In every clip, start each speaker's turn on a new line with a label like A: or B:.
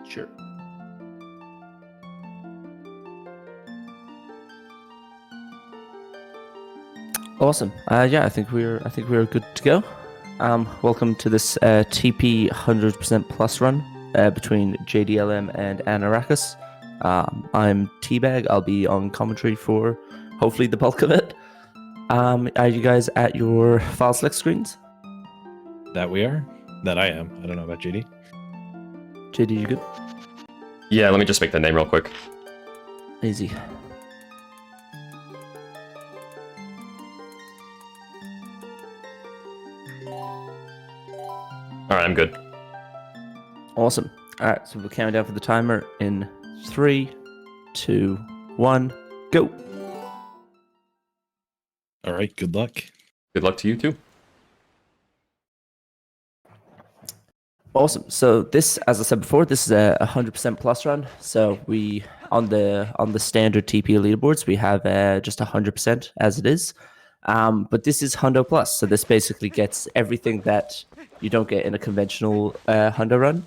A: Sure. Awesome. Yeah, I think we're good to go. Welcome to this TP 100% plus run between JDLM and Anorakkis. I'm Teabag. I'll be on commentary for hopefully the bulk of it. Are you guys at your file select screens?
B: That we are. That I am. I don't know about JD.
A: JD, you good?
C: Yeah, let me just make the name real quick.
A: Easy.
C: All right, I'm good.
A: Awesome. All right, so we'll count down for the timer in 3, 2, 1, go.
B: All right, good luck.
C: Good luck to you too.
A: Awesome. So this, as I said before, this is a 100% plus run. So we on the standard TP leaderboards, we have just 100% as it is. But this is Hundo Plus. So this basically gets everything that you don't get in a conventional Hundo run.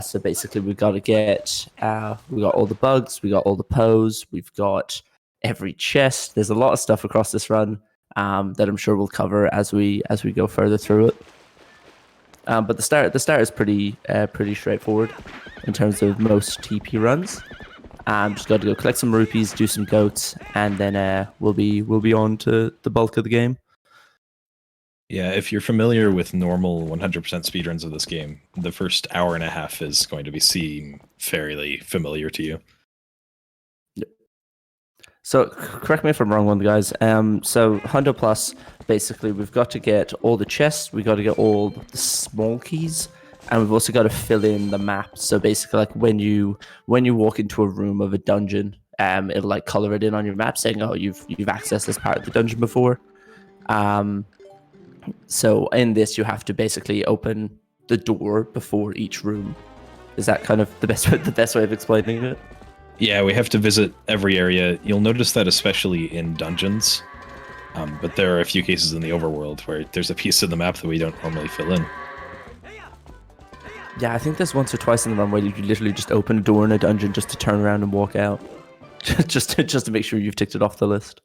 A: So basically, we got all the bugs, we got all the pose, we've got every chest. There's a lot of stuff across this run that I'm sure we'll cover as we go further through it. But the start is pretty straightforward in terms of most TP runs. Just got to go collect some rupees, do some goats, and then we'll be on to the bulk of the game.
B: Yeah, if you're familiar with normal 100% speedruns of this game, the first hour and a half is going to seem fairly familiar to you.
A: Yep. So correct me if I'm wrong, one guys. So Hundo Plus, basically, we've got to get all the chests, we got to get all the small keys, and we've also got to fill in the map. So basically, like when you walk into a room of a dungeon, it'll like color it in on your map, saying, "Oh, you've accessed this part of the dungeon before." So in this, you have to basically open the door before each room. Is that kind of the best way of explaining it?
B: Yeah, we have to visit every area. You'll notice that especially in dungeons, but there are a few cases in the overworld where there's a piece of the map that we don't normally fill in.
A: Yeah, I think there's once or twice in the run where you literally just open a door in a dungeon just to turn around and walk out, just to make sure you've ticked it off the list.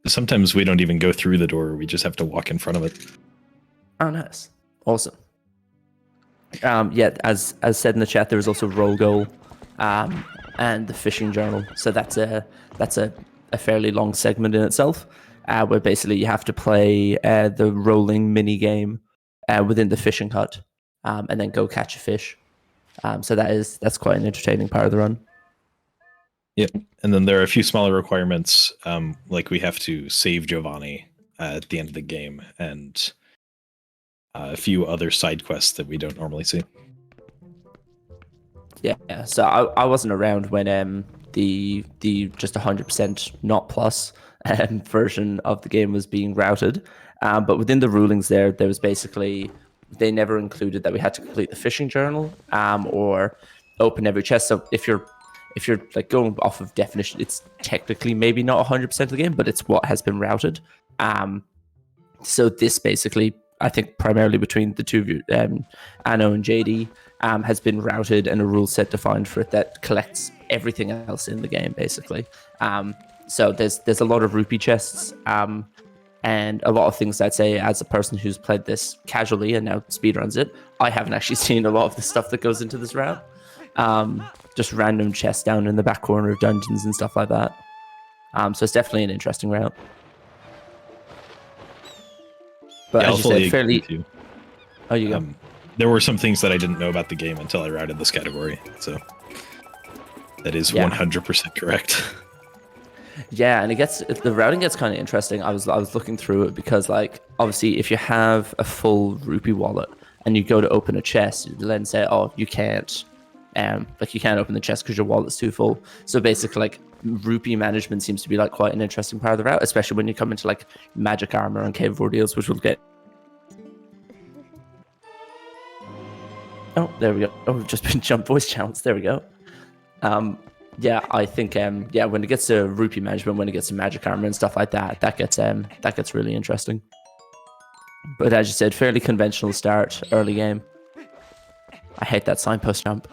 B: Sometimes we don't even go through the door; we just have to walk in front of it.
A: Oh, nice, awesome. Yeah, as said in the chat, there is also roll goal, and the fishing journal. So that's a fairly long segment in itself, where basically you have to play the rolling mini game within the fishing hut, and then go catch a fish. So that's quite an entertaining part of the run.
B: Yeah, and then there are a few smaller requirements, like we have to save Giovanni at the end of the game, and a few other side quests that we don't normally see.
A: Yeah. So I wasn't around when the just 100% not plus version of the game was being routed, but within the rulings there was basically they never included that we had to complete the fishing journal or open every chest. So if you're like going off of definition, it's technically maybe not 100% of the game, but it's what has been routed. So this basically, I think primarily between the two of you, Anno and JD, has been routed and a rule set defined for it that collects everything else in the game, basically. So there's a lot of rupee chests, and a lot of things I'd say as a person who's played this casually and now speedruns it, I haven't actually seen a lot of the stuff that goes into this route. Just random chests down in the back corner of dungeons and stuff like that. So it's definitely an interesting route. But
B: Yeah,
A: as
B: I'll
A: you
B: fully
A: said, fairly.
B: agree with you.
A: Oh, you go.
B: There were some things that I didn't know about the game until I routed this category, so that is
A: Yeah.
B: 100% correct.
A: Yeah, and the routing gets kind of interesting. I was looking through it because, like, obviously if you have a full rupee wallet and you go to open a chest, it'll then say, oh, you can't you can't open the chest because your wallet's too full. So basically, like, rupee management seems to be like quite an interesting part of the route, especially when you come into like magic armor and cave of ordeals, which we'll get. Oh, there we go. Oh, we've just been jump voice channels. There we go. Yeah, I think yeah, when it gets to rupee management, when it gets to magic armor and stuff like that, that gets really interesting. But as you said, fairly conventional start, early game. I hate that signpost jump.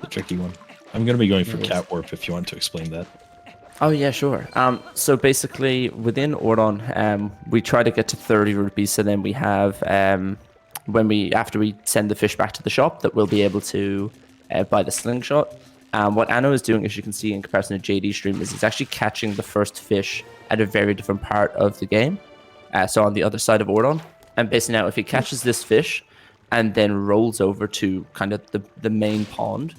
B: The tricky one. I'm going to be going for cat warp if you want to explain that.
A: Oh yeah, sure. So basically within Ordon, we try to get to 30 rupees, so then we have after we send the fish back to the shop, that we'll be able to buy the slingshot. What Anno is doing, as you can see in comparison to JD's stream, is he's actually catching the first fish at a very different part of the game. So on the other side of Ordon. And basically now, if he catches this fish and then rolls over to kind of the main pond,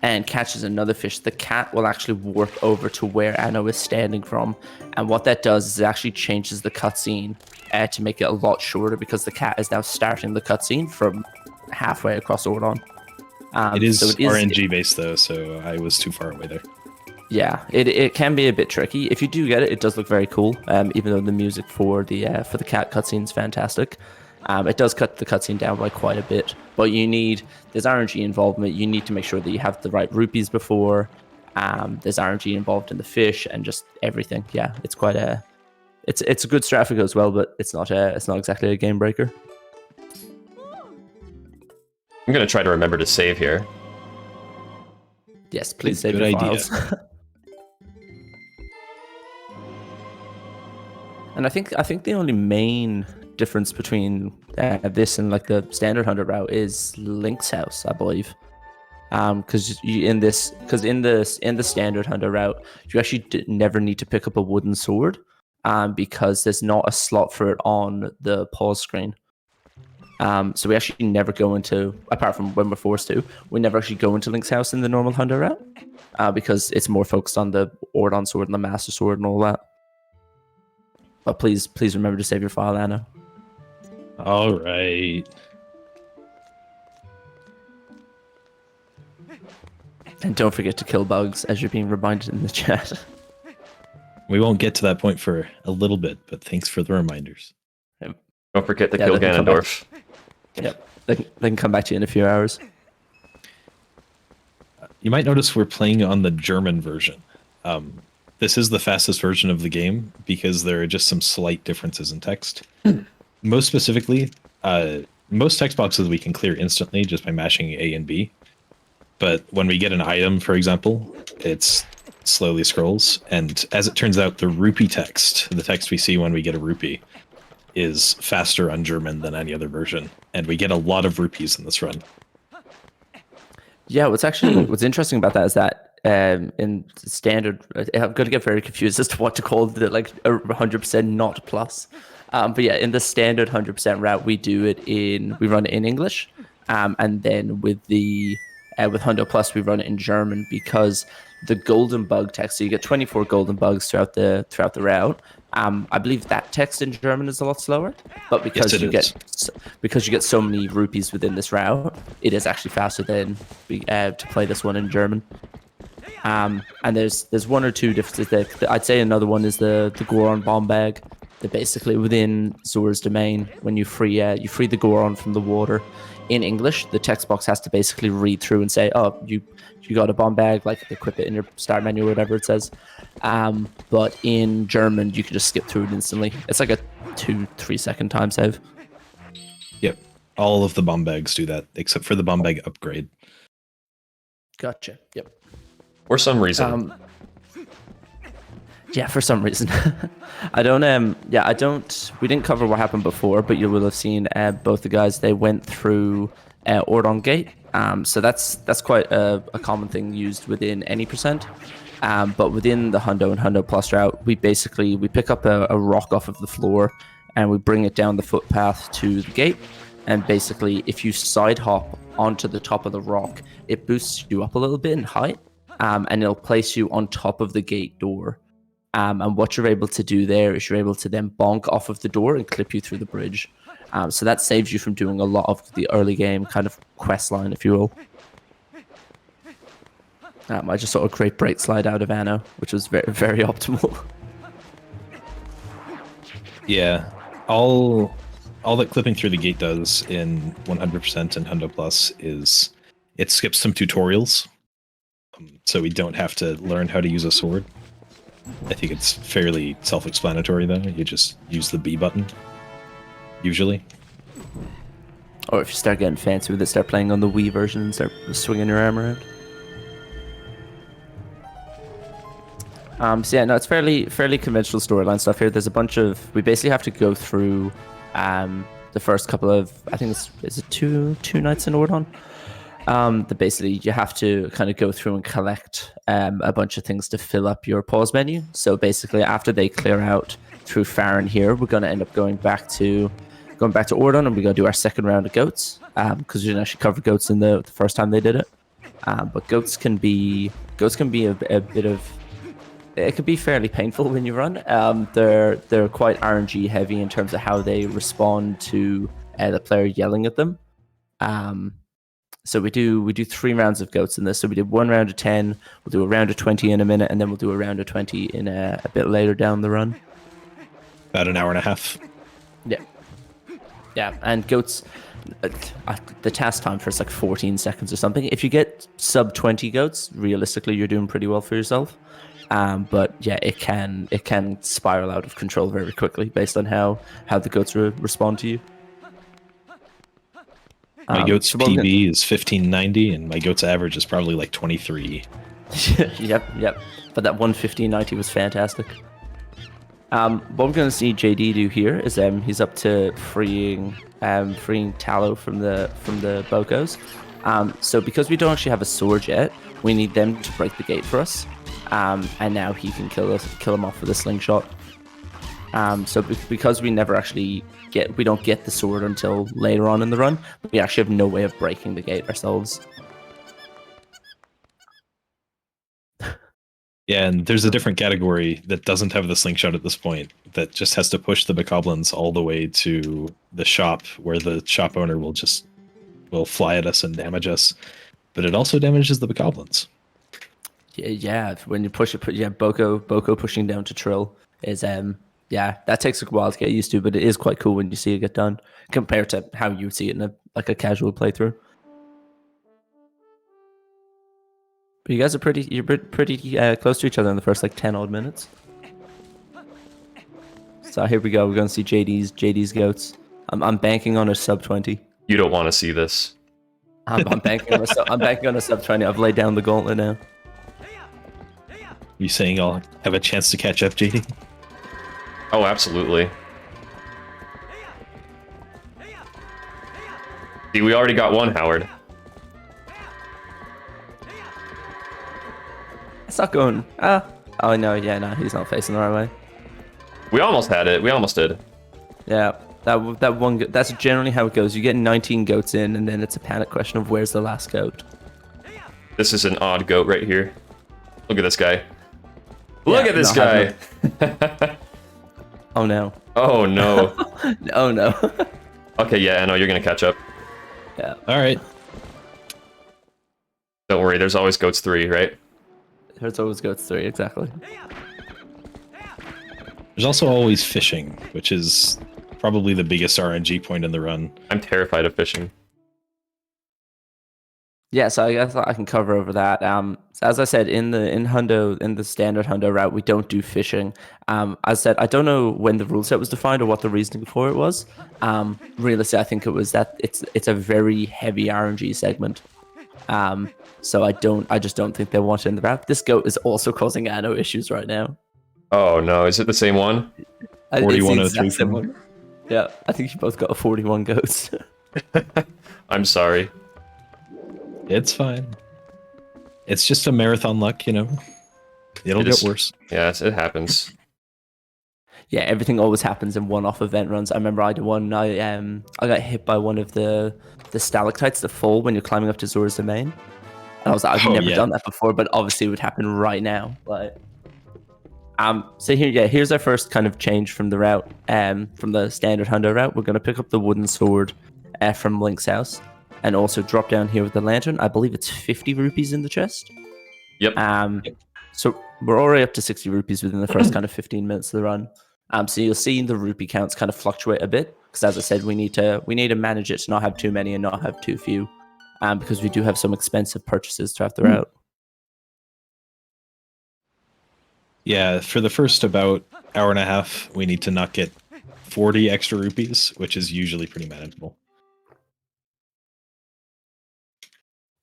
A: and catches another fish, the cat will actually warp over to where Anno is standing from. And what that does is it actually changes the cutscene to make it a lot shorter, because the cat is now starting the cutscene from halfway across Ordon.
B: It is RNG based though, so I was too far away there.
A: Yeah, it can be a bit tricky. If you do get it, it does look very cool. Even though the music for the cat cutscene is fantastic, it does cut the cutscene down by quite a bit. But there's RNG involvement. You need to make sure that you have the right rupees before. There's RNG involved in the fish and just everything. Yeah, it's quite it's a good strat if it goes well, but it's not exactly a game breaker.
C: I'm gonna try to remember to save here.
A: Yes, please save
B: Good
A: your
B: idea.
A: files. And I think the only main difference between this and like the standard 100 route is Link's house, I believe. Because in the standard 100 route, you actually never need to pick up a wooden sword, because there's not a slot for it on the pause screen. So we actually never go into, apart from when we're forced to, we never actually go into Link's house in the normal Hundo route because it's more focused on the Ordon sword and the Master Sword and all that. But please remember to save your file, Anna.
B: All right.
A: And don't forget to kill bugs, as you're being reminded in the chat.
B: We won't get to that point for a little bit, but thanks for the reminders.
C: Don't forget to kill
A: they can come
C: Ganondorf.
A: Yep, they can come back to you in a few hours.
B: You might notice we're playing on the German version. This is the fastest version of the game because there are just some slight differences in text. Most specifically, most text boxes we can clear instantly just by mashing A and B. But when we get an item, for example, it slowly scrolls. And as it turns out, the rupee text, the text we see when we get a rupee, is faster on German than any other version. And we get a lot of rupees in this run.
A: Yeah, what's interesting about that is that in standard, I'm going to get very confused as to what to call the 100% not plus. But yeah, in the standard 100% route, we run it in English, and then with Hundo Plus, we run it in German because the golden bug text. So you get 24 golden bugs throughout the route. I believe that text in German is a lot slower, but because you get so many rupees within this route, it is actually faster than to play this one in German. And there's one or two differences there. I'd say another one is the Goron bomb bag. That basically within Zora's domain, when you free the Goron from the water, in English, the text box has to basically read through and say, "Oh, you got a bomb bag," like equip it in your start menu or whatever it says. But in German, you can just skip through it instantly. It's like a 2-3 second time save.
B: Yep, all of the bomb bags do that except for the bomb bag upgrade.
A: Gotcha. Yep.
C: For some reason.
A: Yeah, for some reason. I don't. We didn't cover what happened before, but you will have seen both the guys. They went through Ordon Gate. So that's quite a common thing used within any percent. But within the Hundo and Hundo Plus route, we pick up a rock off of the floor and we bring it down the footpath to the gate. And basically, if you side hop onto the top of the rock, it boosts you up a little bit in height, and it'll place you on top of the gate door. And what you're able to do there is you're able to then bonk off of the door and clip you through the bridge. So that saves you from doing a lot of the early game kind of quest line, if you will. I just saw a great break slide out of Anno, which was very, very optimal.
B: Yeah, all that clipping through the gate does in 100% and Hundo Plus is it skips some tutorials, so we don't have to learn how to use a sword. I think it's fairly self-explanatory, though. You just use the B button, usually.
A: Or if you start getting fancy with it, start playing on the Wii version and start swinging your arm around. So yeah, no, it's fairly conventional storyline stuff here. There's a bunch of... We basically have to go through the first couple of... I think it's two nights in Ordon. That basically you have to kind of go through and collect a bunch of things to fill up your pause menu. So basically, after they clear out through Farron here, we're going to end up going back to Ordon, and we're going to do our second round of goats because we didn't actually cover goats in the first time they did it. But goats can be a bit of... It can be fairly painful when you run. They're quite RNG heavy in terms of how they respond to the player yelling at them. So we do 3 rounds of goats in this. So we did 1 round of 10, we'll do a round of 20 in a minute, and then we'll do a round of 20 in a bit later down the run.
B: About an hour and a half.
A: Yeah, and goats, the task time for it's like 14 seconds or something. If you get sub 20 goats, realistically, you're doing pretty well for yourself. But yeah, it can spiral out of control very quickly based on how the goats respond to you.
B: My goat's PB is 1590, and my goat's average is probably like 23.
A: Yep. But that 11590 was fantastic. What we're going to see JD do here is he's up to freeing Tallow from the Bokos. So because we don't actually have a sword yet, we need them to break the gate for us. And now he can kill him off with a slingshot. So because we never actually we don't get the sword until later on in the run, we actually have no way of breaking the gate ourselves.
B: Yeah, and there's a different category that doesn't have the slingshot at this point, that just has to push the bokoblins all the way to the shop, where the shop owner will fly at us and damage us. But it also damages the bokoblins.
A: Yeah, when you push it, Boko pushing down to Trill is that takes a while to get used to, but it is quite cool when you see it get done compared to how you see it in a casual playthrough. But you guys are pretty close to each other in the first like 10 odd minutes. So here we go. We're going to see JD's goats. I'm banking on a sub 20.
C: You don't want to see this.
A: I'm banking on a sub 20. I've laid down the gauntlet now.
B: You saying I'll have a chance to catch up, JD?
C: Oh, absolutely. See, we already got one, Howard.
A: It's not going. Oh no, no, he's not facing the right way.
C: We almost had it. We almost did.
A: Yeah, that one. That's generally how it goes. You get 19 goats in, and then it's a panic question of where's the last goat.
C: This is an odd goat right here. Look at this guy. Look at this guy.
A: Oh no.
C: Oh no.
A: Oh no.
C: Okay, yeah, I know you're gonna catch up.
A: Yeah.
B: All right.
C: Don't worry. There's always goats 3, right?
A: There's always goats 3, exactly.
B: There's also always fishing, which is probably the biggest RNG point in the run.
C: I'm terrified of fishing.
A: Yeah, so I guess I can cover over that. So as I said, in the standard Hundo route, we don't do fishing. As I said, I don't know when the rule set was defined or what the reasoning for it was. Realistically, I think it was that it's a very heavy RNG segment. So I just don't think they want it in the route. This goat is also causing Anno issues right now.
C: Oh no, is it the same one?
B: 4103 from
A: one. Yeah, I think you both got a 41 goats.
C: I'm sorry.
B: It's fine. It's just a marathon luck, you know. It'll get worse.
C: Yes, it happens.
A: Yeah, everything always happens in one-off event runs. I remember I did one. I got hit by one of the stalactites that fall when you're climbing up to Zora's domain. And I was like, I've never done that before, but obviously it would happen right now. But so here's our first kind of change from the route. From the standard Hundo route, we're gonna pick up the wooden sword from Link's house, and also drop down here with the lantern. I believe it's 50 rupees in the chest.
C: Yep.
A: So we're already up to 60 rupees within the first kind of 15 minutes of the run. So you'll see the rupee counts kind of fluctuate a bit, because as I said, we need to manage it to not have too many and not have too few, because we do have some expensive purchases throughout the route.
B: Yeah, for the first about hour and a half, we need to not get 40 extra rupees, which is usually pretty manageable.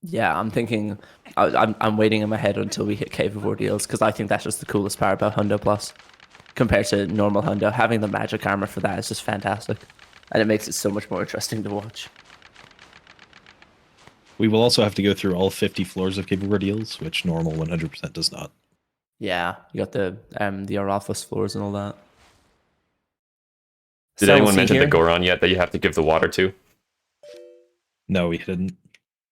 A: Yeah, I'm thinking, I'm waiting in my head until we hit Cave of Ordeals, because I think that's just the coolest part about Hundo Plus. Compared to normal Hundo, having the magic armor for that is just fantastic. And it makes it so much more interesting to watch.
B: We will also have to go through all 50 floors of Cave of Ordeals, which normal 100% does not.
A: Yeah, you got the Aralphus floors and all that.
C: Did anyone mention the Goron yet that you have to give the water to?
B: No, we didn't.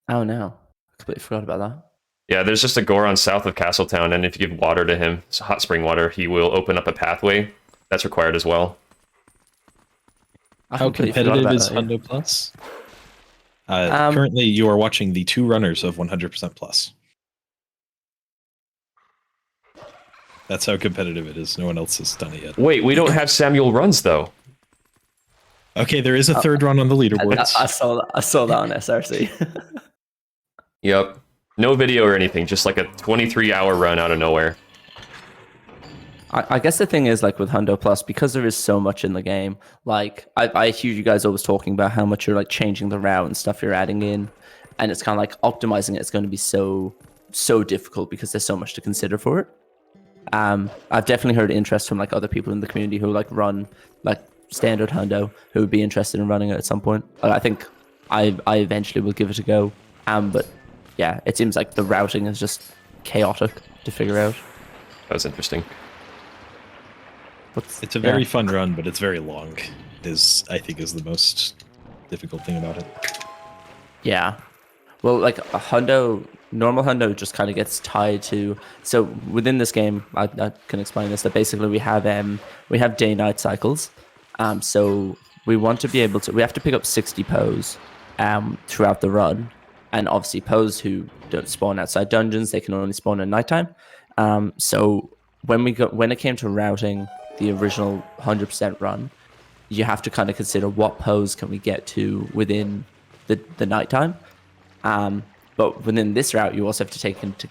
A: Oh no, I completely forgot about that.
C: Yeah, there's just a Goron south of Castletown, and if you give water to him, it's hot spring water, he will open up a pathway. That's required as well.
B: How competitive is Hundo Plus? Currently, you are watching the 2 runners of 100% Plus. That's how competitive it is. No one else has done it yet.
C: Wait, we don't have Samuel runs, though.
B: Okay, there is a 3rd run on the leaderboards.
A: I saw that on SRC.
C: Yep. No video or anything, just like a 23-hour run out of nowhere.
A: I guess the thing is, like with Hundo Plus, because there is so much in the game, like I hear you guys always talking about how much you're like changing the route and stuff you're adding in, and it's kind of like optimizing it is going to be so difficult because there's so much to consider for it. I've definitely heard interest from like other people in the community who like run like standard Hundo who would be interested in running it at some point. I think I eventually will give it a go. But yeah, it seems like the routing is just chaotic to figure out.
C: That was interesting.
B: It's a very fun run, but it's very long. I think is the most difficult thing about it.
A: Yeah. Well, like normal hundo just kind of gets tied to. So within this game, I can explain this. That basically we have day-night cycles. So we want to be able to. We have to pick up 60 pos, throughout the run, and obviously pos who don't spawn outside dungeons, they can only spawn at nighttime. So when it came to routing the original 100% run, you have to kind of consider what pose can we get to within the nighttime. But within this route, you also have to take into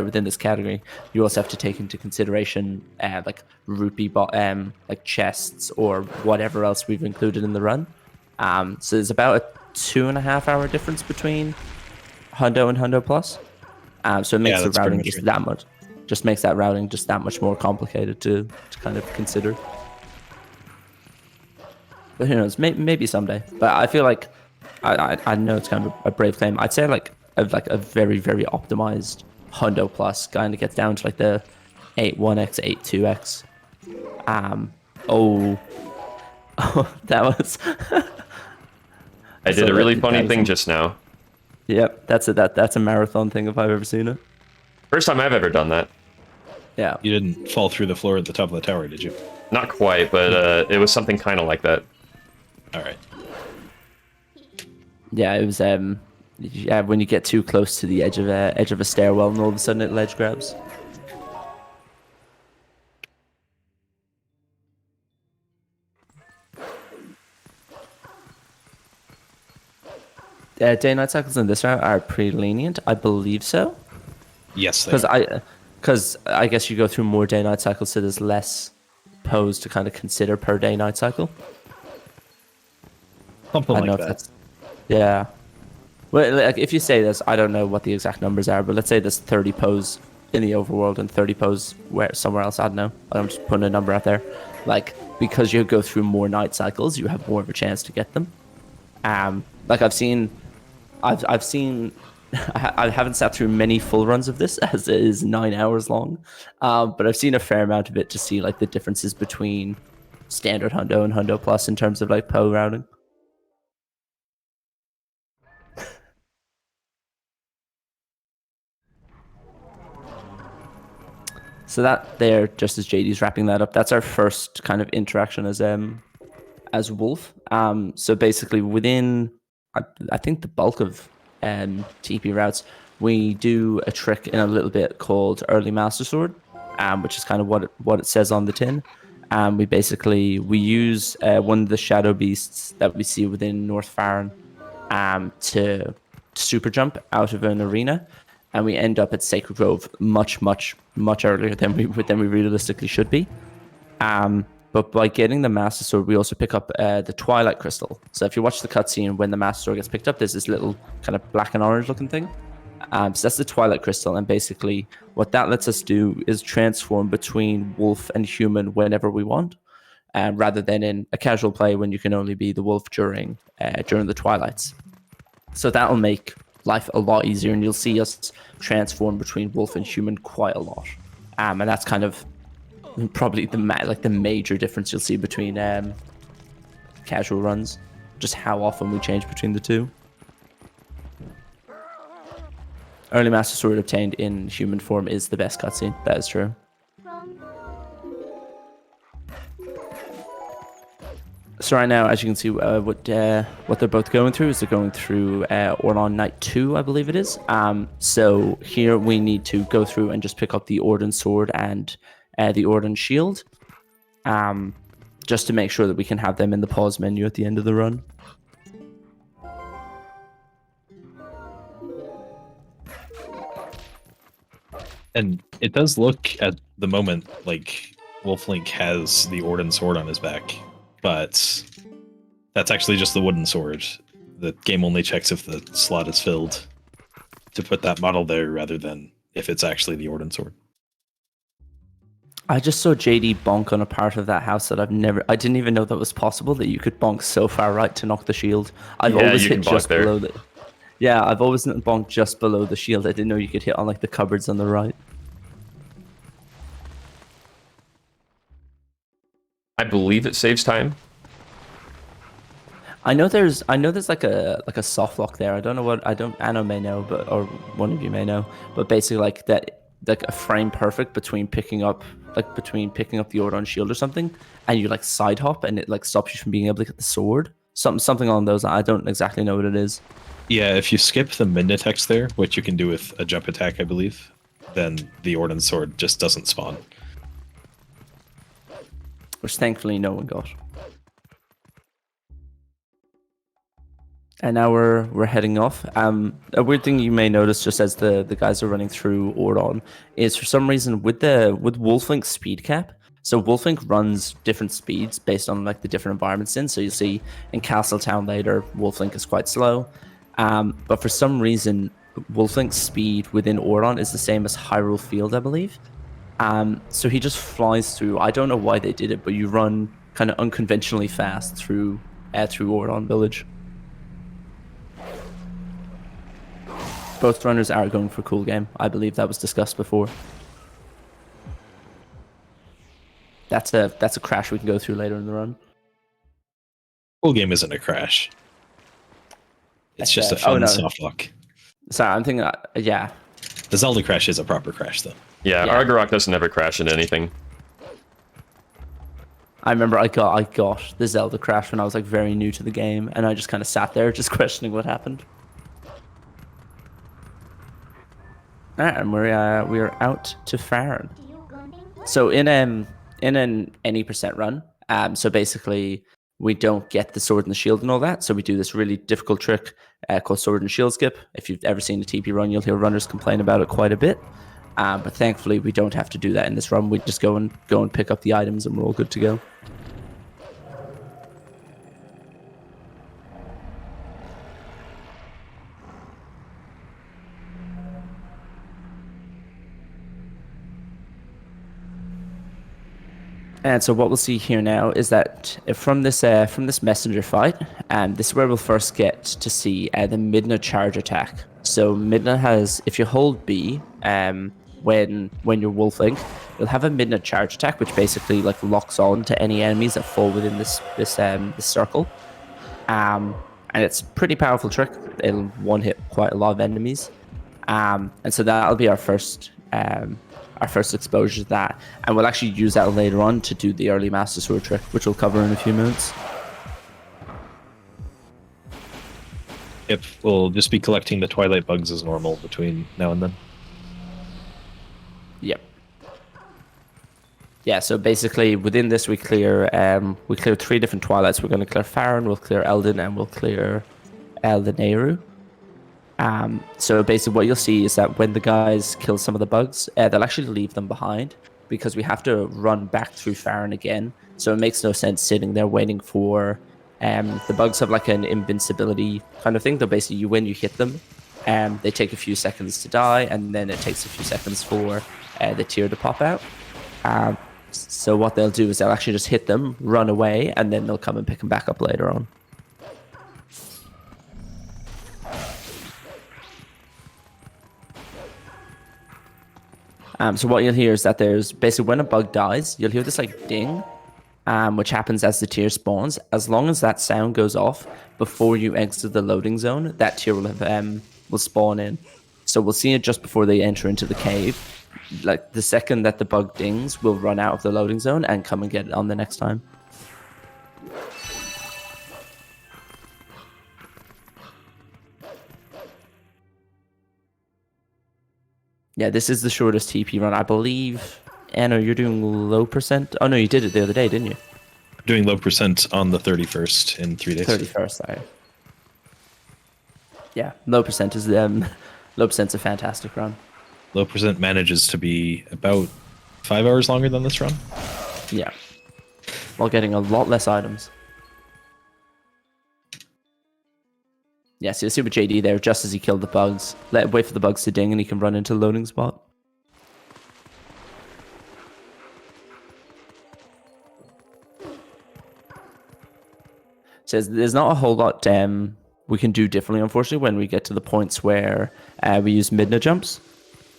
A: within this category, you also have to take into consideration like rupee like chests or whatever else we've included in the run. So there's about a 2.5 hour difference between Hundo and Hundo Plus. So it makes the routing just makes that routing just that much more complicated to kind of consider. But who knows? Maybe someday. But I feel like I know it's kind of a brave claim. I'd say like a very, very optimized Hundo Plus kind of gets down to like the 8.1x, 8.2x. Oh, that was.
C: I did a really funny thing just now.
A: Yep, that's a marathon thing if I've ever seen it.
C: First time I've ever done that.
A: Yeah.
B: You didn't fall through the floor at the top of the tower, did you?
C: Not quite, but it was something kind of like that.
B: All right.
A: Yeah, it was when you get too close to the edge of a stairwell and all of a sudden it ledge grabs. Day-night cycles in this route are pretty lenient, I believe so.
B: Yes,
A: because I guess you go through more day-night cycles, so there's less pose to kind of consider per day-night cycle.
B: Something like that.
A: Yeah. Well, like if you say this, I don't know what the exact numbers are, but let's say there's 30 pose in the overworld and 30 pose somewhere else. I don't know. I'm just putting a number out there. Like because you go through more night cycles, you have more of a chance to get them. Like I've seen. I haven't sat through many full runs of this as it is 9 hours long, but I've seen a fair amount of it to see like the differences between standard Hundo and Hundo Plus in terms of like PO routing. So that there, just as JD's wrapping that up, that's our first kind of interaction as Wolf. So basically within, I think the bulk of TP routes, we do a trick in a little bit called Early Master Sword, which is kind of what it says on the tin. We use one of the shadow beasts that we see within North Farron to super jump out of an arena, and we end up at Sacred Grove much earlier than we realistically should be. But by getting the Master Sword, we also pick up the Twilight Crystal. So if you watch the cutscene when the Master Sword gets picked up, there's this little kind of black and orange looking thing. So that's the Twilight Crystal, and basically what that lets us do is transform between wolf and human whenever we want, rather than in a casual play when you can only be the wolf during the Twilights. So that'll make life a lot easier, and you'll see us transform between wolf and human quite a lot. And that's kind of probably the major difference you'll see between casual runs, just how often we change between the two. Early Master Sword obtained in human form is the best cutscene. That is true. So right now, as you can see, what they're both going through is they're going through Orlon Night 2, I believe it is. So here we need to go through and just pick up the Orden Sword and the Orden Shield, just to make sure that we can have them in the pause menu at the end of the run.
B: And it does look at the moment like Wolflink has the Orden Sword on his back, but that's actually just the wooden sword. The game only checks if the slot is filled to put that model there rather than if it's actually the Orden Sword.
A: I just saw JD bonk on a part of that house that I didn't even know that was possible, that you could bonk so far right to knock the shield. I've always hit just below the... Yeah, I've always bonked just below the shield. I didn't know you could hit on like the cupboards on the right.
C: I believe it saves time.
A: I know there's like a soft lock there. I don't know what Anno may know, but or one of you may know, but basically like that, like a frame perfect between picking up the Ordon shield or something, and you like side hop and it like stops you from being able to get the sword. Something along those. I don't exactly know what it is.
B: Yeah, if you skip the mid-attacks there, which you can do with a jump attack, I believe, then the Ordon sword just doesn't spawn.
A: Which thankfully no one got. And now we're heading off. A weird thing you may notice just as the guys are running through Ordon is for some reason with Wolflink's speed cap. So Wolflink runs different speeds based on like the different environments in. So you'll see in Castletown later, Wolflink is quite slow. But for some reason, Wolflink's speed within Ordon is the same as Hyrule Field, I believe. So he just flies through. I don't know why they did it, but you run kind of unconventionally fast through Ordon Village. Both runners are going for cool game. I believe that was discussed before. That's a crash we can go through later in the run.
B: Cool game isn't a crash. It's just a fun soft lock.
A: Sorry, I'm thinking. Yeah.
B: The Zelda crash is a proper crash, though.
C: Yeah, Argarok doesn't ever crash into anything.
A: I remember I got the Zelda crash when I was like very new to the game, and I just kind of sat there just questioning what happened. Alright, and we're out to Farron. So in an any percent run, so basically we don't get the sword and the shield and all that. So we do this really difficult trick called sword and shield skip. If you've ever seen a TP run, you'll hear runners complain about it quite a bit. But thankfully we don't have to do that in this run. We just go and pick up the items and we're all good to go. And so what we'll see here now is that from this messenger fight, this is where we'll first get to see the Midna charge attack. So Midna has, if you hold B, when you're Wolflink, you'll have a Midna charge attack, which basically like locks on to any enemies that fall within this circle. And it's a pretty powerful trick. It'll one hit quite a lot of enemies. And so that'll be our first exposure to that, and we'll actually use that later on to do the early Master Sword trick, which we'll cover in a few minutes.
B: Yep, we'll just be collecting the Twilight bugs as normal between now and then.
A: Yep. Yeah, so basically within this we clear 3 different Twilights. We're going to clear Farron, we'll clear Eldin, and we'll clear Eldineru. So basically what you'll see is that when the guys kill some of the bugs, they'll actually leave them behind because we have to run back through Farron again. So it makes no sense sitting there waiting for... the bugs have like an invincibility kind of thing. They'll basically, when you hit them, they take a few seconds to die, and then it takes a few seconds for the tear to pop out. So what they'll do is they'll actually just hit them, run away, and then they'll come and pick them back up later on. So what you'll hear is that there's basically when a bug dies, you'll hear this like ding, which happens as the tear spawns. As long as that sound goes off before you exit the loading zone, that tear will spawn in. So we'll see it just before they enter into the cave. Like the second that the bug dings, we'll run out of the loading zone and come and get it on the next time. Yeah, this is the shortest TP run, I believe. Anno, you're doing low percent? Oh no, you did it the other day, didn't you?
B: Doing low percent on the 31st in 3 days.
A: 31st, sorry. Yeah, low percent is low percent's a fantastic run.
B: Low percent manages to be about 5 hours longer than this run.
A: Yeah, while getting a lot less items. Yeah, so you'll see with JD there, just as he killed the bugs, wait for the bugs to ding and he can run into the loading spot. So there's not a whole lot we can do differently, unfortunately, when we get to the points where we use Midna jumps.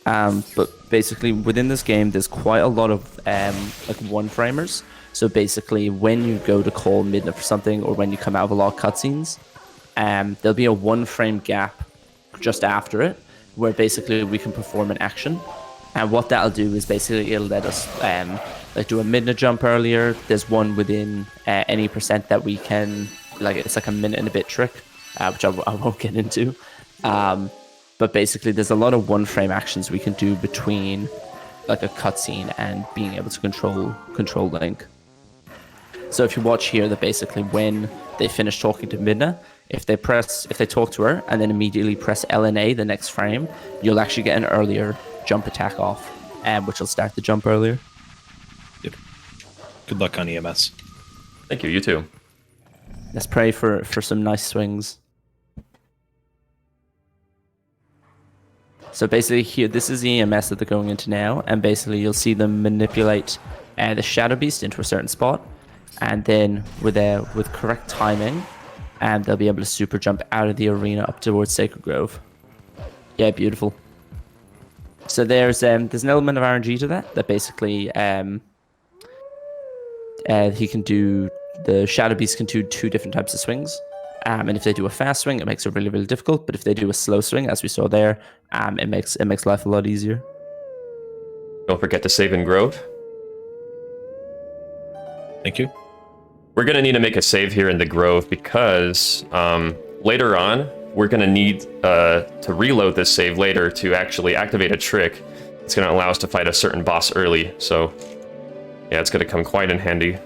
A: But basically, within this game, there's quite a lot of like one-framers. So basically, when you go to call Midna for something, or when you come out of a lot of cutscenes, there'll be a 1-frame gap just after it, where basically we can perform an action. And what that'll do is basically it'll let us like do a Midna jump earlier. There's one within any percent that we can, like, it's like a minute and a bit trick, which I won't get into. But basically, there's a lot of 1-frame actions we can do between like a cutscene and being able to control Link. So if you watch here, that basically when they finish talking to Midna, if they talk to her and then immediately press L and A the next frame, you'll actually get an earlier jump attack off, which will start the jump earlier.
B: Yep. Good luck on EMS.
C: Thank you. You too.
A: Let's pray for some nice swings. So basically here, this is the EMS that they're going into now, and basically you'll see them manipulate the Shadow Beast into a certain spot, and then with correct timing, they'll be able to super jump out of the arena up towards Sacred Grove. Yeah, beautiful. So there's an element of RNG to that basically he can do, the Shadow Beast can do 2 different types of swings. And if they do a fast swing, it makes it really, really difficult. But if they do a slow swing, as we saw there, it makes life a lot easier.
C: Don't forget to save in Grove.
B: Thank you.
C: We're going to need to make a save here in the Grove because later on, we're going to need to reload this save later to actually activate a trick. It's going to allow us to fight a certain boss early. So yeah, it's going to come quite in handy.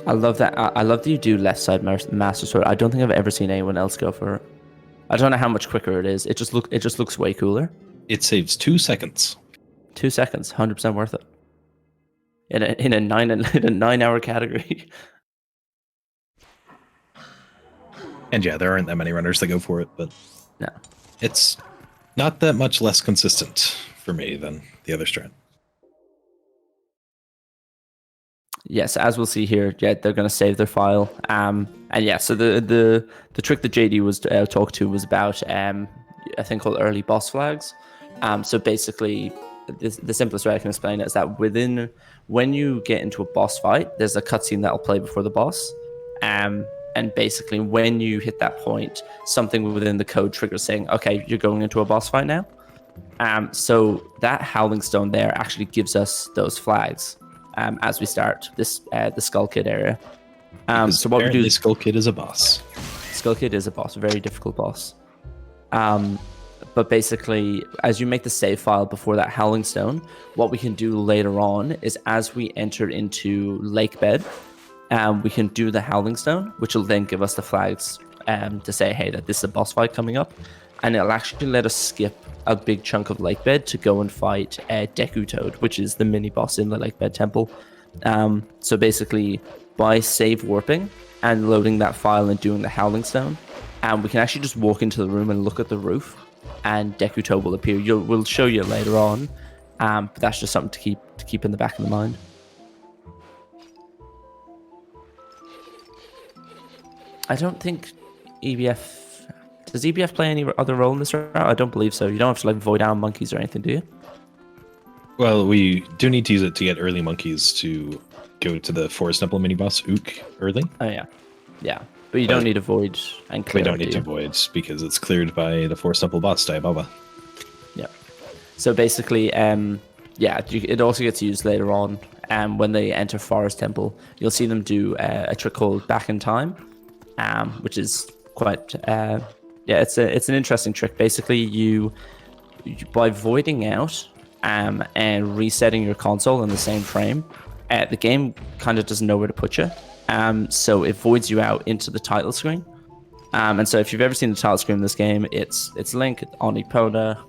A: I love that. I love that you do left side Master Sword. I don't think I've ever seen anyone else go for it. I don't know how much quicker it is. It just looks way cooler.
B: It saves 2 seconds.
A: 2 seconds, 100% worth it. In a 9-hour category.
B: And yeah, there aren't that many runners that go for it, but
A: No,
B: it's not that much less consistent for me than the other strat.
A: yes, as we'll see here, yeah, they're going to save their file. And yeah, so the trick that JD was talked to was about a thing called early boss flags. So basically, the simplest way I can explain it is that when you get into a boss fight, there's a cutscene that'll play before the boss. And basically, when you hit that point, something within the code triggers saying, "Okay, you're going into a boss fight now." So that Howling Stone there actually gives us those flags. As we start this the Skull Kid area. So what we do is
B: Skull Kid is a boss.
A: Skull Kid is a boss, a very difficult boss. But basically, as you make the save file before that Howling Stone, what we can do later on is as we enter into Lake Bed, we can do the Howling Stone, which will then give us the flags to say, hey, that this is a boss fight coming up. And it'll actually let us skip a big chunk of Lakebed to go and fight Deku Toad, which is the mini boss in the Lakebed Temple. So basically, by save warping and loading that file and doing the Howling Stone, we can actually just walk into the room and look at the roof, and Deku Toad will appear. We'll show you later on, but that's just something to keep in the back of the mind. I don't think EBF... Does EBF play any other role in this route? I don't believe so. You don't have to like void down monkeys or anything, do you?
B: Well, we do need to use it to get early monkeys to go to the Forest Temple mini boss Ook early.
A: Oh yeah, yeah. But you don't need to void and clear.
B: We don't need to void because it's cleared by the Forest Temple boss Diababa.
A: Yeah. So basically, yeah, it also gets used later on. When they enter Forest Temple, you'll see them do a trick called Back in Time, which is quite. Yeah, it's an interesting trick. Basically, you by voiding out and resetting your console in the same frame, the game kind of doesn't know where to put you. So it voids you out into the title screen. And so if you've ever seen the title screen in this game, it's Link on Epona,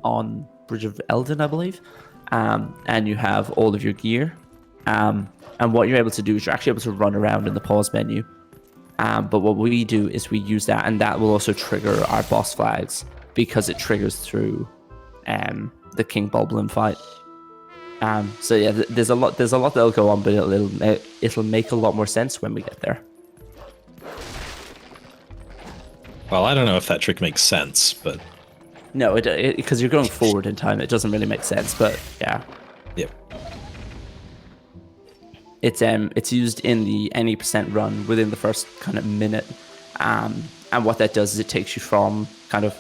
A: on Bridge of Eldin, I believe, and you have all of your gear. And what you're able to do is you're actually able to run around in the pause menu. But what we do is we use that, and that will also trigger our boss flags because it triggers through the King Boblin fight. So yeah, there's a lot that'll go on, but it'll make a lot more sense when we get there.
B: Well, I don't know if that trick makes sense, but
A: no, because you're going forward in time, it doesn't really make sense. But yeah,
B: yep.
A: It's used in the any percent run within the first kind of minute, and what that does is it takes you from kind of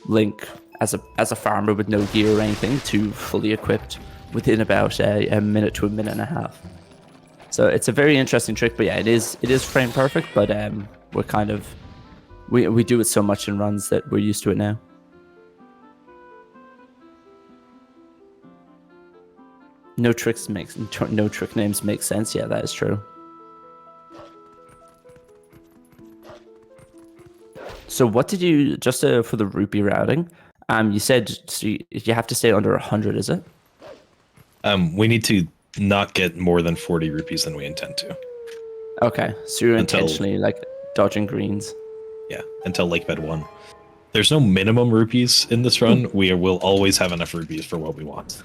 A: Link as a farmer with no gear or anything to fully equipped within about a minute to a minute and a half. So it's a very interesting trick, but yeah, it is frame perfect, but we're kind of we do it so much in runs that we're used to it now. No trick names make sense. Yeah, that is true. So what did you just for the rupee routing? You said you have to stay under 100, is it?
B: We need to not get more than 40 rupees than we intend to.
A: Okay, so you're intentionally like dodging greens.
B: Yeah, until Lake Bed 1. There's no minimum rupees in this run. We will always have enough rupees for what we want.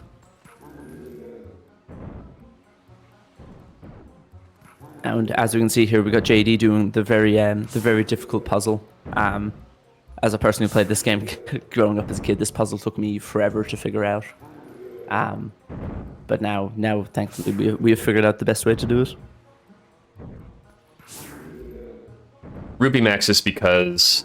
A: And as we can see here, we got JD doing the very difficult puzzle. As a person who played this game growing up as a kid, this puzzle took me forever to figure out. But now thankfully we have figured out the best way to do it.
C: Rupee max is because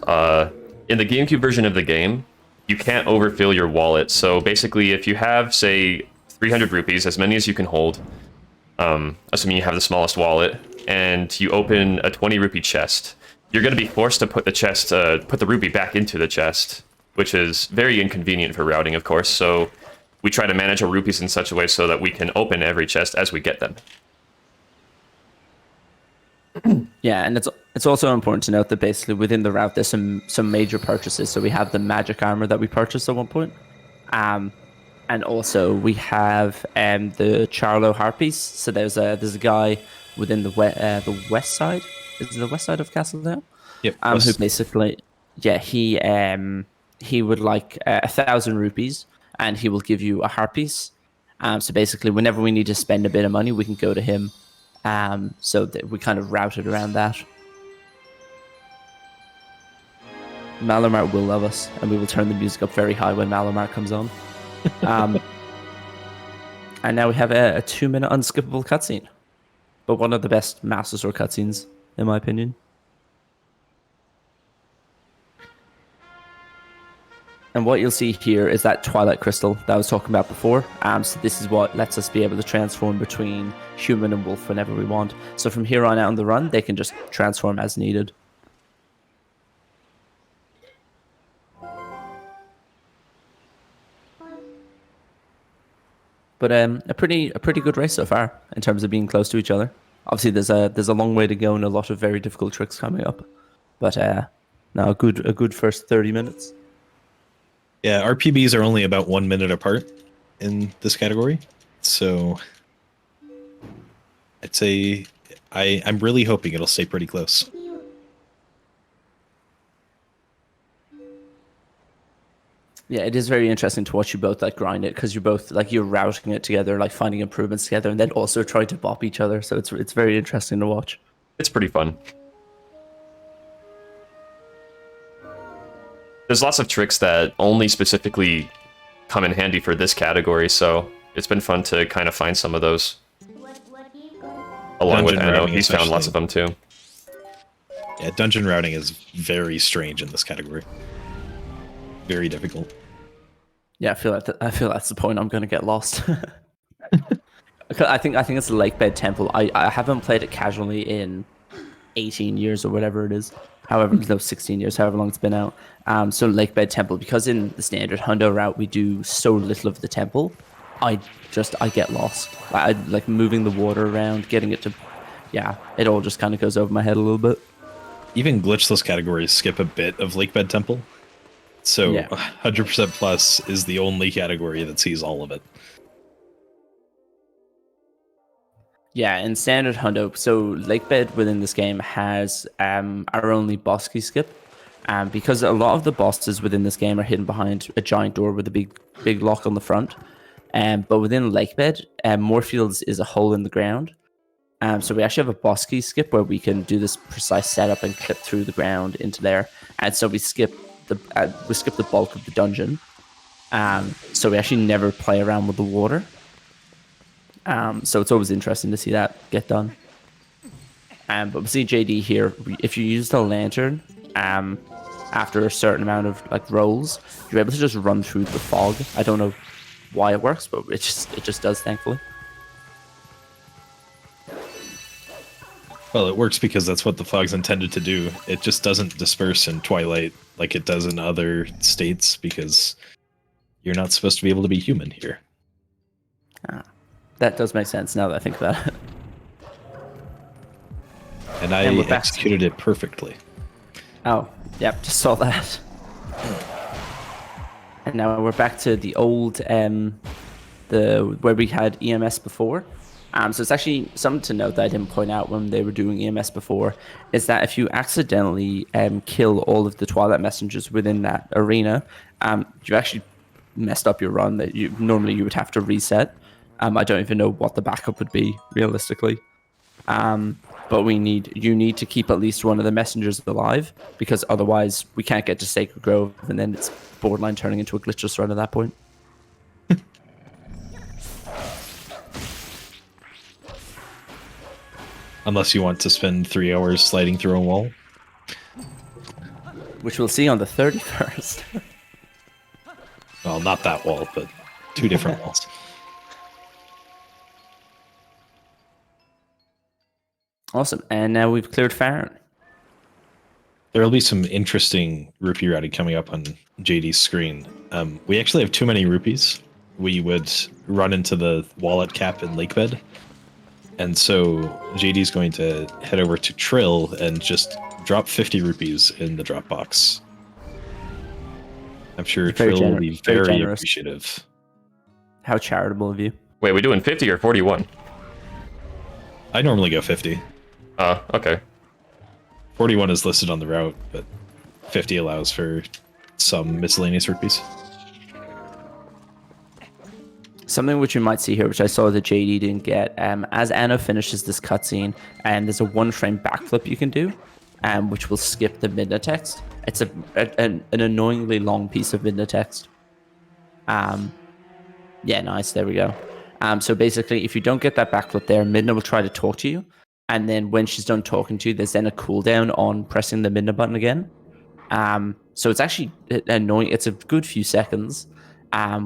C: in the GameCube version of the game, you can't overfill your wallet. So basically, if you have, say, 300 rupees, as many as you can hold, assuming you have the smallest wallet, and you open a 20 rupee chest, you're going to be forced to put the rupee back into the chest, which is very inconvenient for routing, of course. So we try to manage our rupees in such a way so that we can open every chest as we get them.
A: Yeah, and it's also important to note that basically within the route there's some major purchases. So we have the magic armor that we purchased at one point, and also we have the Charlo harpies. So there's a guy within the west side. Is it the west side of Castle now?
B: Yep.
A: Who basically, yeah, he would like 1,000 rupees, and he will give you a harpies. So basically, whenever we need to spend a bit of money, we can go to him. So that we kind of routed around that. Malamar will love us, and we will turn the music up very high when Malamar comes on. And now we have a 2-minute unskippable cutscene, but one of the best Master Sword cutscenes, in my opinion. And what you'll see here is that Twilight Crystal that I was talking about before. So this is what lets us be able to transform between human and wolf whenever we want. So from here on out on the run, they can just transform as needed. But a pretty good race so far in terms of being close to each other. Obviously, there's a long way to go and a lot of very difficult tricks coming up. But no, a good first 30 minutes.
B: Yeah, our PBs are only about 1 minute apart in this category. So I'd say I'm really hoping it'll stay pretty close.
A: Yeah, it is very interesting to watch you both like grind it, because you're both like you're routing it together, like finding improvements together, and then also trying to bop each other. So it's very interesting to watch.
C: It's pretty fun. There's lots of tricks that only specifically come in handy for this category, so it's been fun to kind of find some of those. Along with Ano, he's found lots of them too.
B: Yeah, dungeon routing is very strange in this category. Very difficult.
A: Yeah, I feel that's the point. I'm going to get lost. I think it's the Lake Bed Temple. I haven't played it casually in 18 years or whatever it is. However, no, 16 years, however long it's been out. So Lake Bed Temple, because in the standard Hundo route we do so little of the temple, I get lost. I like moving the water around, getting it to, yeah, it all just kind of goes over my head a little bit.
B: Even glitchless categories skip a bit of Lake Bed Temple. So yeah. 100% plus is the only category that sees all of it.
A: Yeah, in standard Hundo, so Lake Bed within this game has our only boss key skip. Because a lot of the bosses within this game are hidden behind a giant door with a big lock on the front. But within Lake Bed, Moorfields is a hole in the ground. So we actually have a boss key skip where we can do this precise setup and clip through the ground into there. And so we skip the bulk of the dungeon. So we actually never play around with the water. So it's always interesting to see that get done. But we see JD here. If you use the lantern, after a certain amount of like rolls, you're able to just run through the fog. I don't know why it works, but it just does, thankfully.
B: Well, it works because that's what the fog's intended to do. It just doesn't disperse in Twilight like it does in other states because you're not supposed to be able to be human here.
A: That does make sense now that I think about it.
B: And I executed it perfectly.
A: Oh, yep, just saw that. And now we're back to the old, where we had EMS before. So it's actually something to note that I didn't point out when they were doing EMS before, is that if you accidentally kill all of the Twilight messengers within that arena, you actually messed up your run that normally you would have to reset. I don't even know what the backup would be realistically. But you need to keep at least one of the messengers alive, because otherwise we can't get to Sacred Grove, and then it's borderline turning into a glitchless run at that point.
B: Unless you want to spend 3 hours sliding through a wall.
A: Which we'll see on the 31st.
B: Well, not that wall, but 2 different walls.
A: Awesome. And now we've cleared Farron.
B: There will be some interesting rupee routing coming up on JD's screen. We actually have too many rupees. We would run into the wallet cap in Lakebed. And so JD's going to head over to Trill and just drop 50 rupees in the drop box. I'm sure Trill will be very appreciative.
A: How charitable of you.
C: Wait, we doing 50 or 41?
B: I normally go 50.
C: Oh, okay.
B: 41 is listed on the route, but 50 allows for some miscellaneous rupees.
A: Something which you might see here, which I saw that JD didn't get, as Anna finishes this cutscene, and there's a 1-frame backflip you can do, which will skip the Midna text. It's an annoyingly long piece of Midna text. Yeah, nice. There we go. So basically, if you don't get that backflip there, Midna will try to talk to you, and then when she's done talking to you, there's then a cooldown on pressing the Midna button again. So it's actually annoying. It's a good few seconds.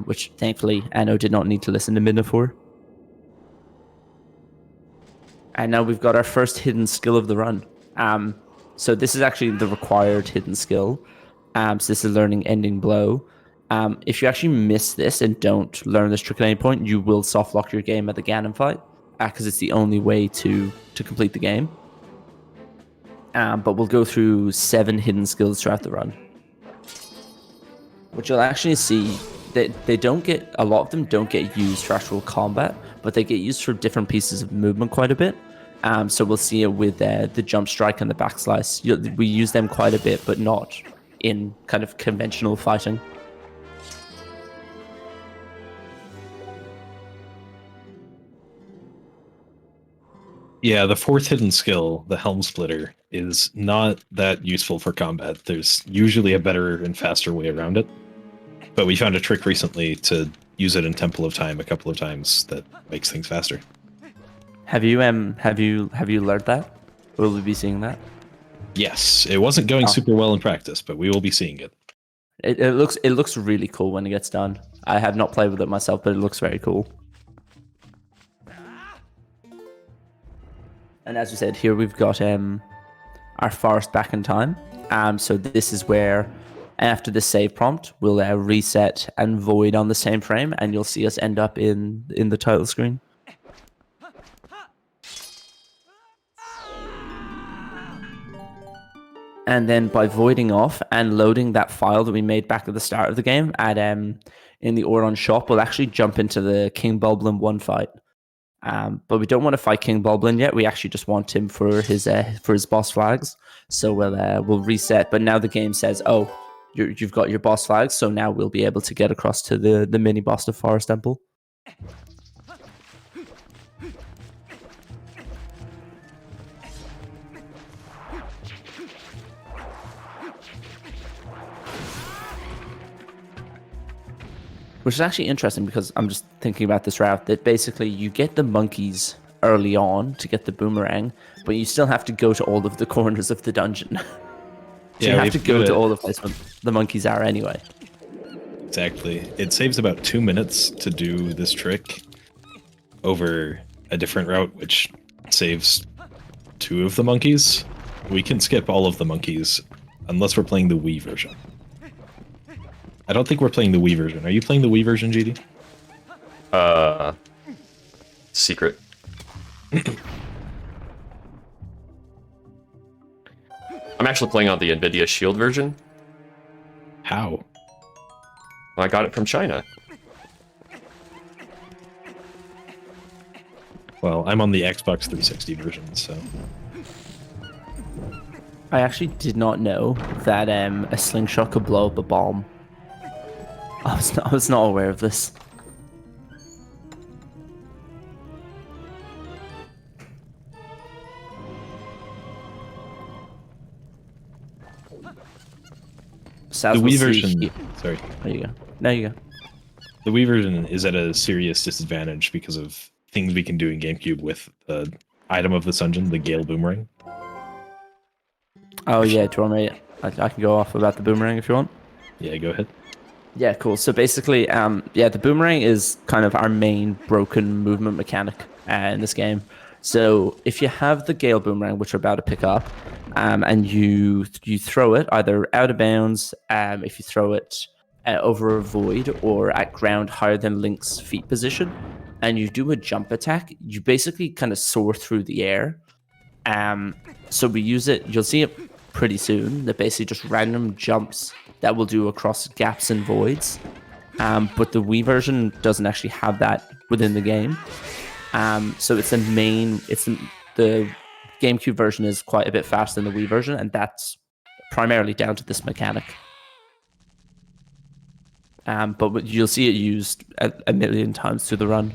A: Which thankfully Anno did not need to listen to Midna for. And now we've got our first hidden skill of the run. So this is actually the required hidden skill. So this is learning Ending Blow. If you actually miss this and don't learn this trick at any point, you will soft lock your game at the Ganon fight, because it's the only way to complete the game. But we'll go through 7 hidden skills throughout the run, which you'll actually see. They don't get, a lot of them don't get used for actual combat, but they get used for different pieces of movement quite a bit. So we'll see it with the jump strike and the back slice. We use them quite a bit, but not in kind of conventional fighting.
B: Yeah, the 4th hidden skill, the Helm Splitter, is not that useful for combat. There's usually a better and faster way around it. But we found a trick recently to use it in Temple of Time a couple of times that makes things faster.
A: Have you learned that? Will we be seeing that?
B: Yes, it wasn't going super well in practice, but we will be seeing it.
A: It looks really cool when it gets done. I have not played with it myself, but it looks very cool. And as we said, here we've got our forest back in time. So this is where, after the save prompt, we'll reset and void on the same frame, and you'll see us end up in the title screen. And then by voiding off and loading that file that we made back at the start of the game at in the Auron shop, we'll actually jump into the King Bulblin 1 fight. But we don't want to fight King Bulblin yet. We actually just want him for his boss flags. So we'll reset. But now the game says, oh, you've got your boss flags, so now we'll be able to get across to the mini boss of Forest Temple. Which is actually interesting because I'm just thinking about this route that basically you get the monkeys early on to get the boomerang, but you still have to go to all of the corners of the dungeon. So
B: Yeah,
A: you
B: we
A: have to
B: have to
A: go
B: go
A: to
B: to-
A: all the places where the monkeys are anyway.
B: Exactly. It saves about 2 minutes to do this trick over a different route, which saves 2 of the monkeys. We can skip all of the monkeys unless we're playing the Wii version. I don't think we're playing the Wii version. Are you playing the Wii version, GD?
C: Secret. I'm actually playing on the NVIDIA Shield version.
B: How?
C: I got it from China.
B: Well, I'm on the Xbox 360 version, so...
A: I actually did not know that a slingshot could blow up a bomb. I was not aware of this.
B: The Wii version... Sorry.
A: There you go. There you go.
B: The Wii version is at a serious disadvantage because of things we can do in GameCube with the item of the dungeon, the Gale Boomerang.
A: Oh yeah, do you want me? I can go off about the boomerang if you want.
B: Yeah, go ahead.
A: Yeah, cool. So basically, yeah, the boomerang is kind of our main broken movement mechanic in this game. So if you have the Gale Boomerang, which we're about to pick up, and you throw it either out of bounds, if you throw it over a void, or at ground higher than Link's feet position, and you do a jump attack, you basically kind of soar through the air. So we use it, you'll see it pretty soon, that basically just random jumps that will do across gaps and voids. But the Wii version doesn't actually have that within the game. So it's the GameCube version is quite a bit faster than the Wii version, and that's primarily down to this mechanic. But you'll see it used a million times through the run.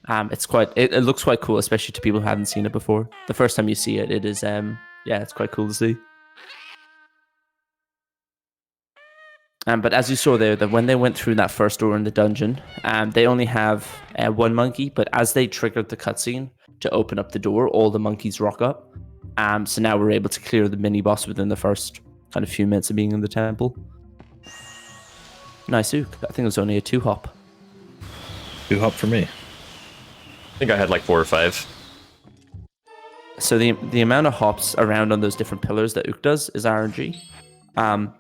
A: It looks quite cool, especially to people who haven't seen it before. The first time you see it, it is it's quite cool to see. But as you saw there, that when they went through that first door in the dungeon, they only have one monkey. But as they triggered the cutscene to open up the door, all the monkeys rock up. So now we're able to clear the mini boss within the first kind of few minutes of being in the temple. Nice, Ook. I think it was only a 2-hop.
B: 2-hop for me.
C: I think I had like 4 or 5.
A: So the amount of hops around on those different pillars that Ook does is RNG.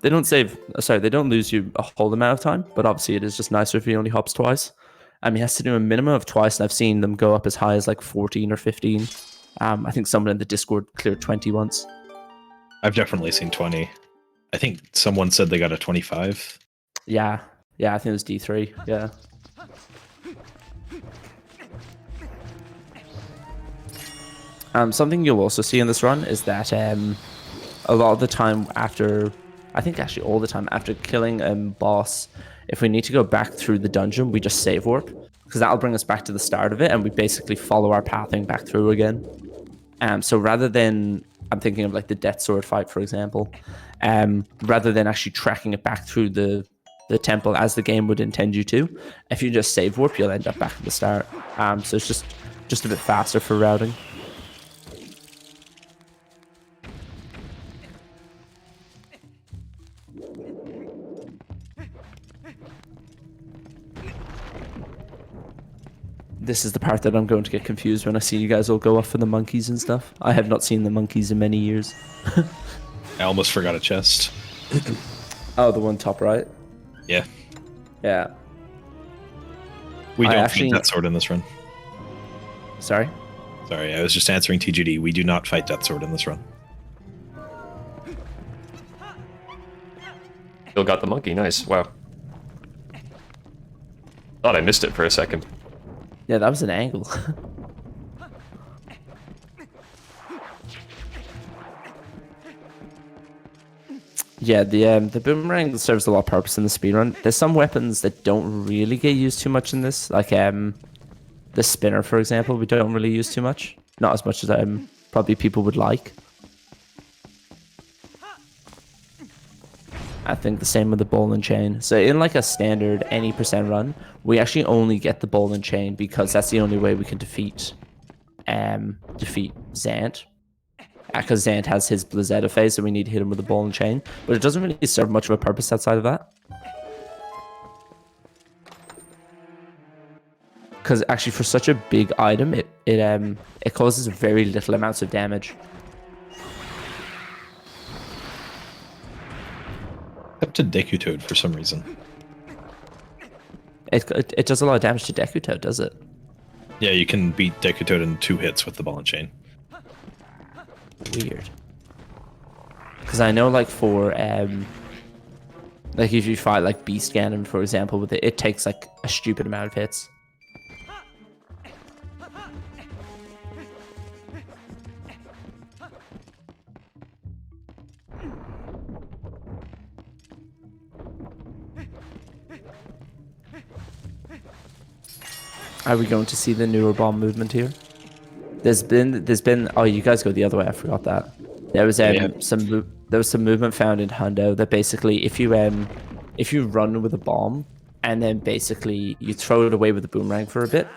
A: They don't lose you a whole amount of time, but obviously it is just nicer if he only hops twice. He has to do a minimum of twice, and I've seen them go up as high as like 14 or 15. I think someone in the Discord cleared 20 once.
B: I've definitely seen 20. I think someone said they got a 25.
A: Yeah, I think it was D3, yeah. Something you'll also see in this run is that a lot of the time after, I think actually all the time after killing a boss, if we need to go back through the dungeon, we just save warp, because that'll bring us back to the start of it, and we basically follow our pathing back through again. So rather than, I'm thinking of like the Death Sword fight, for example, rather than actually tracking it back through the temple as the game would intend you to, if you just save warp, you'll end up back at the start. So it's just a bit faster for routing. This is the part that I'm going to get confused when I see you guys all go off for the monkeys and stuff. I have not seen the monkeys in many years.
B: I almost forgot a chest.
A: Oh, the one top right?
B: Yeah.
A: Yeah.
B: We
A: I
B: don't
A: actually-
B: fight Death Sword in this run.
A: Sorry?
B: Sorry, I was just answering TGD. We do not fight Death Sword in this run.
C: Still got the monkey, nice, wow. Thought I missed it for a second.
A: Yeah, that was an angle. Yeah, the boomerang serves a lot of purpose in the speedrun. There's some weapons that don't really get used too much in this, like the spinner, for example. We don't really use too much, not as much as probably people would like. I think the same with the ball and chain. So in like a standard any percent run, we actually only get the ball and chain because that's the only way we can defeat Zant. Because Zant has his Blizzetta phase, so we need to hit him with the ball and chain. But it doesn't really serve much of a purpose outside of that. Because actually, for such a big item, it causes very little amounts of damage.
B: Up to Deku Toad for some reason.
A: It does a lot of damage to Deku Toad, does it?
B: Yeah, you can beat Deku Toad in 2 hits with the ball and chain.
A: Weird. Because I know, like, for like if you fight like Beast Ganon, for example, with it takes like a stupid amount of hits. Are we going to see the newer bomb movement here? There's been oh, you guys go the other way. I forgot that. There was some movement found in Hundo that basically if you run with a bomb and then basically you throw it away with a boomerang for a bit,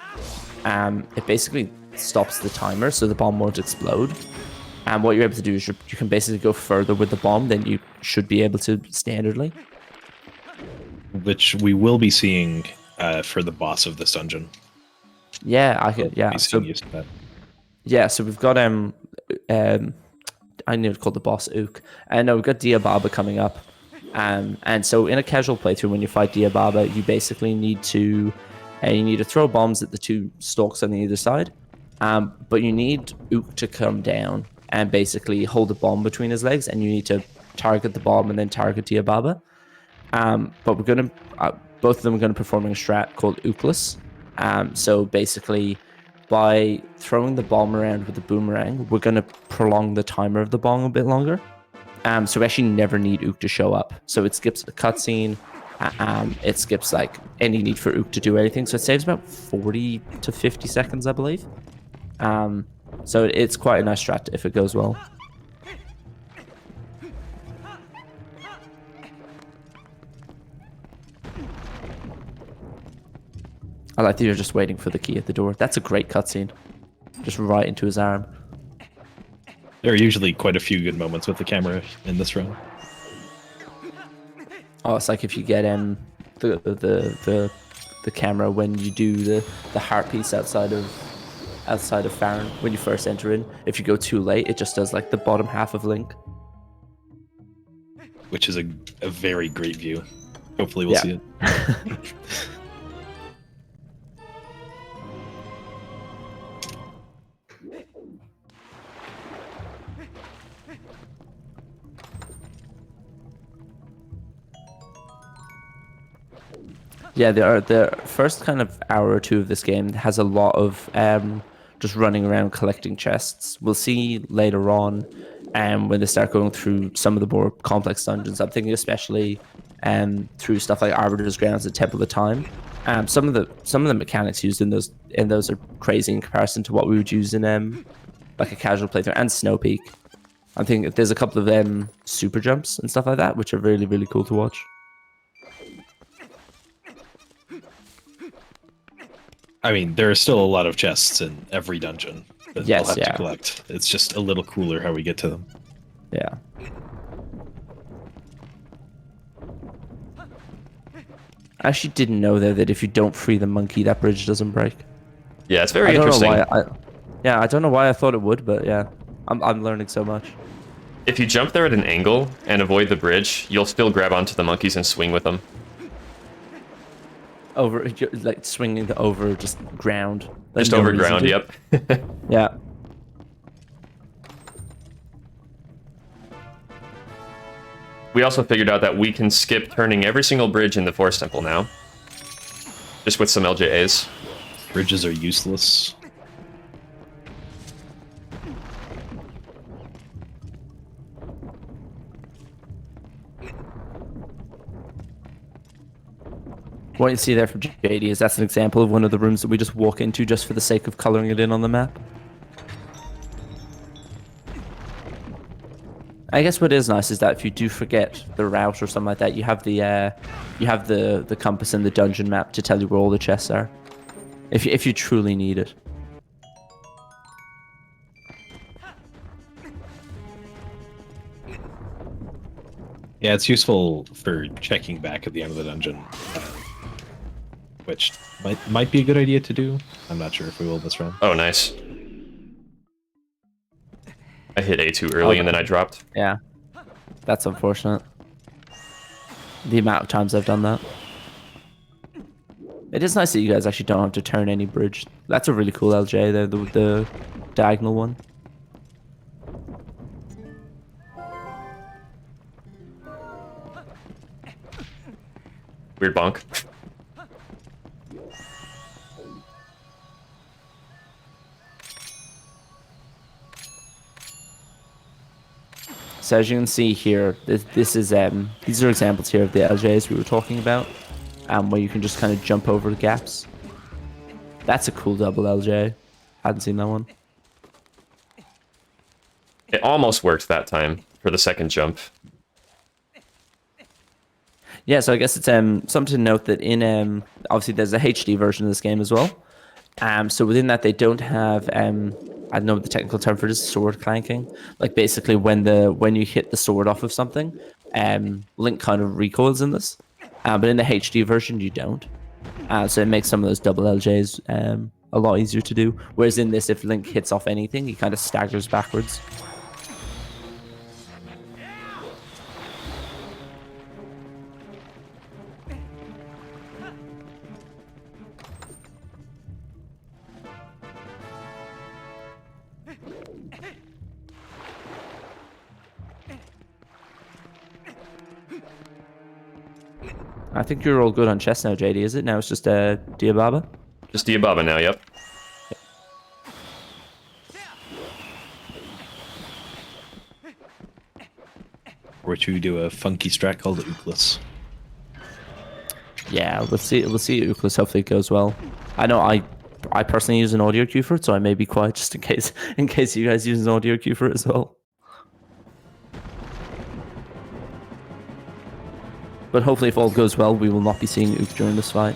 A: it basically stops the timer so the bomb won't explode. And what you're able to do is you can basically go further with the bomb than you should be able to standardly.
B: Which we will be seeing for the boss of this dungeon.
A: Yeah, I could. Yeah, so we've got I need to call the boss Ook. And no, we've got Diababa coming up. And so in a casual playthrough, when you fight Diababa, you basically need to throw bombs at the 2 stalks on the either side. But you need Ook to come down and basically hold a bomb between his legs, and you need to target the bomb and then target Diababa. But we're gonna both of them are gonna perform a strat called Ookless. So basically, by throwing the bomb around with the boomerang, we're going to prolong the timer of the bomb a bit longer. So we actually never need Ook to show up. So it skips the cutscene. It skips like any need for Ook to do anything. So it saves about 40 to 50 seconds, I believe. So it's quite a nice strat if it goes well. I like that you're just waiting for the key at the door. That's a great cutscene. Just right into his arm.
B: There are usually quite a few good moments with the camera in this run.
A: Oh, it's like if you get the camera when you do the heart piece outside of Farron when you first enter in. If you go too late, it just does like the bottom half of Link.
B: Which is a very great view. Hopefully we'll see it.
A: Yeah, the first kind of hour or 2 of this game has a lot of just running around collecting chests. We'll see later on when they start going through some of the more complex dungeons. I'm thinking especially through stuff like Arbiter's Grounds and Temple of Time. Some of the mechanics used in those are crazy in comparison to what we would use in like a casual playthrough, and Snow Peak. I think there's a couple of super jumps and stuff like that, which are really, really cool to watch.
B: I mean, there are still a lot of chests in every dungeon that we'll have to collect. It's just a little cooler how we get to them.
A: Yeah. I actually didn't know though that if you don't free the monkey, that bridge doesn't break.
C: Yeah, it's very interesting.
A: I don't know why I thought it would, but yeah, I'm learning so much.
C: If you jump there at an angle and avoid the bridge, you'll still grab onto the monkeys and swing with them.
A: Over, like swinging over just ground. Like
C: just over ground, yep.
A: Yeah.
C: We also figured out that we can skip turning every single bridge in the Forest Temple now. Just with some LJAs.
B: Bridges are useless.
A: What you see there from JD is that's an example of one of the rooms that we just walk into just for the sake of coloring it in on the map. I guess what is nice is that if you do forget the route or something like that, you have the compass and the dungeon map to tell you where all the chests are, if you truly need it.
B: Yeah, it's useful for checking back at the end of the dungeon, which might be a good idea to do. I'm not sure if we will this round.
C: Oh, nice. I hit A too early and then I dropped.
A: Yeah, that's unfortunate. The amount of times I've done that. It is nice that you guys actually don't have to turn any bridge. That's a really cool LJ there, the diagonal one.
C: Weird bonk.
A: So as you can see here, this is these are examples here of the LJs we were talking about, where you can just kind of jump over the gaps. That's a cool double LJ. Hadn't seen that one.
C: It almost worked that time for the second jump.
A: Yeah, so I guess it's something to note that in obviously there's a HD version of this game as well. So within that they don't have I don't know what the technical term for it is, sword clanking. Like basically when you hit the sword off of something, Link kind of recoils in this. But in the HD version you don't. So it makes some of those double LJs a lot easier to do. Whereas in this, if Link hits off anything, he kind of staggers backwards. I think you're all good on chess now, JD, is it? Now it's just Diababa?
C: Just Diababa now, yep.
B: Or should we do a funky strat called Ooklis?
A: Yeah, we'll see Ooklis, hopefully it goes well. I know I personally use an audio cue for it, so I may be quiet just in case you guys use an audio cue for it as well. But hopefully if all goes well, we will not be seeing Ook during this fight.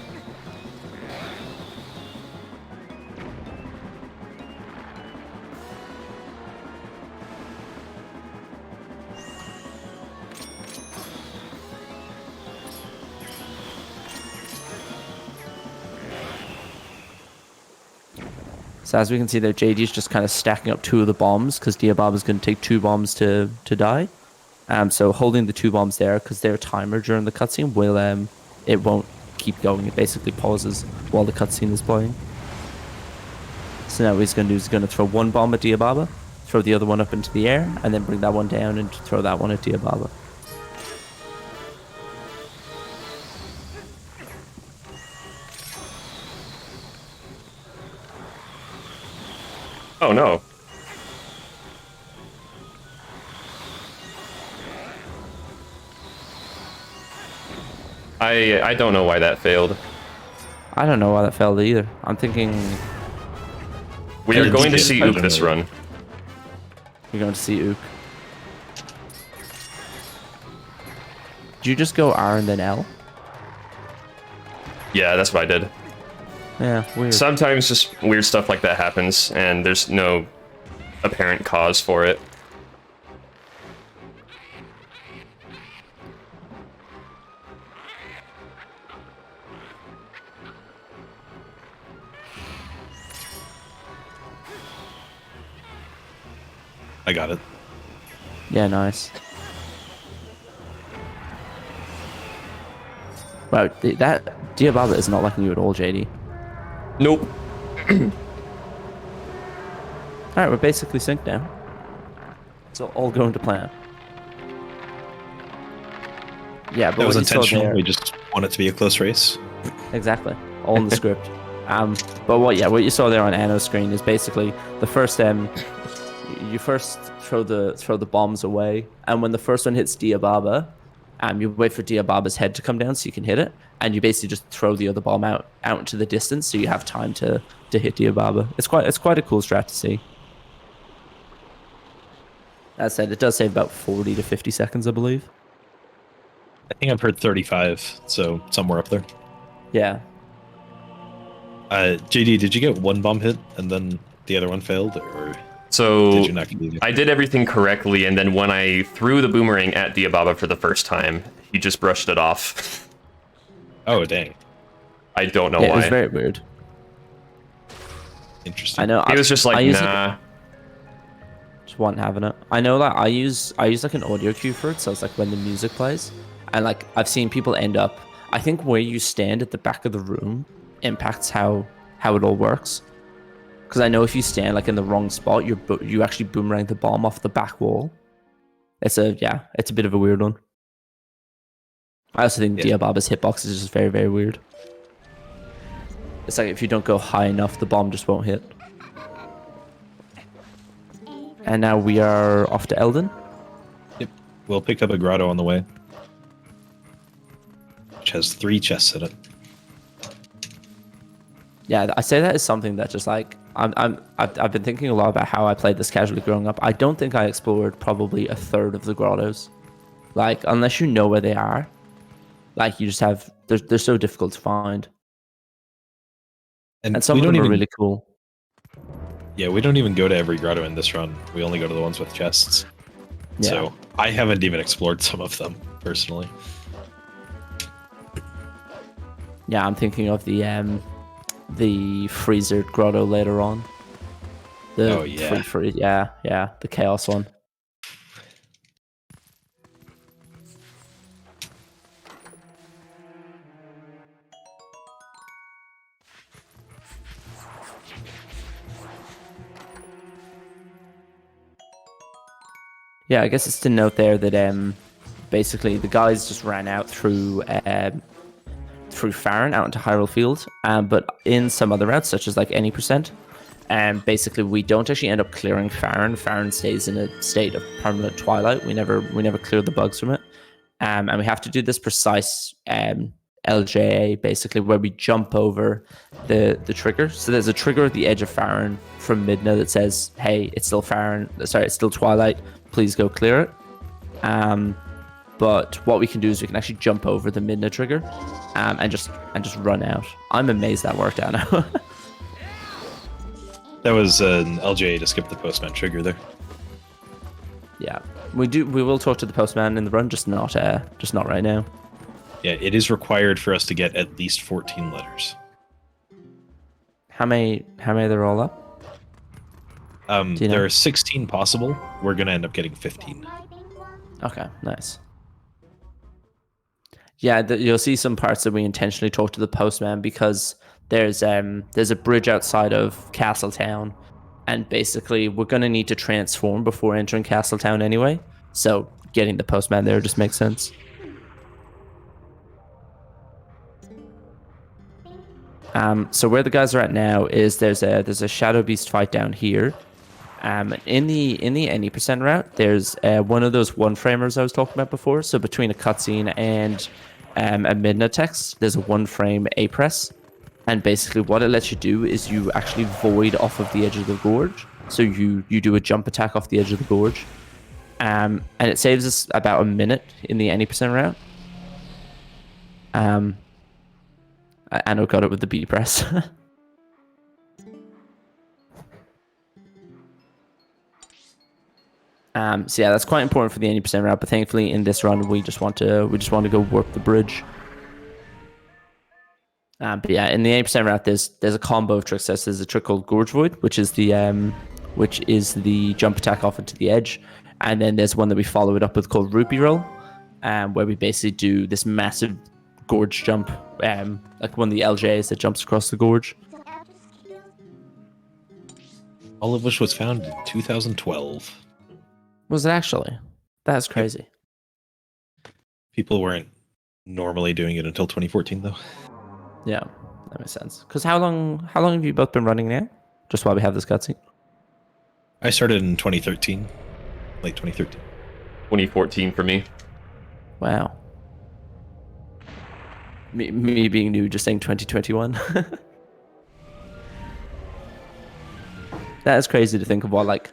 A: So as we can see there, JD's just kind of stacking up 2 of the bombs because Diababa's going to take 2 bombs to die. So holding the 2 bombs there because their timer during the cutscene will it won't keep going. It basically pauses while the cutscene is playing. So now what he's going to do is going to throw 1 bomb at Diababa, throw the other one up into the air, and then bring that one down and throw that one at Diababa.
C: Oh no. I don't know why that failed.
A: I don't know why that failed either. I'm thinking
C: We are going to see Ook this run.
A: you're going to see Ook. Did you just go R and then L?
C: Yeah, that's what I did.
A: Yeah, weird.
C: Sometimes just weird stuff like that happens, and there's no apparent cause for it.
B: I got it.
A: Yeah, nice. Wow, that Diababa is not liking you at all, JD.
C: Nope.
A: Alright, we're basically synced now. So all going to plan. Yeah, but
B: That was
A: what you saw
B: intentional.
A: there-
B: We just want it to be a close race.
A: Exactly. All in the script. But what you saw there on Anno's screen is basically the first you first throw the bombs away, and when the first one hits Diababa, you wait for Diababa's head to come down so you can hit it, and you basically just throw the other bomb out into the distance so you have time to hit Diababa. It's quite a cool strat to see. As I said, it does save about 40 to 50 seconds, I believe.
B: I think I've heard 35, so somewhere up there.
A: Yeah.
B: JD, did you get one bomb hit and then the other one failed, or
C: So
B: did you not complete it?
C: I did everything correctly, and then when I threw the boomerang at Diababa for the first time, he just brushed it off.
B: Oh, dang.
C: I don't know
A: Yeah,
C: why.
A: it was very weird.
B: Interesting.
A: I know.
C: He was just like, nah.
A: Just wasn't having it. I know that I use like an audio cue for it, so it's like when the music plays, and like I've seen people end up. I think where you stand at the back of the room impacts how it all works. Because I know if you stand like in the wrong spot, you actually boomerang the bomb off the back wall. It's a bit of a weird one. I also think Diababa's hitbox is just very, very weird. It's like if you don't go high enough, the bomb just won't hit. And now we are off to Eldon.
B: Yep. We'll pick up a grotto on the way, which has 3 chests in it.
A: Yeah, I say that as something that just like I've been thinking a lot about how I played this casually growing up. I don't think I explored probably a third of the grottos. Like unless you know where they are, like you just have they're so difficult to find. And some of them are really cool.
B: Yeah, we don't even go to every grotto in this run. We only go to the ones with chests. Yeah. So I haven't even explored some of them personally.
A: Yeah, I'm thinking of the freezer grotto later on. The the chaos one. Yeah, I guess it's to note there that basically the guys just ran out through Farron out into Hyrule Field, but in some other routes, such as like any percent, basically we don't actually end up clearing Farron. Farron stays in a state of permanent twilight. We never clear the bugs from it, and we have to do this precise LJA basically where we jump over the trigger. So there's a trigger at the edge of Farron from Midna that says, "Hey, it's still Farron. Sorry, it's still twilight. Please go clear it." But what we can do is we can actually jump over the Midna trigger and just run out. I'm amazed that worked out now.
B: That was an LJA to skip the postman trigger there.
A: Yeah, we will talk to the postman in the run, just not right now.
B: Yeah, it is required for us to get at least 14 letters.
A: How many are there all up?
B: There are 16 possible. We're gonna end up getting 15.
A: Okay, nice. Yeah, you'll see some parts that we intentionally talk to the postman because there's a bridge outside of Castletown, and basically we're gonna need to transform before entering Castletown anyway. So getting the postman there just makes sense. So where the guys are at now is there's a Shadow Beast fight down here. In the any percent route, there's one of those one framers I was talking about before. So between a cutscene and a Midna text, there's a one frame A press, and basically what it lets you do is you actually void off of the edge of the gorge. So you do a jump attack off the edge of the gorge, and it saves us about a minute in the any percent route. Anno got it with the B press. So yeah, that's quite important for the 80% route. But thankfully, in this run, we just want to go work the bridge. But yeah, in the 80% route, there's a combo of trick sets. There's a trick called Gorge Void, which is the jump attack off into the edge, and then there's one that we follow it up with called Rupee Roll, where we basically do this massive gorge jump, like one of the LJs that jumps across the gorge.
B: All of which was found in 2012.
A: Was it actually? That's crazy.
B: People weren't normally doing it until 2014, though.
A: Yeah, that makes sense. Because how long have you both been running now? Just while we have this cutscene.
B: I started in 2013, late 2013.
C: 2014 for me.
A: Wow. Me being new, just saying 2021. That is crazy to think of what, like,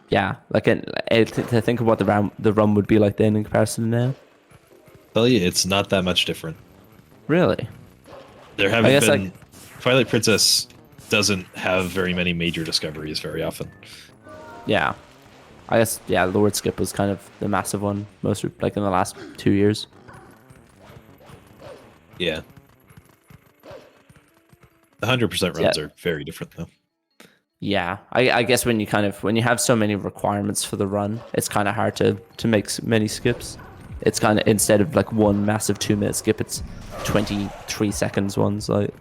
A: Yeah, like to think of what the run would be like then in comparison to now.
B: Tell you, it's not that much different.
A: Really?
B: There
A: I
B: haven't
A: guess
B: been. Twilight Princess doesn't have very many major discoveries very often.
A: Yeah. I guess yeah, Lord Skip was kind of the massive one most like in the last 2 years.
B: Yeah. The 100% runs
A: Yeah.
B: are very different though.
A: Yeah, I guess when you have so many requirements for the run, it's kind of hard to make many skips. It's kind of instead of like one massive 2 minute skip, it's 23 seconds ones like.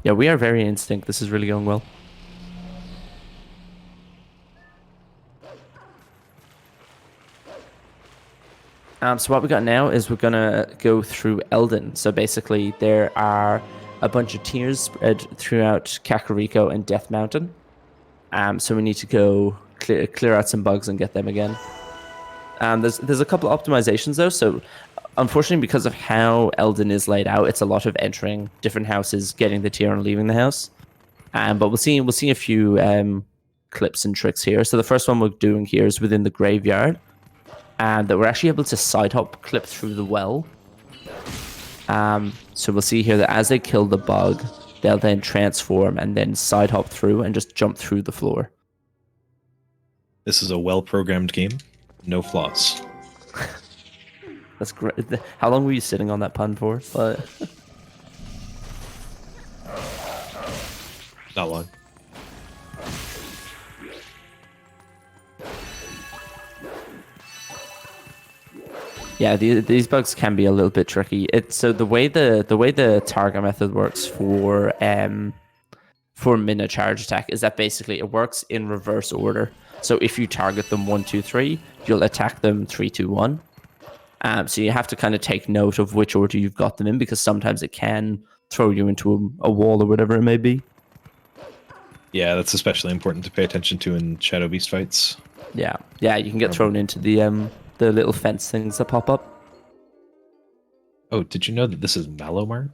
A: Yeah, we are very in sync. This is really going well. So what we got now is we're gonna go through Eldin. So basically, there are a bunch of tiers spread throughout Kakariko and Death Mountain. So we need to go clear out some bugs and get them again. There's a couple of optimizations though. So unfortunately, because of how Eldin is laid out, it's a lot of entering different houses, getting the tier and leaving the house. But we'll see a few clips and tricks here. So the first one we're doing here is within the graveyard. And that we're actually able to side hop clip through the well. So we'll see here that as they kill the bug, they'll then transform and then side hop through and just jump through the floor.
B: This is a well-programmed game. No flaws.
A: That's great. How long were you sitting on that pun for? But
B: Not long.
A: yeah, these bugs can be a little bit tricky. So the way the target method works for Mina charge attack is that basically it works in reverse order. So if you target them 1, 2, 3, you'll attack them 3, 2, 1. So you have to kind of take note of which order you've got them in because sometimes it can throw you into a wall or whatever it may be.
B: Yeah, that's especially important to pay attention to in Shadow Beast fights.
A: Yeah, you can get thrown into the little fence things that pop up.
B: Oh, did you know that this is Malomart?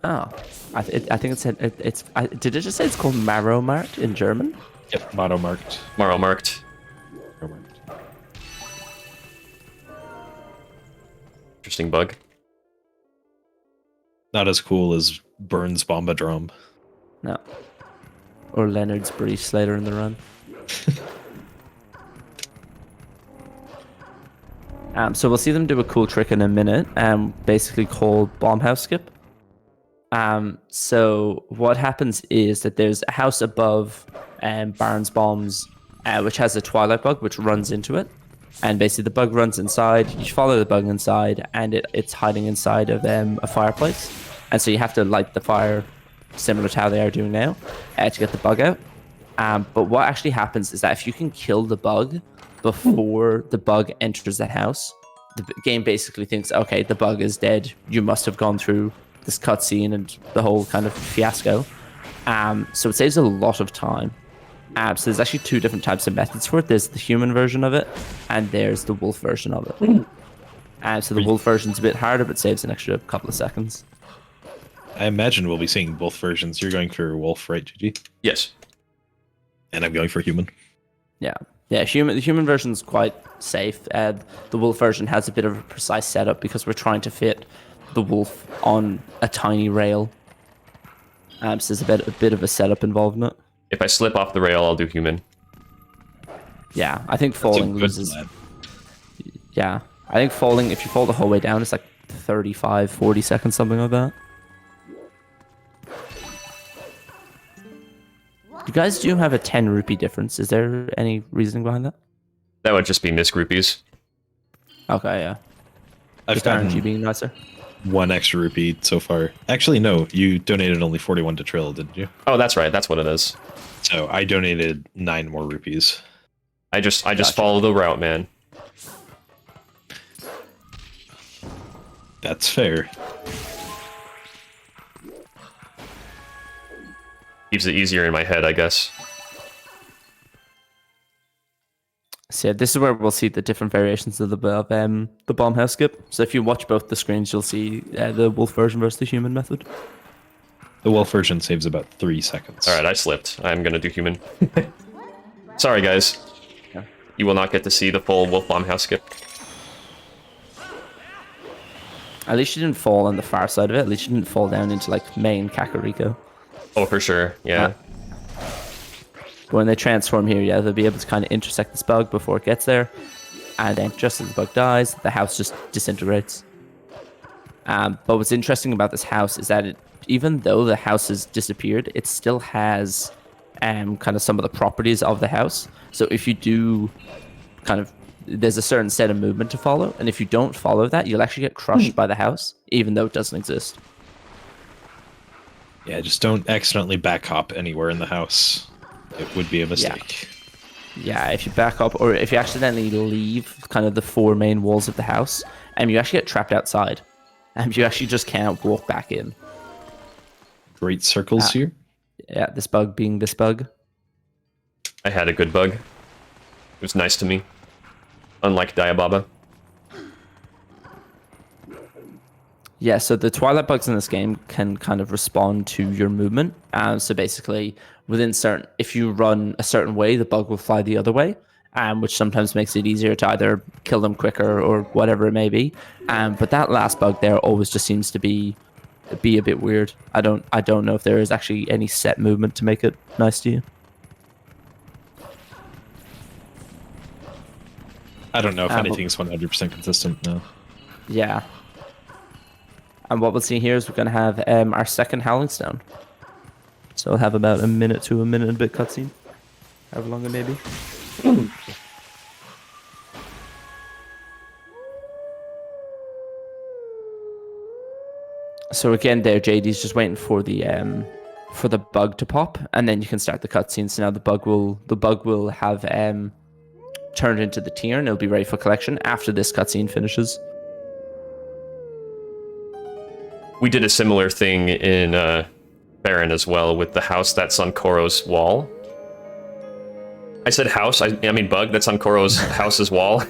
A: Oh, I think it's. Did it just say it's called Maromart in German?
B: Yep, Monomarked.
C: Marl marked. Interesting bug.
B: Not as cool as Burns Bombadrom.
A: No. Or Leonard's briefs later in the run. So we'll see them do a cool trick in a minute, basically called Bomb House Skip. So what happens is that there's a house above Baron's Bombs, which has a Twilight bug, which runs into it. And basically the bug runs inside, you follow the bug inside, and it's hiding inside of a fireplace. And so you have to light the fire, similar to how they are doing now, to get the bug out. But what actually happens is that if you can kill the bug before the bug enters the house, the game basically thinks, okay, the bug is dead. You must have gone through this cutscene and the whole kind of fiasco. So it saves a lot of time. So there's actually 2 different types of methods for it. There's the human version of it, and there's the wolf version of it. So the wolf version's a bit harder, but saves an extra couple of seconds.
B: I imagine we'll be seeing both versions. You're going for wolf, right, GG?
C: Yes.
B: And I'm going for human.
A: Yeah. The human version's quite safe. The wolf version has a bit of a precise setup because we're trying to fit the wolf on a tiny rail. So there's a bit of a setup involved in it.
C: If I slip off the rail, I'll do human.
A: Yeah, I think falling loses. Yeah, I think falling, if you fall the whole way down, it's like 35, 40 seconds, something like that. You guys do have a 10 rupee difference. Is there any reasoning behind that?
C: That would just be missed groupies.
A: Okay, yeah.
B: I've
A: Just
B: gotten
A: RNG being nicer.
B: 1 extra rupee so far. Actually, no, you donated only 41 to Trill, didn't you?
C: Oh, that's right. That's what it is.
B: So I donated 9 more rupees.
C: I just follow the route, man.
B: That's fair.
C: Keeps it easier in my head, I guess.
A: So yeah, this is where we'll see the different variations of the bomb house skip. So if you watch both the screens, you'll see the wolf version versus the human method.
B: The wolf version saves about 3 seconds.
C: All right, I slipped. I'm gonna do human. Sorry, guys.
A: Yeah.
C: You will not get to see the full wolf bomb house skip.
A: At least you didn't fall on the far side of it. At least you didn't fall down into like main Kakariko.
C: Oh, for sure. Yeah.
A: But when they transform here, yeah, they'll be able to kind of intersect this bug before it gets there. And then just as the bug dies, the house just disintegrates. But what's interesting about this house is that even though the house has disappeared, it still has kind of some of the properties of the house. So if you do kind of, there's a certain set of movement to follow. And if you don't follow that, you'll actually get crushed by the house, even though it doesn't exist.
B: Yeah, just don't accidentally back hop anywhere in the house. It would be a mistake.
A: Yeah, if you back up or if you accidentally leave kind of the 4 main walls of the house, you actually get trapped outside. And you actually just can't walk back in.
B: Great circles here.
A: Yeah, this bug being this bug.
C: I had a good bug. It was nice to me. Unlike Diababa.
A: Yeah, so the Twilight bugs in this game can kind of respond to your movement. So basically, if you run a certain way, the bug will fly the other way, which sometimes makes it easier to either kill them quicker or whatever it may be. But that last bug there always just seems to be a bit weird. I don't know if there is actually any set movement to make it nice to you.
B: I don't know if anything's 100% consistent, no.
A: Yeah. And what we'll see here is we're going to have our second Howling Stone. So we'll have about a minute to a minute and a bit cutscene. However long it may be. So again there, JD's just waiting for the bug to pop, and then you can start the cutscene. So now the bug will have turned into the tier, and it'll be ready for collection after this cutscene finishes.
C: We did a similar thing in Baron as well with the house that's on Koro's wall. I said house, I mean bug that's on Koro's house's wall.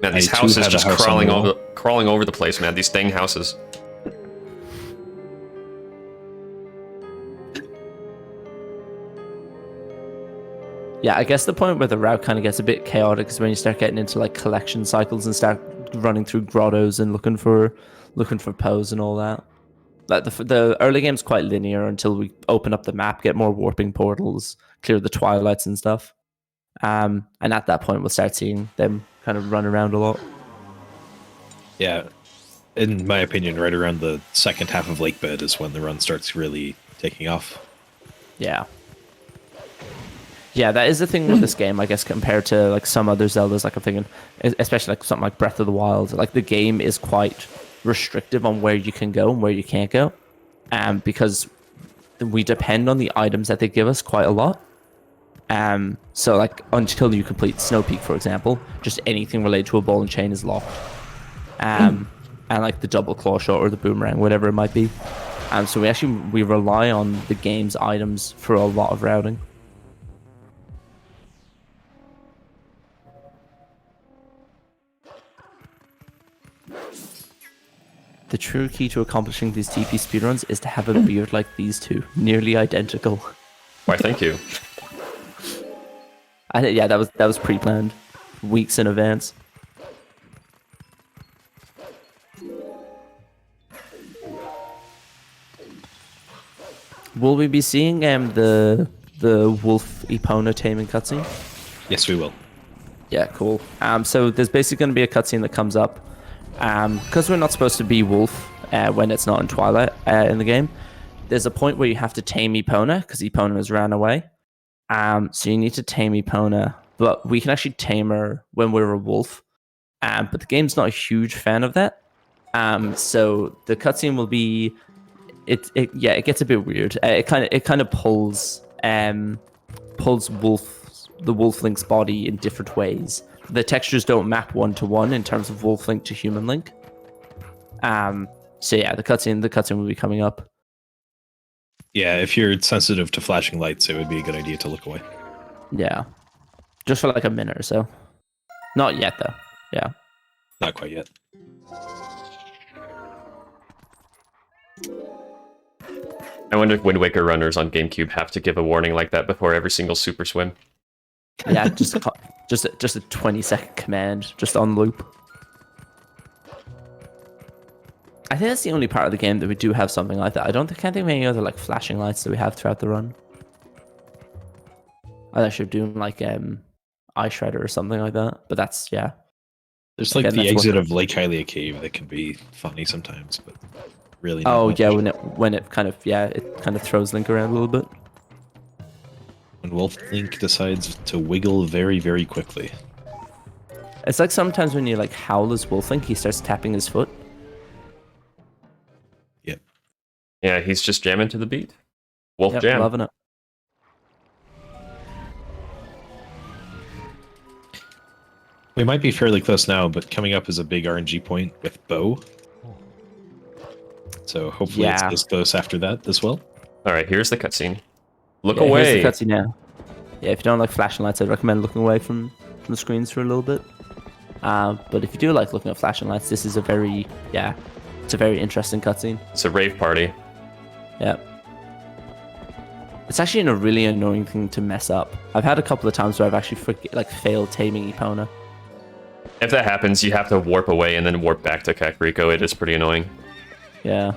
C: Man, these houses just crawling over the place, man. These dang houses.
A: Yeah, I guess the point where the route kind of gets a bit chaotic is when you start getting into like collection cycles and start running through grottos and looking for pose and all that. Like the early game's quite linear until we open up the map, get more warping portals, clear the twilights and stuff. And at that point, we'll start seeing them kind of run around a lot.
B: Yeah, in my opinion, right around the second half of Lakebed is when the run starts really taking off.
A: Yeah. Yeah, that is the thing with this game, I guess, compared to like some other Zeldas. Like I'm thinking, especially like something like Breath of the Wild. Like the game is quite restrictive on where you can go and where you can't go, because we depend on the items that they give us quite a lot. So like until you complete Snow Peak, for example, just anything related to a ball and chain is locked. And like the double claw shot or the boomerang, whatever it might be. So we rely on the game's items for a lot of routing. The true key to accomplishing these TP speedruns is to have a beard like these two, nearly identical.
C: Why, thank you.
A: Yeah, that was pre-planned, weeks in advance. Will we be seeing the wolf Epona taming cutscene?
B: Yes, we will.
A: Yeah, cool. So there's basically going to be a cutscene that comes up. Because we're not supposed to be wolf when it's not in Twilight in the game. There's a point where you have to tame Epona because Epona has ran away. So you need to tame Epona, but we can actually tame her when we're a wolf. But the game's not a huge fan of that. So the cutscene will be, it gets a bit weird. It kind of pulls the wolf link's body in different ways. The textures don't map 1-to-1 in terms of wolf link to human link. So yeah, the cutscene will be coming up.
B: Yeah, if you're sensitive to flashing lights, it would be a good idea to look away.
A: Yeah. Just for like a minute or so. Not yet, though. Yeah.
B: Not quite yet.
C: I wonder if Wind Waker runners on GameCube have to give a warning like that before every single Super Swim.
A: Yeah, just a 20-second command, just on loop. I think that's the only part of the game that we do have something like that. Can't think of any other like flashing lights that we have throughout the run. Unless you're doing like Ice Shredder or something like that. But that's
B: There's like
A: Again,
B: the
A: that's
B: exit
A: what-
B: of Lake Hylia Cave that can be funny sometimes, but really. not
A: Oh
B: much.
A: yeah, when it kind of throws Link around a little bit.
B: When Wolf Link decides to wiggle very, very quickly.
A: It's like sometimes when you like howl as Wolf Link, he starts tapping his foot.
B: Yep.
C: Yeah, he's just jamming to the beat. Wolf
A: Yep,
C: jam.
A: loving it.
B: We might be fairly close now, but coming up is a big RNG point with Bow. So hopefully
A: Yeah.
B: it's this close after that as well.
C: All right, here's the cutscene. Look
A: Yeah,
C: away.
A: here's the cutscene now. Yeah, if you don't like flashing lights, I'd recommend looking away from the screens for a little bit. But if you do like looking at flashing lights, this is it's a very interesting cutscene.
C: It's a rave party.
A: Yeah. It's actually a really annoying thing to mess up. I've had a couple of times where I've actually failed taming Epona.
C: If that happens, you have to warp away and then warp back to Kakariko. It is pretty annoying.
A: Yeah.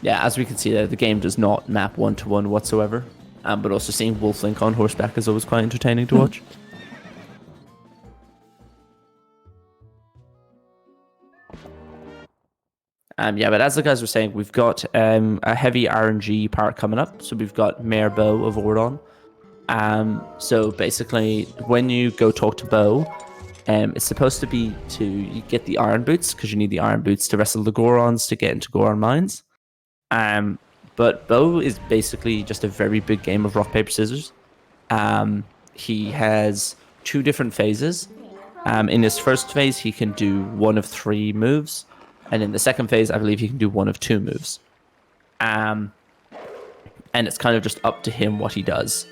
A: Yeah, as we can see there, the game does not map one-to-one whatsoever. But also seeing Wolf Link on horseback is always quite entertaining to watch. But as the guys were saying, we've got a heavy RNG part coming up. So we've got Mayor Bo of Ordon. So basically, when you go talk to Bo, it's supposed to be you get the iron boots, because you need the iron boots to wrestle the Gorons to get into Goron mines. But Bo is basically just a very big game of rock, paper, scissors. He has 2 different phases. In his first phase, he can do 1 of 3 moves. And in the second phase, I believe he can do 1 of 2 moves. And it's kind of just up to him what he does.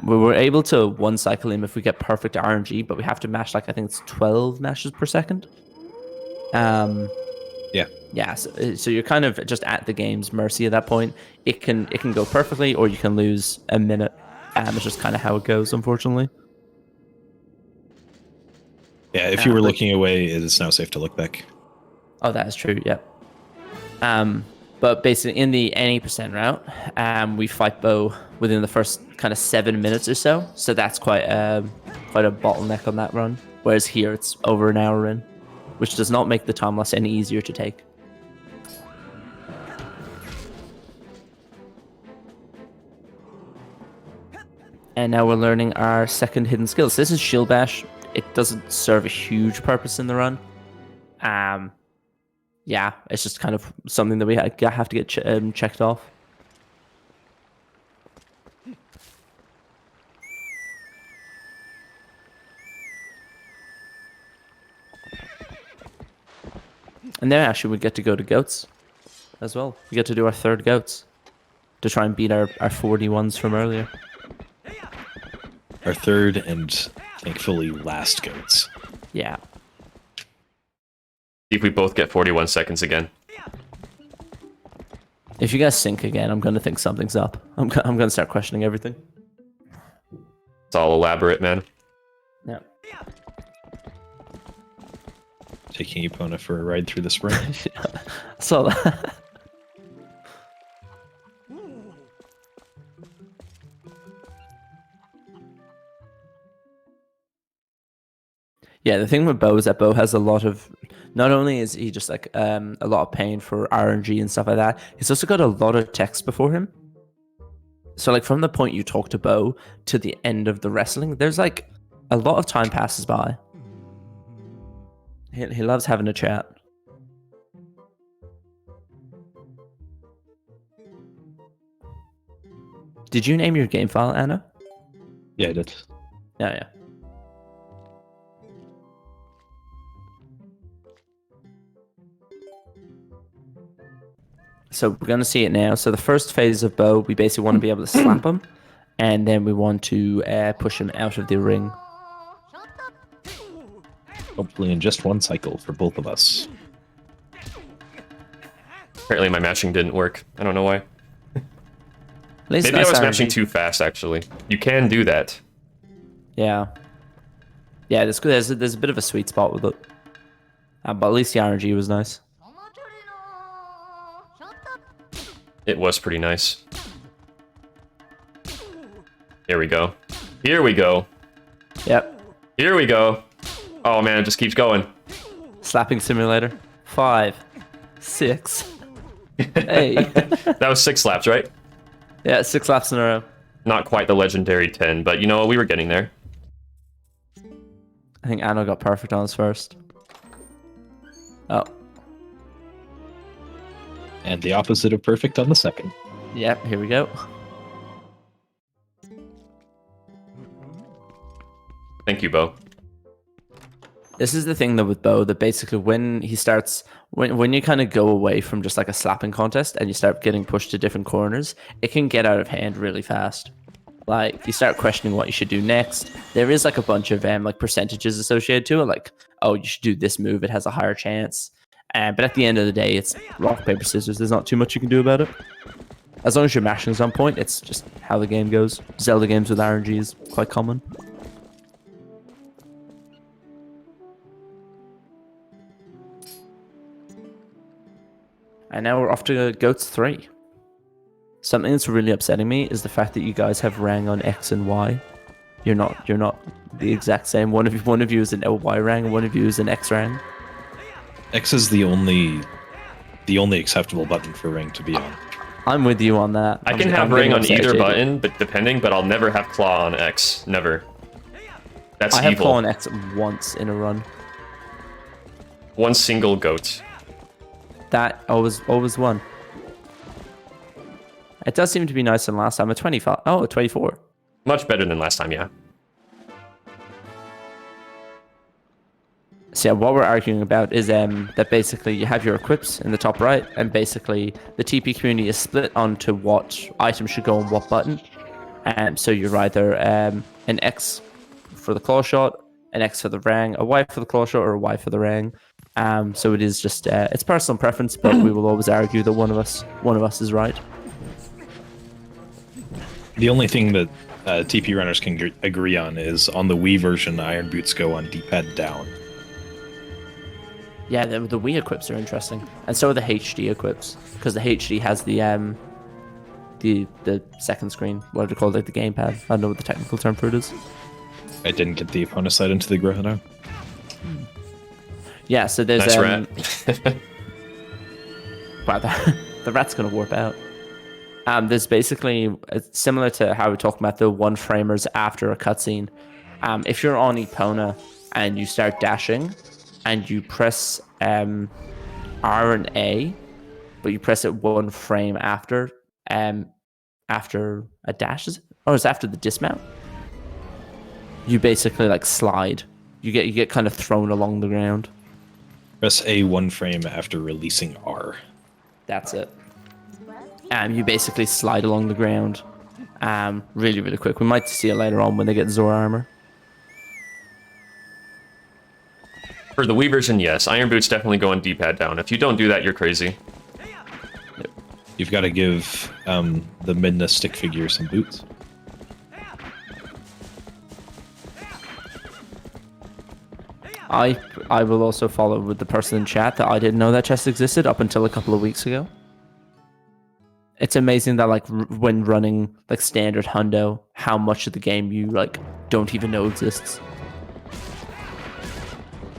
A: We were able to one-cycle him if we get perfect RNG, but we have to mash, I think it's 12 mashes per second. Yeah, so you're kind of just at the game's mercy at that point. It can go perfectly, or you can lose a minute. It's just kind of how it goes, unfortunately.
B: Yeah, if you were looking away, it is now safe to look back.
A: Oh, that is true. Yep. But basically, in the any percent route, we fight Bo within the first kind of 7 minutes or so. So that's quite a bottleneck on that run. Whereas here, it's over an hour in, which does not make the time loss any easier to take. And now we're learning our second hidden skill. So this is Shield Bash. It doesn't serve a huge purpose in the run. Yeah, it's just kind of something that we have to get checked off. And then actually we get to go to goats as well. We get to do our 3rd goats to try and beat our 41s from earlier.
B: Our 3rd and thankfully last goats.
A: Yeah.
C: See if we both get 41 seconds again.
A: If you guys sink again, I'm gonna think something's up. I'm gonna start questioning everything.
C: It's all elaborate, man.
A: Yeah.
B: Taking Epona for a ride through the spring.
A: So. Yeah, the thing with Bo is that Bo has a lot of. Not only is he just like a lot of pain for RNG and stuff like that, he's also got a lot of text before him. So like from the point you talk to Bo to the end of the wrestling, there's like a lot of time passes by. He loves having a chat. Did you name your game file, Anna?
B: Yeah, I did.
A: Yeah. So we're going to see it now. So the first phase of Bo, we basically want to be able to slap him, and then we want to push him out of the ring.
B: Hopefully in just one cycle for both of us.
C: Apparently my mashing didn't work. I don't know why.
A: At least
C: Maybe I
A: nice
C: was
A: RNG.
C: mashing too fast, actually. You can do that.
A: Yeah. Yeah, there's a bit of a sweet spot with it. But at least the RNG was nice.
C: It was pretty nice. Here we go. Here we go.
A: Yep.
C: Here we go. Oh man, it just keeps going.
A: Slapping simulator. 5, 6. Hey.
C: That was 6 slaps, right?
A: Yeah, 6 laps in a row.
C: Not quite the legendary 10, but you know, we were getting there.
A: I think Anno got perfect on his first. Oh.
B: And the opposite of perfect on the second.
A: Yep, here we go.
C: Thank you, Bo.
A: This is the thing though with Bo, that basically when he starts, when you kind of go away from just like a slapping contest and you start getting pushed to different corners, it can get out of hand really fast. Like you start questioning what you should do next. There is like a bunch of like percentages associated to it, like, oh, you should do this move, it has a higher chance. But at the end of the day, it's rock, paper, scissors. There's not too much you can do about it. As long as your mashing's on point, it's just how the game goes. Zelda games with RNG is quite common. And now we're off to Goats 3. Something that's really upsetting me is the fact that you guys have rang on X and Y. You're not the exact same. One of you is an Y rang, and one of you is an X rang.
B: X is the only acceptable button for ring to be on.
A: I'm with you on that.
C: I can have ring on either button, but I'll never have claw on X. Never. That's
A: I have
C: evil.
A: claw on X once in a run.
C: One single goat.
A: That always won. It does seem to be nicer than last time. A 25. Oh, a 24.
C: Much better than last time, yeah.
A: So yeah, what we're arguing about is that basically you have your equips in the top right, and basically the TP community is split onto what item should go on what button. So you're either an X for the claw shot, an X for the rang, a Y for the claw shot, or a Y for the rang. So it is just it's personal preference, but we will always argue that one of us is right.
B: The only thing that TP runners can agree on is on the Wii version, Iron Boots go on D-pad down.
A: Yeah, the Wii equips are interesting, and so are the HD equips, because the HD has the second screen. What do you call it? The gamepad. I don't know what the technical term for it is.
B: I didn't get the opponent side into the Grohano.
A: Yeah, so there's
C: Nice rat.
A: wow, the rat's gonna warp out. There's basically it's similar to how we talked about the one framers after a cutscene. If you're on Epona and you start dashing, and you press R and A, but you press it one frame after a dash, is it? Or is it after the dismount? You basically like slide. You get kind of thrown along the ground.
B: Press A one frame after releasing R.
A: That's it. You basically slide along the ground really, really quick. We might see it later on when they get Zora armor.
C: For the Wii version, yes. Iron Boots definitely go on D-pad down. If you don't do that, you're crazy.
B: You've got to give the Midna stick figure some boots.
A: I will also follow with the person in chat that I didn't know that chest existed up until a couple of weeks ago. It's amazing that like when running like standard hundo, how much of the game you like don't even know exists.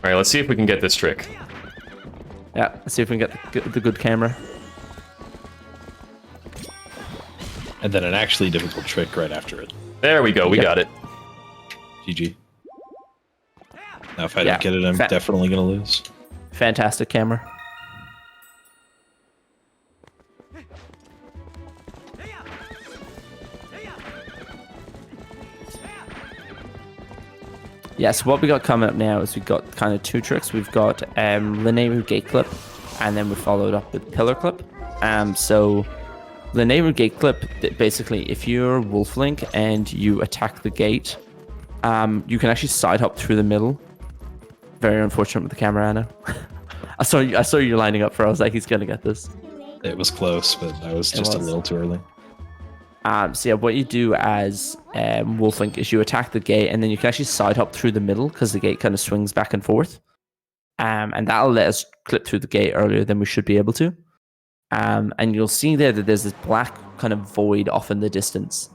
C: All right, let's see if we can get this trick.
A: Yeah, let's see if we can get the good camera.
B: And then an actually difficult trick right after it.
C: There we go. We got it.
B: GG. Now if I don't get it, I'm definitely going to lose.
A: Fantastic camera. Yeah, so what we got coming up now is we've got kind of two tricks. We've got Linear Gate Clip, and then we followed up with Pillar Clip. So Linear Gate Clip, basically, if you're Wolf Link and you attack the gate, you can actually side hop through the middle. Very unfortunate with the camera, Anna. I saw you lining up for. I was like, he's gonna get this.
B: It was close, but I was just a little too early.
A: So yeah, what you do as Wolflink is you attack the gate, and then you can actually side hop through the middle because the gate kind of swings back and forth. And that'll let us clip through the gate earlier than we should be able to. And you'll see there that there's this black kind of void off in the distance.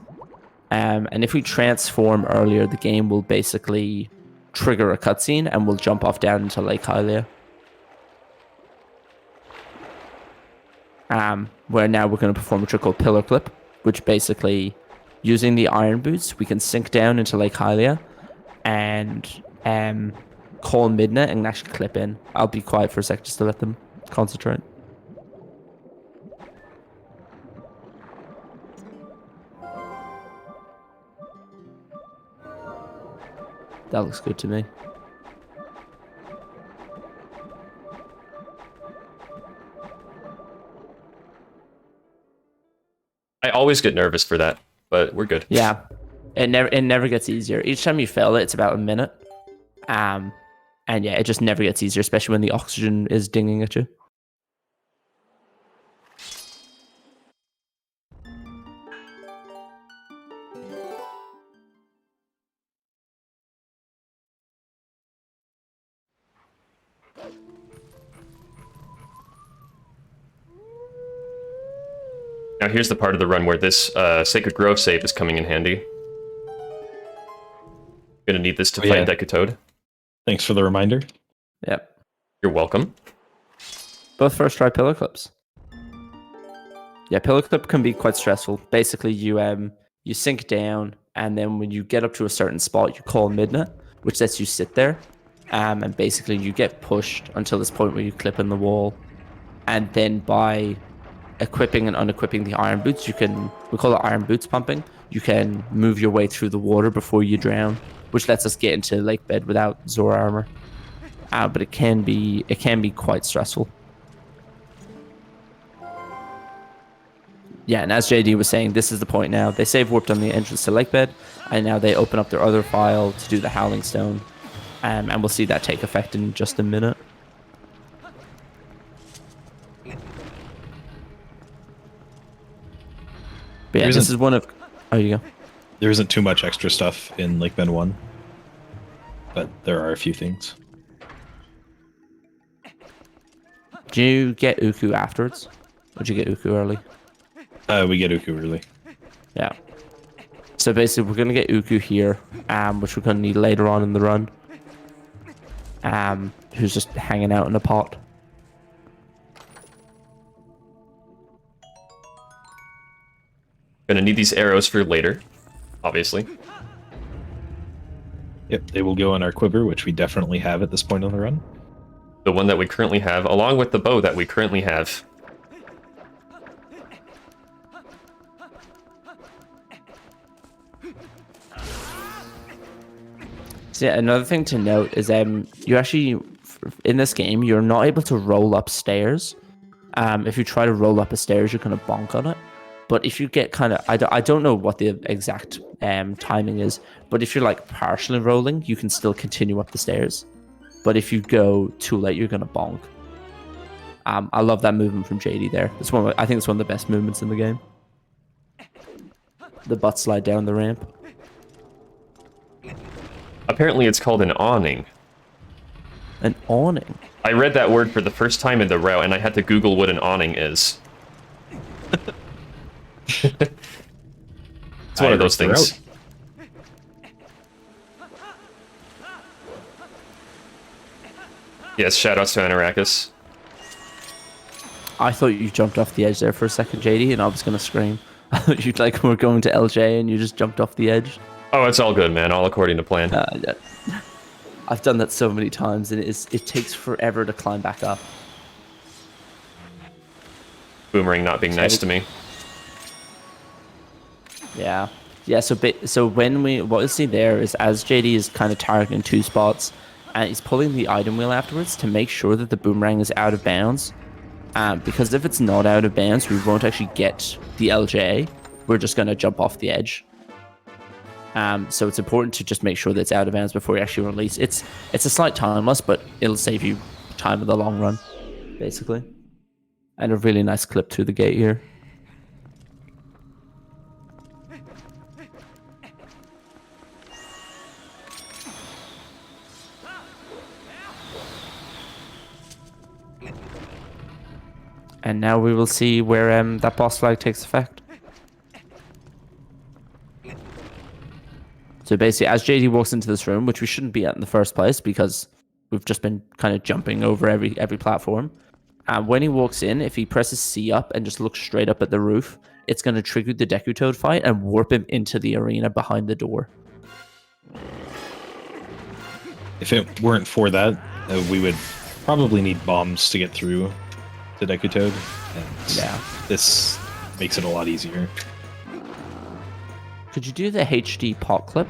A: And if we transform earlier, the game will basically trigger a cutscene and we'll jump off down into Lake Hylia. Where now we're going to perform a trick called Pillar Clip, which basically, using the iron boots, we can sink down into Lake Hylia and call Midna and actually clip in. I'll be quiet for a sec just to let them concentrate. That looks good to me.
C: I always get nervous for that, but we're good.
A: Yeah, it never gets easier. Each time you fail it, it's about a minute. And yeah, it just never gets easier, especially when the oxygen is dinging at you.
C: Now here's the part of the run where this Sacred Grove save is coming in handy. Gonna need this to fight Deku Toad.
B: Thanks for the reminder.
A: Yep.
C: You're welcome.
A: Both first try pillar clips. Yeah, pillar clip can be quite stressful. Basically, you sink down, and then when you get up to a certain spot, you call Midna, which lets you sit there. And basically, you get pushed until this point where you clip in the wall. And then by equipping and unequipping the iron boots, we call it iron boots pumping. You can move your way through the water before you drown, which lets us get into lake bed without Zora armor. But it can be quite stressful. Yeah, and as JD was saying, this is the point now. They save warped on the entrance to lake bed, and now they open up their other file to do the Howling Stone. And we'll see that take effect in just a minute. But yeah, this is one of... Oh, you go.
B: There isn't too much extra stuff in Lake Bend 1, but there are a few things.
A: Do you get Uku afterwards? Or did you get Uku early?
B: We get Uku early.
A: Yeah. So basically, we're going to get Uku here, which we're going to need later on in the run. Who's just hanging out in a pot.
C: Gonna need these arrows for later, obviously.
B: Yep, they will go on our quiver, which we definitely have at this point on the run.
C: The one that we currently have, along with the bow that we currently have.
A: So yeah, another thing to note is you actually, in this game, you're not able to roll up stairs. If you try to roll up a stairs, you're going to bonk on it. But if you get kind of, I don't know what the exact timing is, but if you're like partially rolling, you can still continue up the stairs. But if you go too late, you're going to bonk. I love that movement from JD there. I think it's one of the best movements in the game. The butt slide down the ramp.
C: Apparently it's called an awning.
A: An awning?
C: I read that word for the first time in the route, and I had to Google what an awning is. It's one of those things. Yes, shoutouts to Anorakkis.
A: I thought you jumped off the edge there for a second, JD, and I was going to scream. I thought you'd like we're going to LJ and you just jumped off the edge.
C: Oh, it's all good, man. All according to plan.
A: Yeah. I've done that so many times, and it takes forever to climb back up.
C: Boomerang not being nice to me.
A: Yeah. So when what you'll see there is as JD is kind of targeting two spots, and he's pulling the item wheel afterwards to make sure that the boomerang is out of bounds. Because if it's not out of bounds, we won't actually get the LJ. We're just going to jump off the edge. So it's important to just make sure that it's out of bounds before you actually release. It's a slight time loss, but it'll save you time in the long run, basically. And a really nice clip through the gate here. And now we will see where that boss flag takes effect. So basically, as JD walks into this room, which we shouldn't be at in the first place because we've just been kind of jumping over every platform. And when he walks in, if he presses C up and just looks straight up at the roof, it's going to trigger the Deku Toad fight and warp him into the arena behind the door.
B: If it weren't for that, we would probably need bombs to get through the Deku Toad. And
A: Yeah.
B: this makes it a lot easier.
A: Could you do the HD pot clip?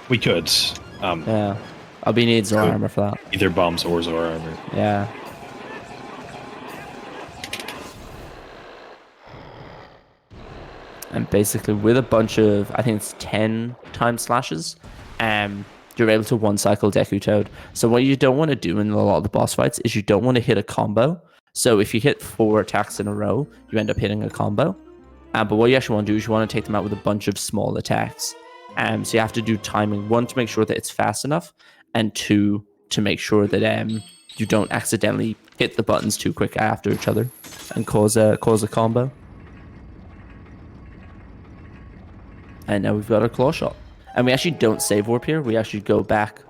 B: We could.
A: Yeah. I'll be needing Zora armor for that.
B: Either bombs or Zora armor.
A: Yeah. And basically, with a bunch of, I think it's 10 time slashes, you're able to one cycle Deku Toad. So what you don't want to do in a lot of the boss fights is you don't want to hit a combo. So if you hit 4 attacks in a row, you end up hitting a combo. But what you actually want to do is you want to take them out with a bunch of small attacks. So you have to do timing, 1, to make sure that it's fast enough, and 2, to make sure that you don't accidentally hit the buttons too quick after each other and cause a combo. And now we've got our claw shot. And we actually don't save warp here. We actually go back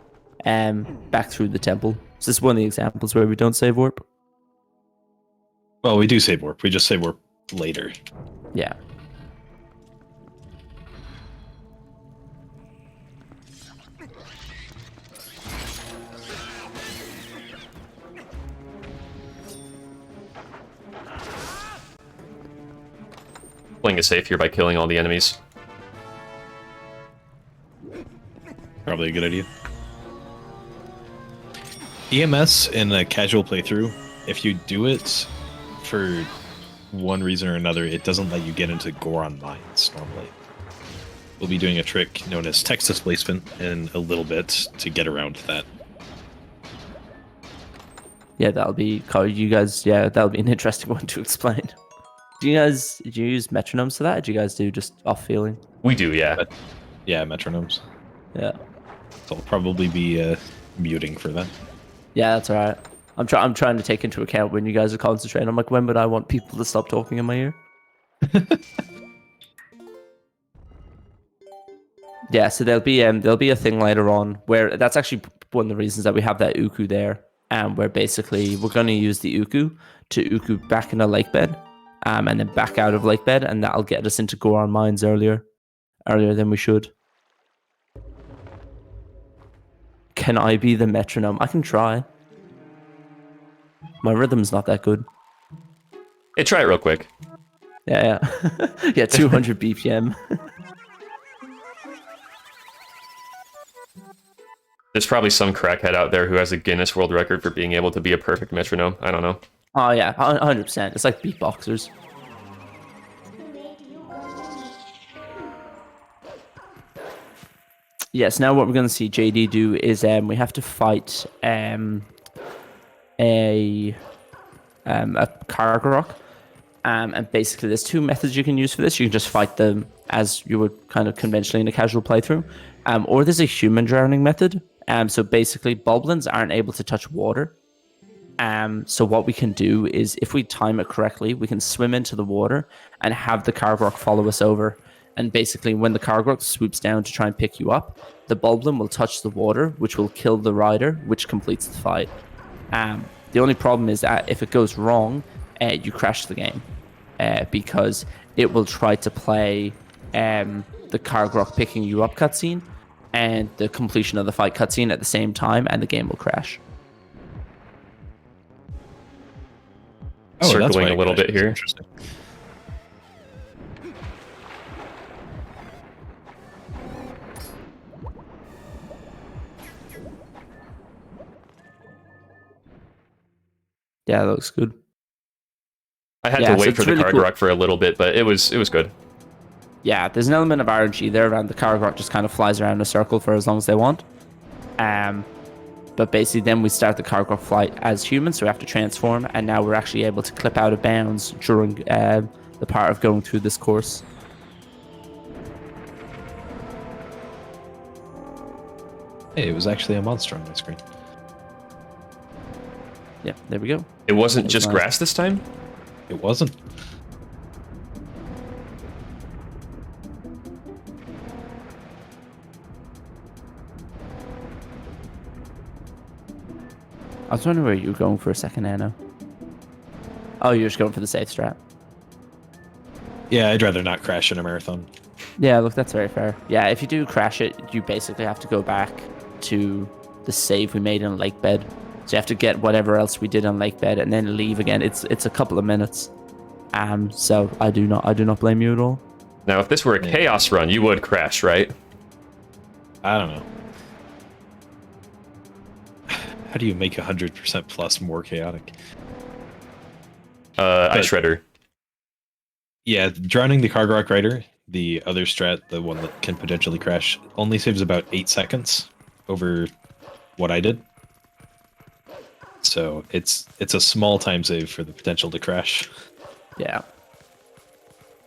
A: through the temple. So this is one of the examples where we don't save warp.
B: Well, we do save warp. We just save warp later.
A: Yeah.
C: Playing it safe here by killing all the enemies.
B: Probably a good idea. EMS in a casual playthrough, if you do it for one reason or another, it doesn't let you get into Goron mines normally. We'll be doing a trick known as text displacement in a little bit to get around that.
A: Yeah, that'll be, you guys, yeah, that'll be an interesting one to explain. Do you use metronomes for that? Or do you guys do just off feeling?
C: We do, yeah.
B: But, yeah, metronomes.
A: Yeah.
B: So I'll probably be muting for that.
A: Yeah, that's alright. I'm trying to take into account when you guys are concentrating. I'm like, when would I want people to stop talking in my ear? Yeah, so there'll be a thing later on where that's actually one of the reasons that we have that Uku there, where basically we're going to use the Uku to Uku back in a lake bed, and then back out of lake bed, and that'll get us into Goron mines earlier than we should. Can I be the metronome? I can try. My rhythm's not that good.
C: Hey, try it real quick.
A: Yeah. Yeah, 200 BPM.
C: There's probably some crackhead out there who has a Guinness World Record for being able to be a perfect metronome. I don't know.
A: Oh yeah, 100%. It's like beatboxers. Yes, now what we're going to see JD do is we have to fight a Karagorok. And basically there's 2 methods you can use for this. You can just fight them as you would kind of conventionally in a casual playthrough. Or there's a human drowning method. So basically Boblins aren't able to touch water. So what we can do is if we time it correctly, we can swim into the water and have the Karagorok follow us over. And basically when the Karagorok swoops down to try and pick you up, the Boblin will touch the water, which will kill the rider, which completes the fight. The only problem is that if it goes wrong, you crash the game. Because it will try to play the Karagorok picking you up cutscene and the completion of the fight cutscene at the same time, and the game will crash.
B: Oh,
C: Circling a little bit here.
B: Interesting.
A: Yeah, that looks good.
C: I had
A: Yeah,
C: to
A: so
C: wait
A: it's
C: for the
A: really
C: Karagorok
A: cool.
C: for a little bit, but it was good.
A: Yeah, there's an element of RNG there around the Karagok just kind of flies around in a circle for as long as they want. But basically then we start the Karagok flight as humans, so we have to transform, and now we're actually able to clip out of bounds during the part of going through this course.
B: Hey, it was actually a monster on my screen.
A: Yeah, there we go.
C: It wasn't
A: That's
C: just
A: nice.
C: grass this time?
B: It wasn't.
A: I was wondering where you were going for a second, Anno. Oh, you're just going for the safe strat.
B: Yeah, I'd rather not crash in a marathon.
A: Yeah, look, that's very fair. Yeah, if you do crash it, you basically have to go back to the save we made in Lake Bed. So you have to get whatever else we did on Lake Bed and then leave again. It's a couple of minutes. So I do not blame you at all.
C: Now, if this were a chaos run, you would crash, right?
B: I don't know. How do you make 100% plus more chaotic?
C: Ice Shredder.
B: Yeah, drowning the Kargok Rider, the other strat, the one that can potentially crash, only saves about 8 seconds over what I did. So it's a small time save for the potential to crash.
A: Yeah.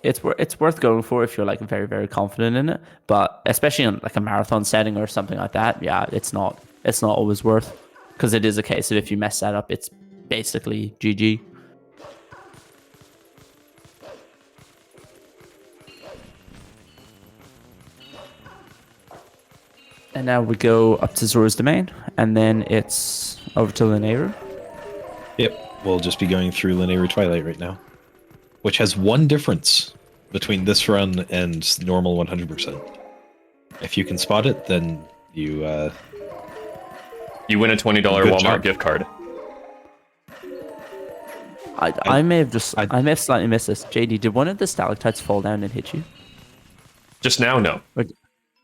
A: It's worth going for if you're like very, very confident in it. But especially in like a marathon setting or something like that, yeah, it's not always worth. Because it is a case of if you mess that up, it's basically GG. And now we go up to Zora's Domain, and then it's over to Linnea.
B: Yep, we'll just be going through Linear Twilight right now, which has one difference between this run and normal 100%. If you can spot it, then you
C: win a $20
B: Good
C: Walmart
B: job.
C: gift card.
A: I may have slightly missed this. JD, did one of the stalactites fall down and hit you?
C: Just now, no.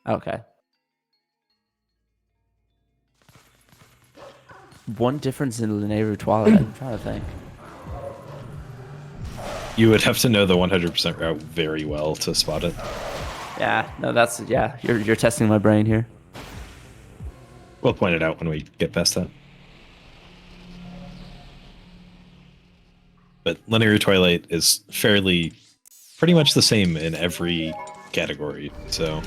A: Okay. One difference in Linnea Twilight, I'm trying to think.
B: You would have to know the 100% route very well to spot it.
A: Yeah, no, you're testing my brain here.
B: We'll point it out when we get past that. But Linear Twilight is pretty much the same in every category, so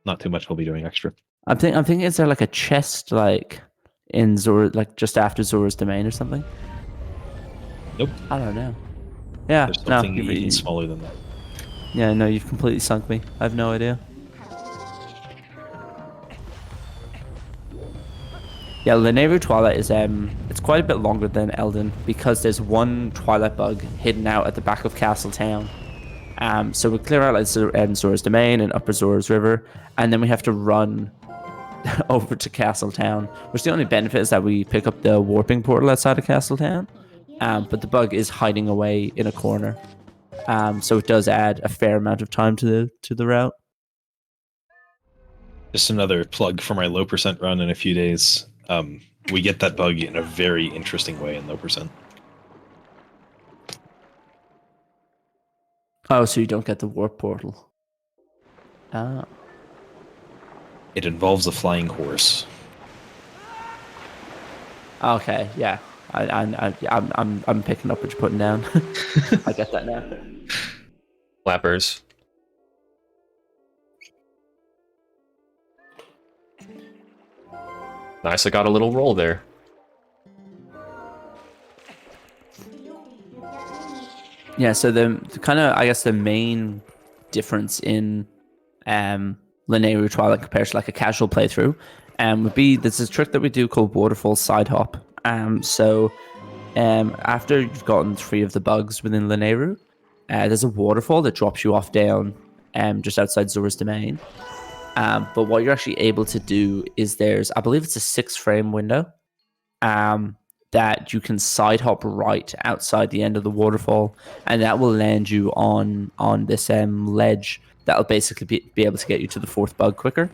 B: not too much we'll be doing extra.
A: I'm thinking, is there like a chest like in Zora, like just after Zora's Domain or something?
B: Nope.
A: I don't know. Yeah,
B: There's
A: no,
B: something even smaller than that.
A: yeah, no, you've completely sunk me. I have no idea. Yeah, Linnea Twilight is it's quite a bit longer than Elden because there's one Twilight bug hidden out at the back of Castle Town. So we clear out like Zora's Domain and Upper Zora's River, and then we have to run over to Castle Town, which the only benefit is that we pick up the warping portal outside of Castle Town. But the bug is hiding away in a corner. So it does add a fair amount of time to the route.
B: Just another plug for my low percent run in a few days. We get that bug in a very interesting way in low percent.
A: Oh, so you don't get the warp portal. Ah.
B: It involves a flying horse.
A: Okay, yeah. I'm picking up what you're putting down. I get that now.
C: Flappers. Nice, I got a little roll there.
A: Yeah, so the kind of, I guess, the main difference in Linnea Twilight compared to like a casual playthrough would be there's a trick that we do called Waterfall Side Hop. So after you've gotten 3 of the bugs within Linnea, there's a waterfall that drops you off down just outside Zora's Domain. But what you're actually able to do is I believe it's a 6-frame window that you can side hop right outside the end of the waterfall, and that will land you on this ledge that'll basically be able to get you to the 4th bug quicker.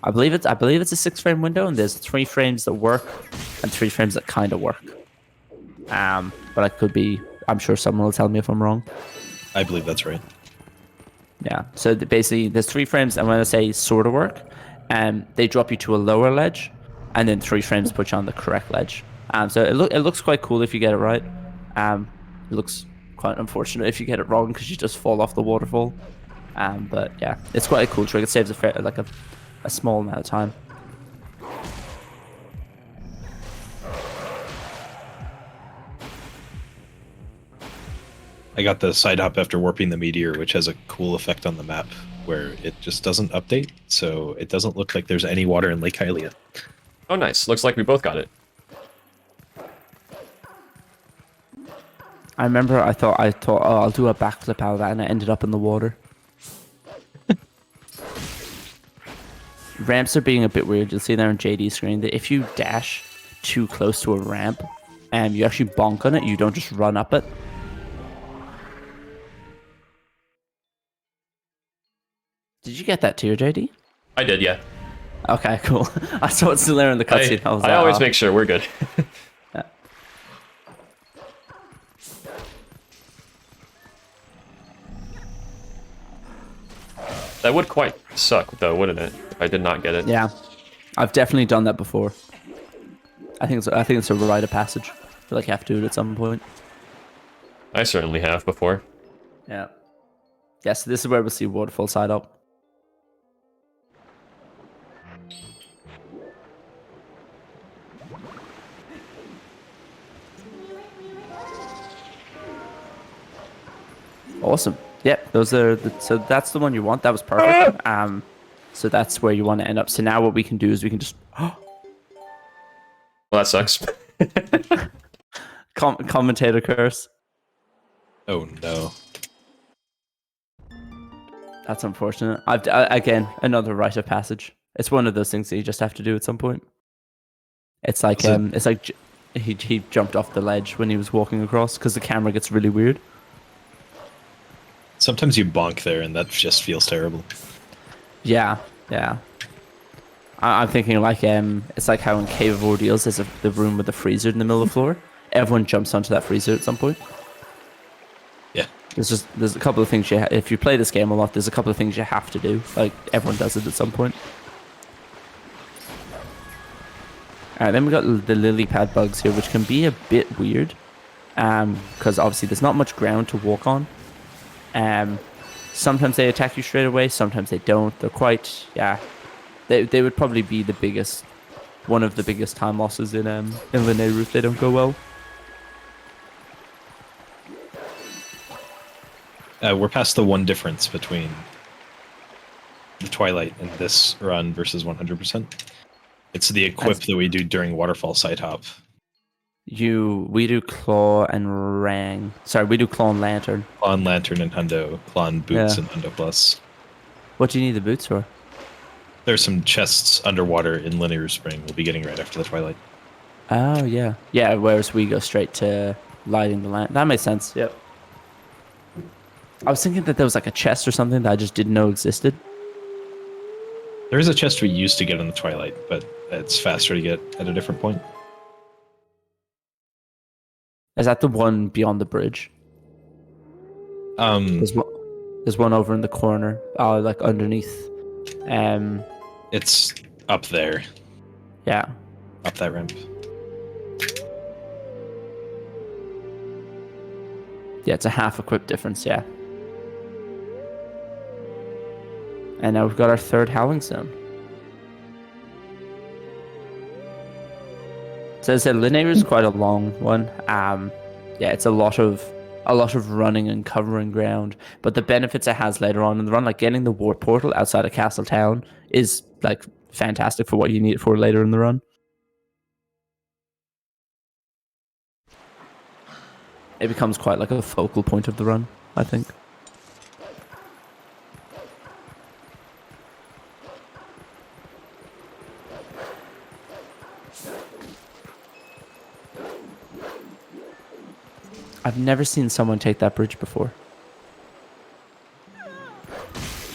A: I believe it's a 6-frame window, and there's 3 frames that work and 3 frames that kind of work. But I could be. I'm sure someone will tell me if I'm wrong.
B: I believe that's right.
A: Yeah. So basically, there's 3 frames, and when I say sort of work, they drop you to a lower ledge, and then 3 frames put you on the correct ledge. So it looks quite cool if you get it right. It looks quite unfortunate if you get it wrong because you just fall off the waterfall. But yeah, it's quite a cool trick. It saves a small amount of time.
B: I got the side hop after warping the meteor, which has a cool effect on the map where it just doesn't update, so it doesn't look like there's any water in Lake Hylia.
C: Oh, nice. Looks like we both got it.
A: I remember I thought, oh, I'll do a backflip out of that, and I ended up in the water. Ramps are being a bit weird. You'll see there on JD's screen that if you dash too close to a ramp, and you actually bonk on it, you don't just run up it. Did you get that too, JD?
C: I did, yeah.
A: Okay, cool. I saw it still there in the cutscene.
C: I always make sure we're good.
A: Yeah.
C: That would quite suck, though, wouldn't it? If I did not get it.
A: Yeah, I've definitely done that before. I think it's a rite of passage. I feel like you have to do it at some point.
C: I certainly have before.
A: Yeah. Yeah, so this is where we'll see waterfall side up. Awesome. Yep, those are so that's the one you want. That was perfect. So that's where you want to end up. So now what we can do is we can just
C: Well, that sucks.
A: commentator curse.
B: Oh no.
A: That's unfortunate. Again, another rite of passage. It's one of those things that you just have to do at some point. It's like he jumped off the ledge when he was walking across because the camera gets really weird.
B: Sometimes you bonk there and that just feels terrible.
A: Yeah, yeah. I'm thinking like it's like how in Cave of Ordeals there's the room with the freezer in the middle of the floor. Everyone jumps onto that freezer at some point.
B: Yeah.
A: There's a couple of things if you play this game a lot, there's a couple of things you have to do. Like everyone does it at some point. Alright, then we got the lily pad bugs here, which can be a bit weird. Because obviously there's not much ground to walk on. Sometimes they attack you straight away, sometimes they don't. They're quite, yeah. They would probably be one of the biggest time losses in Linnea if they don't go well.
B: We're past the one difference between the Twilight and this run versus 100%. It's the equip that we do during Waterfall Side Hop.
A: We do Claw and Rang. Sorry, we do Claw and Lantern.
B: Claw and Lantern and Hundo. Claw and Boots and Hundo Plus.
A: What do you need the boots for?
B: There's some chests underwater in Linear Spring we'll be getting right after the Twilight.
A: Oh, yeah. Yeah, whereas we go straight to lighting the lamp. That makes sense, yep. I was thinking that there was like a chest or something that I just didn't know existed.
B: There is a chest we used to get in the Twilight, but it's faster to get at a different point.
A: Is that the one beyond the bridge? There's one over in the corner, like underneath.
B: It's up there.
A: Yeah.
B: Up that ramp.
A: Yeah, it's a half equip difference, yeah. And now we've got our third Howling Stone. So as I said, Linnea is quite a long one. Yeah, it's a lot of running and covering ground. But the benefits it has later on in the run, like getting the warp portal outside of Castle Town, is like fantastic for what you need it for later in the run. It becomes quite like a focal point of the run, I think. I've never seen someone take that bridge before.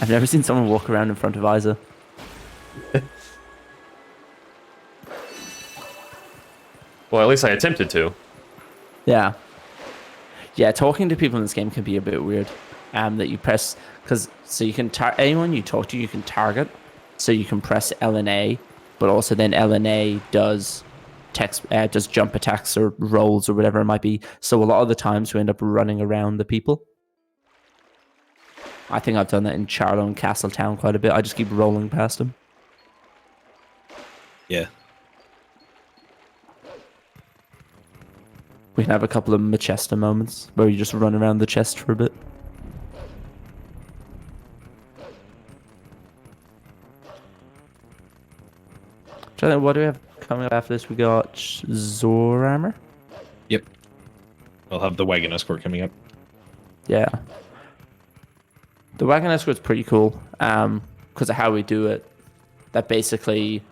A: I've never seen someone walk around in front of Isa.
C: Well, at least I attempted to.
A: Yeah. Yeah, talking to people in this game can be a bit weird. that you press, because so you can anyone you talk to you can target, so you can press L and A, but also then L and A does does jump attacks or rolls or whatever it might be. So a lot of the times we end up running around the people. I think I've done that in Charlo and Castletown quite a bit. I just keep rolling past them.
B: Yeah.
A: We can have a couple of Manchester moments where you just run around the chest for a bit. What do we have coming up after this? We got Zorammer.
B: Yep. I'll have the wagon escort coming up.
A: Yeah. The wagon escort's pretty cool because of how we do it. That basically,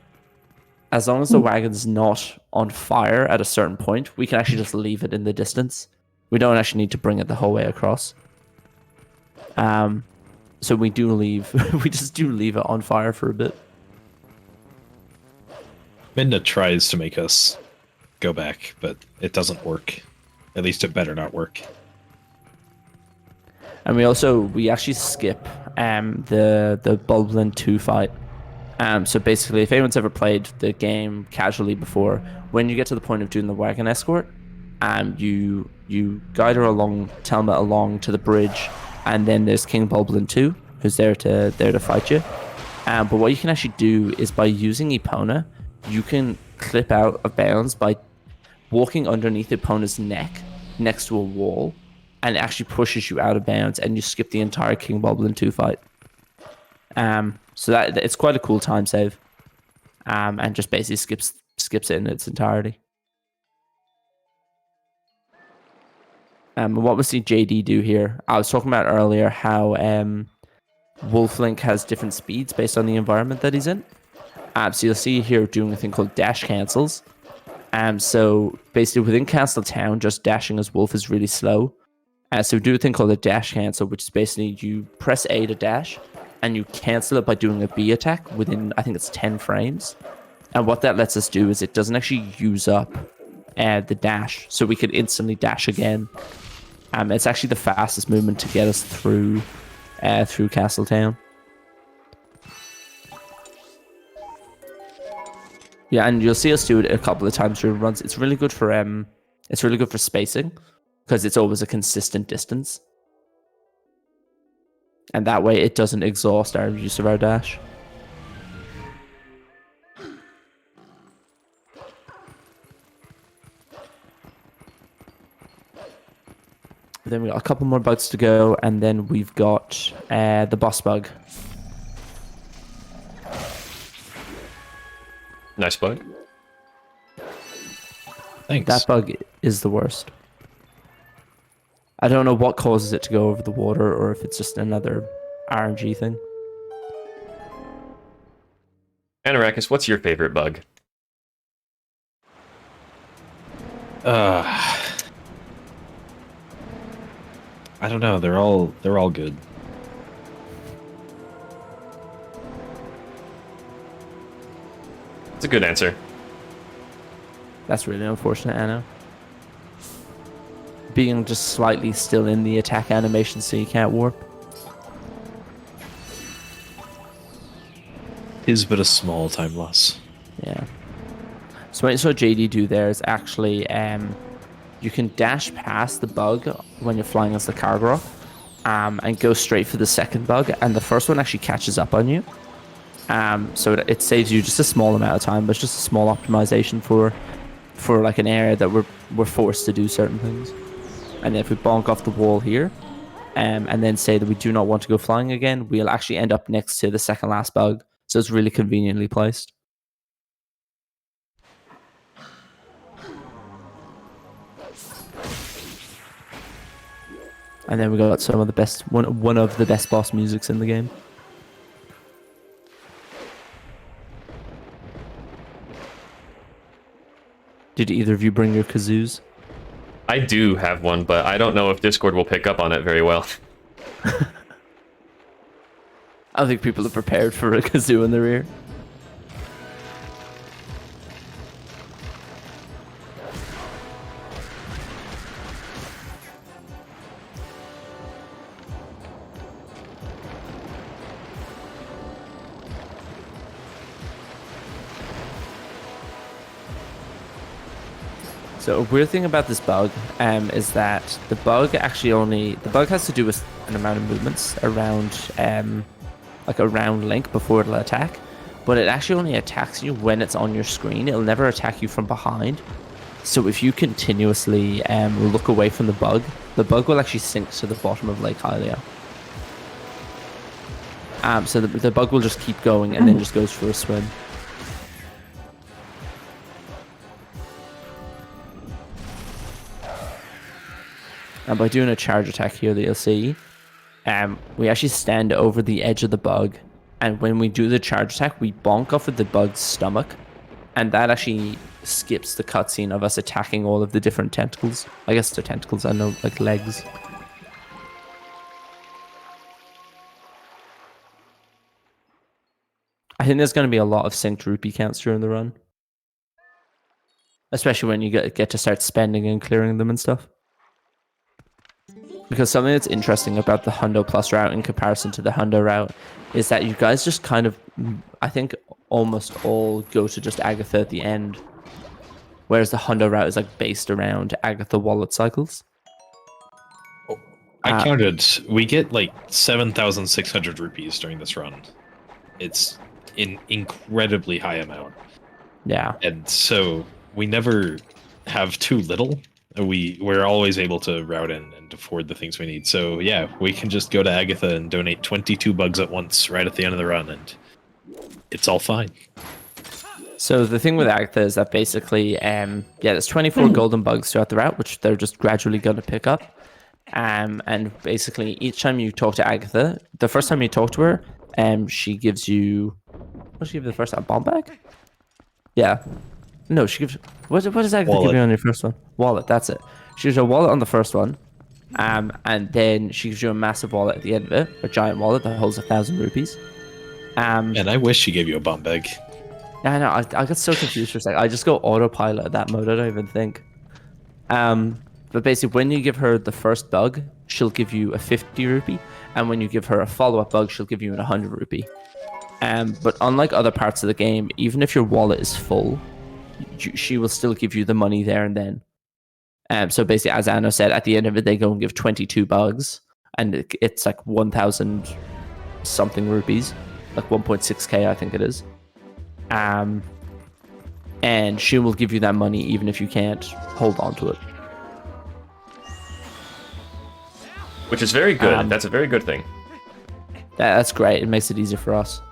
A: as long as the wagon's not on fire at a certain point, we can actually just leave it in the distance. We don't actually need to bring it the whole way across. So we do leave. We just do leave it on fire for a bit.
B: Midna tries to make us go back, but it doesn't work. At least it better not work.
A: And we actually skip the Bulblin 2 fight. So basically, if anyone's ever played the game casually before, when you get to the point of doing the wagon escort, you guide her along, Telma along to the bridge, and then there's King Bulblin 2, who's there to fight you. But what you can actually do is by using Epona, you can clip out of bounds by walking underneath Epona's neck next to a wall, and it actually pushes you out of bounds, and you skip the entire King Bulblin 2 fight. So that it's quite a cool time save, and just basically skips it in its entirety. And what we see JD do here, I was talking about earlier how Wolflink has different speeds based on the environment that he's in. So you'll see here doing a thing called dash cancels. So basically within Castletown, just dashing as Wolf is really slow. So we do a thing called a dash cancel, which is basically you press A to dash, and you cancel it by doing a B attack within, I think it's 10 frames. And what that lets us do is it doesn't actually use up the dash, so we could instantly dash again. It's actually the fastest movement to get us through Castletown. Yeah, and you'll see us do it a couple of times during runs. It's really good for spacing, because it's always a consistent distance. And that way it doesn't exhaust our use of our dash. Then we got a couple more bugs to go, and then we've got the boss bug.
C: Nice bug.
B: Thanks.
A: That bug is the worst. I don't know what causes it to go over the water, or if it's just another RNG thing.
C: Anorakkis, what's your favorite bug?
B: I don't know. They're all good.
C: It's a good answer.
A: That's really unfortunate, Anna. Being just slightly still in the attack animation so you can't warp.
B: Is but a small time loss.
A: Yeah. So what you saw JD do there is actually you can dash past the bug when you're flying as the Kargoroth, and go straight for the second bug, and the first one actually catches up on you. So it saves you just a small amount of time, but it's just a small optimization for like an area that we're forced to do certain things. And then if we bonk off the wall here, and then say that we do not want to go flying again, we'll actually end up next to the second last bug. So it's really conveniently placed. And then we got some of the best, one of the best boss musics in the game. Did either of you bring your kazoos?
C: I do have one, but I don't know if Discord will pick up on it very well.
A: I don't think people are prepared for a kazoo in their ear. So a weird thing about this bug is that the bug has to do with an amount of movements around like a round length before it'll attack, but it actually only attacks you when it's on your screen. It'll never attack you from behind. So if you continuously look away from the bug will actually sink to the bottom of Lake Hylia. So the bug will just keep going and then just goes for a swim. And by doing a charge attack here that you'll see, we actually stand over the edge of the bug, and when we do the charge attack, we bonk off of the bug's stomach, and that actually skips the cutscene of us attacking all of the different tentacles. I guess they're tentacles, I know, like legs. I think there's going to be a lot of synced rupee counts during the run. Especially when you get to start spending and clearing them and stuff. Because something that's interesting about the Hundo Plus route in comparison to the Hundo route is that you guys just kind of, I think, almost all go to just Agatha at the end. Whereas the Hundo route is like based around Agatha wallet cycles.
B: I counted. We get like 7,600 rupees during this run. It's an incredibly high amount.
A: Yeah.
B: And so we never have too little. We're always able to route in and afford the things we need. So yeah, we can just go to Agatha and donate 22 bugs at once right at the end of the run, and it's all fine.
A: So the thing with Agatha is that basically, there's 24 golden bugs throughout the route, which they're just gradually going to pick up. And basically, each time you talk to Agatha, the first time you talk to her, she gives you... What did she give you the first time? Bomb bag? Yeah. No, she gives... What does Agatha give you on your first one? Wallet, that's it. She gives you a wallet on the first one. And then she gives you a massive wallet at the end of it. A giant wallet that holds 1,000 rupees.
B: And I wish she gave you a bomb bag.
A: I know, I got so confused for a second. I just go autopilot at that mode, I don't even think. But basically, when you give her the first bug, she'll give you a 50 rupee. And when you give her a follow-up bug, she'll give you an 100 rupee. But unlike other parts of the game, even if your wallet is full, she will still give you the money there and then. So basically, as Anno said, at the end of it, they go and give 22 bugs, and it's like 1,000 something rupees, like 1.6k, I think it is. And she will give you that money even if you can't hold on to it.
C: Which is very good. That's a very good thing.
A: That's great. It makes it easier for us.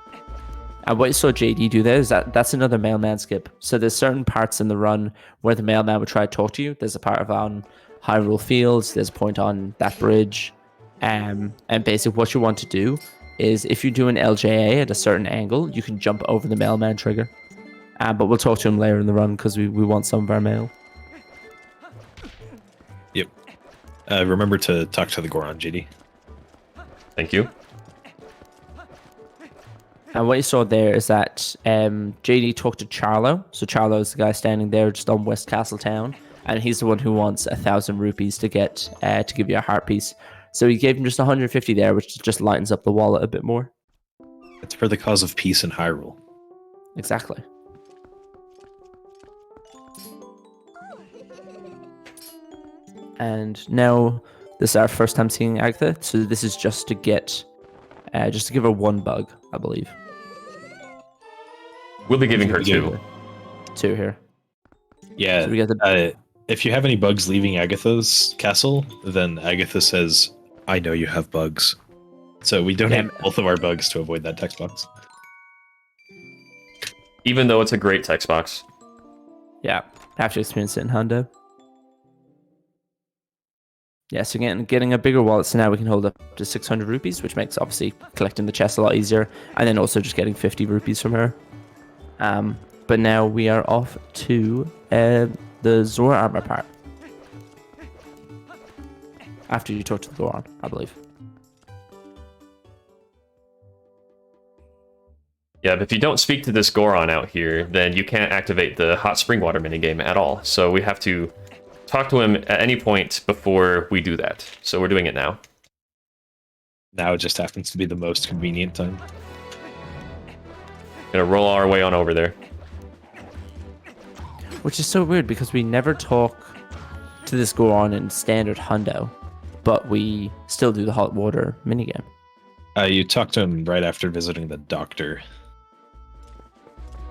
A: And what you saw JD do there is that's another mailman skip. So there's certain parts in the run where the mailman would try to talk to you. There's a part of on Hyrule Fields. There's a point on that bridge. And basically what you want to do is if you do an LJA at a certain angle, you can jump over the mailman trigger. But we'll talk to him later in the run because we want some of our mail.
B: Yep. Remember to talk to the Goron, JD.
C: Thank you.
A: And what you saw there is that JD talked to Charlo. So Charlo is the guy standing there just on West Castle Town. And he's the one who wants 1,000 rupees to get to give you a heart piece. So he gave him just 150 there, which just lightens up the wallet a bit more.
B: It's for the cause of peace in Hyrule.
A: Exactly. And now this is our first time seeing Agatha. So this is just to get, just to give her one bug, I believe.
C: We'll be giving her two.
A: Two here.
B: Yeah.
A: So we get the...
B: if you have any bugs leaving Agatha's castle, then Agatha says, I know you have bugs. So we donate both of our bugs to avoid that text box.
C: Even though it's a great text box.
A: Yeah. I have to experience it in Hundo. Yeah, so getting a bigger wallet, so now we can hold up to 600 rupees, which makes obviously collecting the chest a lot easier, and then also just getting 50 rupees from her. But now we are off to the Zora armor part. After you talk to the Goron, I believe.
C: Yeah, but if you don't speak to this Goron out here, then you can't activate the hot spring water minigame at all. So we have to talk to him at any point before we do that. So we're doing it now.
B: Now it just happens to be the most convenient time.
C: Gonna roll our way on over there.
A: Which is so weird because we never talk to this Goron in standard hundo, but we still do the hot water minigame.
B: You talked to him right after visiting the doctor,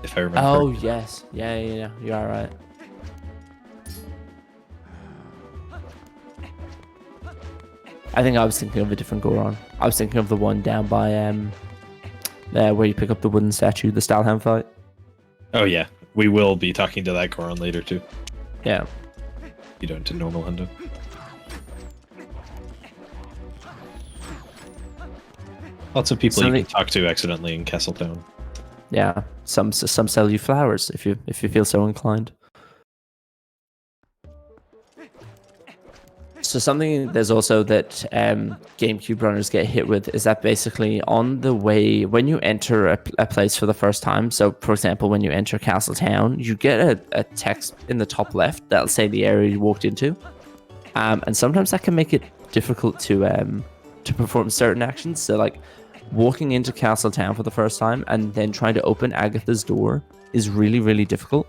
B: if I remember.
A: Oh, yes. Yeah. You are right. I think I was thinking of a different Goron. I was thinking of the one down by there where you pick up the wooden statue, the Stalham fight.
B: Oh yeah, we will be talking to that Goron later too.
A: Yeah.
B: You don't to normal hundo. Lots of people you can talk to accidentally in Castletown.
A: Yeah, some sell you flowers if you feel so inclined. So something there's also that GameCube runners get hit with is that basically on the way when you enter a place for the first time. So for example, when you enter Castletown, you get a text in the top left that'll say the area you walked into, and sometimes that can make it difficult to perform certain actions. So like walking into Castletown for the first time and then trying to open Agatha's door is really, really difficult.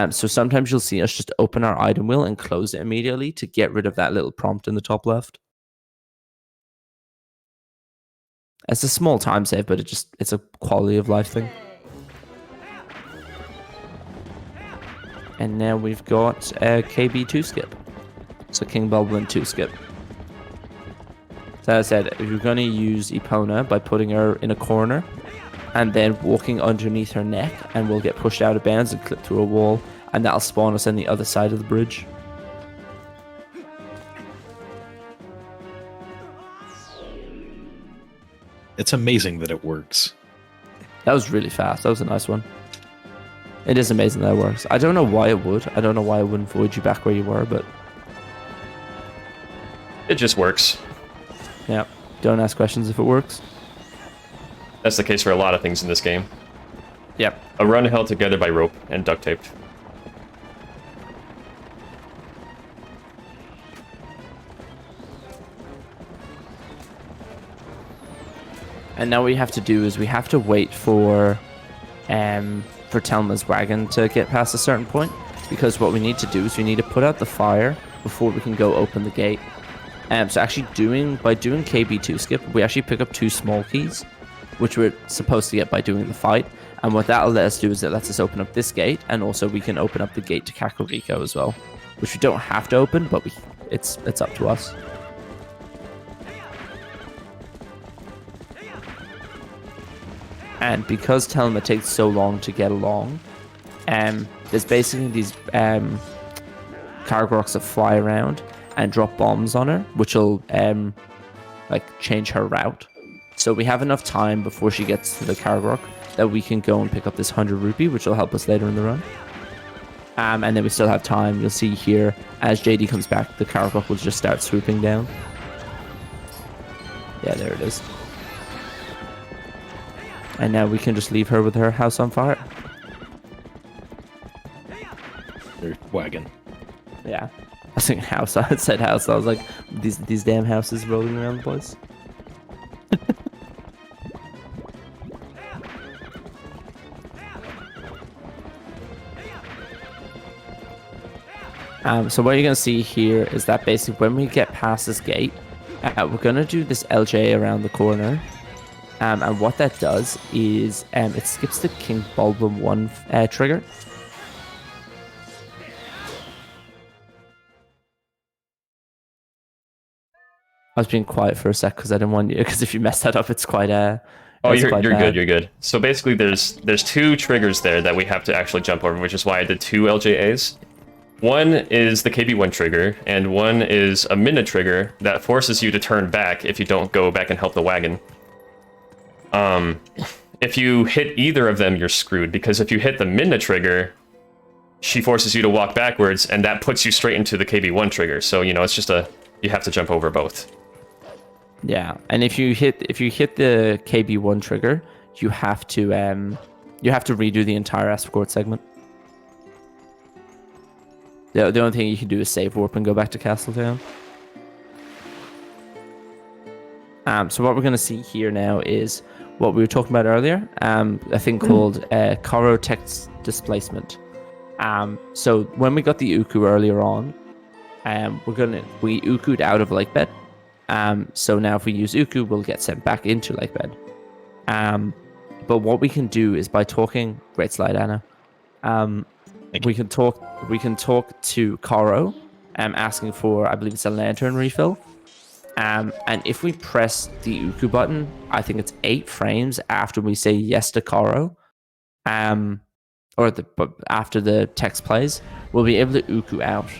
A: So sometimes you'll see us just open our item wheel and close it immediately to get rid of that little prompt in the top left. It's a small time save, but it's a quality of life thing. And now we've got a KB2 skip. So King Bulblin 2 skip. So as I said, if you're going to use Epona by putting her in a corner and then walking underneath her neck, and we'll get pushed out of bounds and clip through a wall, and that'll spawn us on the other side of the bridge.
B: It's amazing that it works.
A: That was really fast. That was a nice one. It is amazing that it works. I don't know why it would. I don't know why it wouldn't void you back where you were, but
C: It just works.
A: yeah. Don't ask questions if it works.
C: That's the case for a lot of things in this game.
A: Yep.
C: A run held together by rope and duct taped.
A: And now what we have to do is we have to wait for Telma's wagon to get past a certain point, because what we need to do is we need to put out the fire before we can go open the gate. So actually by doing KB2 skip, we actually pick up 2 small keys, which we're supposed to get by doing the fight. And what that'll let us do is it lets us open up this gate, and also we can open up the gate to Kakariko as well, which we don't have to open, but it's up to us. And because Telma takes so long to get along, there's basically these Kargoroks that fly around and drop bombs on her, which will like change her route. So we have enough time before she gets to the Kargorok that we can go and pick up this 100 rupee, which will help us later in the run. And then we still have time. You'll see here, as JD comes back, the Kargorok will just start swooping down. Yeah, there it is. And now we can just leave her with her house on fire.
B: Their wagon.
A: Yeah. I was thinking house. I said house. I was like, these damn houses rolling around the place. So what you're going to see here is that basically when we get past this gate, we're going to do this LJ around the corner. And what that does is it skips the King Bulblin 1 trigger. I was being quiet for a sec because I didn't want you, because if you mess that up, it's quite
C: Oh, you're good. You're good. So basically, there's 2 triggers there that we have to actually jump over, which is why I did 2 LJAs. One is the KB1 trigger, and one is a Minna trigger that forces you to turn back if you don't go back and help the wagon. If you hit either of them, you're screwed, because if you hit the Minna trigger, she forces you to walk backwards, and that puts you straight into the KB1 trigger. So, you know, it's just you have to jump over both.
A: Yeah, and if you hit the KB1 trigger, you have to redo the entire escort segment. The only thing you can do is save warp and go back to Castletown. So what we're going to see here now is what we were talking about earlier, a thing called Koro text displacement. So when we got the Uku earlier on, we Uku'd out of lake bed. So now if we use Uku, we'll get sent back into lake bed. But what we can do is by talking, great slide, Anna. We can talk to Karo, asking for, I believe it's a lantern refill. And if we press the Uku button, I think it's 8 frames after we say yes to Karo, but after the text plays, we'll be able to Uku out.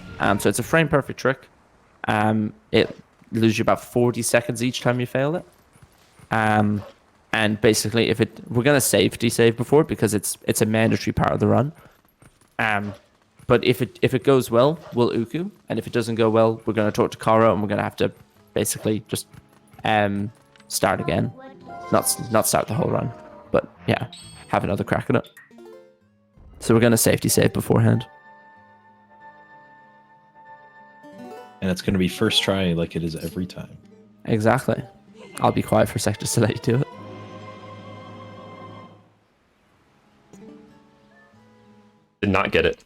A: So it's a frame perfect trick. It loses you about 40 seconds each time you fail it. And basically, we're gonna safety save before because it's a mandatory part of the run. But if it goes well, we'll Uku, and if it doesn't go well, we're gonna talk to Karo, and we're gonna have to basically just start again. Not start the whole run, but yeah, have another crack at it. So we're gonna safety save beforehand.
B: And it's going to be first try like it is every time.
A: Exactly. I'll be quiet for a sec just to let you do it.
C: Did not get it.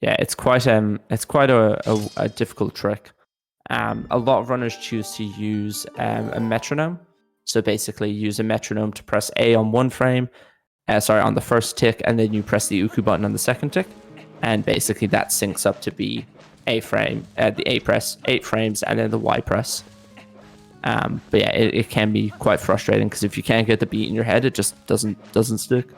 A: Yeah, it's quite a difficult trick. A lot of runners choose to use a metronome. So basically, use a metronome to press A on one frame, on the first tick, and then you press the Uku button on the second tick, and basically that syncs up to be A frame, the A press, 8 frames, and then the Y press. But yeah, it can be quite frustrating because if you can't get the beat in your head, it just doesn't stick.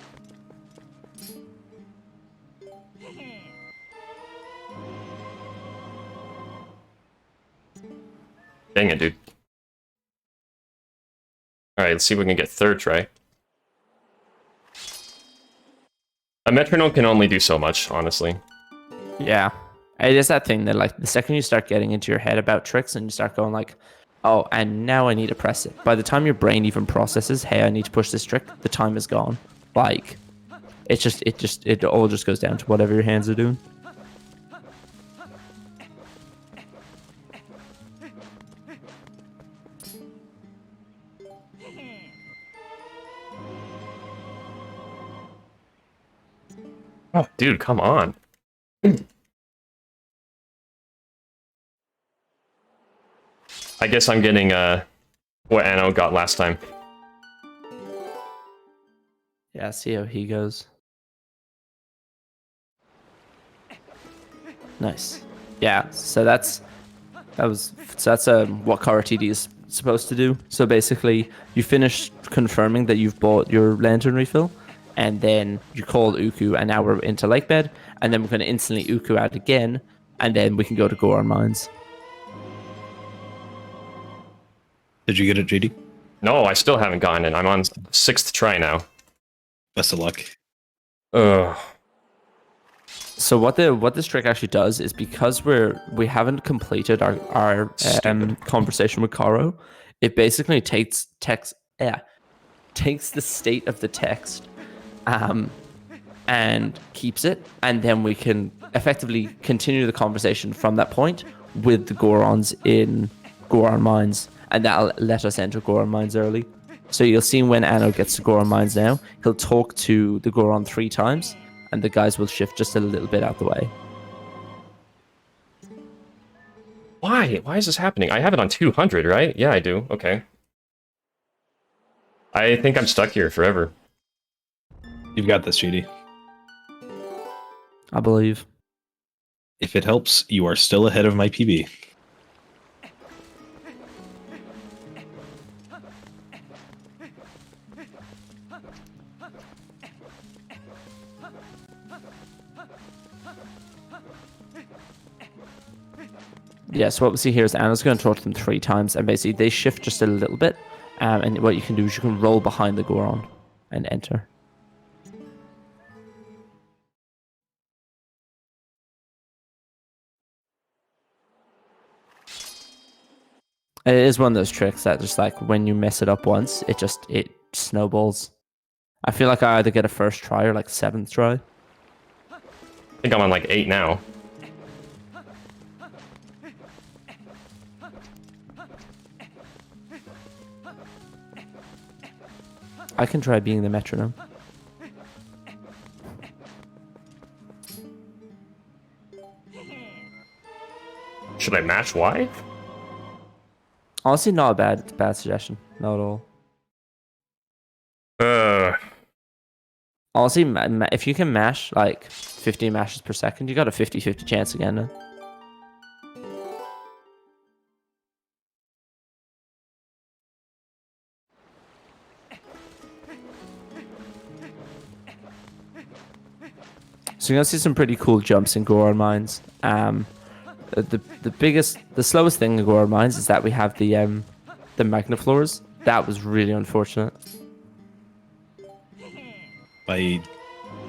C: Dang it, dude. Alright, let's see if we can get third try. A metronome can only do so much, honestly.
A: Yeah. It is that thing that, like, the second you start getting into your head about tricks and you start going like, oh, and now I need to press it. By the time your brain even processes, hey, I need to push this trick, the time is gone. Like, it all just goes down to whatever your hands are doing.
C: Oh, dude, come on. I guess I'm getting what Anno got last time.
A: Yeah, see how he goes. Nice. Yeah, so that's what Kara TD is supposed to do. So basically, you finish confirming that you've bought your lantern refill, and then you call Uku, and now we're into lake bed, and then we're going to instantly Uku out again, and then we can go to Goron Mines.
B: Did you get it, JD?
C: No, I still haven't gotten it. I'm on 6th try now.
B: Best of luck.
C: Ugh.
A: So what this trick actually does is because we haven't completed our conversation with Karo, it basically takes the state of the text, and keeps it, and then we can effectively continue the conversation from that point with the Gorons in Goron Mines, and that'll let us enter Goron Mines early. So you'll see when Anno gets to Goron Mines now, he'll talk to the Goron 3 times, and the guys will shift just a little bit out the way.
C: Why? Why is this happening? I have it on 200, right? Yeah, I do. Okay. I think I'm stuck here forever.
B: You've got this, JD.
A: I believe.
B: If it helps, you are still ahead of my PB.
A: Yeah, so what we see here is Anna's going to talk to them 3 times, and basically they shift just a little bit, and what you can do is you can roll behind the Goron and enter. It is one of those tricks that just, like, when you mess it up once, it snowballs. I feel like I either get a first try or like 7th try.
C: I think I'm on like 8 now.
A: I can try being the metronome.
C: Should I mash Y?
A: Honestly, not a bad suggestion. Not at all. Honestly, if you can mash like 15 mashes per second, you got a 50-50 chance again. Now. So you're gonna see some pretty cool jumps in Goron Mines. The slowest thing in Goron Mines is that we have the Magnafloors. That was really unfortunate.
B: My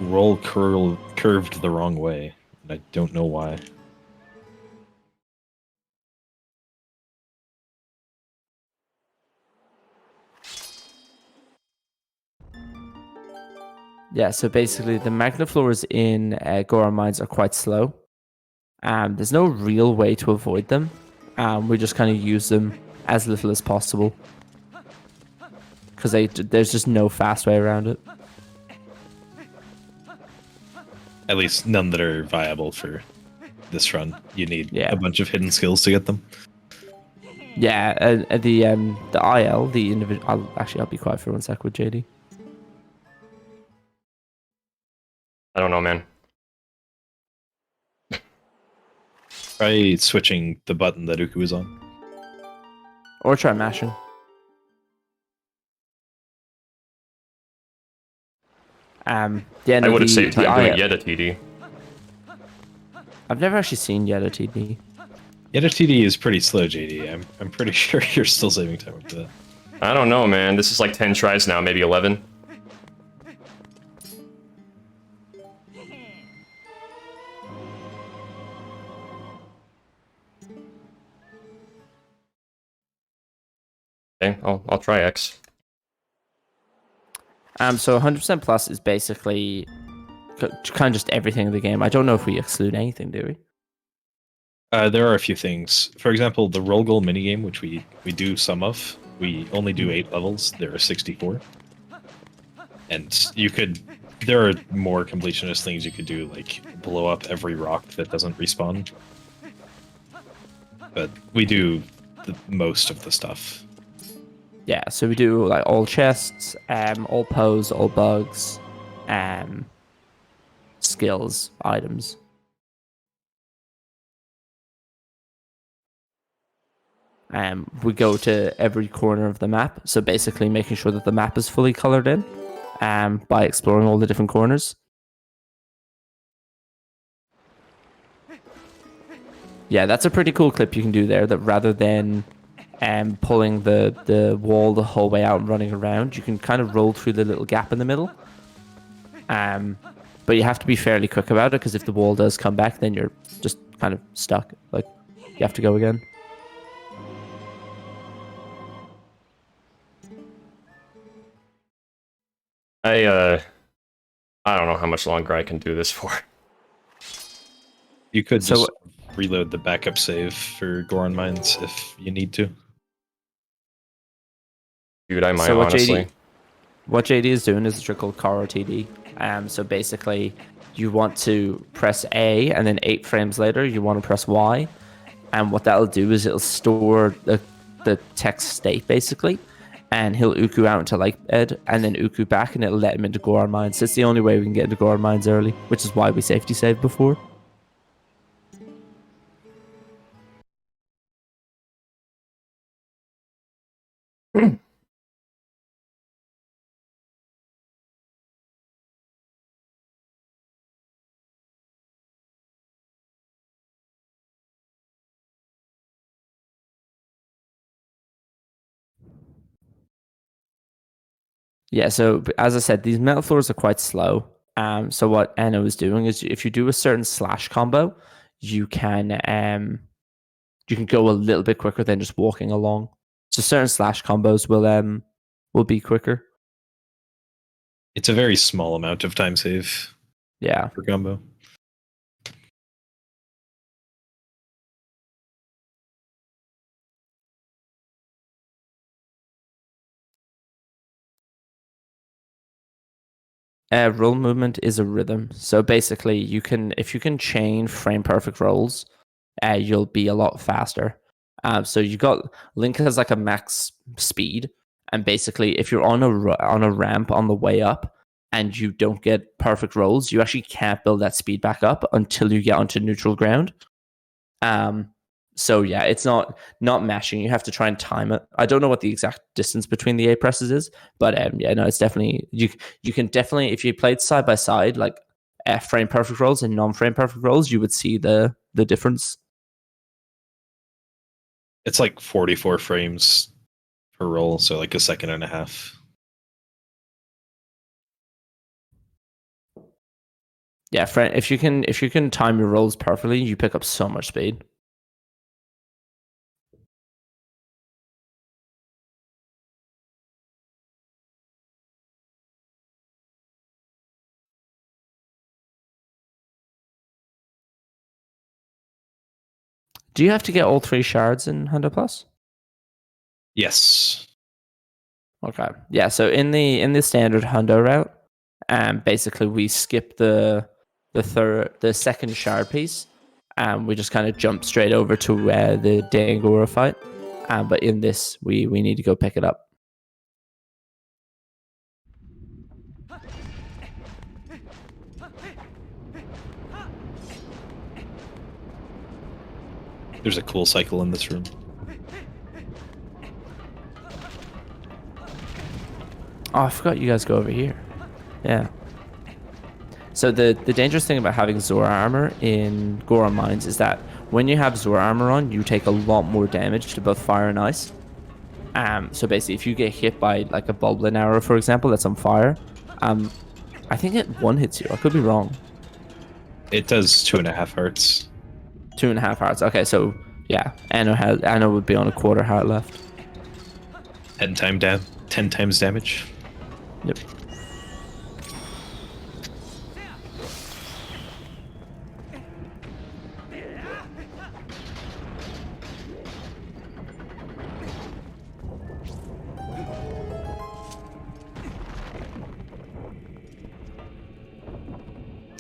B: roll curved the wrong way, and I don't know why.
A: Yeah, so basically the Magnafloors in Goron Mines are quite slow. There's no real way to avoid them. We just kind of use them as little as possible. Because there's just no fast way around it.
B: At least none that are viable for this run. You need
A: Yeah.
B: a bunch of hidden skills to get them.
A: Yeah, the IL, the individual... I'll be quiet for 1 sec with JD.
C: I don't know, man.
B: Try switching the button that Uku is on.
A: Or try mashing. Yeah, no,
C: I would have
A: the-
C: saved
A: the
C: time doing
A: IL
C: Yeta TD.
A: I've never actually seen Yeta TD.
B: Yeta TD is pretty slow, JD. I'm pretty sure you're still saving time up to that.
C: I don't know, man. This is like 10 tries now, maybe 11. Okay, I'll try X.
A: So 100% plus is basically kind of just everything in the game. I don't know if we exclude anything, do we?
B: There are a few things. For example, the roll goal minigame, which we do some of. We only do 8 levels. There are 64. And you could... There are more completionist things you could do, like blow up every rock that doesn't respawn. But we do most of the stuff.
A: Yeah, so we do like all chests, all pose, all bugs, skills, items. We go to every corner of the map, so basically making sure that the map is fully colored in by exploring all the different corners. Yeah, that's a pretty cool clip you can do there, that rather than pulling the wall the whole way out and running around, you can kind of roll through the little gap in the middle. But you have to be fairly quick about it, because if the wall does come back, then you're just kind of stuck. Like, you have to go again.
C: I don't know how much longer I can do this for.
B: You could
A: So-
B: just reload the backup save for Goron Mines if you need to.
C: Dude, I might,
A: So
C: honestly.
A: What JD is doing is a trick called Caro TD. So basically, you want to press A, and then 8 frames later, you want to press Y. And what that'll do is it'll store the text state, basically. And he'll Uku out into like Ed, and then Uku back, and it'll let him into Goron Mines. So it's the only way we can get into Goron Mines early, which is why we safety saved before. Yeah, so as I said, these metal floors are quite slow. So what Anna was doing is, if you do a certain slash combo, you can go a little bit quicker than just walking along. So certain slash combos will be quicker.
B: It's a very small amount of time save
A: Yeah.
B: per combo.
A: Roll movement is a rhythm. So basically, if you can chain frame perfect rolls, you'll be a lot faster. So you got Link has like a max speed, and basically if you're on a ramp on the way up and you don't get perfect rolls, you actually can't build that speed back up until you get onto neutral ground. So yeah, it's not mashing. You have to try and time it. I don't know what the exact distance between the A presses is, but yeah, no, it's definitely you can definitely, if you played side by side, like frame perfect rolls and non-frame perfect rolls, you would see the difference.
B: It's like 44 frames per roll, so like a second and a half.
A: Yeah, if you can time your rolls perfectly, you pick up so much speed. Do you have to get all 3 shards in Hundo Plus?
B: Yes.
A: Okay. Yeah, so in the standard Hundo route, basically we skip the second shard piece, and we just kind of jump straight over to the Dangora fight. But in this, we need to go pick it up.
B: There's a cool cycle in this room.
A: Oh, I forgot you guys go over here. Yeah. So the dangerous thing about having Zora armor in Goron Mines is that when you have Zora armor on, you take a lot more damage to both fire and ice. So basically, if you get hit by like a Boblin arrow, for example, that's on fire, I think it one hits you. I could be wrong.
B: It does 2.5 hearts.
A: 2.5 hearts. Okay, so yeah, Anno would be on a quarter heart left.
B: 10 times damage.
A: Yep.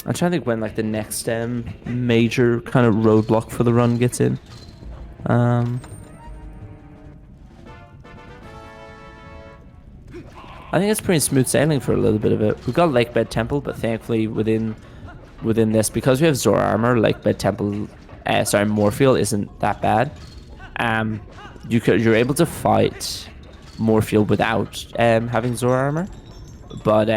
A: I'm trying to think when like the next major kind of roadblock for the run gets in. I think it's pretty smooth sailing for a little bit of it. We've got Lakebed Temple, but thankfully within this, because we have Zora armor, Lakebed Temple, Morphiel isn't that bad. You're able to fight Morphiel without having Zora armor, but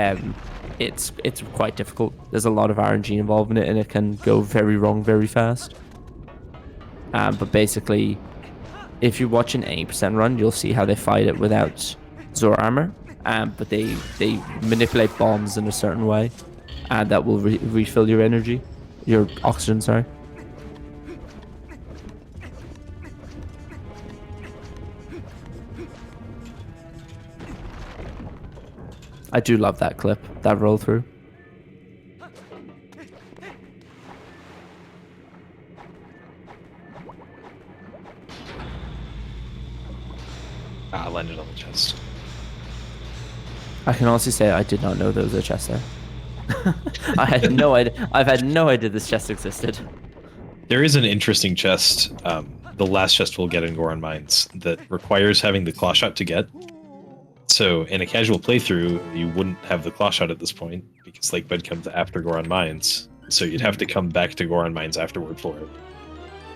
A: it's quite difficult. There's a lot of RNG involved in it, and it can go very wrong very fast. But basically, if you watch an 80% run, you'll see how they fight it without Zora armor. But they manipulate bombs in a certain way, and that will refill your energy, your oxygen. Sorry. I do love that clip, that roll through.
B: I landed on the chest.
A: I can honestly say I did not know there was a chest there. I had no idea. I've had no idea this chest existed.
B: There is an interesting chest, the last chest we'll get in Goron Mines, that requires having the claw shot to get. So in a casual playthrough, you wouldn't have the claw shot at this point, because Lakebed comes after Goron Mines. So you'd have to come back to Goron Mines afterward for it.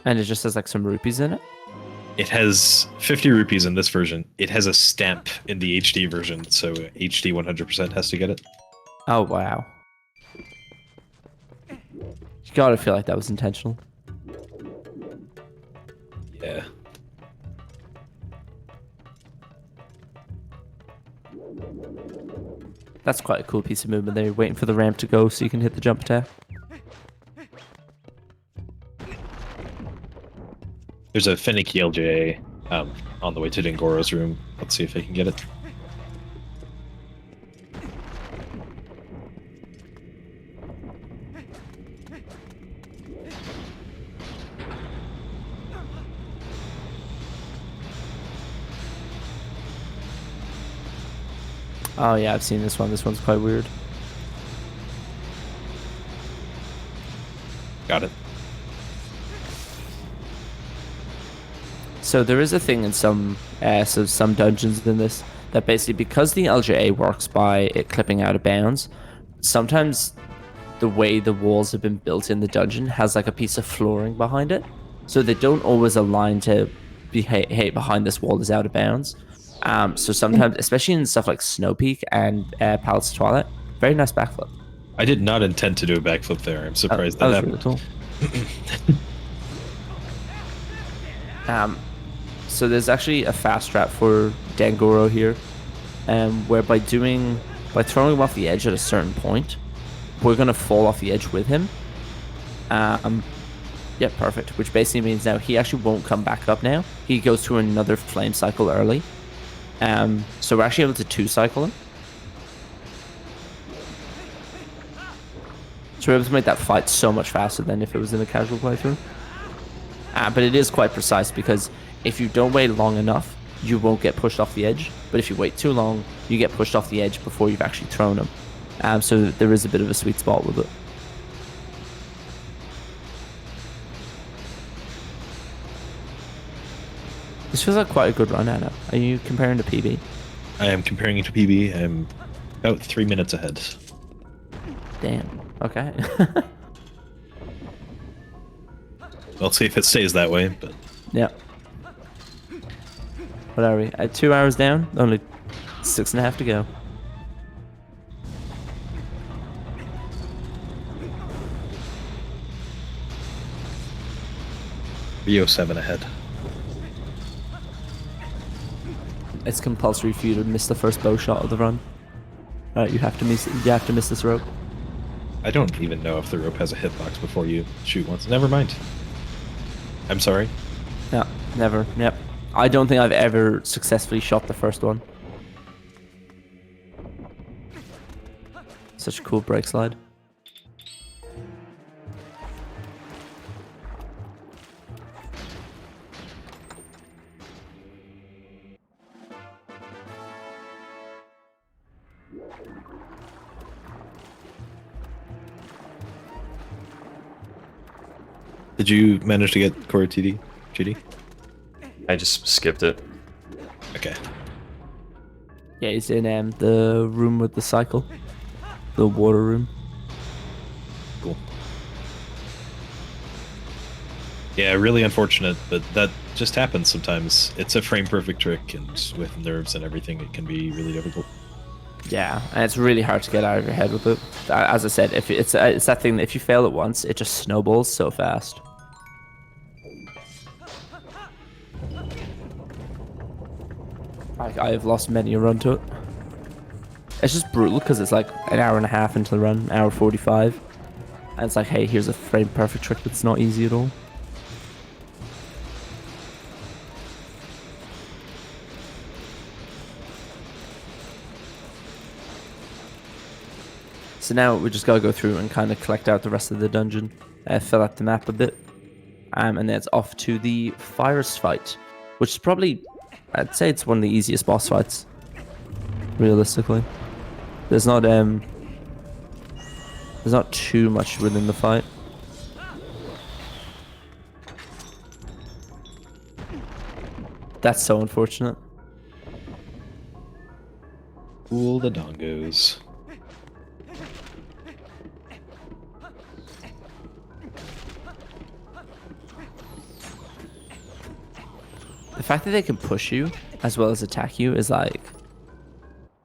A: And it just has like some rupees in it?
B: It has 50 rupees in this version. It has a stamp in the HD version, so HD 100% has to get it.
A: Oh, wow. You gotta feel like that was intentional.
B: Yeah.
A: That's quite a cool piece of movement there. You're waiting for the ramp to go so you can hit the jump attack.
B: There's a finicky LJA on the way to Dingoro's room. Let's see if I can get it.
A: Oh yeah, I've seen this one. This one's quite weird.
B: Got it.
A: So there is a thing in some dungeons in this that basically, because the LJA works by it clipping out of bounds, sometimes the way the walls have been built in the dungeon has like a piece of flooring behind it, so they don't always align to be hey behind this wall is out of bounds. So sometimes, especially in stuff like Snow Peak and Palace of Twilight, very nice backflip.
B: I did not intend to do a backflip there. I'm surprised that happened.
A: Really cool. So there's actually a fast trap for Dangoro here, where by throwing him off the edge at a certain point, we're gonna fall off the edge with him. Yeah, perfect. Which basically means now he actually won't come back up now. He goes through another flame cycle early. So we're actually able to 2-cycle him. So we're able to make that fight so much faster than if it was in a casual playthrough. But it is quite precise, because if you don't wait long enough, you won't get pushed off the edge. But if you wait too long, you get pushed off the edge before you've actually thrown him. So there is a bit of a sweet spot with it. This feels like quite a good run, Anna. Are you comparing to PB?
B: I am comparing it to PB. I'm about 3 minutes ahead.
A: Damn. Okay.
B: We'll see if it stays that way, but...
A: Yeah. What are we? At 2 hours down? Only 6.5 to go.
B: Rio 7 ahead.
A: It's compulsory for you to miss the first bow shot of the run. Alright, you have to miss this rope.
B: I don't even know if the rope has a hitbox before you shoot once. Never mind. I'm sorry.
A: Yeah, never. Yep. I don't think I've ever successfully shot the first one. Such a cool brake slide.
B: Did you manage to get Core TD, GD?
C: I just skipped it.
B: Okay.
A: Yeah, he's in the room with the cycle. The water room.
B: Cool. Yeah, really unfortunate, but that just happens sometimes. It's a frame-perfect trick, and with nerves and everything, it can be really difficult.
A: Yeah, and it's really hard to get out of your head with it. As I said, if it's that thing that if you fail it once, it just snowballs so fast. I have lost many a run to it. It's just brutal because it's like an hour and a half into the run, hour 45, and it's like, hey, here's a frame perfect trick that's not easy at all. So now we just gotta go through and kind of collect out the rest of the dungeon, fill out the map a bit, and then it's off to the Virus fight, which is probably, I'd say it's one of the easiest boss fights, realistically. There's not too much within the fight. That's so unfortunate.
B: Cool the dongos.
A: The fact that they can push you as well as attack you is like,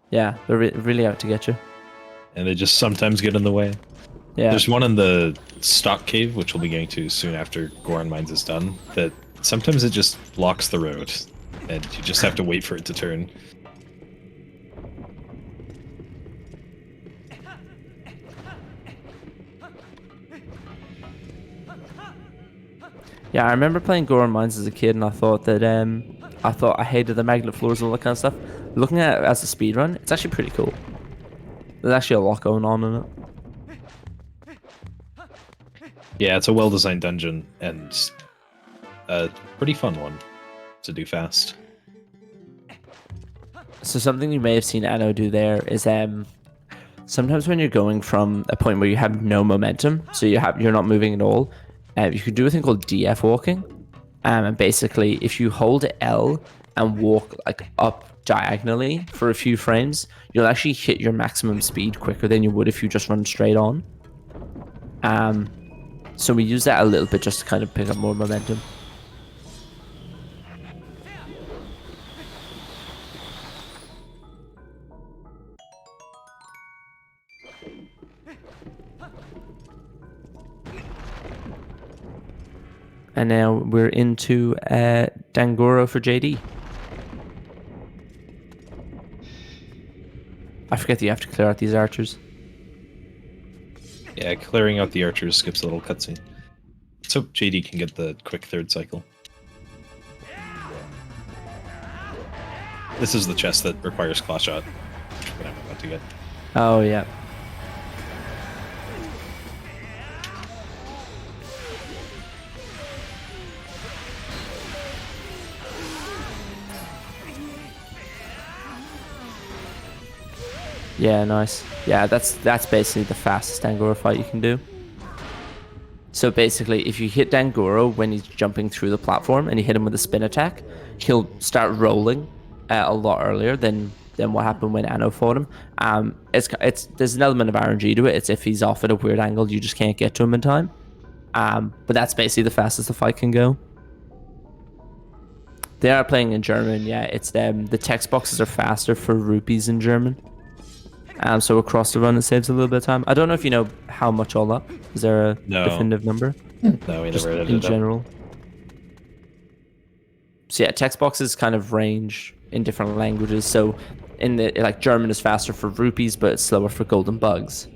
A: yeah, they're really out to get you.
B: And they just sometimes get in the way.
A: Yeah.
B: There's one in the stock cave, which we'll be getting to soon after Goron Mines is done, that sometimes it just blocks the road, and you just have to wait for it to turn.
A: Yeah, I remember playing Goron Mines as a kid, and I thought that I hated the magnet floors and all that kind of stuff. Looking at it as a speedrun, it's actually pretty cool. There's actually a lot going on in it.
B: Yeah, it's a well-designed dungeon, and a pretty fun one to do fast.
A: So something you may have seen Anno do there is sometimes when you're going from a point where you have no momentum, so you're not moving at all, you can do a thing called DF walking, And basically, if you hold L and walk like up diagonally for a few frames, you'll actually hit your maximum speed quicker than you would if you just run straight on. So we use that a little bit just to kind of pick up more momentum. And now we're into Dangoro for JD. I forget that you have to clear out these archers.
B: Yeah, clearing out the archers skips a little cutscene. So JD can get the quick third cycle. This is the chest that requires claw shot, which I'm about to get.
A: Oh, yeah. Yeah, nice. Yeah, that's basically the fastest Dangoro fight you can do. So basically, if you hit Dangoro when he's jumping through the platform and you hit him with a spin attack, he'll start rolling a lot earlier than what happened when Anno fought him. There's an element of RNG to it. It's if he's off at a weird angle, you just can't get to him in time. But that's basically the fastest the fight can go. They are playing in German. Yeah, it's them. The text boxes are faster for rupees in German. So across the run, it saves a little bit of time. I don't know if you know how much all up. Is there a definitive number?
B: No, we
A: Just
B: never
A: in general. So yeah, text boxes kind of range in different languages. So in the like German is faster for rupees, but it's slower for golden bugs.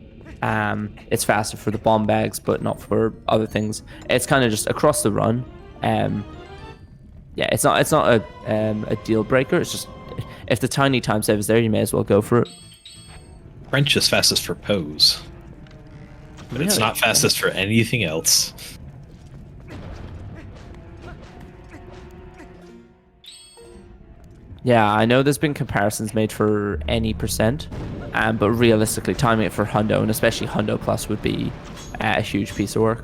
A: It's faster for the bomb bags, but not for other things. It's kind of just across the run. Yeah, it's not a deal breaker. It's just if the tiny time save is there, you may as well go for it.
B: French is fastest for pose, but it's
A: Really?
B: not fastest for anything else.
A: Yeah, I know there's been comparisons made for any percent, but realistically, timing it for Hundo, and especially Hundo Plus, would be a huge piece of work.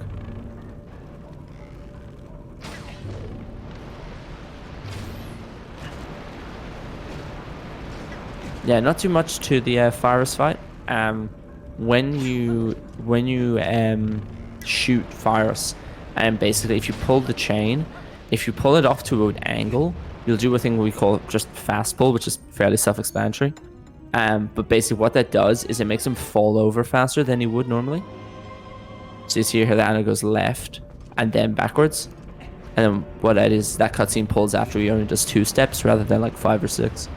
A: Yeah, not too much to the Virus fight. When you shoot Virus, and basically if you pull the chain, if you pull it off to an angle, you'll do a thing we call just fast pull, which is fairly self-explanatory. But basically what that does is it makes him fall over faster than he would normally. So you see here that Anna goes left and then backwards. And then what that is, that cutscene pulls after he only does 2 steps rather than like 5 or 6.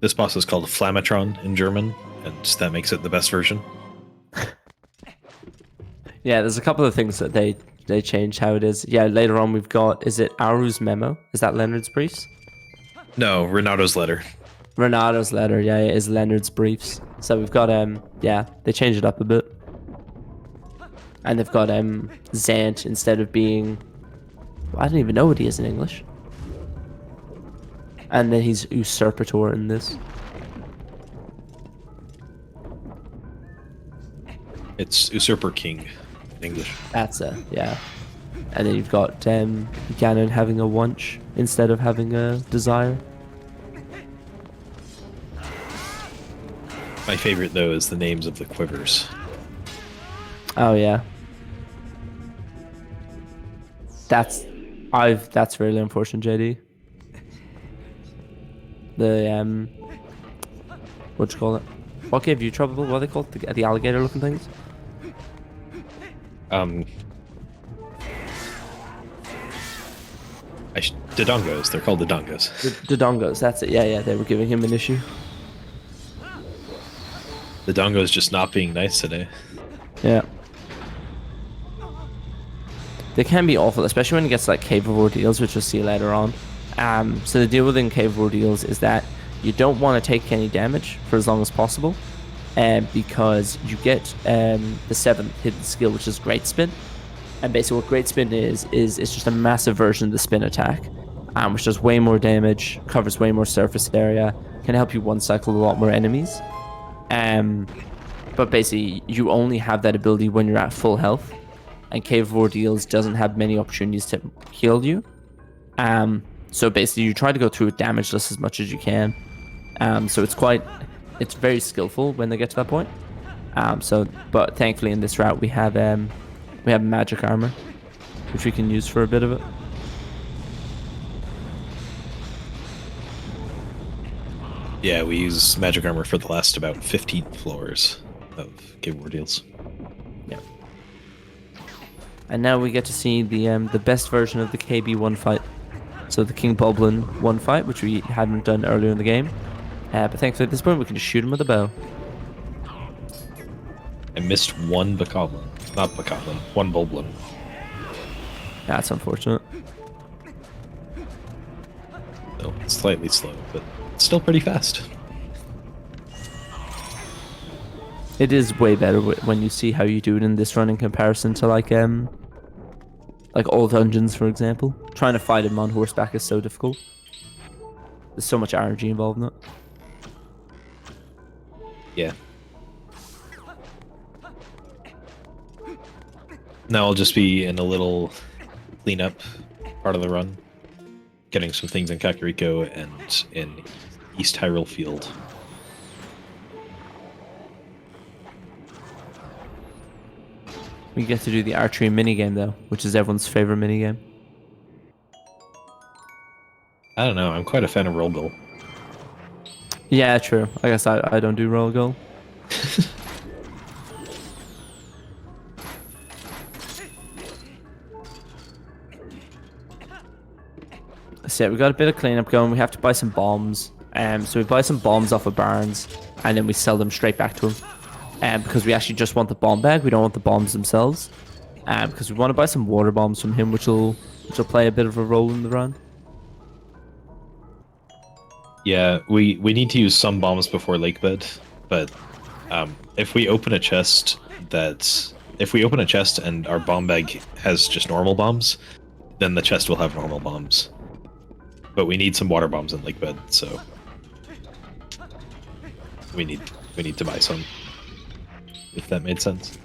B: This boss is called Flametron in German, and that makes it the best version.
A: Yeah, there's a couple of things that they changed how it is. Yeah, later on we've got, is it Aru's memo? Is that Leonard's briefs?
B: No, Renato's letter.
A: Renato's letter, yeah, it is Leonard's briefs. So we've got yeah, they changed it up a bit. And they've got Zant instead of being, I don't even know what he is in English. And then he's Usurpator in this.
B: It's Usurper King in English.
A: That's yeah. And then you've got Ganon having a Wunsch instead of having a Desire.
B: My favorite, though, is the names of the quivers.
A: Oh yeah. That's really unfortunate, JD. The what you call it? What gave you trouble? What are they called? The alligator looking things?
B: The dongos. They're called the dongos.
A: The dongos, that's it. Yeah, they were giving him an issue.
B: The dongos just not being nice today.
A: Yeah. They can be awful, especially when it gets like Cave of Ordeals, which we'll see later on. So the deal with in Cave of Ordeals is that you don't want to take any damage for as long as possible, because you get the 7th hidden skill, which is Great Spin. And basically what Great Spin is it's just a massive version of the spin attack. which does way more damage, covers way more surface area, can help you one cycle a lot more enemies. But basically, you only have that ability when you're at full health, and Cave of Ordeals doesn't have many opportunities to heal you. So basically, you try to go through it damageless as much as you can. So it's very skillful when they get to that point. But thankfully in this route we have magic armor, which we can use for a bit of it.
B: Yeah, we use magic armor for the last about 15 floors of Cave of Ordeals.
A: Yeah. And now we get to see the best version of the KB1 fight. So the King Boblin 1 fight, which we hadn't done earlier in the game. But thankfully at this point we can just shoot him with a bow.
B: I missed one Bokoblin. Not Bokoblin, one Boblin.
A: That's unfortunate.
B: So, slightly slow, but still pretty fast.
A: It is way better when you see how you do it in this run in comparison to like all dungeons, for example. Trying to fight him on horseback is so difficult. There's so much RNG involved in it.
B: Yeah. Now I'll just be in a little cleanup part of the run, getting some things in Kakariko and in East Hyrule Field.
A: We get to do the archery minigame though, which is everyone's favorite minigame.
B: I don't know, I'm quite a fan of roll goal.
A: Yeah, true. I guess I don't do roll goal. So yeah, we got a bit of cleanup going. We have to buy some bombs. So we buy some bombs off of Barnes, and then we sell them straight back to him. Because we actually just want the bomb bag. We don't want the bombs themselves. Because we want to buy some water bombs from him, which will play a bit of a role in the run.
B: Yeah, we need to use some bombs before Lakebed, but if we open a chest and our bomb bag has just normal bombs, then the chest will have normal bombs. But we need some water bombs in Lakebed, so we need to buy some. If that made sense.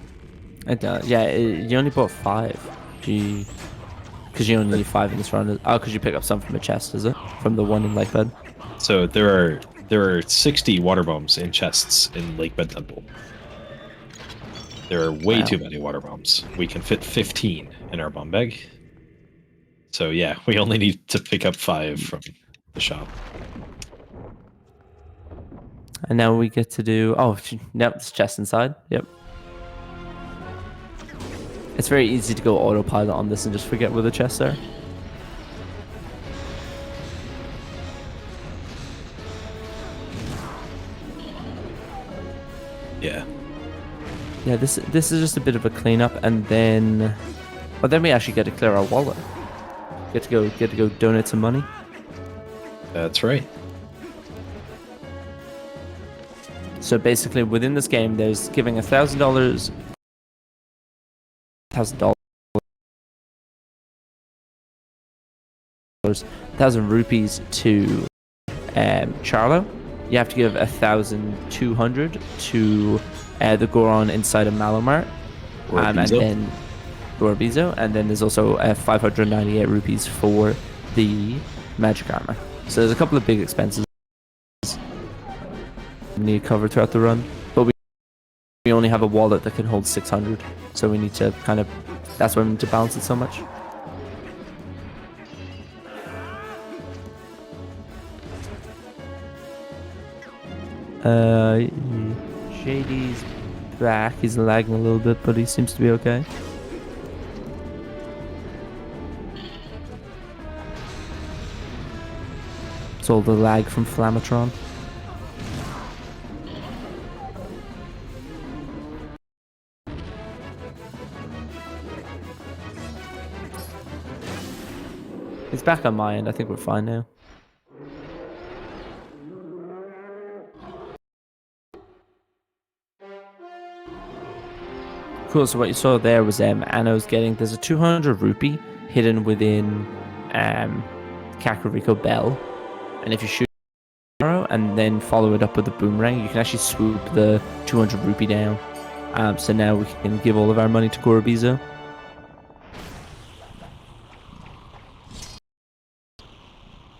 A: It does. Yeah, you only bought 5. Because you only need 5 in this run. Oh, because you pick up some from a chest, is it? From the one in Lakebed?
B: So there are 60 water bombs in chests in Lakebed Temple. There are way too many water bombs. We can fit 15 in our bomb bag. So yeah, we only need to pick up 5 from the shop.
A: And now we get to do... Oh, yep, it's chest inside. Yep. It's very easy to go autopilot on this and just forget where the chests are.
B: Yeah.
A: Yeah, this is just a bit of a cleanup, and then... But then we actually get to clear our wallet. Get to go donate some money.
B: That's right.
A: So basically, within this game, there's giving $1,000, $1,000, 1,000 rupees to Charlo. You have to give 1,200 to the Goron inside of Malomart, and then Gorbizo, and then there's also 598 rupees for the magic armor. So there's a couple of big expenses we need to cover throughout the run, but we only have a wallet that can hold 600, so we need to that's why we need to balance it so much. JD's back. He's lagging a little bit, but he seems to be okay. It's all the lag from Flamatron. It's back on my end. I think we're fine now. Cool, so what you saw there was Anno's getting, there's a 200 rupee hidden within Kakariko Bell, and if you shoot an arrow and then follow it up with a boomerang, you can actually swoop the 200 rupee down. So now we can give all of our money to Gorobizo.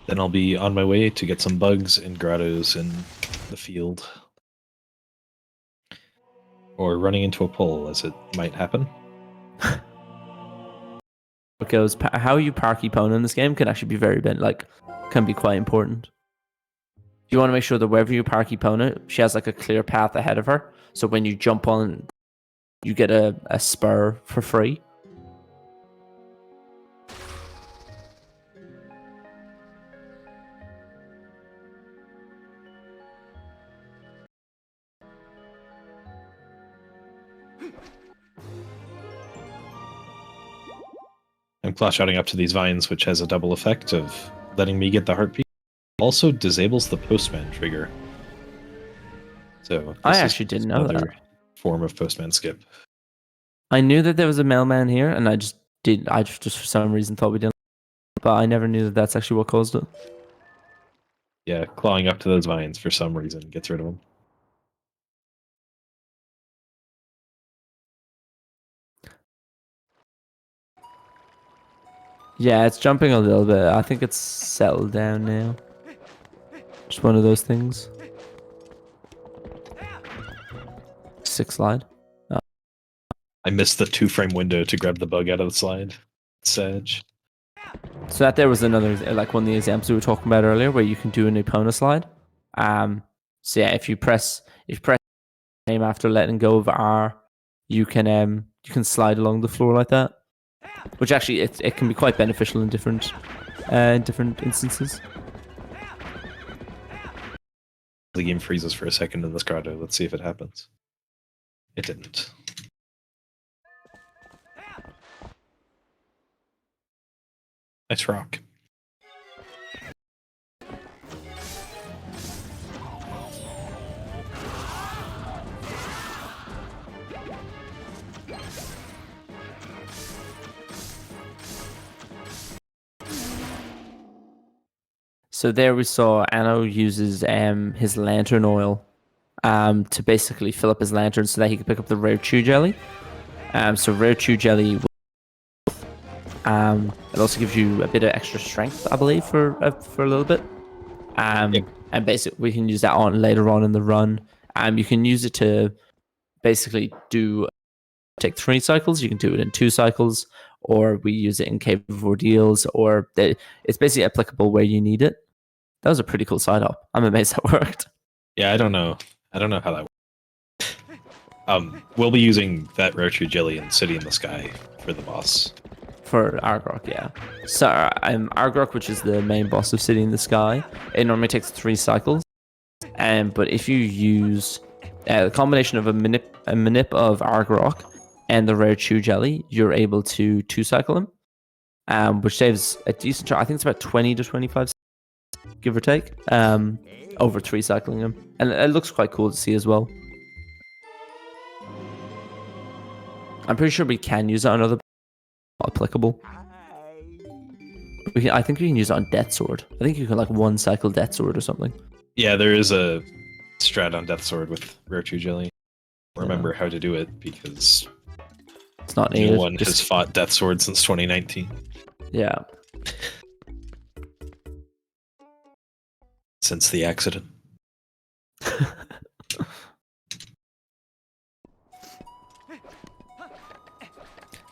B: Then I'll be on my way to get some bugs and grottos in the field. Or running into a pole, as it might happen.
A: Because how you park Epona in this game can actually be can be quite important. You want to make sure that wherever you park Epona, she has like a clear path ahead of her. So when you jump on, you get a spur for free.
B: I'm claw-shotting up to these vines, which has a double effect of letting me get the heartbeat. Also disables the postman trigger. So
A: I actually didn't know that.
B: Form of postman skip.
A: I knew that there was a mailman here, and I just for some reason thought we didn't. But I never knew that that's actually what caused it.
B: Yeah, clawing up to those vines for some reason gets rid of them.
A: Yeah, it's jumping a little bit. I think it's settled down now. Just one of those things. 6 slide. Oh.
B: I missed the 2-frame window to grab the bug out of the slide. Sedge.
A: So that there was another, like one of the examples we were talking about earlier, where you can do an Epona slide. So yeah, if you press aim after letting go of R, you can slide along the floor like that. Which actually it can be quite beneficial in different instances.
B: The game freezes for a second in this grotto. Let's see if it happens. It didn't. Nice rock.
A: So there we saw Anno uses his lantern oil to basically fill up his lantern so that he can pick up the rare chew jelly. So rare chew jelly it also gives you a bit of extra strength, I believe, for a little bit.
B: Yep.
A: And basically we can use that on later on in the run. You can use it to basically take 3 cycles. You can do it in 2 cycles, or we use it in Cave of Ordeals, or it's basically applicable where you need it. That was a pretty cool side up. I'm amazed that worked.
B: Yeah, I don't know how that works. We'll be using that rare true jelly in City in the Sky for the boss.
A: For Argrok, yeah. So Argrok, which is the main boss of City in the Sky, it normally takes 3 cycles. But if you use the combination of a manip of Argrok and the rare chew jelly, you're able to 2-cycle him, which saves a decent. I think it's about 20 to 25, give or take, over 3 cycling him, and it looks quite cool to see as well. I'm pretty sure we can use it on other applicable. I think we can use it on Death Sword. I think you can 1-cycle Death Sword or something.
B: Yeah, there is a strat on Death Sword with rare true jelly. Remember how to do it because
A: it's not needed.
B: No one has fought Death Sword since 2019.
A: Yeah.
B: Since the accident.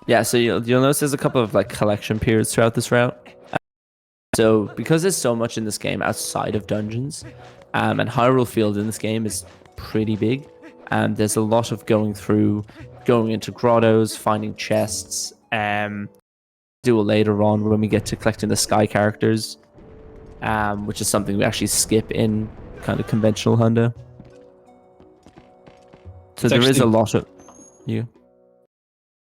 A: Yeah, so you'll notice there's a couple of collection periods throughout this route. So because there's so much in this game outside of dungeons, and Hyrule Field in this game is pretty big, and there's a lot of going into grottos, finding chests, do it later on when we get to collecting the sky characters, which is something we actually skip in kind of conventional Hundo. So there is a lot of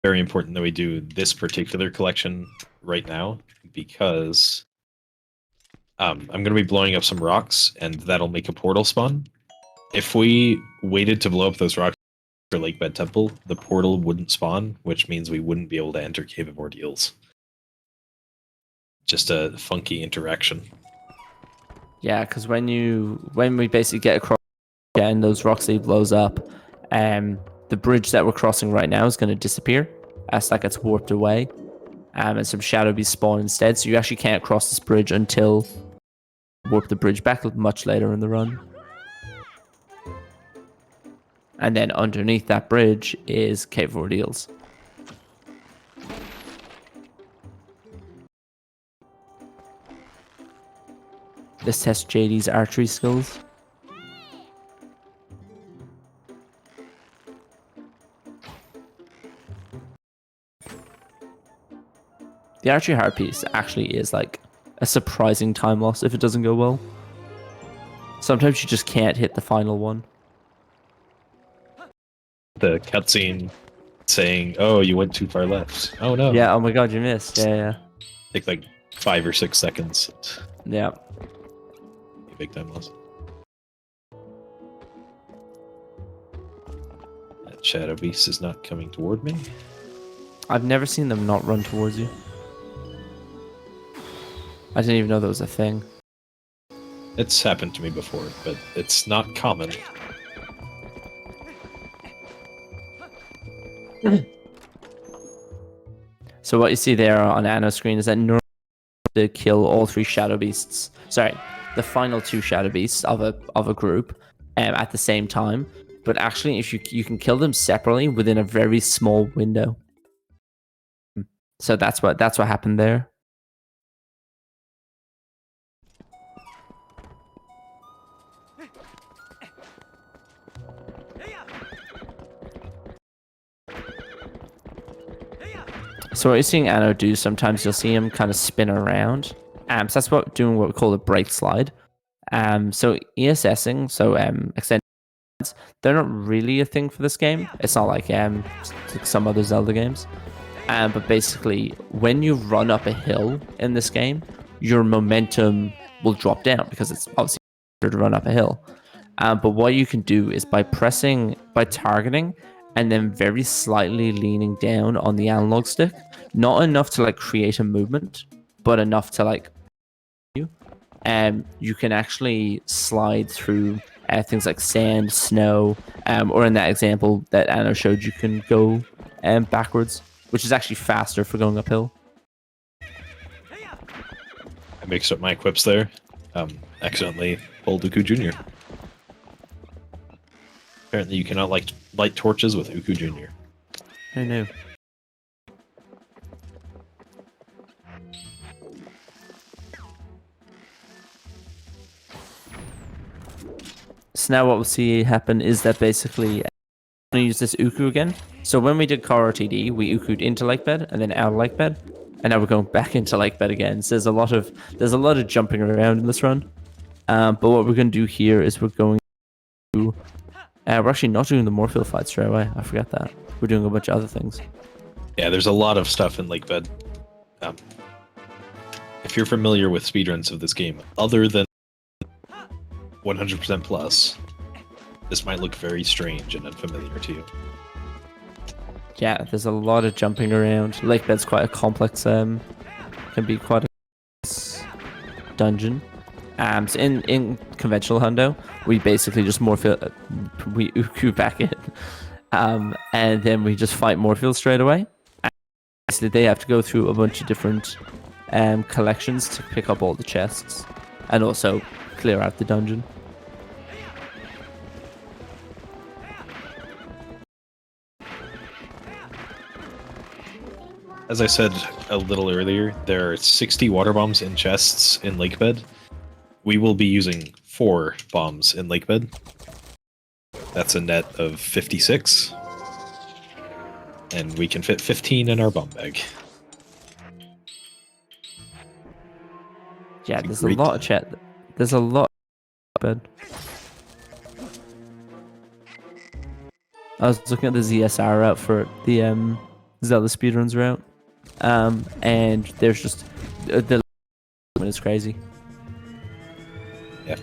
B: very important that we do this particular collection right now because I'm going to be blowing up some rocks and that'll make a portal spawn. If we waited to blow up those rocks for Lakebed Temple, the portal wouldn't spawn, which means we wouldn't be able to enter Cave of Ordeals. just a funky interaction.
A: Yeah, because when we basically get across and those rock sleeve blows up, the bridge that we're crossing right now is going to disappear as that gets warped away, and some shadow beasts spawn instead. So you actually can't cross this bridge until warp the bridge back much later in the run. And then underneath that bridge is Cave of Ordeals. Let's test JD's archery skills. The archery hard piece actually is like a surprising time loss if it doesn't go well. Sometimes you just can't hit the final one.
B: The cutscene saying, "Oh, you went too far left." Oh no!
A: Yeah. Oh my god, you missed. Yeah.
B: Take like 5 or 6 seconds.
A: Yeah.
B: A big time loss. That shadow beast is not coming toward me.
A: I've never seen them not run towards you. I didn't even know that was a thing.
B: It's happened to me before, but it's not common.
A: So what you see there on Anno's screen is that Nora to kill all 3 shadow beasts. Sorry, the final 2 shadow beasts of a group at the same time. But actually, if you can kill them separately within a very small window. So that's what happened there. So what you're seeing Anno do, sometimes you'll see him kind of spin around. So that's doing what we call a break slide. So ESSing, so extended, they're not really a thing for this game. It's not like some other Zelda games. But basically, when you run up a hill in this game, your momentum will drop down because it's obviously harder to run up a hill. But what you can do is by targeting, and then very slightly leaning down on the analog stick, not enough to like create a movement, but enough to like you can actually slide through things like sand, snow, or in that example that Anna showed, you can go backwards, which is actually faster for going uphill.
B: I mixed up my equips there. Accidentally pulled Uku Jr. Apparently you cannot light torches with Uku Jr.
A: Who knew? So now what we'll see happen is that basically I'm going to use this Uku again. So when we did Core RTD, we Uku'd into lake bed and then out of lake bed. And now we're going back into lake bed again. So there's a lot of jumping around in this run. But what we're going to do here is we're going to... we're actually not doing the Morphle fight straight away. I forgot that. We're doing a bunch of other things.
B: Yeah, there's a lot of stuff in lake bed. If you're familiar with speedruns of this game, other than 100% plus, this might look very strange and unfamiliar to you.
A: Yeah, there's a lot of jumping around. Lake bed's quite a complex, can be quite a dungeon. So in conventional hundo, we basically just we Uku back in, and then we just fight Morphle straight away. And basically, they have to go through a bunch of different collections to pick up all the chests, and also clear out the dungeon.
B: As I said a little earlier, there are 60 water bombs in chests in lake bed. We will be using 4 bombs in lake bed. That's a net of 56. And we can fit 15 in our bomb bag.
A: Yeah, there's a lot of chat. There's a lot of bed. I was looking at the ZSR route for the Zelda speedruns route. And there's just the is crazy.
B: Yeah.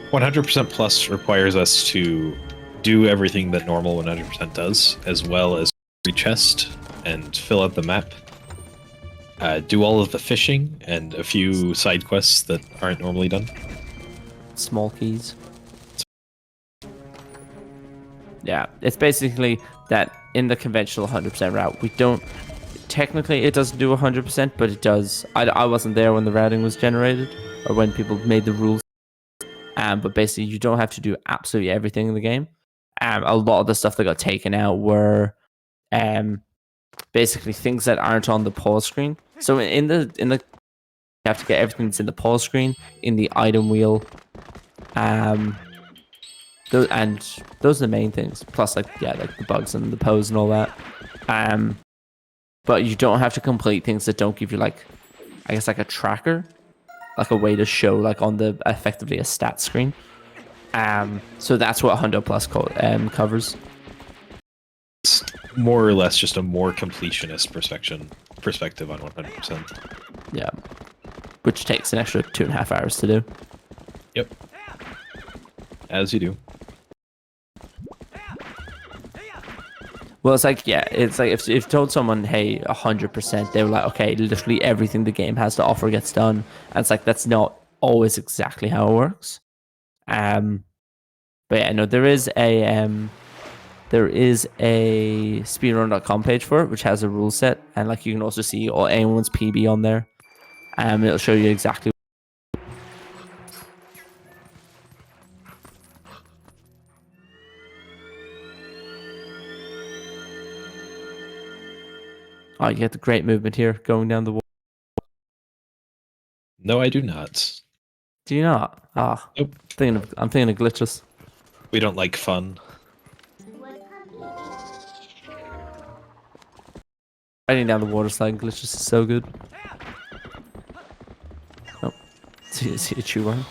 B: 100% plus requires us to do everything that normal 100% does, as well as every chest and fill out the map. do all of the fishing and a few side quests that aren't normally done.
A: Small keys. Yeah, it's basically that in the conventional 100% route, we don't... Technically, it doesn't do 100%, but it does. I wasn't there when the routing was generated, or when people made the rules. But basically, you don't have to do absolutely everything in the game. A lot of the stuff that got taken out were basically things that aren't on the pause screen. So in the you have to get everything that's in the pause screen, in the item wheel. Those are the main things. Plus, like the bugs and the pose and all that. But you don't have to complete things that don't give you like a tracker, like a way to show like on the effectively a stat screen. So that's what Hundo Plus covers.
B: It's more or less just a more completionist perspective on 100%.
A: Yeah, which takes an extra 2.5 hours to do.
B: Yep. As you do.
A: Well, it's like if you told someone, hey, 100%, they were like, okay, literally everything the game has to offer gets done. And it's like, that's not always exactly how it works. But yeah, no, there is a speedrun.com page for it, which has a rule set, and like you can also see anyone's PB on there. It'll show you exactly. Oh, you get the great movement here going down the wall.
B: No, I do not.
A: Do you not? Ah,
B: Nope.
A: I'm thinking of glitches.
B: We don't like fun.
A: Riding down the water slide glitches is so good. Oh, see a chew worm.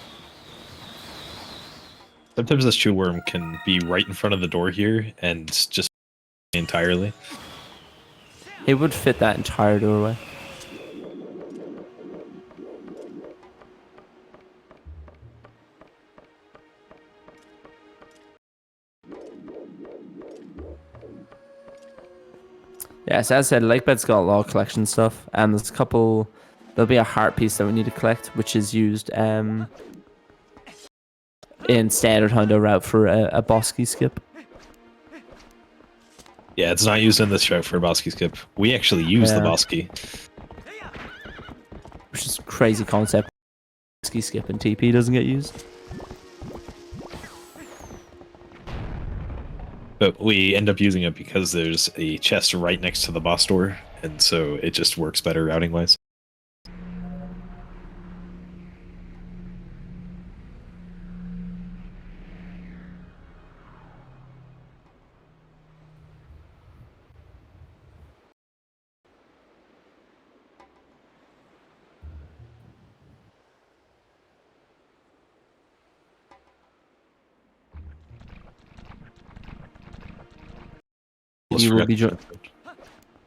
B: Sometimes this chew worm can be right in front of the door here and just entirely.
A: It would fit that entire doorway. Yeah, so as I said, Lakebed's got a lot of collection stuff, and there's there'll be a heart piece that we need to collect, which is used in standard Hundo route for a Bosky skip.
B: Yeah, it's not used in this route for a Bosky skip. We actually use the Bosky.
A: Which is a crazy concept. Bosky skip and TP doesn't get used.
B: But we end up using it because there's a chest right next to the boss door, and so it just works better routing-wise.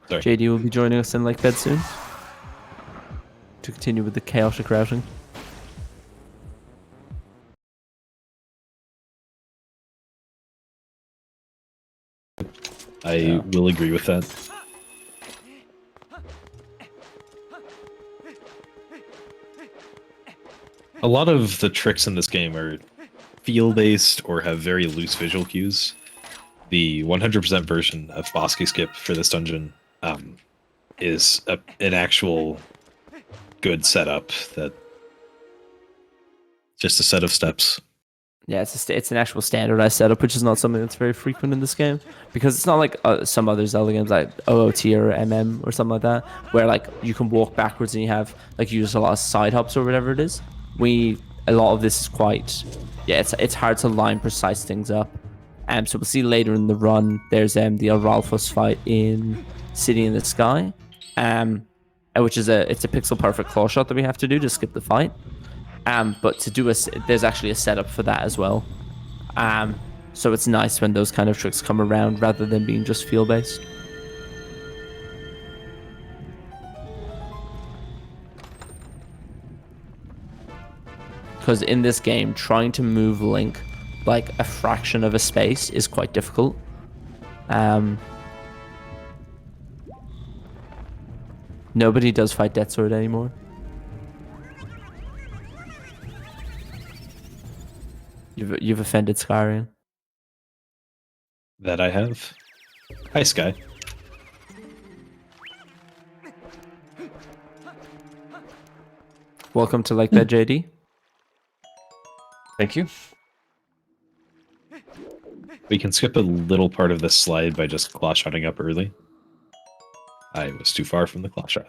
A: JD will be joining us in Lakebed soon to continue with the chaotic routing.
B: I will agree with that. A lot of the tricks in this game are feel-based or have very loose visual cues. The 100% version of Bosky Skip for this dungeon is an actual good setup that just a set of steps.
A: Yeah, it's an actual standardized setup, which is not something that's very frequent in this game, because it's not like some other Zelda games like OOT or MM or something like that, where like you can walk backwards and you have like you use a lot of side hops or whatever it is. A lot of this is quite, it's hard to line precise things up. So we'll see later in the run, there's the RRLAT6 fight in City in the Sky, which is it's a pixel perfect claw shot that we have to do to skip the fight. But to do there's actually a setup for that as well. So it's nice when those kind of tricks come around rather than being just feel based. Because in this game, trying to move Link like a fraction of a space is quite difficult. Nobody does fight Death Sword anymore. You've offended Skyrim.
B: That I have. Hi, Sky.
A: Welcome to Like That, JD.
C: Thank you.
B: We can skip a little part of this slide by just claw shotting up early. I was too far from the claw shot.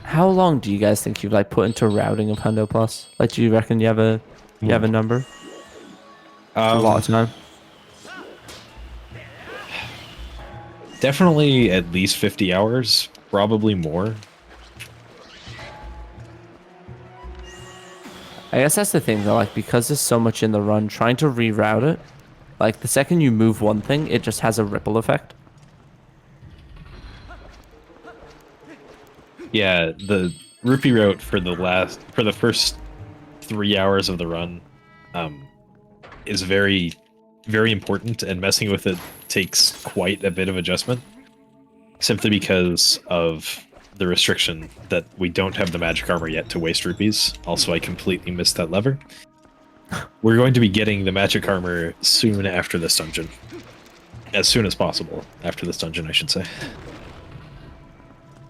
A: How long do you guys think you've like put into routing of Hundo Plus? Like, do you reckon you have a number? A lot of time.
B: Definitely at least 50 hours, probably more.
A: I guess that's the thing though, like, because there's so much in the run, trying to reroute it, like the second you move one thing, it just has a ripple effect.
B: Yeah, the rupee route for the first 3 hours of the run is very, very important, and messing with it takes quite a bit of adjustment, simply because of the restriction that we don't have the magic armor yet to waste rupees. Also, I completely missed that lever. We're going to be getting the magic armor soon after this dungeon. As soon as possible after this dungeon, I should say.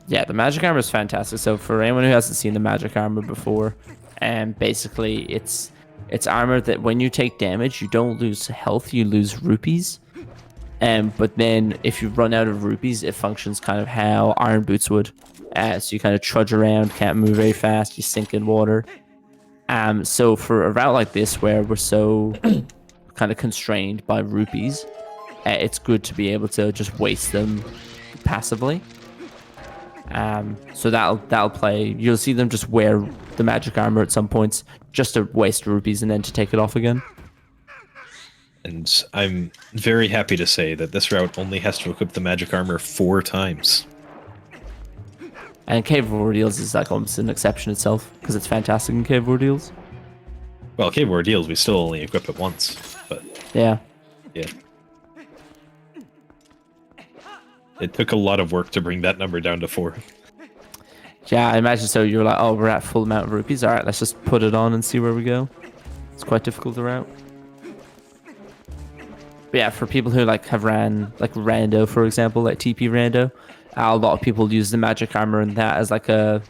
A: Yeah, the magic armor is fantastic. So for anyone who hasn't seen the magic armor before, basically it's armor that when you take damage, you don't lose health, you lose rupees. But then if you run out of rupees, it functions kind of how iron boots would. So you kind of trudge around, can't move very fast, you sink in water. So for a route like this where we're so kind of constrained by rupees, it's good to be able to just waste them passively. So that'll play. You'll see them just wear the magic armor at some points just to waste rupees and then to take it off again.
B: And I'm very happy to say that this route only has to equip the magic armor 4 times.
A: And Cave of Ordeals is like almost an exception itself because it's fantastic in Cave of Ordeals.
B: Well, Cave of Ordeals, we still only equip it once, but
A: Yeah.
B: yeah. It took a lot of work to bring that number down to 4.
A: Yeah, I imagine so. You're like, oh, we're at full amount of rupees. All right, let's just put it on and see where we go. It's quite difficult to route. But yeah, for people who like have ran like Rando, for example, like TP Rando, a lot of people use the magic armor and that as like a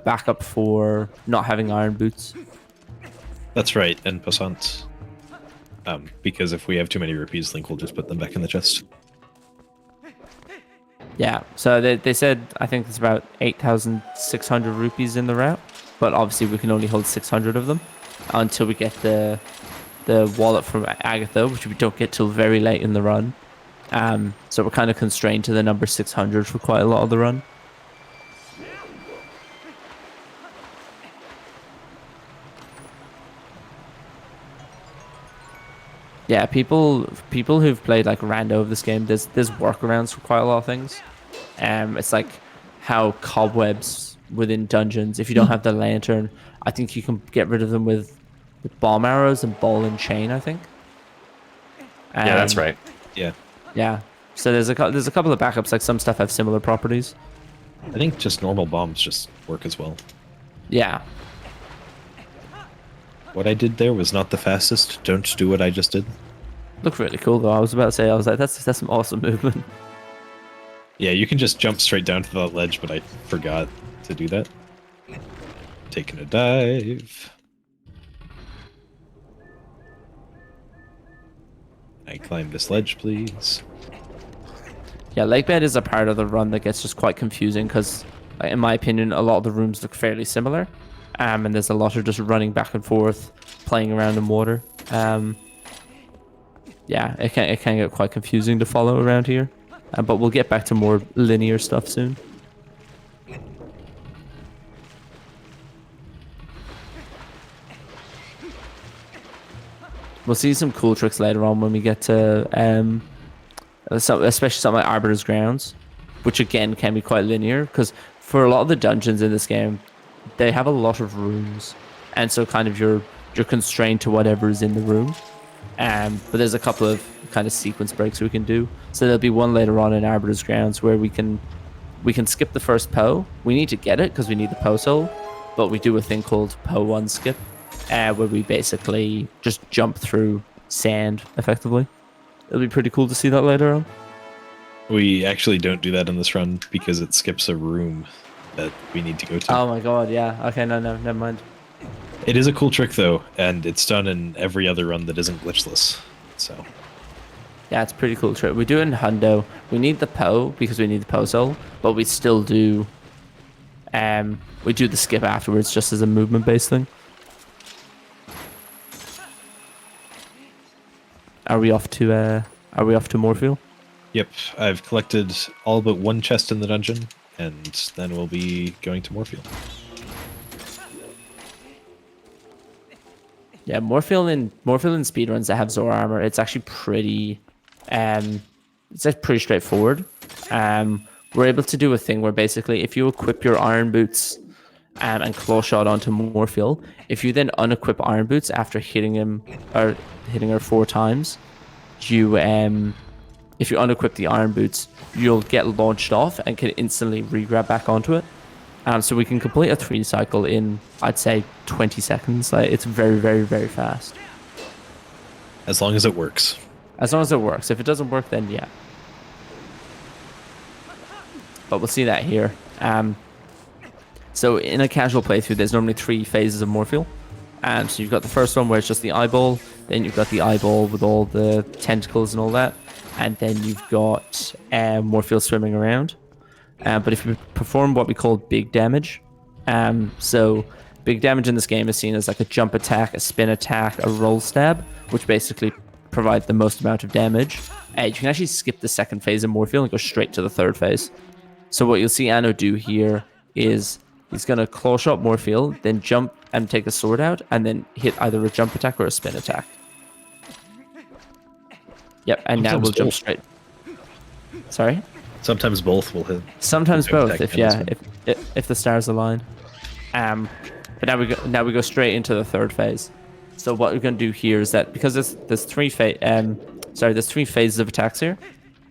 A: backup for not having iron boots.
B: That's right, and Passant. Because if we have too many rupees, Link will just put them back in the chest.
A: Yeah, so they said I think it's about 8,600 rupees in the route, but obviously we can only hold 600 of them until we get the wallet from Agatha, which we don't get till very late in the run. So we're kind of constrained to the number 600 for quite a lot of the run. Yeah, people who've played like Rando of this game, there's workarounds for quite a lot of things. It's like how cobwebs within dungeons, if you don't have the lantern, I think you can get rid of them with bomb arrows and ball and chain, I think.
C: Yeah, that's right.
B: Yeah.
A: Yeah. So there's a couple of backups, like some stuff have similar properties.
B: I think just normal bombs just work as well.
A: Yeah.
B: What I did there was not the fastest. Don't do what I just did.
A: Looked really cool though. I was like, that's some awesome movement.
B: Yeah, you can just jump straight down to that ledge, but I forgot to do that. Taking a dive. I climb this ledge, please.
A: Yeah, lake bed is a part of the run that gets just quite confusing because, in my opinion, a lot of the rooms look fairly similar. And there's a lot of just running back and forth, playing around in water. Yeah, it can get quite confusing to follow around here. But we'll get back to more linear stuff soon. We'll see some cool tricks later on when we get to, especially something like Arbiter's Grounds, which again can be quite linear because for a lot of the dungeons in this game, they have a lot of rooms, and so kind of your you're constrained to whatever is in the room. But there's a couple of kind of sequence breaks we can do. So there'll be one later on in Arbiter's Grounds where we can skip the first Poe. We need to get it because we need the Poe soul, but we do a thing called Poe 1 skip, where we basically just jump through sand effectively. It'll be pretty cool to see that later on.
B: We actually don't do that in this run because it skips a room that we need to go to.
A: Oh my god, yeah. Okay, no, never mind.
B: It is a cool trick though, and it's done in every other run that isn't glitchless. So
A: yeah, it's a pretty cool trick. We do it in Hundo. We need the Poe because we need the Poe soul, but we still do we do the skip afterwards just as a movement based thing. Are we off to Morpheal?
B: yep, I've collected all but one chest in the dungeon, and then we'll be going to Morpheal.
A: Yeah, Morpheal in speedruns that have Zora armor, it's actually pretty straightforward. We're able to do a thing where basically if you equip your iron boots and claw shot onto Morpheal, if you then unequip iron boots after hitting her 4 times, you if you unequip the iron boots, you'll get launched off and can instantly re-grab back onto it. So we can complete a 3 cycle in, I'd say, 20 seconds. Like, it's very, very, very fast.
B: As long as it works.
A: As long as it works. If it doesn't work, then yeah. But we'll see that here. So in a casual playthrough, there's normally 3 phases of Morpheal. So you've got the first one where it's just the eyeball. Then you've got the eyeball with all the tentacles and all that. And then you've got Morpheal swimming around. But if you perform what we call big damage, so big damage in this game is seen as like a jump attack, a spin attack, a roll stab, which basically provide the most amount of damage. You can actually skip the second phase of Morpheal and go straight to the third phase. So what you'll see Anno do here is he's going to claw shot Morpheal, then jump and take a sword out, and then hit either a jump attack or a spin attack. Yep, and now we'll jump straight. Sorry?
B: Sometimes both will hit.
A: Sometimes both, if the stars align. But now we go straight into the third phase. So what we're going to do here is that because there's 3 phases of attacks here.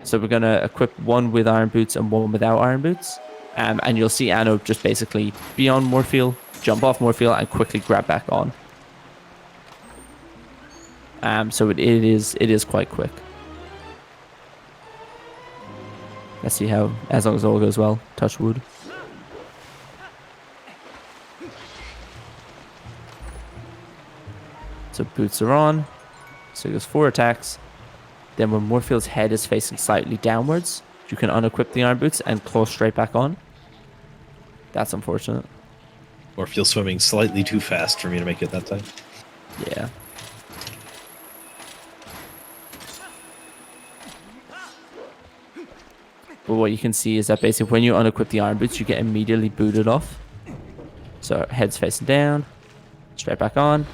A: So we're going to equip one with iron boots and one without iron boots. And you'll see Anno just basically be on Morpheal, jump off Morpheal, and quickly grab back on. So it is quite quick. Let's see how, as long as all goes well, touch wood. So boots are on. So he goes 4 attacks. Then when Morpheal's head is facing slightly downwards, you can unequip the iron boots and claw straight back on. That's unfortunate.
B: Morpheal swimming slightly too fast for me to make it that time.
A: Yeah. But what you can see is that basically when you unequip the iron boots, you get immediately booted off. So head's facing down, straight back on.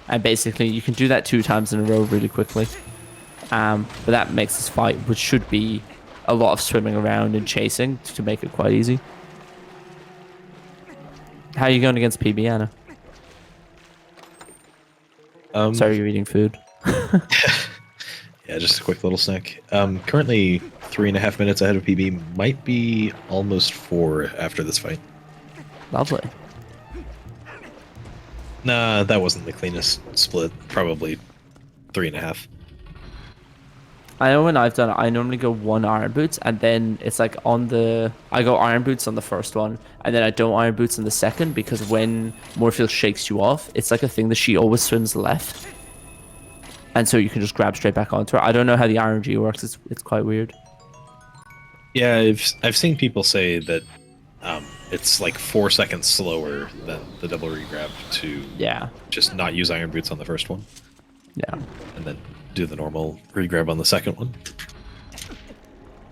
A: And basically you can do that 2 times in a row really quickly. But that makes this fight, which should be a lot of swimming around and chasing, to make it quite easy. How are you going against PB, Anna? Sorry, you're eating food.
B: Yeah, just a quick little snack. Currently 3.5 minutes ahead of PB. Might be almost 4 after this fight.
A: Lovely.
B: Nah, that wasn't the cleanest split. Probably 3.5.
A: I know when I've done it, I normally go 1 iron boots, and then it's like I go iron boots on the first one, and then I don't iron boots on the second, because when Morpheal shakes you off, it's like a thing that she always swims left. And so you can just grab straight back onto her. I don't know how the RNG works. It's quite weird.
B: Yeah, I've seen people say that it's like 4 seconds slower than the double regrab to just not use iron boots on the first one.
A: Yeah.
B: And then do the normal regrab on the second one.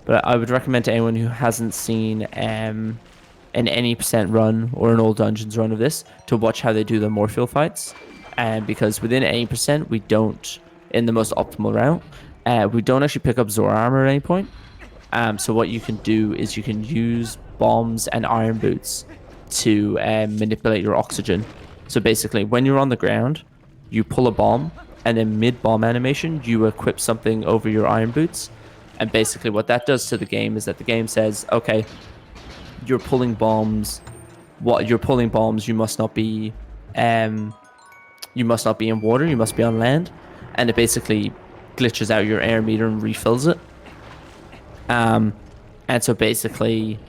A: But I would recommend to anyone who hasn't seen an any percent run or an all dungeons run of this to watch how they do the Morpheal fights. Because within 80%, we don't, in the most optimal route, we don't actually pick up Zora armor at any point. So what you can do is you can use bombs and iron boots to manipulate your oxygen. So basically, when you're on the ground, you pull a bomb, and then mid-bomb animation, you equip something over your iron boots. And basically what that does to the game is that the game says, okay, you're pulling bombs. You're pulling bombs, you must not be in water, you must be on land. And it basically glitches out your air meter and refills it. And so basically,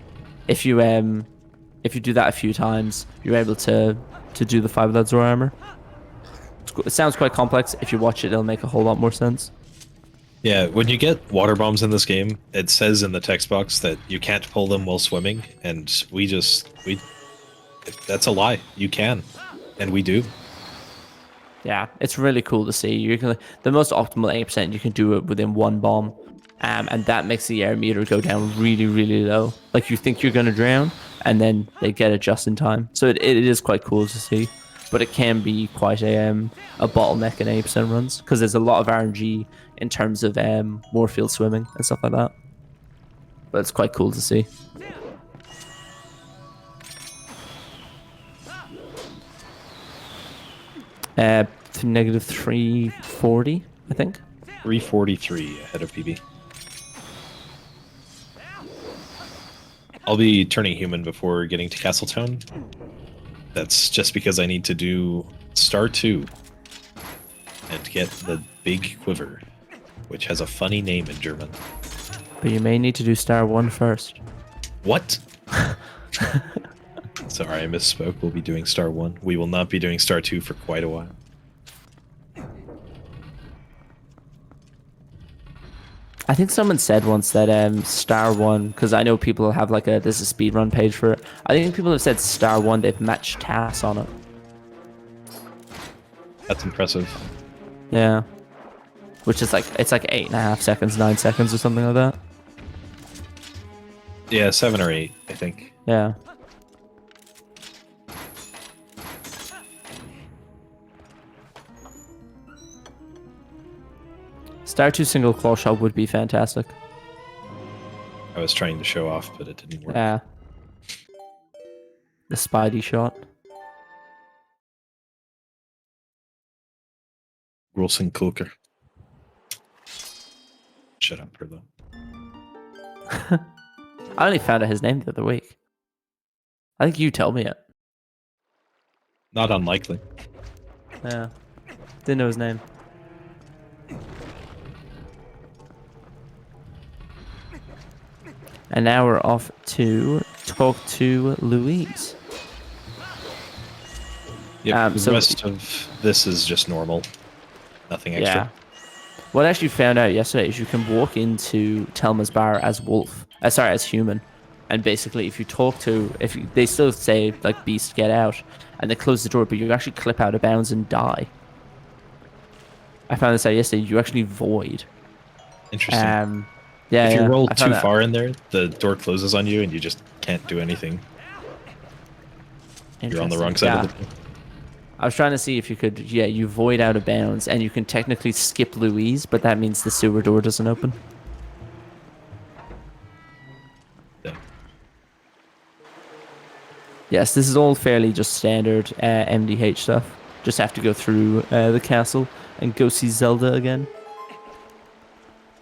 A: if you do that a few times, you're able to do the 5 Zora armor. It sounds quite complex. If you watch it, it'll make a whole lot more sense.
B: Yeah, when you get water bombs in this game, it says in the text box that you can't pull them while swimming, and that's a lie. You can, and we do.
A: Yeah, it's really cool to see. The most optimal 8%, you can do it within one bomb, and that makes the air meter go down really, really low. Like you think you're gonna drown, and then they get it just in time. So it is quite cool to see, but it can be quite a bottleneck in 8% runs because there's a lot of RNG in terms of more field swimming and stuff like that. But it's quite cool to see. To negative 340, I think.
B: 343 ahead of PB. I'll be turning human before getting to Castletown. That's just because I need to do Star 2 and get the Big Quiver, which has a funny name in German.
A: But you may need to do Star 1 first.
B: What? Sorry, I misspoke. We'll be doing Star 1. We will not be doing Star 2 for quite a while.
A: I think someone said once that Star 1, because I know people have there's a speedrun page for it. I think people have said Star 1, they've matched tasks on it.
B: That's impressive.
A: Yeah. Which is it's like 8.5 seconds, 9 seconds or something like that.
B: Yeah, 7 or 8, I think.
A: Yeah. Star 2 single claw shot would be fantastic.
B: I was trying to show off, but it didn't work.
A: Yeah. The Spidey shot.
B: Wilson Kulker. Shut up, Perlo.
A: I only found out his name the other week. I think you told me it.
B: Not unlikely.
A: Yeah. Didn't know his name. And now we're off to talk to Louise.
B: Yeah, the
A: so
B: rest of this is just normal. Nothing extra.
A: Yeah. What I actually found out yesterday is you can walk into Telma's bar as wolf. As human. And basically, if you talk to... they still say, beast, get out. And they close the door, but you actually clip out of bounds and die. I found this out yesterday. You actually void.
B: Interesting.
A: Yeah,
B: if you roll too far in there, the door closes on you and you just can't do anything. You're on the wrong side of the door.
A: I was trying to see if you could, you void out of bounds, and you can technically skip Louise, but that means the sewer door doesn't open.
B: Yeah.
A: Yes, this is all fairly just standard MDH stuff. Just have to go through the castle and go see Zelda again.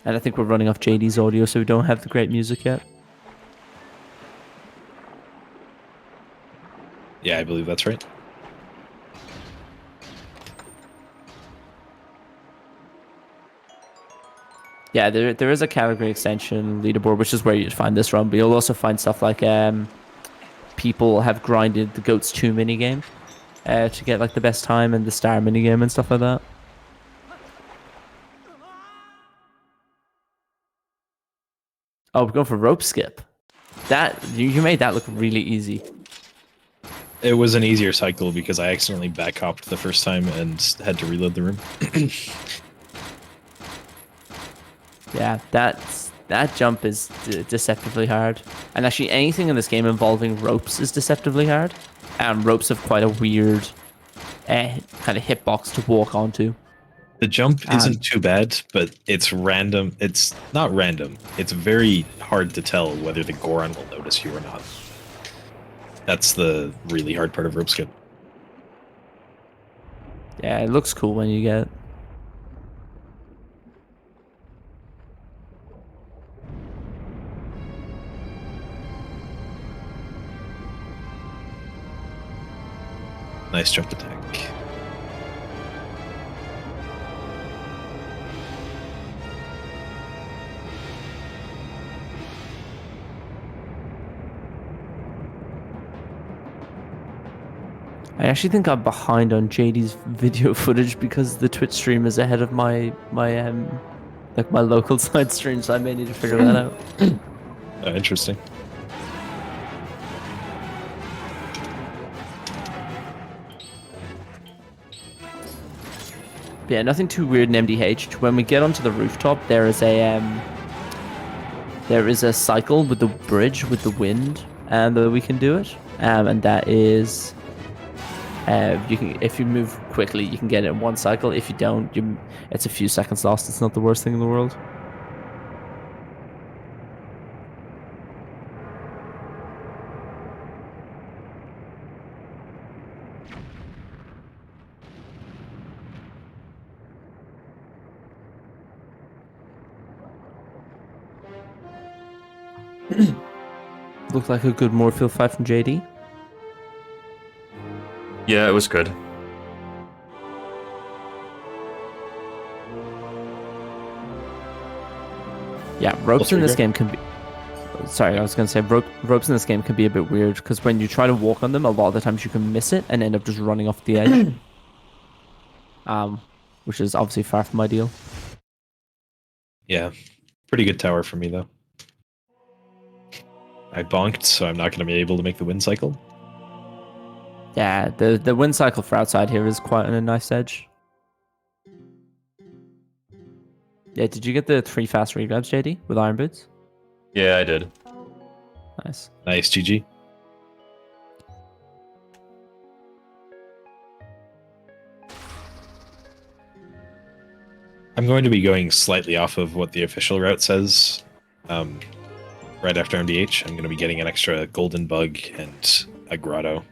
A: And I think we're running off JD's audio, so we don't have the great music yet.
B: Yeah, I believe that's right.
A: Yeah, there is a category extension leaderboard, which is where you'd find this run, but you'll also find stuff like people have grinded the Goats 2 minigame to get the best time and the Star minigame and stuff like that. Oh, we're going for rope skip. That you made that look really easy.
B: It was an easier cycle because I accidentally back hopped the first time and had to reload the room.
A: Yeah, that jump is deceptively hard. And actually, anything in this game involving ropes is deceptively hard. Ropes have quite a weird kind of hitbox to walk onto.
B: The jump isn't too bad, but it's random. It's not random. It's very hard to tell whether the Goron will notice you or not. That's the really hard part of rope skip.
A: Yeah, it looks cool when you get it.
B: Nice jump attack.
A: I actually think I'm behind on JD's video footage because the Twitch stream is ahead of my like my local side stream, so I may need to figure that out.
B: Interesting.
A: Yeah, nothing too weird in MDH. When we get onto the rooftop, there is a cycle with the bridge with the wind, and that we can do it. And that is, you can, if you move quickly, you can get it in one cycle. If you don't, it's a few seconds lost. It's not the worst thing in the world. Looked like a good Moorfield fight from JD.
C: Yeah, it was good.
A: Yeah, ropes in this game can be... Sorry, I was going to say ropes in this game can be a bit weird because when you try to walk on them, a lot of the times you can miss it and end up just running off the edge. Which is obviously far from ideal.
B: Yeah, pretty good tower for me though. I bonked, so I'm not going to be able to make the wind cycle.
A: Yeah, the wind cycle for outside here is quite a nice edge. Yeah, did you get the 3 fast regrabs, JD, with iron boots?
C: Yeah, I did.
A: Nice.
B: Nice, GG. I'm going to be going slightly off of what the official route says. Right after MDH, I'm going to be getting an extra golden bug and a grotto.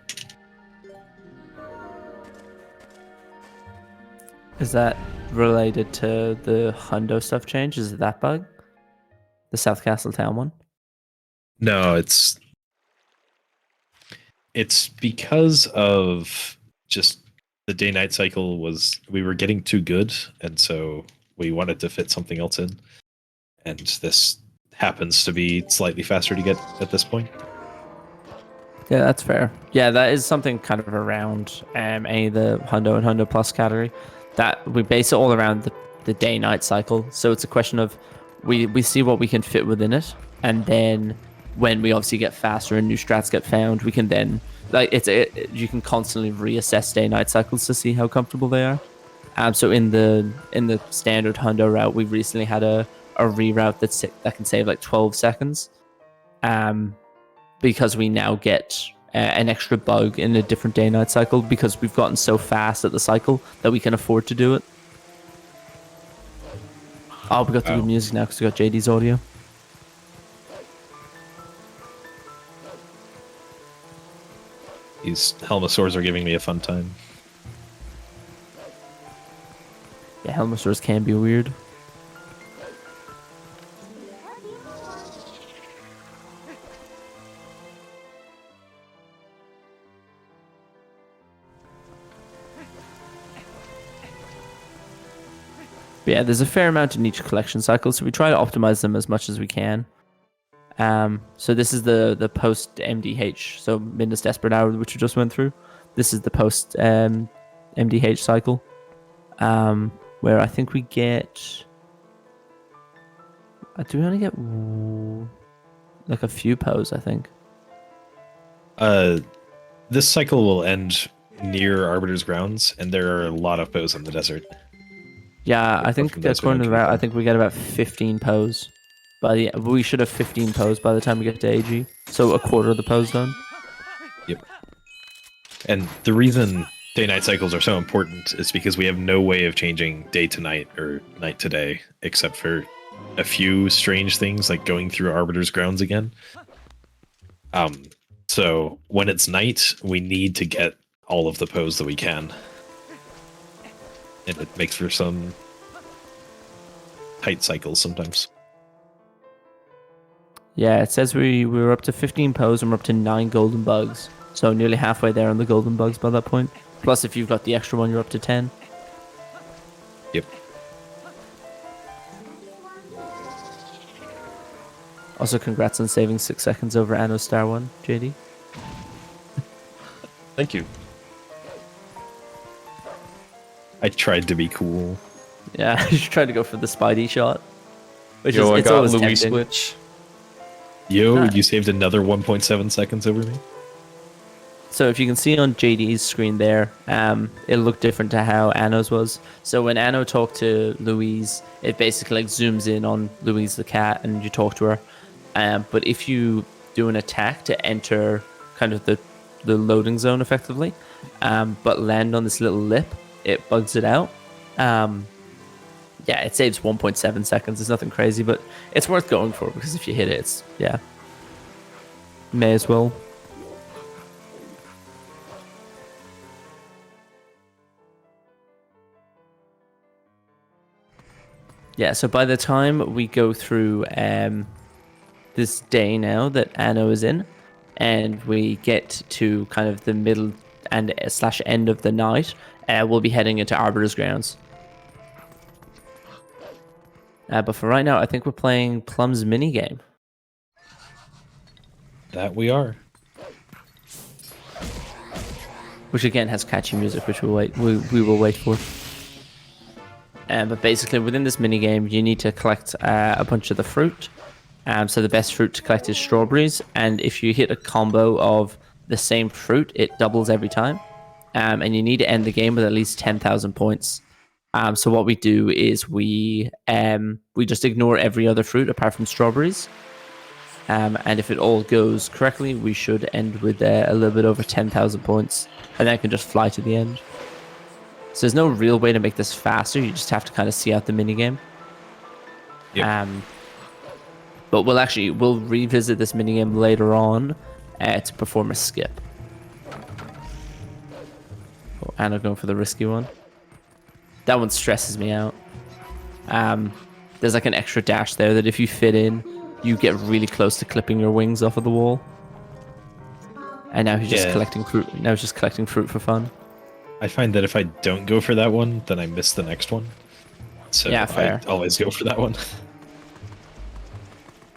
A: Is that related to the Hundo stuff change? Is it that bug? The South Castle Town one?
B: No, it's because of just the day-night cycle we were getting too good, and so we wanted to fit something else in. And this happens to be slightly faster to get at this point.
A: Yeah, that's fair. Yeah, that is something kind of around any of the Hundo and Hundo Plus category. That we base it all around the day-night cycle. So it's a question of we see what we can fit within it, and then when we obviously get faster and new strats get found, we can then you can constantly reassess day-night cycles to see how comfortable they are. So in the standard Hundo route, we recently had a reroute that can save like 12 seconds, because we now get an extra bug in a different day-night cycle because we've gotten so fast at the cycle that we can afford to do it. Oh, we got the good music now because we got JD's audio.
B: These Helmosaurs are giving me a fun time.
A: Yeah, Helmosaurs can be weird. But yeah, there's a fair amount in each collection cycle, so we try to optimize them as much as we can. So this is the post MDH, so Midness Desperate Hour, which we just went through. This is the post MDH cycle, where I think we get... do we only get like a few pose, I think?
B: This cycle will end near Arbiter's Grounds, and there are a lot of pose in the desert.
A: Yeah, I think according to the route, I think we get about 15 pose. We should have 15 pose by the time we get to AG. So a quarter of the pose done.
B: Yep. And the reason day-night cycles are so important is because we have no way of changing day to night or night to day, except for a few strange things like going through Arbiter's Grounds again. So when it's night, we need to get all of the pose that we can. And it makes for some tight cycles sometimes.
A: Yeah, it says we were up to 15 pose and we're up to 9 golden bugs. So nearly halfway there on the golden bugs by that point. Plus, if you've got the extra one, you're up to 10.
B: Yep.
A: Also, congrats on saving 6 seconds over Anno Star 1, JD.
C: Thank you.
B: I tried to be cool.
A: Yeah, you tried to go for the Spidey shot. Which
C: Yo, I
A: it's
C: got
A: always
C: Louis
A: tempting.
C: switch.
B: Yo,
A: Nice.
B: you saved another 1.7 seconds over me?
A: So if you can see on JD's screen there, it'll look different to how Anno's was. So when Anno talked to Louise, it basically like zooms in on Louise the cat and you talk to her. But if you do an attack to enter kind of the loading zone effectively, but land on this little lip, it bugs it out. Yeah, it saves 1.7 seconds. It's nothing crazy, but it's worth going for because if you hit it, it's, yeah. May as well. Yeah, so by the time we go through this day now that Anno is in, and we get to kind of the middle and / end of the night, we'll be heading into Arbiter's Grounds. But for right now, I think we're playing Plum's minigame.
B: That we are.
A: Which again has catchy music, which we will wait for. But basically, within this minigame, you need to collect a bunch of the fruit. So the best fruit to collect is strawberries, and if you hit a combo of the same fruit, it doubles every time. And you need to end the game with at least 10,000 points. So what we do is we just ignore every other fruit apart from strawberries. And if it all goes correctly, we should end with a little bit over 10,000 points, and then I can just fly to the end. So there's no real way to make this faster. You just have to kind of see out the minigame.
B: Yep.
A: But we'll revisit this minigame later on to perform a skip. Oh, Anna going for the risky one. That one stresses me out. There's like an extra dash there that if you fit in, you get really close to clipping your wings off of the wall. And now he's just collecting fruit. Now he's just collecting fruit for fun.
B: I find that if I don't go for that one, then I miss the next one. So
A: Yeah, fair.
B: I always go for that one.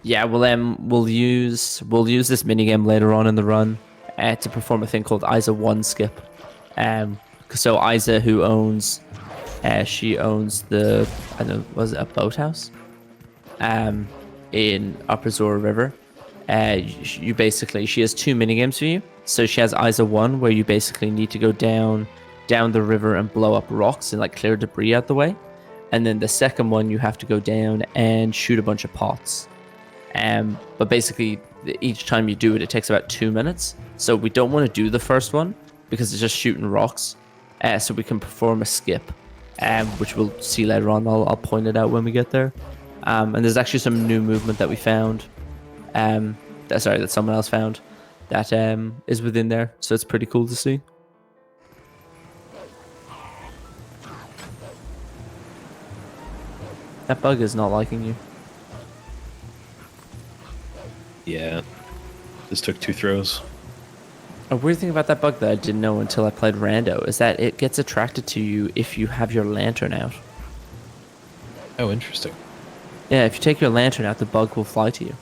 A: Yeah, we'll use this minigame later on in the run to perform a thing called Isa 1 skip. So Isa, who owns, she owns the, I don't know, was it a boathouse? In Upper Zora River. You basically, she has 2 minigames for you. So she has Isa 1, where you basically need to go down the river and blow up rocks and like clear debris out the way. And then the second one, you have to go down and shoot a bunch of pots. But basically, each time you do it, it takes about 2 minutes. So we don't want to do the first one because it's just shooting rocks. So we can perform a skip, which we'll see later on. I'll point it out when we get there. And there's actually some new movement that we found. That someone else found that is within there. So it's pretty cool to see. That bug is not liking you.
B: Yeah. This took 2 throws.
A: A weird thing about that bug that I didn't know until I played Rando is that it gets attracted to you if you have your lantern out.
B: Oh, interesting.
A: Yeah, if you take your lantern out, the bug will fly to you.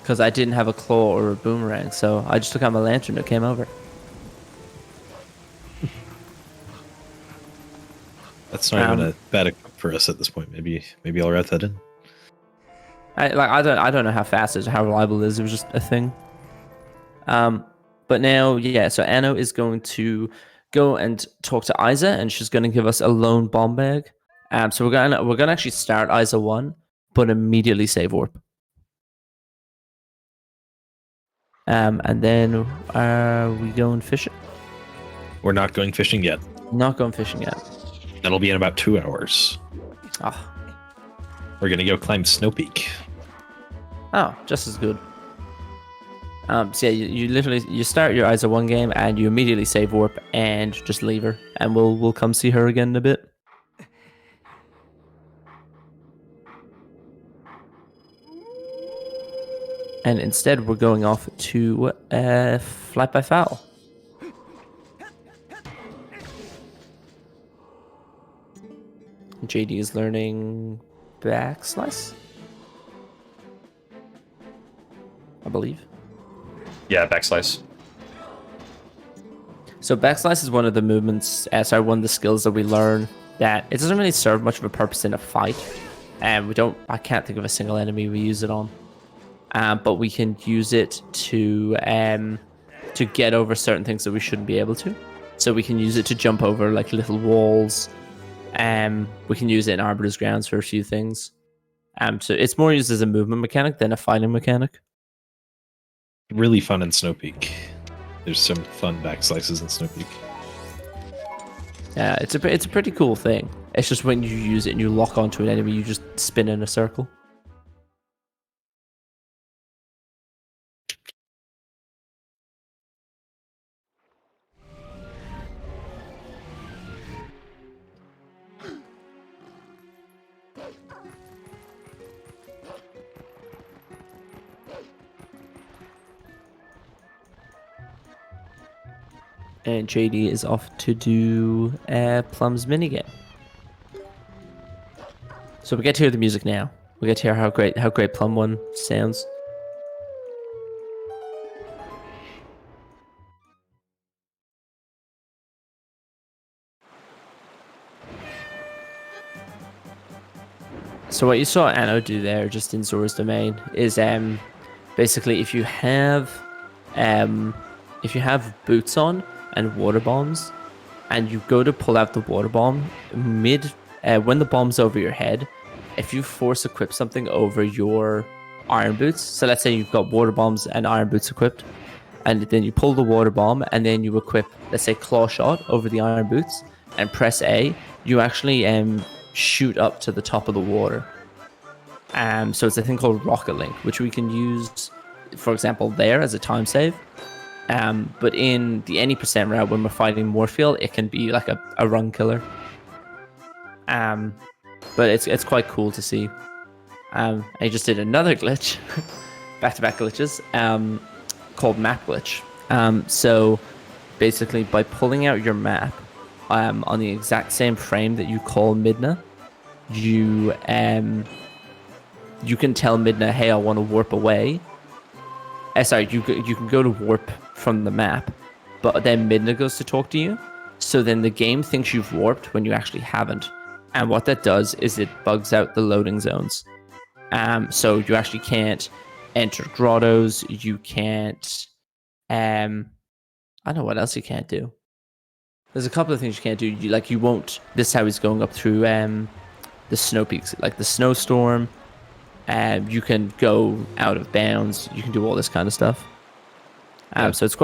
A: Because I didn't have a claw or a boomerang, so I just took out my lantern and it came over.
B: That's not even a bad equip for us at this point. Maybe I'll write that in.
A: I don't know how fast it is or how reliable it is. It was just a thing. But now, yeah, so Anno is going to go and talk to Isa, and she's going to give us a lone bomb bag. So we're gonna actually start Isa 1, but immediately save warp. And then we going fishing?
B: We're not going fishing yet.
A: Not going fishing yet.
B: That'll be in about 2 hours.
A: Oh,
B: We're gonna go climb Snow Peak.
A: just as good. So yeah, you literally you start your Isa 1 game and you immediately save warp and just leave her, and we'll come see her again in a bit. And instead, we're going off to Flight by Foul. JD is learning backslice, I believe.
C: Yeah, backslice.
A: So backslice is one of the movements, one of the skills that we learn that it doesn't really serve much of a purpose in a fight. And I can't think of a single enemy we use it on. But we can use it to get over certain things that we shouldn't be able to. So we can use it to jump over like little walls. We can use it in Arbiter's Grounds for a few things. So it's more used as a movement mechanic than a fighting mechanic.
B: Really fun in Snowpeak. There's some fun backslices in Snowpeak.
A: Yeah, it's a pretty cool thing. It's just when you use it and you lock onto an enemy, you just spin in a circle. And JD is off to do Plum's minigame. So we get to hear the music now. We get to hear how great Plum 1 sounds. So what you saw Anno do there, just in Zora's domain, is basically if you have boots on and water bombs, and you go to pull out the water bomb when the bomb's over your head, if you force equip something over your iron boots, so let's say you've got water bombs and iron boots equipped, and then you pull the water bomb and then you equip, let's say, claw shot over the iron boots and press A, you actually shoot up to the top of the water. So it's a thing called Rocket Link, which we can use, for example, there as a time save. But in the any percent route, when we're fighting Morpheal, it can be like a run killer. But it's quite cool to see. I just did another glitch, back-to-back glitches, called map glitch. So basically, by pulling out your map on the exact same frame that you call Midna, you can tell Midna, hey, I want to warp away. You can go to warp from the map, but then Midna goes to talk to you. So then the game thinks you've warped when you actually haven't. And what that does is it bugs out the loading zones. So you actually can't enter grottos. You can't. I don't know what else you can't do. There's a couple of things you can't do. You won't. This is how he's going up through the snow peaks, like the snowstorm. You can go out of bounds. You can do all this kind of stuff. So it's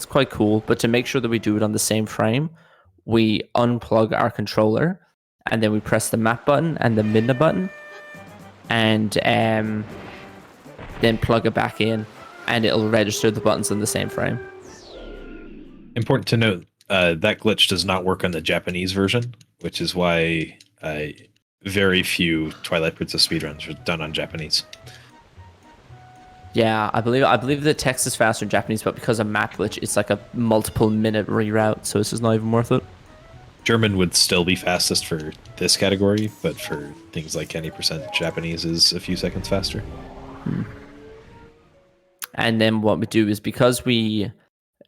A: quite cool. But to make sure that we do it on the same frame, we unplug our controller, and then we press the map button and the Midna button, and then plug it back in, and it'll register the buttons on the same frame.
B: Important to note, that glitch does not work on the Japanese version, which is why very few Twilight Princess speedruns are done on Japanese.
A: Yeah, I believe the text is faster in Japanese, but because of map glitch, it's like a multiple minute reroute, so it's just not even worth it.
B: German would still be fastest for this category, but for things like any percent, Japanese is a few seconds faster.
A: And then what we do is because we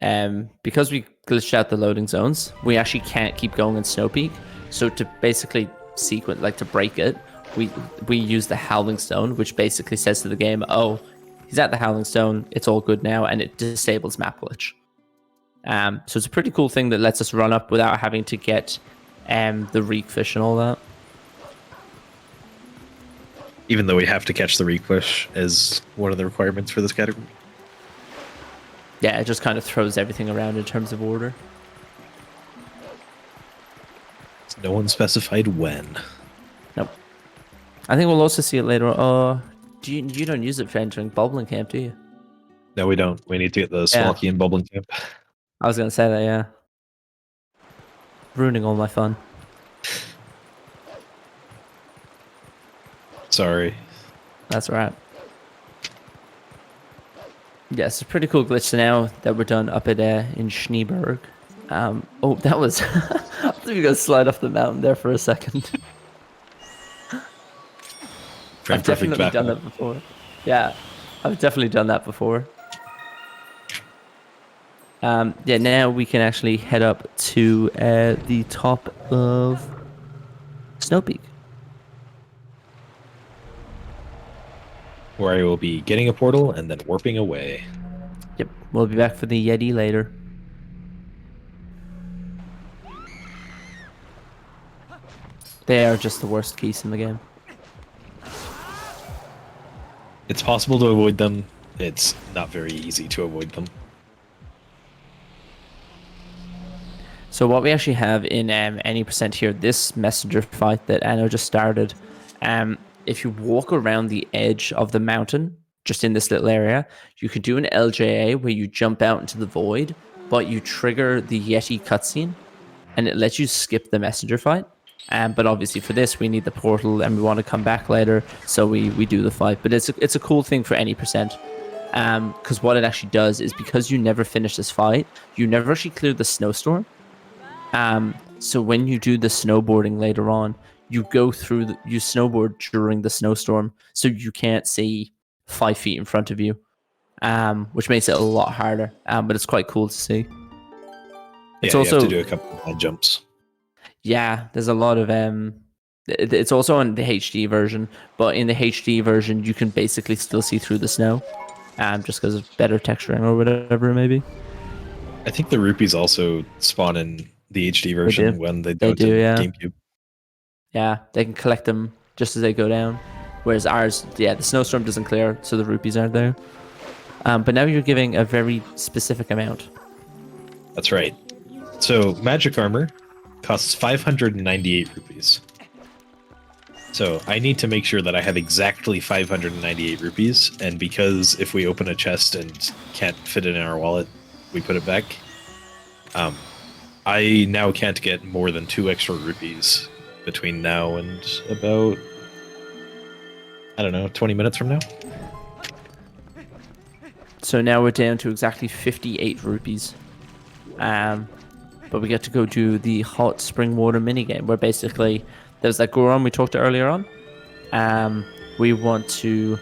A: glitched out the loading zones, we actually can't keep going in Snowpeak. So to basically to break it, we use the Howling Stone, which basically says to the game, oh, he's at the Howling Stone, it's all good now, and it disables map glitch. So it's a pretty cool thing that lets us run up without having to get the reek fish and all that.
B: Even though we have to catch the reek fish as one of the requirements for this category.
A: Yeah, it just kind of throws everything around in terms of order.
B: No one specified when.
A: Nope. I think we'll also see it later on. You don't use it for entering Boblin Camp, do you?
B: No, we don't. We need to get the
A: Yeah.
B: Swalky and Bubbling Camp.
A: I was gonna say that, yeah. Ruining all my fun.
B: Sorry.
A: That's right. Yeah, it's a pretty cool glitch. So now that we're done up at in Schneeberg. Oh, that was. I thought you were gonna slide off the mountain there for a second. I've definitely done that before. Yeah, I've definitely done that before. Yeah, now we can actually head up to the top of Snow Peak.
B: Where I will be getting a portal and then warping away.
A: Yep, we'll be back for the Yeti later. They are just the worst keys in the game.
B: It's possible to avoid them. It's not very easy to avoid them.
A: So what we actually have in any percent here, this messenger fight that Anno just started, if you walk around the edge of the mountain, just in this little area, you could do an LJA where you jump out into the void, but you trigger the Yeti cutscene, and it lets you skip the messenger fight. But obviously for this, we need the portal, and we want to come back later, so we do the fight. But it's a cool thing for any percent, because what it actually does is, because you never finish this fight, you never actually clear the snowstorm. So when you do the snowboarding later on, you go through you snowboard during the snowstorm, so you can't see 5 feet in front of you, which makes it a lot harder. But it's quite cool to see. It's
B: yeah,
A: also,
B: you have to do a couple of high jumps. Yeah,
A: there's a lot of it's also in the HD version, but in the HD version you can basically still see through the snow, just because of better texturing or whatever it may be.
B: I think the rupees also spawn in the HD version when they don't in GameCube.
A: Yeah, they can collect them just as they go down. Whereas ours, yeah, the snowstorm doesn't clear, so the rupees aren't there. But now you're giving a very specific amount.
B: That's right. So magic armor costs 598 rupees. So I need to make sure that I have exactly 598 rupees, and because if we open a chest and can't fit it in our wallet, we put it back. I now can't get more than 2 extra rupees between now and about, I don't know, 20 minutes from now.
A: So now we're down to exactly 58 rupees. But we get to go do the hot spring water minigame, where basically there's that Goron we talked to earlier on. We want to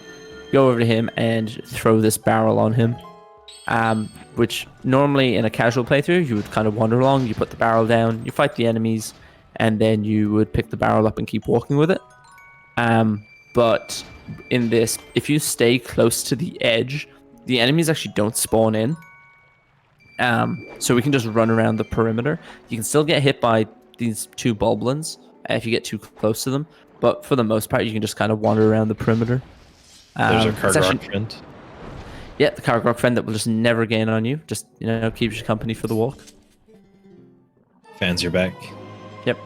A: go over to him and throw this barrel on him. Which normally in a casual playthrough, you would kind of wander along, you put the barrel down, you fight the enemies, and then you would pick the barrel up and keep walking with it. But in this, if you stay close to the edge, the enemies actually don't spawn in. So we can just run around the perimeter. You can still get hit by these 2 boblins if you get too close to them, but for the most part, you can just kind of wander around the perimeter.
B: There's a Kargok friend.
A: Yeah, the Kargok friend that will just never gain on you. Just, keeps you company for the walk.
B: Fans your back.
A: Yep.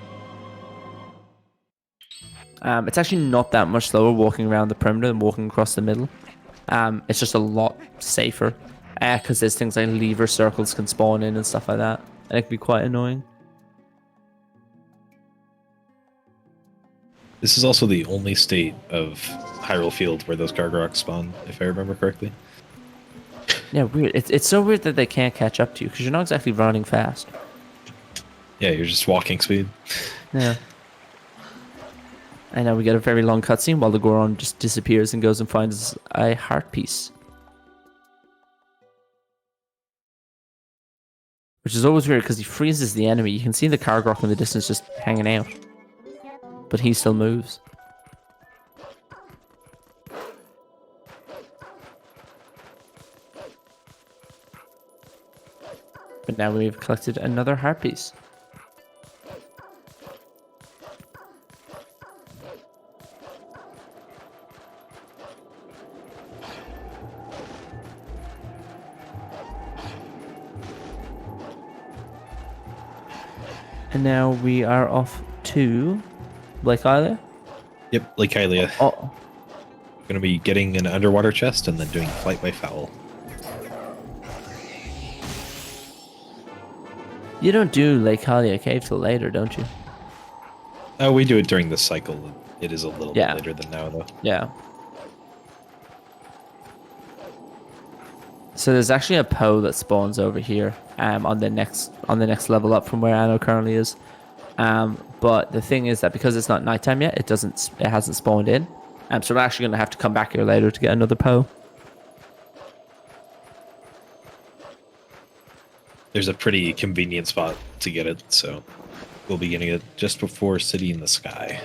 A: It's actually not that much slower walking around the perimeter than walking across the middle. It's just a lot safer. Because there's things like lever circles can spawn in and stuff like that. And it can be quite annoying.
B: This is also the only state of Hyrule Field where those Kargok spawn, if I remember correctly.
A: Yeah, weird. It's so weird that they can't catch up to you, because you're not exactly running fast.
B: Yeah, you're just walking speed.
A: Yeah. And now we get a very long cutscene while the Goron just disappears and goes and finds a heart piece. Which is always weird, because he freezes the enemy. You can see the Kargok in the distance just hanging out. But he still moves. But now we've collected another heart piece. And now we are off to Lake Hylia.
B: Yep, Lake Hylia.
A: Oh.
B: Going to be getting an underwater chest and then doing Flight by Foul.
A: You don't do Lake Hylia Cave till later, don't you?
B: Oh, we do it during the cycle. It is a little
A: Yeah.
B: bit later than now, though.
A: Yeah. So there's actually a Poe that spawns over here on the next level up from where Anno currently is. But the thing is that because it's not nighttime yet, it hasn't spawned in. So we're actually gonna have to come back here later to get another Poe.
B: There's a pretty convenient spot to get it, so we'll be getting it just before City in the Sky.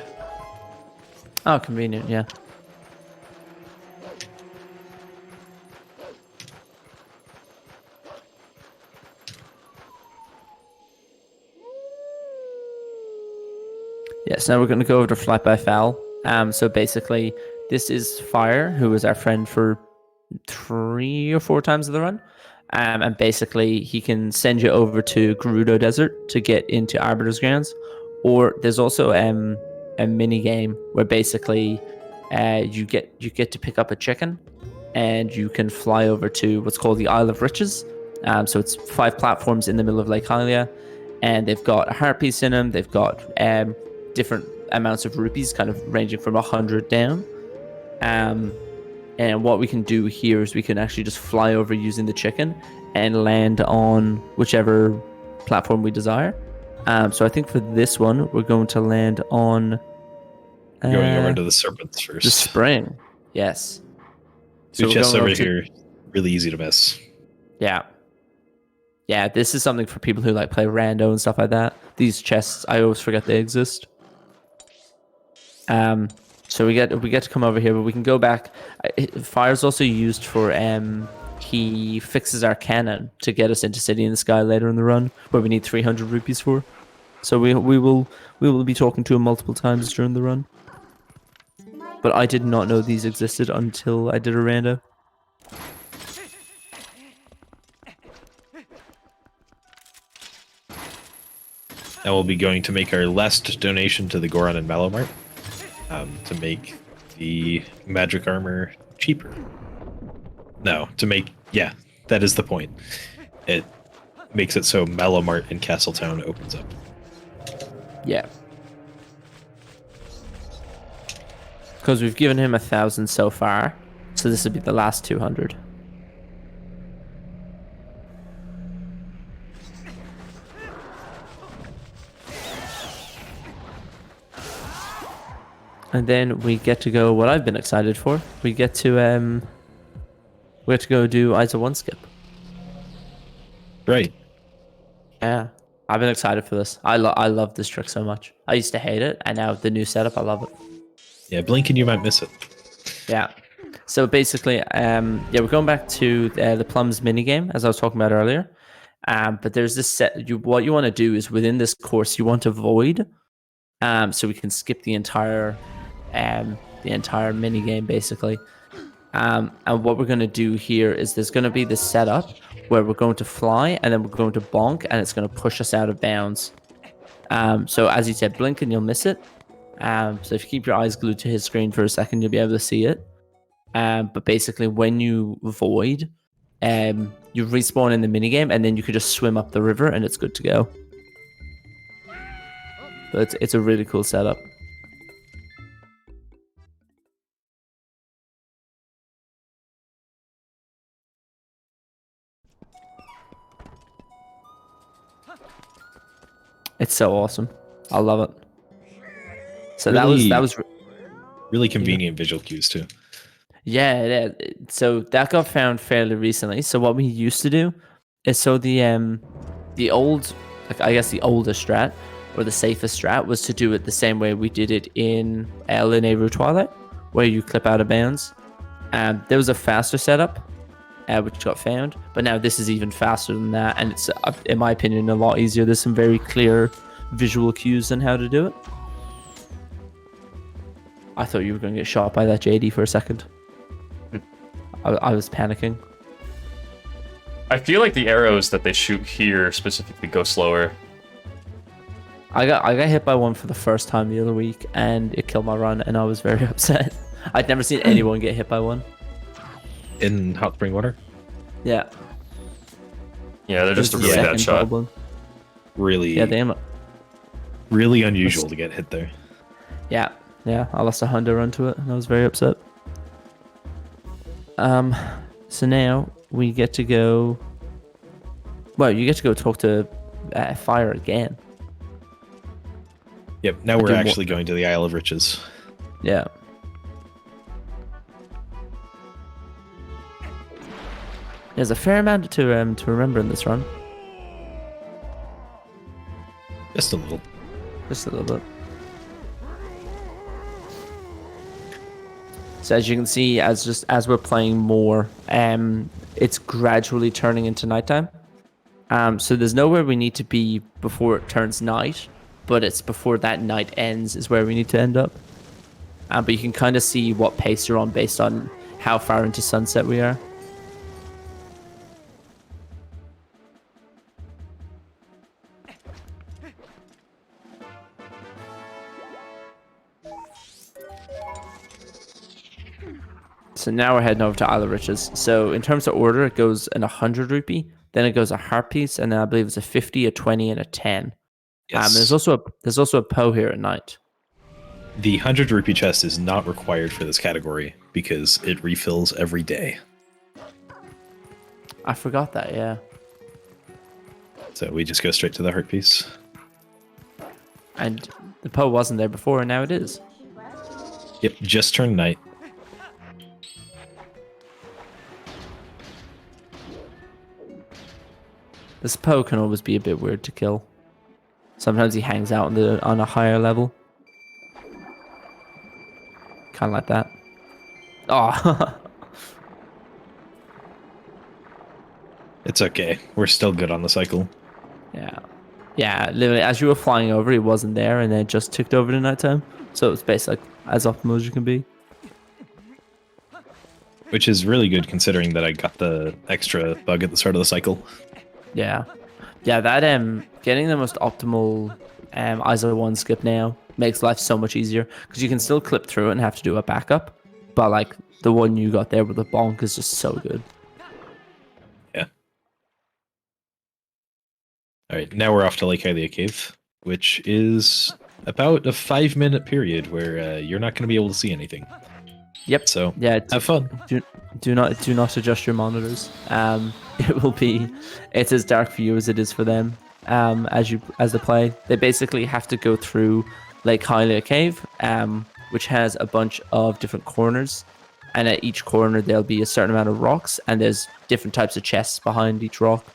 A: Oh, convenient, yeah. Yes, now we're going to go over to Flight by Foul. So basically, this is Fire, who was our friend for 3 or 4 times of the run. And basically, he can send you over to Gerudo Desert to get into Arbiter's Grounds. Or there's also a mini game where basically you get to pick up a chicken, and you can fly over to what's called the Isle of Riches. So it's 5 platforms in the middle of Lake Hylia, and they've got a heart piece in them. They've got different amounts of rupees, kind of ranging from 100 down. And what we can do here is we can actually just fly over using the chicken and land on whichever platform we desire. So I think for this one, we're going to land on
B: Going over to the Serpents first.
A: the spring. Yes.
B: Two
A: we're
B: chests
A: going
B: over
A: to-
B: here, really easy to miss.
A: Yeah. Yeah, this is something for people who like play rando and stuff like that. These chests, I always forget they exist. So we get to come over here, but we can go back. Fire's also used for he fixes our cannon to get us into City in the Sky later in the run, where we need 300 rupees for. So we will be talking to him multiple times during the run. But I did not know these existed until I did a rando.
B: Now we'll be going to make our last donation to the Goron and Malomart to make the magic armor cheaper. No, to make... Yeah, that is the point. It makes it so Malomart in Castletown opens up.
A: Yeah. Because we've given him 1,000 so far, so this would be the last 200. And then we get to go, what I've been excited for, we get to go do ISO 1 skip.
B: Right.
A: Yeah, I've been excited for this. I love this trick so much. I used to hate it, and now with the new setup, I love it.
B: Yeah, blink and you might miss it.
A: Yeah. So basically, we're going back to the Plums minigame, as I was talking about earlier. But there's this set. What you want to do is within this course, you want to void, so we can skip the entire minigame basically. And what we're going to do here is there's going to be this setup where we're going to fly, and then we're going to bonk, and it's going to push us out of bounds. So as you said, blink and you'll miss it. So if you keep your eyes glued to his screen for a second, you'll be able to see it. But basically, when you void, you respawn in the minigame, and then you could just swim up the river, and it's good to go. But it's a really cool setup. It's so awesome. I love it. So
B: Really-
A: that was
B: Really convenient visual cues, too.
A: yeah. So that got found fairly recently. So what we used to do is the old, like I guess the oldest strat or the safest strat was to do it the same way we did it in Linear Twilight, where you clip out of bounds. There was a faster setup, which got found, but now this is even faster than that, and it's, in my opinion, a lot easier. There's some very clear visual cues on how to do it. I thought you were going to get shot by that JD for a second. I was panicking.
C: I feel like the arrows that they shoot here specifically go slower.
A: I got hit by one for the first time the other week, and it killed my run, and I was very upset. I'd never seen anyone get hit by one.
B: In Hot Spring Water?
A: Yeah.
C: Yeah, they're just a
A: It was
C: really
A: the
C: bad
A: second
C: shot.
A: goblin.
B: Really,
A: Yeah, they aim.
B: really unusual to get hit there.
A: Yeah, I lost a Honda run to it, and I was very upset. So now we get to go. Well, you get to go talk to Fire again.
B: Yep. Now we're actually going to the Isle of Riches.
A: Yeah. There's a fair amount to remember in this run.
B: Just a little.
A: Just a little bit. So as you can see, as we're playing more, it's gradually turning into nighttime. So there's nowhere we need to be before it turns night, but it's before that night ends is where we need to end up. But you can kind of see what pace you're on based on how far into sunset we are. So now we're heading over to Isle of Riches. So in terms of order, it goes in 100 rupee, then it goes a heart piece, and then I believe it's a 50, a 20, and a 10.
B: Yes.
A: There's also a Poe here at night.
B: The 100 rupee chest is not required for this category because it refills every day.
A: I forgot that, yeah.
B: So we just go straight to the heart piece.
A: And the Poe wasn't there before, and now it is.
B: Yep, just turned night.
A: This Poe can always be a bit weird to kill. Sometimes he hangs out on a higher level. Kind of like that. Oh.
B: It's okay. We're still good on the cycle.
A: Yeah. Yeah, literally, as you were flying over, he wasn't there, and then it just ticked over to nighttime. So it's basically as optimal as you can be.
B: Which is really good considering that I got the extra bug at the start of the cycle.
A: Yeah. Yeah, that getting the most optimal ISO 1 skip now makes life so much easier. Because you can still clip through it and have to do a backup. But like the one you got there with the bonk is just so good.
B: Yeah. Alright, now we're off to Lake Hylia Cave, which is about a 5-minute period where you're not going to be able to see anything.
A: Yep.
B: So
A: yeah,
B: have fun.
A: Do not adjust your monitors. It's as dark for you as it is for them. As they play, they basically have to go through Lake Hylia Cave, which has a bunch of different corners, and at each corner there'll be a certain amount of rocks, and there's different types of chests behind each rock.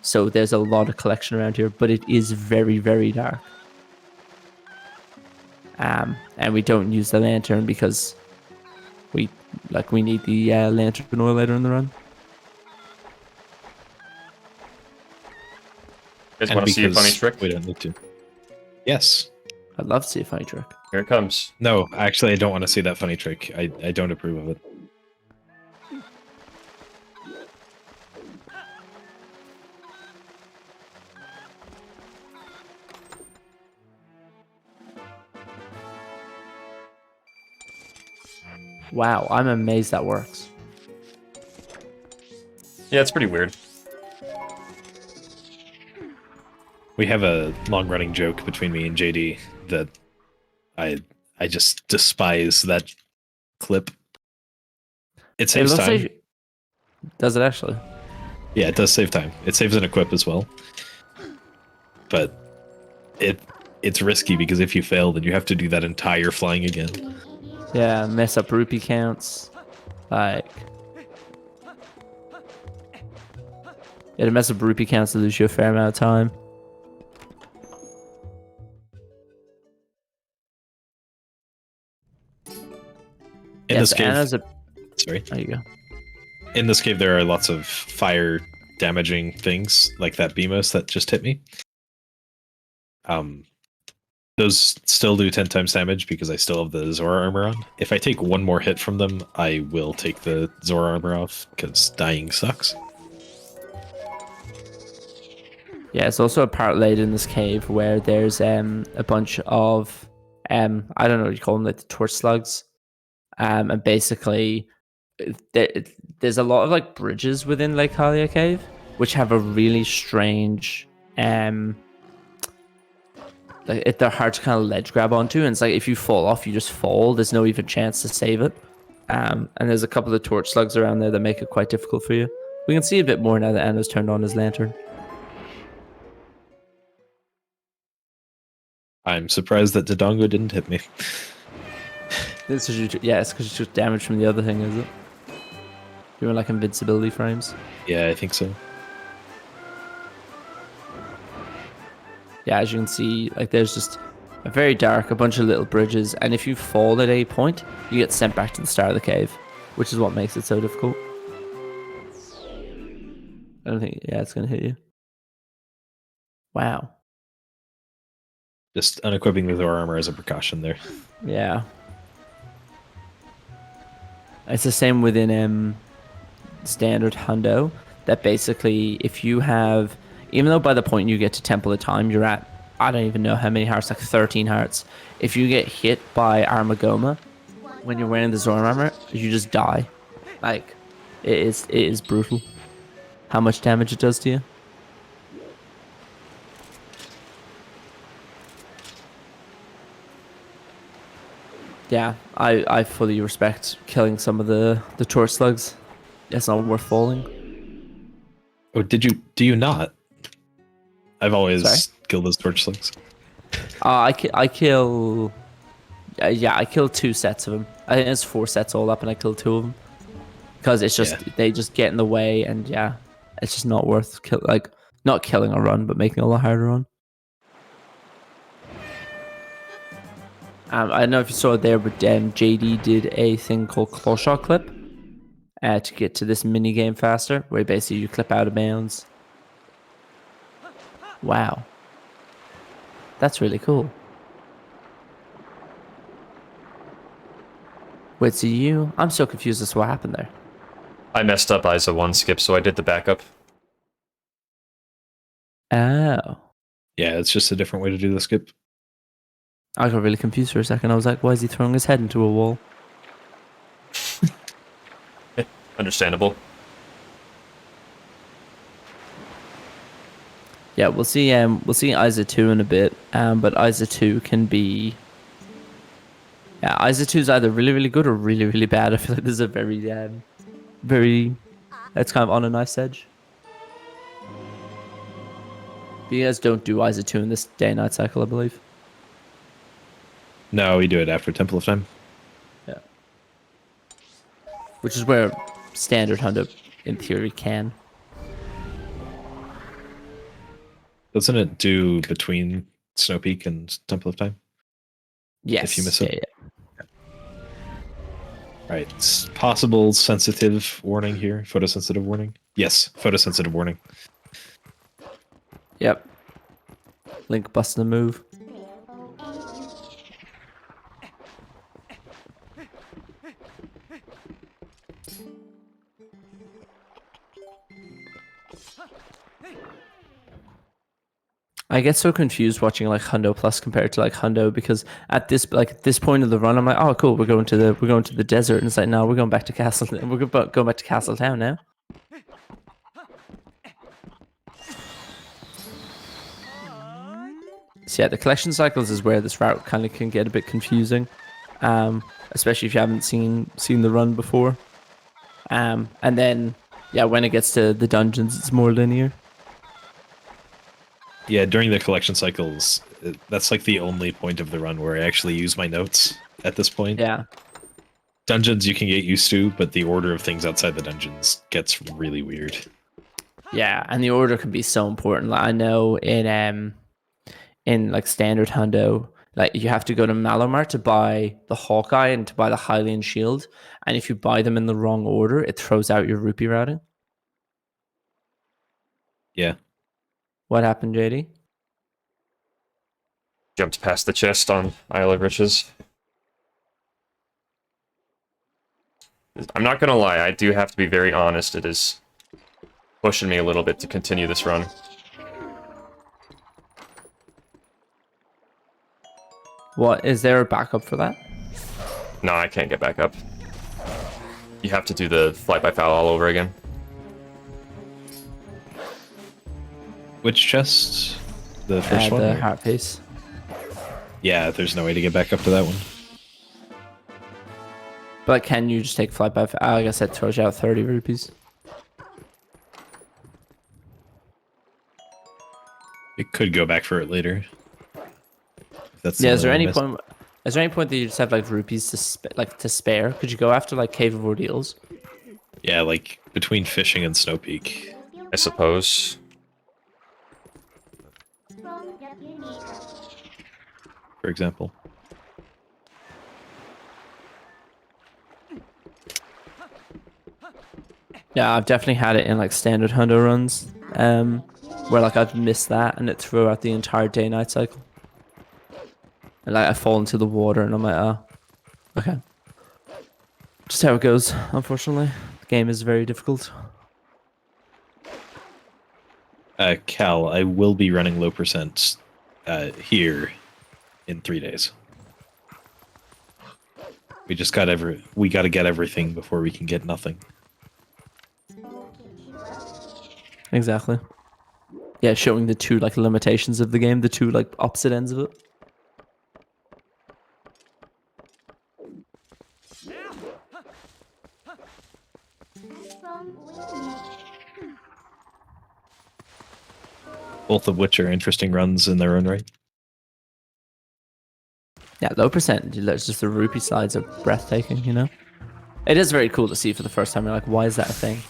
A: So there's a lot of collection around here, but it is very, very dark. And we don't use the lantern because we need the lantern oil later in the run.
C: You guys want to see a funny trick?
B: We don't need to. Yes.
A: I'd love to see a funny trick.
C: Here it comes.
B: No, actually, I don't want to see that funny trick. I don't approve of it.
A: Wow, I'm amazed that works.
C: Yeah, it's pretty weird.
B: We have a long-running joke between me and JD that I just despise that clip. It saves time.
A: Does it actually?
B: Yeah, it does save time. It saves an equip as well. But it's risky because if you fail, then you have to do that entire flying again.
A: Yeah, mess up rupee counts. Yeah, to mess up rupee counts to lose you a fair amount of time.
B: In this cave,
A: sorry. There you go.
B: In this cave, there are lots of fire damaging things, like that Beamos that just hit me. Those still do 10 times damage because I still have the Zora armor on. If I take one more hit from them, I will take the Zora armor off because dying sucks.
A: Yeah, it's also a part later in this cave where there's a bunch of I don't know what you call them, like the torch slugs. And basically there's a lot of like bridges within Lake Hylia Cave which have a really strange like they're hard to kind of ledge grab onto, and it's like if you fall off, you just fall. There's no even chance to save it. And there's a couple of torch slugs around there that make it quite difficult for you. We can see a bit more now that Anna's turned on his lantern.
B: I'm surprised that Dodongo didn't hit me.
A: It's because you took damage from the other thing, is it? You were like invincibility frames.
B: Yeah, I think so.
A: Yeah, as you can see, like there's just a very dark, a bunch of little bridges, and if you fall at a point, you get sent back to the start of the cave, which is what makes it so difficult. I don't think, yeah, it's gonna hit you. Wow.
B: Just unequipping the Thor armor as a precaution there.
A: Yeah. It's the same within standard hundo, that basically if you have, even though by the point you get to Temple of Time you're at, I don't even know how many hearts, like 13 hearts, if you get hit by Armagoma when you're wearing the Zorn armor, you just die. Like, it is brutal how much damage it does to you. Yeah, I fully respect killing some of the torch slugs. It's not worth falling.
B: Oh, do you not? I've always
A: Sorry?
B: killed those torch slugs.
A: I kill. Yeah, I killed 2 sets of them. I think it's 4 sets all up, and I killed 2 of them because it's just they just get in the way, and yeah, it's just not worth not killing a run, but making it a lot harder run. I don't know if you saw it there, but JD did a thing called claw shot clip to get to this mini game faster, where basically you clip out of bounds. Wow, that's really cool. Wait, so I'm so confused as to what happened there.
C: I messed up Isa 1 skip, so I did the backup.
A: Oh.
B: Yeah, it's just a different way to do the skip.
A: I got really confused for a second. I was like, why is he throwing his head into a wall?
C: Understandable.
A: Yeah, we'll see Isa 2 in a bit. But Isa 2 can be... Yeah, Isa 2 is either really, really good or really, really bad. I feel like this is a very, it's kind of on a nice edge. But you guys don't do Isa 2 in this day and night cycle, I believe.
B: No, we do it after Temple of Time.
A: Yeah. Which is where standard hundo, in theory, can.
B: Doesn't it do between Snow Peak and Temple of Time?
A: Yes.
B: If you miss it.
A: Yeah.
B: Right. Possible sensitive warning here. Photosensitive warning. Yes, photosensitive warning.
A: Yep. Link busting a move. I get so confused watching like Hundo Plus compared to like Hundo, because at this point of the run, I'm like, oh cool, we're going to the desert, and it's like, no, we're going back to Castle. We're going back to Castle Town now. So yeah, the collection cycles is where this route kind of can get a bit confusing, especially if you haven't seen the run before. And then yeah, when it gets to the dungeons, it's more linear.
B: Yeah, during the collection cycles, that's like the only point of the run where I actually use my notes at this point.
A: Yeah.
B: Dungeons you can get used to, but the order of things outside the dungeons gets really weird.
A: Yeah, and the order can be so important. Like, I know in like standard hundo, like you have to go to Malamar to buy the Hawkeye and to buy the Hylian shield, and if you buy them in the wrong order, it throws out your rupee routing.
B: Yeah.
A: What happened, JD?
C: Jumped past the chest on Isle of Riches. I'm not gonna lie, I do have to be very honest. It is pushing me a little bit to continue this run.
A: What, is there a backup for that?
C: No, I can't get back up. You have to do the flight by foul all over again.
B: Which chest? The first one?
A: The
B: or-
A: heart piece.
B: Yeah, there's no way to get back up to that one.
A: But can you just take flight by? Like I said, throws you out 30 rupees.
B: It could go back for it later. If that's the
A: Yeah. Is
B: only
A: there
B: one
A: any
B: missed.
A: point? Is there any point that you just have like rupees to spare? Could you go after like Cave of Ordeals?
B: Yeah, like between fishing and Snow Peak.
C: I suppose.
B: For example.
A: Yeah, I've definitely had it in like standard hundo runs, where like I've missed that and it threw out the entire day-night cycle. And like I fall into the water and I'm like, oh, okay. Just how it goes, unfortunately. The game is very difficult.
B: Cal, I will be running low percent here in 3 days. We just got we got to get everything before we can get nothing.
A: Exactly. Yeah, showing the two like limitations of the game, the two like opposite ends of it.
B: Both of which are interesting runs in their own right.
A: Yeah, low percent. It's just the rupee sides are breathtaking, you know? It is very cool to see for the first time. You're like, why is that a thing?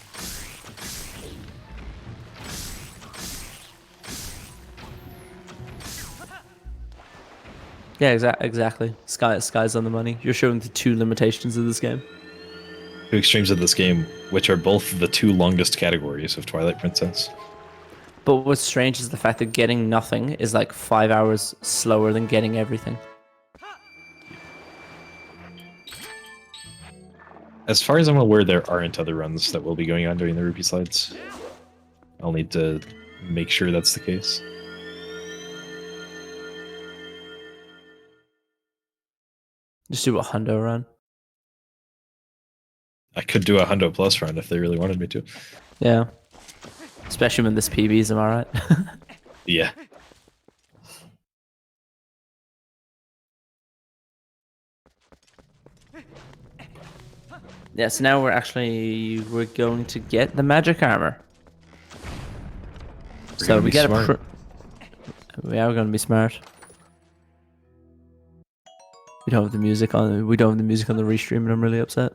A: Yeah, exactly. Sky's on the money. You're showing the two limitations of this game.
B: Two extremes of this game, which are both the two longest categories of Twilight Princess.
A: But what's strange is the fact that getting nothing is like 5 hours slower than getting everything.
B: As far as I'm aware, there aren't other runs that will be going on during the rupee slides. I'll need to make sure that's the case.
A: Just do a hundo run.
B: I could do a Hundo Plus run if they really wanted me to.
A: Yeah. Especially when this PBs, am I right?
B: Yeah.
A: Yeah, so now we're going to get the magic armor.
B: We're
A: So
B: gonna
A: we
B: be
A: get
B: smart.
A: we are going to be smart. We don't have the music on. We don't have the music on the restream, and I'm really upset.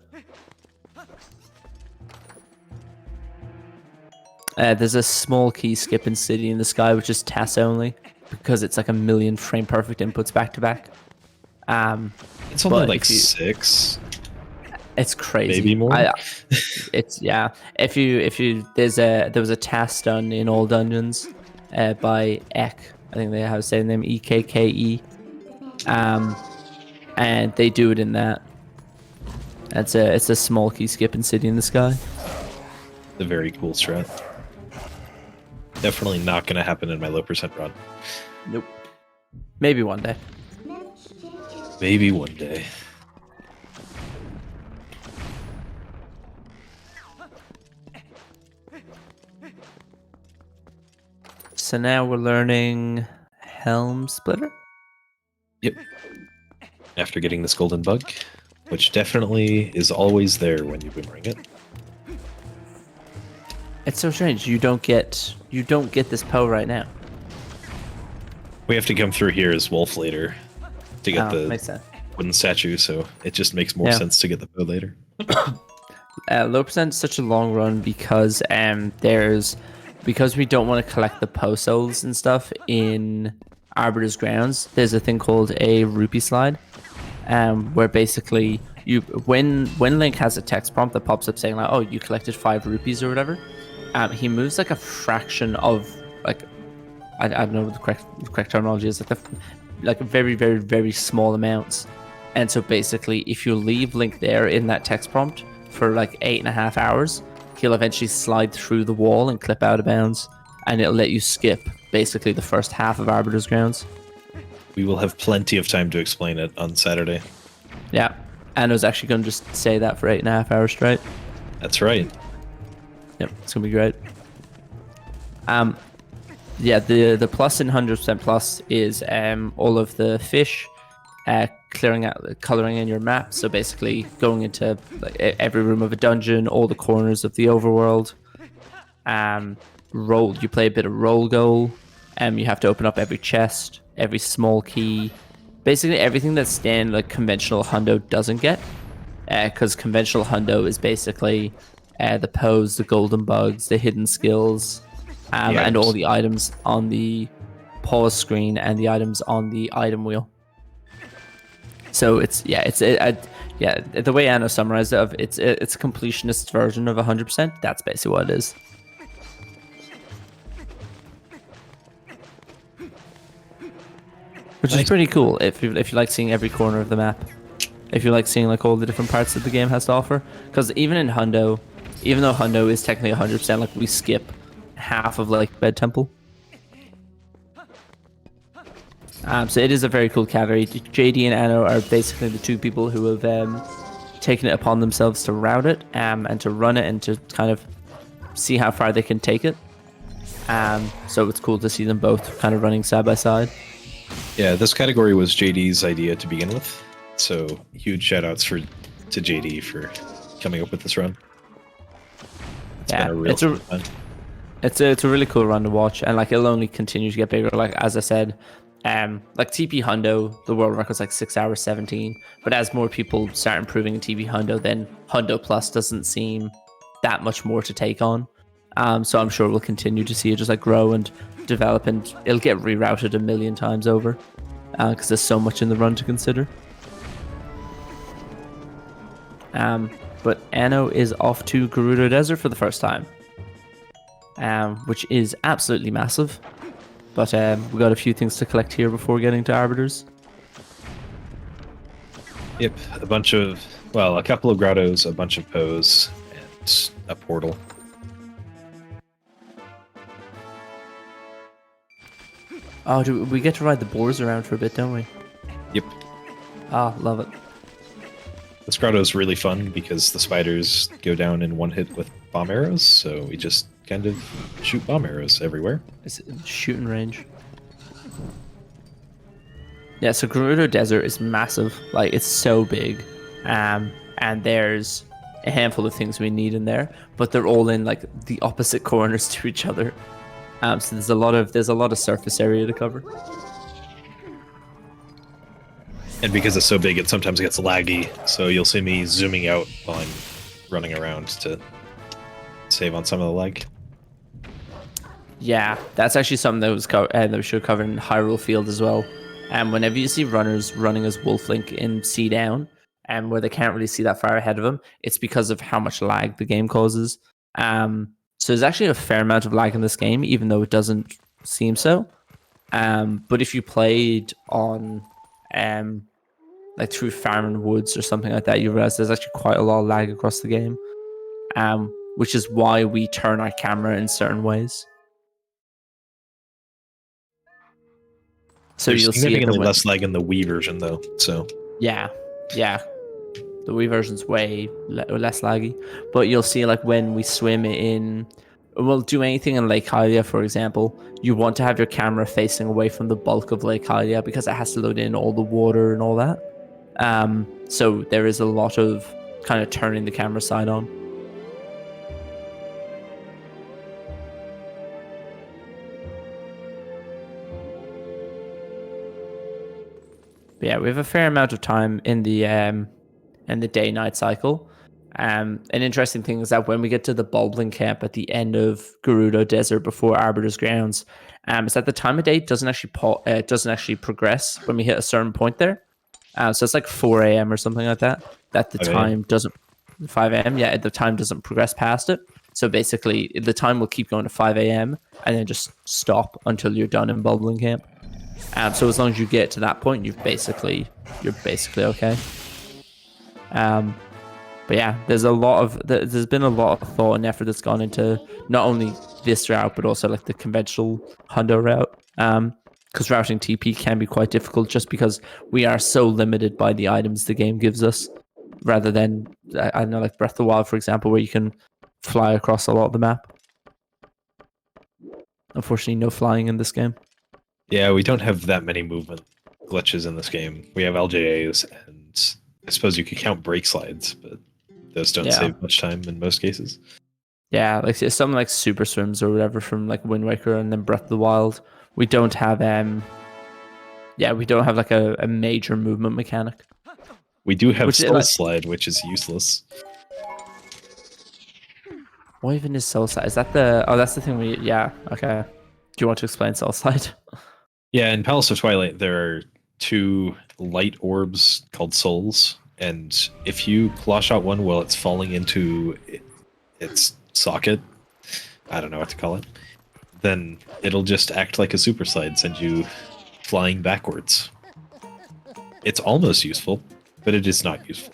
A: There's a small key skip in City in the Sky, which is TAS only, because it's like 1,000,000 frame perfect inputs back to back.
B: It's only
A: but
B: like
A: if you-
B: 6.
A: It's crazy.
B: Maybe more?
A: It's yeah. There was a task done in all dungeons by Ek. I think they have the same name, EKKE. And they do it in that. It's a small key skip in City in the Sky.
B: A very cool strat. Definitely not going to happen in my low percent run.
A: Nope. Maybe one day.
B: Maybe one day.
A: So now we're learning Helm Splitter.
B: Yep. After getting this golden bug, which definitely is always there when you boomerang it.
A: It's so strange. You don't get this Poe right now.
B: We have to come through here as Wolf later to get
A: Makes
B: the
A: sense.
B: wooden statue, so it just makes more
A: Yeah.
B: sense to get the bow later.
A: Low percent is such a long run because because we don't want to collect the Poe souls and stuff in Arbiter's Grounds. There's a thing called a rupee slide, where basically when Link has a text prompt that pops up saying like, oh, you collected 5 rupees or whatever, he moves like a fraction of like I don't know what the correct terminology is, like very very very small amounts. And so basically, if you leave Link there in that text prompt for like 8.5 hours, he'll eventually slide through the wall and clip out of bounds, and it'll let you skip basically the first half of Arbiter's Grounds.
B: We will have plenty of time to explain it on Saturday.
A: Yeah, and I was actually going to just say that for 8.5 hours straight.
B: That's right.
A: Yep, it's gonna be great. Yeah, the plus in 100% plus is all of the fish, coloring in your map. So basically going into like every room of a dungeon, all the corners of the overworld. You play a bit of roll goal. You have to open up every chest, every small key, basically everything that like conventional hundo doesn't get. Because conventional hundo is basically the pose, the golden bugs, the hidden skills, and all the items on the pause screen and the items on the item wheel. So the way Anna summarized it, it's a completionist version of 100%. That's basically what it is. Which is pretty cool if you like seeing every corner of the map. If you like seeing like all the different parts that the game has to offer. Because even in Hundo, even though Hundo is technically 100%, like we skip half of like Bed Temple. So it is a very cool category. JD and Anno are basically the two people who have taken it upon themselves to route it and to run it and to kind of see how far they can take it. So it's cool to see them both kind of running side by side.
B: Yeah, this category was JD's idea to begin with. So huge shout outs to JD for coming up with this run. It's a really cool run to watch, and like it'll only continue to get bigger. Like as I said, like TP Hundo, the world record's like 6 hours 17. But as more people start improving in TP Hundo, then Hundo Plus doesn't seem that much more to take on. So I'm sure we'll continue to see it just like grow and develop, and it'll get rerouted a million times over because there's so much in the run to consider. But Anno is off to Gerudo Desert for the first time, which is absolutely massive. But we got a few things to collect here before getting to Arbiters. Yep, a couple of grottos, a bunch of pose, and a portal.
A: Oh, do we get to ride the boars around for a bit, don't we?
B: Yep.
A: Ah, love it.
B: This grotto is really fun because the spiders go down in one hit with bomb arrows, so we just kind of shoot bomb arrows everywhere.
A: It's shooting range. Yeah, so Gerudo Desert is massive. Like, it's so big. And there's a handful of things we need in there, but they're all in like the opposite corners to each other. So there's a lot of surface area to cover.
B: And because it's so big, it sometimes gets laggy, so you'll see me zooming out while I'm running around to save on some of the lag.
A: Yeah, that's actually something that we should cover in Hyrule Field as well. And whenever you see runners running as Wolf-Link in C down, and where they can't really see that far ahead of them, it's because of how much lag the game causes. So there's actually a fair amount of lag in this game, even though it doesn't seem so. But if you played on like through Farming Woods or something like that, you realize there's actually quite a lot of lag across the game, which is why we turn our camera in certain ways. So
B: there's
A: you'll see
B: significantly less lag in the Wii version, though. So
A: yeah, the Wii version's way less laggy, but you'll see like when we swim in. We'll do anything in Lake Hylia, for example. You want to have your camera facing away from the bulk of Lake Hylia because it has to load in all the water and all that. So there is a lot of kind of turning the camera side on. But yeah, we have a fair amount of time in the day-night cycle. An interesting thing is that when we get to the Bulblin camp at the end of Gerudo Desert before Arbiter's Grounds, is that the time of day doesn't actually progress when we hit a certain point there. So it's like 4 a.m. or something like that. That the time doesn't 5 a.m. Yeah, the time doesn't progress past it. So basically, the time will keep going to 5 a.m. and then just stop until you're done in Bulblin camp. So as long as you get to that point, you're basically okay. But yeah, there's been a lot of thought and effort that's gone into not only this route, but also like the conventional Hundo route. Because routing TP can be quite difficult just because we are so limited by the items the game gives us, rather than, I don't know, like Breath of the Wild, for example, where you can fly across a lot of the map. Unfortunately, no flying in this game.
B: Yeah, we don't have that many movement glitches in this game. We have LJAs, and I suppose you could count brake slides, but those don't
A: Yeah.
B: save much time in most cases.
A: Yeah, like it's something like Super Swims or whatever from like Wind Waker and then Breath of the Wild. We don't have we don't have like a major movement mechanic.
B: We do have
A: Which is
B: Soul
A: like-
B: Slide, which is useless.
A: What even is Soul Slide? Is that the that's the thing we okay. Do you want to explain Soul Slide?
B: Yeah, in Palace of Twilight, there are 2 light orbs called souls, and if you claw shot one while it's falling into its socket, I don't know what to call it, then it'll just act like a super slide, send you flying backwards. It's almost useful, but it is not useful.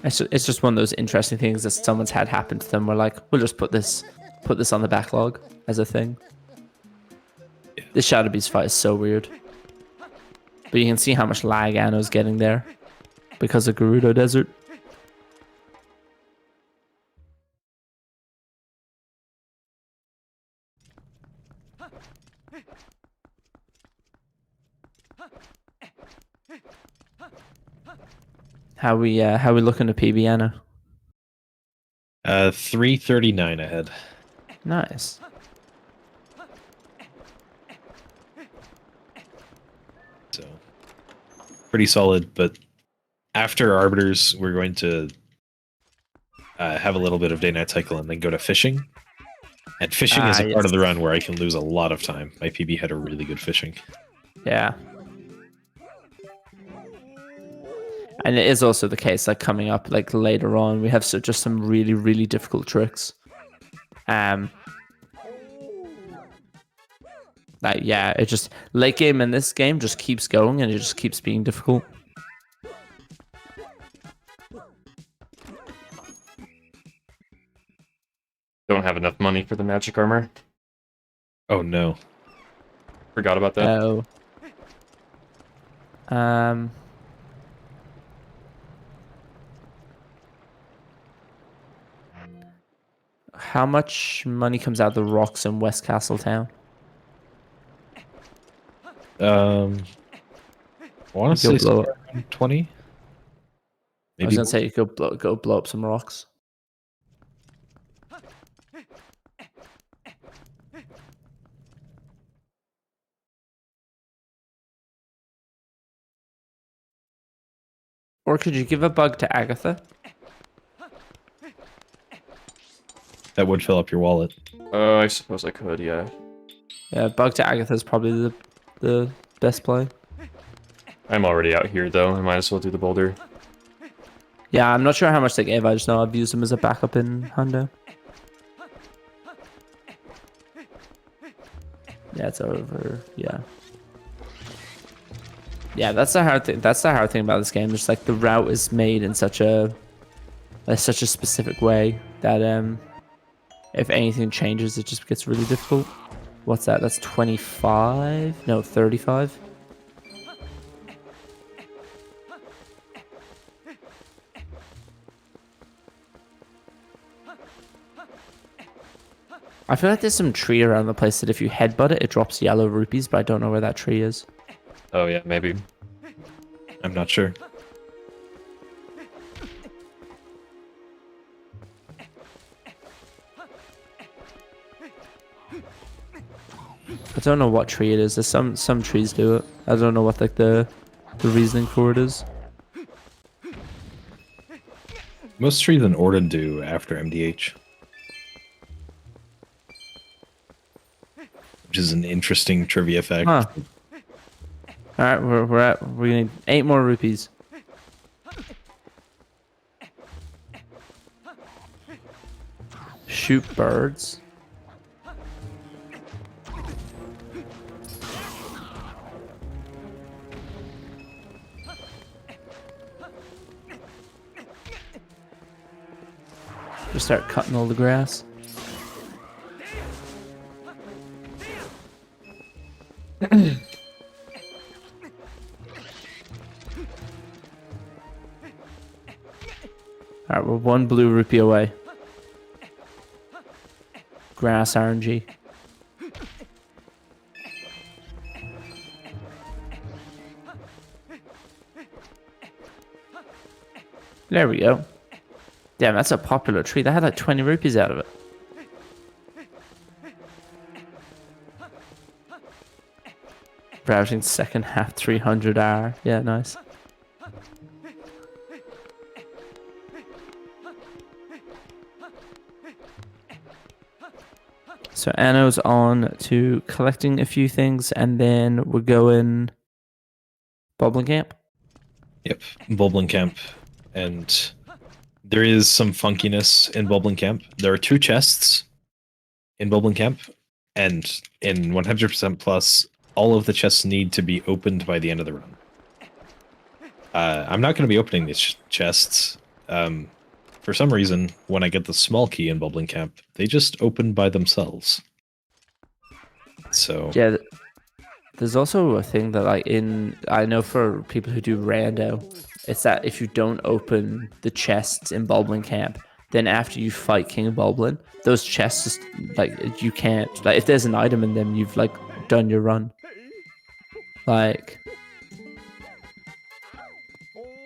A: It's just one of those interesting things that someone's had happen to them. We're like, we'll just put this on the backlog as a thing.
B: Yeah.
A: This Shadow Beast fight is so weird. But you can see how much lag Anno's getting there because of Gerudo Desert. How we looking at PB Anno?
B: 339 ahead.
A: Nice.
B: So pretty solid, but after Arbiters, we're going to have a little bit of day-night cycle and then go to fishing. And fishing is a part of the run where I can lose a lot of time. My PB had a really good fishing.
A: Yeah. And it is also the case, like coming up like later on, we have just some really, really difficult tricks. Like yeah, it just late game in this game just keeps going and it just keeps being difficult.
C: Don't have enough money for the magic armor.
B: Oh no.
C: Forgot about that.
A: Oh. How much money comes out of the rocks in West Castle Town?
B: I want to say
A: blow
B: somewhere around 20.
A: I
B: Maybe
A: was gonna say you go blow up some rocks. Or could you give a bug to Agatha?
B: that would fill up your wallet.
C: I suppose I could, yeah.
A: Yeah, bug to Agatha is probably the best play.
C: I'm already out here, though. I might as well do the boulder.
A: Yeah, I'm not sure how much they gave. I just know I've used them as a backup in Hundo. Yeah, it's over. Yeah. Yeah, that's the hard thing. That's the hard thing about this game. Just like the route is made in such a specific way that if anything changes, it just gets really difficult. What's that? That's 25? No, 35. I feel like there's some tree around the place that if you headbutt it, it drops yellow rupees, but I don't know where that tree is.
C: Oh, yeah, maybe.
B: I'm not sure.
A: I don't know what tree it is. There's some trees do it. I don't know what like the reasoning for it is.
B: Most trees in Orden do after MDH. Which is an interesting trivia fact.
A: Huh. Alright, we need 8 more rupees. Shoot birds. Just start cutting all the grass. Alright, we're 1 blue rupee away. grass RNG. There we go. Damn, that's a popular tree. They had like 20 rupees out of it. Browsing second half 300R. Yeah, nice. So Anno's on to collecting a few things, and then we're going Boblin Camp.
B: Yep, Boblin Camp, and there is some funkiness in Boblin Camp. There are 2 chests in Boblin Camp, and in 100% plus, all of the chests need to be opened by the end of the run. I'm not going to be opening these chests. For some reason, when I get the small key in Boblin Camp, they just open by themselves. So
A: Yeah, there's also a thing that I know for people who do rando, it's that if you don't open the chests in Boblin Camp, then after you fight King Boblin, those chests just, like, you can't, like, if there's an item in them, you've like done your run. Like,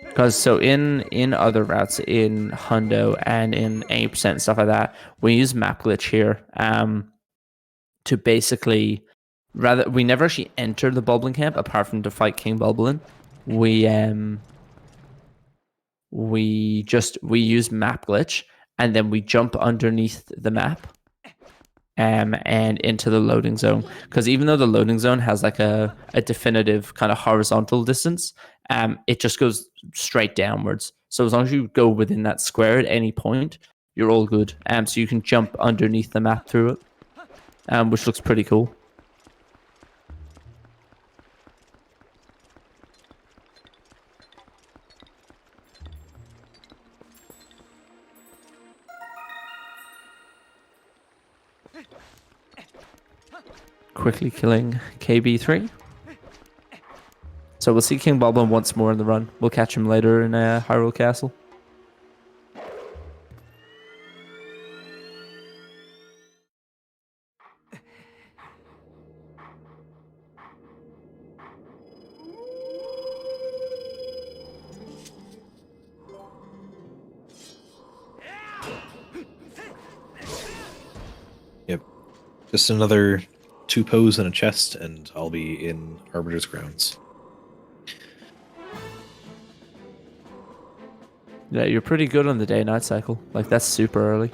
A: because so in other routes, in Hundo and in 80% and stuff like that, we use map glitch here to basically, we never actually enter the Boblin Camp apart from to fight King Boblin. We use map glitch, and then we jump underneath the map and into the loading zone, because even though the loading zone has like a definitive kind of horizontal distance, it just goes straight downwards. So as long as you go within that square at any point, you're all good. So you can jump underneath the map through it, which looks pretty cool. Quickly killing KB3. So we'll see King Boblin once more in the run. We'll catch him later in Hyrule Castle.
B: Yep. Just another 2 pose and a chest, and I'll be in Arbiter's Grounds.
A: Yeah, you're pretty good on the day-night cycle. Like, that's super early.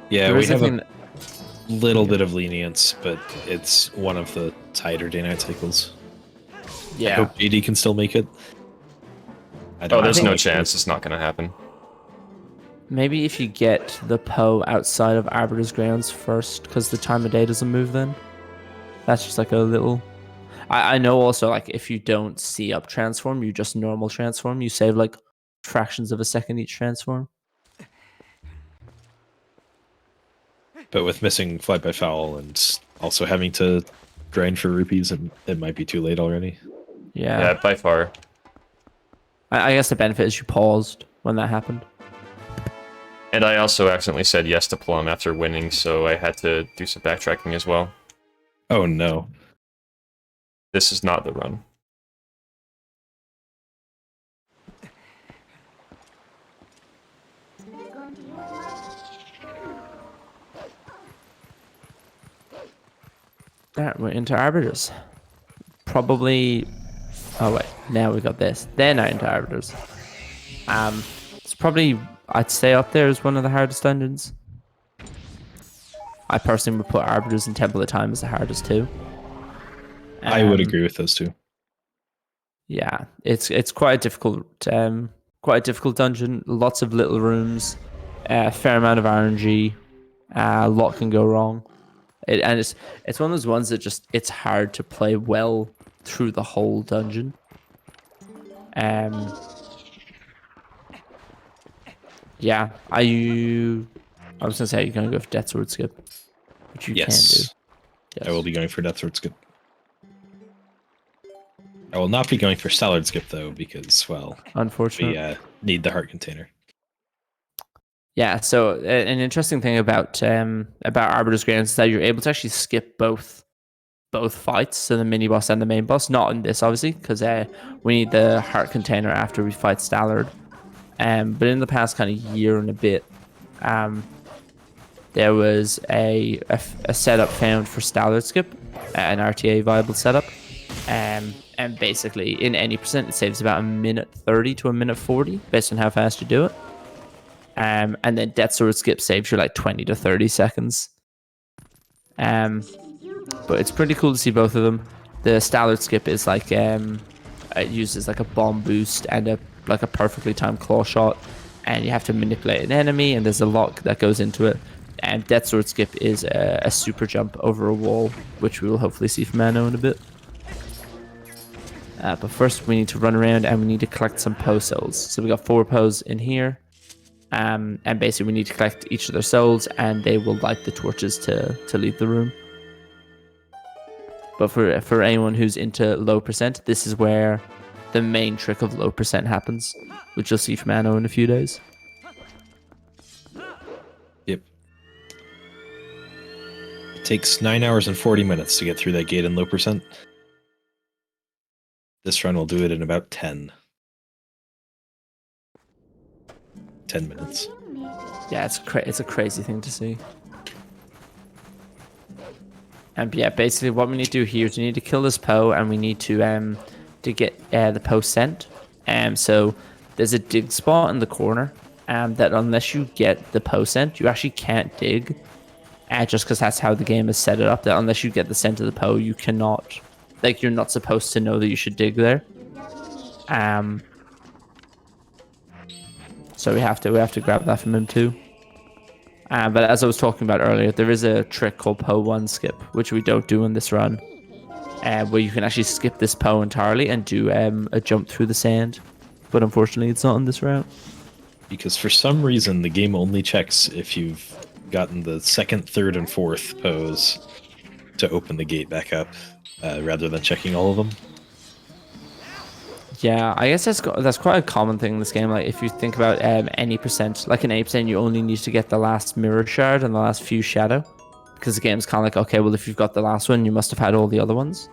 B: Yeah,
A: There
B: we
A: is a
B: have
A: thing
B: a little bit of lenience, but it's one of the tighter day-night cycles. I hope JD can still make it.
C: Oh, there's no
A: think-
C: chance. It's not going to happen.
A: Maybe if you get the Poe outside of Arbiter's Grounds first, because the time of day doesn't move then. That's just like a little... I know also, like, if you don't see up transform, you just normal transform. You save like fractions of a second each transform.
B: But with missing Flight by Foul and also having to grind for rupees, it might be too late already.
C: Yeah, by far.
A: I guess the benefit is you paused when that happened.
C: And I also accidentally said yes to Plum after winning, so I had to do some backtracking as well.
B: Oh no.
C: This is not the run.
A: Alright, we're into Arbiters. Probably... Oh wait, now we got this. They're not into Arbiters. It's probably, I'd say, up there as one of the hardest dungeons. I personally would put Arbiters and Temple of Time as the hardest too.
B: I would agree with those two.
A: Yeah, it's quite a difficult dungeon. Lots of little rooms, a fair amount of RNG. A lot can go wrong. It's one of those ones that just, it's hard to play well through the whole dungeon. Yeah, I was gonna say you're gonna go for Death Sword Skip, which you can do.
B: Yes. I will be going for Death Sword Skip. I will not be going for Stallard Skip though, because, well,
A: Unfortunately,
B: we need the heart container.
A: Yeah, so an interesting thing about Arbiter's Grounds is that you're able to actually skip both fights, so the mini boss and the main boss. Not in this, obviously, because we need the heart container after we fight Stallard. But in the past kind of year and a bit, there was a setup found for Stallard skip, an RTA viable setup. And basically, in any percent, it saves about 1:30 to 1:40 based on how fast you do it. And then Death Sword skip saves you like 20 to 30 seconds. But it's pretty cool to see both of them. The Stallard skip is like it uses like a bomb boost and a perfectly timed claw shot, and you have to manipulate an enemy, and there's a lot that goes into it. And Death Sword skip is a super jump over a wall, which we will hopefully see from Anno in a bit. But first we need to run around and we need to collect some Poe souls. So we got 4 Poes in here. And basically we need to collect each of their souls, and they will light the torches to leave the room. But for anyone who's into low percent, this is where the main trick of low percent happens, which you'll see from Anno in a few days.
B: Yep. It takes 9 hours and 40 minutes to get through that gate in low percent. This run will do it in about 10 minutes.
A: Yeah, it's a crazy thing to see. And yeah, basically what we need to do here is we need to kill this Poe, and we need to get the Poe sent. So there's a dig spot in the corner that unless you get the Poe sent, you actually can't dig. Just because that's how the game has set it up, that unless you get the scent of the Poe, you cannot, like, you're not supposed to know that you should dig there. So we have to grab that from him too. But as I was talking about earlier, there is a trick called Poe 1 skip, which we don't do in this run, where you can actually skip this Poe entirely and do a jump through the sand. But unfortunately, it's not in this route.
B: Because for some reason, the game only checks if you've gotten the 2nd, 3rd, and 4th pose to open the gate back up, rather than checking all of them.
A: Yeah, I guess that's quite a common thing in this game. Like, if you think about any percent, like in 8%, you only need to get the last mirror shard and the last few shadow, because the game's kind of like, okay, well, if you've got the last one, you must have had all the other ones.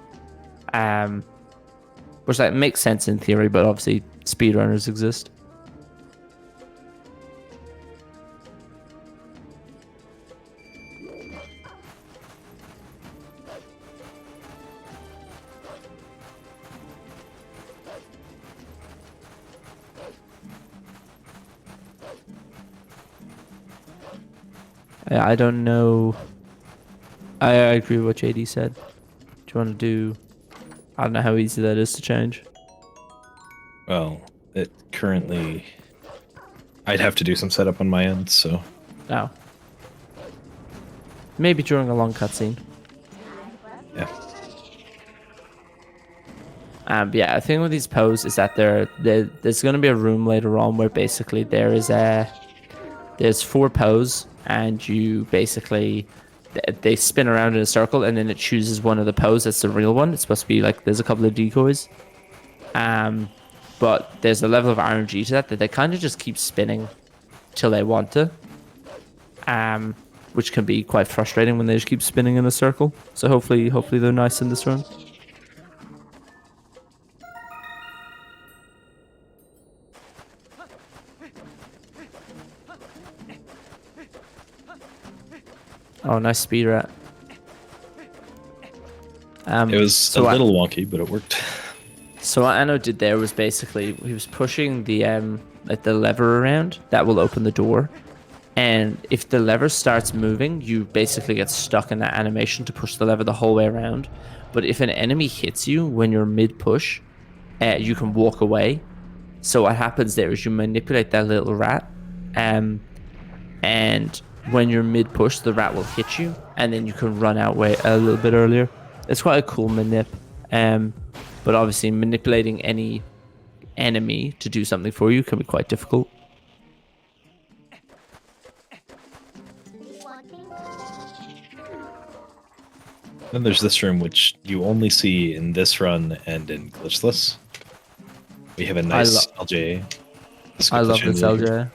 A: Which like makes sense in theory, but obviously speedrunners exist. I don't know. I agree with what JD said. Do you want to do... I don't know how easy that is to change.
B: Well, it currently... I'd have to do some setup on my end, so...
A: No. Maybe during a long cutscene.
B: Yeah.
A: But yeah, the thing with these Poes is that there's going to be a room later on where basically there's 4 Poes, and you basically... They spin around in a circle, and then it chooses one of the Poes that's the real one. It's supposed to be like, there's a couple of decoys. But there's a level of RNG to that they kind of just keep spinning till they want to. Which can be quite frustrating when they just keep spinning in a circle. So hopefully they're nice in this run. Oh, nice speed rat.
B: It was a little wonky, but it worked.
A: So what Anno did there was basically he was pushing the like the lever around that will open the door, and if the lever starts moving, you basically get stuck in that animation to push the lever the whole way around. But if an enemy hits you when you're mid push, you can walk away. So what happens there is you manipulate that little rat, and when you're mid push, the rat will hit you, and then you can run out way a little bit earlier. It's quite a cool manip, but obviously manipulating any enemy to do something for you can be quite difficult.
B: Then there's this room, which you only see in this run and in Glitchless. We have a nice LJ.
A: I love this LJ.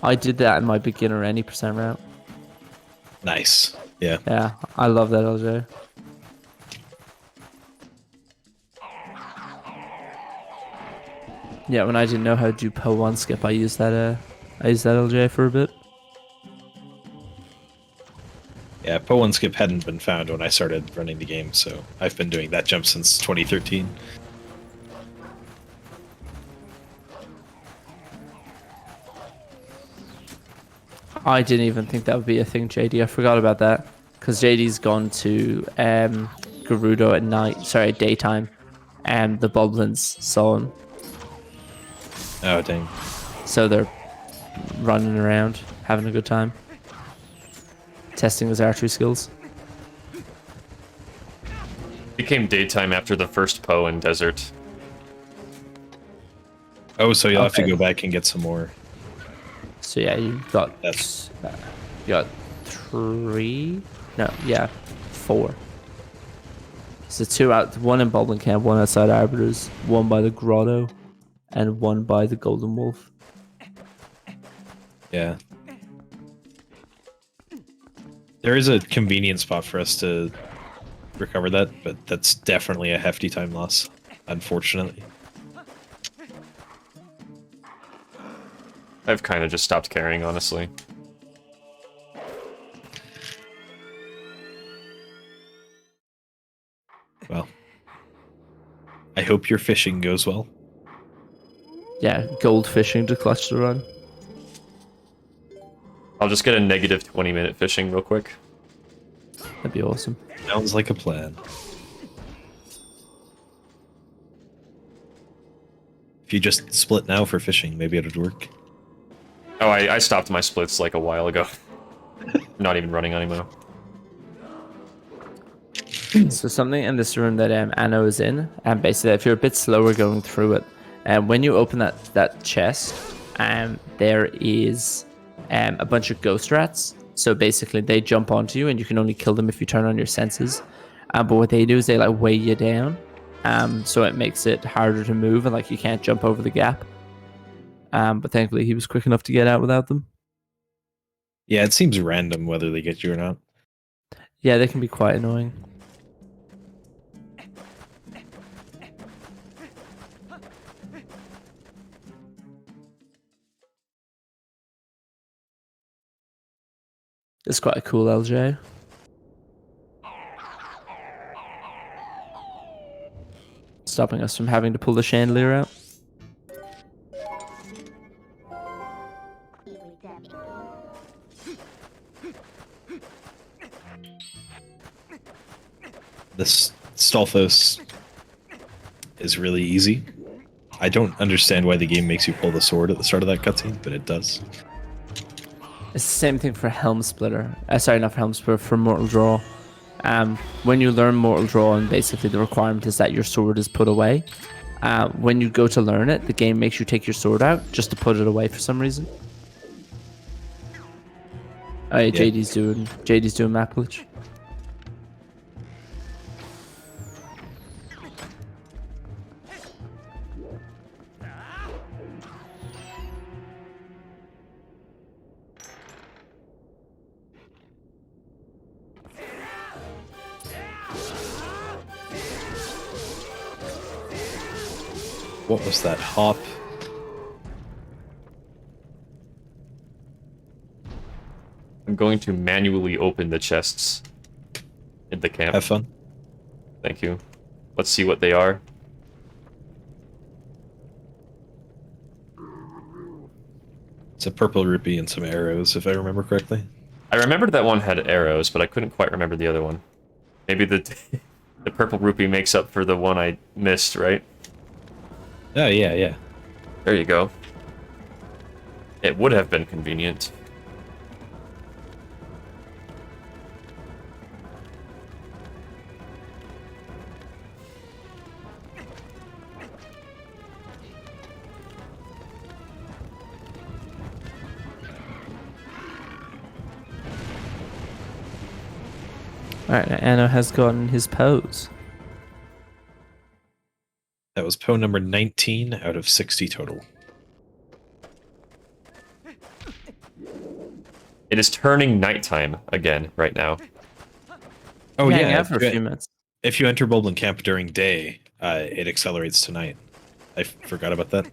A: I did that in my beginner any percent route.
B: Nice. Yeah.
A: Yeah, I love that LJ. Yeah, when I didn't know how to do Po 1 skip, I used that LJ for a bit.
B: Yeah, Po1 skip hadn't been found when I started running the game, so I've been doing that jump since 2013.
A: I didn't even think that would be a thing, JD. I forgot about that. Because JD's gone to Gerudo at night, sorry, daytime. And the Boblins saw him.
B: Oh, dang.
A: So they're running around, having a good time. Testing his archery skills.
C: Became daytime after the first Poe in Desert.
B: Oh, so you'll have to
A: Okay.
B: go back and get some more.
A: So yeah, you got 4. So 2 out, 1 in Boblin Camp, 1 outside Arbiters, 1 by the Grotto, and 1 by the Golden Wolf.
B: Yeah. There is a convenient spot for us to recover that, but that's definitely a hefty time loss, unfortunately.
C: I've kind of just stopped caring, honestly.
B: Well, I hope your fishing goes well.
A: Yeah, gold fishing to clutch the run.
C: I'll just get a negative 20-minute fishing real quick.
A: That'd be awesome.
B: Sounds like a plan. If you just split now for fishing, maybe it'd work.
C: Oh, I stopped my splits like a while ago. Not even running anymore.
A: So something in this room that Anno is in, and basically if you're a bit slower going through it, and when you open that chest, there is a bunch of ghost rats. So basically they jump onto you and you can only kill them if you turn on your senses. But what they do is they like weigh you down. So it makes it harder to move and like you can't jump over the gap. But thankfully he was quick enough to get out without them.
B: Yeah, it seems random whether they get you or not.
A: Yeah, they can be quite annoying. It's quite a cool LJ. Stopping us from having to pull the chandelier out.
B: This Stalfos is really easy. I don't understand why the game makes you pull the sword at the start of that cutscene, but it does.
A: It's the same thing for Helm Splitter. Sorry, not for Helm Splitter, for Mortal Draw. When you learn Mortal Draw, and basically the requirement is that your sword is put away. When you go to learn it, the game makes you take your sword out just to put it away for some reason. Oh yeah, JD's doing map glitch.
B: What was that hop?
C: I'm going to manually open the chests in the camp.
B: Have fun.
C: Thank you. Let's see what they are.
B: It's a purple rupee and some arrows, if I remember correctly.
C: I remembered that one had arrows, but I couldn't quite remember the other one. Maybe the the purple rupee makes up for the one I missed, right?
B: Oh, yeah.
C: There you go. It would have been convenient.
A: Alright, now Anno has gotten his pose.
B: That was Poe number 19 out of 60 total.
C: It is turning nighttime again right now.
B: Oh
A: Hang
B: yeah,
A: out for a few minutes.
B: if you enter Bulblin Camp during day, it accelerates to night. I forgot about that.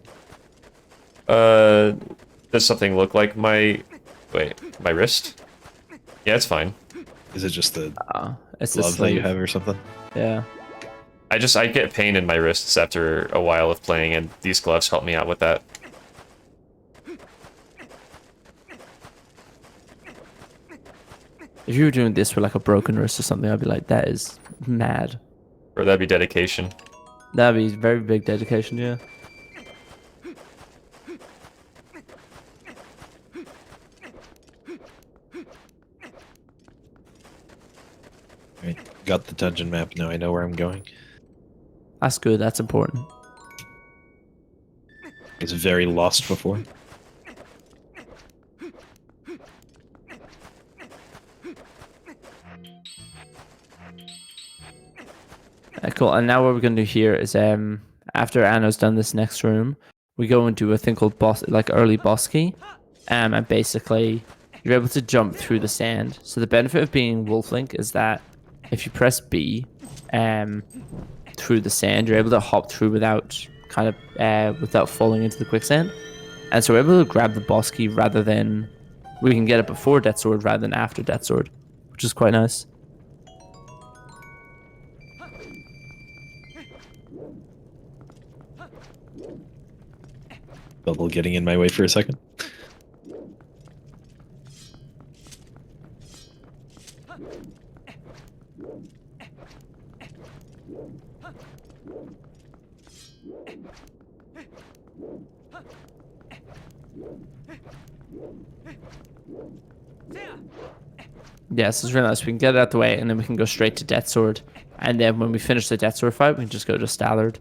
C: Does something look like my... Wait, my wrist? Yeah, it's fine.
B: Is it just the
A: It's the
B: glove that you
A: sleeve.
B: have or something?
A: Yeah.
C: I get pain in my wrists after a while of playing, and these gloves help me out with that.
A: If you were doing this with like a broken wrist or something, I'd be like, that is mad.
C: Or that'd be dedication.
A: That'd be very big dedication, yeah.
B: Right. Got the dungeon map, now I know where I'm going.
A: That's good, that's important.
B: I was very lost before.
A: Cool, and now what we're going to do here is after Anno's done this next room, we go and do a thing called early boss key. And basically, you're able to jump through the sand. So the benefit of being Wolflink is that if you press B through the sand, you're able to hop through without without falling into the quicksand. And so we're able to grab the boss key rather than... We can get it before Death Sword rather than after Death Sword, which is quite nice.
B: Bubble getting in my way for a second.
A: Yes, it's really nice. We can get it out the way, and then we can go straight to Death Sword. And then when we finish the Death Sword fight, we can just go to Stallard.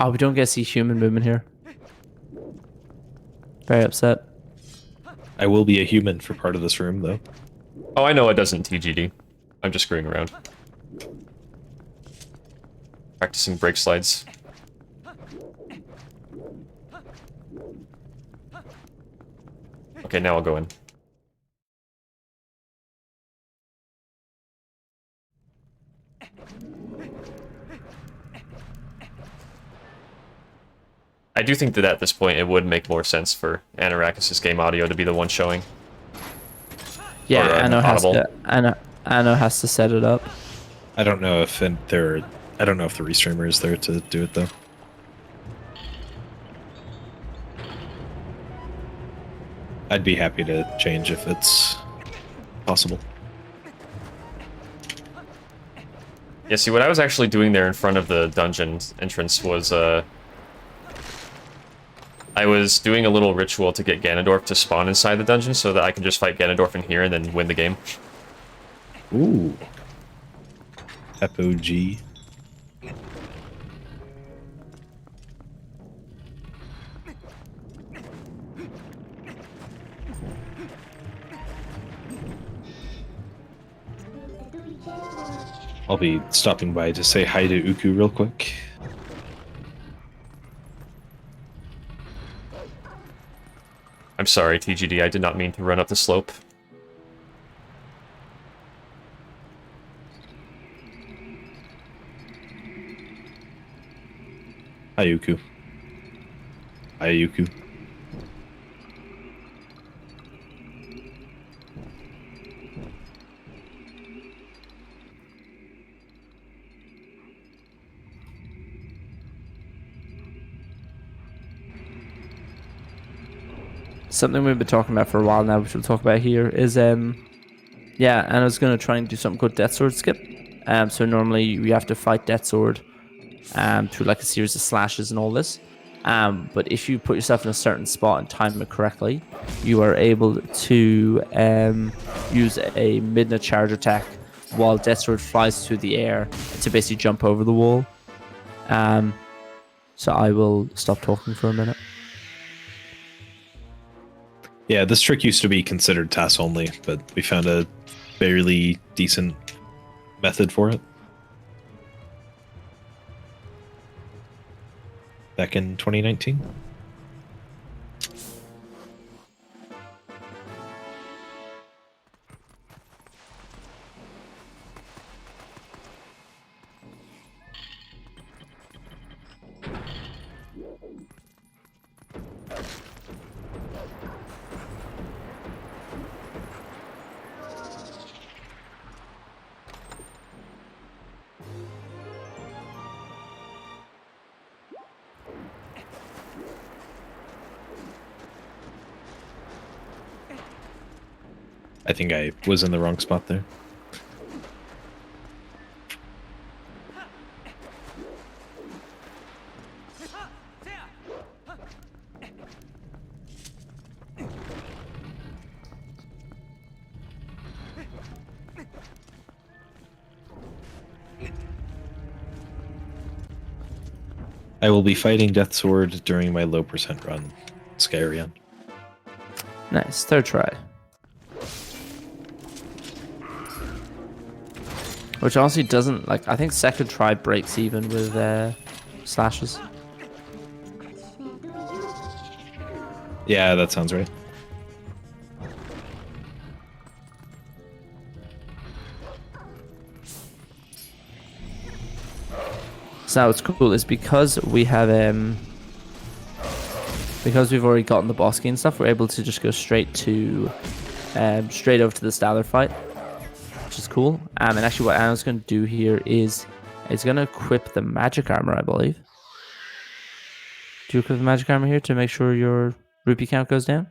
A: Oh, we don't get to see human movement here. Very upset.
B: I will be a human for part of this room, though.
C: Oh, I know it doesn't TGD. I'm just screwing around. Practicing brake slides. Okay, now I'll go in. I do think that at this point it would make more sense for Anorakkis' game audio to be the one showing.
A: Yeah,
C: Or,
A: Anno has to set it up.
B: I don't know if the restreamer is there to do it though. I'd be happy to change if it's possible.
C: Yeah, see, what I was actually doing there in front of the dungeon entrance was, I was doing a little ritual to get Ganondorf to spawn inside the dungeon so that I can just fight Ganondorf in here and then win the game.
B: Ooh. FOG. I'll be stopping by to say hi to Uku real quick.
C: I'm sorry, TGD, I did not mean to run up the slope.
B: Hi, Uku. Hi, Uku.
A: Something we've been talking about for a while now, which we'll talk about here, is yeah, and I was gonna try and do something called Death Sword skip. So normally you have to fight Death Sword through like a series of slashes and all this. But if you put yourself in a certain spot and time it correctly, you are able to use a midnight charge attack while Death Sword flies through the air to basically jump over the wall. So I will stop talking for a minute.
B: Yeah, this trick used to be considered TAS only, but we found a fairly decent method for it back in 2019. I think I was in the wrong spot there. I will be fighting Death Sword during my low percent run, Skyrian.
A: Nice, third try. Which honestly doesn't, like, I think second try breaks even with slashes.
B: Yeah, that sounds right.
A: So what's cool is because we have because we've already gotten the boss key and stuff, we're able to just go straight to straight over to the Stallard fight, which is cool. And actually what Anna's going to do here is it's going to equip the magic armor, I believe. Do you equip the magic armor here to make sure your rupee count goes down?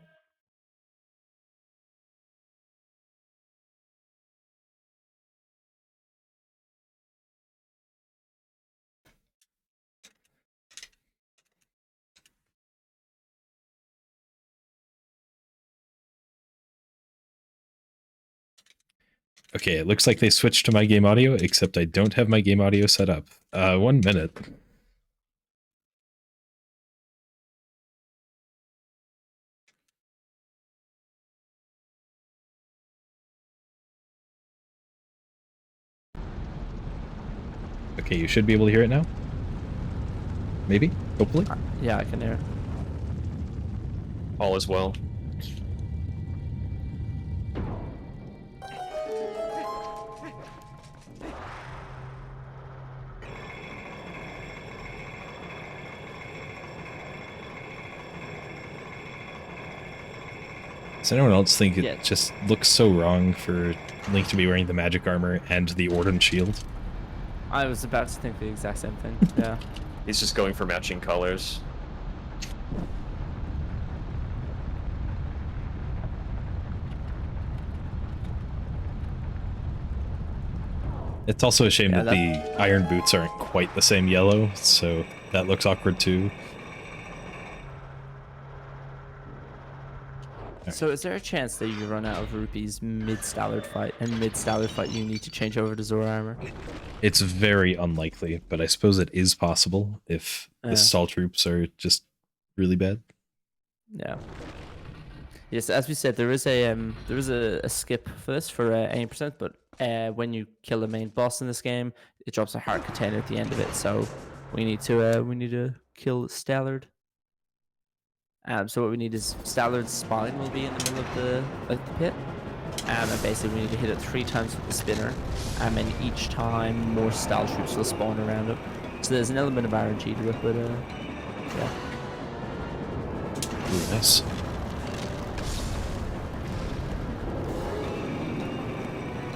B: Okay, it looks like they switched to my game audio, except I don't have my game audio set up. 1 minute. Okay, you should be able to hear it now. Maybe? Hopefully?
A: Yeah, I can hear it.
C: All is well.
B: Does anyone else think it
A: Yeah.
B: just looks so wrong for Link to be wearing the magic armor and the Orden shield?
A: I was about to think the exact same thing, yeah.
C: He's just going for matching colors.
B: It's also a shame
A: Yeah,
B: that the iron boots aren't quite the same yellow, so that looks awkward too.
A: So is there a chance that you run out of rupees mid-Stallard fight, and mid-Stallard fight you need to change over to Zora armor?
B: It's very unlikely, but I suppose it is possible if the salt troops are just really bad.
A: Yeah. Yes, as we said, there is a skip for this for 80%, but when you kill the main boss in this game, it drops a heart container at the end of it. So we need to kill Stallard. So what we need is Stallard's spine will be in the middle of the pit. And basically we need to hit it 3 times with the spinner. And each time more Stallard troops will spawn around it. So there's an element of RNG to it, but yeah.
B: Ooh, nice.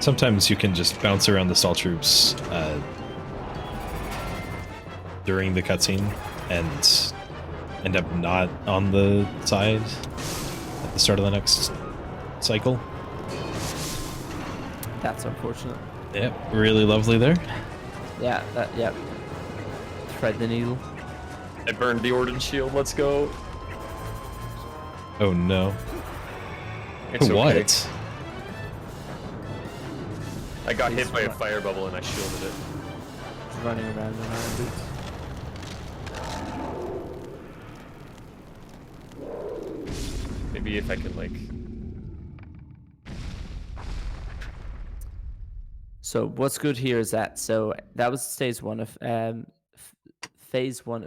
B: Sometimes you can just bounce around the salt troops during the cutscene and end up not on the side at the start of the next cycle.
A: That's unfortunate.
B: Yep, really lovely there.
A: Yeah, yep. Thread the needle.
C: I burned the Orden shield, let's go.
B: Oh no.
C: It's okay.
B: What?
C: I got hit by a fire bubble and I shielded it.
A: It's running around in iron boots.
C: Maybe if I can like...
A: So what's good here is that that was phase 1 of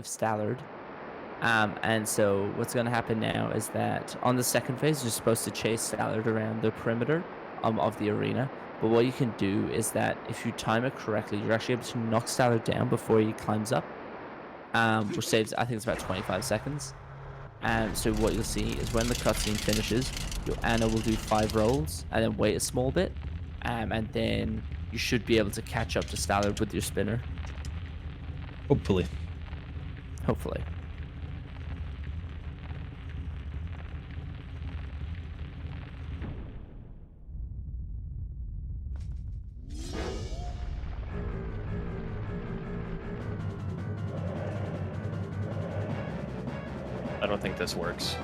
A: Stallard. And so what's going to happen now is that on the second phase, you're supposed to chase Stallard around the perimeter of the arena. But what you can do is that if you time it correctly, you're actually able to knock Stallard down before he climbs up, which saves, I think it's about 25 seconds. So what you'll see is when the cutscene finishes, Anna will do 5 rolls and then wait a small bit, and then you should be able to catch up to Stallard with your spinner.
B: Hopefully.
A: Hopefully.
C: I don't think this works.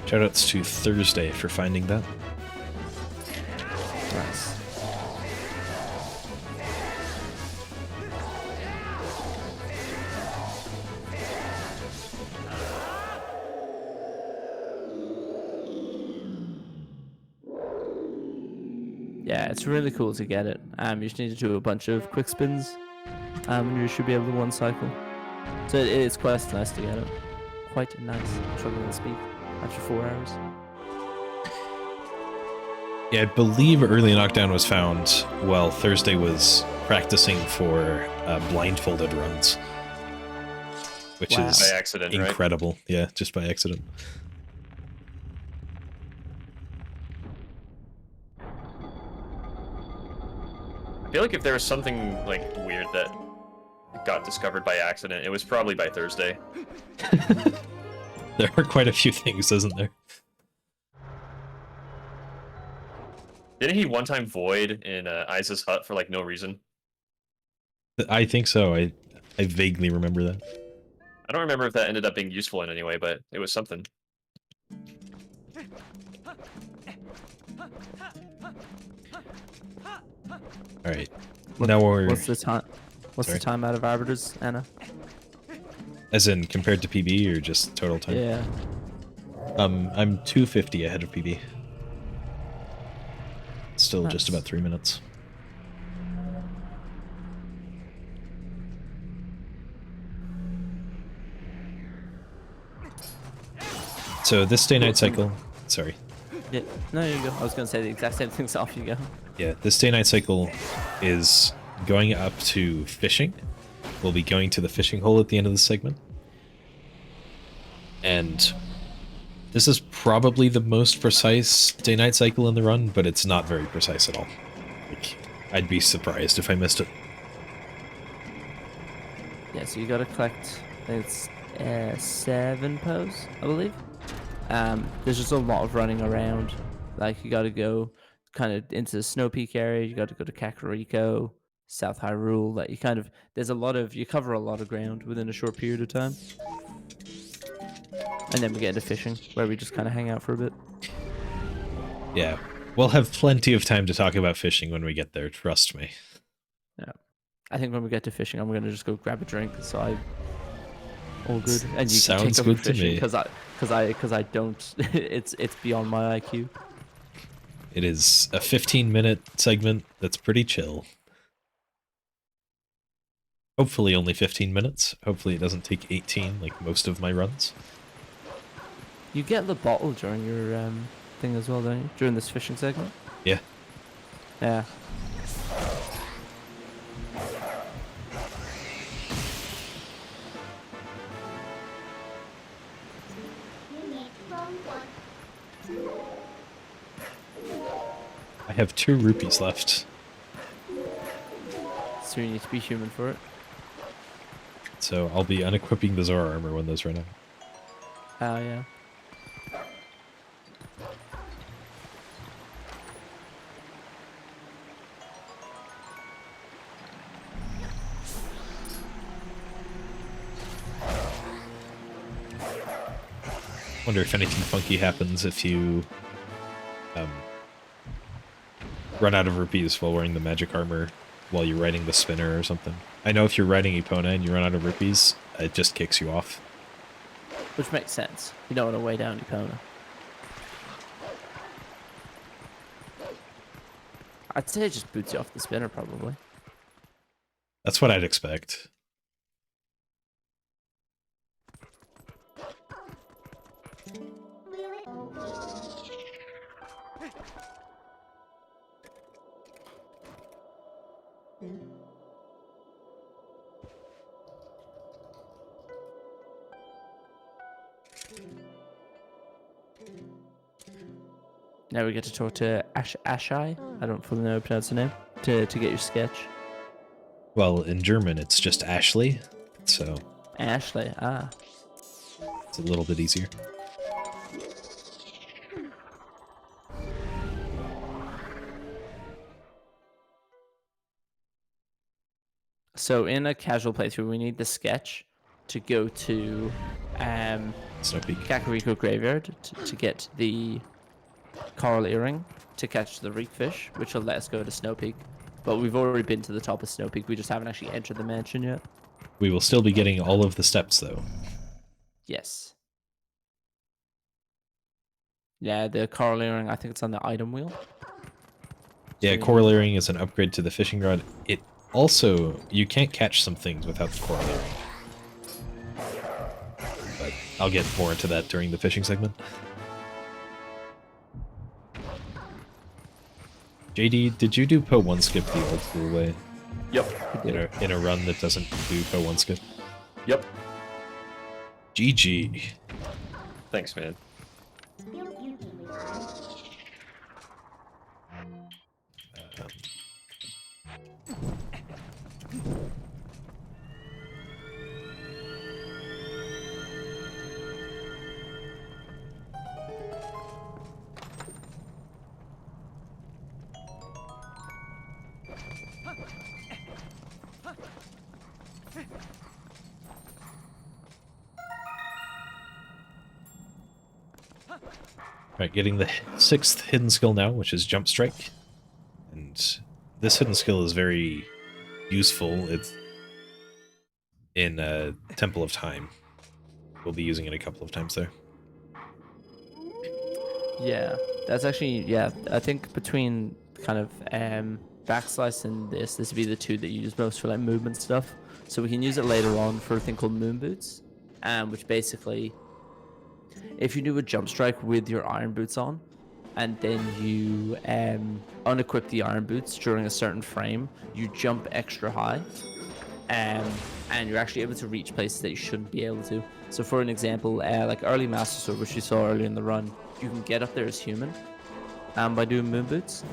B: Shoutouts to Thursday for finding that.
A: Nice. Yeah, it's really cool to get it. You just need to do a bunch of quick spins, and you should be able to one cycle. So it's quite nice to get it. Quite nice. I'm struggling to speak after 4 hours.
B: Yeah, I believe early knockdown was found while Thursday was practicing for blindfolded runs, which
A: Wow.
B: is
C: By accident, right?
B: incredible. Yeah, just by accident.
C: I feel like if there was something like weird that got discovered by accident, it was probably by Thursday.
B: There are quite a few things, isn't there?
C: Didn't he one time void in Isa's hut for like no reason?
B: I think so. I vaguely remember that.
C: I don't remember if that ended up being useful in any way, but it was something.
B: All right. Now we're
A: What's the time? What's
B: Sorry.
A: the time out of arbiters, Anna?
B: as in compared to PB or just total time?
A: Yeah.
B: I'm 250 ahead of PB. Still just
A: Nice.
B: about 3 minutes. So this day-night cycle, sorry.
A: Yeah. No, you go. I was going to say the exact same thing, so off you go.
B: Yeah, this day-night cycle is going up to fishing. We'll be going to the fishing hole at the end of the segment. And this is probably the most precise day-night cycle in the run, but it's not very precise at all. Like, I'd be surprised if I missed it.
A: Yeah, so you got to collect, I think it's 7 pos, I believe. There's just a lot of running around. Like, you got to go kind of into the Snow Peak area. You got to go to Kakariko, South Hyrule. Like, you cover a lot of ground within a short period of time. And then we get into fishing, where we just kind of hang out for a bit.
B: Yeah, we'll have plenty of time to talk about fishing when we get there, trust me.
A: Yeah. I think when we get to fishing, I'm going to just go grab a drink, so all good. And you
B: Sounds
A: can take over
B: good to
A: fishing,
B: me.
A: because I don't, it's beyond my IQ.
B: It is a 15-minute segment that's pretty chill. Hopefully only 15 minutes. Hopefully it doesn't take 18 like most of my runs.
A: You get the bottle during your thing as well, don't you? During this fishing segment?
B: Yeah.
A: Yeah.
B: I have 2 rupees left.
A: So you need to be human for it.
B: So I'll be unequipping the Zora armor when those run out.
A: Oh, yeah.
B: Wonder if anything funky happens if you run out of rupees while wearing the magic armor while you're riding the spinner or something. I know if you're riding Epona and you run out of rupees, it just kicks you off.
A: Which makes sense. You don't want to weigh down Epona. I'd say it just boots you off the spinner, probably.
B: That's what I'd expect.
A: Now we get to talk to Ashai. I don't fully know how to pronounce the name. To get your sketch.
B: Well, in German, it's just Ashley, so
A: Ashley,
B: it's a little bit easier.
A: So in a casual playthrough, we need the sketch to go to
B: Snow Peak.
A: Kakariko Graveyard to get the coral earring to catch the reef fish, which will let us go to Snow Peak. But we've already been to the top of Snow Peak. We just haven't actually entered the mansion yet.
B: We will still be getting all of the steps, though.
A: Yes. Yeah, the coral earring, I think it's on the item wheel.
B: Yeah,
A: So
B: coral earring is an upgrade to the fishing rod. It also, you can't catch some things without the coral earring. But I'll get more into that during the fishing segment. JD, did you do Po 1 skip the old school way?
C: Yep.
B: In a run that doesn't do Po 1 skip?
C: Yep.
B: GG.
C: Thanks, man.
B: Right, getting the 6th hidden skill now, which is Jump Strike. And this hidden skill is very useful. It's in Temple of Time. We'll be using it a couple of times there.
A: Yeah, that's actually, yeah, I think between kind of Backslice and this would be the two that you use most for like movement stuff. So we can use it later on for a thing called Moon Boots, which basically, if you do a jump strike with your iron boots on, and then you unequip the iron boots during a certain frame, you jump extra high, and you're actually able to reach places that you shouldn't be able to. So for an example, like early Master Sword, which you saw earlier in the run, you can get up there as human by doing moon boots.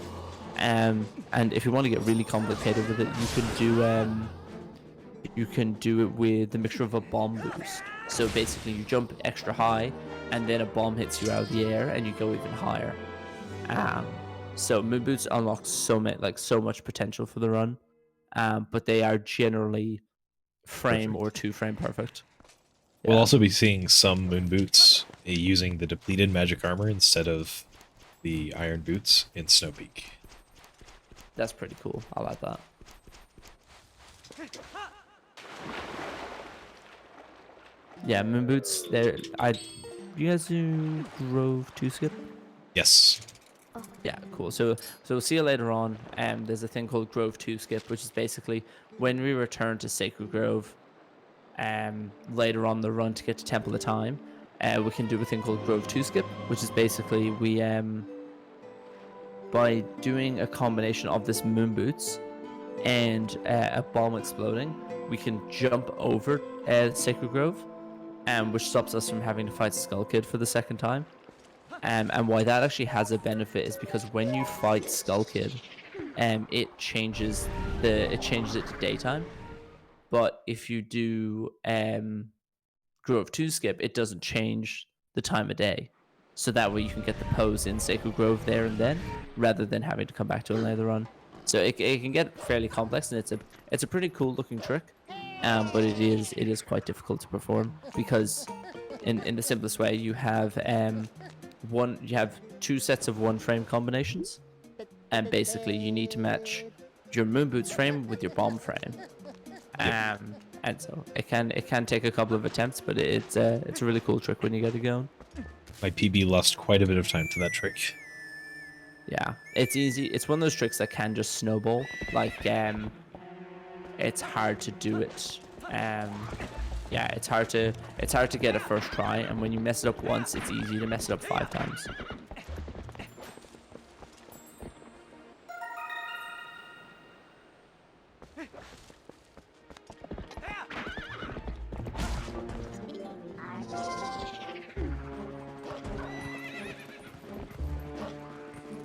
A: And if you want to get really complicated with it, you can do it with the mixture of a bomb boost. So basically you jump extra high and then a bomb hits you out of the air and you go even higher. So moon boots unlock so much potential for the run. But they are generally frame
B: Perfect.
A: or 2 frame perfect.
B: We'll
A: Yeah.
B: also be seeing some moon boots using the depleted magic armor instead of the iron boots in Snow Peak.
A: That's pretty cool. I like that. Yeah, moon boots. You guys do Grove 2 skip?
B: Yes.
A: Yeah, cool. So we'll see you later on. There's a thing called Grove 2 skip, which is basically when we return to Sacred Grove, later on the run to get to Temple of Time, we can do a thing called Grove 2 skip, which is basically we by doing a combination of this moon boots and a bomb exploding, we can jump over Sacred Grove, which stops us from having to fight Skull Kid for the second time. And why that actually has a benefit is because when you fight Skull Kid, it changes it to daytime. But if you do Grove 2 skip, it doesn't change the time of day. So that way you can get the pose in Sacred Grove there and then, rather than having to come back to it later on. So it can get fairly complex, and it's a pretty cool looking trick, but it is quite difficult to perform because in the simplest way you have 2 sets of 1 frame combinations, and basically you need to match your moon boots frame with your bomb frame. And so it can take a couple of attempts, but it's a really cool trick when you get it going.
B: My PB lost quite a bit of time to that trick.
A: Yeah, it's easy. It's one of those tricks that can just snowball. Like, it's hard to do it. Yeah, it's hard to get a first try, and when you mess it up once, it's easy to mess it up 5 times.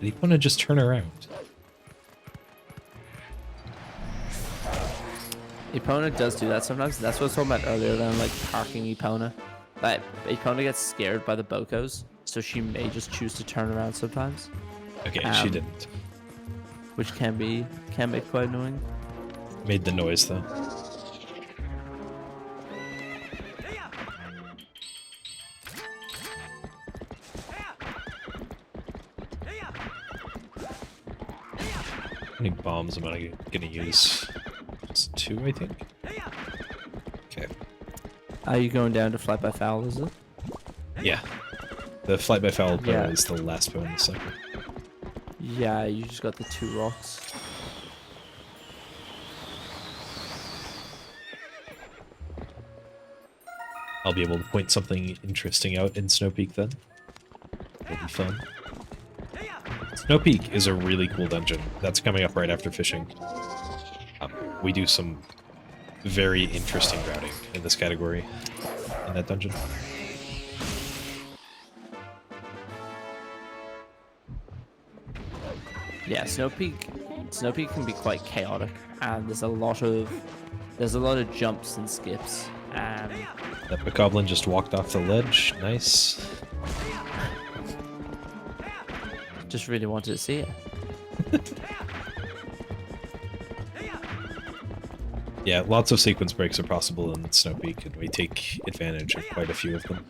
B: Did he want to just turn around?
A: Epona does do that sometimes. That's what I was talking about earlier, then, like parking Epona. That Epona gets scared by the Bokos, so she may just choose to turn around sometimes.
B: Okay, she didn't.
A: Which can be quite annoying.
B: Made the noise though. How many bombs am I gonna use? Just 2, I think. Okay.
A: Are you going down to flight by foul, is it?
B: Yeah. The flight by foul bow
A: Yeah.
B: is the last bow in the cycle.
A: Yeah, you just got the 2 rocks.
B: I'll be able to point something interesting out in Snow Peak then. It'll be fun. Snow Peak is a really cool dungeon. That's coming up right after fishing. We do some very interesting routing in this category in that dungeon.
A: Yeah, Snow Peak can be quite chaotic, and there's a lot of jumps and skips.
B: That bokoblin just walked off the ledge. Nice.
A: Just really wanted to see it.
B: Yeah, lots of sequence breaks are possible in Snow Peak, and we take advantage of quite a few of them.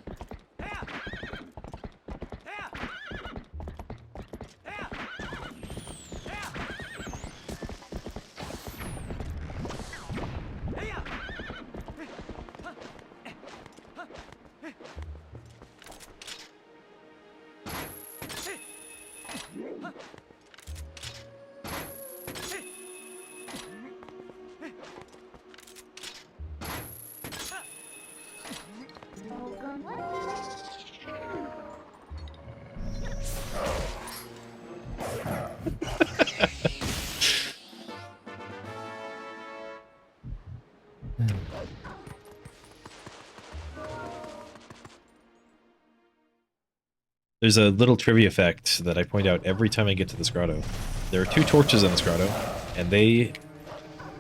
B: There's a little trivia fact that I point out every time I get to this grotto. There are 2 torches in this grotto, and they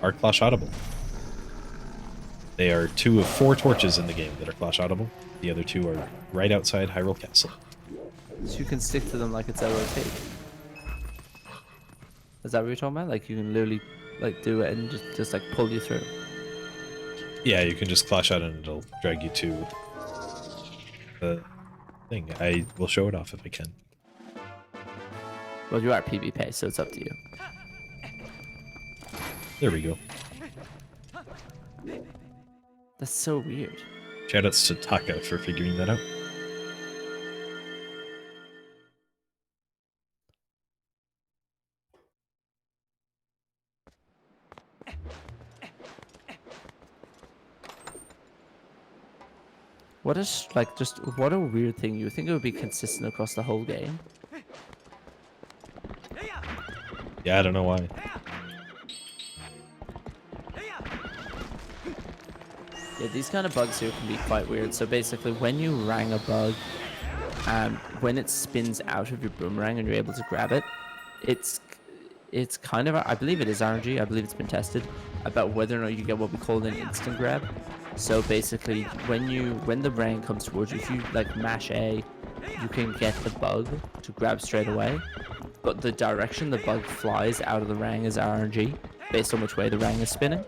B: are clash audible. They are 2 of 4 torches in the game that are clash audible. The other 2 are right outside Hyrule Castle.
A: So you can stick to them like it's LOT. Is that what you're talking about? Like you can literally like do it and just like pull you through.
B: Yeah, you can just clash out and it'll drag you to the thing. I will show it off if I can.
A: Well, you are PvP, so it's up to you.
B: There we go.
A: That's so weird.
B: Shoutouts to Taka for figuring that out.
A: What is like just what a weird thing. You would think it would be consistent across the whole game.
B: Yeah, I don't know why.
A: Yeah, these kind of bugs here can be quite weird. So basically, when you rang a bug, when it spins out of your boomerang and you're able to grab it, it's kind of I believe it is RNG. I believe it's been tested about whether or not you get what we call an instant grab. So basically, when the rang comes towards you, if you like mash A, you can get the bug to grab straight away. But the direction the bug flies out of the rang is RNG, based on which way the rang is spinning.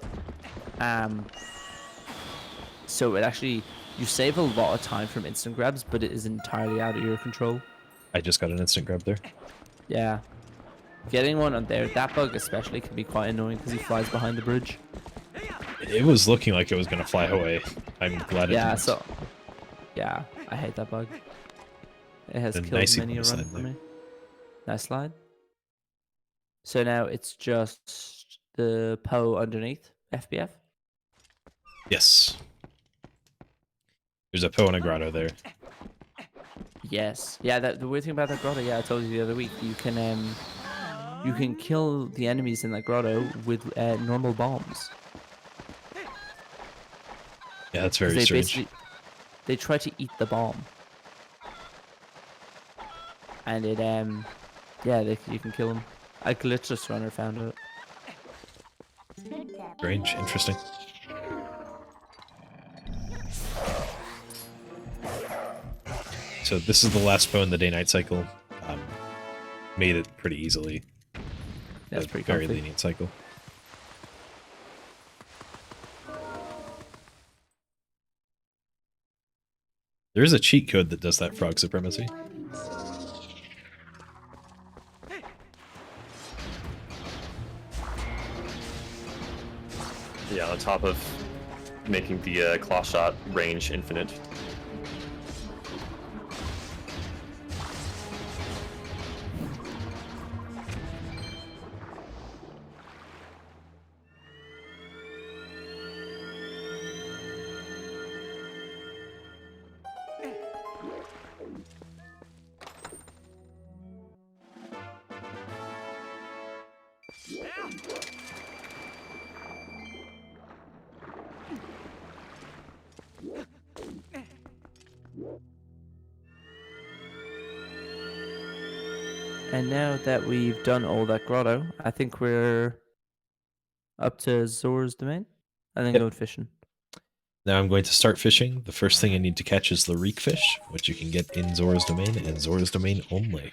A: So it actually, you save a lot of time from instant grabs, but it is entirely out of your control.
B: I just got an instant grab there.
A: Yeah. Getting one on there, that bug especially can be quite annoying because he flies behind the bridge.
B: It was looking like it was going to fly away. I'm glad it didn't.
A: So yeah, I hate that bug. It has
B: A
A: killed
B: nice
A: many a
B: slide
A: run for
B: there.
A: me. Nice slide. So now it's just the Poe underneath FBF.
B: Yes. There's a Poe and a grotto there.
A: Yes. Yeah, the weird thing about that grotto, yeah, I told you the other week, you can kill the enemies in that grotto with normal bombs.
B: Yeah, that's very
A: They
B: strange.
A: they try to eat the bomb. And it yeah, you can kill them. A glitchless runner found it.
B: Strange, interesting. So this is the last Poe in the day-night cycle. Made it pretty easily.
A: That's
B: A
A: pretty
B: very
A: comfy.
B: lenient cycle. There is a cheat code that does that frog supremacy.
C: Yeah, on top of making the claw shot range infinite.
A: And now that we've done all that grotto, I think we're up to Zor's domain and then
B: Yep.
A: go fishing.
B: Now I'm going to start fishing. The first thing I need to catch is the reek fish, which you can get in Zora's domain and Zora's domain only.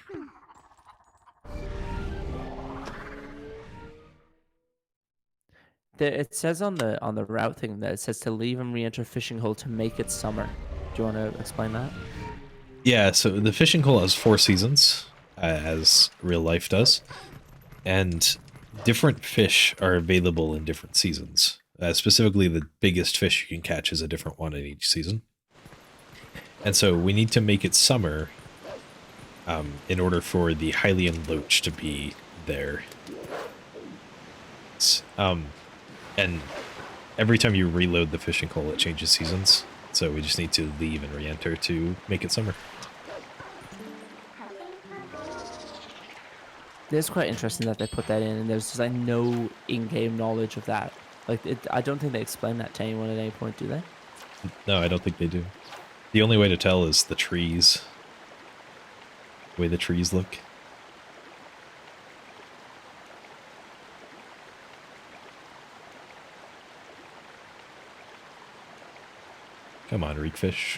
A: It says on the route thing that it says to leave and re-enter fishing hole to make it summer. Do you want to explain that?
B: Yeah, so the fishing hole has 4 seasons, as real life does, and different fish are available in different seasons. Specifically, the biggest fish you can catch is a different one in each season. And so we need to make it summer in order for the Hylian Loach to be there. And every time you reload the fishing hole, it changes seasons. So we just need to leave and re-enter to make it summer.
A: It's quite interesting that they put that in, and there's just like no in-game knowledge of that. Like, I don't think they explain that to anyone at any point, do they?
B: No, I don't think they do. The only way to tell is the trees. The way the trees look. Come on, reekfish.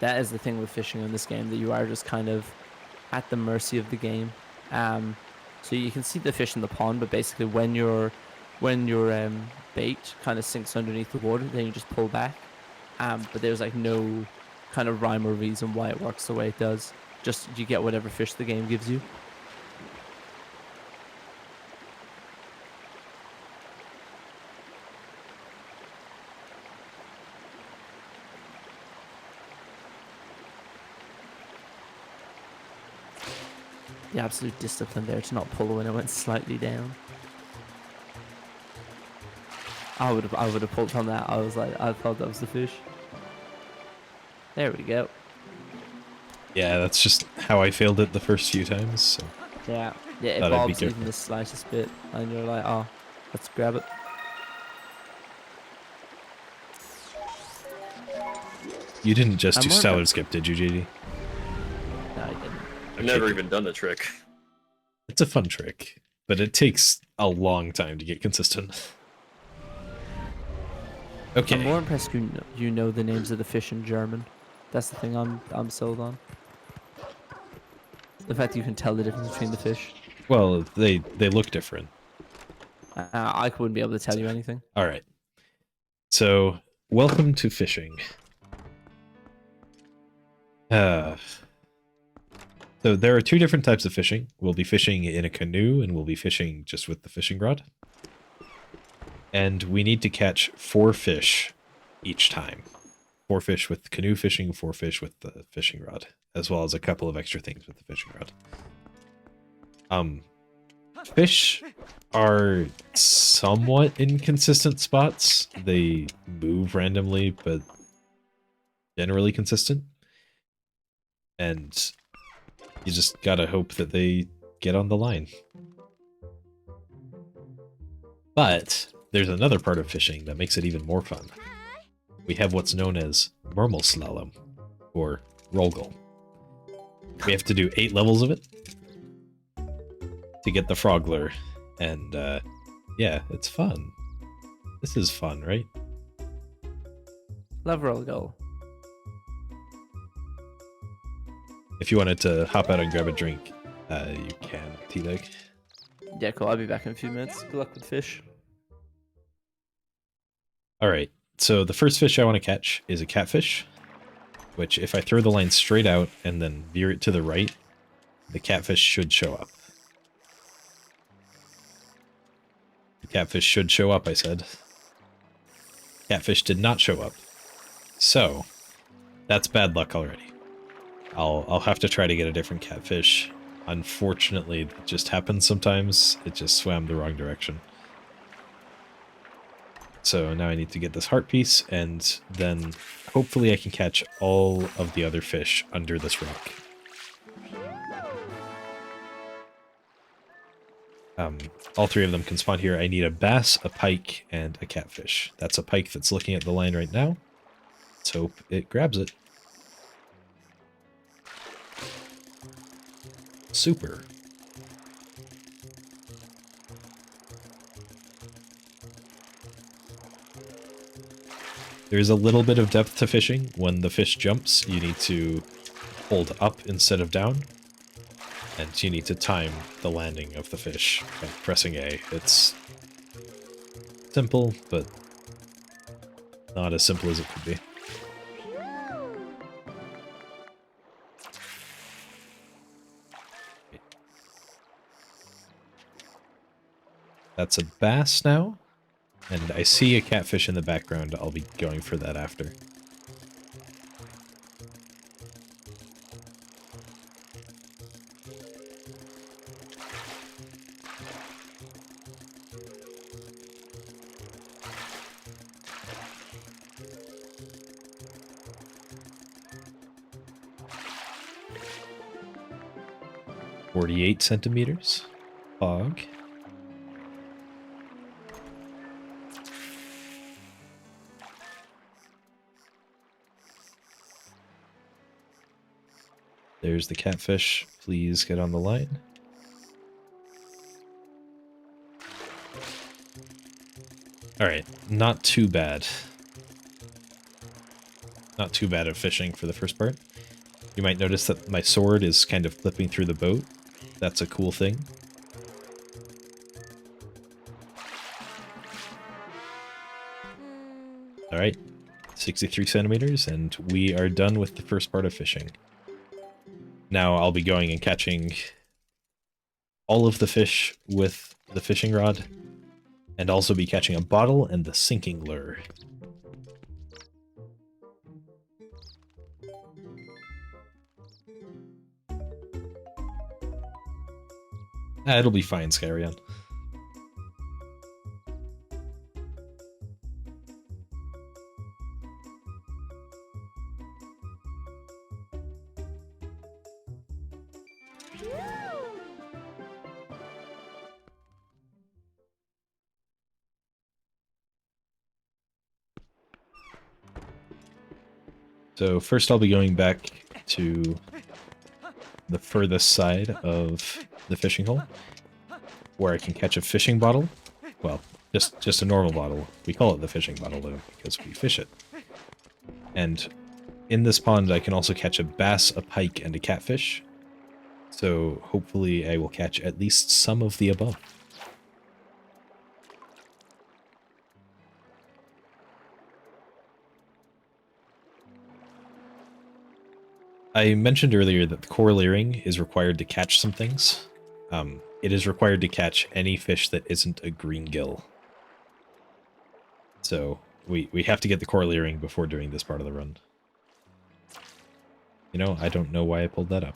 A: That is the thing with fishing in this game, that you are just kind of at the mercy of the game. So you can see the fish in the pond, but basically when your bait kind of sinks underneath the water, then you just pull back. But there's like no kind of rhyme or reason why it works the way it does. Just you get whatever fish the game gives you. The absolute discipline there to not pull when it went slightly down. I would have pulled on that. I thought that was the fish. There we go.
B: Yeah, that's just how I failed it the first few times. So.
A: Yeah, it
B: Thought I'd be
A: bobs even
B: careful.
A: the slightest bit, and you're like, oh, let's grab it.
B: You didn't just
A: I'm
B: do
A: more
B: salad
A: about-
B: skip, did you, JD?
A: No, I didn't.
C: I've never even done the trick.
B: It's a fun trick, but it takes a long time to get consistent. Okay.
A: I'm more impressed you know the names of the fish in German. That's the thing I'm sold on. The fact that you can tell the difference between the fish.
B: Well, they look different.
A: I wouldn't be able to tell you anything.
B: All right. So, welcome to fishing. So there are 2 different types of fishing. We'll be fishing in a canoe, and we'll be fishing just with the fishing rod. And we need to catch 4 fish each time. 4 fish with canoe fishing, 4 fish with the fishing rod, as well as a couple of extra things with the fishing rod. Fish are somewhat inconsistent spots. They move randomly, but generally consistent. And you just gotta hope that they get on the line. But there's another part of fishing that makes it even more fun. We have what's known as Murmelslalom, or Rolgel. We have to do 8 levels of it to get the Frogler, and yeah, it's fun. This is fun, right?
A: Love roll goal.
B: If you wanted to hop out and grab a drink, you can, T-Leg.
A: Yeah, cool. I'll be back in a few minutes. Good luck with fish.
B: All right. So the first fish I want to catch is a catfish, which if I throw the line straight out and then veer it to the right, the catfish should show up. The catfish should show up, I said. Catfish did not show up. So, that's bad luck already. I'll have to try to get a different catfish. Unfortunately, it just happens sometimes. It just swam the wrong direction. So now I need to get this heart piece, and then hopefully I can catch all of the other fish under this rock. All three of them can spawn here. I need a bass, a pike, and a catfish. That's a pike that's looking at the line right now. Let's hope it grabs it. Super. There's a little bit of depth to fishing. When the fish jumps, you need to hold up instead of down. And you need to time the landing of the fish by pressing A. It's simple, but not as simple as it could be. That's a bass now, and I see a catfish in the background. I'll be going for that after. .48 centimeters. Fog. There's the catfish. Please get on the line. Alright, not too bad. Not too bad at fishing for the first part. You might notice that my sword is kind of clipping through the boat. That's a cool thing. Alright, 63 centimeters, and we are done with the first part of fishing. Now I'll be going and catching all of the fish with the fishing rod, and also be catching a bottle and the sinking lure. It'll be fine, Skyrion. So first I'll be going back to the furthest side of the fishing hole, where I can catch a fishing bottle. Well, just a normal bottle. We call it the fishing bottle, though, because we fish it. And in this pond, I can also catch a bass, a pike, and a catfish. So hopefully I will catch at least some of the above. I mentioned earlier that the core leering is required to catch some things. It is required to catch any fish that isn't a green gill. So we have to get the core leering before doing this part of the run. You know, I don't know why I pulled that up.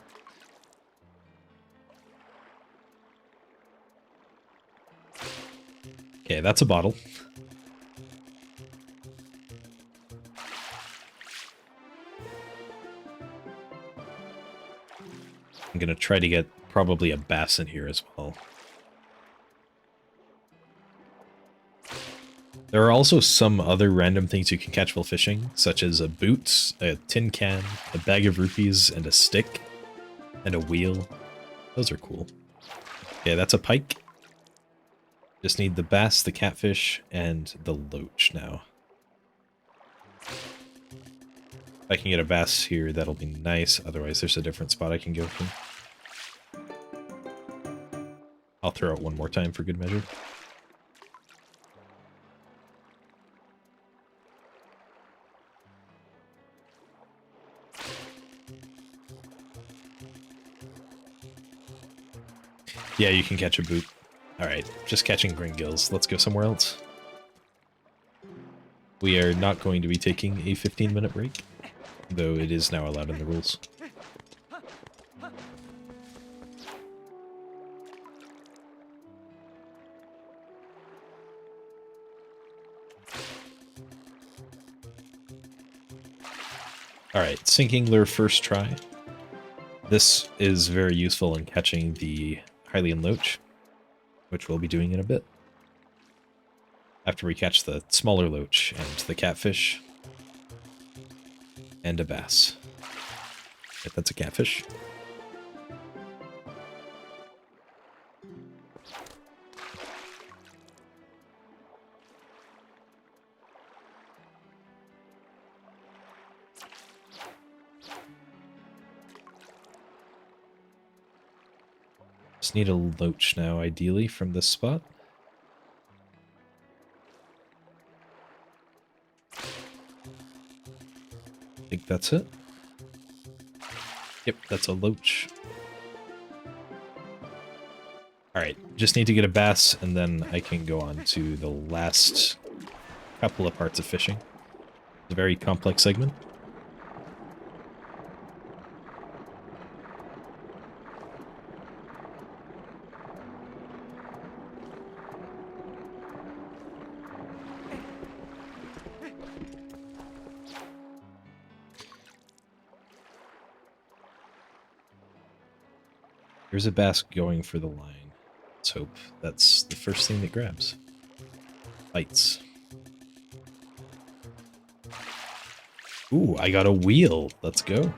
B: Okay, that's a bottle. I'm gonna try to get probably a bass in here as well. There are also some other random things you can catch while fishing, such as a boot, a tin can, a bag of rupees, and a stick, and a wheel. Those are cool. Okay, that's a pike. Just need the bass, the catfish, and the loach now. If I can get a bass here, that'll be nice. Otherwise, there's a different spot I can go to. I'll throw it one more time for good measure. Yeah, you can catch a boot. Alright, just catching green gills. Let's go somewhere else. We are not going to be taking a 15-minute break, though it is now allowed in the rules. Alright, sinking lure first try. This is very useful in catching the Hylian loach, which we'll be doing in a bit. After we catch the smaller loach and the catfish. And a bass. If that's a catfish. Just need a loach now, ideally, from this spot. I think that's it. Yep, that's a loach. Alright, just need to get a bass, and then I can go on to the last couple of parts of fishing. It's a very complex segment. There's a bass going for the line. Let's hope that's the first thing that grabs. Bites. Ooh, I got a wheel. Let's go.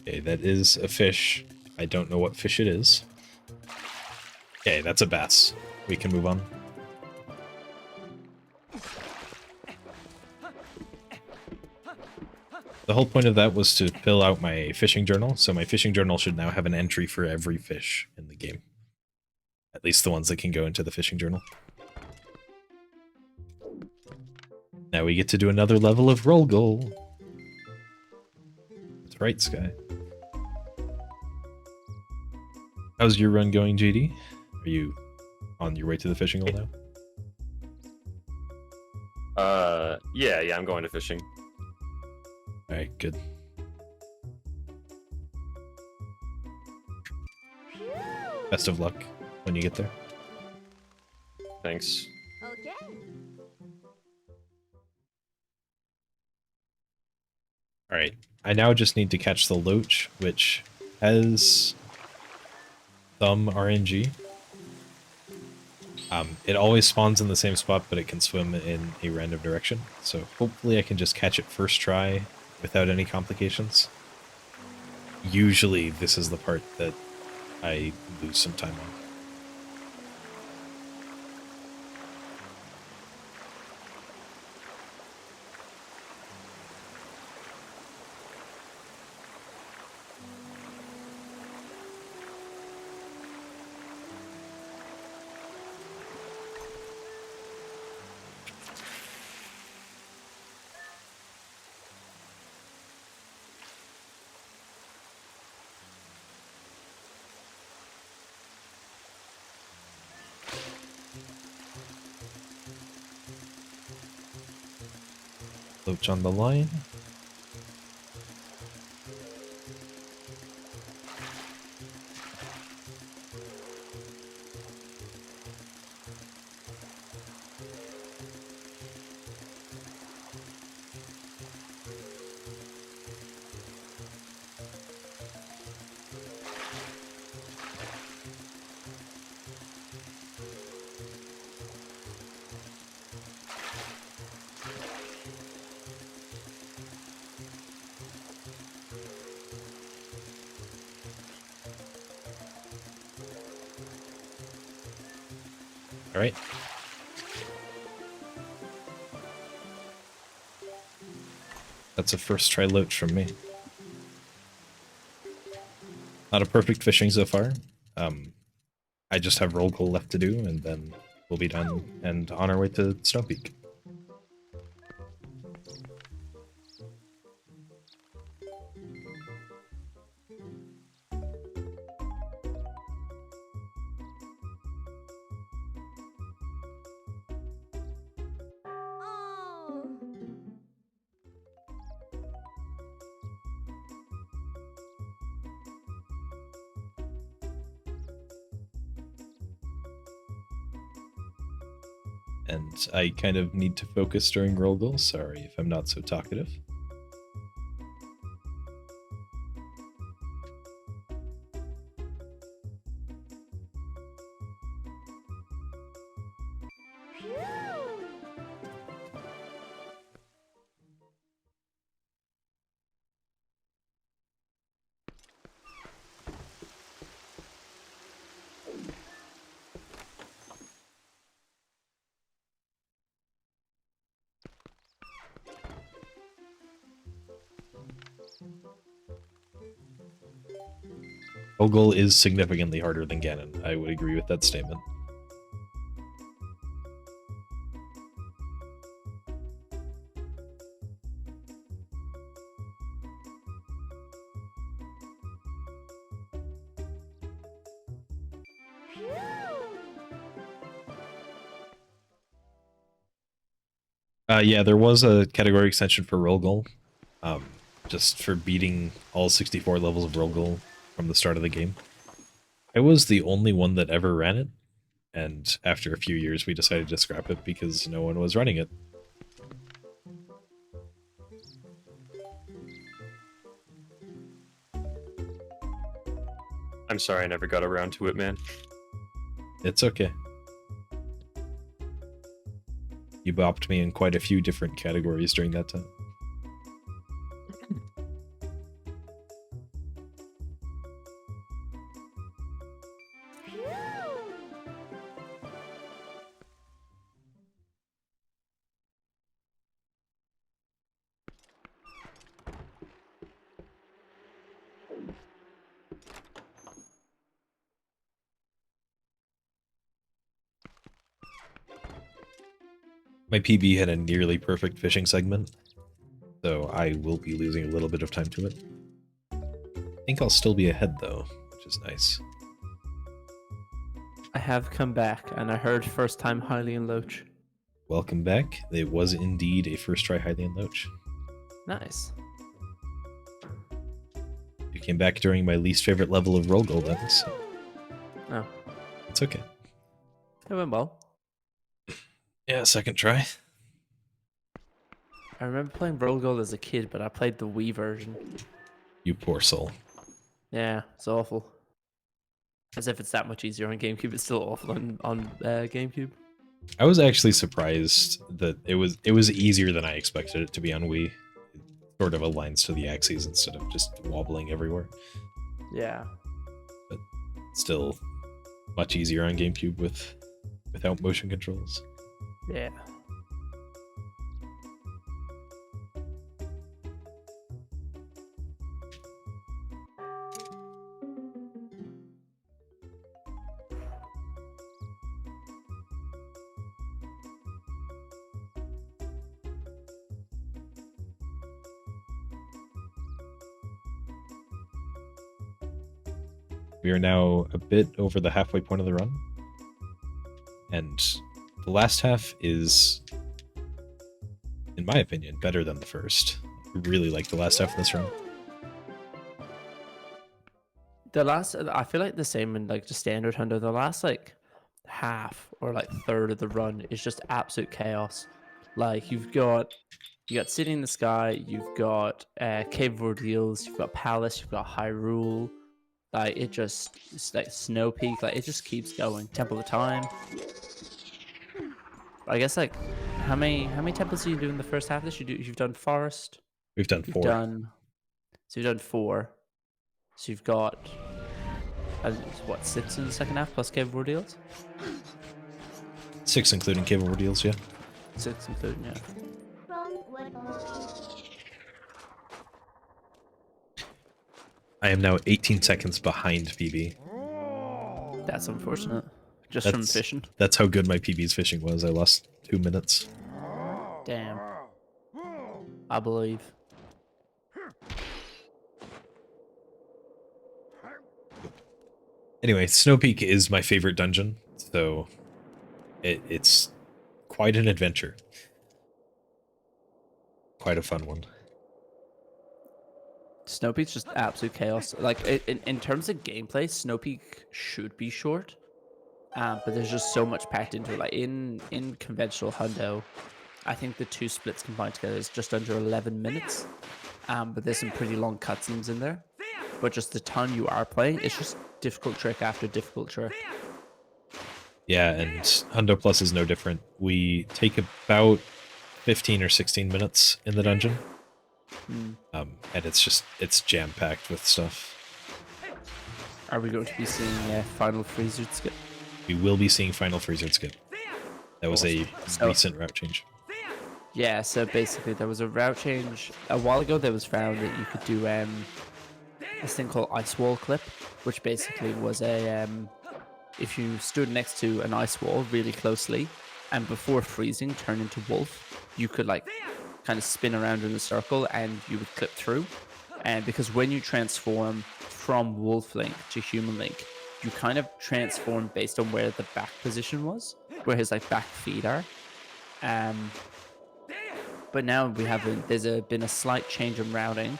B: Okay, that is a fish. I don't know what fish it is. Okay, that's a bass. We can move on. The whole point of that was to fill out my fishing journal, so my fishing journal should now have an entry for every fish in the game. At least the ones that can go into the fishing journal. Now we get to do another level of roll goal. That's right, Sky. How's your run going, JD? Are you on your way to the fishing hole now?
C: Yeah, I'm going to fishing.
B: Alright, good. Best of luck when you get there.
C: Thanks.
D: Okay.
B: Alright, I now just need to catch the loach, which has some RNG. It always spawns in the same spot, but it can swim in a random direction. So hopefully I can just catch it first try without any complications. Usually this is the part that I lose some time on. Loach on the line. All right. That's a first try loach from me. Not a perfect fishing so far. I just have roll call left to do, and then we'll be done and on our way to Snow Peak. And I kind of need to focus during roll call. Sorry if I'm not so talkative. Ogul is significantly harder than Ganon. I would agree with that statement. Yeah, there was a category extension for Rolgul, just for beating all 64 levels of Rolgul from the start of the game. I was the only one that ever ran it, and after a few years we decided to scrap it because no one was running it.
C: I'm sorry I never got around to it, man.
B: It's okay. You bopped me in quite a few different categories during that time. My PB had a nearly perfect fishing segment, so I will be losing a little bit of time to it. I think I'll still be ahead though, which is nice.
A: I have come back, and I heard first time Hylian Loach.
B: Welcome back. It was indeed a first try Hylian Loach.
A: Nice.
B: You came back during my least favorite level of Rolgul then, so
A: Oh,
B: it's okay.
A: it went well.
B: Yeah, second try.
A: I remember playing Roll as a kid, but I played the Wii version.
B: You poor soul.
A: Yeah, it's awful. As if it's that much easier on GameCube. It's still awful on GameCube.
B: I was actually surprised that it was easier than I expected it to be on Wii. It sort of aligns to the axes instead of just wobbling everywhere.
A: Yeah.
B: But still much easier on GameCube without motion controls.
A: Yeah.
B: We are now a bit over the halfway point of the run. And the last half is, in my opinion, better than the first. I really like the last half of this run.
A: The last, I feel like the same in like the standard Hundo. The last like half or like third of the run is just absolute chaos. Like you got City in the Sky, you've got Cave of Ordeals, you've got Palace, you've got Hyrule. Like it's like Snow Peak. Like it just keeps going. Temple of Time. I guess like how many temples do you do in the first half of this? You've done Forest.
B: We've done
A: You've
B: 4.
A: you've done 4. So you've got what 6 in the second half plus Cave of Ordeals.
B: 6 including Cave of Ordeals, yeah.
A: 6 including, yeah.
B: I am now 18 seconds behind PB.
A: That's unfortunate. Just from fishing.
B: That's how good my PB's fishing was. I lost 2 minutes.
A: Damn. I believe.
B: Anyway, Snow Peak is my favorite dungeon, so it's quite an adventure. Quite a fun one.
A: Snow Peak's just absolute chaos. Like in terms of gameplay, Snow Peak should be short, but there's just so much packed into it. Like in conventional Hundo, I think the two splits combined together is just under 11 minutes. But there's some pretty long cutscenes in there. But just the time you are playing, it's just difficult trick after difficult trick.
B: Yeah, and Hundo Plus is no different. We take about 15 or 16 minutes in the dungeon. And it's jam-packed with stuff.
A: Are we going to be seeing Final Freezer skip?
B: We will be seeing Final Freezer skip. That was a recent route change.
A: Yeah, so basically there was a route change a while ago that was found that you could do this thing called ice wall clip, which basically was a if you stood next to an ice wall really closely and before freezing turn into wolf, you could like kind of spin around in a circle and you would clip through. And because when you transform from wolf link to human link, you kind of transform based on where the back position was, where his like back feet are. But now we have been a slight change in routing,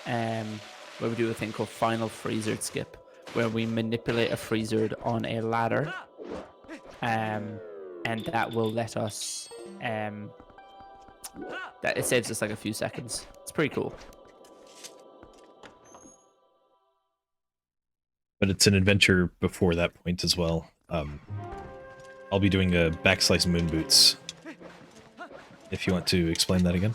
A: where we do a thing called Final Freezer skip, where we manipulate a freezer on a ladder, and that will let us that it saves us like a few seconds. It's pretty cool.
B: But it's an adventure before that point as well. I'll be doing a backslice moon boots. If you want to explain that again.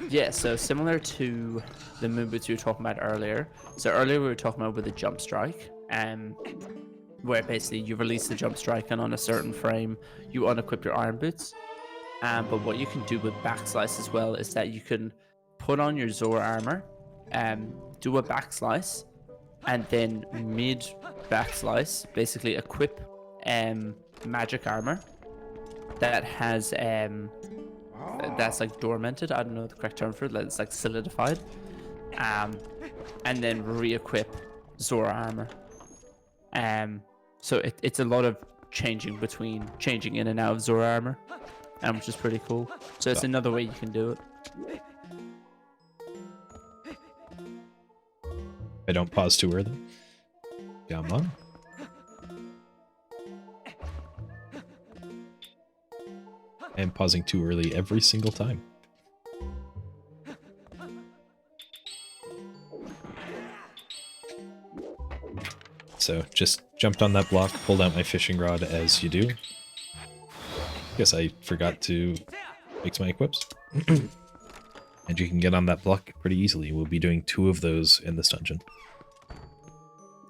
A: Yeah, so similar to the moon boots we were talking about earlier. So earlier we were talking about with the jump strike, where basically you release the jump strike and on a certain frame you unequip your iron boots. But what you can do with backslice as well is that you can put on your Zora armor, do a backslice, and then mid backslice basically equip magic armor that has that's like dormanted. I don't know the correct term for it. It's like solidified, and then re-equip Zora armor. So it's a lot of changing in and out of Zora armor, which is pretty cool. So it's another way you can do it.
B: I don't pause too early. Come on. I am pausing too early every single time. So just jumped on that block, pulled out my fishing rod as you do. Guess I forgot to fix my equips. And you can get on that block pretty easily. We'll be doing 2 of those in this dungeon.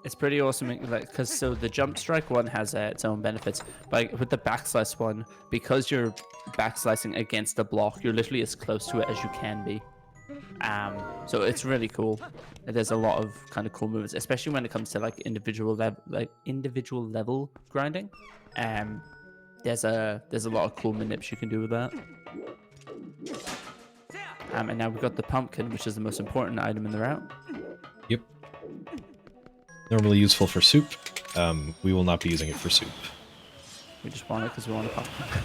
A: It's pretty awesome, like, because so the jump strike one has its own benefits. Like with the backslice one, because you're backslicing against the block, you're literally as close to it as you can be. So it's really cool. There's a lot of kind of cool movements, especially when it comes to like individual level grinding. There's a lot of cool manips you can do with that. And now we've got the pumpkin, which is the most important item in the route.
B: Yep. Normally useful for soup. We will not be using it for soup.
A: We just want it because we want a pumpkin.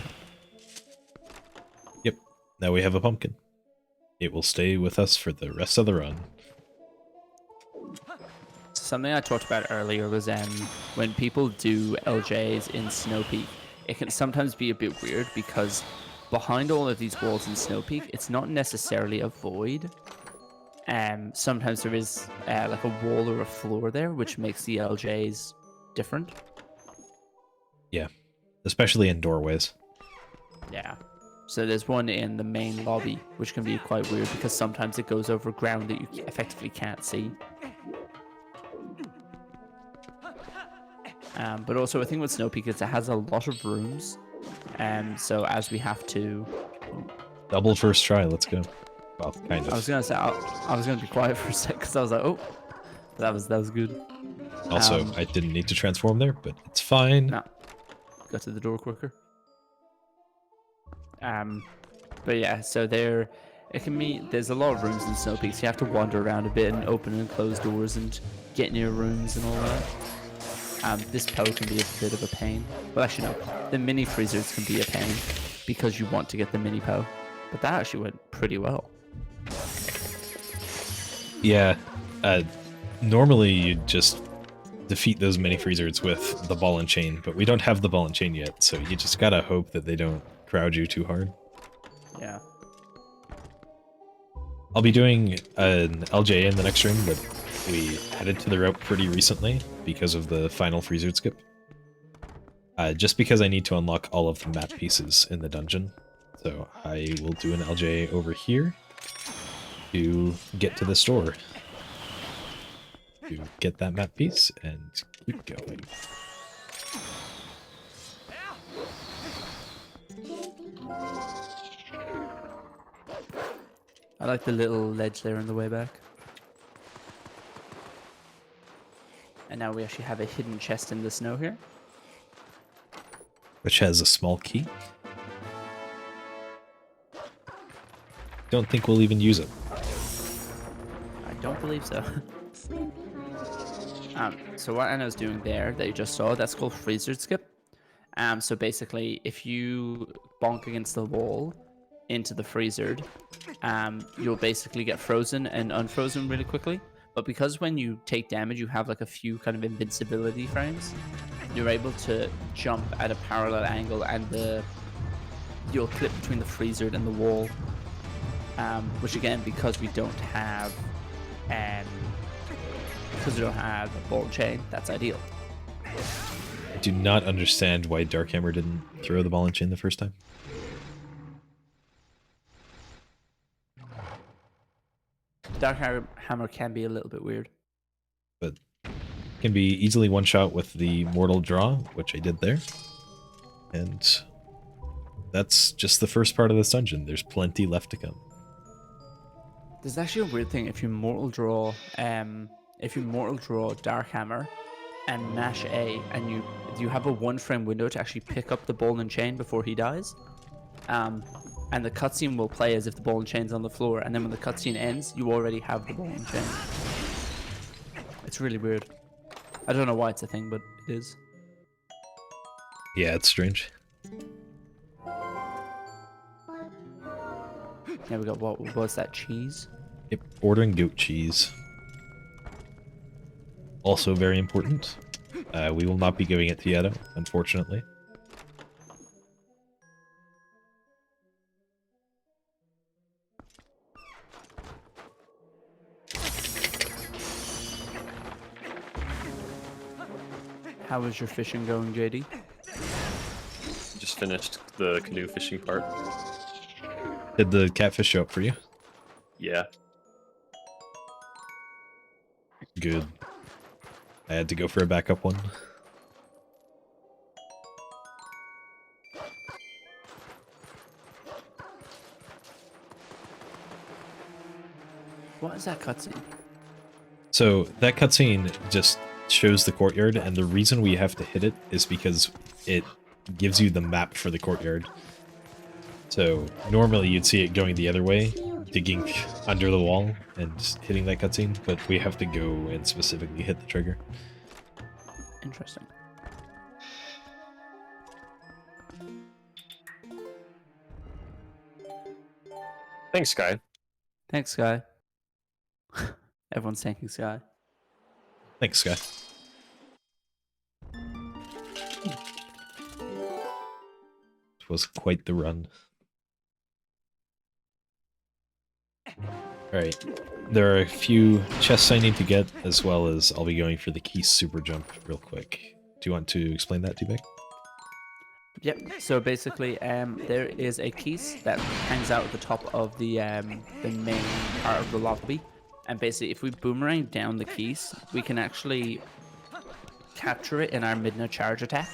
B: Yep. Now we have a pumpkin. It will stay with us for the rest of the run.
A: Something I talked about earlier was when people do LJs in Snow Peak, it can sometimes be a bit weird because behind all of these walls in Snow Peak, it's not necessarily a void. Sometimes there is like a wall or a floor there, which makes the LJs different.
B: Yeah, especially in doorways.
A: Yeah. So there's one in the main lobby, which can be quite weird because sometimes it goes over ground that you effectively can't see. But also, the thing with Snow Peak is it has a lot of rooms. So as we have to...
B: Double first try, let's go. Well, kind of.
A: I was gonna say I was gonna be quiet for a sec because I was like, oh, that was good.
B: Also, I didn't need to transform there, but it's fine.
A: No, got to the door quicker. But yeah, so it can be. There's a lot of rooms in Snow Peaks. You have to wander around a bit and open and close doors and get near rooms and all that. This Poe can be a bit of a pain. Well, actually no, the mini freezers can be a pain because you want to get the mini Poe. But that actually went pretty well.
B: Yeah, normally you just defeat those mini freezers with the ball and chain, but we don't have the ball and chain yet, so you just gotta hope that they don't crowd you too hard.
A: Yeah.
B: I'll be doing an LJ in the next room, but we headed to the route pretty recently because of the final freezer skip. Just because I need to unlock all of the map pieces in the dungeon. So I will do an LJ over here to get to the store. To get that map piece and keep going.
A: I like the little ledge there on the way back. And now we actually have a hidden chest in the snow here.
B: Which has a small key. Don't think we'll even use it.
A: I don't believe so. So what Anna's doing there that you just saw, that's called freezer skip. So basically, if you bonk against the wall into the freezer, you'll basically get frozen and unfrozen really quickly. But because when you take damage, you have like a few kind of invincibility frames, you're able to jump at a parallel angle and you'll clip between the freezer and the wall. Which again, because we don't have a ball chain, that's ideal.
B: I do not understand why Darkhammer didn't throw the ball and chain the first time.
A: Dark Hammer can be a little bit weird.
B: But can be easily one-shot with the Mortal Draw, which I did there. And that's just the first part of this dungeon. There's plenty left to come.
A: There's actually a weird thing if you mortal draw Dark Hammer and mash A and you have a 1 frame window to actually pick up the ball and chain before he dies. And the cutscene will play as if the ball and chain's on the floor, and then when the cutscene ends, you already have the ball and chain. It's really weird. I don't know why it's a thing, but it is.
B: Yeah, it's strange.
A: Yeah, we got what was that, cheese?
B: Yep, ordering goat cheese. Also very important. We will not be giving it to Yeto, unfortunately.
A: How is your fishing going, JD?
C: Just finished the canoe fishing part.
B: Did the catfish show up for you?
C: Yeah.
B: Good. I had to go for a backup one.
A: What is that cutscene?
B: So that cutscene just shows the courtyard, and the reason we have to hit it is because it gives you the map for the courtyard. So normally you'd see it going the other way, digging under the wall and hitting that cutscene, but we have to go and specifically hit the trigger.
A: Interesting.
C: Thanks, Sky.
A: Thanks, Sky. Everyone's thanking Sky.
B: Thanks, Sky. It was quite the run. Alright, there are a few chests I need to get, as well as I'll be going for the key super jump real quick. Do you want to explain that, T-Bag?
A: Yep. So basically, there is a keys that hangs out at the top of the main part of the lobby, and basically, if we boomerang down the keys, we can actually capture it in our midnight charge attack.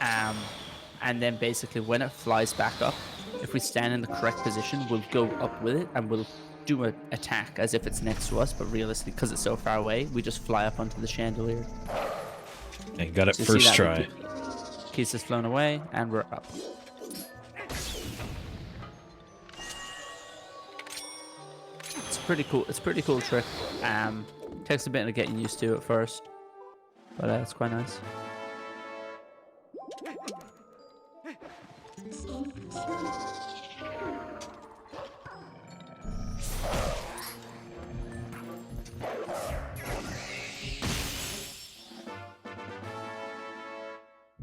A: And then basically, when it flies back up, if we stand in the correct position, we'll go up with it, and we'll do an attack as if it's next to us, but realistically, because it's so far away, we just fly up onto the chandelier.
B: And got it
A: So you see
B: first
A: that?
B: try.
A: Keys has flown away, and we're up. It's pretty cool. It's a pretty cool trick. Takes a bit of getting used to at first, but it's quite nice.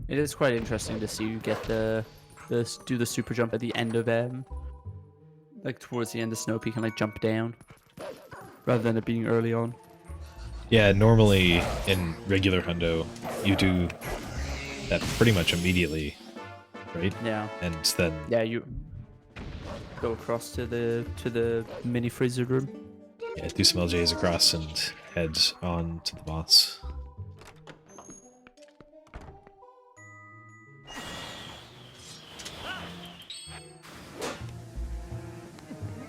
A: It is quite interesting to see you get do the super jump at the end of like towards the end of Snow Peak and like jump down, rather than it being early on.
B: Yeah, normally in regular hundo, you do that pretty much immediately, right?
A: Yeah.
B: And then
A: You go across to the mini freezer room.
B: yeah, do some LJs across and head on to the boss.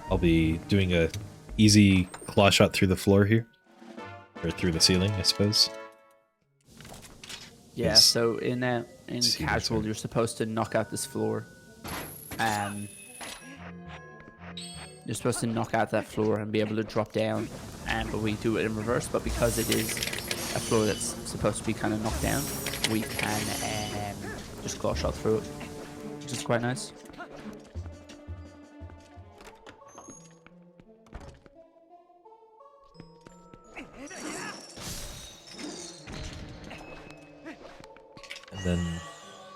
B: I'll be doing a easy claw shot through the floor here. Or through the ceiling, I suppose.
A: Yeah,
B: Yes.
A: so in
B: See,
A: casual,
B: that's
A: you're supposed to knock out this floor. You're supposed to knock out that floor and be able to drop down. But we do it in reverse. But because it is a floor that's supposed to be kind of knocked down, we can just claw shot through it, which is quite nice.
B: And then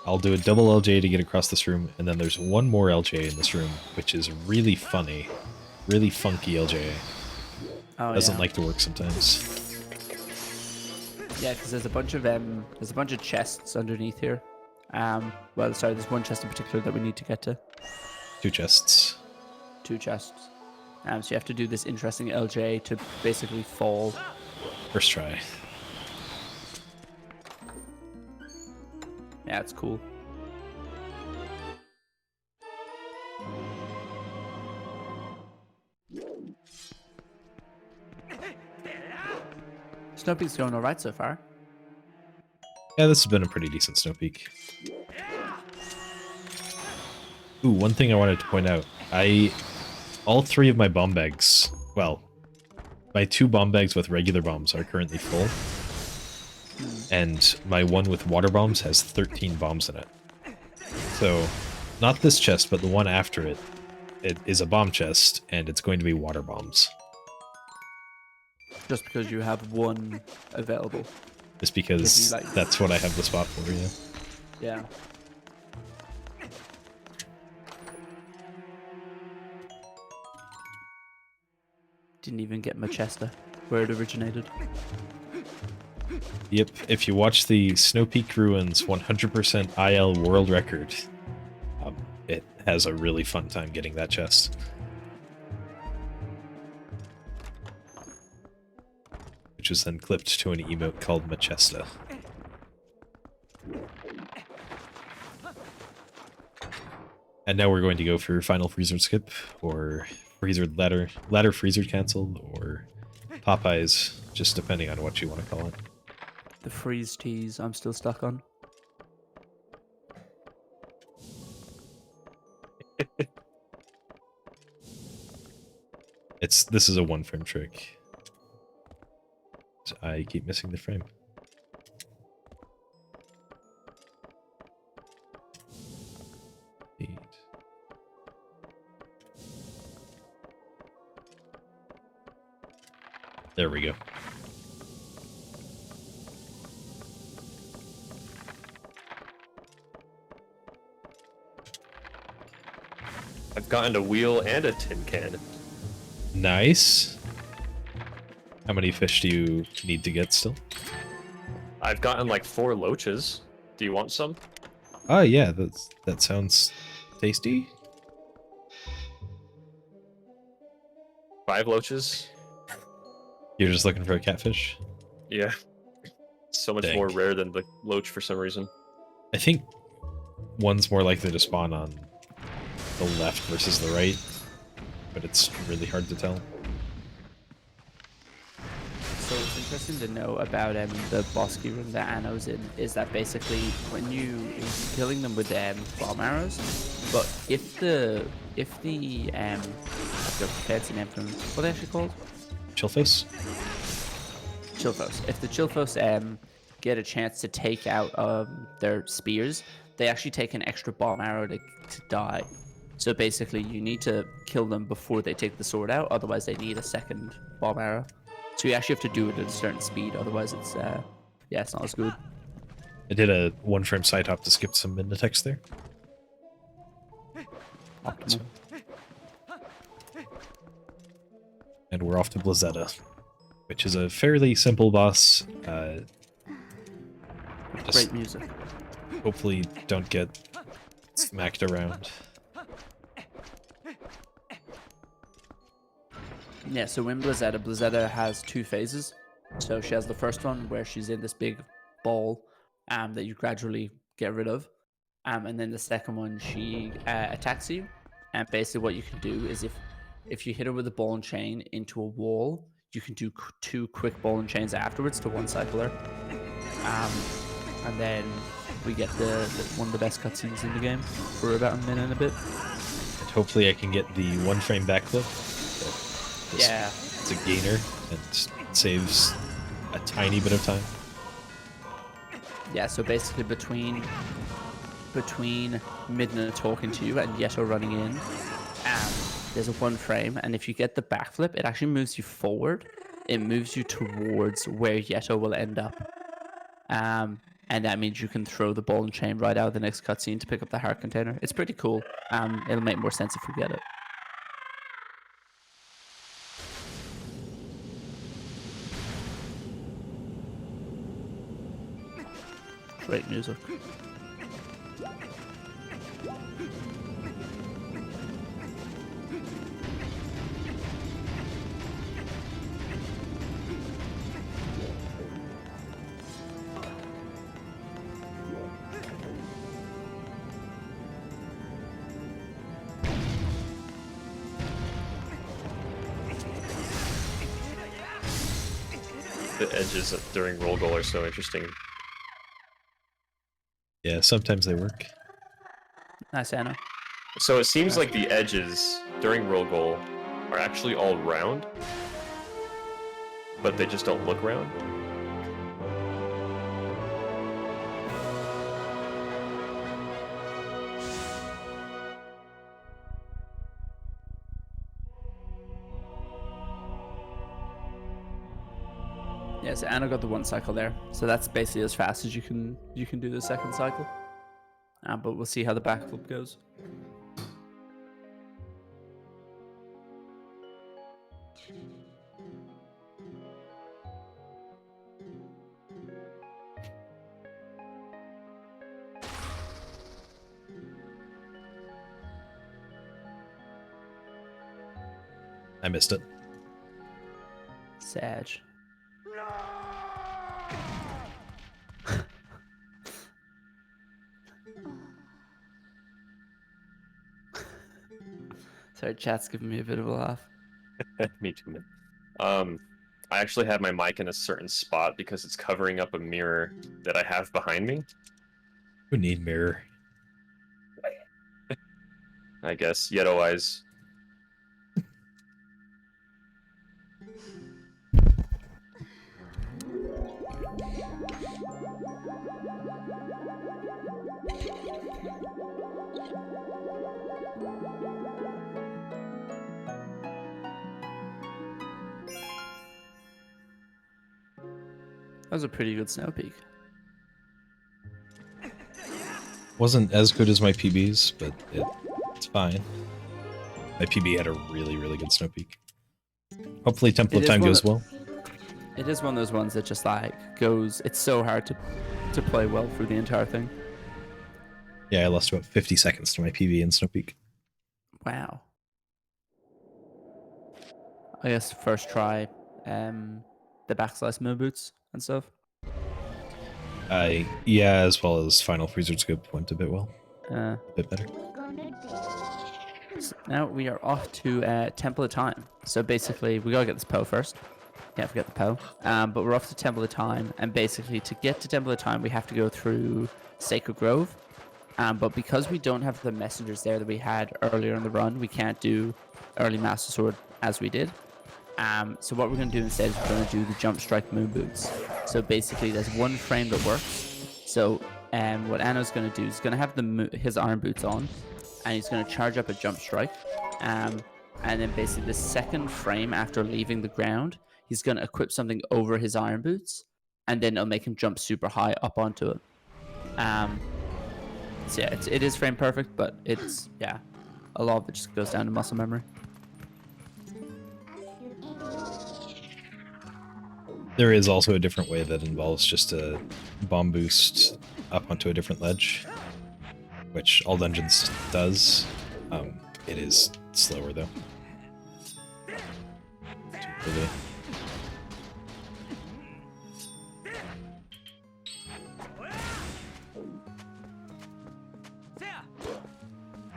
B: I'll do a double LJ to get across this room, and then there's one more LJ in this room, which is really funny. Really funky LJ.
A: Oh,
B: Doesn't
A: yeah.
B: like to work sometimes.
A: Yeah, because there's a bunch of chests underneath here. Well, sorry, there's one chest in particular that we need to get to.
B: 2 chests.
A: 2 chests. So you have to do this interesting LJ to basically fall.
B: First try.
A: Yeah, it's cool. Snow Peak's going alright so far.
B: Yeah, this has been a pretty decent Snow Peak. Ooh, one thing I wanted to point out. All 3 of my bomb bags, well, my 2 bomb bags with regular bombs are currently full. And my one with water bombs has 13 bombs in it. So, not this chest, but the one after it. It is a bomb chest, and it's going to be water bombs.
A: Just because you have one available.
B: Just because
A: If you like-
B: that's what I have the spot for, yeah.
A: Yeah. Didn't even get Manchester, where it originated.
B: Yep, if you watch the Snow Peak Ruins 100% IL world record, it has a really fun time getting that chest. Which was then clipped to an emote called Machesta. And now we're going to go for final freezer skip, or freezer ladder freezer cancel, or Popeyes, just depending on what you want to call it.
A: The freeze tease I'm still stuck on.
B: This is a 1-frame trick. I keep missing the frame. Neat. There we go.
C: I've gotten a wheel and a tin can.
B: Nice. How many fish do you need to get still?
C: I've gotten like 4 loaches. Do you want some?
B: Oh yeah, that sounds tasty.
C: 5 loaches?
B: You're just looking for a catfish?
C: Yeah. So much
B: Dang.
C: more rare than the loach for some reason.
B: I think one's more likely to spawn on the left versus the right. but it's really hard to tell.
A: So what's interesting to know about the boss key room that Anno's in is that basically when you're killing them with bomb arrows, but if the fancy name for them, what are they actually called?
B: Chillphos?
A: Chillphos. If the Chillphos get a chance to take out their spears, they actually take an extra bomb arrow to die. So basically, you need to kill them before they take the sword out. Otherwise, they need a second bomb arrow. So you actually have to do it at a certain speed. Otherwise, it's it's not as good.
B: I did a 1-frame side hop to skip some mid text there.
A: Optimal.
B: And we're off to Blazetta, which is a fairly simple boss.
A: Great music.
B: Hopefully don't get smacked around.
A: Yeah, so in Blazetta has 2 phases. So she has the first one where she's in this big ball that you gradually get rid of. And then the second one, she attacks you. And basically what you can do is if you hit her with a ball and chain into a wall, you can do 2 quick ball and chains afterwards to one cycle her. And then we get the one of the best cutscenes in the game for about a minute and a bit.
B: And hopefully I can get the 1-frame backflip.
A: Yeah.
B: It's a gainer and saves a tiny bit of time.
A: Yeah, so basically between Midna talking to you and Yeto running in, there's a 1-frame, and if you get the backflip, it actually moves you forward. It moves you towards where Yeto will end up. And that means you can throw the ball and chain right out of the next cutscene to pick up the heart container. It's pretty cool. It'll make more sense if we get it. Great music.
C: The edges during roll goal are so interesting.
B: Yeah, sometimes they work.
A: Nice, Anna.
C: So it seems like the edges during roll goal are actually all round, but they just don't look round.
A: Yeah, so Anna got the 1 cycle there. So that's basically as fast as you can do the second cycle. But we'll see how the backflip goes.
B: I missed it.
A: Sag. Sorry, chat's giving me a bit of a laugh.
C: Me too, man. I actually have my mic in a certain spot because it's covering up a mirror that I have behind me.
B: Who need mirror?
C: I guess Yeto eyes.
A: That was a pretty good snow peak.
B: Wasn't as good as my PBs, but it's fine. My PB had a really, really good snow peak. Hopefully Temple of Time goes well.
A: It is one of those ones that just like goes. It's so hard to play well through the entire thing.
B: Yeah, I lost about 50 seconds to my PB in snow peak.
A: Wow. I guess first try, the backslice moon boots and stuff.
B: Yeah, as well as Final Freezer Scope went a bit well.
A: Uh,
B: A bit better.
A: So now we are off to Temple of Time. So basically, we gotta get this Poe first. Can't forget the Poe. But we're off to Temple of Time, and basically, to get to Temple of Time, we have to go through Sacred Grove. But because we don't have the messengers there that we had earlier in the run, we can't do early Master Sword as we did. So what we're going to do instead is we're going to do the Jump Strike Moon Boots. So basically, there's one frame that works. So what Anno's going to do is he's going to have his Iron Boots on, and he's going to charge up a Jump Strike. And then basically the second frame after leaving the ground, he's going to equip something over his Iron Boots, and then it'll make him jump super high up onto it. So yeah, it is frame perfect, but it's, yeah, a lot of it just goes down to muscle memory.
B: There is also a different way that involves just a bomb boost up onto a different ledge, which all dungeons does. It is slower though. Really.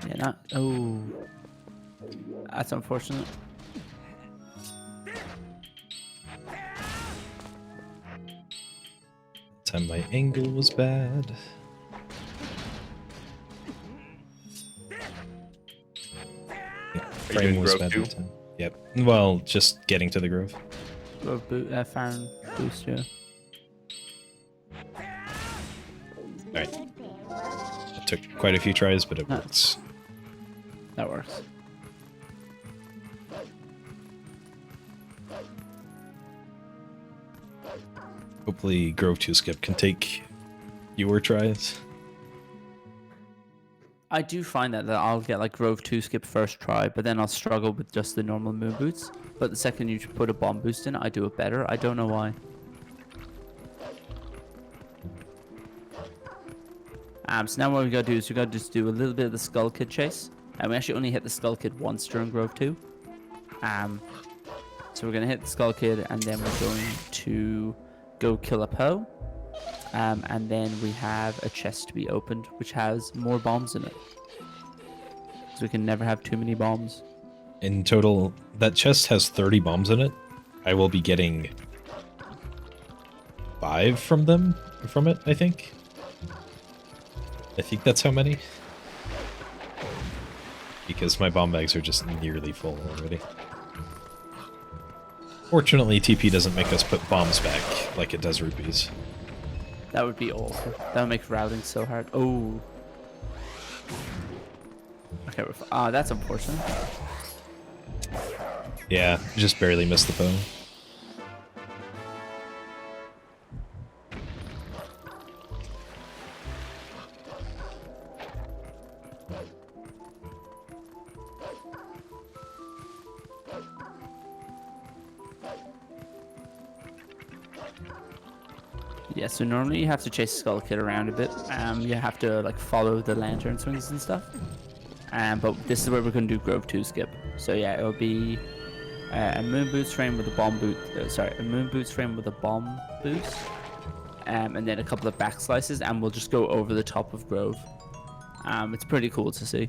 A: Yeah, not. Oh, that's unfortunate.
B: Time my angle was bad. Yeah, frame was bad that time. Yep. Well, just getting to the grove.
A: Grove Farron boost, yeah.
B: Alright. It took quite a few tries, but it works.
A: That works.
B: Hopefully Grove 2 skip can take fewer tries.
A: I do find that I'll get like Grove 2 skip first try, but then I'll struggle with just the normal moon boots. But the second you put a bomb boost in, I do it better. I don't know why. So now what we gotta do is we gotta just do a little bit of the Skull Kid chase. And we actually only hit the Skull Kid once during Grove 2. So we're gonna hit the Skull Kid, and then we're going to go kill a Poe. And then we have a chest to be opened, which has more bombs in it. So we can never have too many bombs.
B: In total, that chest has 30 bombs in it. I will be getting 5 from it, I think. I think that's how many. Because my bomb bags are just nearly full already. Fortunately, TP doesn't make us put bombs back like it does rupees.
A: That would be awful. That would make routing so hard. Oh. Okay, that's unfortunate.
B: Yeah, just barely missed the Poe.
A: Yeah, so normally you have to chase Skull Kid around a bit. You have to like follow the lantern swings and stuff. But this is where we're going to do Grove 2 skip. So yeah, it'll be a moon boots frame with a bomb boot. A moon boots frame with a bomb boost, and then a couple of back slices, and we'll just go over the top of Grove. It's pretty cool to see.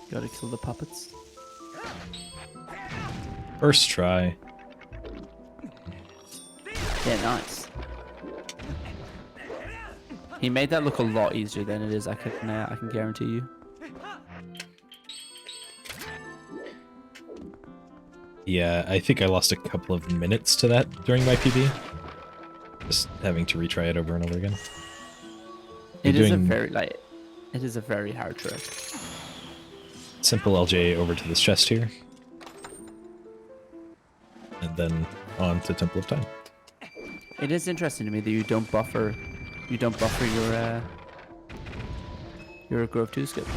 A: Gotta kill the puppets.
B: First try.
A: Yeah, nice. He made that look a lot easier than it is. I can guarantee you.
B: Yeah, I think I lost a couple of minutes to that during my PB. Just having to retry it over and over again.
A: It is a very hard trick.
B: Simple LJ over to this chest here. And then on to Temple of Time.
A: It is interesting to me that you don't buffer your Grove 2 skip.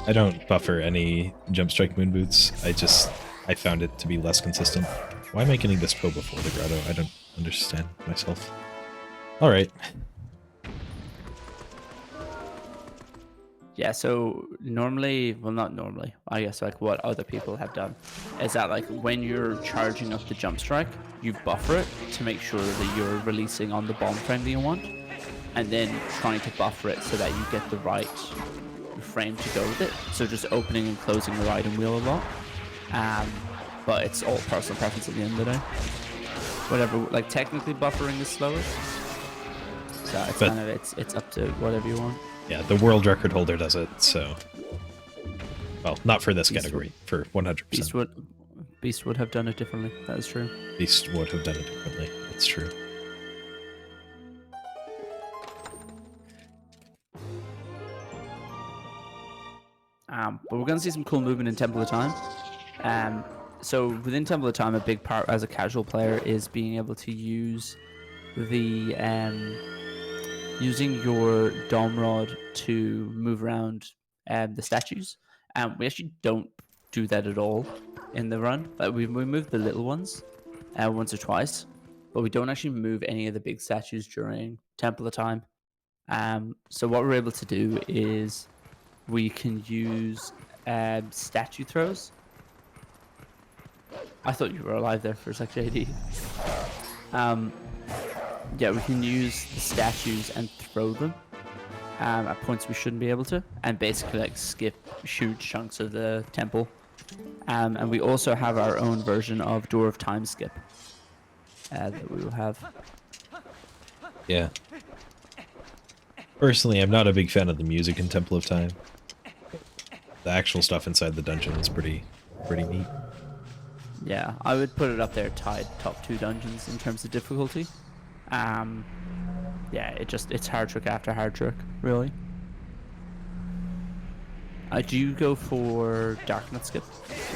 B: I don't buffer any Jump Strike Moon Boots. I found it to be less consistent. Why am I getting this Poe before the grotto? I don't understand myself. Alright.
A: Yeah, so normally, well, not normally, I guess like what other people have done is that like when you're charging up the jump strike, you buffer it to make sure that you're releasing on the bomb frame that you want, and then trying to buffer it so that you get the right frame to go with it. So just opening and closing the riding wheel a lot. But it's all personal preference at the end of the day. Whatever, like technically buffering is slower. So it's kind of it's up to whatever you want.
B: Yeah, the world record holder does it, so... Well, not for this category, for 100%.
A: Beast would have done it differently, that is true.
B: Beast would have done it differently, it's true.
A: But we're going to see some cool movement in Temple of Time. So within Temple of Time, a big part as a casual player is being able to use the... using your Dom Rod to move around the statues. We actually don't do that at all in the run. Like we move the little ones once or twice, but we don't actually move any of the big statues during Temple of Time. So what we're able to do is we can use statue throws. I thought you were alive there for a sec, JD. Yeah, we can use the statues and throw them at points we shouldn't be able to, and basically like skip huge chunks of the temple. And we also have our own version of Door of Time skip that we will have.
B: Yeah. Personally, I'm not a big fan of the music in Temple of Time. The actual stuff inside the dungeon is pretty neat.
A: Yeah, I would put it up there tied top 2 dungeons in terms of difficulty. Yeah, it's hard trick after hard trick, really. Do you go for Darknet skip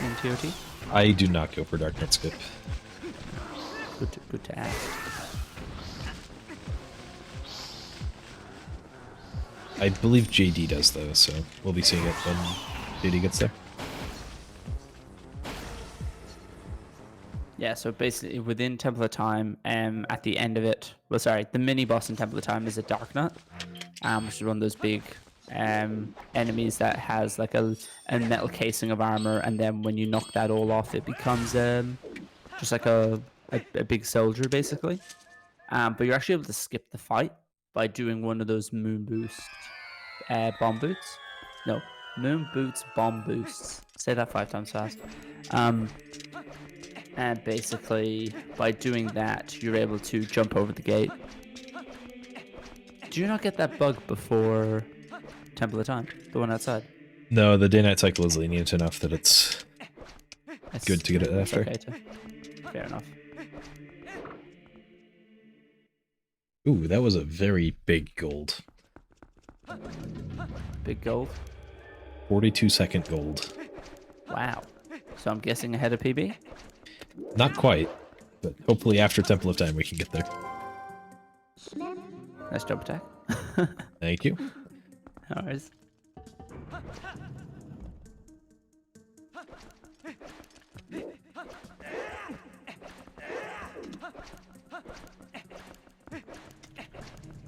A: in TOT?
B: I do not go for Darknet skip.
A: Good to ask.
B: I believe JD does though, so we'll be seeing it when JD gets there.
A: Yeah, so basically within Temple of Time, at the end of it, well, sorry, the mini boss in Temple of Time is a Darknut, which is one of those big enemies that has like a metal casing of armor, and then when you knock that all off, it becomes just like a big soldier basically. But you're actually able to skip the fight by doing one of those moon boost bomb boots. No, moon boots bomb boosts. Say that 5 times fast. And basically, by doing that, you're able to jump over the gate. Do you not get that bug before Temple of Time? The one outside?
B: No, the day-night cycle is lenient enough that it's good to get it after.
A: Okay, fair enough.
B: Ooh, that was a very big gold.
A: Big gold?
B: 42-second gold.
A: Wow. So I'm guessing ahead of PB?
B: Not quite, but hopefully after Temple of Time we can get there.
A: Nice jump attack.
B: Thank you.
A: No worries.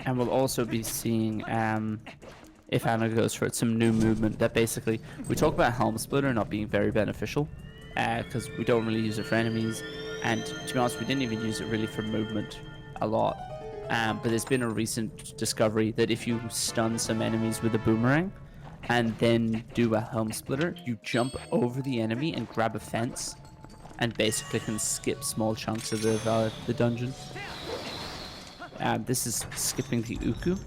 A: And we'll also be seeing, if Anna goes for it, some new movement that basically, we talk about Helm Splitter not being very beneficial, because we don't really use it for enemies, and to be honest, we didn't even use it really for movement a lot. But there's been a recent discovery that if you stun some enemies with a boomerang, and then do a Helm Splitter, you jump over the enemy and grab a fence, and basically can skip small chunks of the dungeon. This is skipping the Uku. So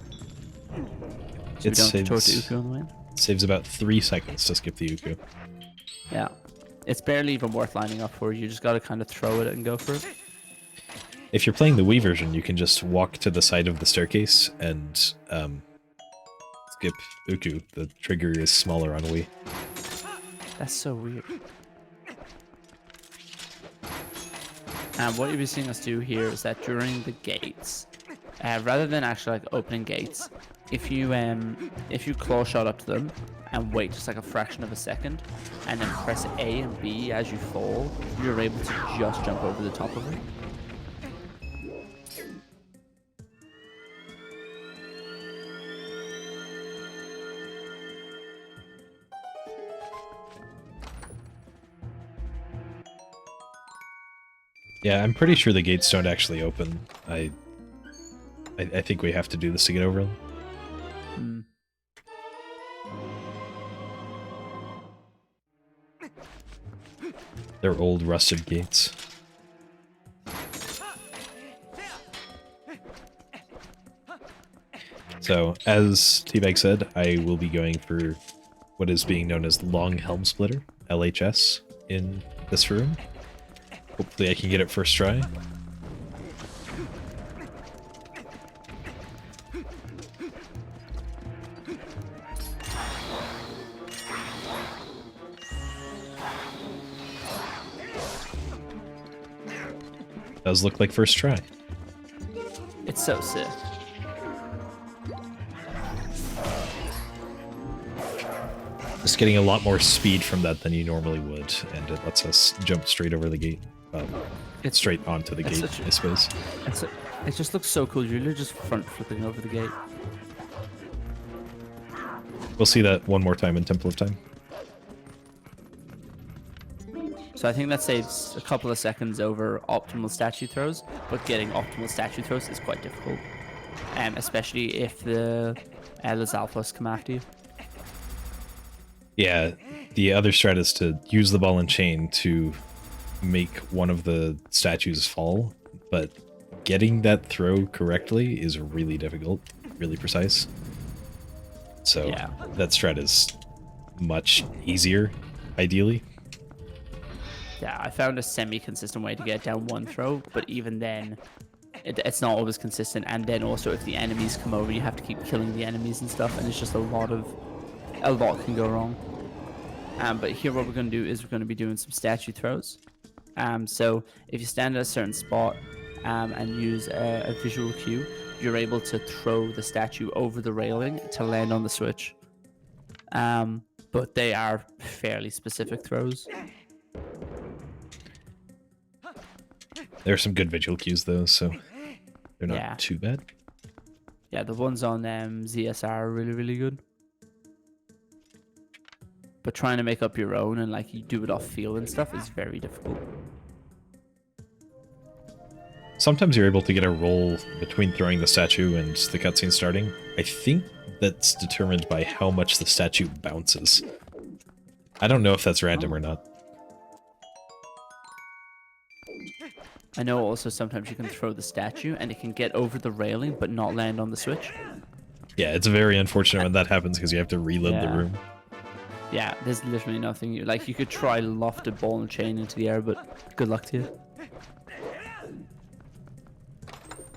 A: we don't have to talk to Uku on the way.
B: Saves about 3 seconds to skip the Uku.
A: Yeah. It's barely even worth lining up for. You just gotta kind of throw it and go for it.
B: If you're playing the Wii version, you can just walk to the side of the staircase and skip Uku. The trigger is smaller on Wii.
A: That's so weird. And what you'll be seeing us do here is that during the gates, rather than actually like opening gates, if you claw shot up to them and wait just like a fraction of a second, and then press A and B as you fall, you're able to just jump over the top of it.
B: Yeah, I'm pretty sure the gates don't actually open. I think we have to do this to get over them.
A: Hmm.
B: They're old rusted gates. So, as Teabag said, I will be going for what is being known as Long Helm Splitter, LHS, in this room. Hopefully I can get it first try. Does look like first try.
A: It's so sick.
B: Just getting a lot more speed from that than you normally would, and it lets us jump straight over the gate.
A: It's
B: straight onto the gate, I suppose.
A: It just looks so cool. You're literally just front flipping over the gate.
B: We'll see that one more time in Temple of Time.
A: So I think that saves a couple of seconds over optimal statue throws, but getting optimal statue throws is quite difficult, especially if the LRRLAT6 come after you.
B: Yeah, the other strat is to use the ball and chain to make one of the statues fall, but getting that throw correctly is really difficult, really precise. So
A: Yeah.
B: that strat is much easier, ideally.
A: Yeah, I found a semi-consistent way to get down one throw, but even then, it's not always consistent. And then also, if the enemies come over, you have to keep killing the enemies and stuff, and it's just a lot can go wrong. But here, what we're going to do is we're going to be doing some statue throws. So if you stand at a certain spot and use a visual cue, you're able to throw the statue over the railing to land on the switch. But they are fairly specific throws.
B: There are some good visual cues though, so they're not too bad.
A: Yeah, the ones on ZSR are really, really good. But trying to make up your own and like you do it off feel and stuff is very difficult.
B: Sometimes you're able to get a roll between throwing the statue and the cutscene starting. I think that's determined by how much the statue bounces. I don't know if that's random or not.
A: I know also sometimes you can throw the statue and it can get over the railing but not land on the switch.
B: Yeah, it's very unfortunate when that happens because you have to reload the room.
A: Yeah, there's literally nothing. You could try lofted ball and chain into the air, but good luck to you.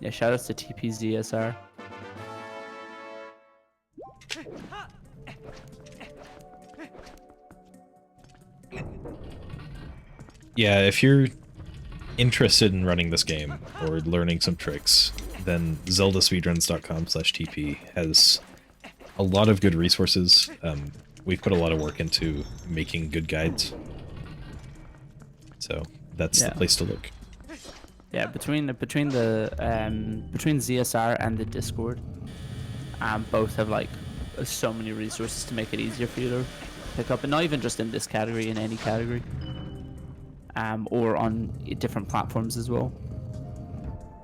A: Yeah, shoutouts to TPZSR.
B: Yeah, if you're interested in running this game or learning some tricks, then zeldaspeedruns.com/TP has a lot of good resources. We've put a lot of work into making good guides, so that's the place to look.
A: Yeah, between ZSR and the Discord, both have like so many resources to make it easier for you to pick up, and not even just in this category, in any category, or on different platforms as well.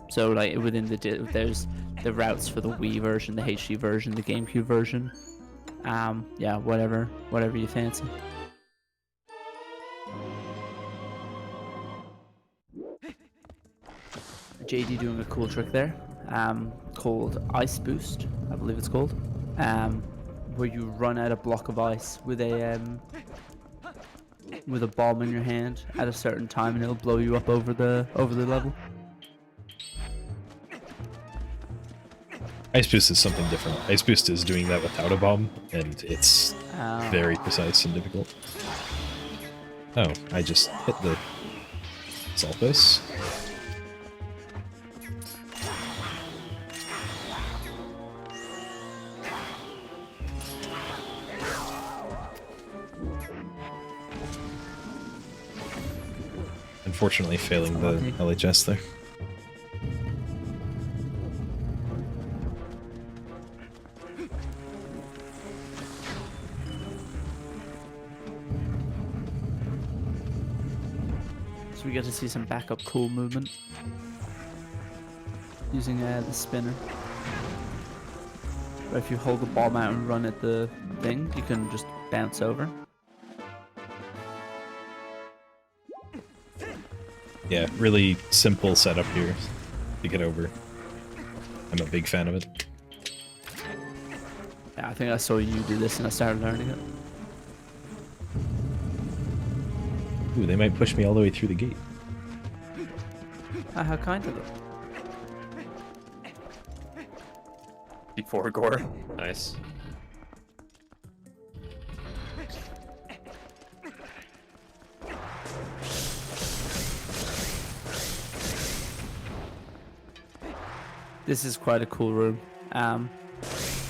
A: So like within there's the routes for the Wii version, the HD version, the GameCube version. Yeah, whatever you fancy. JD doing a cool trick there, called Ice Boost, I believe it's called, where you run out a block of ice with a bomb in your hand at a certain time, and it'll blow you up over the level.
B: Ice Boost is something different. Ice Boost is doing that without a bomb, and it's very precise and difficult. Oh, I just hit the Salpus. Unfortunately failing the LHS there.
D: So we get to see some backup cool movement using the spinner. Or if you hold the ball out and run at the thing, you can just bounce over.
B: Yeah, really simple setup here to get over. I'm a big fan of it.
D: Yeah, I think I saw you do this and I started learning it.
B: Ooh, they might push me all the way through the gate.
D: Ah, how kind of them.
C: Before gore. Nice.
D: This is quite a cool room. You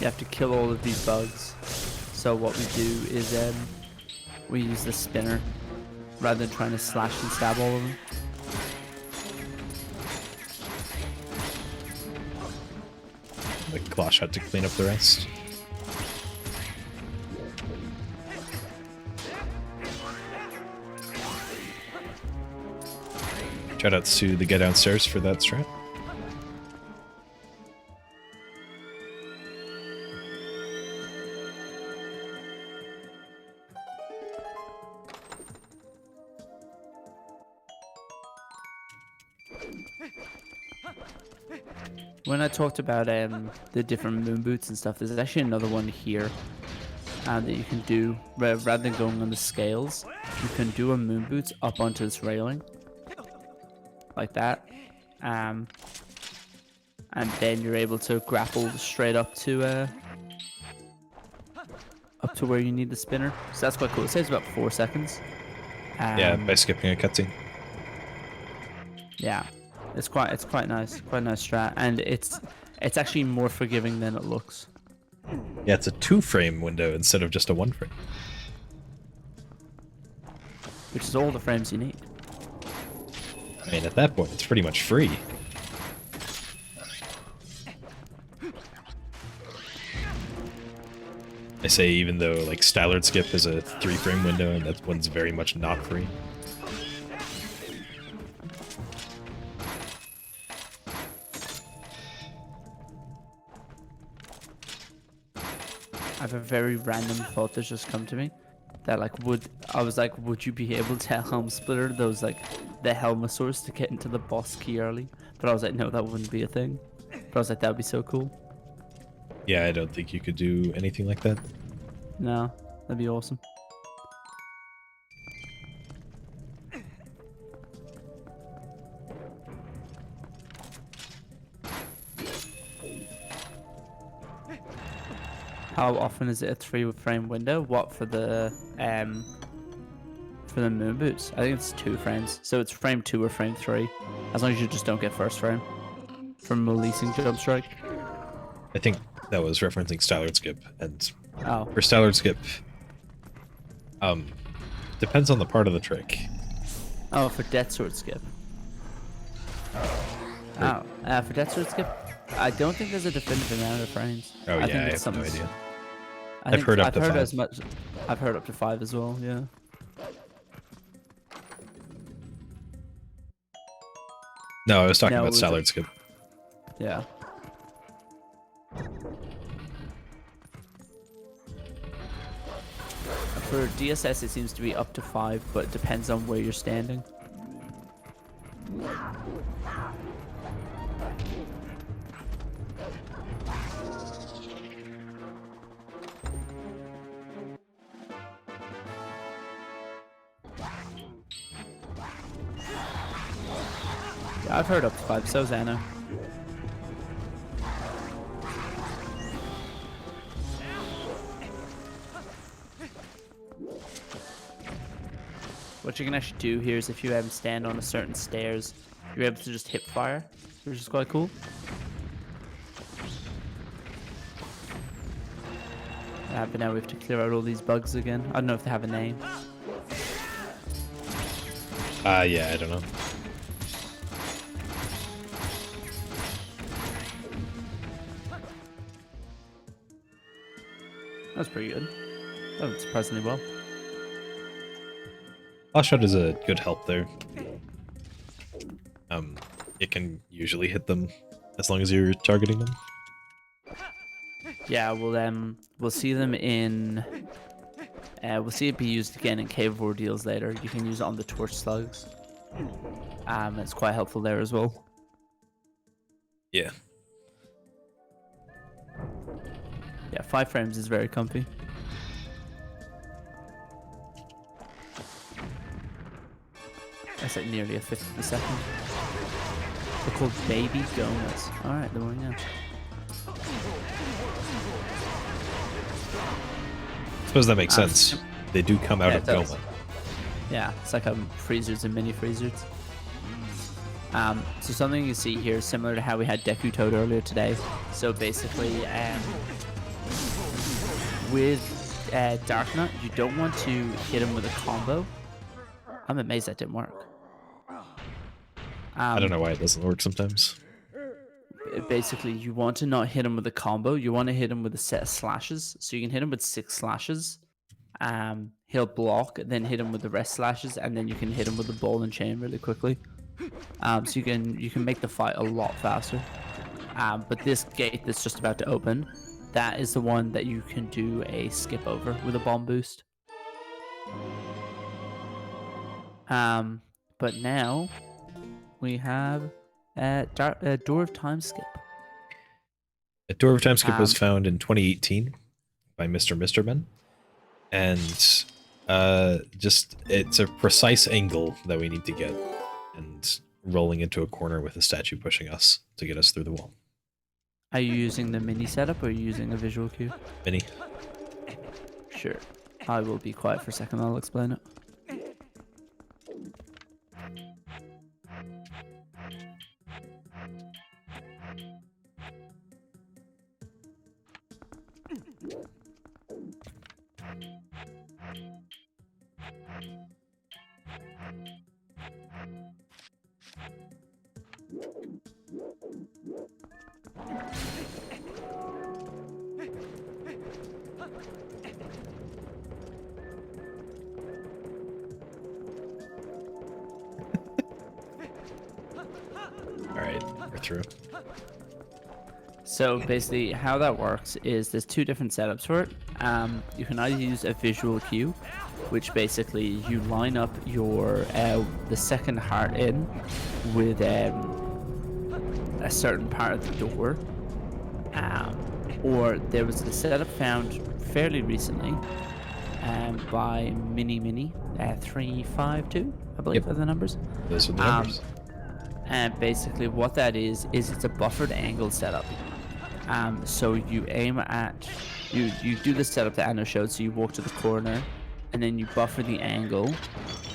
D: have to kill all of these bugs. So what we do is we use the spinner rather than trying to slash and stab all of them.
B: Like Klosh had to clean up the rest. Shoutouts to the Get Downstairs for that strat.
D: When I talked about the different moon boots and stuff, there's actually another one here that you can do. Rather than going on the scales, you can do a moon boots up onto this railing. Like that. And then you're able to grapple straight up to where you need the spinner. So that's quite cool. It saves about 4 seconds.
B: Yeah, by skipping a cutscene.
D: Yeah. It's quite nice. Quite a nice strat. And it's actually more forgiving than it looks.
B: Yeah, it's a 2-frame window instead of just a 1-frame.
D: Which is all the frames you need.
B: I mean, at that point, it's pretty much free. I say even though, like, Stallard Skip is a 3-frame window, and that one's very much not free.
D: I have a very random thought that's just come to me. That would you be able to helm splitter those the Helmosaurs to get into the boss key early? But I was like, no, that wouldn't be a thing. But I was like, that would be so cool.
B: Yeah, I don't think you could do anything like that.
D: No, that'd be awesome. How often is it a 3-frame window? What for the moon boots? I think it's 2 frames. So it's frame 2 or frame 3. As long as you just don't get first frame from releasing jump strike.
B: I think that was referencing Stallard Skip, and
D: Oh.
B: for Stallard Skip, depends on the part of the trick.
D: Oh, for Death Sword Skip. Oh, for Death Sword Skip, I don't think there's a definitive amount of frames.
B: Oh
D: I
B: yeah,
D: think
B: I
D: it's
B: have no idea.
D: I've
B: heard up to 5.
D: as much. I've heard up to 5 as well. Yeah.
B: No, I was talking
D: No,
B: about
D: was
B: Stallard Skip.
D: Yeah. For DSS, it seems to be up to 5, but it depends on where you're standing. Yeah, I've heard up to 5, so's Anna. What you can actually do here is if you stand on a certain stairs, you're able to just hip fire, which is quite cool. But now we have to clear out all these bugs again. I don't know if they have a name.
B: Yeah, I don't know.
D: That's pretty good. That went surprisingly well.
B: Last shot is a good help there. it can usually hit them as long as you're targeting them.
D: Yeah, we'll see them in. We'll see it be used again in Cave of Ordeals later. You can use it on the torch slugs. It's quite helpful there as well.
B: Yeah.
D: Yeah, 5 frames is very comfy. That's like nearly a fifth of a second. They're called baby gomas. Alright, the more you know.
B: I suppose that makes sense. They do come out
D: Yeah,
B: of
D: it does.
B: Goma.
D: Yeah, it's like freezers and mini freezers. So something you see here is similar to how we had Deku Toad earlier today. So basically, with Dark Knight, you don't want to hit him with a combo. I'm amazed that didn't work.
B: I don't know why it doesn't work sometimes.
D: Basically, you want to not hit him with a combo. You want to hit him with a set of slashes. So you can hit him with 6 slashes. He'll block, then hit him with the rest slashes, and then you can hit him with the ball and chain really quickly. So you can make the fight a lot faster. But this gate that's just about to open, that is the one that you can do a skip over with a bomb boost. But now we have Door of Time Skip.
B: A Door of Time Skip was found in 2018 by Mr. Misterman. And it's a precise angle that we need to get. And rolling into a corner with a statue pushing us to get us through the wall.
D: Are you using the mini setup or are you using a visual cue?
B: Mini.
D: Sure. I will be quiet for a second, I'll explain it.
B: Alright, we're through.
D: So basically how that works is there's 2 different setups for it. You can either use a visual cue, which basically you line up your the second heart in with a certain part of the door. Or there was a setup found fairly recently by Mini 352, I believe are the numbers.
B: Those are the numbers.
D: And basically what that is it's a buffered angle setup. So you aim at, you do the setup that Anno showed, so you walk to the corner and then you buffer the angle.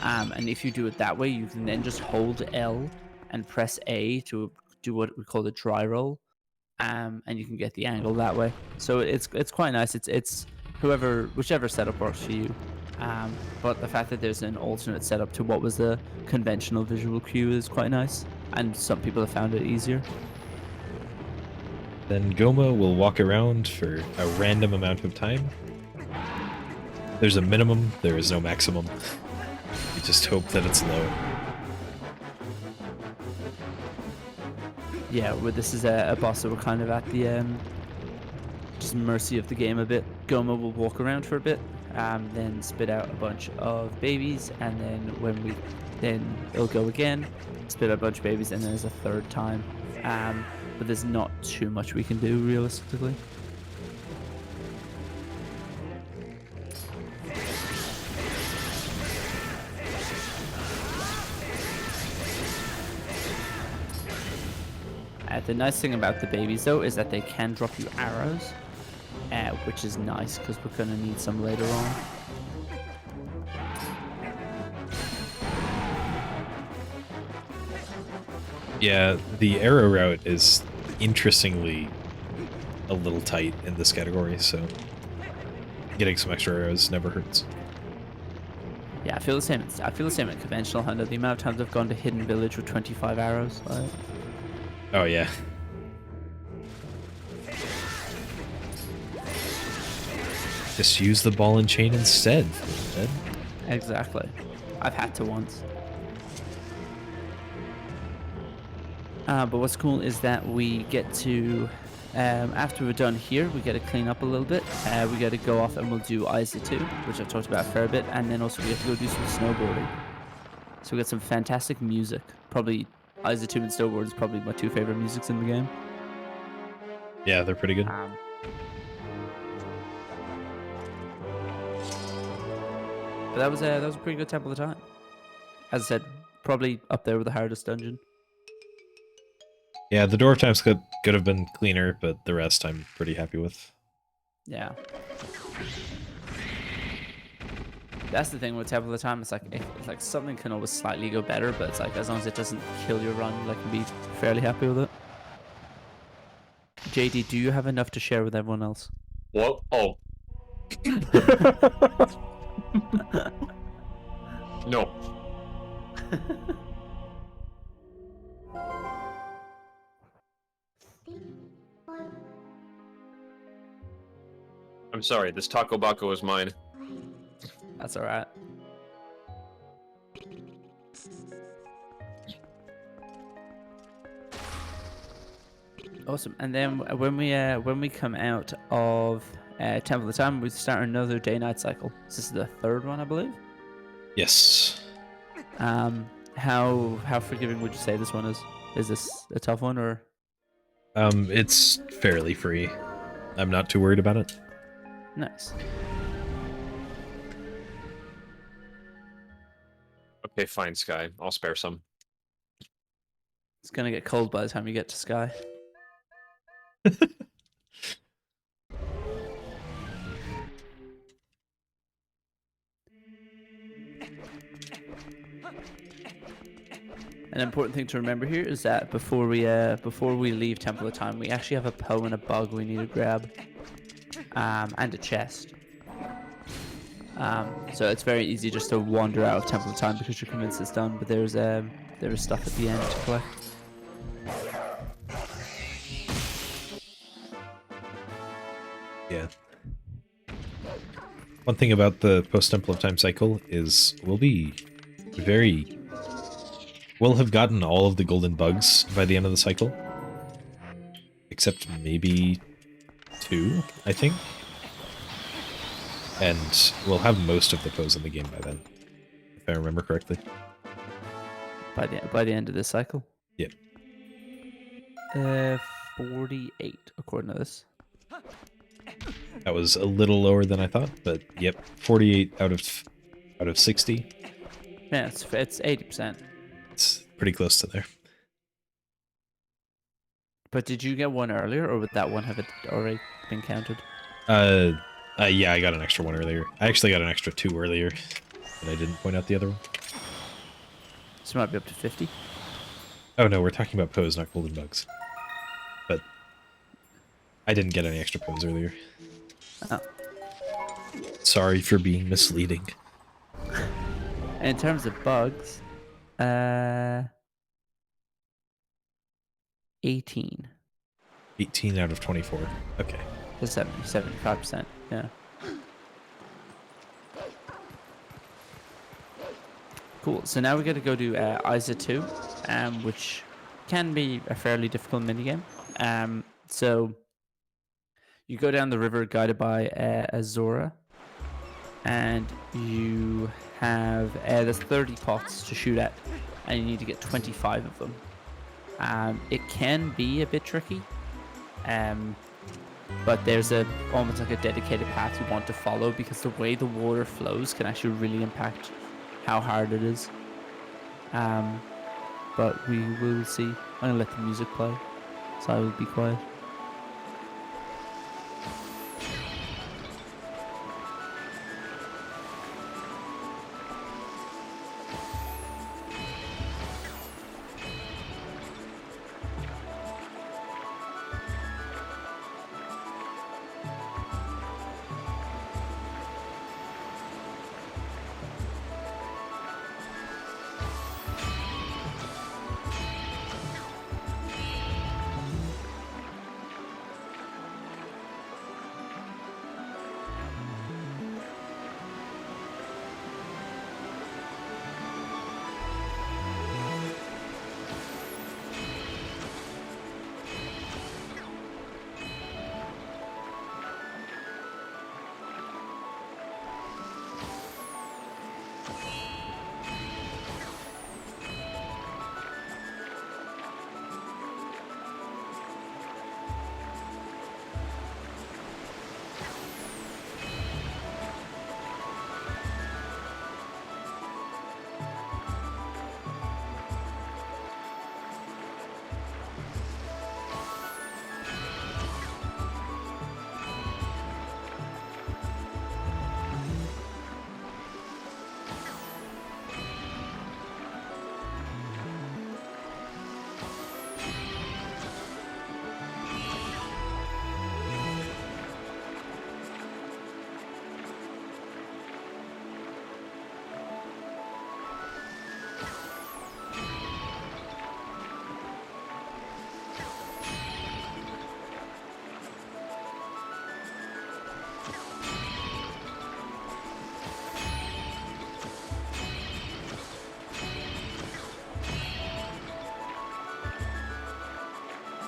D: And if you do it that way, you can then just hold L and press A to do what we call the dry roll. And you can get the angle that way. So it's quite nice. It's whichever setup works for you. But the fact that there's an alternate setup to what was the conventional visual cue is quite nice. And some people have found it easier.
B: Then Goma will walk around for a random amount of time. There's a minimum, there is no maximum. You just hope that it's low.
D: Yeah, well, this is a boss that we're kind of at the just mercy of the game a bit. Goma will walk around for a bit, then spit out a bunch of babies, and then it'll go again, spit out a bunch of babies, and then there's a third time. But there's not too much we can do realistically. The nice thing about the babies though is that they can drop you arrows, which is nice because we're going to need some later on.
B: Yeah, the arrow route is interestingly a little tight in this category, so getting some extra arrows never hurts.
D: Yeah, I feel the same. I feel the same at conventional hunter. The amount of times I've gone to Hidden Village with 25 arrows. Like...
B: Oh yeah. Just use the ball and chain instead.
D: Exactly. I've had to once. But what's cool is that we get to, after we're done here, we get to clean up a little bit. We get to go off and we'll do ISA 2, which I've talked about a fair bit, and then also we have to go do some snowboarding. So we got some fantastic music. Probably ISA 2 and snowboard is probably my two favorite musics in the game.
B: Yeah, they're pretty good.
D: But that was a pretty good Temple of Time. As I said, probably up there with the hardest dungeon.
B: Yeah, the dwarf times could have been cleaner, but the rest I'm pretty happy with.
D: Yeah. That's the thing with Temple of Time. It's like something can always slightly go better, but it's like as long as it doesn't kill your run, like, can be fairly happy with it. JD, do you have enough to share with everyone else?
C: What? Oh. No. I'm sorry, this Taco Baco is mine.
D: That's alright. Awesome. And then when we come out of Temple of Time, we start another day-night cycle. This is the third one, I believe.
B: Yes.
D: How forgiving would you say this one is? Is this a tough one, or?
B: It's fairly free. I'm not too worried about it.
D: Nice.
C: Okay, fine, Sky. I'll spare some.
D: It's gonna get cold by the time you get to Sky. An important thing to remember here is that before we leave Temple of Time, we actually have a Poe and a Bug we need to grab, and a chest. So it's very easy just to wander out of Temple of Time because you're convinced it's done, but there is stuff at the end to collect.
B: Yeah. One thing about the post-Temple of Time cycle is we'll have gotten all of the golden bugs by the end of the cycle. Except maybe 2, I think. And we'll have most of the pose in the game by then, if I remember correctly.
D: By the end of this cycle?
B: Yep.
D: 48 according to this.
B: That was a little lower than I thought, but yep, 48 out of 60.
D: Yeah, it's 80%.
B: It's pretty close to there.
D: But did you get one earlier, or would that one have already been counted?
B: Yeah, I got an extra one earlier. I actually got an extra 2 earlier, but I didn't point out the other one.
D: So it might be up to 50.
B: Oh no, we're talking about pose, not golden bugs. But I didn't get any extra pose earlier.
D: Oh.
B: Sorry for being misleading.
D: In terms of bugs, 18.
B: 18 out of 24. Okay.
D: To 75%, yeah. Cool, so now we got to go to ISA 2, which can be a fairly difficult minigame. So you go down the river guided by Azora, and you have there's 30 pots to shoot at, and you need to get 25 of them. It can be a bit tricky, but there's almost like a dedicated path you want to follow, because the way the water flows can actually really impact how hard it is. But we will see. I'm gonna let the music play, so I will be quiet.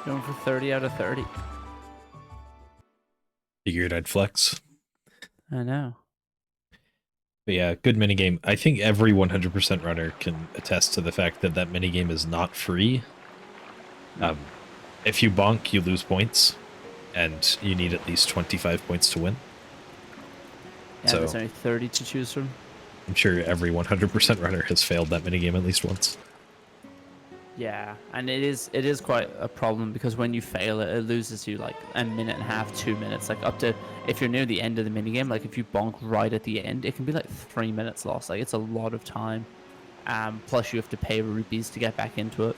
D: Going for 30 out of 30.
B: Figured I'd flex.
D: I know.
B: But yeah, good minigame. I think every 100% runner can attest to the fact that that minigame is not free. If you bonk, you lose points, and you need at least 25 points to win.
D: Yeah,
B: So-
D: there's only 30 to choose from.
B: I'm sure every 100% runner has failed that minigame at least once.
D: Yeah, and it is quite a problem because when you fail it, it loses you like a minute and a half, 2 minutes, like up to, if you're near the end of the minigame, like if you bonk right at the end, it can be like 3 minutes lost. Like it's a lot of time. Plus you have to pay rupees to get back into it.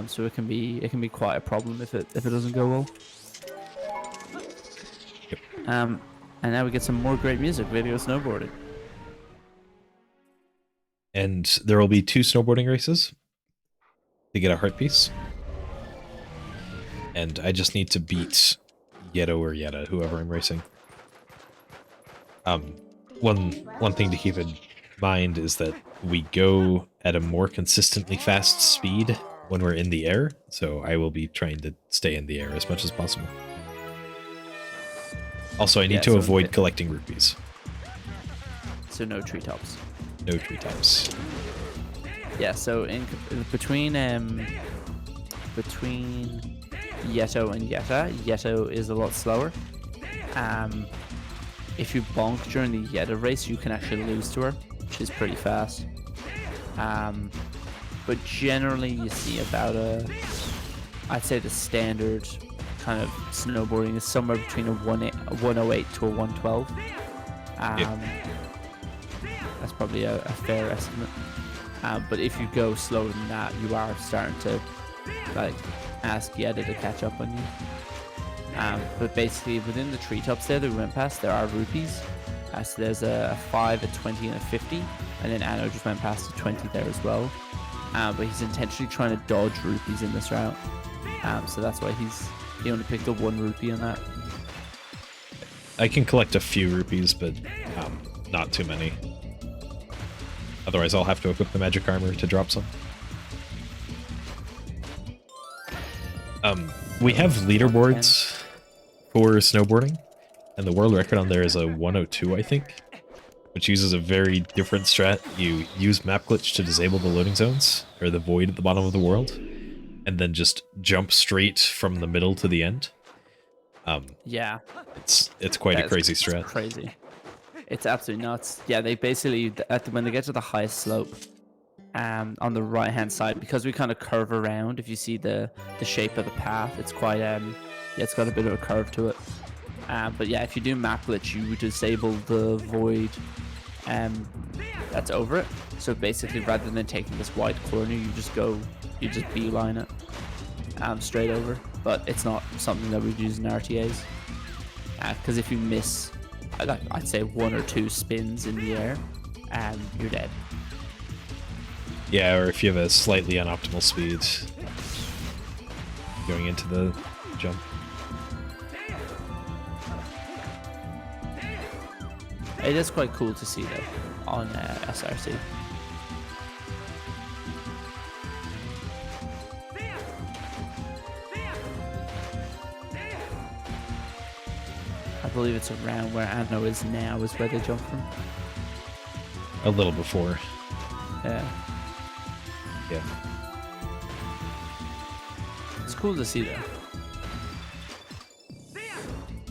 D: So it can be quite a problem if it doesn't go well.
B: Yep.
D: And now we get some more great music, video snowboarding.
B: And there will be 2 snowboarding races to get a heart piece. And I just need to beat Yeto or Yetta, whoever I'm racing. One thing to keep in mind is that we go at a more consistently fast speed when we're in the air, so I will be trying to stay in the air as much as possible. Also, I need to avoid collecting rupees.
D: So no treetops.
B: No treetops.
D: Yeah, so between Yeto and Yetta, Yeto is a lot slower. If you bonk during the Yetta race, you can actually lose to her, which is pretty fast. But generally you see about I'd say the standard kind of snowboarding is somewhere between a 108 to a 112. That's probably a fair estimate. But if you go slower than that, you are starting to like ask Yetta to catch up on you. But basically within the treetops there that we went past, there are rupees. So there's a 5, a 20, and a 50. And then Anno just went past a 20 there as well. But he's intentionally trying to dodge rupees in this route. So that's why he only picked up 1 rupee on that.
B: I can collect a few rupees, but not too many. Otherwise, I'll have to equip the magic armor to drop some. We have leaderboards for snowboarding, and the world record on there is a 102, I think, which uses a very different strat. You use map glitch to disable the loading zones, or the void at the bottom of the world, and then just jump straight from the middle to the end.
D: Yeah.
B: It's quite a crazy strat.
D: It's crazy. It's absolutely nuts. Yeah, they basically, when they get to the highest slope, on the right hand side, because we kind of curve around, if you see the shape of the path, it's quite yeah, it's got a bit of a curve to it. But yeah, if you do map glitch, you disable the void that's over it. So basically, rather than taking this wide corner, you just beeline it straight over. But it's not something that we'd use in RTAs, because if you miss, I'd say 1 or 2 spins in the air, you're dead.
B: Yeah, or if you have a slightly unoptimal speed going into the jump.
D: It is quite cool to see though on SRC. I believe it's around where Anno is now is where they jump from.
B: A little before.
D: Yeah.
B: Yeah.
D: It's cool to see though.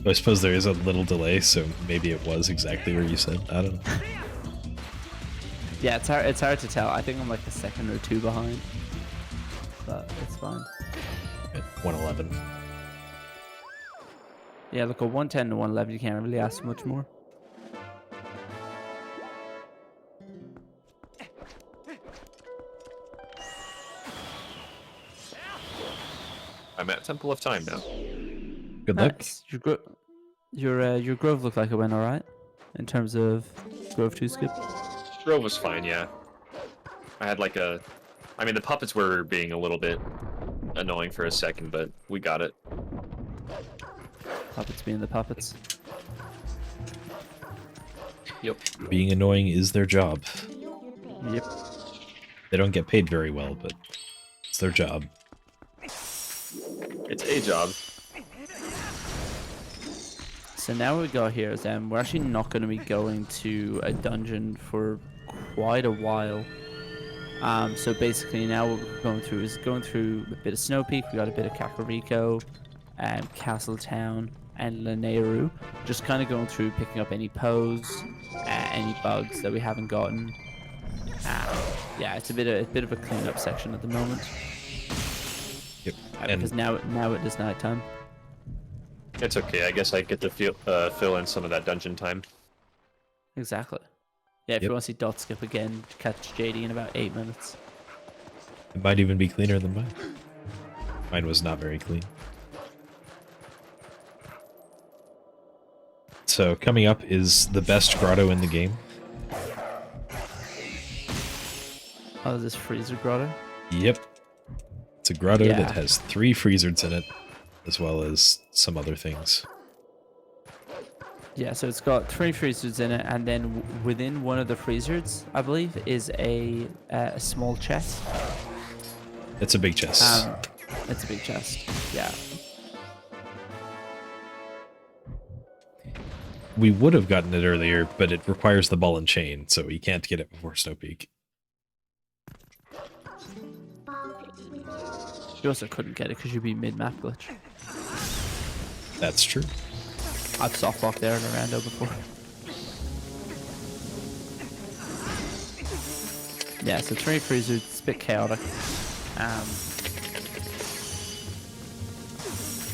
B: I suppose there is a little delay, so maybe it was exactly where you said. I don't know.
D: Yeah, it's hard to tell. I think I'm like a second or 2 behind, but it's fine.
B: At 111.
D: Yeah, look, a 110 to 111, you can't really ask much more.
C: I'm at Temple of Time now.
B: Good luck.
D: Nice. Your Grove looked like it went alright in terms of Grove 2 skip.
C: Grove was fine, yeah. I had like a... I mean, the puppets were being a little bit annoying for a second, but we got it.
D: Puppets being the puppets.
C: Yep.
B: Being annoying is their job.
D: Yep.
B: They don't get paid very well, but it's their job.
C: It's a job.
D: So now what we got here is we're actually not going to be going to a dungeon for quite a while. So basically now what we're going through is going through a bit of Snow Peak. We got a bit of Kakariko, Castletown, and Lanayru. Just kind of going through, picking up any pose, any bugs that we haven't gotten. Yeah, it's a bit of a cleanup section at the moment.
B: Yep.
D: Because now it is nighttime.
C: It's okay. I guess I get to fill in some of that dungeon time.
D: Exactly. Yeah, if you want to see Dot skip again, catch JD in about 8 minutes.
B: It might even be cleaner than mine. Mine was not very clean. So coming up is the best grotto in the game.
D: Oh, is this Freezer Grotto?
B: Yep. It's a grotto
D: Yeah.
B: that has 3 freezards in it, as well as some other things.
D: Yeah, so it's got 3 freezers in it, and then within one of the freezers, I believe, is a small chest.
B: It's a big chest.
D: It's a big chest. Yeah.
B: We would have gotten it earlier, but it requires the ball and chain, so you can't get it before Snow Peak.
D: You also couldn't get it because you'd be mid-map glitch.
B: That's true.
D: I've softlocked there in a rando before. Yeah, so 3 freezers, it's a bit chaotic.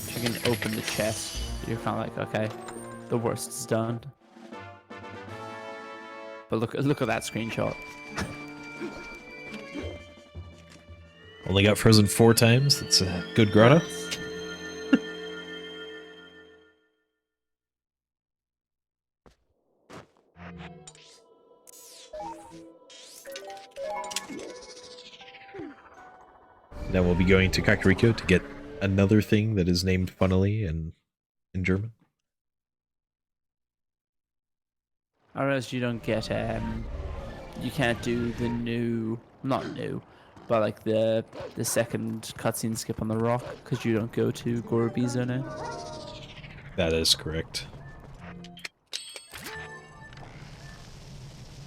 D: If you can open the chest, you're kind of like, okay, the worst is done. But look at that screenshot.
B: Only got frozen 4 times. That's a good grotto. Now we'll be going to Kakariko to get another thing that is named funnily in German.
D: I realize you don't get you can't do the new, not new, but like the second cutscene skip on the rock because you don't go to Gorobizo now.
B: That is correct.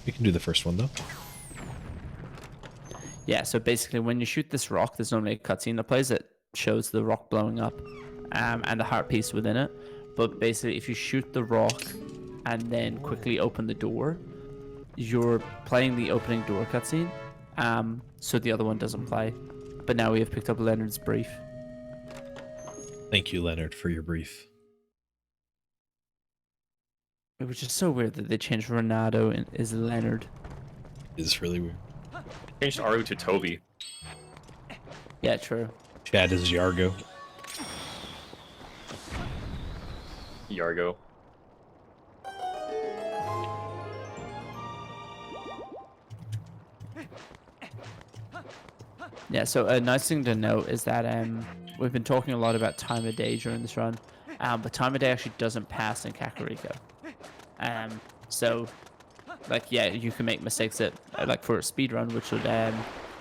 B: We can do the first one though.
D: Yeah, so basically when you shoot this rock, there's normally a cutscene that plays that shows the rock blowing up and the heart piece within it. But basically if you shoot the rock and then quickly open the door, you're playing the opening door cutscene, so the other one doesn't play. But now we have picked up Leonard's brief.
B: Thank you, Leonard, for your brief.
D: It was just so weird that they changed Renato and is Leonard.
B: It's really weird.
C: Changed Aru to Toby.
D: Yeah, true.
B: Chad is Yargo.
C: Yargo.
D: Yeah, so a nice thing to note is that we've been talking a lot about time of day during this run, but time of day actually doesn't pass in Kakariko. So, like, yeah, you can make mistakes that, like, for a speed run, which would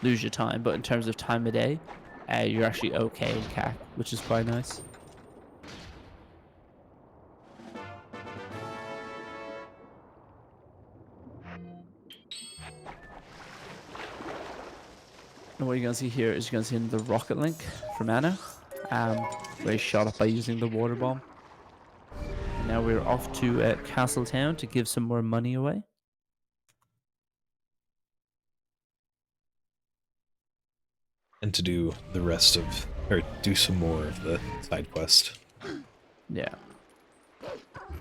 D: lose your time, but in terms of time of day, you're actually okay in Kak, which is quite nice. And what you're going to see here is you're going to see the rocket link from Anna, where he shot up by using the water bomb. And now we're off to Castletown to give some more money away.
B: And to do the rest of, or do some more of the side quest.
D: Yeah.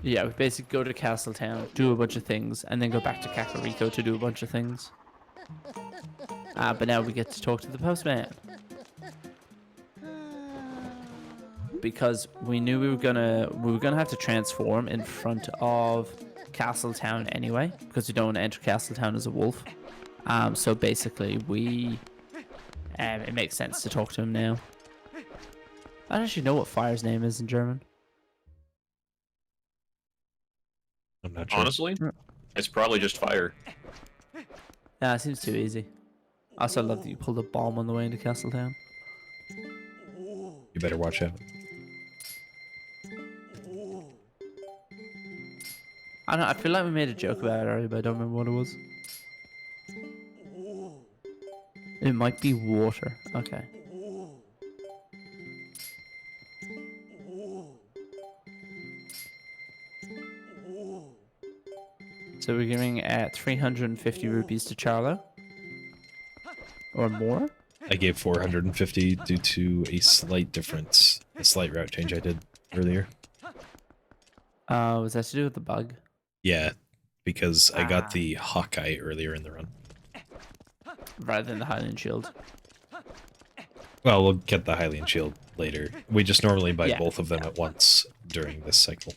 D: Yeah, we basically go to Castletown, do a bunch of things, and then go back to Kakariko to do a bunch of things. But now we get to talk to the postman. Because we knew we were gonna have to transform in front of Castletown anyway, because we don't want to enter Castletown as a wolf. So basically it makes sense to talk to him now. I don't actually know what Fire's name is in German.
B: I'm not sure.
C: Honestly, it's probably just fire.
D: Nah, it seems too easy. I also love that you pulled a bomb on the way into Castletown.
B: You better watch out.
D: I don't know, I feel like we made a joke about it earlier, but I don't remember what it was. It might be water. Okay. So we're giving 350 rupees to Charlo. Or more?
B: I gave 450 due to a slight difference, a slight route change I did earlier.
D: Was that to do with the bug?
B: Yeah, because I got the Hawkeye earlier in the run.
D: Rather than the Highland Shield.
B: Well, we'll get the Hylian Shield later. We just normally buy
D: Yeah,
B: both of them at once during this cycle.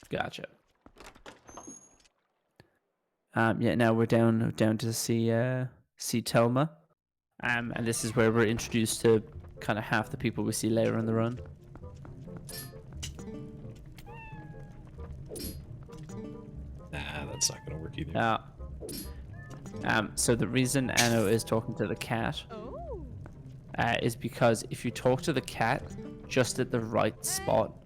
D: Gotcha. Yeah, now we're down to see Telma. And this is where we're introduced to kind of half the people we see later in the run.
B: Nah, that's not going to work either.
D: So the reason Anno is talking to the cat is because if you talk to the cat just at the right spot,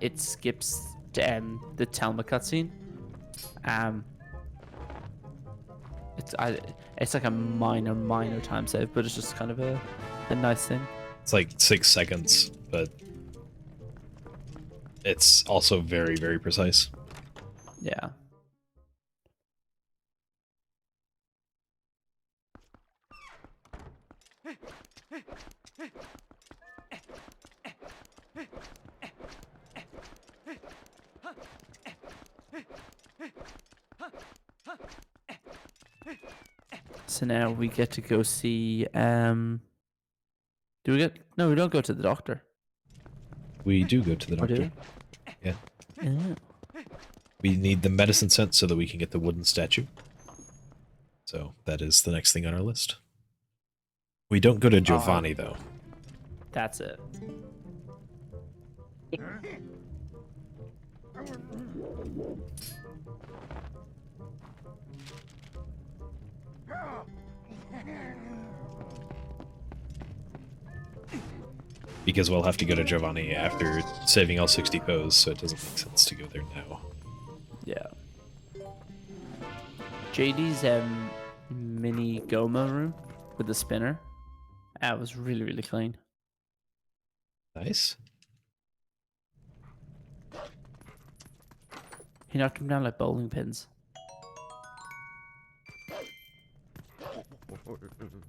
D: it skips the Telma cutscene. It's like a minor time save, but it's just kind of a nice thing.
B: It's like 6 seconds, but it's also very, very precise.
D: Yeah. So now we get to go see do we get no, we don't go to the doctor.
B: We do go to the
D: Or do
B: doctor.
D: we?
B: Yeah.
D: Yeah.
B: We need the medicine sent so that we can get the wooden statue. So that is the next thing on our list. We don't go to Giovanni, though.
D: That's it.
B: Because we'll have to go to Giovanni after saving all 60 pose, so it doesn't make sense to go there now.
D: Yeah. JD's mini Goma room with the spinner. That was really, really clean.
B: Nice.
D: He knocked him down like bowling pins.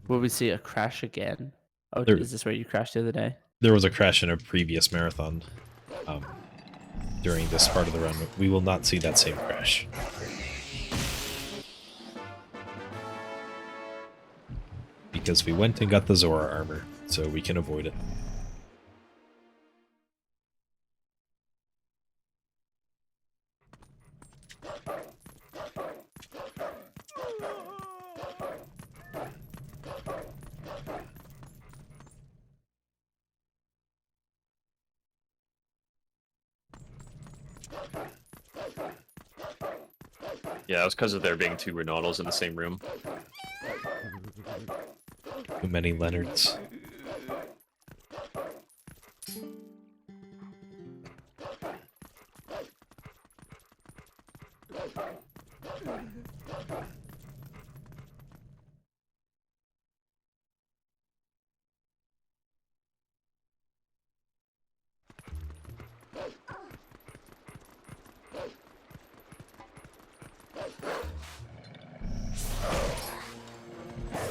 D: Will we see a crash again? Oh, is this where you crashed the other day?
B: There was a crash in a previous marathon during this part of the run. We will not see that same crash. Because we went and got the Zora armor, so we can avoid it.
C: Yeah, it was because of there being 2 Renatals in the same room.
B: Too many Leonards.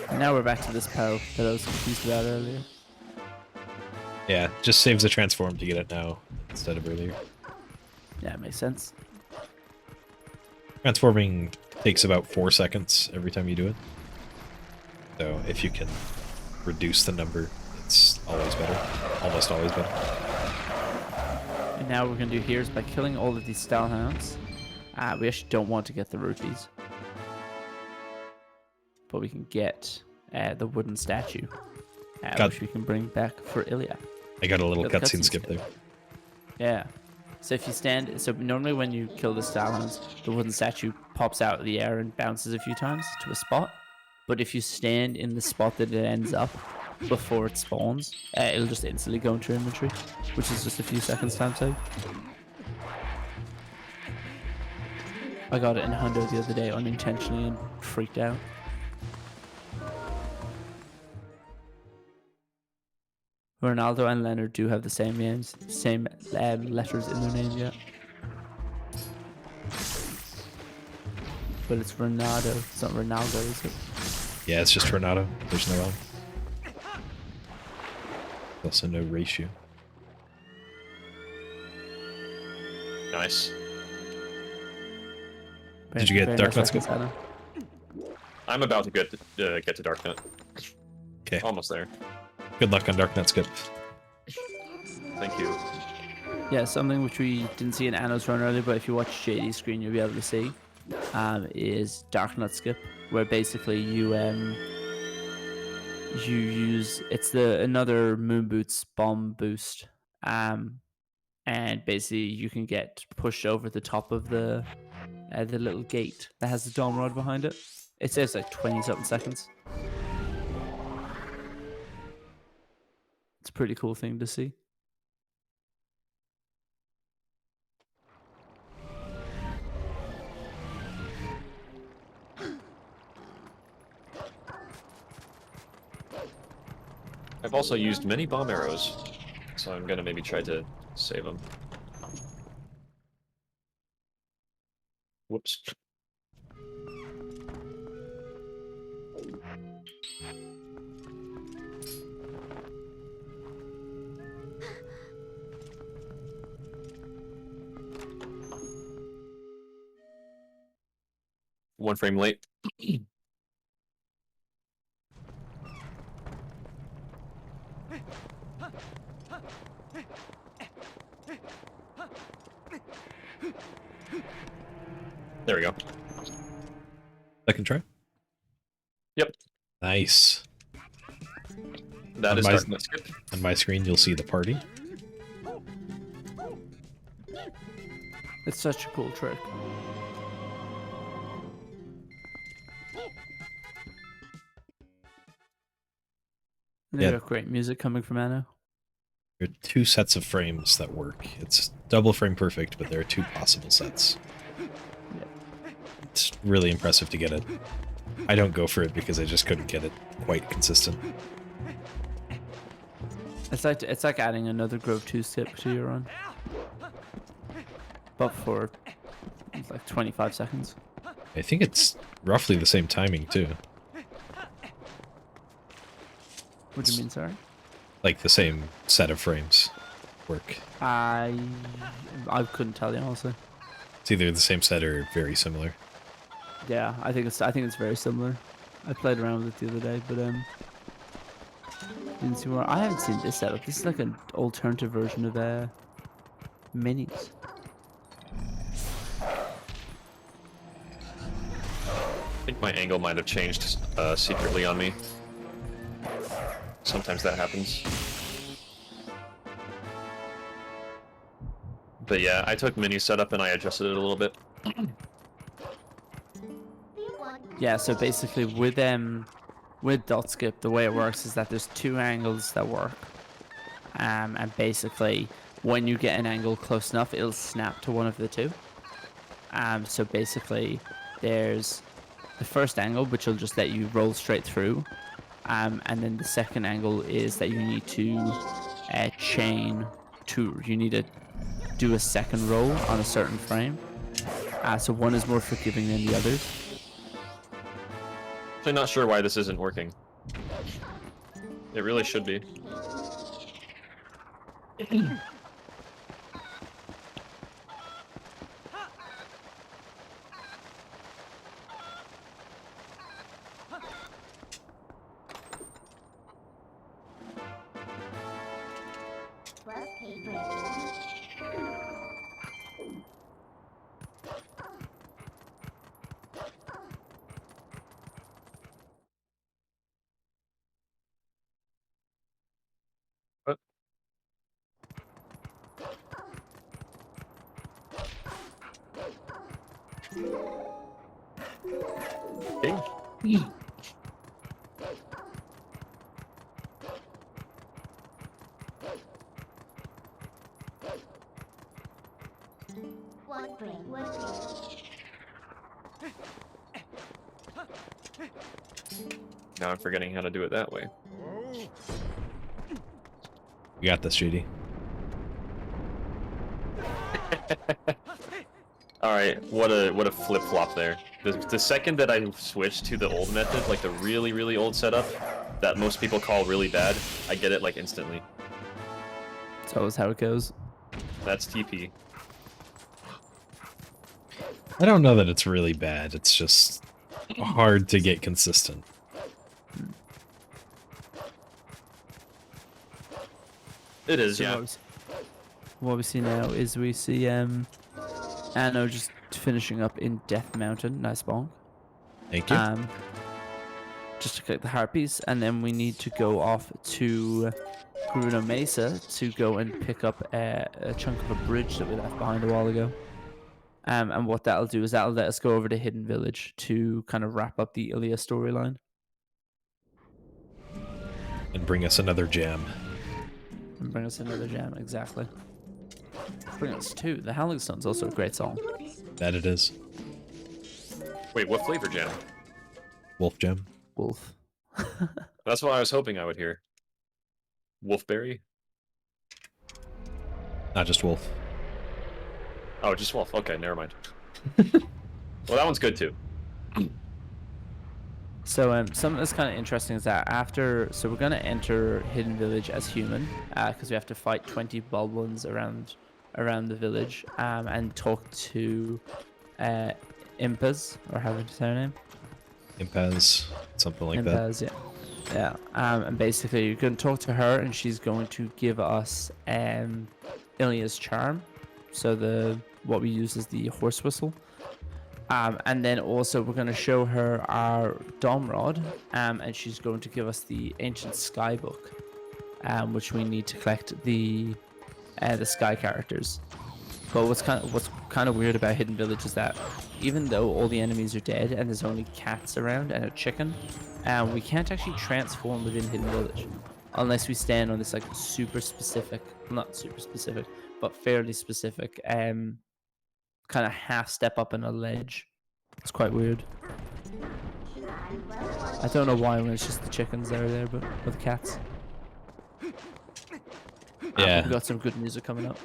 D: And now we're back to this PO that I was confused about earlier.
B: Yeah, just saves the transform to get it now instead of earlier.
D: Yeah, it makes sense.
B: Transforming takes about 4 seconds every time you do it. So if you can reduce the number, it's always better. Almost always better.
D: And now what we're going to do here is by killing all of these Stallhounds, we actually don't want to get the rupees. But we can get the wooden statue, which we can bring back for Ilya.
B: I got a little cutscene skip there.
D: Yeah. So if you stand, so normally when you kill the Stallhounds, the wooden statue pops out of the air and bounces a few times to a spot. But if you stand in the spot that it ends up, before it spawns, it'll just instantly go into your inventory, which is just a few seconds time save. I got it in Hundo the other day unintentionally and freaked out. Ronaldo and Leonard do have the same names, same letters in their name, yeah. But it's Ronaldo, it's not Ronaldo, is it?
B: Yeah, it's just Ronaldo. There's no L. Also no ratio.
C: Nice.
B: Did you get
D: Very
B: Dark
D: nice
B: Nut Scope?
D: Anna.
C: I'm about to get to Darknet.
B: Okay.
C: Almost there.
B: Good luck on Dark Nut Skip.
C: Thank you.
D: Yeah, something which we didn't see in Anna's run earlier, but if you watch JD's screen, you'll be able to see, is Dark Nut Skip, where basically you use another Moon Boots bomb boost, and basically you can get pushed over the top of the little gate that has the dome rod behind it. It says like 20 something seconds. It's a pretty cool thing to see.
C: I've also used many bomb arrows, so I'm gonna maybe try to save them. Whoops. One frame late. There we go.
B: Second try?
C: Yep.
B: Nice.
C: That
B: On
C: is
B: my-
C: Dark Nut Skip.
B: On my screen, you'll see the party.
D: It's such a cool trick. And
B: Yeah.
D: they got great music coming from Anna.
B: There are two sets of frames that work. It's double frame perfect, but there are two possible sets. It's really impressive to get it. I don't go for it because I just couldn't get it quite consistent.
D: It's like adding another Grove 2 skip to your run. But for like 25 seconds.
B: I think it's roughly the same timing, too.
D: What do you mean, sorry?
B: Like the same set of frames work.
D: I couldn't tell you honestly.
B: It's either the same set or very similar.
D: Yeah, I think it's very similar. I played around with it the other day, but didn't see where I haven't seen this setup. This is like an alternative version of minis.
C: I think my angle might have changed secretly on me. Sometimes that happens. But yeah, I took mini setup and I adjusted it a little bit.
D: Yeah, so basically with dot skip, the way it works is that there's two angles that work, and basically when you get an angle close enough, it'll snap to one of the two. So basically, there's the first angle, which will just let you roll straight through, and then the second angle is that you need to chain two. You need to do a second roll on a certain frame. So one is more forgiving than the others.
C: Actually, not sure why this isn't working. It really should be. Okay. Now I'm forgetting how to do it that way.
B: You got this, JD.
C: All right, what a flip flop there. The second that I switched to the old method, like the really old setup that most people call really bad, I get it like instantly.
D: It's always how it goes.
C: That's TP.
B: I don't know that it's really bad. It's just hard to get consistent.
C: It is,
D: So
C: yeah.
D: what we see now is we see Anno just finishing up in Death Mountain. Nice bonk.
B: Thank you.
D: Just to collect the harpies, and then we need to go off to Bruno Mesa to go and pick up a chunk of a bridge that we left behind a while ago. And what that'll do is that'll let us go over to Hidden Village to kind of wrap up the Ilya storyline.
B: And bring us another jam.
D: And bring us another jam, exactly. Bring us two. The Howling Stone's also a great song.
B: That it is.
C: Wait, what flavor jam?
B: Wolf jam.
D: Wolf.
C: That's what I was hoping I would hear. Wolfberry?
B: Not just wolf.
C: Oh, just wolf. Okay, never mind. Well, that one's good too.
D: So something that's kind of interesting is that so we're going to enter Hidden Village as human, because we have to fight 20 Boblins around the village, and talk to Impas, or how would you say her name?
B: Impaz, something like that.
D: Impaz, yeah. Yeah, and basically you can talk to her, and she's going to give us Ilya's charm. So what we use is the horse whistle. And then also we're going to show her our Dom Rod, and she's going to give us the Ancient Sky Book, which we need to collect the sky characters. But what's kind of weird about Hidden Village is that even though all the enemies are dead and there's only cats around and a chicken, we can't actually transform within Hidden Village unless we stand on this like super specific, not super specific, but fairly specific kind of half step up in a ledge. It's quite weird. I don't know why when it's just the chickens that are there, but or the cats.
B: Yeah.
D: We've got some good music coming up.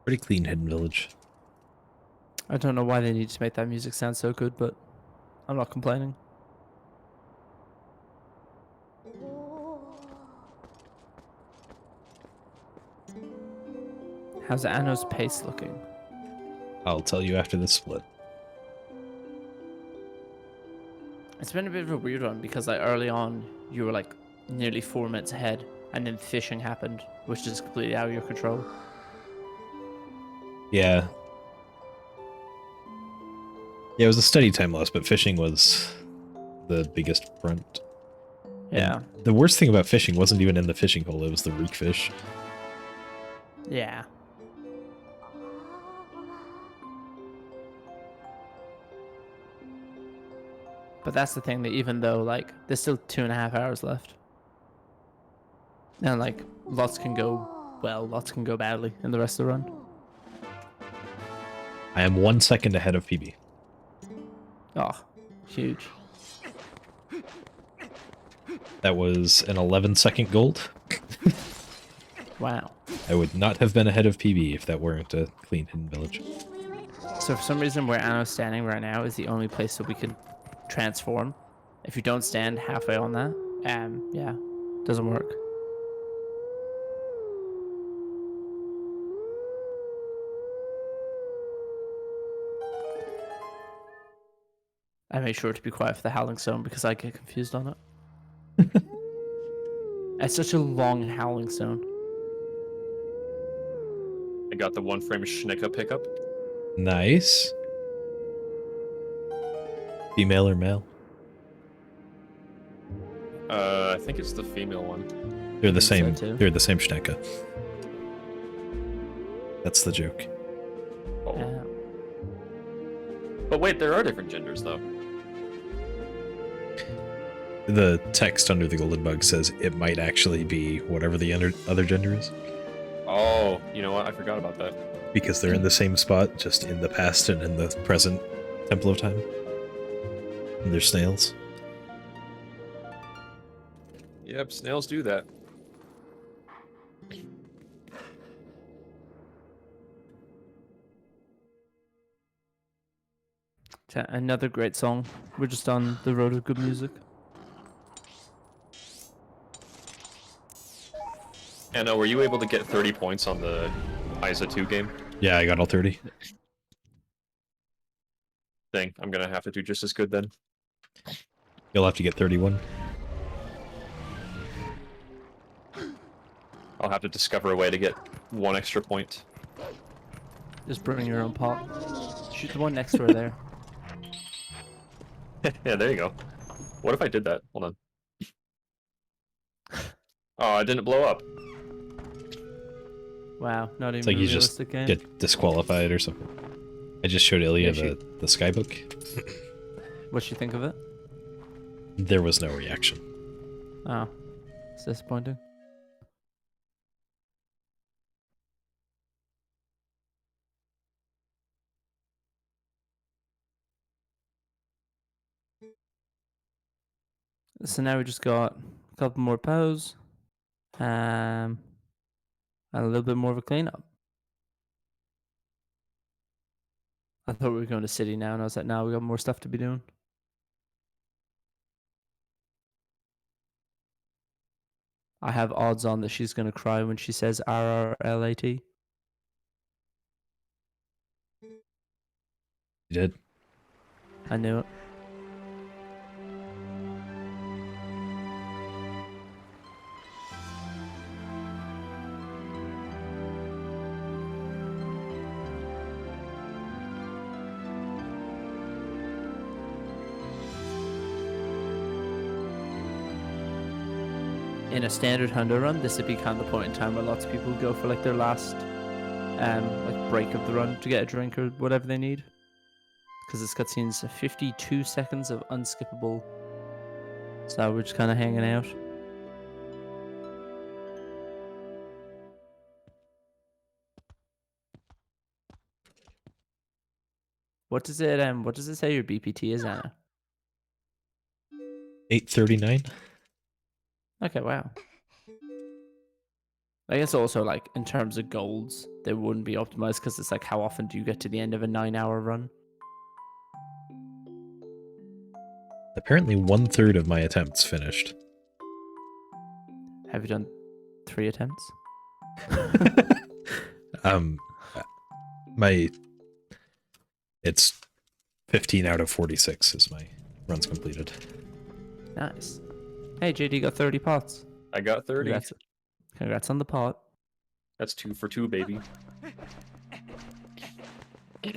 B: Pretty clean Hidden Village.
D: I don't know why they need to make that music sound so good, but I'm not complaining. How's Anno's pace looking?
B: I'll tell you after the split.
D: It's been a bit of a weird one because like early on you were like nearly 4 minutes ahead, and then fishing happened, which is completely out of your control.
B: Yeah. Yeah, it was a steady time loss, but fishing was the biggest front.
D: Yeah.
B: And the worst thing about fishing wasn't even in the fishing hole, it was the reek fish.
D: Yeah. But that's the thing, that even though like there's still 2.5 hours left, and like lots can go well, lots can go badly in the rest of the run.
B: I am 1 second ahead of PB.
D: Oh, huge.
B: That was an 11-second gold.
D: Wow.
B: I would not have been ahead of PB if that weren't a clean hidden village.
D: So for some reason, where Anno's standing right now is the only place that we can transform. If you don't stand halfway on that, yeah, doesn't work. I made sure to be quiet for the howling stone because I get confused on it. It's such a long howling stone.
C: I got the 1-frame Schnicka pickup.
B: Nice. Female or male?
C: I think it's the female one.
B: They're the
D: think so,
B: same.
D: too.
B: They're the same Schnecke. That's the joke.
C: Oh.
D: Yeah.
C: But wait, there are different genders though.
B: The text under the golden bug says it might actually be whatever the other gender is,
C: Oh, you know what? I forgot about that.
B: because they're in the same spot, just in the past and in the present Temple of Time. And they're snails.
C: Yep, snails do that.
D: Another great song. We're just on the road of good music.
C: Anna, were you able to get 30 points on the Isa 2 game?
B: Yeah, I got all 30.
C: Thing. I'm gonna have to do just as good then.
B: You'll have to get 31.
C: I'll have to discover a way to get 1 extra point.
D: Just bring your own pot. Shoot the one next to her there.
C: Yeah, there you go. What if I did that? Hold on. Oh, it didn't blow up.
D: Wow, not even
B: It's like
D: a
B: you just
D: realistic game.
B: get disqualified or something. I just showed Ilya
C: Yeah,
B: the skybook.
D: What'd you think of it?
B: There was no reaction.
D: Oh, it's disappointing. So now we just got a couple more pows, and a little bit more of a cleanup. I thought we were going to city now, and I was like, no, we got more stuff to be doing. I have odds on that she's going to cry when she says RRLAT.
B: You did.
D: I knew it. In a standard hundo run, this would be kind of the point in time where lots of people go for like their last like break of the run to get a drink or whatever they need. Because this cutscene's 52 seconds of unskippable. So we're just kind of hanging out. What does it say your BPT is, Anna?
B: 839.
D: Okay, wow. I guess also like in terms of golds, they wouldn't be optimized because it's like how often do you get to the end of a 9-hour run?
B: Apparently 1/3 of my attempts finished.
D: Have you done 3 attempts?
B: It's 15 out of 46 is my runs completed.
D: Nice. Hey, JD got 30 pots.
C: I got 30.
D: Congrats on the pot.
C: That's 2 for 2, baby.
D: I'm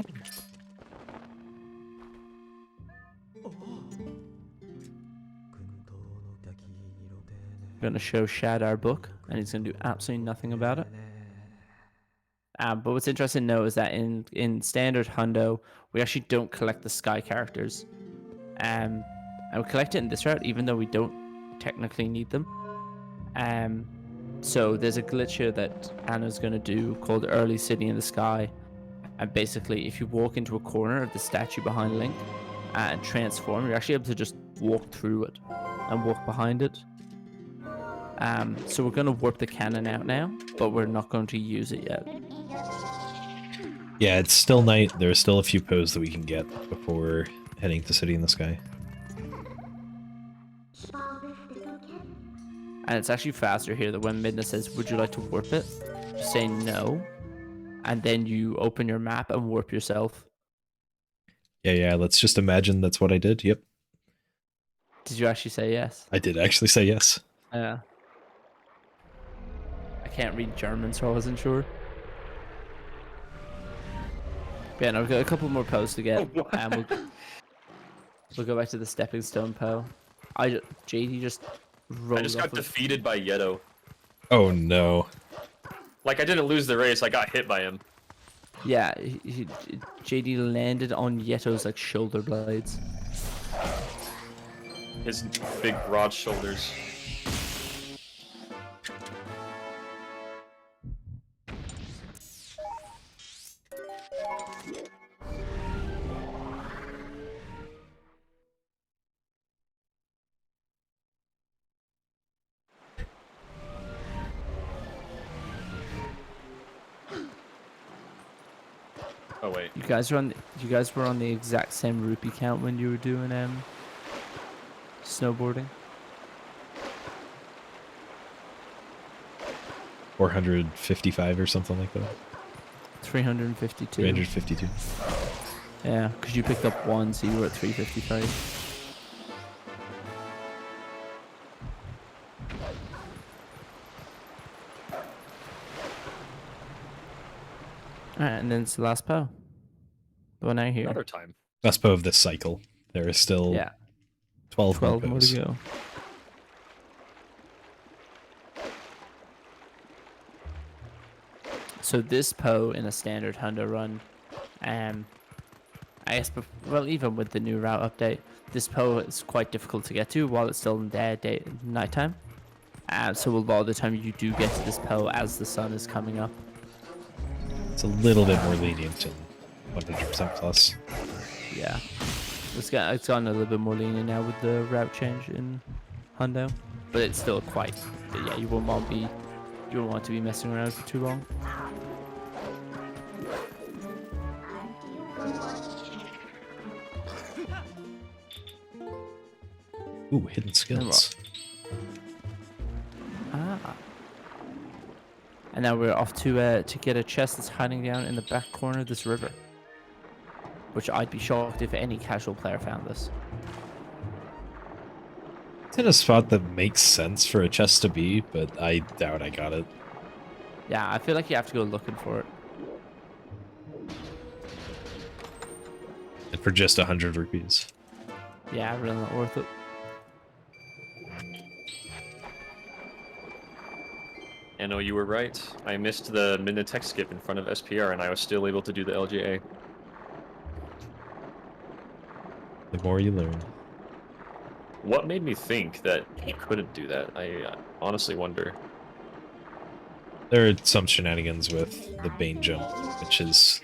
D: going to show Shad our book, and he's going to do absolutely nothing about it. But what's interesting to know is that in standard hundo, we actually don't collect the sky characters. And we collect it in this route, even though we don't technically need them. So there's a glitch here that Anna's going to do called Early City in the Sky. And basically, if you walk into a corner of the statue behind Link and transform, you're actually able to just walk through it and walk behind it. So we're going to warp the cannon out now, but we're not going to use it yet.
B: Yeah, it's still night. There are still a few posts that we can get before heading to City in the Sky.
D: And it's actually faster here that when Midna says, would you like to warp it? Just say no. And then you open your map and warp yourself.
B: Yeah, let's just imagine that's what I did. Yep.
D: Did you actually say yes?
B: I did actually say yes.
D: Yeah. I can't read German, so I wasn't sure. But yeah, no, we've got a couple more posts to get. And we'll go back to the stepping stone Poe. JD just rolled
C: I just got
D: off of-
C: defeated by Yeto.
B: Oh no.
C: Like, I didn't lose the race, I got hit by him.
D: Yeah, JD landed on Yeto's like shoulder blades.
C: His big, broad shoulders. Oh wait.
D: You guys were on the exact same rupee count when you were doing snowboarding.
B: 455 or something like that.
D: 352.
B: 352.
D: Yeah, because you picked up 1, so you were at 355. Alright, and then it's the last Poe. The one out here.
C: Another time.
B: Best po of this cycle. There is still
D: Yeah,
B: 12
D: 12 more
B: pos.
D: to go. So this Poe in a standard Honda run, I guess, well, even with the new route update, this Poe is quite difficult to get to while it's still in nighttime. So a lot of the time you do get to this Poe as the sun is coming up.
B: It's a little bit more lenient and 100% plus.
D: Yeah, it's gotten a little bit more lenient now with the route change in Hundo, but it's still quite. But yeah, you won't want to be messing around for too long.
B: Ooh, hidden skills.
D: And now we're off to get a chest that's hiding down in the back corner of this river. Which I'd be shocked if any casual player found this.
B: It's in a spot that makes sense for a chest to be, but I doubt I got it.
D: Yeah, I feel like you have to go looking for it.
B: And for just 100 rupees.
D: Yeah, really not worth it.
C: I know you were right. I missed the minute tech skip in front of SPR and I was still able to do the LJA.
B: The more you learn.
C: What made me think that you couldn't do that? I honestly wonder.
B: There are some shenanigans with the Bane jump, which is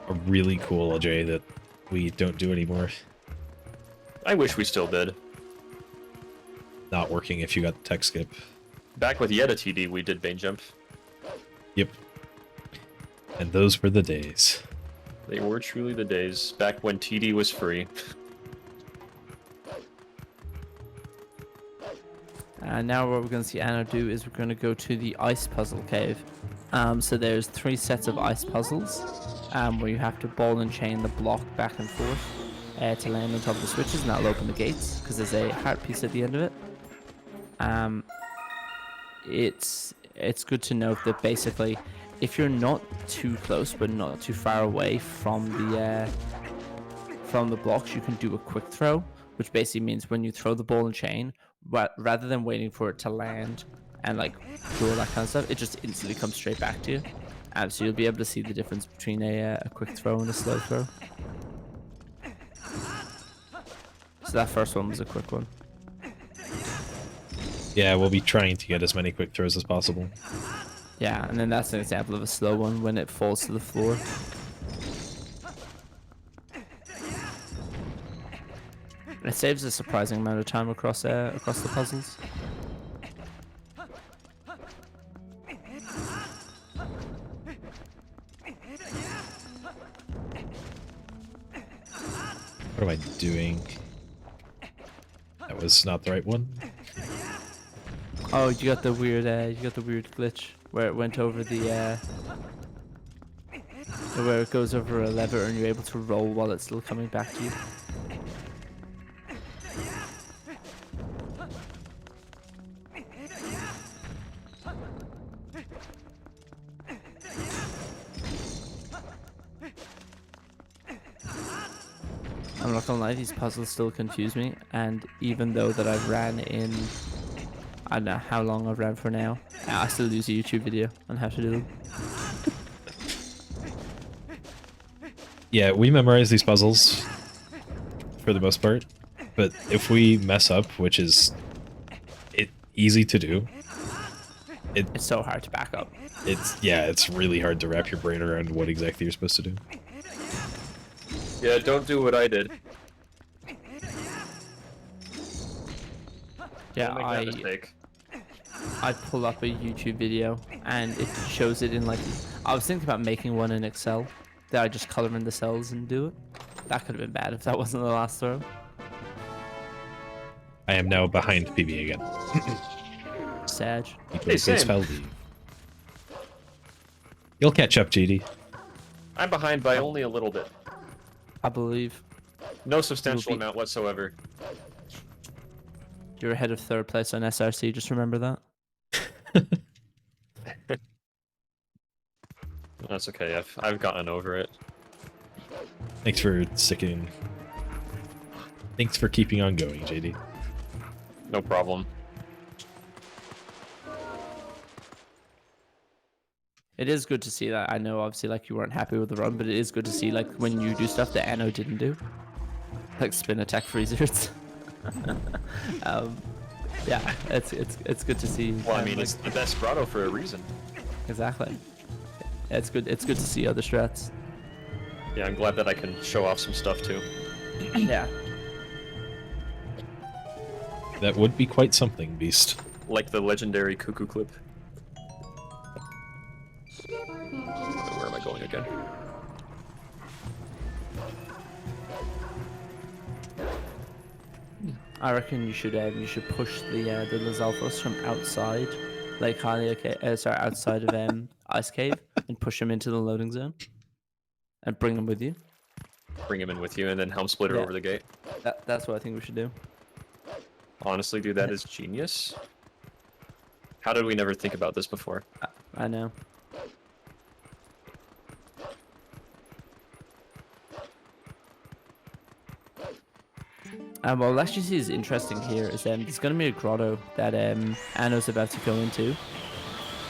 B: a really cool LJ that we don't do anymore.
C: I wish we still did.
B: Not working if you got the tech skip.
C: Back with Yeta TD, we did Bane Jump.
B: Yep. And those were the days.
C: They were truly the days, back when TD was free.
D: And now what we're going to see Anna do is we're going to go to the ice puzzle cave. So there's 3 sets of ice puzzles where you have to ball and chain the block back and forth to land on top of the switches, and that'll open the gates because there's a heart piece at the end of it. It's good to note that basically if you're not too close but not too far away from the blocks, you can do a quick throw, which basically means when you throw the ball and chain, rather than waiting for it to land and like do all that kind of stuff, it just instantly comes straight back to you. So you'll be able to see the difference between a quick throw and a slow throw. So that first one was a quick one.
B: Yeah, we'll be trying to get as many quick throws as possible.
D: Yeah, and then that's an example of a slow one when it falls to the floor. It saves a surprising amount of time across the puzzles.
B: What am I doing? That was not the right one.
D: Oh, you got the weird glitch where it went over the where it goes over a lever and you're able to roll while it's still coming back to you. I'm not gonna lie, these puzzles still confuse me, and even though that I've ran in, I don't know how long I've ran for now, I still use a YouTube video on how to do them.
B: Yeah, we memorize these puzzles for the most part, but if we mess up, which is easy to do,
D: It's so hard to back up.
B: it's really hard to wrap your brain around what exactly you're supposed to do.
C: Yeah, don't do what I did.
D: Yeah,
C: Don't make that mistake.
D: I pull up a YouTube video and it shows it in like, I was thinking about making one in Excel that I just color in the cells and do it. That could have been bad if that wasn't the last throw.
B: I am now behind PB again.
D: Sad.
C: Hey, same.
B: You'll catch up, GD.
C: I'm behind by only a little bit.
D: I believe
C: No substantial amount whatsoever.
D: you're ahead of third place on SRC, just remember that.
C: That's okay, I've gotten over it.
B: Thanks for sticking. Thanks for keeping on going, JD.
C: No problem.
D: It is good to see that. I know obviously like you weren't happy with the run, but it is good to see like when you do stuff that Anno didn't do. Like spin attack freezers. Yeah, it's good to see.
C: Well, I mean, it's the best grotto for a reason.
D: Exactly. It's good to see other strats.
C: Yeah, I'm glad that I can show off some stuff too.
D: Yeah.
B: That would be quite something, Beast.
C: Like the legendary cuckoo clip. Where am I going again?
D: I reckon you should push the Lizalfos from outside, like outside of Ice Cave, and push him into the loading zone, and bring him with you.
C: Bring him in with you, and then helm splitter
D: Yeah.
C: over the gate.
D: That's what I think we should do.
C: Honestly, dude, that is genius. How did we never think about this before?
D: I know. Well, what actually is interesting here is there's going to be a grotto that Anno's about to go into,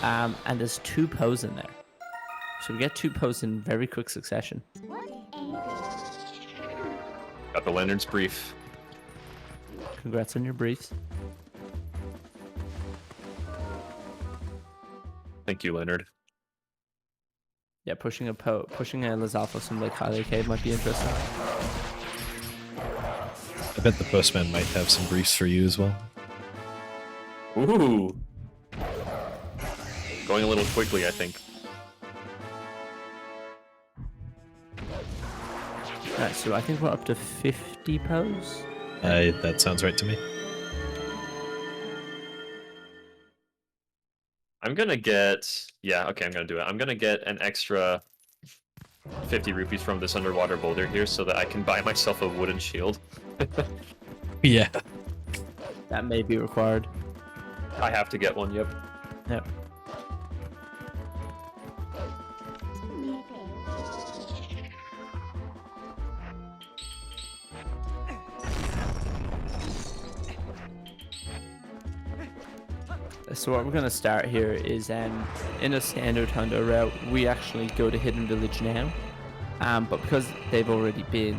D: and there's 2 pos in there, so we get 2 pos in very quick succession.
C: Got the Leonard's brief.
D: Congrats on your briefs.
C: Thank you, Leonard.
D: Yeah, pushing a Lizalfos from Lake Hylia Cave might be interesting.
B: I bet the postman might have some briefs for you as well.
C: Ooh. Going a little quickly, I think.
D: Alright, so I think we're up to 50 pos.
B: That sounds right to me.
C: I'm gonna get... Yeah, okay, I'm gonna do it. I'm gonna get an extra 50 rupees from this underwater boulder here so that I can buy myself a wooden shield.
B: Yeah.
D: That may be required.
C: I have to get one, yep.
D: Yep. So what we're going to start here is in a standard Hundo route, we actually go to Hidden Village now. But because they've already been,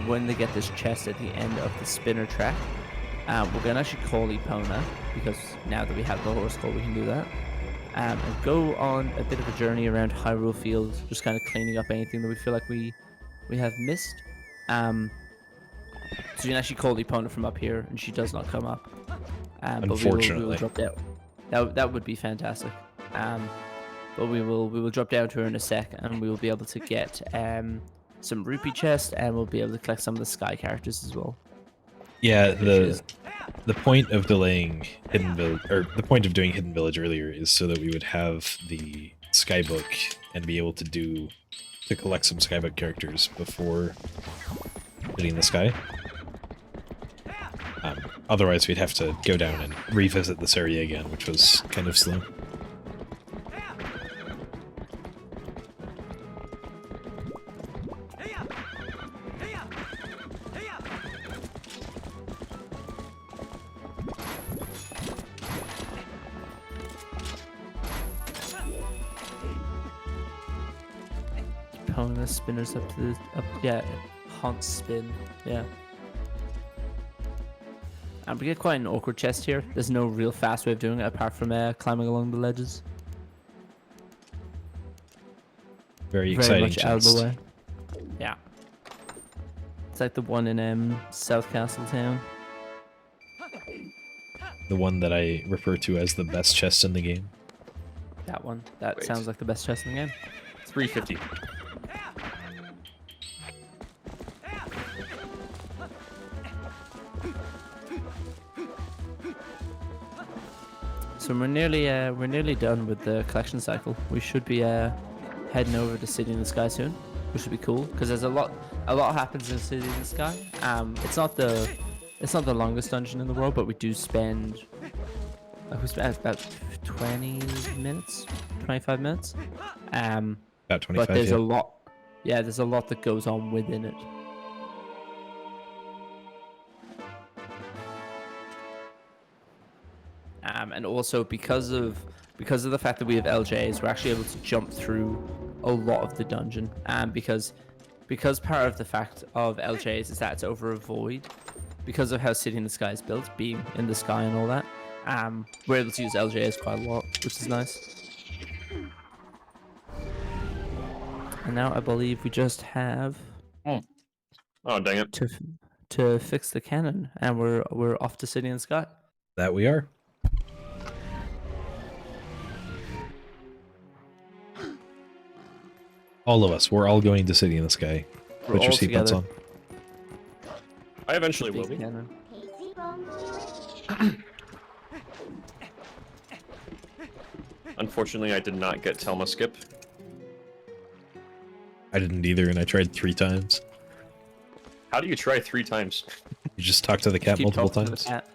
D: when they get this chest at the end of the spinner track, we're going to actually call Epona, because now that we have the horse call, we can do that. And go on a bit of a journey around Hyrule Field, just kind of cleaning up anything that we feel like we have missed. So you can actually call Epona from up here, and she does not come up.
B: Unfortunately.
D: But we will drop down. That would be fantastic. But we will drop down to her in a sec, and we will be able to get some rupee chest, and we'll be able to collect some of the sky characters as well.
B: Yeah, the point of delaying Hidden Village, or the point of doing Hidden Village earlier, is so that we would have the Skybook and be able to collect some Skybook characters before hitting the sky. Otherwise, we'd have to go down and revisit this area again, which was kind of slow.
D: Pulling the spinners up to the yeah, haunt spin, yeah. And we get quite an awkward chest here. There's no real fast way of doing it apart from climbing along the ledges.
B: Very
D: Very
B: exciting
D: much out of the
B: chest.
D: way. Yeah. It's like the one in South Castletown.
B: The one that I refer to as the best chest in the game.
D: That one. That
C: Wait.
D: sounds like the best chest in the game.
C: 350.
D: So we're nearly done with the collection cycle. We should be heading over to City in the Sky soon, which should be cool because there's a lot happens in City in the Sky. It's not the longest dungeon in the world, but we do spend we spent about 20 minutes, 25 minutes.
B: About 25,
D: But there's
B: yeah.
D: a lot. Yeah, there's a lot that goes on within it. And also because of the fact that we have LJs, we're actually able to jump through a lot of the dungeon. And because part of the fact of LJs is that it's over a void, because of how City in the Sky is built, being in the sky and all that, we're able to use LJs quite a lot, which is nice. And now I believe we just have
C: Oh dang it!
D: to fix the cannon, and we're off to City in the Sky.
B: That we are. All of us. We're all going to City in the Sky.
D: We're
B: Put your
D: all
B: seatbelts
D: together.
B: on.
C: I eventually will
D: Big
C: be.
D: cannon.
C: Unfortunately, I did not get Telma skip.
B: I didn't either, and I tried 3 times.
C: How do you try 3 times?
B: You just talk to the cat
D: Keep
B: multiple
D: talking to the
B: times.
D: cat.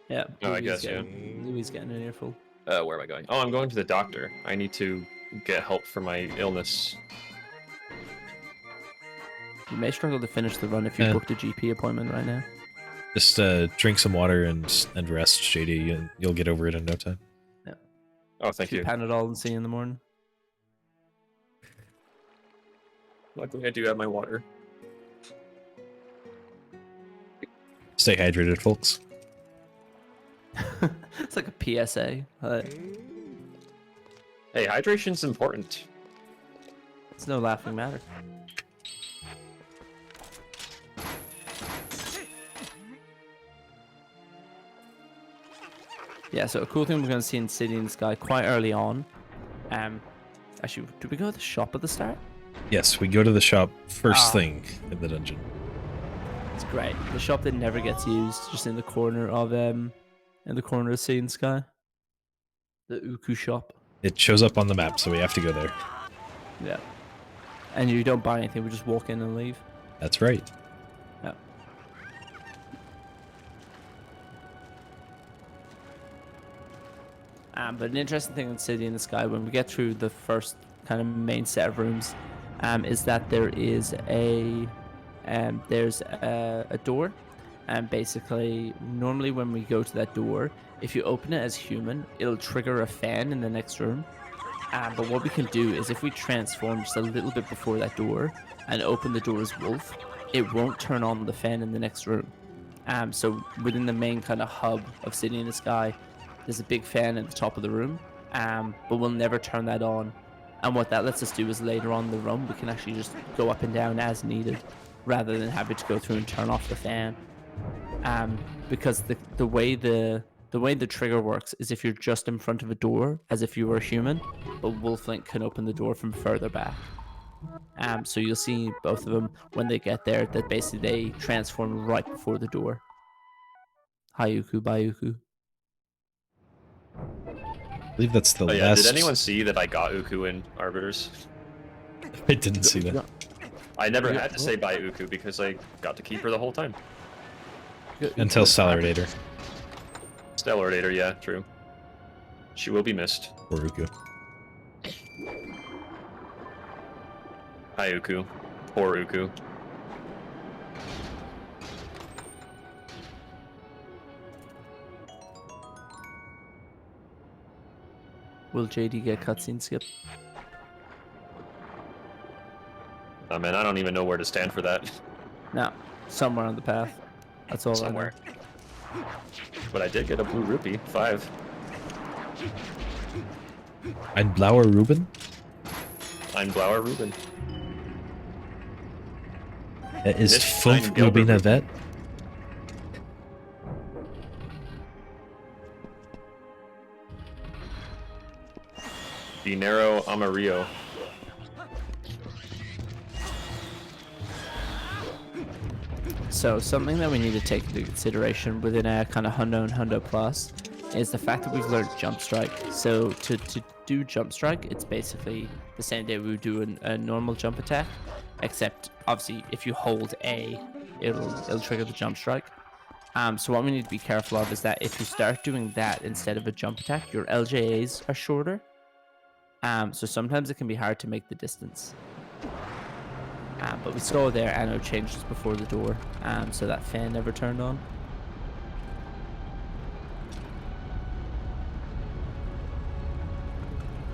D: Yeah.
C: Oh, I
D: Louis
C: guess,
D: Louis getting an earful.
C: Where am I going? Oh, I'm going to the doctor. I need to get help for my illness.
D: You may struggle to finish the run if you booked a GP appointment right now.
B: Just drink some water and rest, JD, and you'll get over it in no time.
C: Oh, thank you.
D: Panadol and see you in the morning.
C: Luckily, I do have my water.
B: Stay hydrated, folks.
D: It's like a PSA.
C: Hey, hydration's important.
D: It's no laughing matter. Yeah, so a cool thing we're going to see in City in the Sky quite early on. Actually, did we go to the shop at the start?
B: Yes, we go to the shop first thing in the dungeon.
D: It's great. The shop that never gets used, just in the corner of City in the Sky. The Uku shop.
B: It shows up on the map, so we have to go there.
D: Yeah. And you don't buy anything, we just walk in and leave.
B: That's right.
D: Yeah. But an interesting thing in City in the Sky, when we get through the first kind of main set of rooms, is that there is a door, and basically, normally when we go to that door, if you open it as human, it'll trigger a fan in the next room. But what we can do is if we transform just a little bit before that door and open the door as wolf, it won't turn on the fan in the next room. So within the main kind of hub of City in the Sky, there's a big fan at the top of the room, but we'll never turn that on. And what that lets us do is later on in the run, we can actually just go up and down as needed, rather than having to go through and turn off the fan. Because the way the trigger works is if you're just in front of a door, as if you were a human, but Wolflink can open the door from further back. So you'll see both of them when they get there that basically they transform right before the door. Hayuku, Bayuku.
B: I believe that's the
C: Oh yeah,
B: last.
C: did anyone see that I got Uku in Arbiters?
B: I didn't see that.
C: I never
D: Yeah,
C: had to say bye Uku because I got to keep her the whole time.
B: Until Salaridator
C: Stellarator, yeah, true. She will be missed.
B: or Uku.
C: Hi Uku. Poor Uku.
D: Will JD get cutscene skip?
C: Oh man, I don't even know where to stand for that.
D: No, somewhere on the path. That's all
C: Somewhere.
D: I know.
C: But I did get a blue rupee, 5.
B: Ein blauer Ruben?
C: Ein blauer Ruben.
B: Er ist
C: Nicht
B: 5
C: ein gelber
B: Rubiner
C: Ruben.
B: wert.
C: Dinero Amarillo.
D: So something that we need to take into consideration within a kind of Hundo and Hundo Plus is the fact that we've learned Jump Strike. So to do Jump Strike, it's basically the same day we would do a normal jump attack, except obviously if you hold A, it'll trigger the Jump Strike. So what we need to be careful of is that if you start doing that instead of a jump attack, your LJAs are shorter. So sometimes it can be hard to make the distance. But we saw there Anno changes before the door, so that fan never turned on.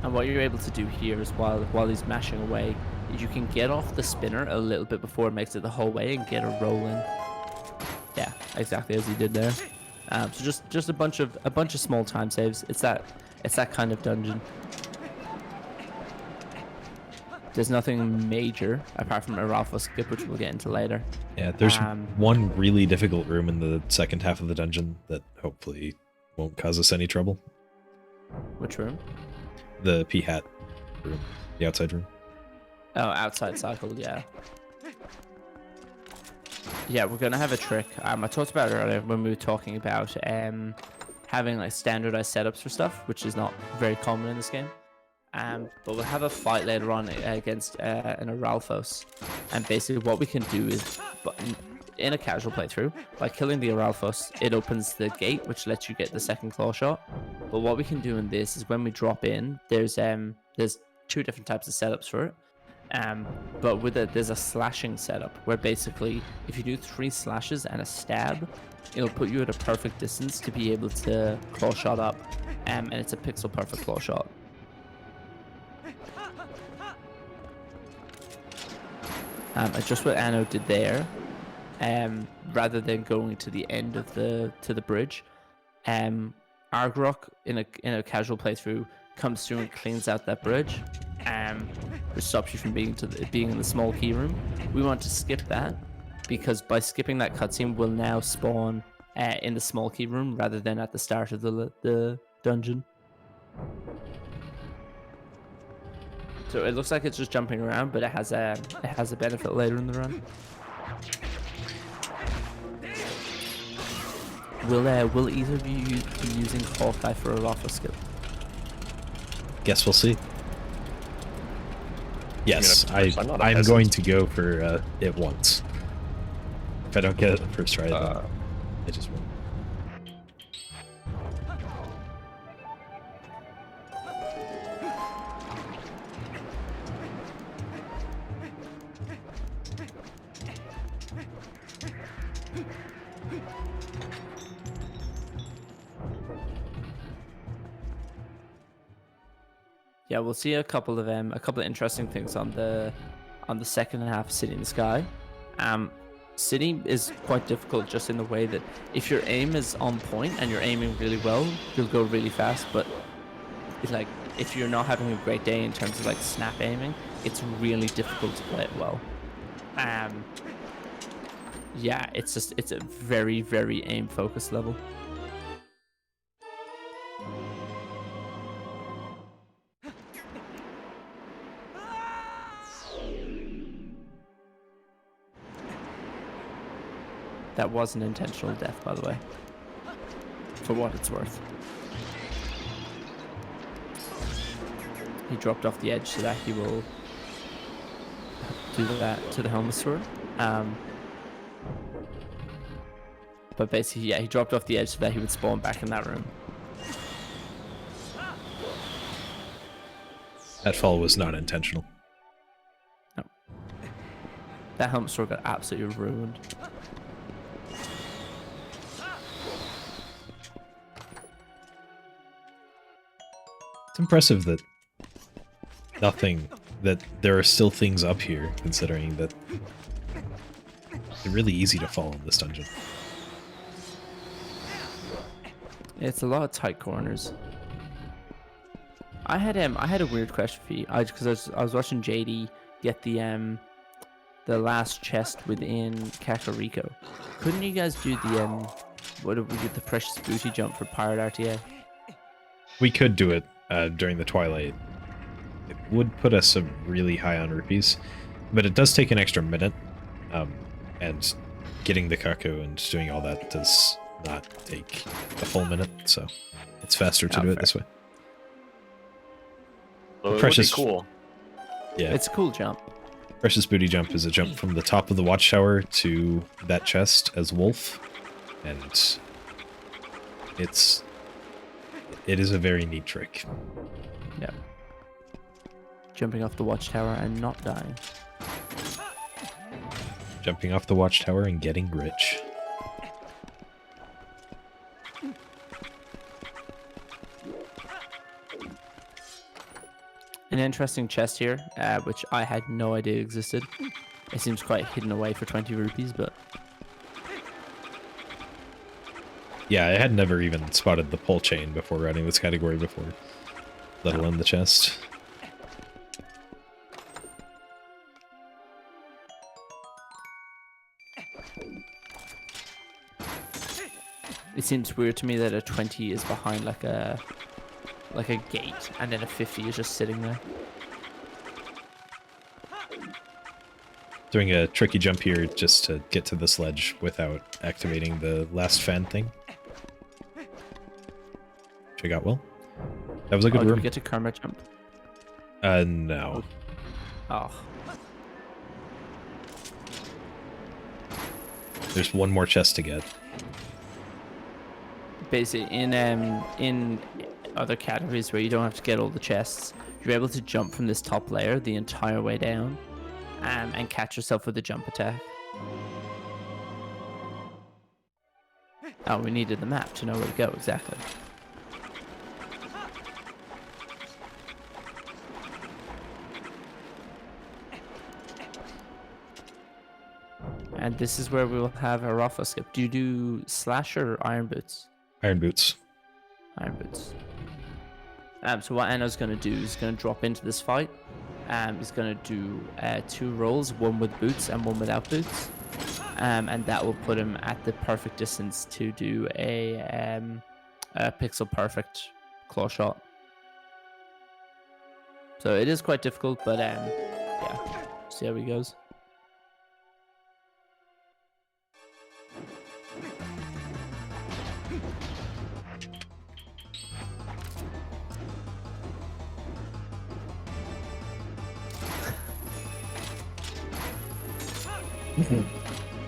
D: And what you're able to do here is while he's mashing away, you can get off the spinner a little bit before it makes it the whole way and get a roll in. Yeah, exactly as he did there. So just a bunch of small time saves. It's that kind of dungeon. There's nothing major apart from a Ralph skip, which we'll get into later.
B: Yeah, there's one really difficult room in the second half of the dungeon that hopefully won't cause us any trouble.
D: Which room?
B: The P-hat room. The outside room.
D: Oh, outside cycle, yeah. Yeah, we're gonna have a trick. I talked about it earlier when we were talking about having like standardized setups for stuff, which is not very common in this game. But we'll have a fight later on against an Aralphos, and basically what we can do is, in a casual playthrough, by killing the Aralphos, it opens the gate, which lets you get the second claw shot. But what we can do in this is when we drop in, there's 2 different types of setups for it. But with it, there's a slashing setup where basically if you do 3 slashes and a stab, it'll put you at a perfect distance to be able to claw shot up, and it's a pixel perfect claw shot. Just what Anno did there, rather than going to the end of the bridge, Argrok in a casual playthrough comes through and cleans out that bridge, which stops you from being in the small key room. We want to skip that because by skipping that cutscene, we'll now spawn in the small key room rather than at the start of the dungeon. So it looks like it's just jumping around, but it has a benefit later in the run. Will either of you be using Hawkeye for a Rafa skill?
B: Guess we'll see. Yes,
C: I'm not a
B: I'm
C: peasant.
B: going to go for it once. If I don't get it the first try, then I just won't.
D: Yeah, we'll see a couple of interesting things on the second half of City in the Sky. City is quite difficult just in the way that if your aim is on point and you're aiming really well, you'll go really fast. But it's like if you're not having a great day in terms of like snap aiming, it's really difficult to play it well. Yeah, it's a very, very aim focused level. That was an intentional death, by the way. For what it's worth. He dropped off the edge so that he will do that to the helmet sword. But basically, yeah, he dropped off the edge so that he would spawn back in that room.
B: That fall was not intentional.
D: No. That helmet sword got absolutely ruined.
B: It's impressive that there are still things up here, considering that they're really easy to fall in this dungeon.
D: It's a lot of tight corners. I had a weird question for you, because I was watching JD get the last chest within Kakariko. Couldn't you guys do the precious booty jump for Pirate RTA?
B: We could do it during the twilight. It would put us really high on rupees, but it does take an extra minute, and getting the Kaku and doing all that does not take a full minute, so it's faster to do it this way.
C: So it
B: Precious,
C: would be cool.
B: Yeah,
D: It's a cool jump.
B: Precious Booty Jump is a jump from the top of the watchtower to that chest as Wolf, and it is a very neat trick.
D: Yeah. Jumping off the watchtower and not dying.
B: Jumping off the watchtower and getting rich.
D: An interesting chest here, which I had no idea existed. It seems quite hidden away for 20 rupees, but...
B: Yeah, I had never even spotted the pull chain before running this category before, let alone the chest.
D: It seems weird to me that a 20 is behind like a gate, and then a 50 is just sitting there.
B: Doing a tricky jump here just to get to the sledge without activating the last fan thing. Which I got well. That was a good
D: Did
B: room.
D: we get to karma jump?
B: No.
D: Oh.
B: There's one more chest to get.
D: Basically, in other categories where you don't have to get all the chests, you're able to jump from this top layer the entire way down, and catch yourself with a jump attack. Oh, we needed the map to know where to go exactly. And this is where we will have a Rafa skip. Do you do slash or iron boots?
B: Iron boots.
D: Iron boots. So what Anno's going to do is going to drop into this fight. He's going to do 2 rolls, one with boots and one without boots. And that will put him at the perfect distance to do a pixel perfect claw shot. So it is quite difficult, but yeah, see how he goes.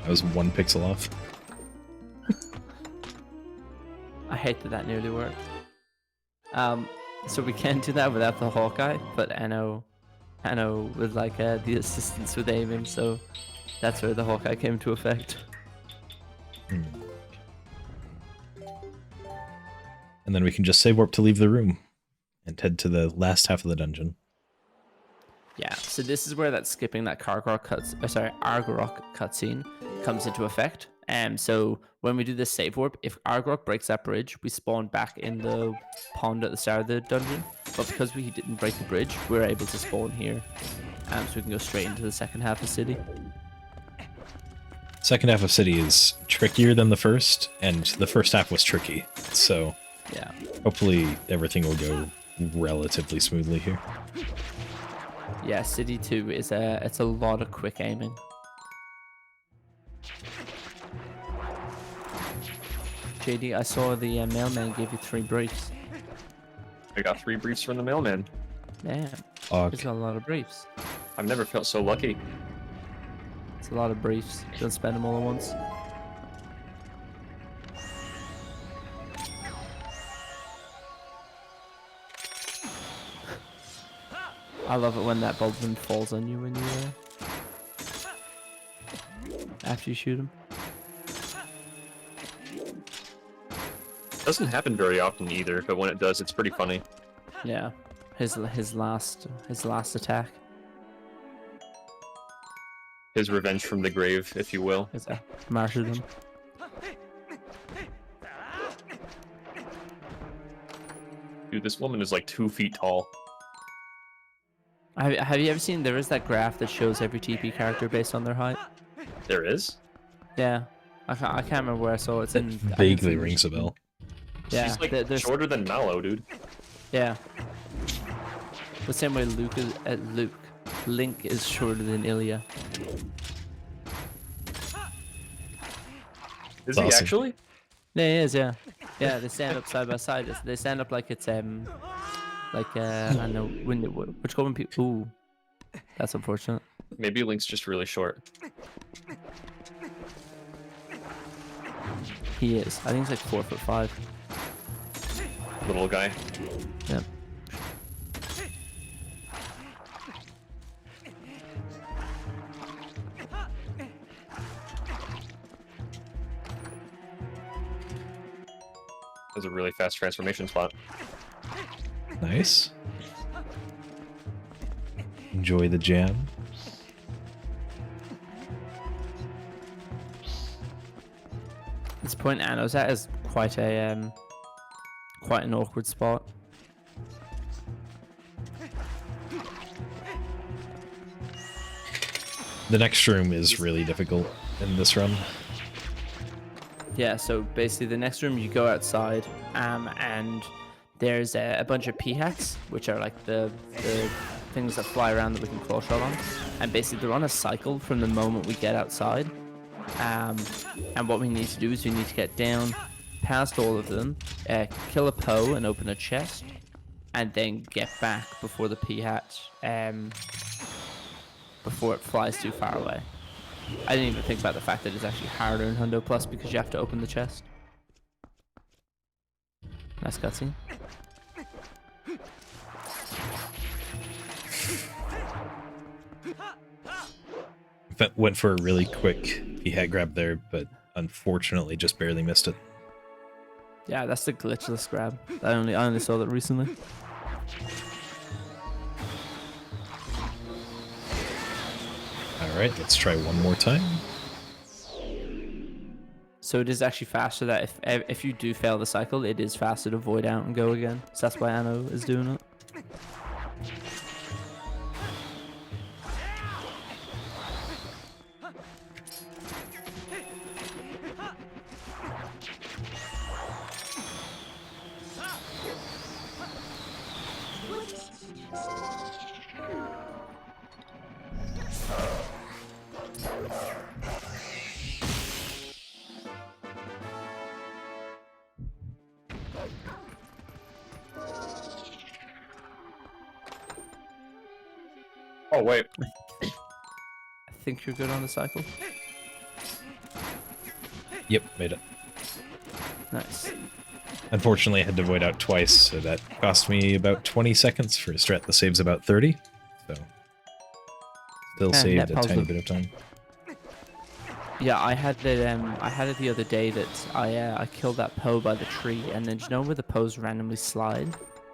B: I was 1 pixel off.
D: I hate that nearly worked. So we can't do that without the Hawkeye, but Anno would like the assistance with aiming, so that's where the Hawkeye came to effect.
B: And then we can just save warp to leave the room and head to the last half of the dungeon.
D: Yeah, so this is where that skipping that Argorok cutscene comes into effect. So when we do this save warp, if Argorok breaks that bridge, we spawn back in the pond at the start of the dungeon. But because we didn't break the bridge, we're able to spawn here. So we can go straight into the second half of City.
B: Second half of City is trickier than the first, and the first half was tricky. So
D: yeah,
B: hopefully everything will go relatively smoothly here.
D: Yeah, City 2 is it's a lot of quick aiming. JD, I saw the mailman gave you 3 briefs.
C: I got 3 briefs from the mailman.
D: Damn,
B: Og.
D: he's got a lot of briefs.
C: I've never felt so lucky.
D: It's a lot of briefs. Don't spend them all at once. I love it when that Baldwin falls on you when you after you shoot him.
C: Doesn't happen very often either, but when it does, it's pretty funny.
D: Yeah, his last attack.
C: His revenge from the grave, if you will.
D: Is a martyrdom.
C: Dude, this woman is like 2 feet tall.
D: Have you ever seen? There is that graph that shows every TP character based on their height.
C: There is?
D: Yeah, I can't remember where I saw it. It's in. I think it's
B: Vaguely
D: in-
B: rings a bell.
D: Yeah,
C: She's like
D: there's-
C: shorter than Mallow, dude.
D: Yeah. The same way Link is shorter than Ilya.
C: Is he
B: Awesome.
C: actually?
D: Yeah, he is. Yeah, yeah. They stand up side by side. They stand up like it's like I don't know which one people. Ooh, that's unfortunate.
C: Maybe Link's just really short.
D: He is. I think he's like 4'5".
C: Little guy.
D: Yeah.
C: That's a really fast transformation spot.
B: Nice. Enjoy the jam.
D: This point Anno's at is quite a quite an awkward spot.
B: The next room is really difficult in this run.
D: Yeah, so basically the next room you go outside, and there's a bunch of p-hacks, which are like the things that fly around that we can claw shot on, and basically they're on a cycle from the moment we get outside. And what we need to do is we need to get down past all of them, kill a Poe and open a chest, and then get back before the p-hat, before it flies too far away. I didn't even think about the fact that it's actually harder in Hundo Plus because you have to open the chest. Nice cutscene.
B: Went for a really quick head grab there, but unfortunately just barely missed it.
D: Yeah, that's the glitchless grab. I only saw that recently.
B: Alright, let's try one more time.
D: So it is actually faster that if you do fail the cycle, it is faster to void out and go again. So that's why Anno is doing it.
C: Oh, wait.
D: I think you're good on the cycle.
B: Yep, made it.
D: Nice.
B: Unfortunately, I had to void out twice, so that cost me about 20 seconds for a strat that saves about 30. So, still
D: Yeah,
B: saved
D: net
B: a tiny
D: positive.
B: bit of time.
D: Yeah, I had it. I had it the other day that I killed that Poe by the tree, and then do you know where the Poes randomly slide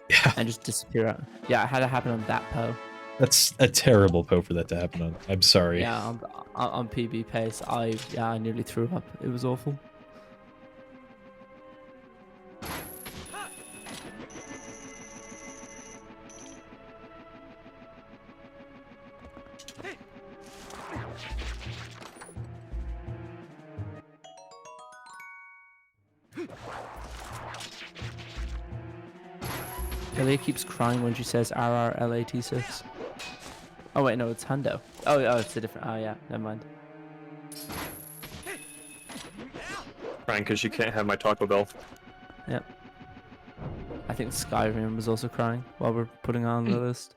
B: Yeah,
D: and just disappear out? Yeah, I had it happen on that Poe.
B: that's a terrible Poe for that to happen on. I'm sorry.
D: Yeah, on PB pace, I nearly threw up. It was awful. Elliot keeps crying when she says RRLAT6. Oh wait, no, it's Hundo. Oh, it's a different. Oh yeah, never mind.
C: crying because you can't have my Taco Bell.
D: Yep. I think Skyrim was also crying while we're putting on the list.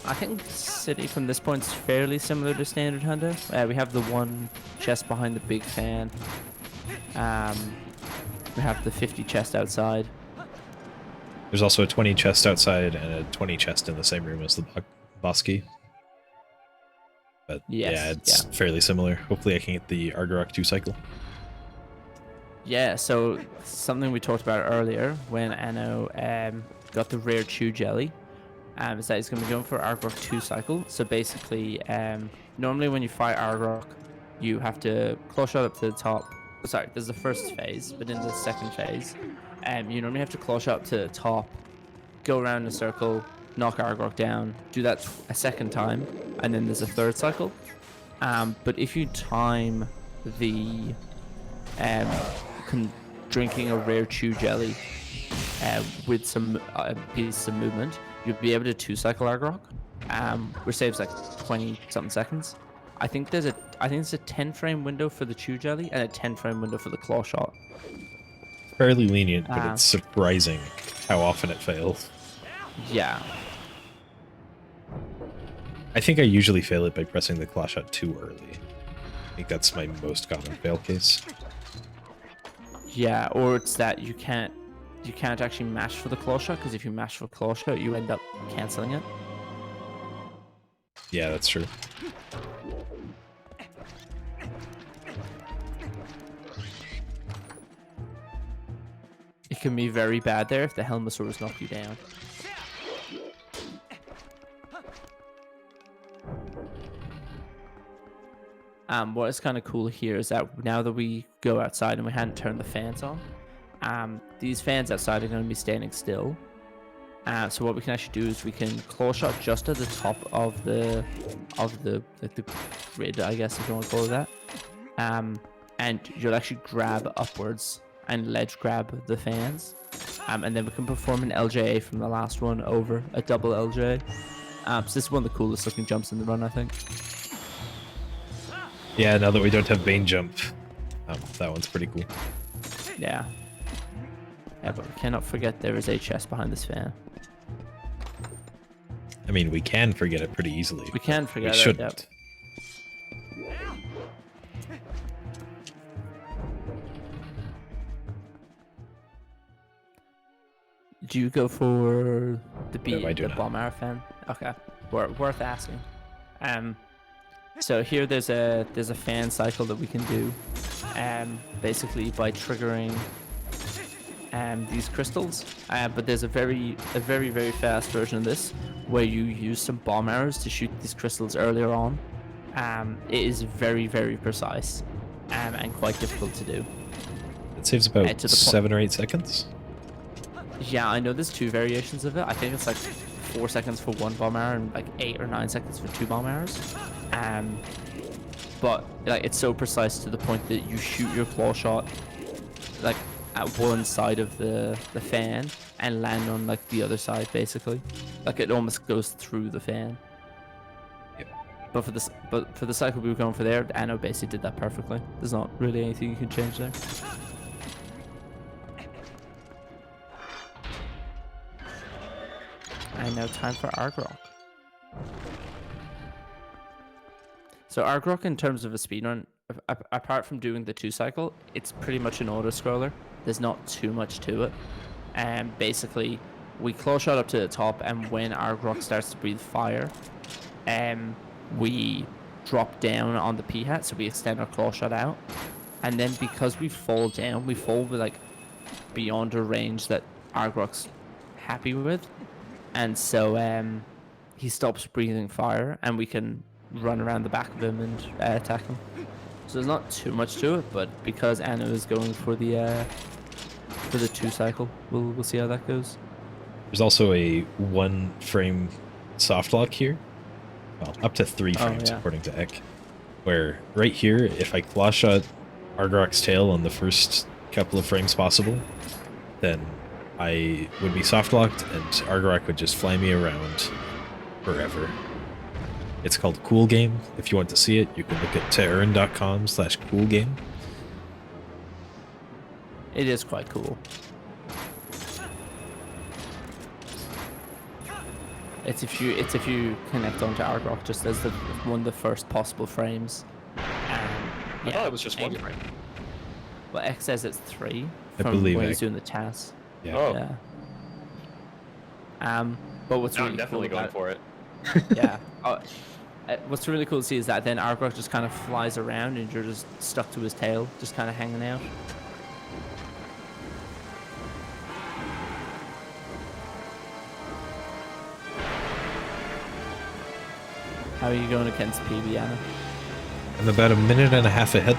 D: I think City from this point is fairly similar to standard Hundo. We have the one chest behind the big fan. We have the 50 chest outside.
B: There's also a 20 chest outside and a 20 chest in the same room as the boss key. But
D: Yes,
B: yeah, it's fairly similar. Hopefully I can get the RRLAT6 2 cycle.
D: Yeah, so something we talked about earlier when Anno got the rare chew jelly is that he's going to be going for RRLAT6 2 cycle. So basically, normally when you fight RRLAT6, you have to claw shot up to the top. Sorry, there's the first phase, but in the second phase, you normally have to claw shot up to the top, go around in a circle, knock RRLAT6 down, do that a second time, and then there's a third cycle. But if you time the drinking a rare chew jelly with some pieces of movement, you'll be able to 2-cycle RRLAT6, which saves like 20 something seconds. I think it's a 10-frame window for the chew jelly and a 10-frame window for the claw shot.
B: Fairly lenient, but it's surprising how often it fails.
D: Yeah.
B: I think I usually fail it by pressing the claw shot too early. I think that's my most common fail case.
D: Yeah, or it's that you can't actually mash for the claw shot, because if you mash for claw shot, you end up canceling it.
B: Yeah, that's true.
D: It can be very bad there if the Helmosaurs knock you down. What is kind of cool here is that now that we go outside and we hadn't turned the fans on, these fans outside are going to be standing still. So what we can actually do is we can claw shot just at the top of the grid, I guess if you want to call it that. And you'll actually grab upwards and ledge grab the fans. And then we can perform an LJA from the last one over a double LJ. So this is one of the coolest looking jumps in the run, I think.
B: Yeah, now that we don't have Bane jump, that one's pretty cool.
D: Yeah. Yeah, but we cannot forget there is a chest behind this fan.
B: I mean, we can forget it pretty easily.
D: We can forget
B: we
D: it.
B: shouldn't.
D: Yep. Do you go for the
B: No, I do
D: the
B: not.
D: bomb arrow fan? Okay, worth asking. So here there's a fan cycle that we can do, basically by triggering these crystals. But there's a very fast version of this where you use some bomb arrows to shoot these crystals earlier on. It is very precise and quite difficult to do.
B: It saves about
D: to the point.
B: 7 or 8 seconds.
D: Yeah, I know there's 2 variations of it. I think it's like 4 seconds for 1 bomb arrow and like 8 or 9 seconds for 2 bomb arrows. But like it's so precise to the point that you shoot your claw shot like at one side of the fan and land on like the other side, basically. Like it almost goes through the fan.
B: Yep.
D: But for the cycle we were going for there, Anno basically did that perfectly. There's not really anything you can change there. And now time for RRLAT6. So RRLAT6 in terms of a speedrun, apart from doing the 2 cycle, it's pretty much an auto-scroller. There's not too much to it. And basically, we claw shot up to the top, and when RRLAT6 starts to breathe fire, we drop down on the P-hat, so we extend our claw shot out. And then because we fall down, we fall with like beyond a range that RRLAT6's happy with. And so he stops breathing fire, and we can run around the back of him and attack him. So there's not too much to it, but because Anno is going for the 2 cycle, we'll see how that goes.
B: There's also a 1-frame soft lock here. Well, up to 3 frames according to Ek. Where right here, if I claw shot RRLAT6's tail on the first couple of frames possible, then I would be soft locked and RRLAT6 would just fly me around forever. It's called Cool Game. If you want to see it, you can look at tearn.com/coolgame.
D: It is quite cool. It's if you connect onto Argrok just as one of the first possible frames.
C: I thought it was just one frame.
D: Well, X says it's 3
B: I
D: from
B: believe
D: when
B: I-
D: he's doing the task.
B: Yeah.
C: Oh,
D: Yeah. But what's
C: now
D: really
C: I'm definitely
D: cool
C: going
D: about,
C: for it.
D: yeah. What's really cool to see is that then Argrok just kind of flies around and you're just stuck to his tail, just kind of hanging out. How are you going against PB, Anna?
B: I'm about a minute and a half ahead,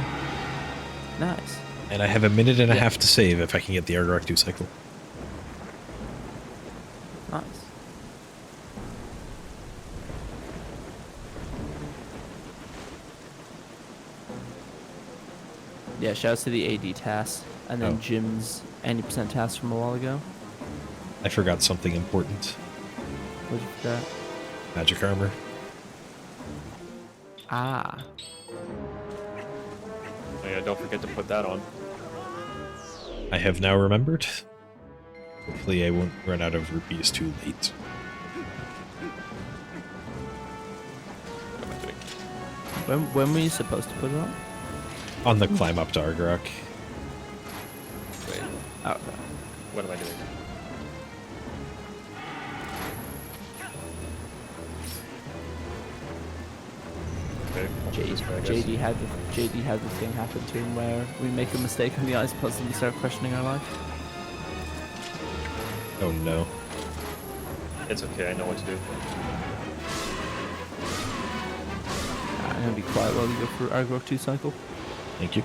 D: Nice.
B: and I have a minute and a half to save if I can get the Argorak 2 cycle.
D: Nice. Yeah, shouts to the AD task, and then
B: Oh.
D: Jim's 90% task from a while ago.
B: I forgot something important.
D: What did you forget?
B: Magic armor.
D: Ah.
C: Oh, yeah, don't forget to put that on.
B: I have now remembered. Hopefully I won't run out of rupees too late.
C: What am I doing?
D: When were you supposed to put it on?
B: On the climb up to Argorak.
C: Wait,
D: Oh,
C: what am I doing? Okay, I'll put this way, I guess.
D: JD had the thing happen to him where we make a mistake on the ice puzzle and we start questioning our life.
B: Oh no.
C: It's okay, I know what to do.
D: I'm gonna be quiet while we go through Argrok 2 cycle.
B: Thank you.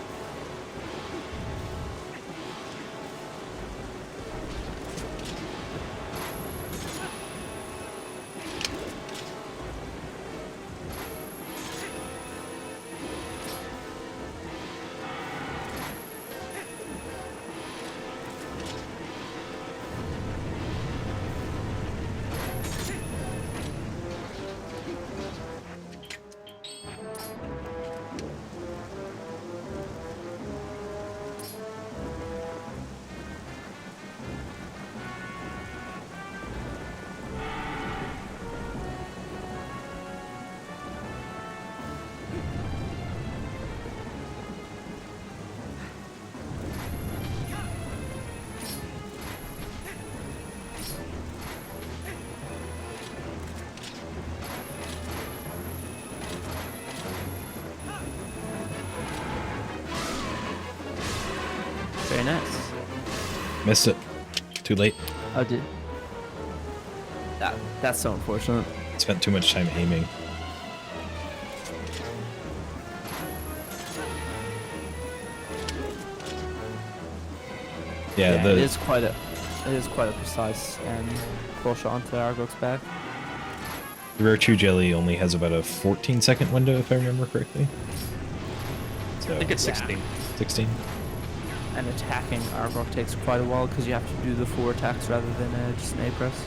D: Very nice.
B: Missed it. Too late.
D: Oh, did. That's so unfortunate.
B: Spent too much time aiming. Yeah,
D: It is quite a precise pull shot onto Argrok's back.
B: the Rare 2 jelly only has about a 14-second window, if I remember correctly. So,
C: I think it's 16.
B: 16.
D: And attacking Argrok takes quite a while because you have to do the 4 attacks rather than just an A press.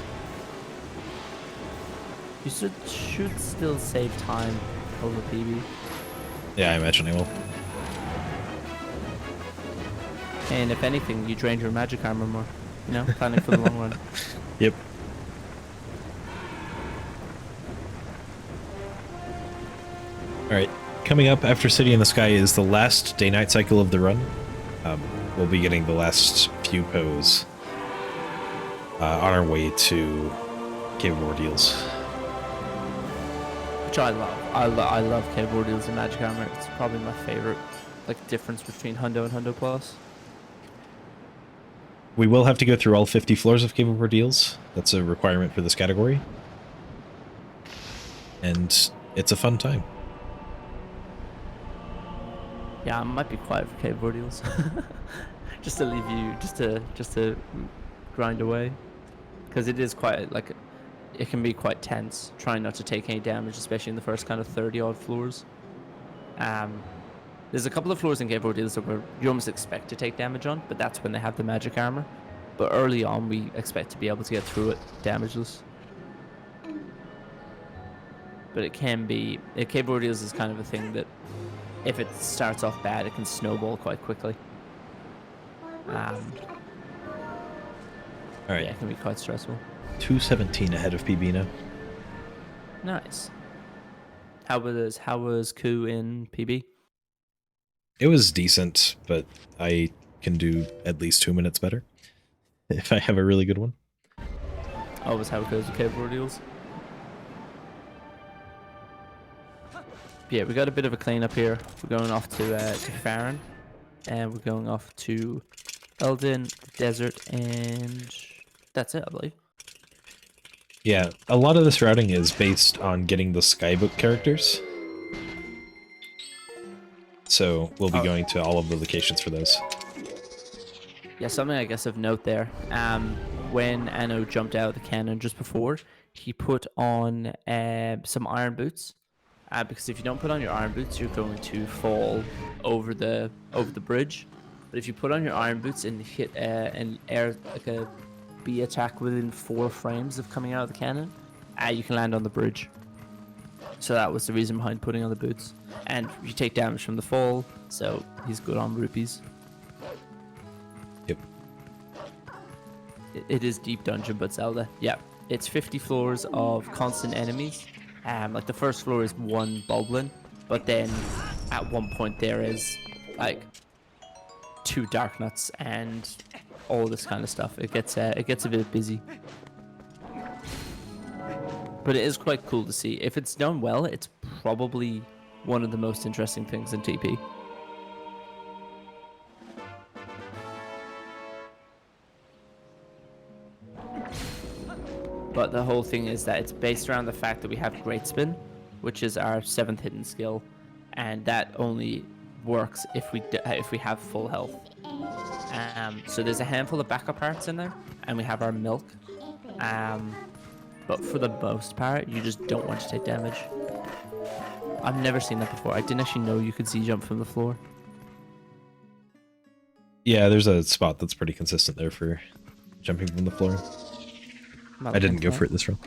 D: You should still save time over PB.
B: Yeah, I imagine I will.
D: And if anything, you drain your magic armor more. You know, planning for the long run.
B: Yep. Alright, coming up after City in the Sky is the last day-night cycle of the run. We'll be getting the last few pose on our way to Cave of Ordeals.
D: Which I love. I love Cave of Ordeals and magic armor. It's probably my favorite difference between Hundo and Hundo Plus.
B: We will have to go through all 50 floors of Cave of Ordeals. That's a requirement for this category. And it's a fun time.
D: Yeah, I might be quiet for Cave of Ordeals. just to leave you, just to grind away. Because it is quite, it can be quite tense, trying not to take any damage, especially in the first kind of 30-odd floors. There's a couple of floors in Cave of Ordeals where you almost expect to take damage on, but that's when they have the magic armor. But early on, we expect to be able to get through it damageless. but it can be. Cave ordeals is kind of a thing that, if it starts off bad, it can snowball quite quickly.
B: All right,
D: Yeah, it can be quite stressful.
B: 217 ahead of PB now.
D: Nice. How was Coup in PB?
B: It was decent, but I can do at least 2 minutes better if I have a really good one.
D: Always how it goes with cave ordeals. Yeah, we got a bit of a cleanup here. We're going off to Farron, and we're going off to Eldin, the desert, and that's it, I believe.
B: Yeah, a lot of this routing is based on getting the Skybook characters. So we'll be going to all of the locations for those.
D: Yeah, something I guess of note there. When Anno jumped out of the cannon just before, he put on some iron boots. Because if you don't put on your iron boots, you're going to fall over the bridge. But if you put on your iron boots and hit an air like a B attack within 4 frames of coming out of the cannon, you can land on the bridge. So that was the reason behind putting on the boots. And you take damage from the fall, so he's good on rupees.
B: Yep.
D: It is deep dungeon, but Zelda. Yeah, it's 50 floors of constant enemies. Like the first floor is 1 boblin, but then at one point there is like 2 dark nuts and all this kind of stuff. It gets a bit busy, but it is quite cool to see. If it's done well, it's probably one of the most interesting things in TP. But the whole thing is that it's based around the fact that we have Great Spin, which is our 7th hidden skill, and that only works if we have full health. So there's a handful of backup parts in there, and we have our milk. But for the most part, you just don't want to take damage. I've never seen that before. I didn't actually know you could Z-jump from the floor.
B: Yeah, there's a spot that's pretty consistent there for jumping from the floor. I didn't go for it this run.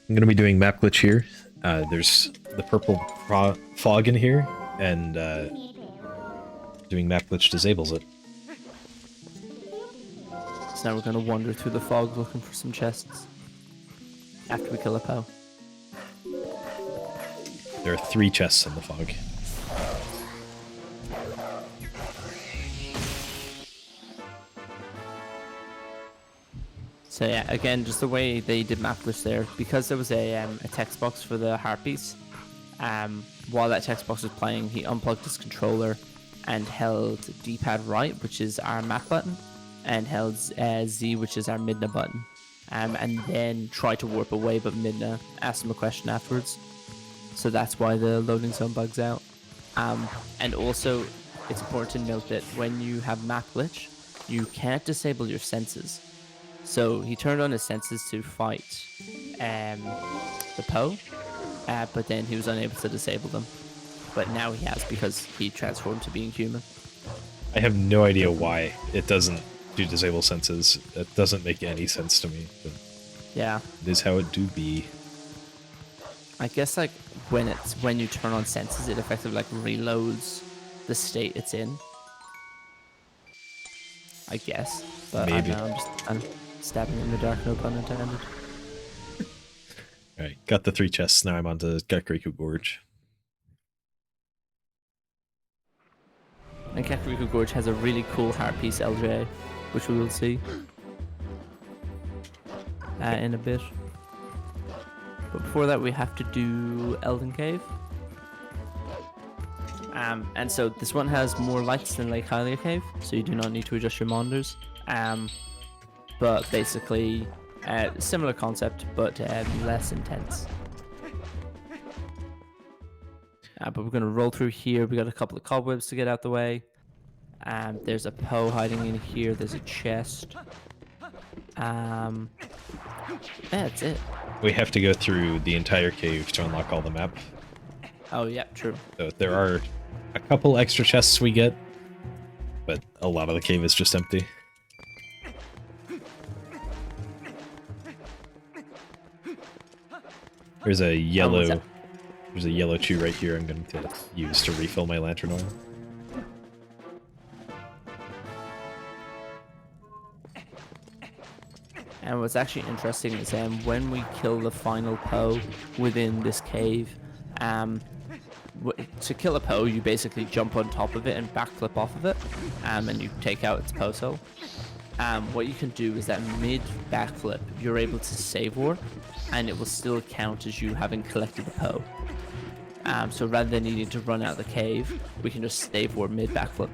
B: I'm going to be doing map glitch here. There's the purple fog in here, and doing map glitch disables it.
D: So now we're going to wander through the fog looking for some chests after we kill a Poe.
B: There are 3 chests in the fog.
D: So yeah, again, just the way they did map glitch there, because there was a text box for the heart piece. While that text box was playing, he unplugged his controller and held D-pad right, which is our map button, and held Z, which is our Midna button, and then tried to warp away, but Midna asked him a question afterwards. So that's why the loading zone bugs out. And also, it's important to note that when you have map glitch, you can't disable your senses. So he turned on his senses to fight the Poe, but then he was unable to disable them. But now he has, because he transformed to being human.
B: I have no idea why it doesn't do disable senses. That doesn't make any sense to me. But
D: Yeah,
B: it is how it do be.
D: I guess like when you turn on senses, it effectively like reloads the state it's in. I guess, but
B: Maybe.
D: I don't know, I'm just kind of stabbing in the dark, no pun intended.
B: Alright, got the 3 chests. Now I'm on to Kakariko Gorge.
D: And Kakariko Gorge has a really cool heart piece LJ, which we will see in a bit. But before that, we have to do Elden Cave. And so this one has more lights than Lake Hylia Cave, so you do not need to adjust your monitors. But basically, similar concept, but less intense. But we're going to roll through here. We got a couple of cobwebs to get out the way. There's a Poe hiding in here. There's a chest. Yeah, that's it.
B: We have to go through the entire cave to unlock all the map.
D: Oh, yeah, true.
B: So there are a couple extra chests we get, but a lot of the cave is just empty. There's a
A: what's
B: yellow.
A: that?
B: There's a yellow chew right here. I'm going to use to refill my lantern oil.
D: And what's actually interesting is when we kill the final Poe within this cave, to kill a Poe, you basically jump on top of it and backflip off of it, and you take out its Poe soul. What you can do is that mid backflip, you're able to save warp, and it will still count as you having collected the Poe. So rather than needing to run out of the cave, we can just save warp mid backflip.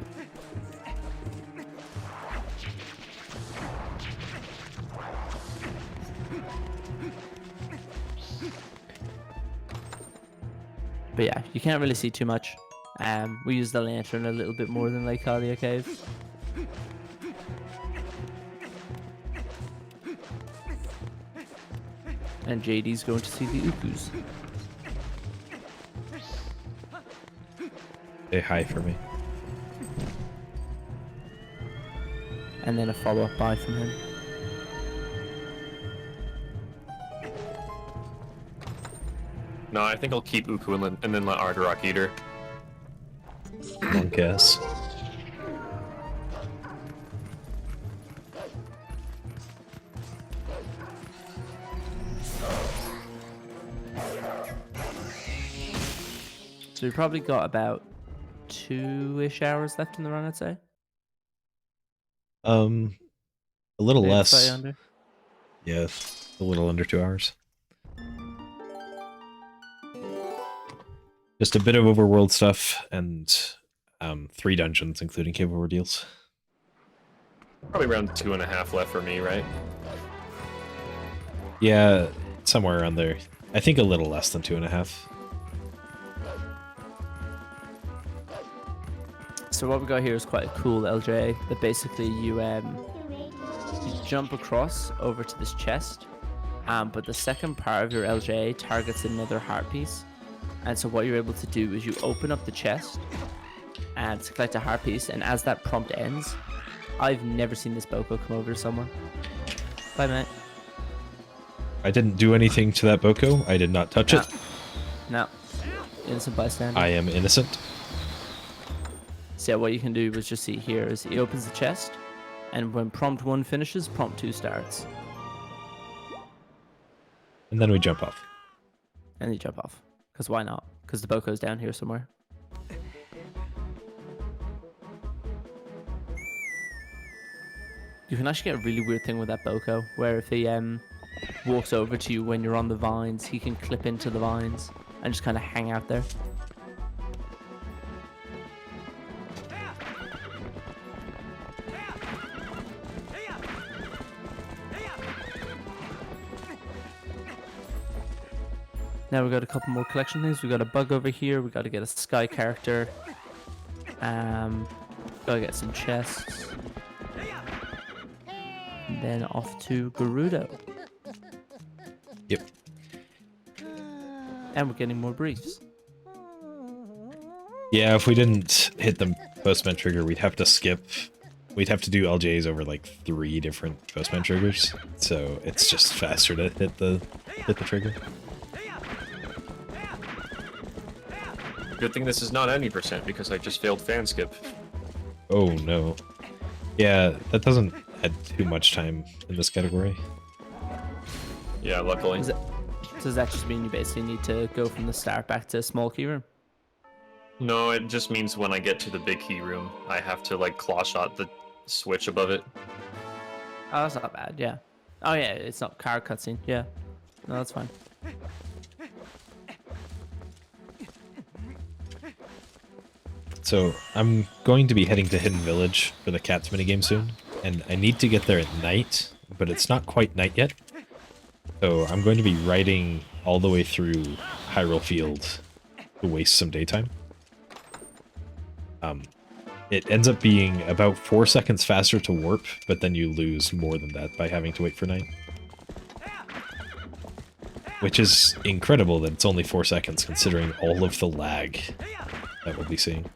D: But yeah, you can't really see too much. We use the lantern a little bit more than Lake Kalia Cave. And JD's going to see the Ukus.
B: Say hi for me.
D: And then a follow-up bye from him.
C: No, I think I'll keep Uku and then let Ardarok eat her.
B: I guess.
D: So we probably got about 2-ish hours left in the run, I'd say.
B: A little
D: Maybe
B: less.
D: slightly under.
B: Yeah, a little under 2 hours. Just a bit of overworld stuff and 3 dungeons, including cave ordeals.
C: Probably around 2.5 left for me, right?
B: Yeah, somewhere around there. I think a little less than 2.5.
D: So what we got here is quite a cool LJ that basically you jump across over to this chest, but the second part of your LJ targets another heart piece. And so what you're able to do is you open up the chest and to collect a heart piece, and as that prompt ends, I've never seen this Boko come over to someone. Bye, mate.
B: I didn't do anything to that Boko. I did not touch it.
D: No. Innocent bystander.
B: I am innocent.
D: So yeah, what you can do is just see here is he opens the chest, and when prompt 1 finishes, prompt 2 starts.
B: And then we jump off.
D: And you jump off. Because why not? Because the Boko's down here somewhere. You can actually get a really weird thing with that Boko, where if he walks over to you when you're on the vines, he can clip into the vines and just kind of hang out there. Now we've got a couple more collection things. We've got a bug over here. We've got to get a sky character. Gotta get some chests. And then off to Gerudo.
B: Yep.
D: And we're getting more briefs.
B: Yeah, if we didn't hit the postman trigger, we'd have to skip. We'd have to do LJs over like 3 different postman triggers. So it's just faster to hit the trigger.
C: Good thing this is not any percent because I just failed fan skip.
B: Oh no. Yeah, that doesn't add too much time in this category.
C: Yeah, luckily.
D: Does that just mean you basically need to go from the start back to small keyroom?
C: No, it just means when I get to the big key room, I have to like claw shot the switch above it.
D: Oh, that's not bad, yeah. Oh yeah, it's not car cutscene, yeah. No, that's fine.
B: So I'm going to be heading to Hidden Village for the Cats minigame soon, and I need to get there at night, but it's not quite night yet. So I'm going to be riding all the way through Hyrule Field to waste some daytime. It ends up being about 4 seconds faster to warp, but then you lose more than that by having to wait for night. Which is incredible that it's only 4 seconds considering all of the lag that we'll be seeing.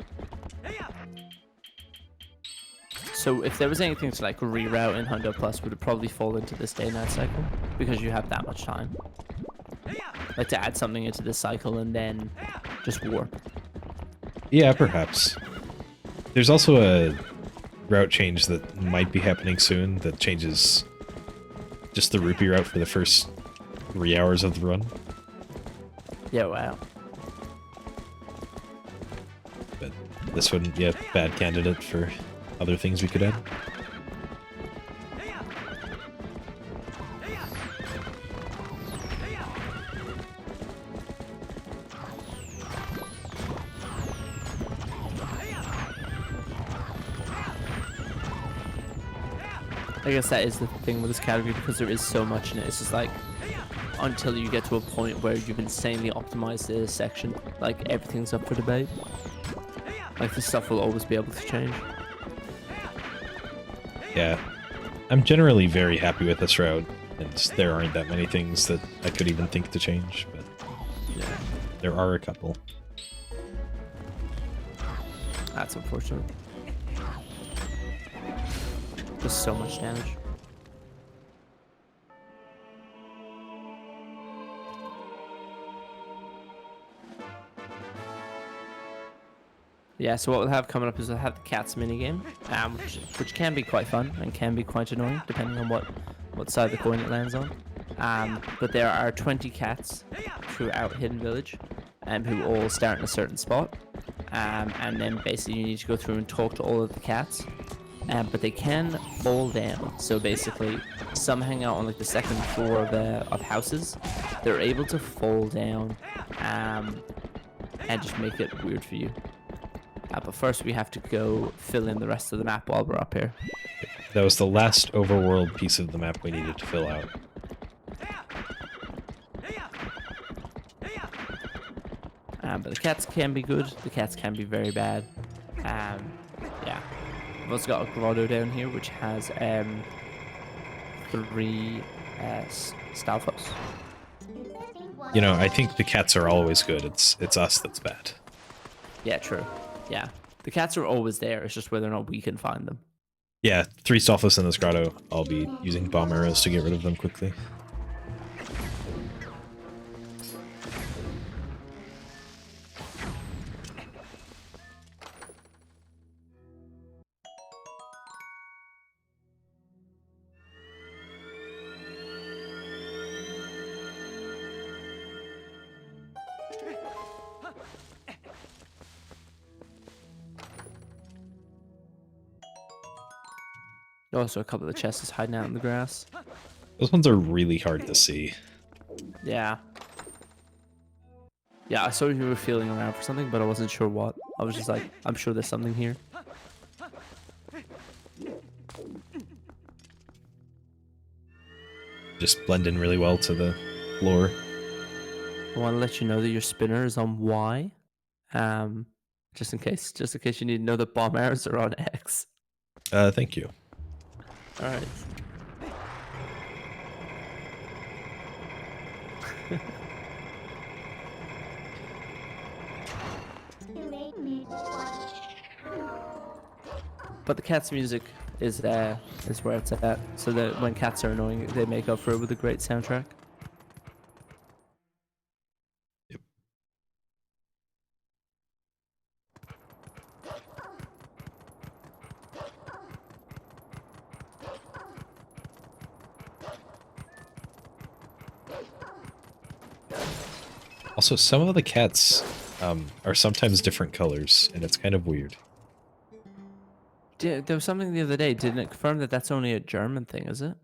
D: So if there was anything to like reroute in Hundo Plus, would it probably fall into this day-night cycle? Because you have that much time. Like to add something into the cycle and then just warp.
B: Yeah, perhaps. There's also a route change that might be happening soon that changes just the rupee route for the first 3 hours of the run.
D: Yeah, wow.
B: But this wouldn't be a bad candidate for other things we could add.
D: I guess that is the thing with this category because there is so much in it. It's just like until you get to a point where you've insanely optimized this section, like everything's up for debate. Like this stuff will always be able to change.
B: Yeah. I'm generally very happy with this route, and there aren't that many things that I could even think to change, but
D: Yeah,
B: there are a couple.
D: that's unfortunate. Just so much damage. Yeah, so what we'll have coming up is we'll have the cats minigame, which can be quite fun and can be quite annoying depending on what side of the coin it lands on. But there are 20 cats throughout Hidden Village, who all start in a certain spot, and then basically you need to go through and talk to all of the cats. But they can fall down. So basically, some hang out on like the second floor of houses. They're able to fall down, and just make it weird for you. But first, we have to go fill in the rest of the map while we're up here.
B: That was the last overworld piece of the map we needed to fill out.
D: But the cats can be good. The cats can be very bad. Yeah. We've also got a grotto down here, which has 3 stalfos.
B: You know, I think the cats are always good. It's us that's bad.
D: Yeah, true. Yeah. The cats are always there. It's just whether or not we can find them.
B: Yeah, 3 Stalfos in this grotto. I'll be using bomb arrows to get rid of them quickly.
D: Also, a couple of the chests is hiding out in the grass.
B: Those ones are really hard to see.
D: Yeah. Yeah, I saw you were feeling around for something, but I wasn't sure what. I was just like, I'm sure there's something here.
B: Just blend in really well to the floor.
D: I want to let you know that your spinner is on Y. Just in case you need to know that bomb arrows are on X.
B: Thank you.
D: All right. But the cat's music is where it's at. So that when cats are annoying, they make up for it with a great soundtrack.
B: Yep. Also, some of the cats are sometimes different colors, and it's kind of weird.
D: There was something the other day. Didn't it confirm that that's only a German thing, is it?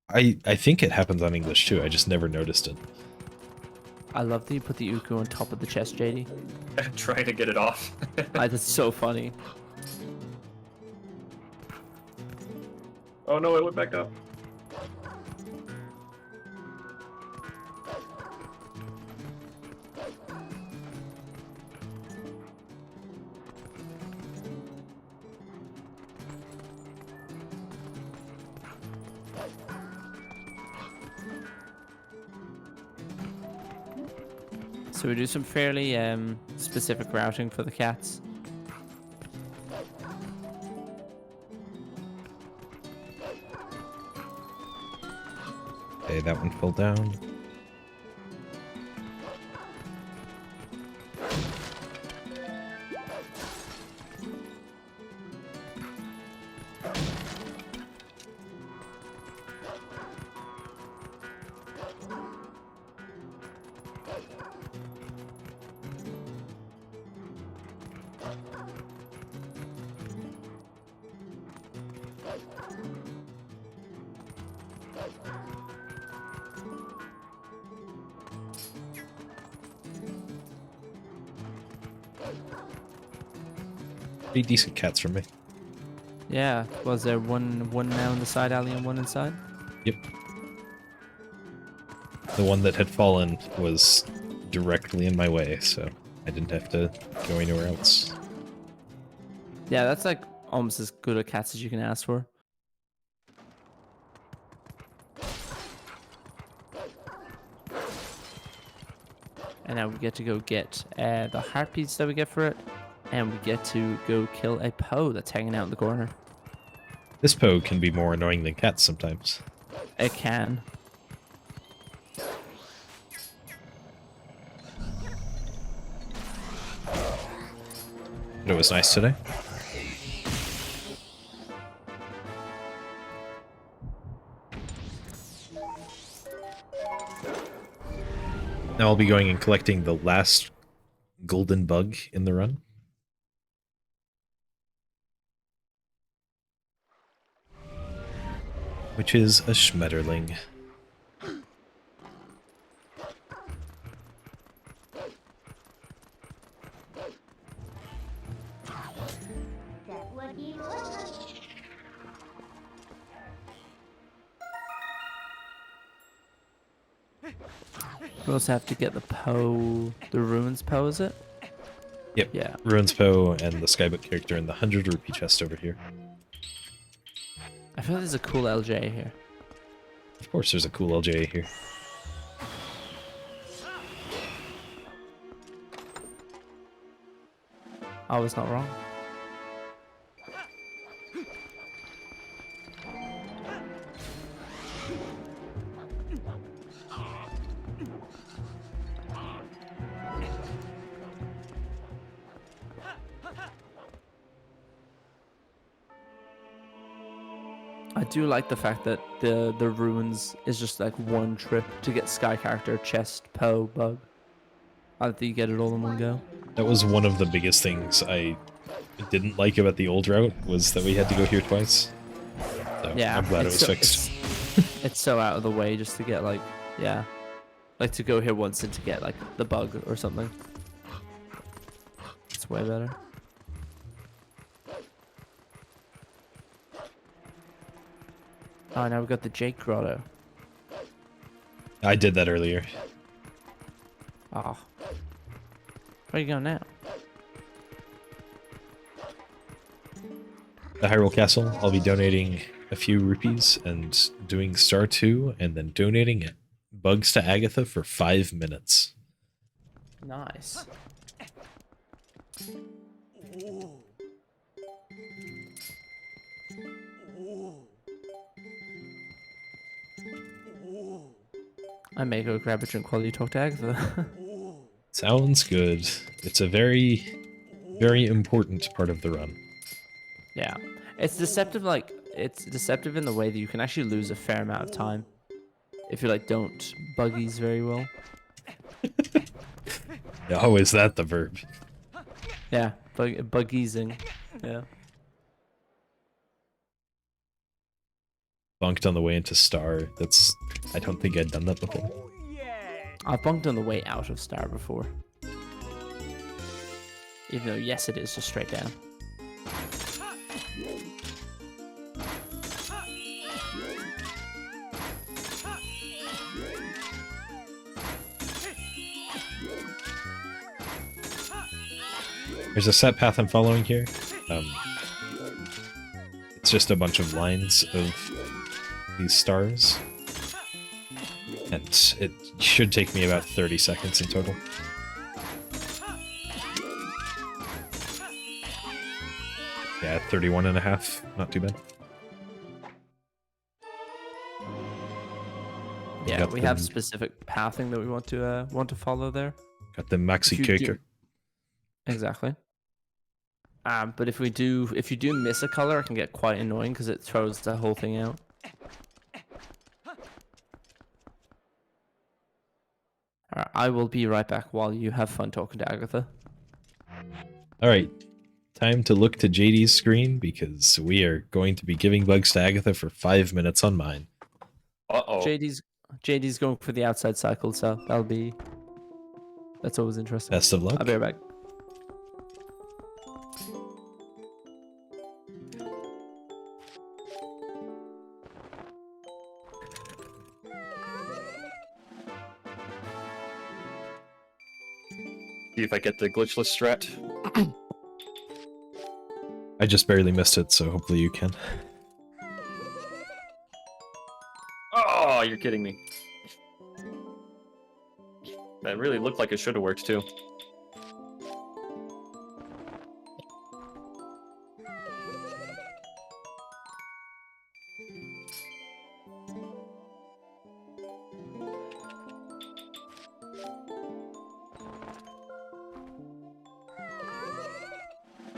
B: I think it happens on English too, I just never noticed it.
D: I love that you put the Uku on top of the chest, JD.
C: Trying to get it off.
D: That's so funny.
C: Oh no, it went back up.
D: So we do some fairly specific routing for the cats.
B: Okay, that one fell down. Pretty decent cats from me.
D: Yeah. Was there one now in the side alley and one inside?
B: Yep. The one that had fallen was directly in my way, so I didn't have to go anywhere else.
D: Yeah, that's like almost as good a cats as you can ask for. And now we get to go get the heartbeats that we get for it, and we get to go kill a Poe that's hanging out in the corner.
B: This Poe can be more annoying than cats sometimes.
D: It can.
B: But it was nice today. Now I'll be going and collecting the last golden bug in the run. Which is a Schmetterling.
D: We also have to get the Poe, the Ruins Poe, is it?
B: Yep.
D: Yeah.
B: Ruins Poe and the Skybook character in the 100 rupee chest over here.
D: I feel like there's a cool LJ here.
B: Of course there's a cool LJ here.
D: I was not wrong. I do like the fact that the ruins is just like one trip to get Sky Character, chest, Poe, bug. I think you get it all in one go.
B: That was one of the biggest things I didn't like about the old route, was that we had to go here twice. So
D: Yeah,
B: I'm glad it was
D: so,
B: fixed.
D: It's so out of the way just to get like, yeah, like to go here once and to get like the bug or something. It's way better. Oh, now we've got the Jake Grotto.
B: I did that earlier.
D: Oh. Where you going now?
B: The Hyrule Castle, I'll be donating a few rupees and doing Star 2 and then donating bugs to Agatha for 5 minutes.
D: Nice. I may go grab a drink while you talk to Agatha.
B: Sounds good. It's a very, very important part of the run.
D: Yeah. It's deceptive, like, it's deceptive in the way that you can actually lose a fair amount of time if you, like, don't buggies very well.
B: Oh, is that the verb?
D: Yeah, buggiesing. Yeah.
B: Bunked on the way into Star. That's... I don't think I'd done that before.
D: I've bunked on the way out of Star before. Even though, yes, it is just straight down.
B: There's a set path I'm following here. It's just a bunch of lines of these stars. And it should take me about 30 seconds in total. Yeah, 31 and a half. Not too bad.
D: Yeah,
B: Got
D: we
B: the-
D: have specific pathing that we want to follow there.
B: Got the maxi
D: If you
B: cake.
D: do- Exactly. But if you do miss a color, it can get quite annoying because it throws the whole thing out. Alright, I will be right back while you have fun talking to Agatha.
B: Alright, time to look to JD's screen because we are going to be giving bugs to Agatha for 5 minutes on mine.
C: Uh-oh.
D: JD's going for the outside cycle, so that's always interesting.
B: Best of luck.
D: I'll be right back.
C: See if I get the glitchless strat.
B: I just barely missed it, so hopefully you can.
C: Oh, you're kidding me. That really looked like it should have worked too.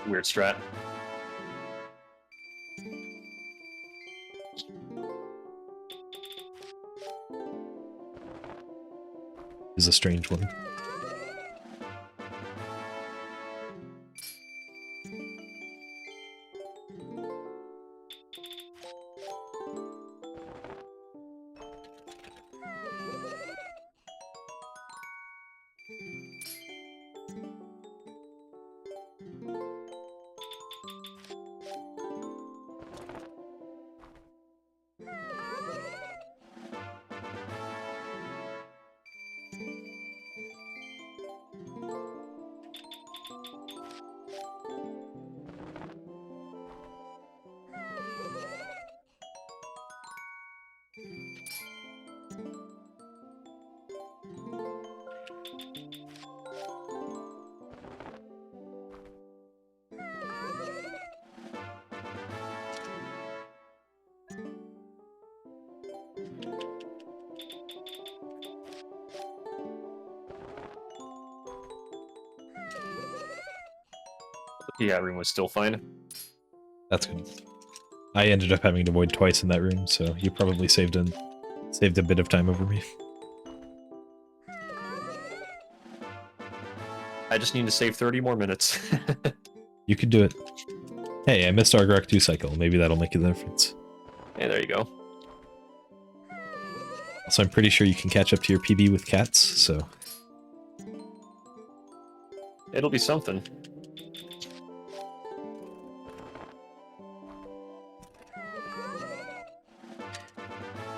C: Weird strat.
B: Is a strange one.
C: Yeah, room was still fine.
B: That's good. I ended up having to void twice in that room, so you probably saved a bit of time over me.
C: I just need to save 30 more minutes.
B: You could do it. Hey, I missed our Grok 2 cycle. Maybe that'll make a difference.
C: Hey, there you go.
B: Also, I'm pretty sure you can catch up to your PB with cats, so...
C: It'll be something.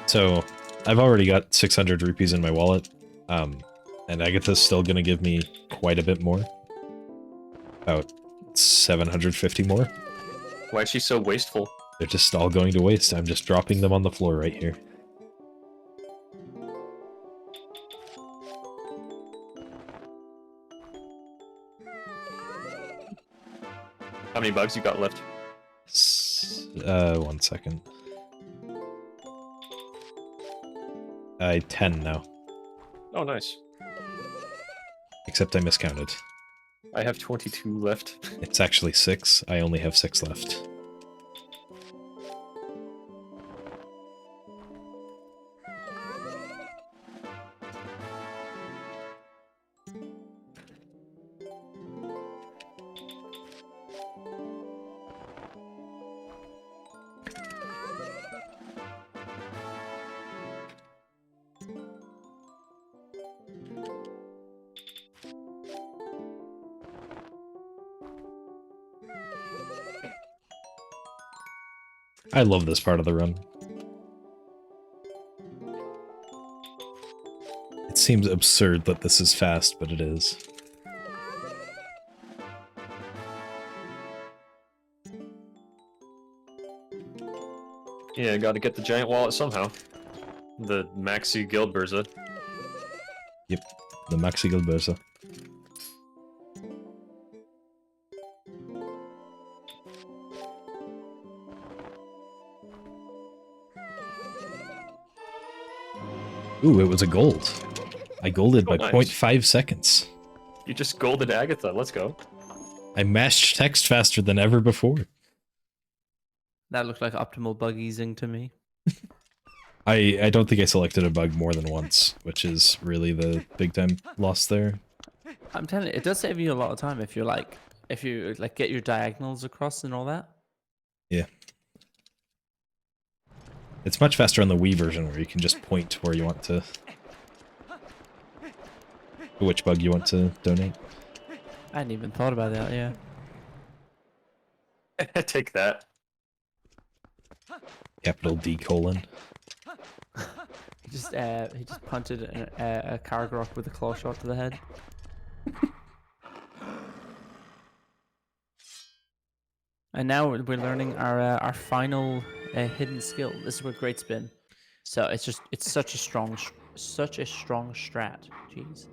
B: So, I've already got 600 rupees in my wallet, and Agatha's still gonna give me quite a bit more. About 750 more.
C: Why is she so wasteful?
B: They're just all going to waste. I'm just dropping them on the floor right here.
C: How many bugs you got left?
B: 1 second. 10 now.
C: Oh, nice.
B: Except I miscounted.
C: I have 22 left.
B: It's actually 6. I only have 6 left. I love this part of the run. It seems absurd that this is fast, but it is.
C: Yeah, gotta get the giant wallet somehow. The Maxi Guild Burza.
B: Yep, the Maxi Gilberza. Ooh, it was a gold. I golded by
C: nice.
B: 0.5 seconds.
C: You just golded Agatha, let's go.
B: I mashed text faster than ever before.
D: That looked like optimal bug easing to me.
B: I don't think I selected a bug more than once, which is really the big time loss there.
D: I'm telling you, it does save you a lot of time if you're like if you like get your diagonals across and all that.
B: Yeah. It's much faster on the Wii version where you can just point where you want to... which bug you want to donate.
D: I hadn't even thought about that. Yeah.
C: Take that.
B: Capital D colon.
D: He just punted a Kargrok with a claw shot to the head. And now we're learning our final hidden skill. This is where great spin. So it's such a strong strat. Jeez.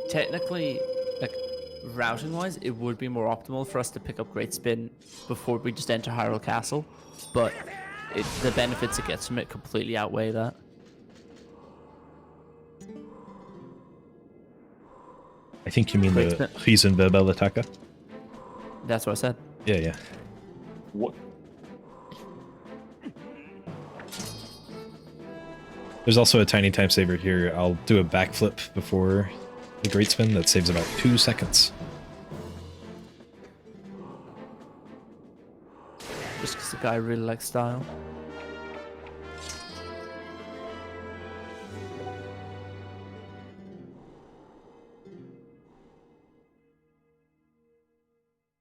D: Technically, like routing wise, it would be more optimal for us to pick up great spin before we just enter Hyrule Castle, but the benefits it gets from it completely outweigh that.
B: I think you mean
D: Great
B: the
D: spin.
B: Riesenwirbelattacke.
D: That's what I said.
B: Yeah, yeah.
C: What?
B: There's also a tiny time saver here. I'll do a backflip before the great spin. That saves about 2 seconds.
D: Just because the guy really likes style.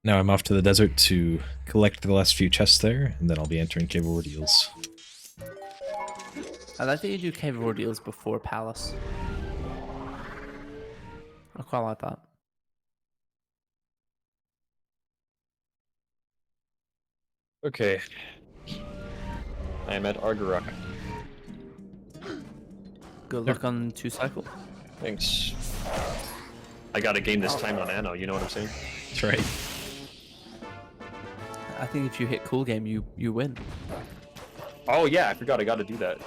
B: Now I'm off to the desert to collect the last few chests there, and then I'll be entering Cave of Ordeals.
D: I like that you do Cave of Ordeals before Palace. I quite like that.
C: Okay. I am at Anorakkis.
D: Good luck on 2 cycle.
C: Thanks. I gotta gain this time on Anno, you know what I'm saying?
B: That's right.
D: I think if you hit cool game, you win.
C: Oh yeah, I forgot I gotta do that.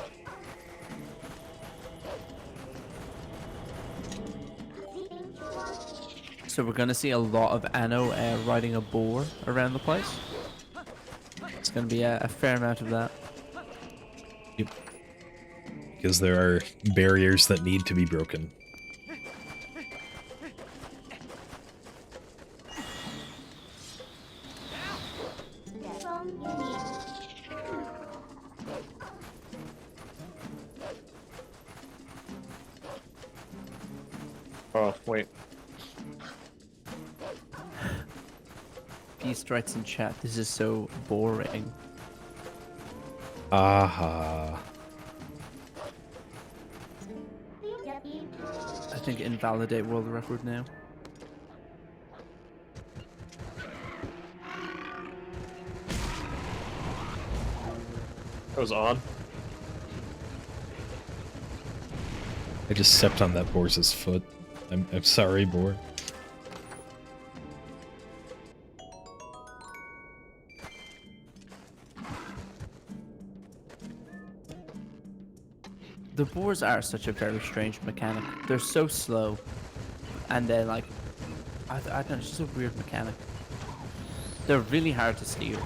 D: So we're gonna see a lot of Anno riding a boar around the place. It's gonna be a fair amount of that.
B: Yep. Because there are barriers that need to be broken.
C: Oh, wait.
D: Beast writes in chat, this is so boring.
B: Aha.
D: I think invalidate world record now.
C: That was odd.
B: I just stepped on that boar's foot. I'm sorry, boar.
D: The boars are such a very strange mechanic. They're so slow, and then like, I don't know, it's just a weird mechanic. They're really hard to steer.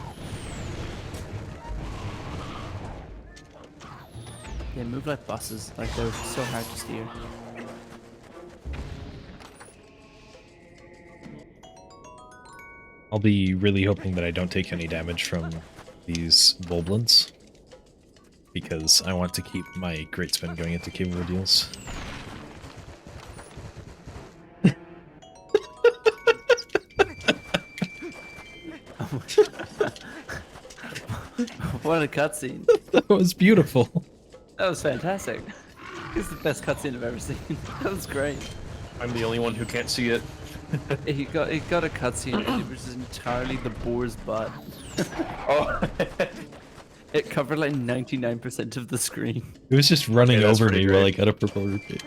D: They move like buses, like they're so hard to steer.
B: I'll be really hoping that I don't take any damage from these Volblins, because I want to keep my Great Spin going into Cave of Ordeals.
D: What a cutscene!
B: That was beautiful.
D: That was fantastic. It's the best cutscene I've ever seen. That was great.
C: I'm the only one who can't see it.
D: He got a cutscene. It was entirely the boar's butt.
C: Oh.
D: It covered like 99% of the screen.
B: It was just running
C: Yeah, that's
B: over
C: pretty
B: me while I
C: great.
B: got a purple rupee.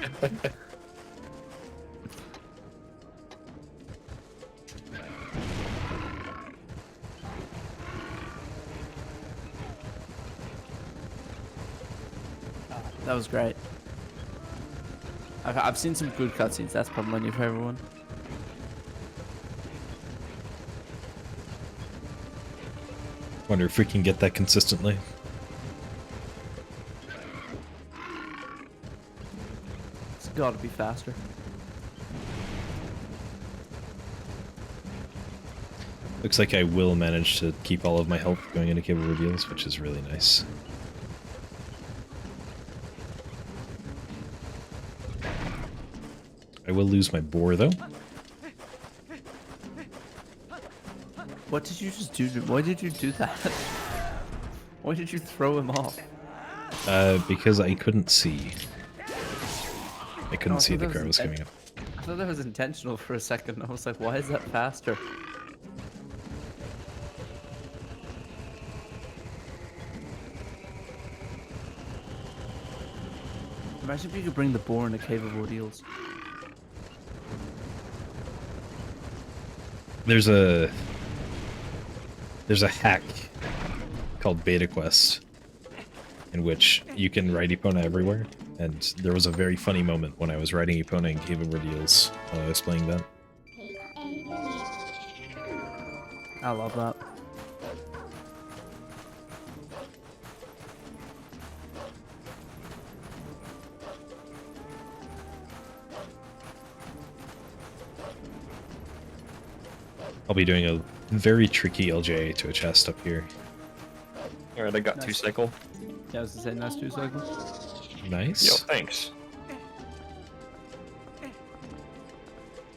D: That was great. I've seen some good cutscenes. That's probably my new favorite one.
B: Wonder if we can get that consistently.
D: It's got to be faster.
B: Looks like I will manage to keep all of my health going into cable reveals, which is really nice. I will lose my boar, though.
D: What did you just do? Why did you do that? Why did you throw him off?
B: Because I couldn't see. I couldn't see the car was coming up.
D: I thought that was intentional for a second. I was like, why is that faster? Imagine if you could bring the boar in a cave of ordeals.
B: There's a hack called Beta Quest in which you can ride Epona everywhere, and there was a very funny moment when I was riding Epona in Cave of Ordeals while I was playing that.
D: I love that.
B: I'll be doing a very tricky LJ to a chest up here.
C: Alright, I got
D: Nice.
C: 2 cycle.
D: Yeah, I was gonna say nice 2 cycles.
B: Nice.
C: Yo, thanks.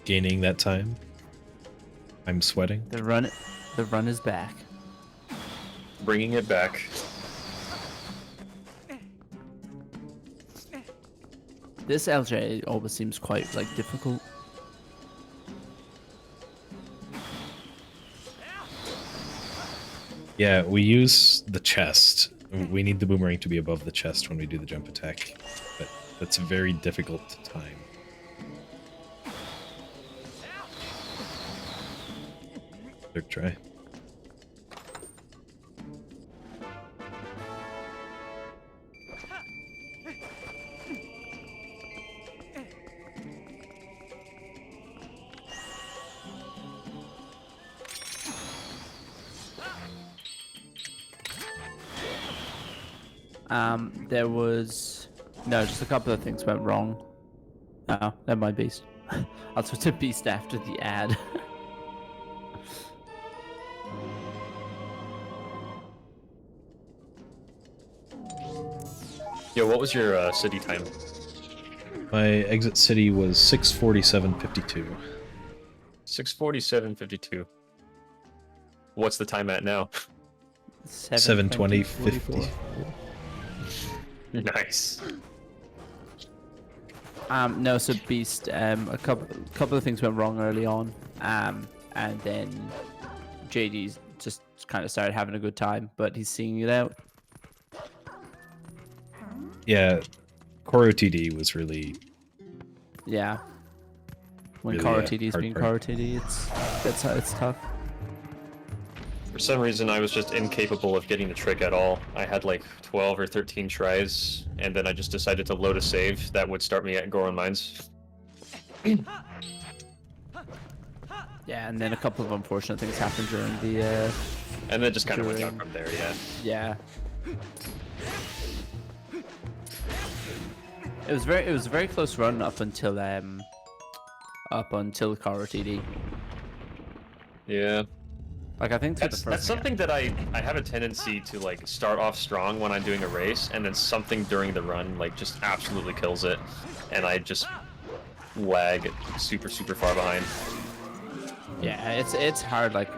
B: Gaining that time. I'm sweating.
D: The run is back.
C: Bringing it back.
D: This LJ always seems quite like difficult.
B: Yeah, we use the chest. We need the boomerang to be above the chest when we do the jump attack, but that's very difficult to time. Third try.
D: There was just a couple of things went wrong. Oh, never mind, Beast. I'll switch to Beast after the ad.
C: Yo, what was your city time?
B: My exit city was 6:47:52.
C: 6:47:52. What's the time at now?
B: 7:20:50.
C: Nice.
D: No, so Beast, a couple of things went wrong early on, and then JD's just kind of started having a good time, but he's seeing it out.
B: Yeah, Koro TD was really
D: Yeah. When
B: Really,
D: Koro
B: yeah,
D: TD's
B: hard
D: being
B: part.
D: Koro TD, it's tough.
C: For some reason, I was just incapable of getting the trick at all. I had like 12 or 13 tries, and then I just decided to load a save that would start me at Goron Mines.
D: Yeah, and then a couple of unfortunate things happened during the
C: And then just kind of went
D: During-
C: down from there, yeah.
D: yeah. It was a very close run up until Koro TD.
C: Yeah.
D: Like I think through the
C: That's
D: first
C: something that I have a tendency to like start off strong when I'm doing a race, and then something during the run like just absolutely kills it, and I just lag super far behind.
D: Yeah, it's hard. Like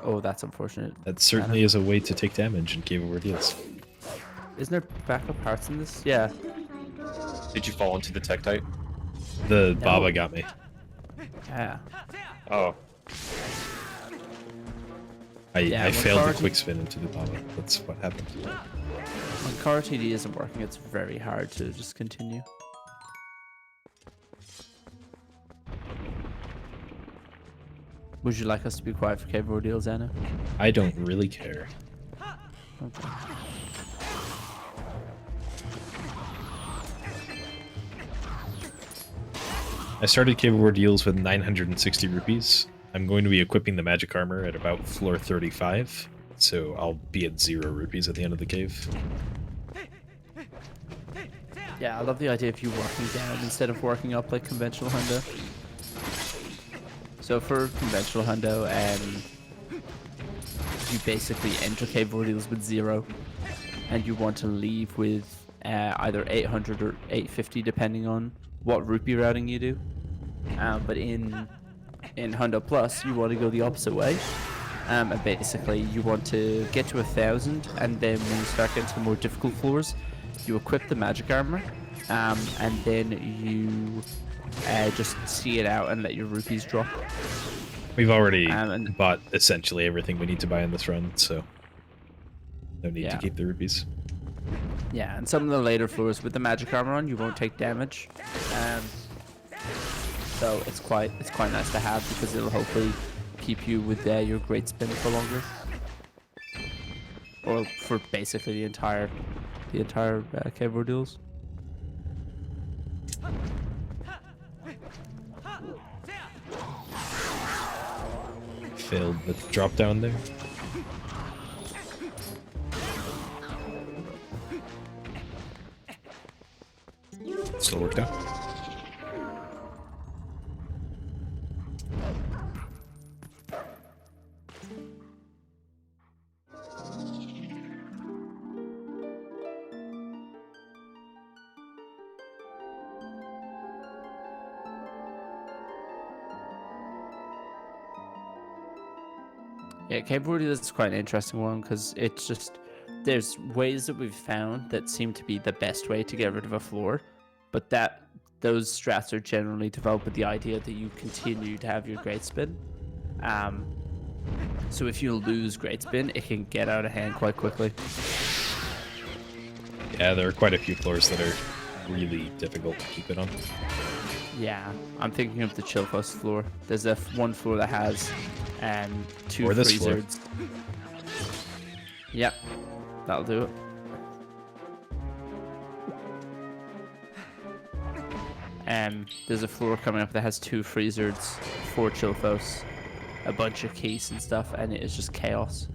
D: oh, that's unfortunate.
B: that certainly is a way to take damage in Cave of Ordeals.
D: Isn't there backup parts in this? Yeah.
C: Did you fall into the Tektite?
B: The
D: No.
B: Baba got me.
D: Yeah.
C: Oh,
D: Yeah,
B: I
D: when
B: failed
D: Koro
B: the quick spin into the Baba. That's what happened.
D: When Koro TD isn't working, it's very hard to just continue. Would you like us to be quiet for Cave Ordeals, Anna?
B: I don't really care.
D: Okay.
B: I started Cave of Ordeals with 960 rupees. I'm going to be equipping the magic armor at about floor 35, so I'll be at 0 rupees at the end of the cave.
D: Yeah, I love the idea of you working down instead of working up like conventional hundo. So for conventional hundo, you basically enter cave ordeals with 0, and you want to leave with either 800 or 850, depending on what rupee routing you do. But in Hundo Plus, you want to go the opposite way. And basically, you want to get to 1,000, and then when you start getting to the more difficult floors, you equip the magic armor, and then you just see it out and let your rupees drop.
B: We've already
D: And-
B: bought essentially everything we need to buy in this run, so no need to
D: Yeah.
B: keep the rupees.
D: Yeah, and some of the later floors with the magic armor on, you won't take damage. So it's quite nice to have, because it'll hopefully keep you with your great spin for longer, or for basically the entire cave ordeals.
B: Failed the drop down there. Still worked out.
D: Yeah, cave ordeals is quite an interesting one, because it's just, there's ways that we've found that seem to be the best way to get rid of a floor, but those strats are generally developed with the idea that you continue to have your great spin. So if you lose great spin, it can get out of hand quite quickly.
B: Yeah, there are quite a few floors that are really difficult to keep it on.
D: Yeah, I'm thinking of the Chilfos floor. There's one floor that has 2
B: Or this floor.
D: freezers. Yep, that'll do it. There's a floor coming up that has 2 freezers, 4 Chilfos, a bunch of keys and stuff, and it is just chaos.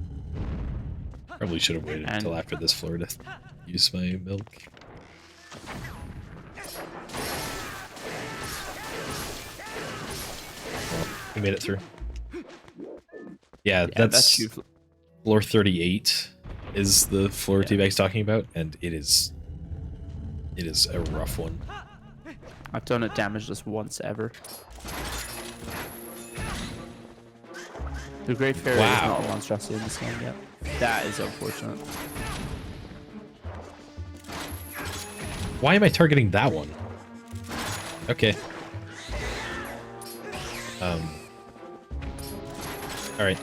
B: Probably should have waited until after this floor to use my milk. Well, we made it through. Yeah, that's floor 38 is the floor T-Bag's talking about, and it is a rough one.
D: I've done it damageless once ever. The Great Fairy is not a monstrosity in this game yet. That is unfortunate.
B: Why am I targeting that one? Okay. Alright.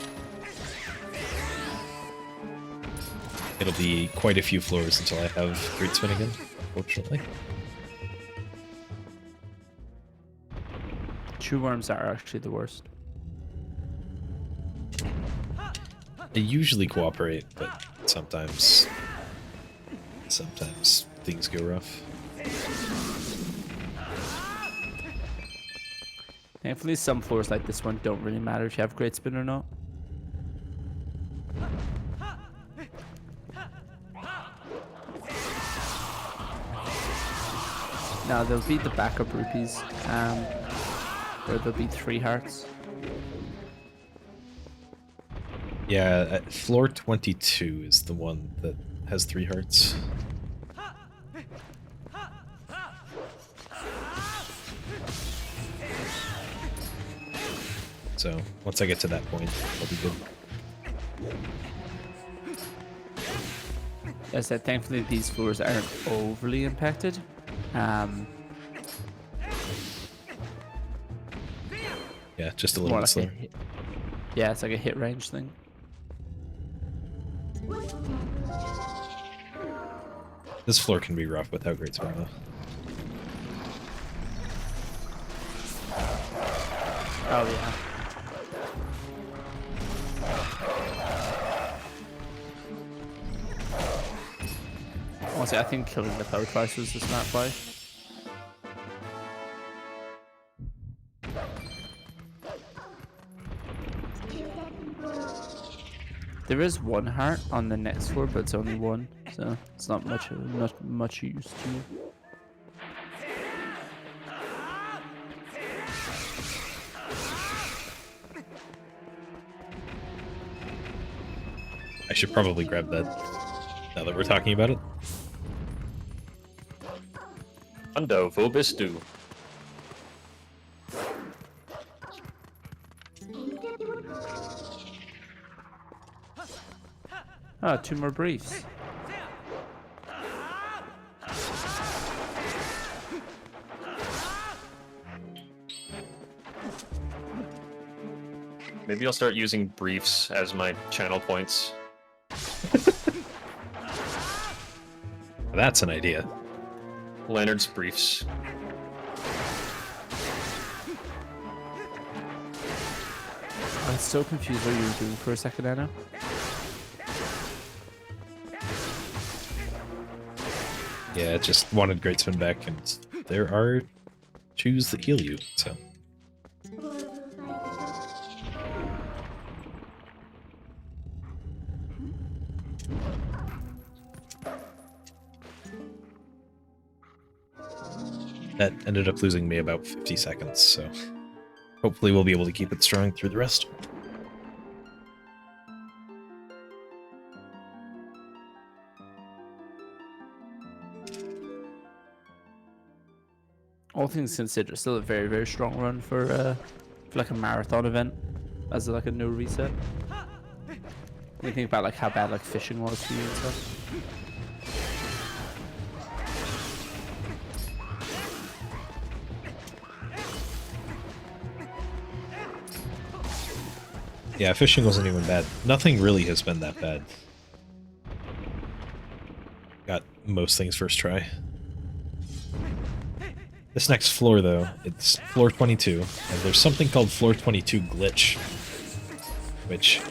B: It'll be quite a few floors until I have Great Spin again, unfortunately.
D: True worms are actually the worst.
B: They usually cooperate, but sometimes things go rough.
D: Thankfully, some floors like this one don't really matter if you have great spin or not. Now there'll be the backup rupees, where there'll be 3 hearts.
B: Yeah, floor 22 is the one that has 3 hearts. So, once I get to that point, I'll be good.
D: As I said, thankfully these floors aren't overly impacted.
B: Yeah, just a little bit slower.
D: Yeah, it's like a hit range thing.
B: This floor can be rough without great spin though.
D: Oh yeah. Honestly, I think killing the foe twice was the smart play. There is 1 heart on the next floor, but it's only 1, so it's not much use to you.
B: I should probably grab that now that we're talking about it.
C: Hundo Vobis Do.
D: Oh, 2 more briefs.
C: Maybe I'll start using briefs as my channel points.
B: That's an idea.
C: Leonard's briefs.
D: I was so confused what you were doing for a second, Anna.
B: Yeah, it just wanted Great Spin back, and there are shoes that heal you, so. That ended up losing me about 50 seconds, so hopefully we'll be able to keep it strong through the rest.
D: All things considered, still a very, very strong run for like a marathon event, as like a no reset. When you think about like how bad like fishing was for you and stuff.
B: Yeah, fishing wasn't even bad. Nothing really has been that bad. Got most things first try. This next floor, though, it's floor 22, and there's something called floor 22 glitch, which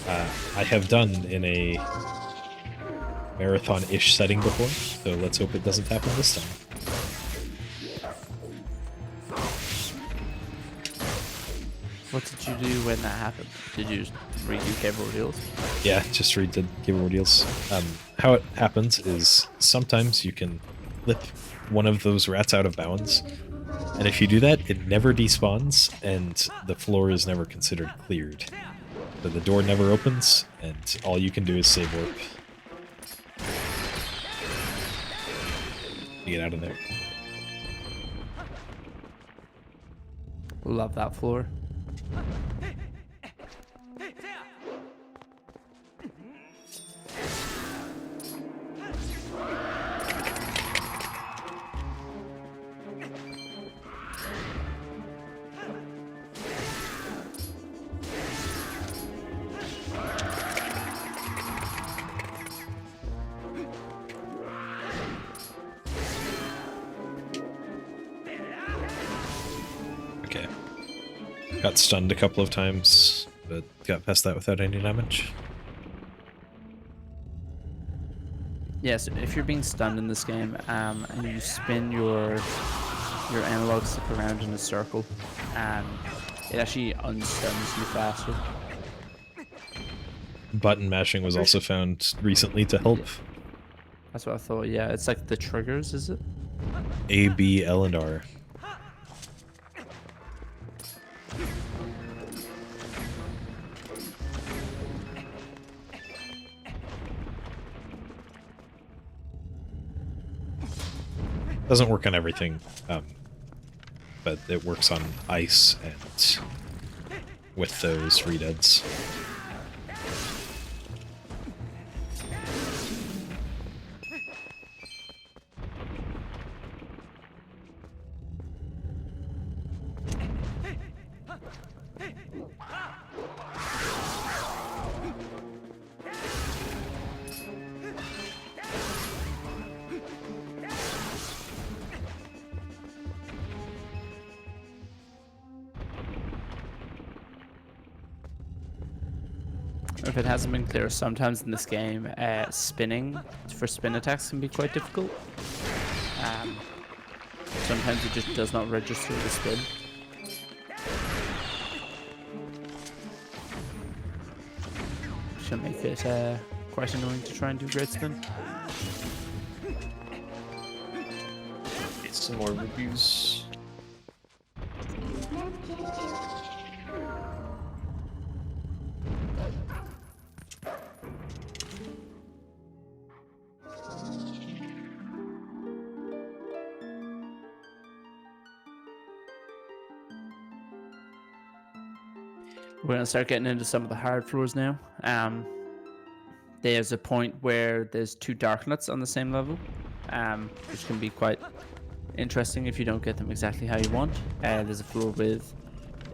B: I have done in a marathon-ish setting before, so let's hope it doesn't happen this time.
D: What did you do when that happened? Did you just redo Gabriel Deals?
B: Yeah, just redid Gabriel Deals. How it happens is sometimes you can flip one of those rats out of bounds, and if you do that, it never despawns, and the floor is never considered cleared. So the door never opens, and all you can do is save warp to get out of there.
D: Love that floor.
B: Okay. Got stunned a couple of times, but got past that without any damage.
D: Yes, if you're being stunned in this game, and you spin your analog stick around in a circle, it actually unstuns you faster.
B: Button mashing was also found recently to help.
D: That's what I thought. Yeah, it's like the triggers, is it?
B: A, B, L, and R. Doesn't work on everything, but it works on ice and with those redeads.
D: If it hasn't been clear, sometimes in this game, spinning for spin attacks can be quite difficult. Sometimes it just does not register the spin. Which can make it quite annoying to try and do great spin.
C: Get some more rupees.
D: We're gonna start getting into some of the hard floors now. There's a point where there's 2 dark nuts on the same level, which can be quite interesting if you don't get them exactly how you want. There's a floor with,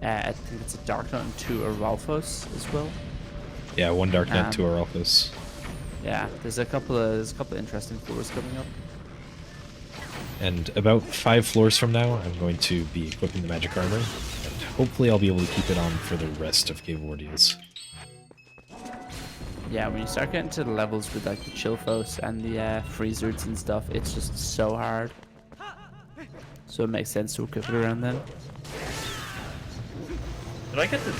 D: I think it's a dark nut and 2 Aralfos as well.
B: Yeah, 1 dark net, 2 Aralfos.
D: Yeah, there's a couple of interesting floors coming up.
B: And about 5 floors from now, I'm going to be equipping the magic armor, and hopefully I'll be able to keep it on for the rest of Cave of Ordeals.
D: Yeah, when you start getting to the levels with like the Chilfos and the Freezers and stuff, it's just so hard. So it makes sense to equip it around then.
C: Did I get the...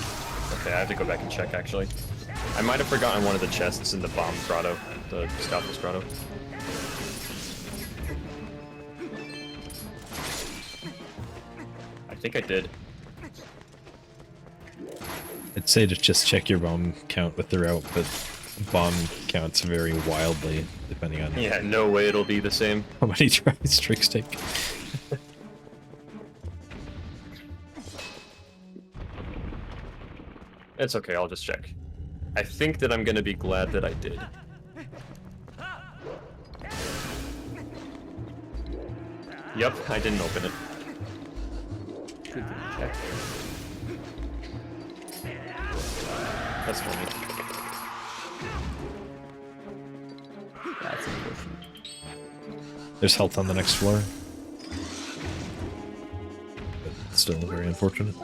C: Okay, I have to go back and check, actually. I might have forgotten one of the chests in the bomb grotto, the Scalpel's grotto. I think I did.
B: I'd say to just check your bomb count with the route, but bomb counts vary wildly depending on
C: Yeah, no way it'll be the same.
B: how many tries tricks take.
C: It's okay, I'll just check. I think that I'm gonna be glad that I did. Yep, I didn't open it.
D: Good thing to check.
C: That's funny.
D: That's unfortunate.
B: There's health on the next floor. But still very unfortunate.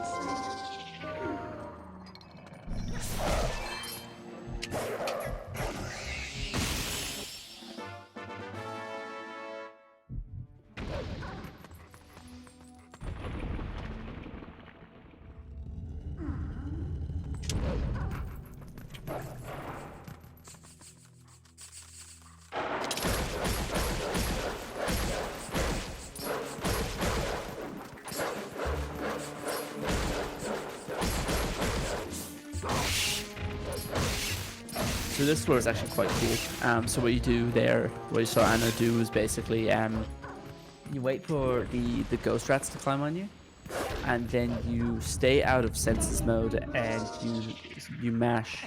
D: So this floor is actually quite cool. So what you do there, what you saw Anna do is basically you wait for the ghost rats to climb on you, and then you stay out of senses mode and you mash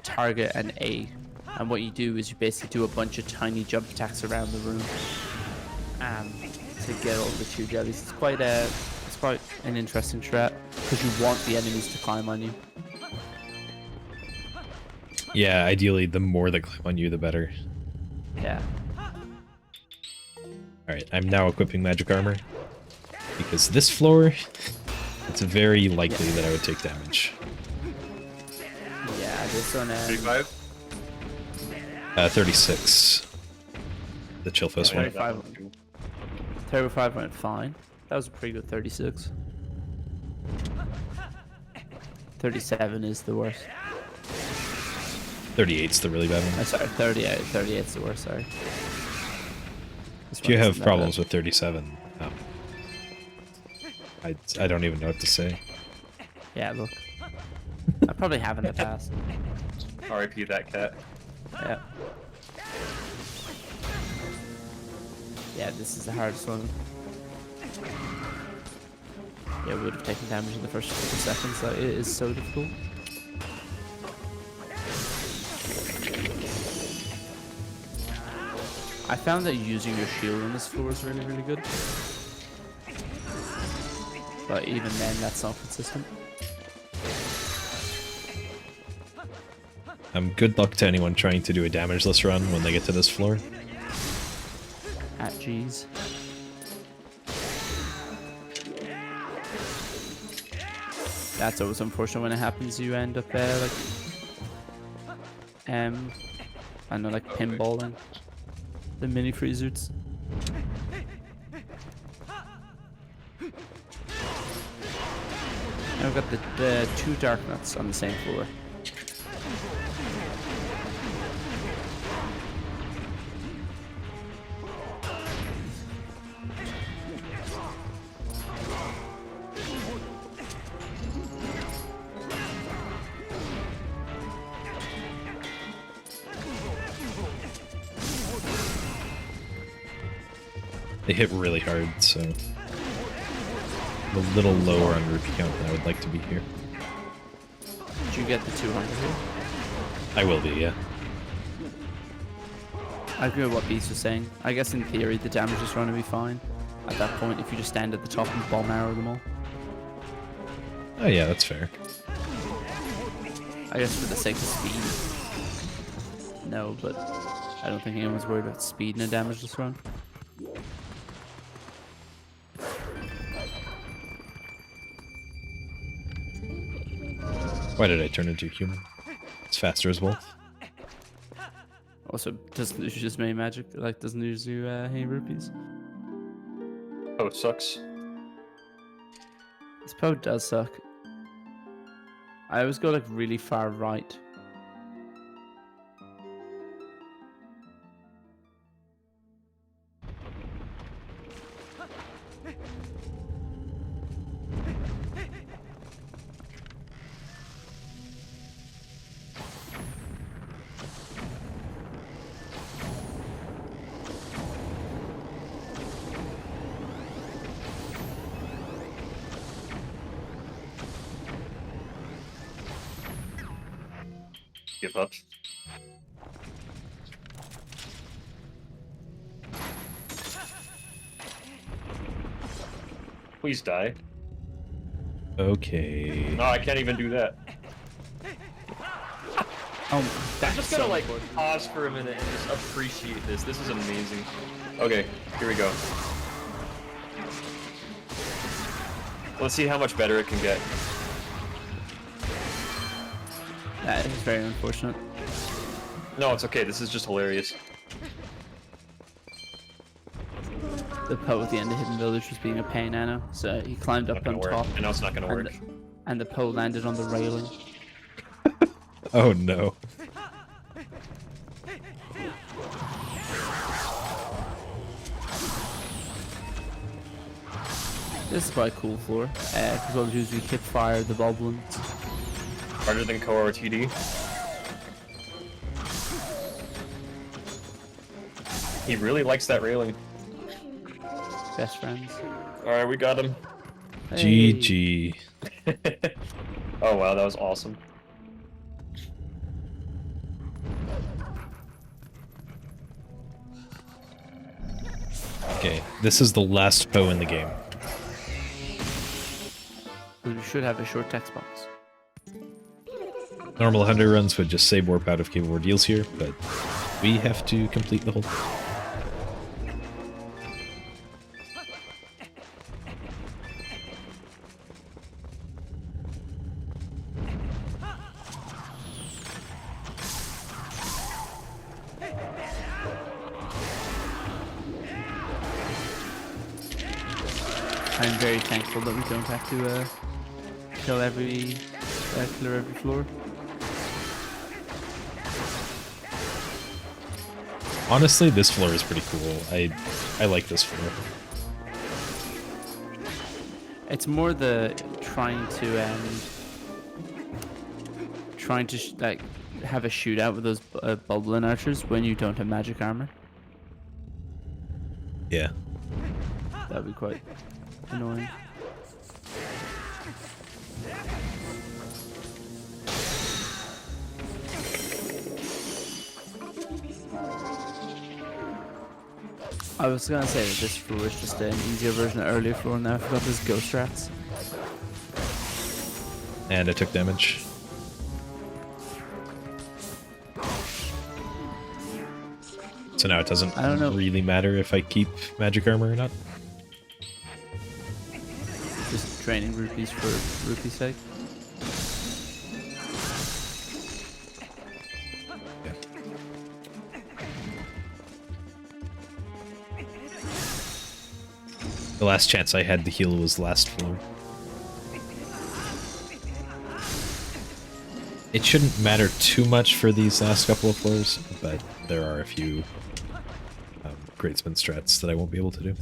D: target and A. And what you do is you basically do a bunch of tiny jump attacks around the room to get all the 2 jellies. It's quite an interesting strat because you want the enemies to climb on you.
B: Yeah, ideally, the more that climb on you, the better.
D: Yeah.
B: Alright, I'm now equipping magic armor. Because this floor, it's very likely that I would take damage.
D: Yeah, this one.
C: 35?
B: 36. The Chilfos one.
D: 35 went fine. That was a pretty good 36. 37 is the worst.
B: 38's the really bad one.
D: I'm sorry, 38. 38's the worst, sorry.
B: If you have problems with 37, I don't even know what to say.
D: Yeah, look. I probably have in the past.
C: R.I.P. that cat.
D: Yeah. Yeah, this is the hardest one. Yeah, we would have taken damage in the first couple of seconds, so it is so difficult. I found that using your shield on this floor is really, really good. But even then, that's not consistent.
B: Good luck to anyone trying to do a damageless run when they get to this floor.
D: Jeez. That's always unfortunate when it happens. You end up like, I know, like pinballing the mini freezers. And we've got the 2 dark nuts on the same floor.
B: They hit really hard, so I'm a little lower on rupee count than I would like to be here.
D: Did you get the 200 here?
B: I will be, yeah.
D: I agree with what Beast was saying. I guess in theory the damage is going to be fine at that point if you just stand at the top and bomb arrow them all.
B: Oh yeah, that's fair.
D: I guess for the sake of speed. No, but I don't think anyone's worried about speed in a damageless run.
B: Why did I turn into a human? It's faster as wolf.
D: Also, doesn't lose you just many magic? Like, doesn't lose you any rupees?
C: Oh, it sucks.
D: This poke does suck. I always go like really far right.
C: Give up. Please die.
B: Okay.
C: No, I can't even do that.
D: Oh,
C: I'm
D: that's
C: just gonna
D: so
C: like
D: unfortunate.
C: pause for a minute and just appreciate this. This is amazing. Okay, here we go. Let's see how much better it can get.
D: That is very unfortunate.
C: No, it's okay. This is just hilarious.
D: The poke at the end of Hidden Village was being a pain, Anna. So he climbed
C: Not
D: up
C: gonna
D: on
C: work.
D: top,
C: I know it's not gonna work.
D: and the pole landed on the railing.
B: Oh no.
D: This is quite a cool floor. Because what we do is we hip fire the boblins.
C: Harder than Core or TD. He really likes that railing.
D: Best friends.
C: Alright, we got him.
D: Hey.
B: GG.
C: Oh wow, that was awesome.
B: Okay, this is the last foe in the game.
D: We should have a short text box.
B: Normal 100 runs would just save warp out of capable deals here, but we have to complete the whole.
D: I'm very thankful that we don't have to kill every clear every floor.
B: Honestly, this floor is pretty cool. I like this floor.
D: It's more the trying to like have a shootout with those bubbling archers when you don't have magic armor.
B: Yeah.
D: That'd be quite annoying. I was gonna say that this floor is just an easier version of earlier floor, and now I forgot there's ghost rats.
B: And I took damage. So now it doesn't
D: I don't know.
B: really matter if I keep magic armor or not.
D: Just draining rupees for rupees' sake.
B: Yeah. The last chance I had to heal was last floor. It shouldn't matter too much for these last couple of floors, but there are a few Greatsman strats that I won't be able to do.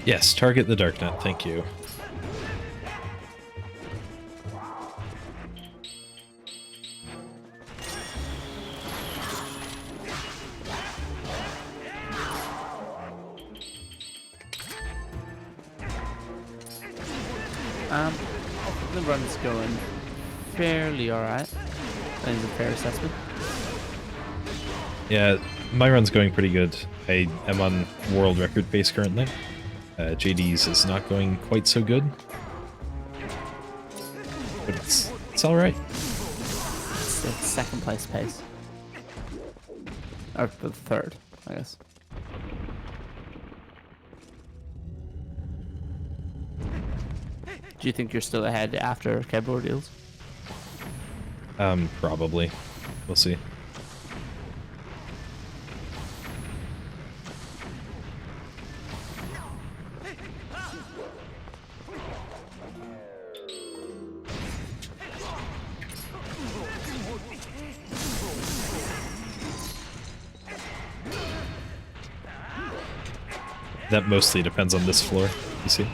B: Yes, target the Darknet, thank you.
D: The run's going fairly alright. That is a fair assessment.
B: Yeah, my run's going pretty good. I am on world record pace currently. JD's is not going quite so good. But it's alright.
D: It's the second place pace. Or the third, I guess. Do you think you're still ahead after keyboard deals?
B: Probably. We'll see. That mostly depends on this floor, you see?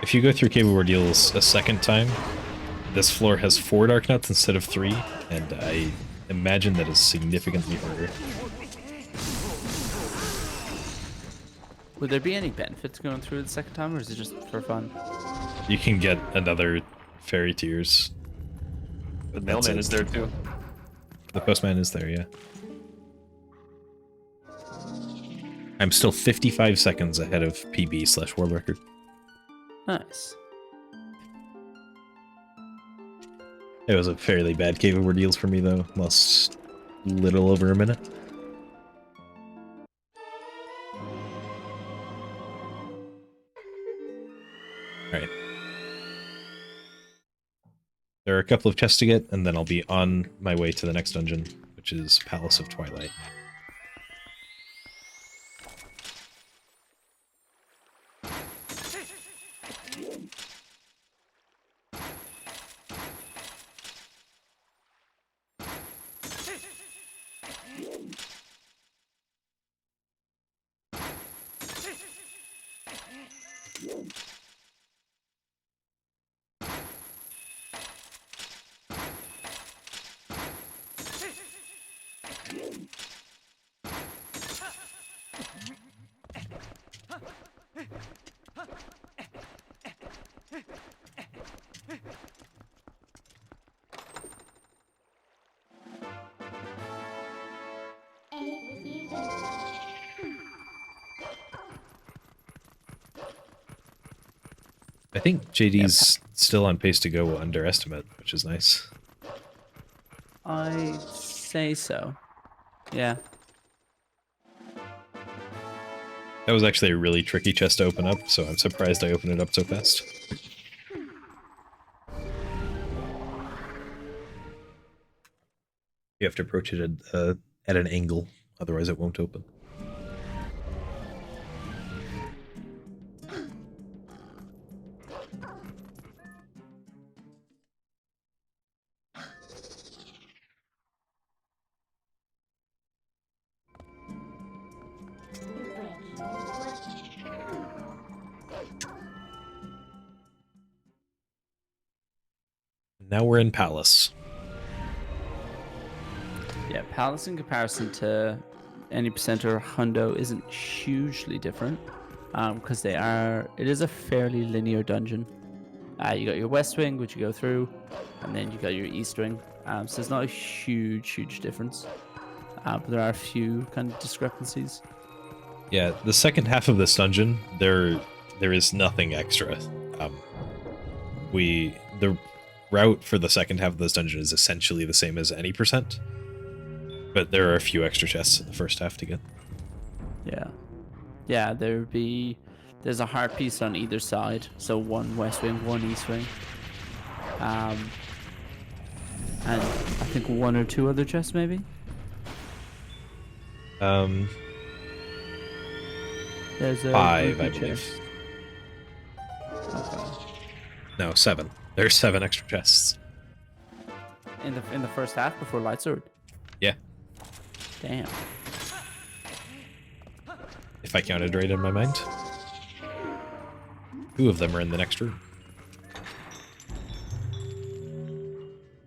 B: If you go through Cable Ordeals a second time, this floor has 4 Darknuts instead of 3, and I imagine that is significantly harder.
D: Would there be any benefits going through the second time, or is it just for fun?
B: You can get another fairy tears.
C: The mailman is there too.
B: The postman is there, yeah. I'm still 55 seconds ahead of PB/world record.
D: Nice.
B: It was a fairly bad Cave of Ordeals for me, though. Lost a little over a minute. Alright. There are a couple of chests to get, and then I'll be on my way to the next dungeon, which is Palace of Twilight. I think JD's still on pace to go under estimate, which is nice.
D: I say so. Yeah.
B: That was actually a really tricky chest to open up, so I'm surprised I opened it up so fast. You have to approach it at an angle, otherwise it won't open. Now we're in Palace.
D: Yeah, Palace in comparison to any percent or hundo isn't hugely different, because it is a fairly linear dungeon. You got your west wing, which you go through, and then you got your east wing. So it's not a huge difference, but there are a few kind of discrepancies.
B: Yeah, the second half of this dungeon, there is nothing extra. The route for the second half of this dungeon is essentially the same as any percent, but there are a few extra chests in the first half to get.
D: Yeah, there's a heart piece on either side, so one west wing, one east wing. And I think one or two other chests maybe. There's a
B: 5, I
D: rupee
B: believe.
D: chest. Okay.
B: No, 7. There's 7 extra chests.
D: In the first half before Lightsword.
B: Yeah,
D: Damn.
B: if I counted right in my mind. 2 of them are in the next room.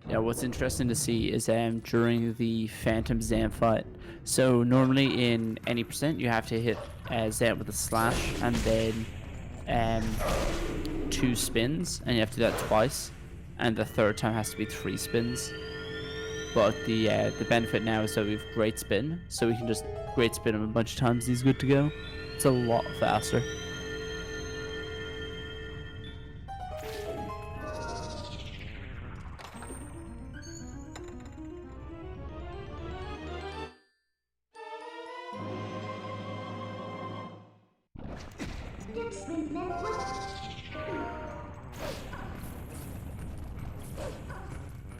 D: Yeah, what's interesting to see is during the Phantom Zan fight. So normally in any percent you have to hit Zan with a slash and then 2 spins, and you have to do that twice, and the third time has to be 3 spins. But the benefit now is that we have great spin, so we can just great spin him a bunch of times. He's good to go. It's a lot faster.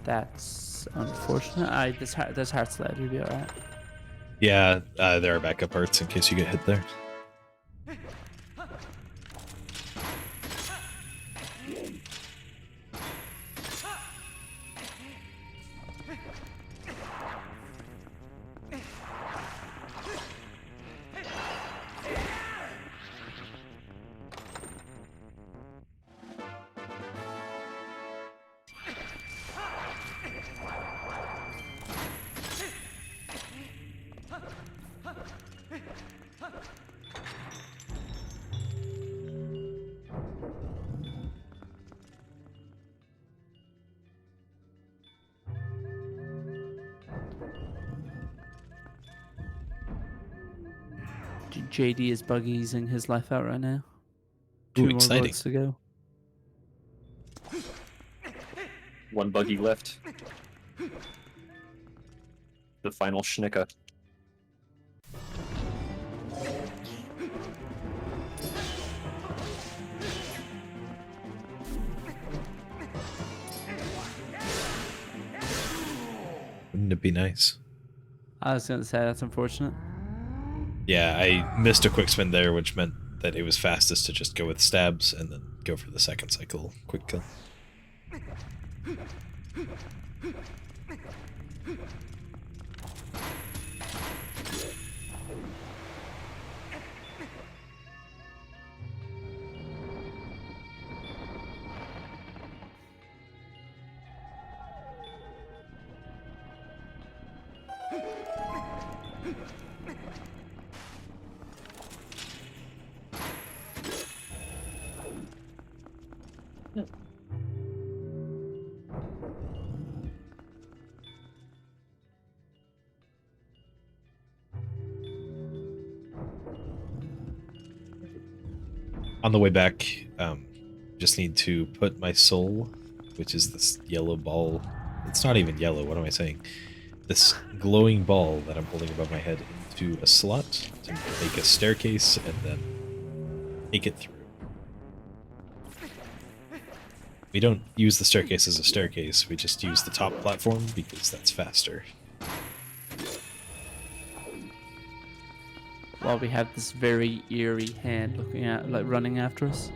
D: That's unfortunate. This heart's led. You'll be alright.
B: Yeah, there are backup parts in case you get hit there.
D: JD is buggying his life out right now.
B: Ooh,
D: 2 more
B: exciting.
D: lords to go.
C: 1 buggy left. The final Schnicka.
B: Wouldn't it be nice?
D: I was gonna say that's unfortunate.
B: Yeah, I missed a quick spin there, which meant that it was fastest to just go with stabs and then go for the second cycle quick kill. On the way back, just need to put my soul, which is this yellow ball. It's not even yellow, what am I saying? This glowing ball that I'm holding above my head into a slot to make a staircase and then take it through. We don't use the staircase as a staircase, we just use the top platform because that's faster.
D: While we have this very eerie hand looking at, like, running after us.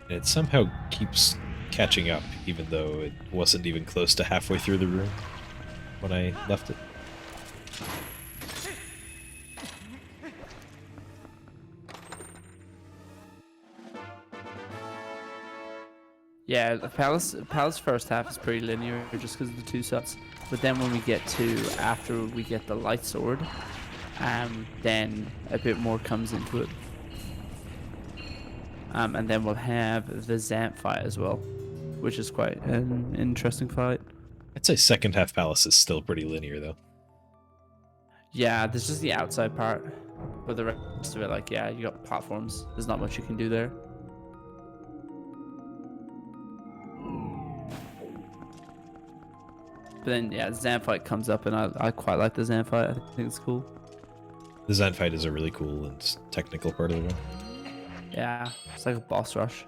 B: And it somehow keeps catching up, even though it wasn't even close to halfway through the room when I left it.
D: Yeah, the palace first half is pretty linear just because of the 2 sets. But then when we get to after we get the light sword, then a bit more comes into it. And then we'll have the Zant fight as well, which is quite an interesting fight.
B: I'd say second half palace is still pretty linear though.
D: Yeah, there's just the outside part. But the rest of it, like, yeah, you got platforms. There's not much you can do there. But then, yeah, Xanfight comes up, and I quite like the Xanfight. I think it's cool.
B: The Zen fight is a really cool and technical part of the game.
D: Yeah, it's like a boss rush.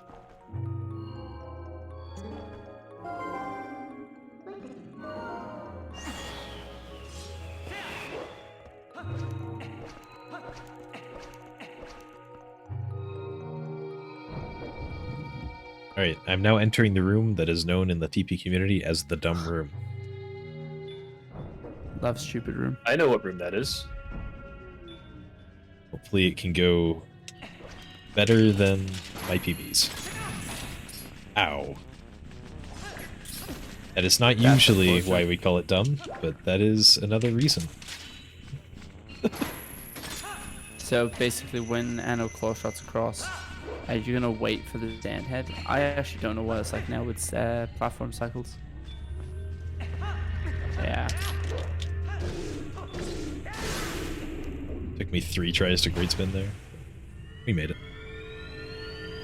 B: Alright, I'm now entering the room that is known in the TP community as the dumb room.
D: Love stupid room.
C: I know what room that is.
B: Hopefully it can go better than my PBs. Ow. That is not
D: That's
B: usually
D: unfortunate.
B: why we call it dumb, but that is another reason.
D: So basically, when Anno claw shots across, you're gonna wait for the stand head. I actually don't know what it's like now with platform cycles. Yeah.
B: Took me 3 tries to great spin there. We made it.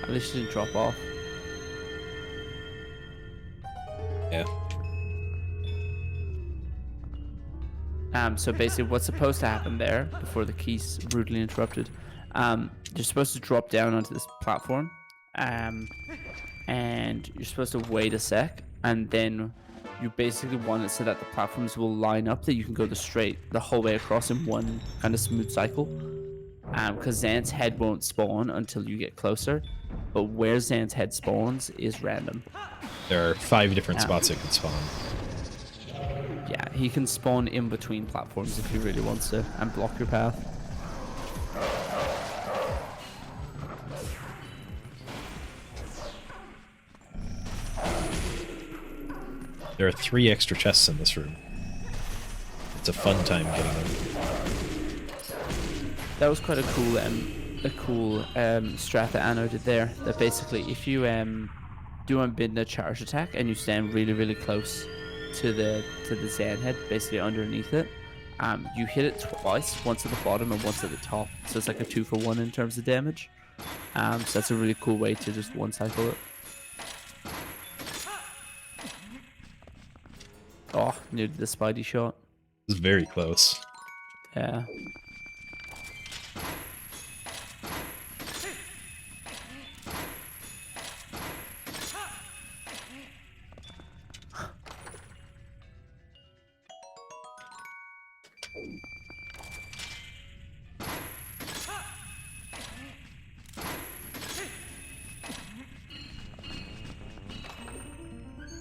D: At least you didn't drop off.
B: Yeah.
D: So basically, what's supposed to happen there before the key's rudely interrupted? You're supposed to drop down onto this platform, and you're supposed to wait a sec, and then you basically want it so that the platforms will line up that you can go the whole way across in one kind of smooth cycle. Because Xan's head won't spawn until you get closer, but where Xan's head spawns is random.
B: There are 5 different
D: Yeah.
B: spots it can spawn.
D: Yeah, he can spawn in between platforms if he really wants to and block your path.
B: There are 3 extra chests in this room. It's a fun time getting them.
D: That was quite a cool strat that Anno did there. That basically, if you do unbidden a charge attack and you stand really close to the Xan head, basically underneath it, you hit it twice, once at the bottom and once at the top. So it's like a 2-for-1 in terms of damage. So that's a really cool way to just one cycle it. Oh, needed the Spidey shot.
B: It's very close.
D: Yeah.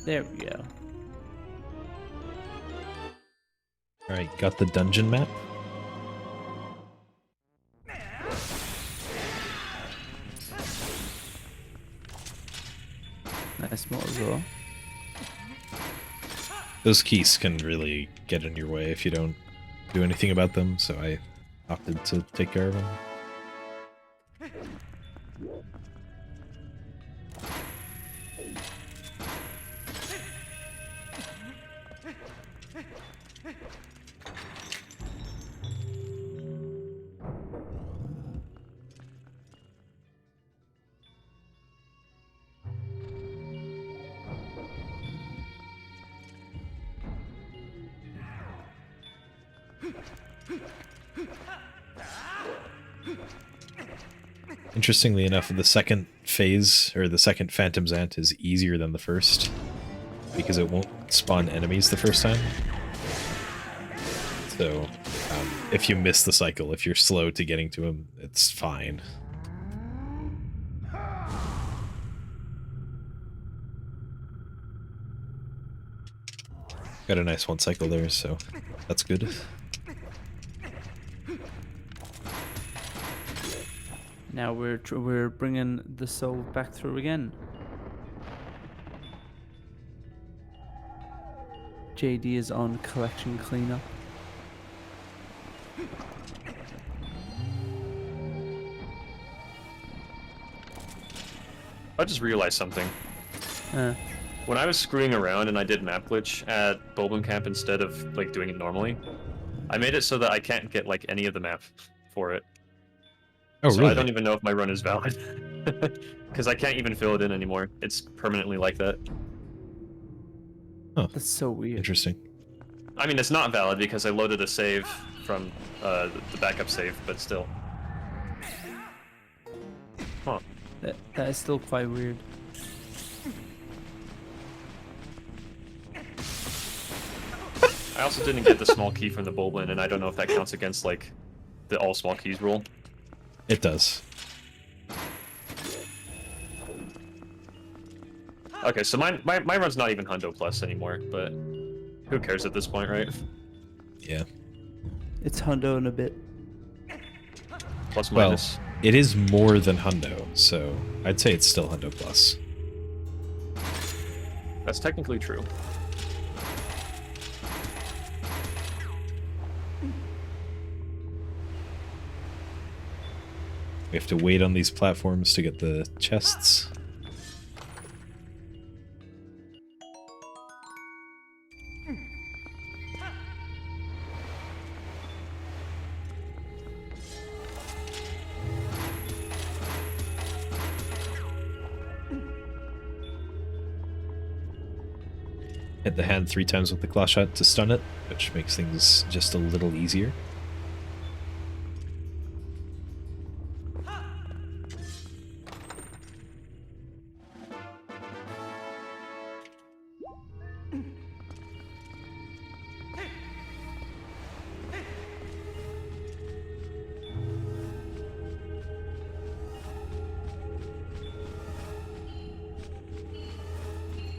D: There we go.
B: Alright, got the dungeon map.
D: Nice mod as well.
B: Those keys can really get in your way if you don't do anything about them, so I opted to take care of them. Interestingly enough, the second phase, or the second Phantom Zant, is easier than the first, because it won't spawn enemies the first time. So, if you miss the cycle, if you're slow to getting to him, it's fine. Got a nice one cycle there, so that's good.
D: Now we're bringing the soul back through again. JD is on collection cleanup.
C: I just realized something.
D: Uh,
C: When I was screwing around and I did map glitch at Bulbin Camp instead of like doing it normally, I made it so that I can't get like any of the map for it.
B: Oh,
C: So
B: really?
C: I don't even know if my run is valid. Because I can't even fill it in anymore. It's permanently like that.
B: Huh.
D: That's so weird.
B: Interesting.
C: I mean, it's not valid because I loaded a save from the backup save, but still. Huh.
D: That is still quite weird.
C: I also didn't get the small key from the Boblin, and I don't know if that counts against, like, the all small keys rule.
B: It does.
C: Okay, so my run's not even Hundo Plus anymore, but who cares at this point, right?
B: Yeah.
D: It's Hundo in a bit.
C: Plus
B: Well,
C: minus.
B: it is more than Hundo, so I'd say it's still Hundo Plus.
C: That's technically true.
B: We have to wait on these platforms to get the chests. Hit the hand 3 times with the claw shot to stun it, which makes things just a little easier.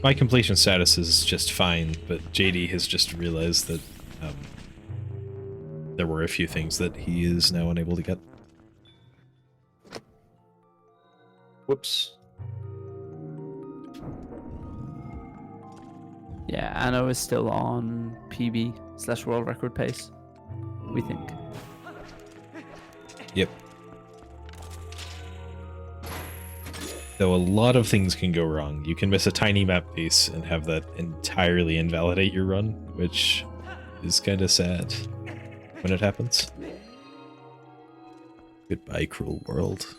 B: My completion status is just fine, but JD has just realized that there were a few things that he is now unable to get.
C: Whoops.
D: Yeah, Anno is still on PB/world record pace, we think.
B: Yep. Though a lot of things can go wrong. You can miss a tiny map piece and have that entirely invalidate your run, which is kind of sad when it happens. Goodbye, cruel world.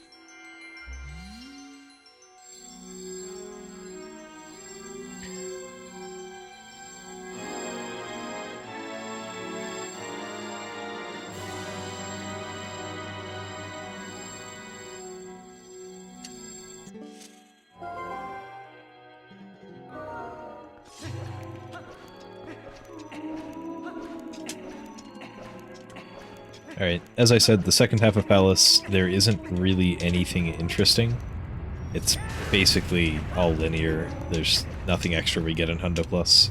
B: Alright, as I said, the second half of Palace, there isn't really anything interesting. It's basically all linear. There's nothing extra we get in Hundo Plus.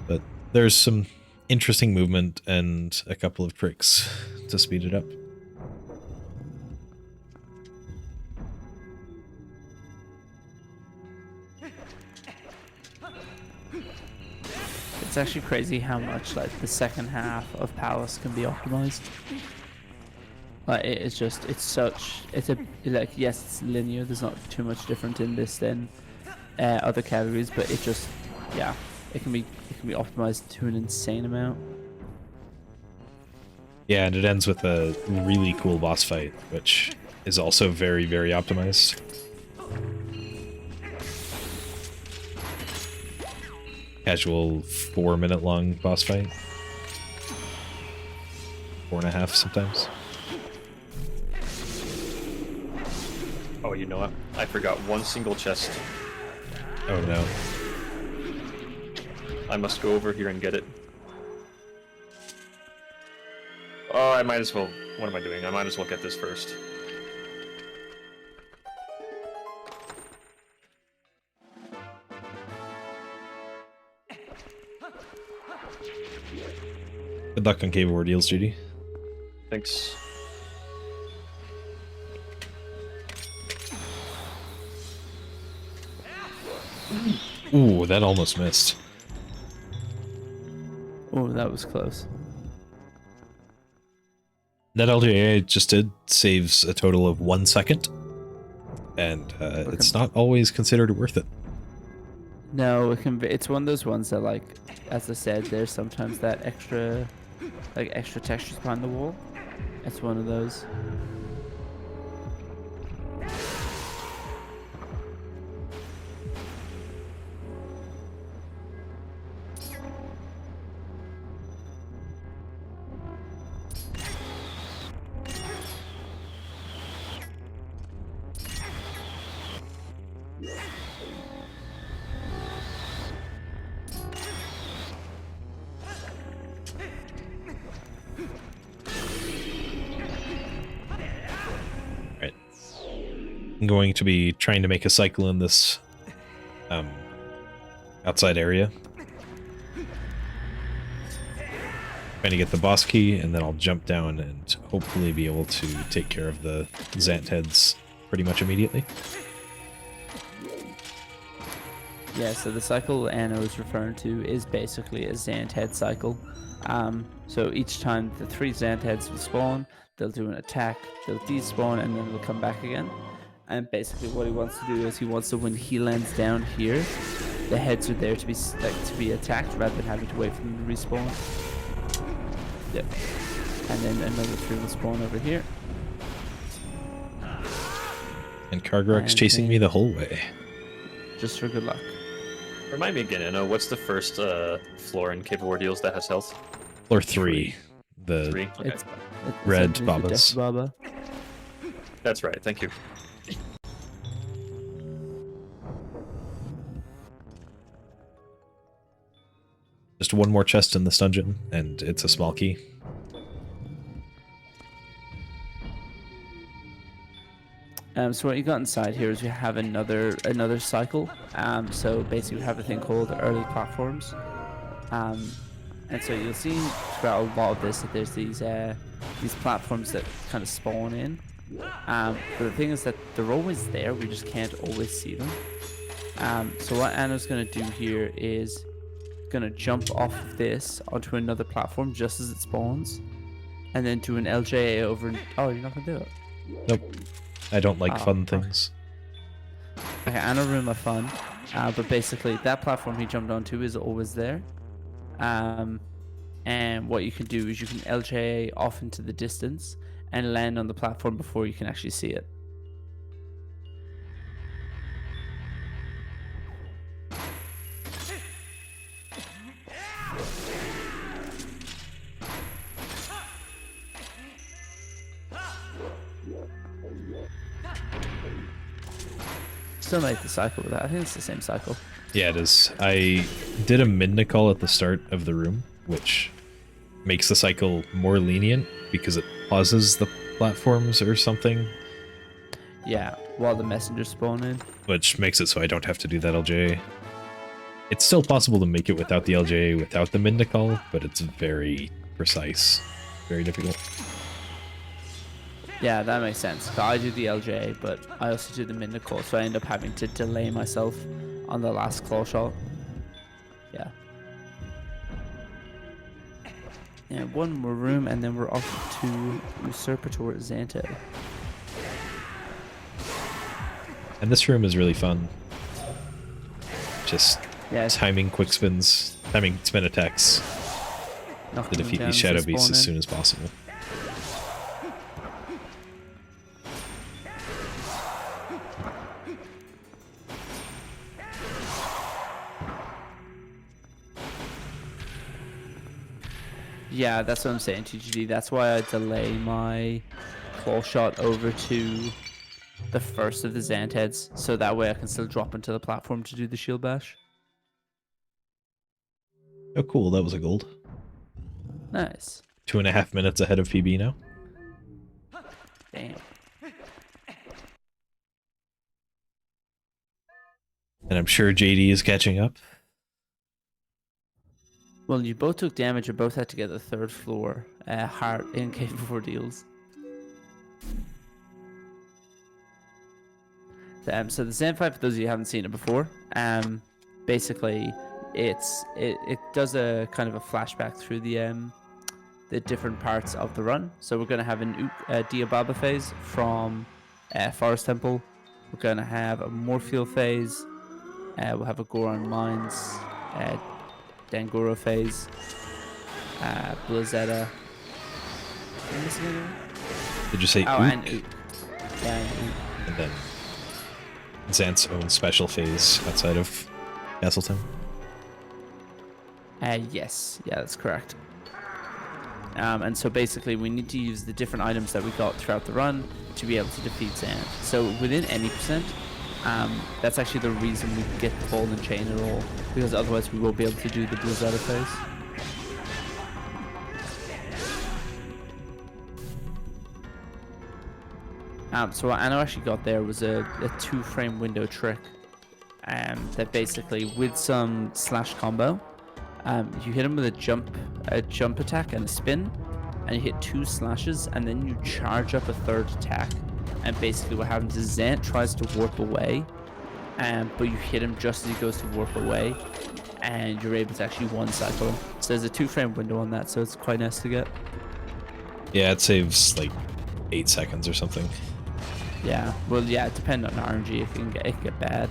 B: But there's some interesting movement and a couple of tricks to speed it up.
D: It's actually crazy how much like the second half of Palace can be optimized. Like it's like yes, it's linear. There's not too much different in this than other categories, but it just it can be optimized to an insane amount.
B: Yeah, and it ends with a really cool boss fight, which is also very, very optimized. Casual 4-minute long boss fight. 4.5 sometimes.
C: Oh, you know what? I forgot one single chest.
B: Oh no.
C: I must go over here and get it. Oh, I might as well... What am I doing? I might as well get this first.
B: Good luck on Cave Ordeals, Judy.
C: Thanks.
B: Ooh, that almost missed.
D: Oh, that was close.
B: That LGA just did saves a total of 1 second, and it's not always considered worth it.
D: No, it can be. It's one of those ones that, like, as I said, there's sometimes that extra textures behind the wall, It's one of those.
B: Right. I'm going to be trying to make a cycle in this outside area. Trying to get the boss key, and then I'll jump down and hopefully be able to take care of the Zant heads pretty much immediately.
D: Yeah, so the cycle Anna was referring to is basically a Zant head cycle. So each time the 3 Zant heads will spawn, they'll do an attack, they'll despawn, and then they'll come back again. And basically what he wants to do is he wants to, when he lands down here, the heads are there to be attacked rather than having to wait for them to respawn. Yep. And then another 3 will spawn over here.
B: And Kargarok's
D: And
B: chasing me
D: then-
B: the whole way.
D: Just for good luck.
C: Remind me again, Anna, what's the first floor in Cave of Ordeals that has health?
B: Floor 3. The
C: 3? Okay.
D: It's
B: Red
D: underneath the
B: Babas.
D: Death Baba.
C: That's right, thank you.
B: just one more chest in this dungeon, and it's a small key.
D: So what you got inside here is we have another cycle. So basically we have a thing called early platforms. And so you'll see throughout a lot of this that there's these platforms that kind of spawn in. But the thing is that they're always there, we just can't always see them. So what Anna's going to do here is going to jump off of this onto another platform just as it spawns. And then do an LJA over... Oh, you're not going to do it?
B: Nope. I don't like
D: Oh,
B: fun
D: fuck.
B: things.
D: Okay, Anna ruined my fun. But basically, that platform he jumped onto is always there. And what you can do is you can LJA off into the distance and land on the platform before you can actually see it. Still make the cycle with that. I think it's the same cycle.
B: Yeah, it is. I did a mid-nickel at the start of the room, which makes the cycle more lenient because it pauses the platforms or something,
D: Yeah, while the messengers spawn in.
B: which makes it so I don't have to do that LJ. It's still possible to make it without the LJ, without the mid-nickel, but it's very precise. Very difficult.
D: Yeah, that makes sense. I do the LJ, but I also do the mid call, so I end up having to delay myself on the last claw shot. Yeah. And one more room, and then we're off to Usurpator Xanto.
B: And this room is really fun. Just
D: Yeah,
B: timing quick spins, timing spin attacks
D: knock
B: to
D: them
B: defeat
D: down
B: these
D: as they
B: shadow beasts
D: spawn
B: as
D: in.
B: soon as possible.
D: Yeah, that's what I'm saying, TGD. That's why I delay my claw shot over to the first of the Xant heads, so that way I can still drop into the platform to do the shield bash.
B: Oh cool, that was a gold.
D: Nice.
B: 2.5 minutes ahead of PB now.
D: Damn.
B: And I'm sure JD is catching up.
D: Well, you both took damage. You both had to get the third floor heart in Cave of Ordeals. So the Zen fight, for those of you who haven't seen it before, basically it does a kind of a flashback through the different parts of the run. So we're going to have a Diababa phase from Forest Temple. We're going to have a Morpheal phase. We'll have a Goron Mines, Dangoro phase, Blazetta. Am I missing anyone?
B: Did you say
D: Oh,
B: Ook?
D: and Ook. Yeah, and Ook.
B: And then Xant's own special phase outside of Castletown.
D: Yes, yeah, that's correct. And so basically we need to use the different items that we got throughout the run to be able to defeat Xant. So within any percent, that's actually the reason we get the ball and chain at all, because otherwise we won't be able to do the Blizzard phase. So what Anno actually got there was a 2-frame window trick, that basically with some slash combo, you hit him with a jump attack and a spin, and you hit 2 slashes, and then you charge up a 3rd attack. And basically what happens is Xant tries to warp away, but you hit him just as he goes to warp away, and you're able to actually one-cycle him. So there's a 2-frame window on that, so it's quite nice to get.
B: Yeah, it saves like 8 seconds or something.
D: Yeah, well, yeah, depending on RNG, it can get bad.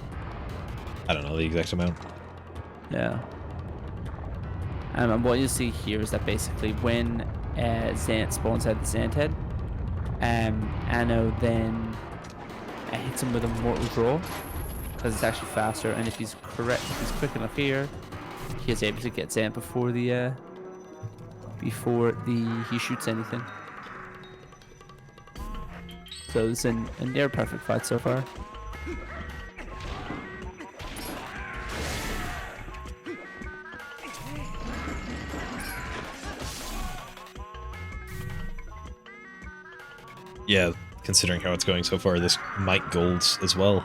B: I don't know the exact amount.
D: Yeah. And what you see here is that basically when Xant spawns out the Xant head, Anno then hits him with a mortal draw, because it's actually faster, and if he's quick enough here, he is able to get Xant before he shoots anything. So it's a near perfect fight so far.
B: Yeah, considering how it's going so far, this might golds as well.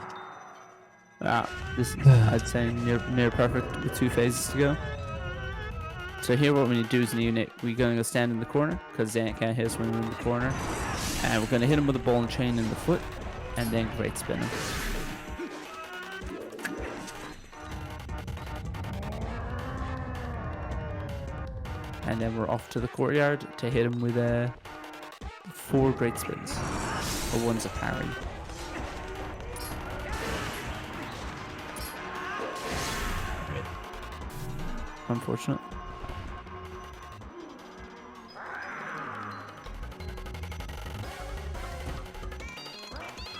D: This is, I'd say, near perfect with 2 phases to go. So here what we need to do is we're going to stand in the corner, because Xant can't hit us when we're in the corner. And we're going to hit him with a ball and chain in the foot, and then great spin him. And then we're off to the courtyard to hit him with 4 great spins. Or one's a parry. Unfortunate.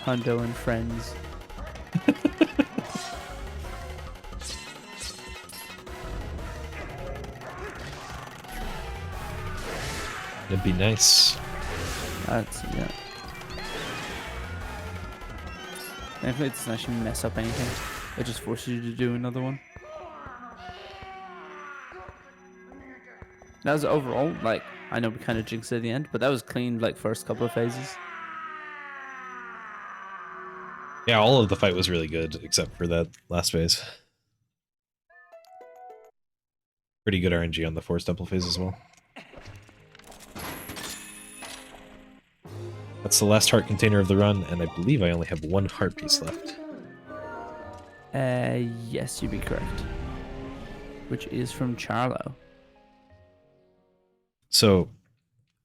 D: Hundo and friends.
B: That'd be nice.
D: That's, yeah. Thankfully it doesn't actually mess up anything. It just forces you to do another one. That was overall, like, I know we kind of jinxed it at the end, but that was clean, like, first couple of phases.
B: Yeah, all of the fight was really good, except for that last phase. Pretty good RNG on the Force Temple phase as well. That's the last heart container of the run, and I believe I only have 1 heart piece left.
D: Yes, you'd be correct. Which is from Charlo.
B: So,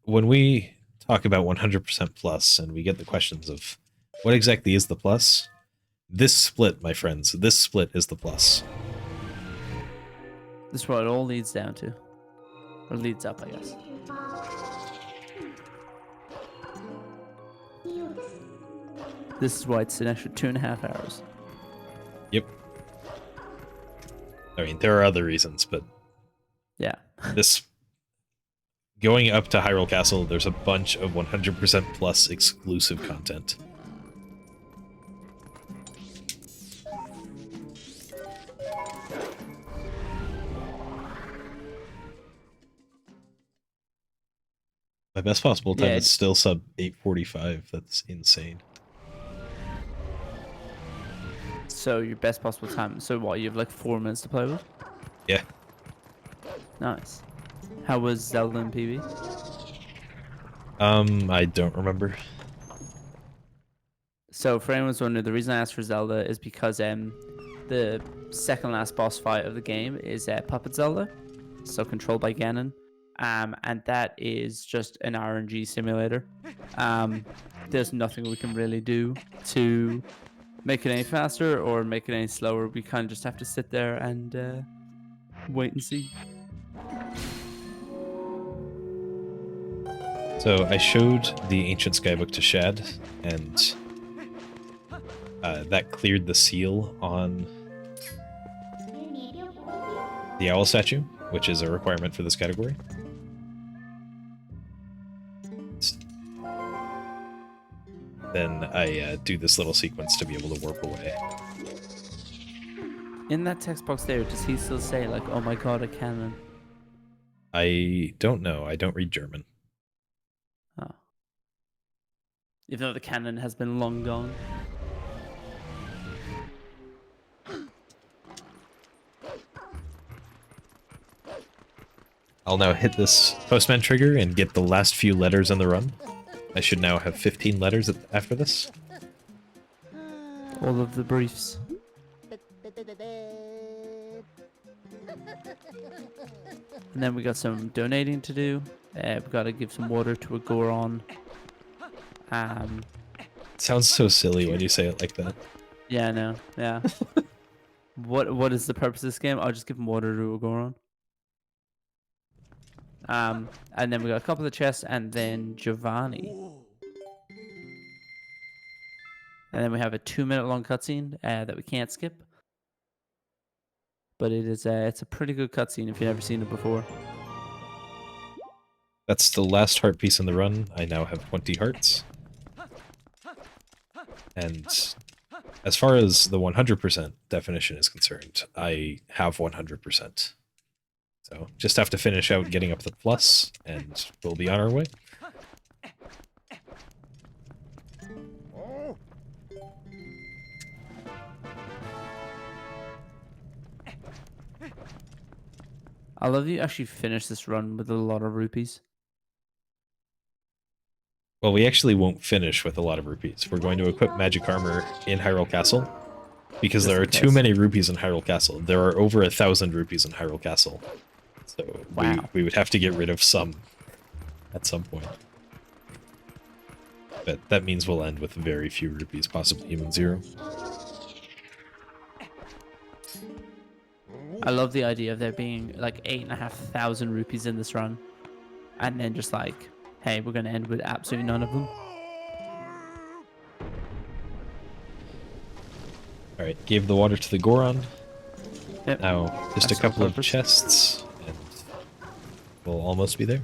B: when we talk about 100% plus, and we get the questions of what exactly is the plus, this split, my friends, this split is the plus.
D: This is what it all leads down to. Or leads up, I guess. This is why it's an extra 2.5 hours.
B: Yep. I mean, there are other reasons, but
D: Yeah.
B: this... Going up to Hyrule Castle, there's a bunch of 100% plus exclusive content. My best possible time is still sub 8:45. That's insane.
D: So your best possible time. So what, you have like 4 minutes to play with?
B: Yeah.
D: Nice. How was Zelda and PB?
B: I don't remember.
D: So for anyone's wondering, the reason I asked for Zelda is because the second last boss fight of the game is Puppet Zelda, so controlled by Ganon. And that is just an RNG simulator. There's nothing we can really do to make it any faster or make it any slower. We kind of just have to sit there and wait and see.
B: So I showed the Ancient Skybook to Shad, and that cleared the seal on the owl statue, which is a requirement for this category. Then I do this little sequence to be able to warp away.
D: In that text box there, does he still say like, "Oh my god, a cannon"?
B: I don't know. I don't read German.
D: Oh. Even though the cannon has been long gone.
B: I'll now hit this postman trigger and get the last few letters on the run. I should now have 15 letters after this.
D: All of the briefs. And then we got some donating to do. We've got to give some water to a Goron.
B: It sounds so silly when you say it like that.
D: Yeah, I know. Yeah. What is the purpose of this game? I'll just give him water to a Goron. And then we got a couple of chests, and then Giovanni. And then we have a 2-minute long cutscene that we can't skip. But it's a pretty good cutscene if you've never seen it before.
B: That's the last heart piece in the run. I now have 20 hearts. And as far as the 100% definition is concerned, I have 100%. So just have to finish out getting up the plus, and we'll be on our way.
D: I love you actually finished this run with a lot of rupees.
B: Well, we actually won't finish with a lot of rupees. We're going to equip magic armor in Hyrule Castle, because
D: Just
B: there are
D: in
B: too
D: case.
B: many rupees in Hyrule Castle. There are over 1,000 rupees in Hyrule Castle. So
D: Wow.
B: we would have to get rid of some at some point. But that means we'll end with very few rupees, possibly even 0.
D: I love the idea of there being like 8,500 rupees in this run. And then just like, hey, we're going to end with absolutely none of them.
B: Alright, gave the water to the Goron.
D: Yep.
B: Now, just
D: That's
B: a couple
D: on
B: of
D: purpose.
B: chests, and we'll almost be there.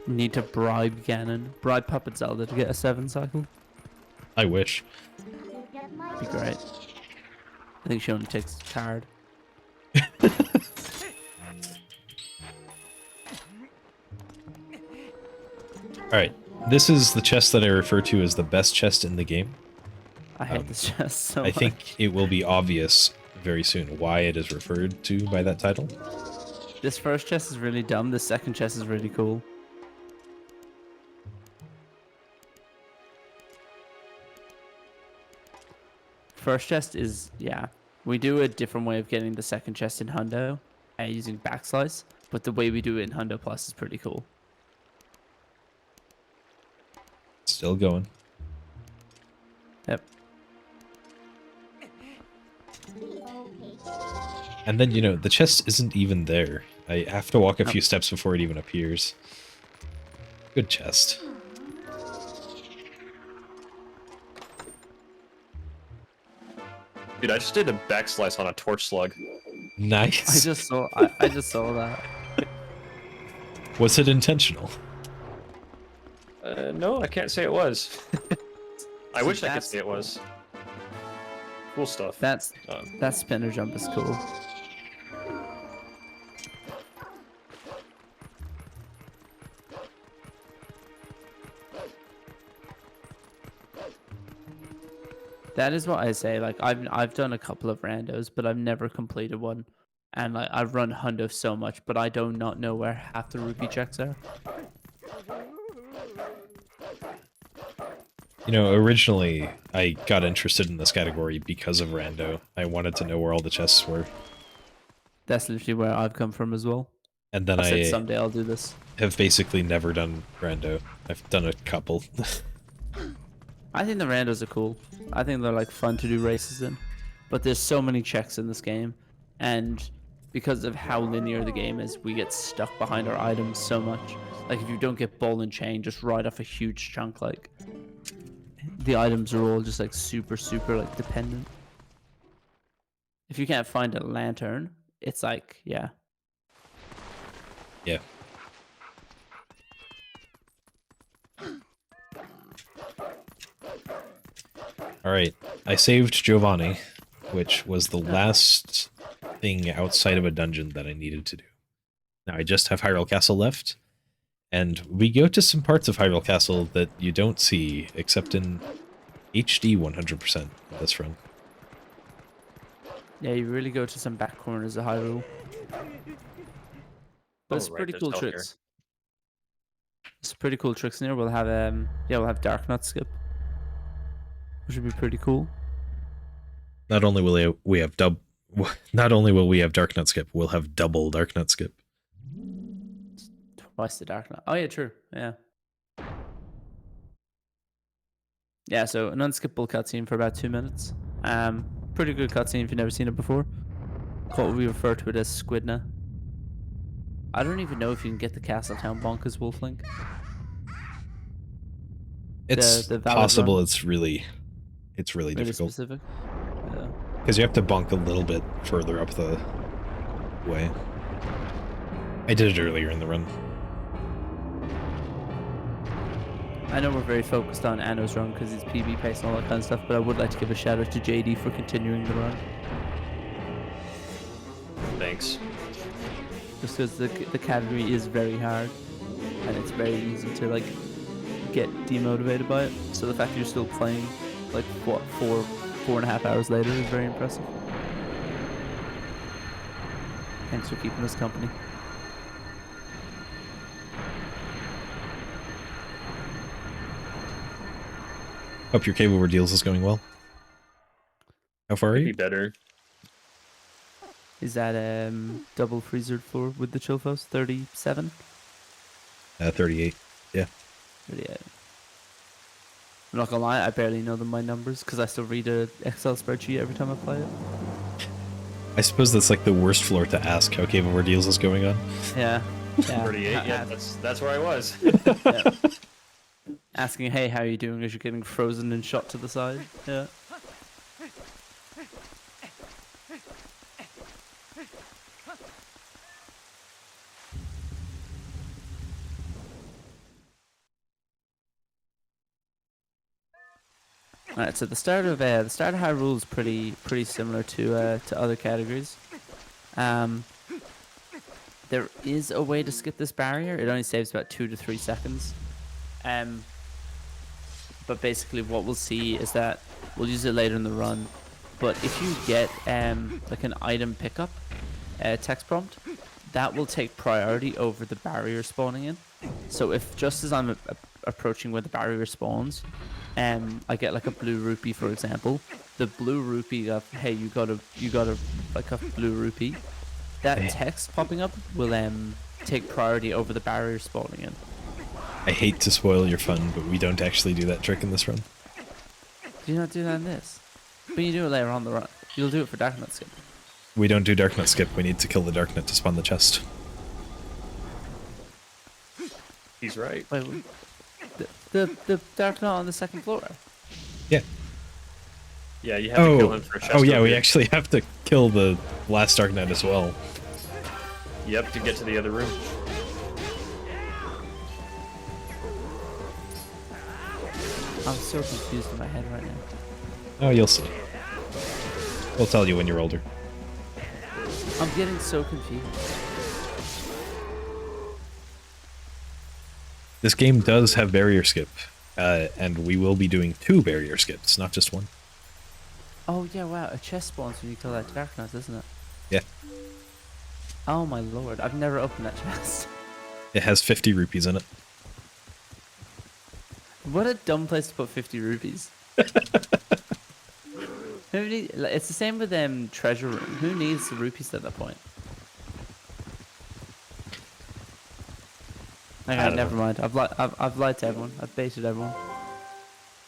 D: Need to bribe Ganon. Bribe Puppet Zelda to get a 7 cycle.
B: I wish.
D: Be great. I think she only takes a card.
B: Alright, this is the chest that I refer to as the best chest in the game.
D: I hate this chest so
B: I
D: much.
B: think it will be obvious very soon why it is referred to by that title.
D: This first chest is really dumb. The second chest is really cool. First chest is, yeah. We do a different way of getting the second chest in Hundo using backslice, but the way we do it in Hundo Plus is pretty cool.
B: Still going.
D: Yep.
B: And then, you know, the chest isn't even there. I have to walk a few steps before it even appears. Good chest.
C: Dude, I just did a backslice on a torch slug.
B: Nice.
D: I just saw that.
B: Was it intentional?
C: No, I can't say it was. I
D: See,
C: wish I could
D: that's
C: say it was. Cool stuff.
D: That
C: Um,
D: spinner jump is cool. That is what I say. Like I've done a couple of randos, but I've never completed one. And like I've run Hundo so much, but I do not know where half the rupee checks are.
B: You know, originally I got interested in this category because of Rando. I wanted to know where all the chests were.
D: That's literally where I've come from as well.
B: And then
D: I said
B: I
D: someday I'll do this.
B: have basically never done Rando. I've done a couple.
D: I think the randos are cool. I think they're like fun to do races in. But there's so many checks in this game. And because of how linear the game is, we get stuck behind our items so much. Like if you don't get ball and chain just right off a huge chunk, like the items are all just like super like dependent. If you can't find a lantern, it's like, yeah.
B: Yeah. All right, I saved Giovanni, which was the last thing outside of a dungeon that I needed to do. Now I just have Hyrule Castle left, and we go to some parts of Hyrule Castle that you don't see except in HD 100% in this run.
D: Yeah, you really go to some back corners of Hyrule. But it's
C: Oh, right,
D: pretty
C: there's
D: cool
C: hell here.
D: tricks. It's pretty cool tricks in here. We'll have we'll have Dark Knot skip, which would be pretty cool.
B: Not only will we have not only will we have Dark Nut Skip, we'll have double Dark Nut Skip.
D: Twice the Dark Knot. Oh yeah, true. Yeah. Yeah, so an unskippable cutscene for about 2 minutes. Pretty good cutscene if you've never seen it before. What we refer to it as Squidna. I don't even know if you can get the Castletown Bonkers Wolflink.
B: It's
D: the valid
B: possible.
D: run.
B: It's really difficult
D: Specific. Yeah.
B: because you have to bonk a little bit further up the way. I did it earlier in the run.
D: I know we're very focused on Anno's run because it's PB pace and all that kind of stuff, but I would like to give a shout out to JD for continuing the run.
C: Thanks.
D: Just because the category is very hard and it's very easy to like get demotivated by it. So the fact that you're still playing like what 4.5 hours later is very impressive. Thanks for keeping us company.
B: Hope your cable deals is going well. How far are
C: Could be
B: you?
C: better.
D: Is that double freezer floor with the Chilfos? 37?
B: 38. Yeah.
D: 38. I'm not gonna lie, I barely know my numbers because I still read a Excel spreadsheet every time I play it.
B: I suppose that's like the worst floor to ask how cable deals is going on.
D: Yeah. Yeah.
C: 38. Yeah, that's where I was.
D: Yeah. Asking, hey, how are you doing as you're getting frozen and shot to the side. Yeah. Alright, so the start of Hyrule is pretty similar to other categories. There is a way to skip this barrier. It only saves about 2 to 3 seconds. But basically what we'll see is that we'll use it later in the run. But if you get like an item pickup text prompt, that will take priority over the barrier spawning in. So if just as I'm approaching where the barrier spawns, I get like a blue rupee, for example. The blue rupee of, hey, you got a like a blue rupee. That text popping up will take priority over the barrier spawning in.
B: I hate to spoil your fun, but we don't actually do that trick in this run.
D: Do you not do that in this? But you do it later on the run. You'll do it for Dark Knot Skip.
B: We don't do Dark Nut Skip. We need to kill the Dark Nut to spawn the chest.
C: He's right.
D: Wait, the Dark Knot on the second floor.
B: Yeah.
C: Yeah, you have to kill him for a chest.
B: Oh yeah, we
C: opening.
B: actually have to kill the last Dark Knight as well.
C: Yep, to get to the other room.
D: I'm so confused in my head right now.
B: Oh, you'll see. We'll tell you when you're older.
D: I'm getting so confused.
B: This game does have barrier skip, and we will be doing 2 barrier skips, not just 1.
D: Oh yeah, wow, a chest spawns when you kill that Dark Knot, isn't it?
B: Yeah.
D: Oh my lord, I've never opened that chest.
B: It has 50 rupees in it.
D: What a dumb place to put 50 rupees. It's the same with treasure room. Who needs the rupees at that point? Okay, never mind. I've lied to everyone. I've baited everyone.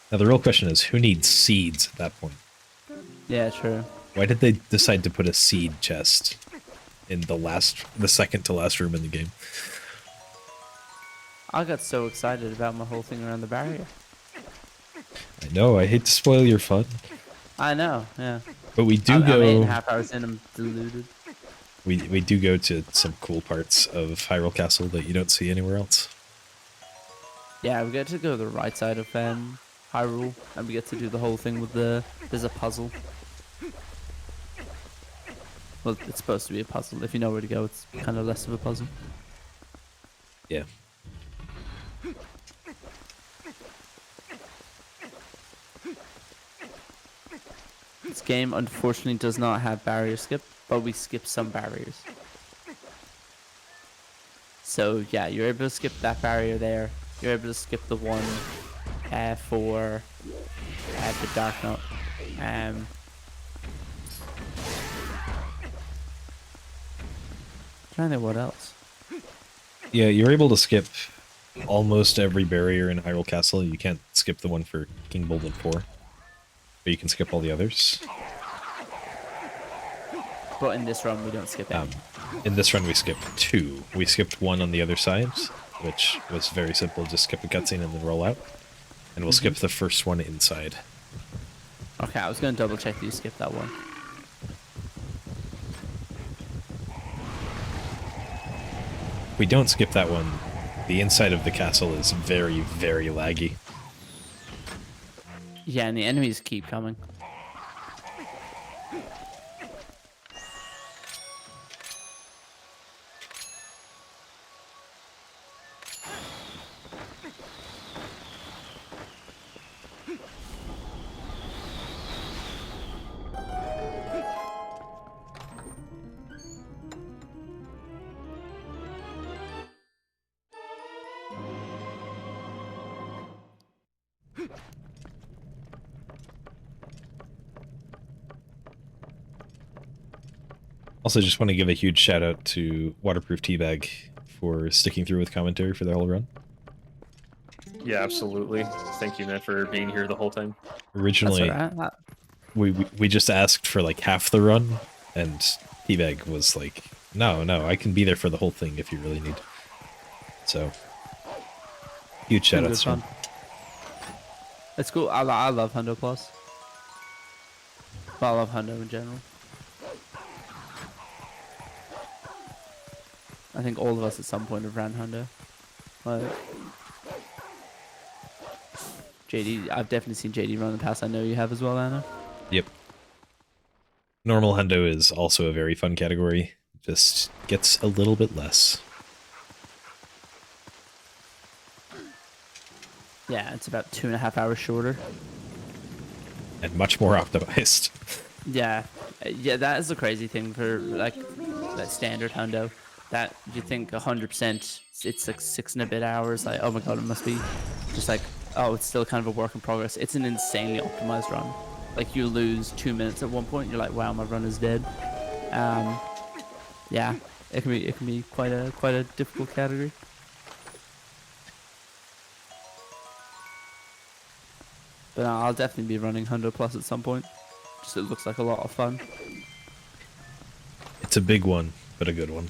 B: Now the real question is, who needs seeds at that point?
D: Yeah, true.
B: Why did they decide to put a seed chest? in the second to last room in the game.
D: I got so excited about my whole thing around the barrier.
B: I know, I hate to spoil your fun,
D: I know, yeah.
B: but we do
D: I'm
B: go.
D: 8.5 hours in, I'm deluded.
B: We do go to some cool parts of Hyrule Castle that you don't see anywhere else.
D: Yeah, we get to go to the right side of Hyrule, and we get to do the whole thing with there's a puzzle. Well, it's supposed to be a puzzle. If you know where to go, it's kind of less of a puzzle.
B: Yeah.
D: This game unfortunately does not have barrier skip, but we skip some barriers. So yeah, you're able to skip that barrier there. You're able to skip the one for the Dark Knot. Trying to think what else.
B: Yeah, you're able to skip almost every barrier in Hyrule Castle. You can't skip the one for King Bulblin 4. But you can skip all the others.
D: But in this run, we don't skip any.
B: In this run, we skipped 2. We skipped 1 on the other side, which was very simple. Just skip a cutscene and then roll out. And we'll skip the first one inside.
D: Okay, I was going to double check that you skipped that one.
B: If we don't skip that one, the inside of the castle is very, very laggy.
D: Yeah, and the enemies keep coming.
B: Also, just want to give a huge shout out to Waterproof Teabag for sticking through with commentary for the whole run.
C: Yeah, absolutely. Thank you, man, for being here the whole time.
B: Originally,
D: That's alright.
B: we just asked for like half the run, and Teabag was like, no, I can be there for the whole thing if you really need. So, huge shout outs to him.
D: It's cool. I love Hundo Plus. Well, I love Hundo in general. I think all of us at some point have ran Hundo. Like, JD, I've definitely seen JD run in the past. I know you have as well, Anna.
B: Yep. Normal Hundo is also a very fun category. Just gets a little bit less.
D: Yeah, it's about 2.5 hours shorter.
B: And much more optimized.
D: Yeah, that is the crazy thing for like that standard Hundo. That you think 100%, it's like 6 and a bit hours. Like, oh my god, it must be just like, oh, it's still kind of a work in progress. It's an insanely optimized run. Like you lose 2 minutes at one point, you're like, wow, my run is dead. Yeah, it can be quite a difficult category. But I'll definitely be running Hundo Plus at some point. Just it looks like a lot of fun.
B: It's a big one, but a good one.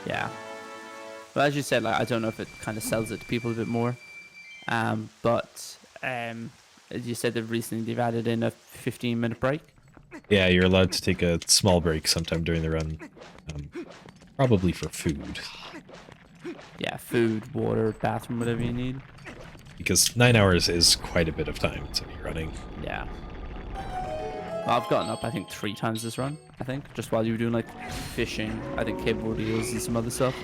D: Yeah. But as you said, like I don't know if it kind of sells it to people a bit more. But as you said, they've added in a 15-minute break.
B: Yeah, you're allowed to take a small break sometime during the run. Probably for food.
D: Yeah, food, water, bathroom, whatever you need.
B: Because 9 hours is quite a bit of time to be running.
D: Yeah. Well, I've gotten up, I think, 3 times this run, I think. Just while you were doing, like, fishing, I think keyboard eels and some other stuff.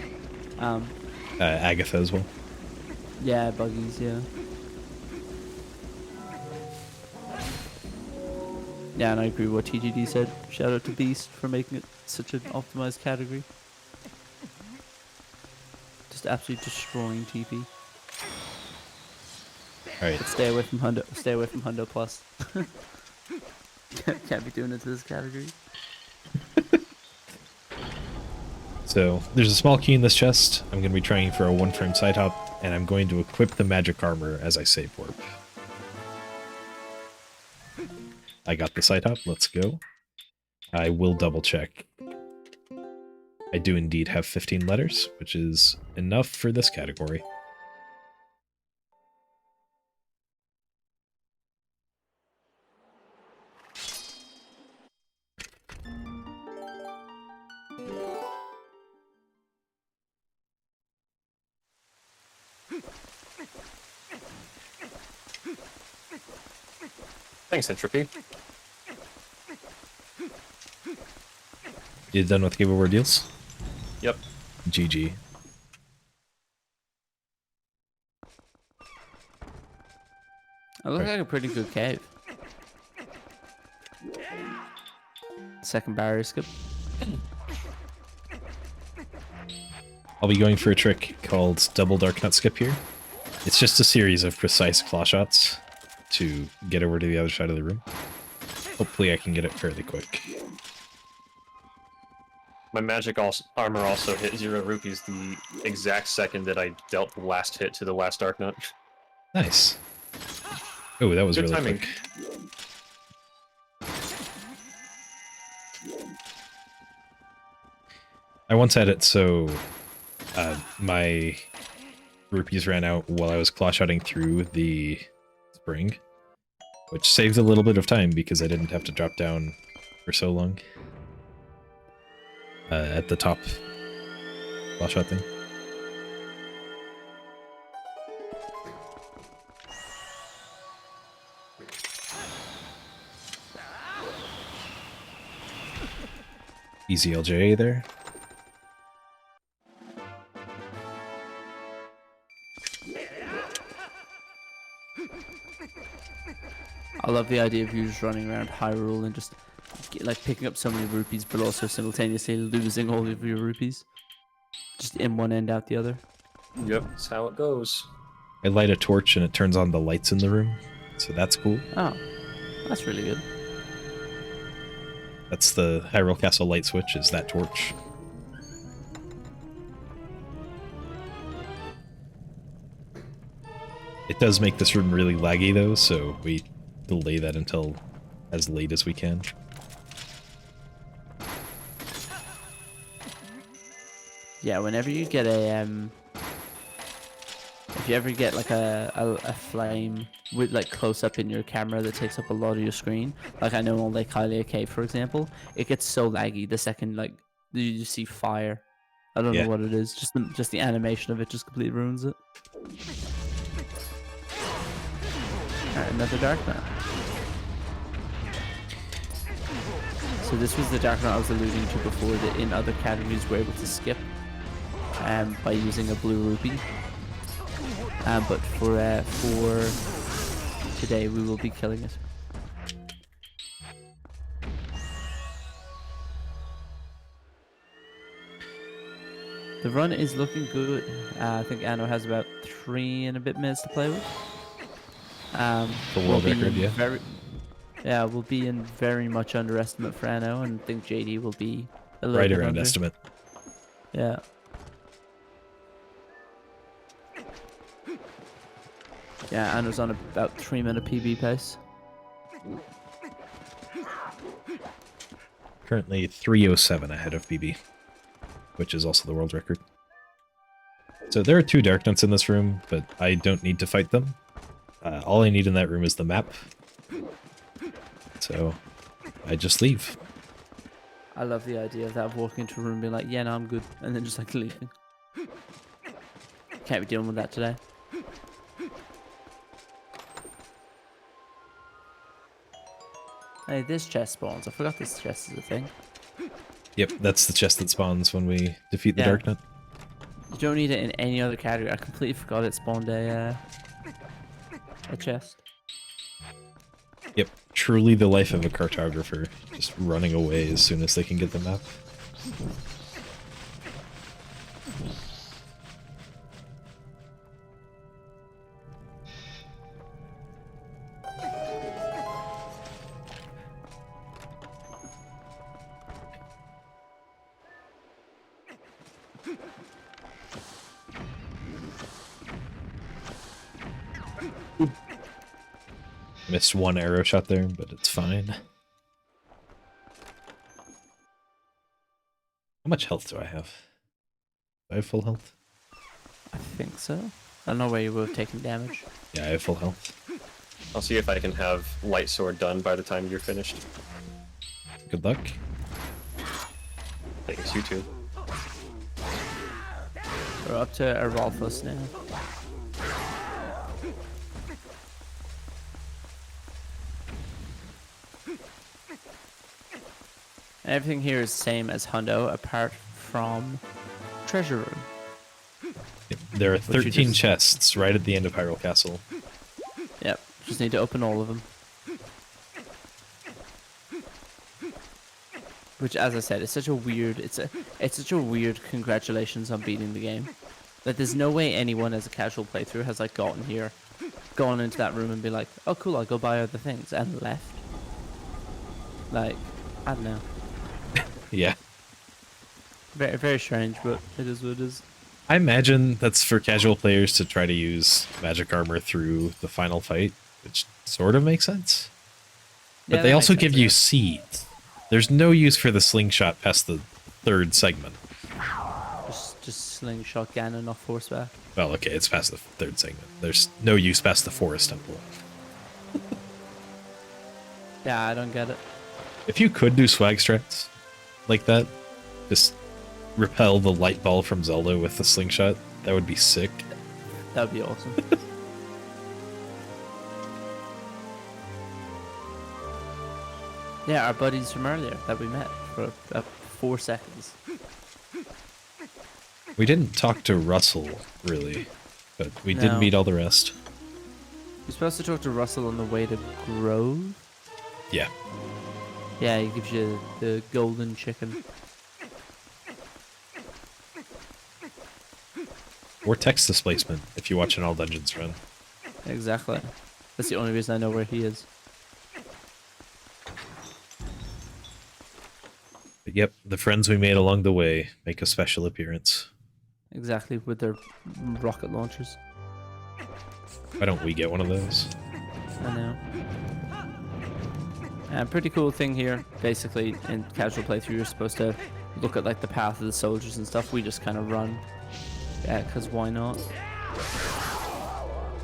B: Agatha as well.
D: Yeah, buggies, yeah. Yeah, and I agree with what TGD said. Shout out to Beast for making it such an optimized category. Just absolutely destroying TP.
B: Alright.
D: But stay away from Hundo Plus. Can't be doing it to this category.
B: So, there's a small key in this chest. I'm going to be trying for a 1-frame side hop, and I'm going to equip the magic armor as I save warp. I got the side hop, let's go. I will double check I do indeed have 15 letters, which is enough for this category.
C: Thanks, Entropy.
B: You done with Game Over Deals?
C: Yep.
B: GG.
D: It looks like a pretty good cave. Second barrier skip.
B: I'll be going for a trick called Double Dark Nut Skip here. It's just a series of precise claw shots to get over to the other side of the room. Hopefully I can get it fairly quick.
C: My magic armor also hit 0 rupees the exact second that I dealt the last hit to the last Dark Nut.
B: Nice. Oh, that was
C: Good
B: really
C: timing.
B: quick. I once had it so my rupees ran out while I was claw-shotting through the spring, which saved a little bit of time because I didn't have to drop down for so long at the top claw-shot thing. Easy LJA there.
D: I love the idea of you just running around Hyrule and just like picking up so many rupees, but also simultaneously losing all of your rupees. Just in one end, out the other.
C: Yep, that's how it goes.
B: I light a torch and it turns on the lights in the room, so that's cool.
D: Oh, that's really good.
B: That's the Hyrule Castle light switch, is that torch. It does make this room really laggy though, so we delay that until as late as we can.
D: Yeah, whenever you get a if you ever get like a flame with like close up in your camera that takes up a lot of your screen, like I know on Lake Hylia Cave for example, it gets so laggy the second like you see fire. I don't know what it is, just the animation of it just completely ruins it. Alright, another Dark Knight. So this was the Dark Knight I was alluding to before, that in other categories we're able to skip by using a blue rupee. But for today we will be killing it. The run is looking good. I think Anno has about 3 and a bit minutes to play with.
B: The world record, yeah.
D: We'll be in very much underestimate for Anno, and I think JD will be a little
B: Right
D: bit
B: around
D: under.
B: estimate.
D: Yeah. Yeah, Anno's on about 3-minute PB pace.
B: Currently 3:07 ahead of BB, which is also the world record. So there are 2 Dark Nuts in this room, but I don't need to fight them. All I need in that room is the map. So I just leave.
D: I love the idea of that, walking into a room and being like, yeah, no, I'm good, and then just like leaving. Can't be dealing with that today. Hey, this chest spawns. I forgot this chest is a thing.
B: Yep, that's the chest that spawns when we defeat the Dark Nut.
D: You don't need it in any other category. I completely forgot it spawned a chest.
B: Yep, truly the life of a cartographer, just running away as soon as they can get the map. Missed 1 arrow shot there, but it's fine. How much health do I have? Do I have full health?
D: I think so. I don't know where you would have taken damage.
B: Yeah, I have full health.
C: I'll see if I can have light sword done by the time you're finished.
B: Good luck.
C: Thanks, you too.
D: We're up to Aralphus now. Everything here is the same as Hundo, apart from treasure room.
B: Yep, there are
D: Which you
B: 13
D: just-
B: chests right at the end of Hyrule Castle.
D: Yep, just need to open all of them. Which, as I said, it's such a weird. It's such a weird congratulations on beating the game. Like, there's no way anyone as a casual playthrough has like gotten here, gone into that room and be like, oh cool, I'll go buy other things, and left. Like, I don't know.
B: Yeah.
D: Very very strange, but it is what it is.
B: I imagine that's for casual players to try to use magic armor through the final fight, which sort of makes sense. But
D: Yeah,
B: they
D: that
B: also
D: makes
B: give
D: sense,
B: you
D: yeah.
B: seeds. There's no use for the slingshot past the third segment.
D: Just slingshot Ganon off horseback.
B: Well, okay, it's past the third segment. There's no use past the forest temple.
D: Yeah, I don't get it.
B: If you could do swag strats like that, just repel the light ball from Zelda with the slingshot, that would be sick.
D: That would be awesome. Yeah, our buddies from earlier that we met for 4 seconds.
B: We didn't talk to Russell, really, but we did
D: No.
B: meet all the rest.
D: You're supposed to talk to Russell on the way to Grove.
B: Yeah.
D: Yeah, he gives you the golden chicken.
B: Or text displacement, if you watch an All Dungeons run.
D: Exactly. That's the only reason I know where he is.
B: But yep, the friends we made along the way make a special appearance.
D: Exactly, with their rocket launchers.
B: Why don't we get one of those?
D: I know. Pretty cool thing here. Basically, in casual playthrough, you're supposed to look at like the path of the soldiers and stuff. We just kind of run. Yeah, because why not?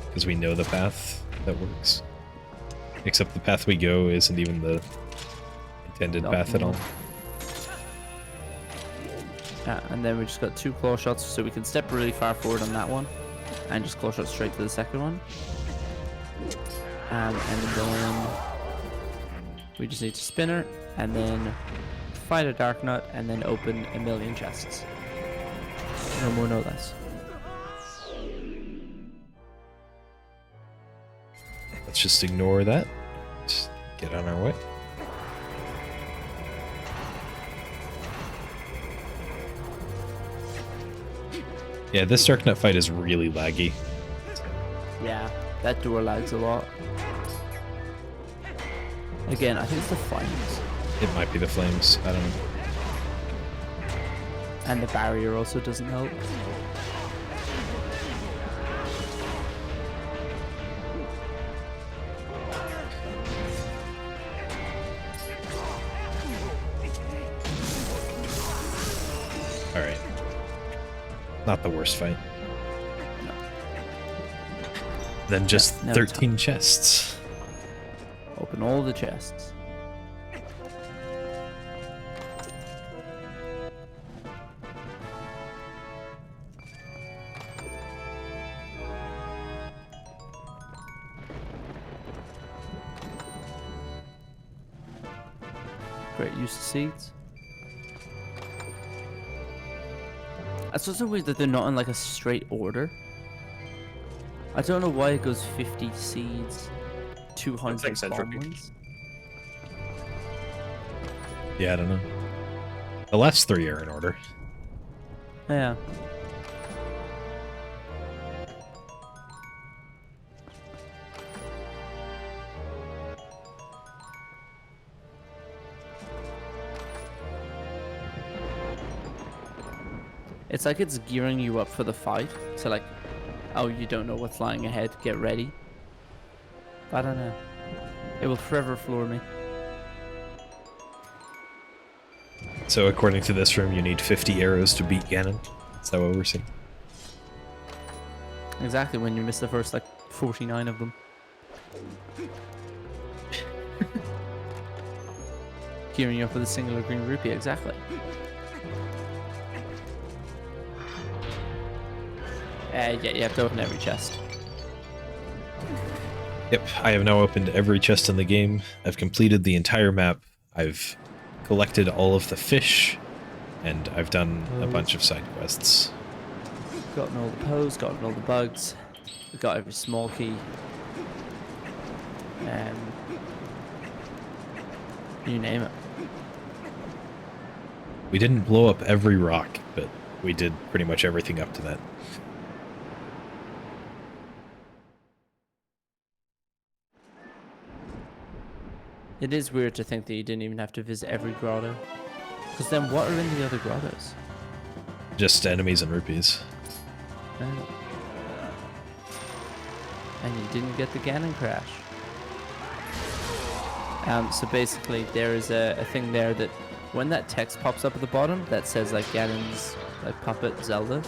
B: Because we know the path that works. Except the path we go isn't even the intended path at all.
D: Yeah, and then we just got 2 claw shots, so we can step really far forward on that one, and just claw shot straight to the second one. And then we just need to spin her, and then fight a Dark Nut, and then open a million chests. No more, no less.
B: Let's just ignore that. Just get on our way. Yeah, this Darknut fight is really laggy.
D: Yeah, that door lags a lot. Again, I think it's the flames.
B: It might be the flames. I don't know.
D: And the barrier also doesn't help.
B: Alright. Not the worst fight.
D: No.
B: Then just
D: no
B: 13 chests.
D: Open all the chests. Great use of seeds. It's also weird that they're not in like a straight order. I don't know why it goes 50 seeds, 200
C: eccentric.
D: bombs.
B: Yeah, I don't know. The last 3 are in order.
D: Yeah. It's like it's gearing you up for the fight. So like, oh, you don't know what's lying ahead, get ready. I don't know. It will forever floor me.
B: So according to this room, you need 50 arrows to beat Ganon. Is that what we're seeing?
D: Exactly, when you miss the first, like, 49 of them. Gearing you up with a singular green rupee, exactly. Yeah, you have to open every chest.
B: Yep, I have now opened every chest in the game. I've completed the entire map. I've collected all of the fish, and I've done a bunch of side quests.
D: Gotten all the pose, gotten all the bugs, got every small key. You name it.
B: We didn't blow up every rock, but we did pretty much everything up to that.
D: It is weird to think that you didn't even have to visit every grotto. Because then what are in the other grottos?
B: Just enemies and rupees.
D: Oh. And you didn't get the Ganon crash. So basically there is a thing there that when that text pops up at the bottom that says like Ganon's like puppet Zelda,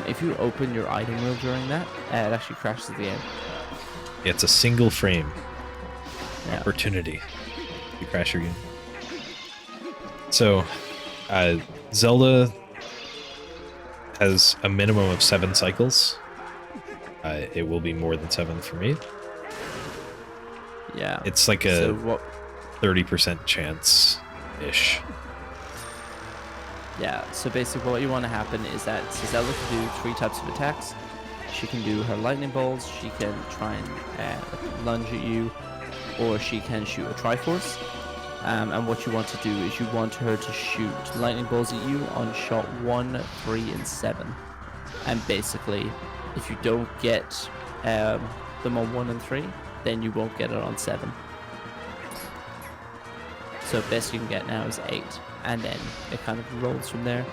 D: if you open your item wheel during that, it actually crashes the game.
B: It's a single frame
D: Yeah.
B: opportunity. You crash your game. So, Zelda has a minimum of 7 cycles. It will be more than 7 for me.
D: Yeah.
B: It's like
D: So
B: a
D: what?
B: 30% chance-ish.
D: Yeah. So basically, what you want to happen is that Zelda can do 3 types of attacks. She can do her lightning bolts. She can try and lunge at you, or she can shoot a Triforce. And what you want to do is you want her to shoot lightning bolts at you on shot 1, 3, and 7. And basically, if you don't get them on 1 and 3, then you won't get it on 7. So best you can get now is 8, and then it kind of rolls from there.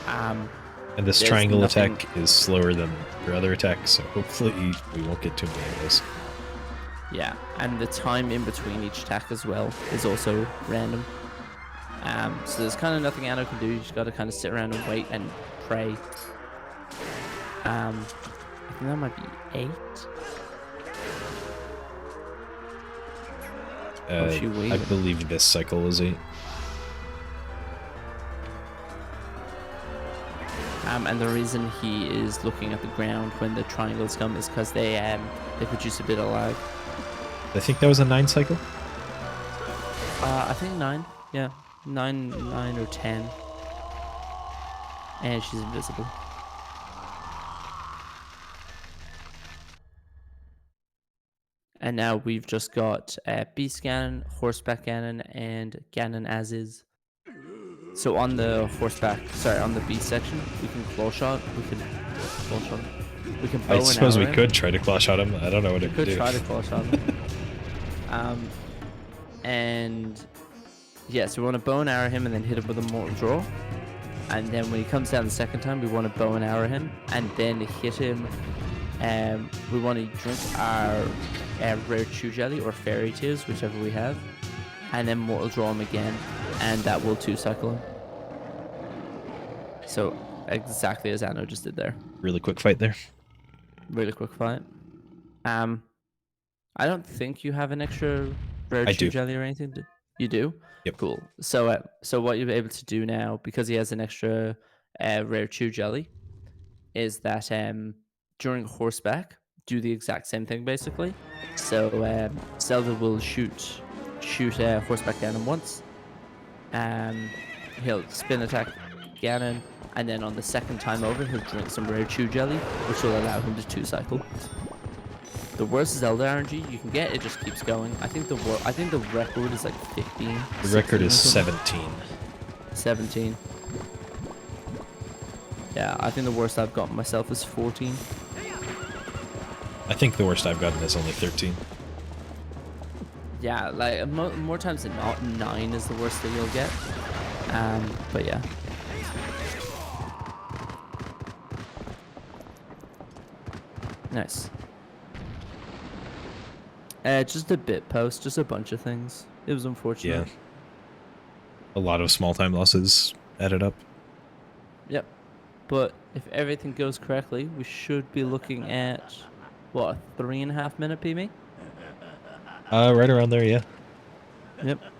B: And this
D: There's
B: triangle
D: nothing-
B: attack is slower than your other attacks, so hopefully we won't get too many of those.
D: Yeah, and the time in between each attack as well is also random. So there's kind of nothing Anno can do. You just got to kind of sit around and wait and pray. I think that might be 8. She
B: I
D: waiting?
B: believe this cycle is 8.
D: And the reason he is looking at the ground when the triangles come is because they produce a bit of lag.
B: I think that was a 9 cycle.
D: I think 9. Yeah, 9 or 10. And she's invisible. And now we've just got Beast Ganon, Horseback Ganon, and Ganon as is. So on the on the Beast section, we can claw shot. We can claw shot. We can bow
B: I
D: and
B: suppose we
D: arrow him.
B: could try to claw shot him. I don't know what it
D: Could
B: would do.
D: try to claw shot him. And yeah, so we want to bow and arrow him and then hit him with a mortal draw. And then when he comes down the second time, we want to bow and arrow him and then hit him. We want to drink our rare chew jelly or fairy tears, whichever we have, and then mortal draw him again, and that will 2-cycle him. So exactly as Anno just did there.
B: Really quick fight there.
D: Really quick fight. I don't think you have an extra rare
B: I
D: chew
B: do.
D: jelly or anything. You do?
B: Yep.
D: Cool. So what you're able to do now, because he has an extra rare chew jelly, is that during horseback, do the exact same thing basically. So Zelda will shoot horseback Ganon once. He'll spin attack Ganon, and then on the second time over, he'll drink some rare chew jelly, which will allow him to 2-cycle. The worst Zelda RNG you can get, it just keeps going. I think the record is like 15.
B: The record
D: 16
B: is
D: or something.
B: 17.
D: 17. Yeah, I think the worst I've gotten myself is 14.
B: I think the worst I've gotten is only 13.
D: Yeah, like more times than not, 9 is the worst that you'll get. But yeah. Nice. Just a bit post, just a bunch of things. It was unfortunate.
B: a lot of small time losses added up.
D: Yep. But if everything goes correctly, we should be looking at what, a 3.5 minute PB?
B: Right around there, yeah.
D: Yep.
B: A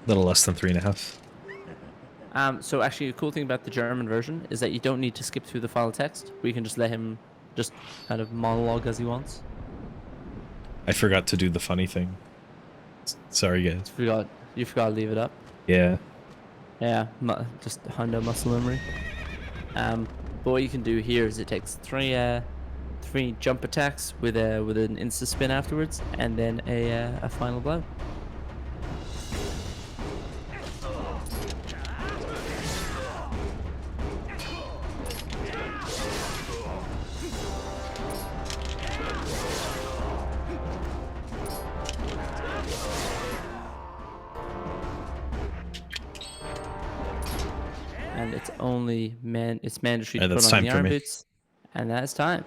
B: little less than 3.5.
D: So actually, a cool thing about the German version is that you don't need to skip through the file text. We can just let him just kind of monologue as he wants.
B: I forgot to do the funny thing. Sorry, guys.
D: You forgot to leave it up.
B: Yeah.
D: Yeah, just hundo muscle memory. But what you can do here is it takes three jump attacks with an insta spin afterwards, and then a final blow. And it's mandatory to
B: And that's
D: put on
B: time
D: the
B: for
D: arm
B: me.
D: boots, and that's time.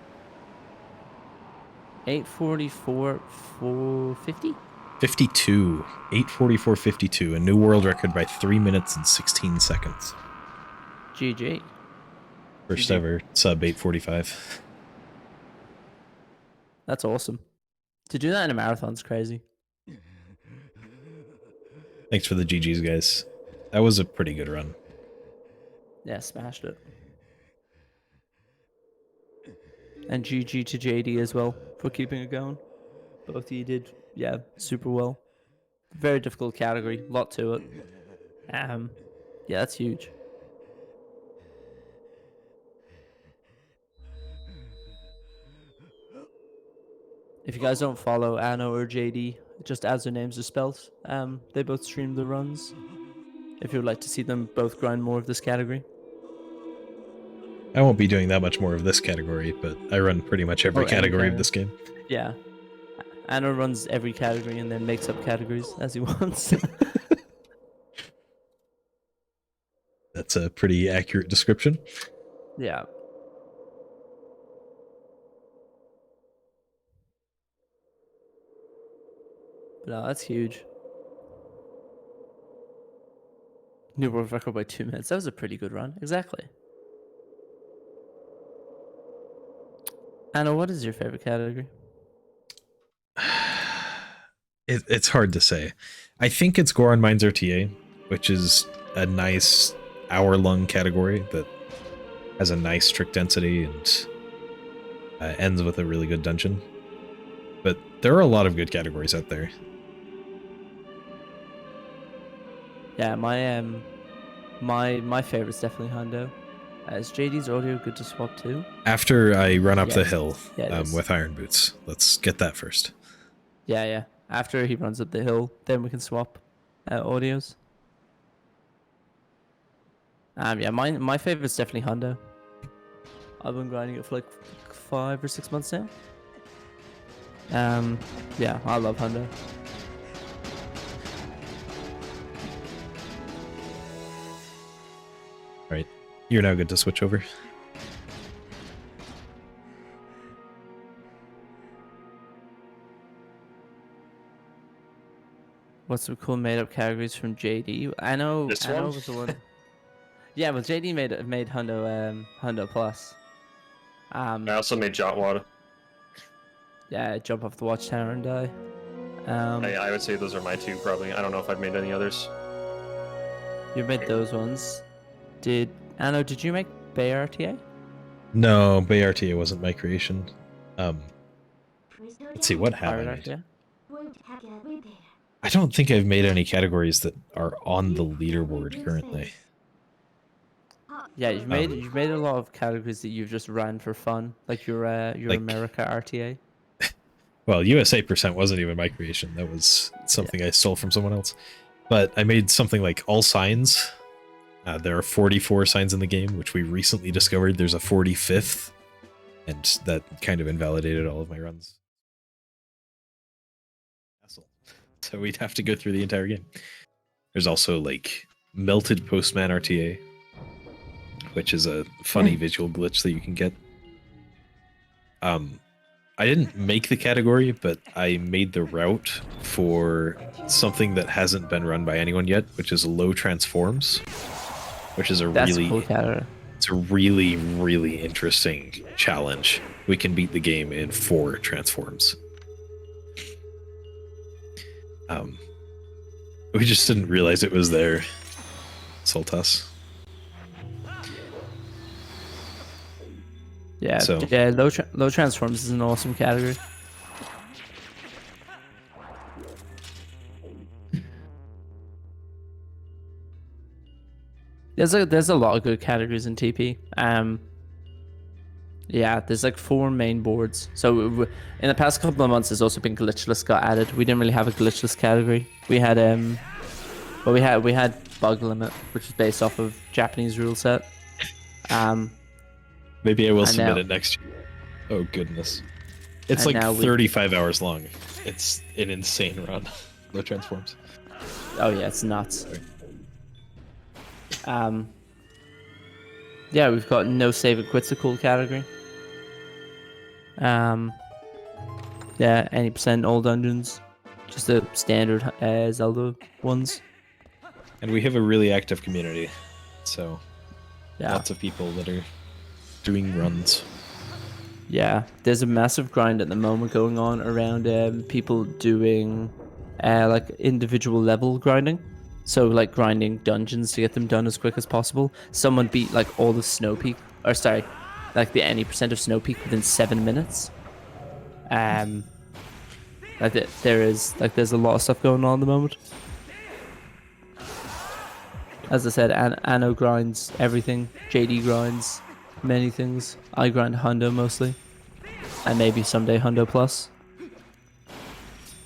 D: 8:44, 450.
B: 52. 8:44.52. A new world record by 3 minutes and 16 seconds.
D: GG.
B: First
D: GG.
B: ever sub 8:45.
D: That's awesome. To do that in a marathon's crazy.
B: Thanks for the GGs, guys. That was a pretty good run.
D: Yeah, smashed it. And GG to JD as well for keeping it going. Both of you did, yeah, super well. Very difficult category, lot to it. Yeah, that's huge. If you guys don't follow Anno or JD, just as their names are spelt, they both stream the runs. If you would like to see them both grind more of this category.
B: I won't be doing that much more of this category, but I run pretty much every
D: Or any
B: category of
D: category.
B: this game.
D: Yeah. Anno runs every category and then makes up categories as he wants.
B: That's a pretty accurate description.
D: Yeah. But no, that's huge. New world record by 2 minutes. That was a pretty good run. Exactly. Anna, what is your favorite category?
B: It's hard to say. I think it's Goron Mines RTA, which is a nice hour-long category that has a nice trick density and ends with a really good dungeon. But there are a lot of good categories out there.
D: Yeah, my favorite's definitely Hundo. Is JD's audio good to swap too?
B: After I run up the
D: Yes.
B: hill
D: Yeah, it is.
B: with Iron Boots. Let's get that first.
D: Yeah. After he runs up the hill, then we can swap audios. Yeah, my favorite's definitely Hundo. I've been grinding it for like 5 or 6 months now. Yeah, I love Hundo.
B: Right. You're now good to switch over.
D: What's some cool made-up categories from JD? I know
C: This
D: one
C: one?
D: was the one. Yeah, well, JD made Hundo Plus.
C: I also made Jotwad.
D: Yeah, jump off the watchtower and die.
C: I would say those are my two, probably. I don't know if I've made any others.
D: You made those ones. Did you make Bay RTA?
B: No, Bay RTA wasn't my creation. Let's see, what have I
D: Pirate
B: made?
D: RTA?
B: I don't think I've made any categories that are on the leaderboard currently.
D: Yeah, you've made a lot of categories that you've just ran for fun, like your
B: Like-
D: America RTA.
B: Well, USA % wasn't even my creation. That was something I stole from someone else. But I made something like all signs. There are 44 signs in the game, which we recently discovered there's a 45th. And that kind of invalidated all of my runs. So we'd have to go through the entire game. There's also like Melted Postman RTA, which is a funny visual glitch that you can get. I didn't make the category, but I made the route for something that hasn't been run by anyone yet, which is low transforms, which is
D: That's a cool category.
B: it's a really, really interesting challenge. We can beat the game in 4 transforms. We just didn't realize it was there, Sultas.
D: Yeah,
B: So-
D: yeah. Low transforms is an awesome category. There's a lot of good categories in TP. Yeah, there's like 4 main boards. So in the past couple of months, there's also been glitchless got added. We didn't really have a glitchless category. We had well, we had bug limit, which is based off of Japanese rule set.
B: Maybe I will
D: And
B: submit
D: now-
B: it next year. Oh goodness. It's
D: And
B: like
D: now we-
B: 35 hours long. It's an insane run. Low transforms.
D: Oh yeah, it's nuts. Yeah, we've got no save and quits a cool category. Yeah, any percent all dungeons, just the standard Zelda ones.
B: And we have a really active community. So
D: Yeah,
B: lots of people that are doing runs.
D: yeah. There's a massive grind at the moment going on around people doing like individual level grinding. So like grinding dungeons to get them done as quick as possible. Someone beat like all the Snow Peak, or sorry, like the any percent of Snow Peak within 7 minutes. Like there's a lot of stuff going on at the moment. As I said, Anno grinds everything. JD grinds many things. I grind Hundo mostly, and maybe someday Hundo Plus.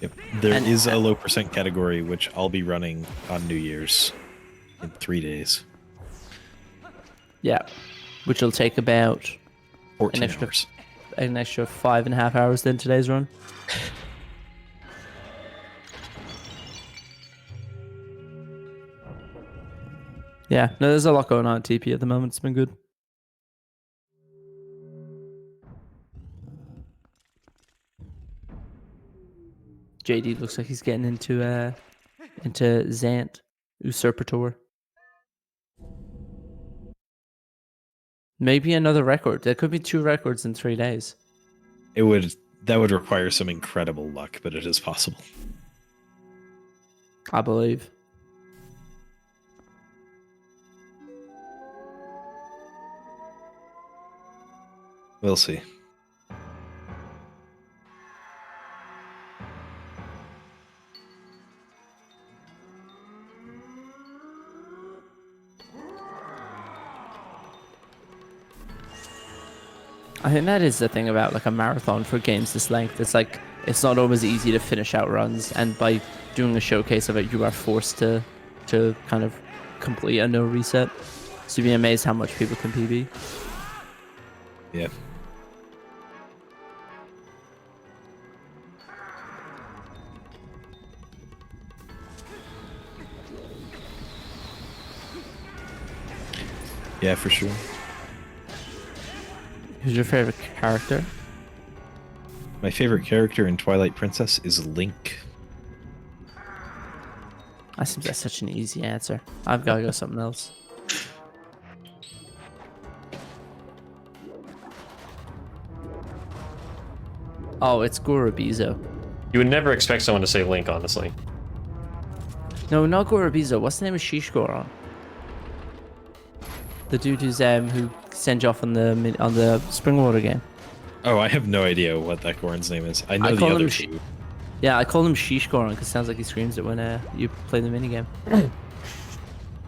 B: Yep. There
D: And-
B: is a low percent category which I'll be running on New Year's in 3 days.
D: Yeah, which will take about
B: 14
D: extra-
B: hours.
D: an extra 5.5 hours than today's run. Yeah, no, there's a lot going on at TP at the moment. It's been good. JD looks like he's getting into Zant Usurpator. Maybe another record. There could be 2 records in 3 days.
B: That would require some incredible luck, but it is possible.
D: I believe.
B: We'll see.
D: I think that is the thing about like a marathon for games this length. It's like it's not always easy to finish out runs, and by doing a showcase of it, you are forced to kind of complete a no reset. So you'd be amazed how much people can PB.
B: Yeah. Yeah, for sure.
D: Who's your favorite character?
B: My favorite character in Twilight Princess is Link.
D: I think that's such an easy answer. I've got to go something else. Oh, it's Gorobizo.
C: You would never expect someone to say Link, honestly.
D: No, not Gorobizo. What's the name of Shish Goron? The dude who sent you off on the Springwater game.
B: Oh, I have no idea what that Goron's name is. I know
D: I
B: the
D: call
B: other
D: him
B: two.
D: Yeah, I call him Shish Goron because it sounds like he screams it when you play the minigame.
B: You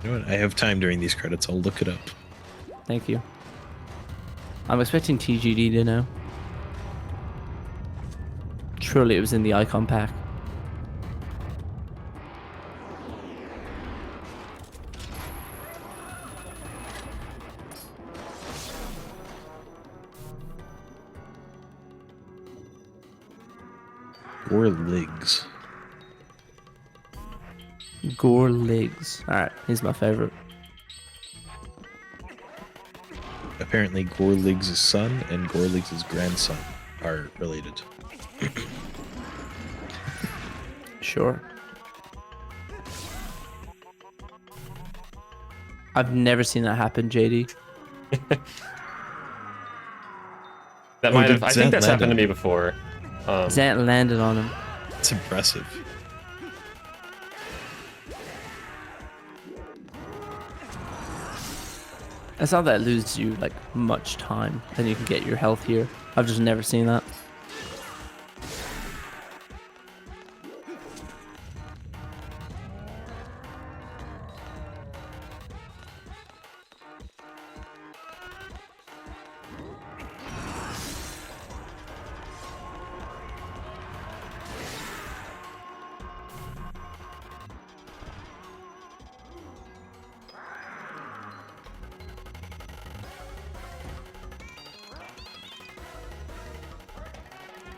B: know what? I have time during these credits. I'll look it up.
D: Thank you. I'm expecting TGD to know. Surely it was in the icon pack.
B: Or Ligs.
D: Gore Legs. Alright, he's my favorite.
B: Apparently, Gorlig's son and Gorlig's grandson. are related.
D: Sure. I've never seen that happen, JD.
C: That
B: Oh,
C: might have.
B: did
C: I think
B: Zant
C: that's
B: land
C: happened to
B: on
C: me
B: him?
C: before.
D: Zant landed on him.
B: It's impressive.
D: It's not that it loses you like much time, then you can get your health here. I've just never seen that.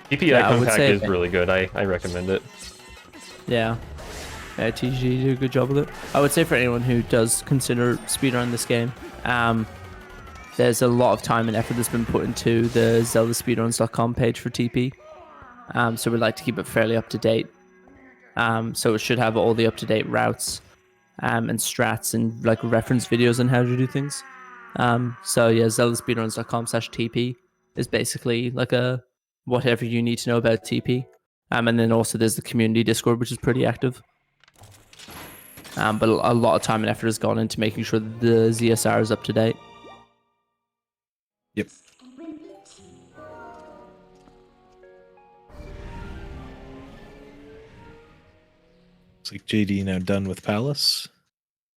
C: TP
D: Yeah, I
C: icon
D: would
C: pack
D: say-
C: is really good. I recommend it.
D: Yeah. TG did a good job with it. I would say for anyone who does consider speedrunning this game, there's a lot of time and effort that's been put into the zeldaspeedruns.com page for TP. So we like to keep it fairly up to date. So it should have all the up to date routes and strats and like reference videos on how to do things. So yeah, zeldaspeedruns.com/TP is basically like a whatever you need to know about TP. And then also there's the community Discord, which is pretty active. But a lot of time and effort has gone into making sure that the ZSR is up to date.
B: Yep. Looks like JD now done with Palace.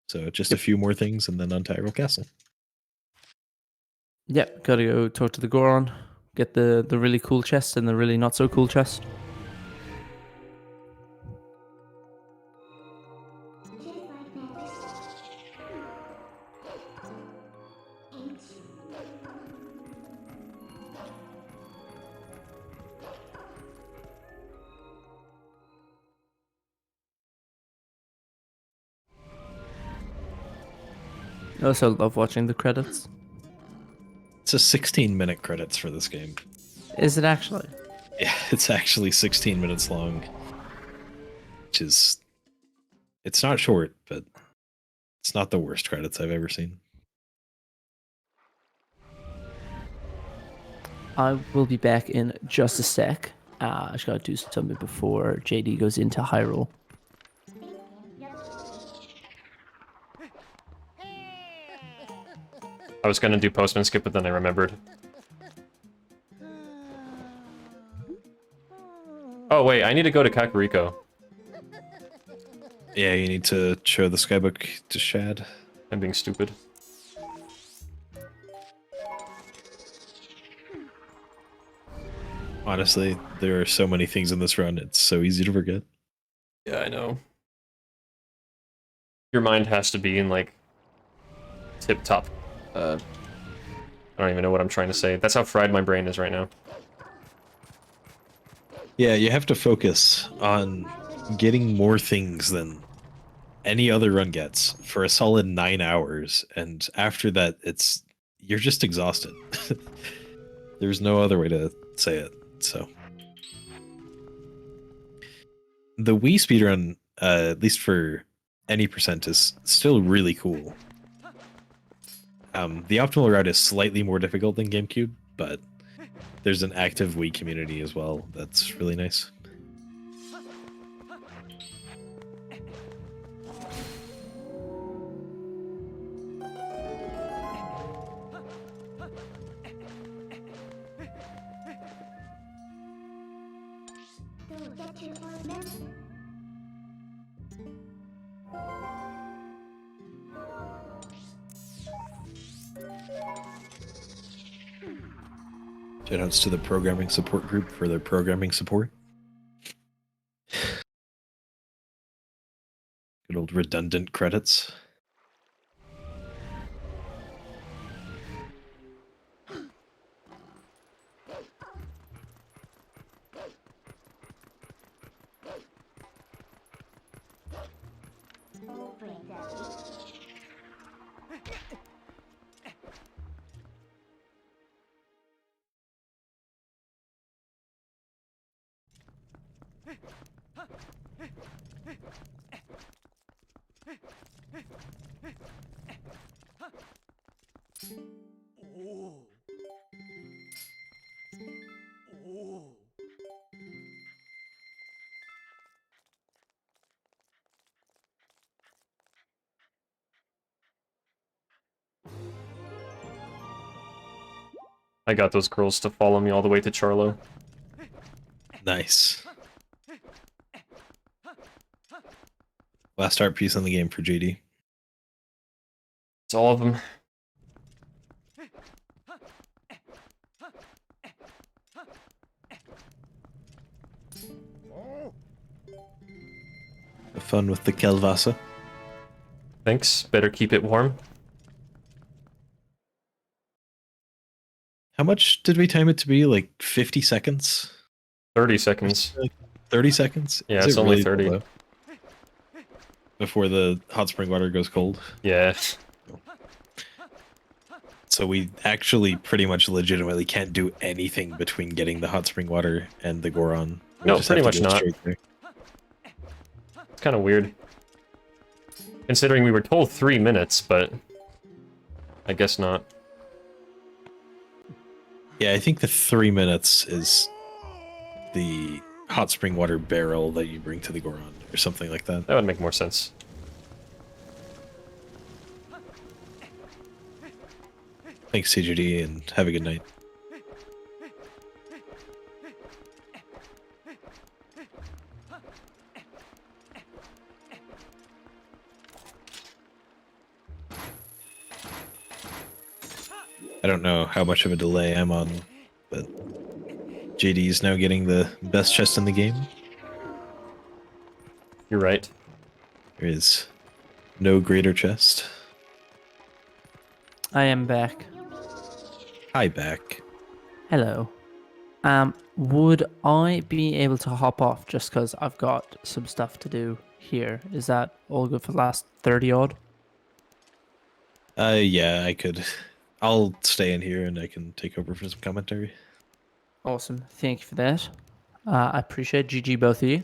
B: So just a few more things and then on Tyrell Castle.
D: Yep, gotta go talk to the Goron, get the really cool chest and the really not so cool chest. I also love watching the credits.
B: It's a 16-minute credits for this game.
D: Is it actually?
B: Yeah, it's actually 16 minutes long. Which is... It's not short, but it's not the worst credits I've ever seen.
D: I will be back in just a sec. I just gotta do something before JD goes into Hyrule.
C: I was gonna do Postman Skip, but then I remembered. Oh wait, I need to go to Kakariko.
B: Yeah, you need to show the skybook to Shad.
C: I'm being stupid.
B: Honestly, there are so many things in this run, it's so easy to forget.
C: Yeah, I know. Your mind has to be in like tip top. I don't even know what I'm trying to say. That's how fried my brain is right now.
B: Yeah, you have to focus on getting more things than any other run gets for a solid 9 hours, and after that, you're just exhausted. There's no other way to say it. So the Wii speedrun, at least for any percent, is still really cool. The optimal route is slightly more difficult than GameCube, but there's an active Wii community as well. That's really nice. Shoutouts to the programming support group for their programming support. Good old redundant credits.
C: I got those girls to follow me all the way to Charlo.
B: Nice. Last art piece on the game for JD.
C: It's all of them.
B: Have fun with the Kelvasa.
C: Thanks. Better keep it warm.
B: How much did we time it to be? Like 50 seconds?
C: 30 seconds.
B: 30 seconds?
C: Yeah,
B: Is
C: it's
B: it
C: only
B: really
C: 30.
B: low? Before the hot spring water goes cold.
C: Yeah.
B: So we actually pretty much legitimately can't do anything between getting the hot spring water and the Goron. We
C: No,
B: just
C: pretty
B: have to
C: much
B: go
C: not.
B: straight there.
C: It's kind of weird. Considering we were told 3 minutes, but I guess not.
B: Yeah, I think the 3 minutes is the hot spring water barrel that you bring to the Goron, or something like that.
C: That would make more sense.
B: Thanks, CGD, and have a good night. I don't know how much of a delay I'm on, but JD is now getting the best chest in the game.
C: You're right.
B: There is no greater chest.
D: I am back.
B: Hi, back.
D: Hello. Would I be able to hop off just because I've got some stuff to do here? Is that all good for the last 30 odd?
B: Yeah, I could. I'll stay in here and I can take over for some commentary.
D: Awesome. Thank you for that. I appreciate GG both of you.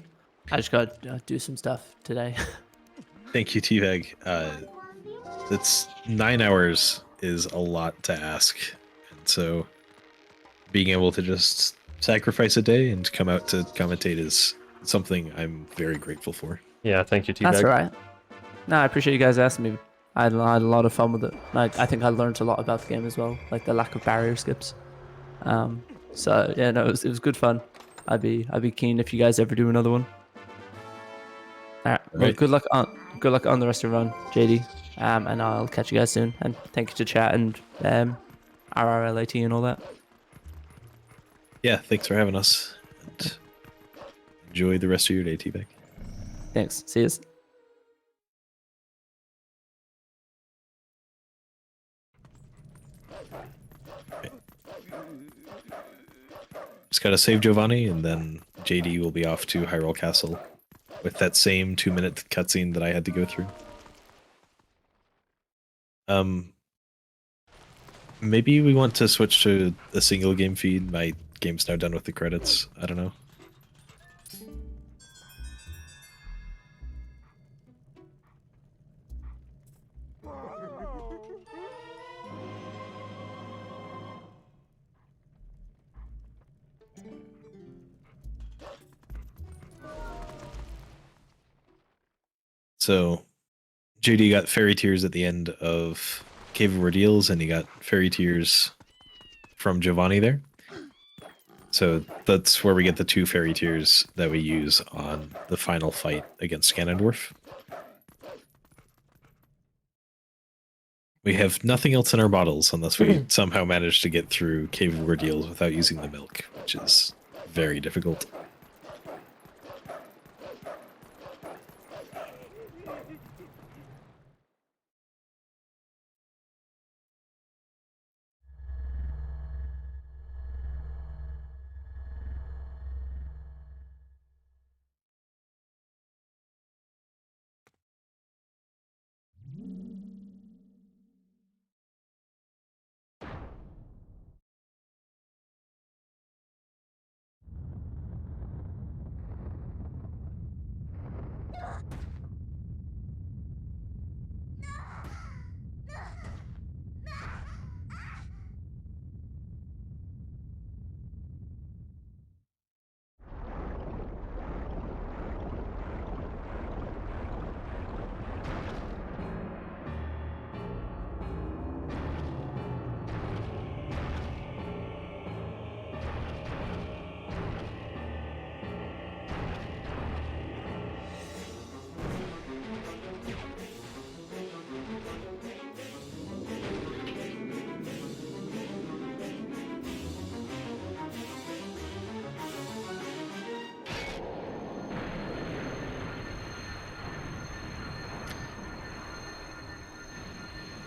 D: I just got to do some stuff today.
B: Thank you, T-Bag. That's 9 hours is a lot to ask. And so being able to just sacrifice a day and come out to commentate is something I'm very grateful for.
C: Yeah, thank you, T-Bag.
D: That's all right. No, I appreciate you guys asking me. I had a lot of fun with it. I think I learned a lot about the game as well, like the lack of barrier skips. So yeah, no, it was good fun. I'd be keen if you guys ever do another one. All right. Well,
B: Right.
D: good luck on the rest of the run, JD. And I'll catch you guys soon. And thank you to chat and RRLAT and all that.
B: Yeah, thanks for having us. And enjoy the rest of your day, T-Bag.
D: Thanks. See you.
B: Just gotta save Giovanni, and then JD will be off to Hyrule Castle with that same 2-minute cutscene that I had to go through. Maybe we want to switch to a single game feed. My game's now done with the credits. I don't know. So, JD got fairy tears at the end of Cave of Ordeals, and he got fairy tears from Giovanni there. So that's where we get the 2 fairy tears that we use on the final fight against Ganondorf. We have nothing else in our bottles unless we somehow manage to get through Cave of Ordeals without using the milk, which is very difficult.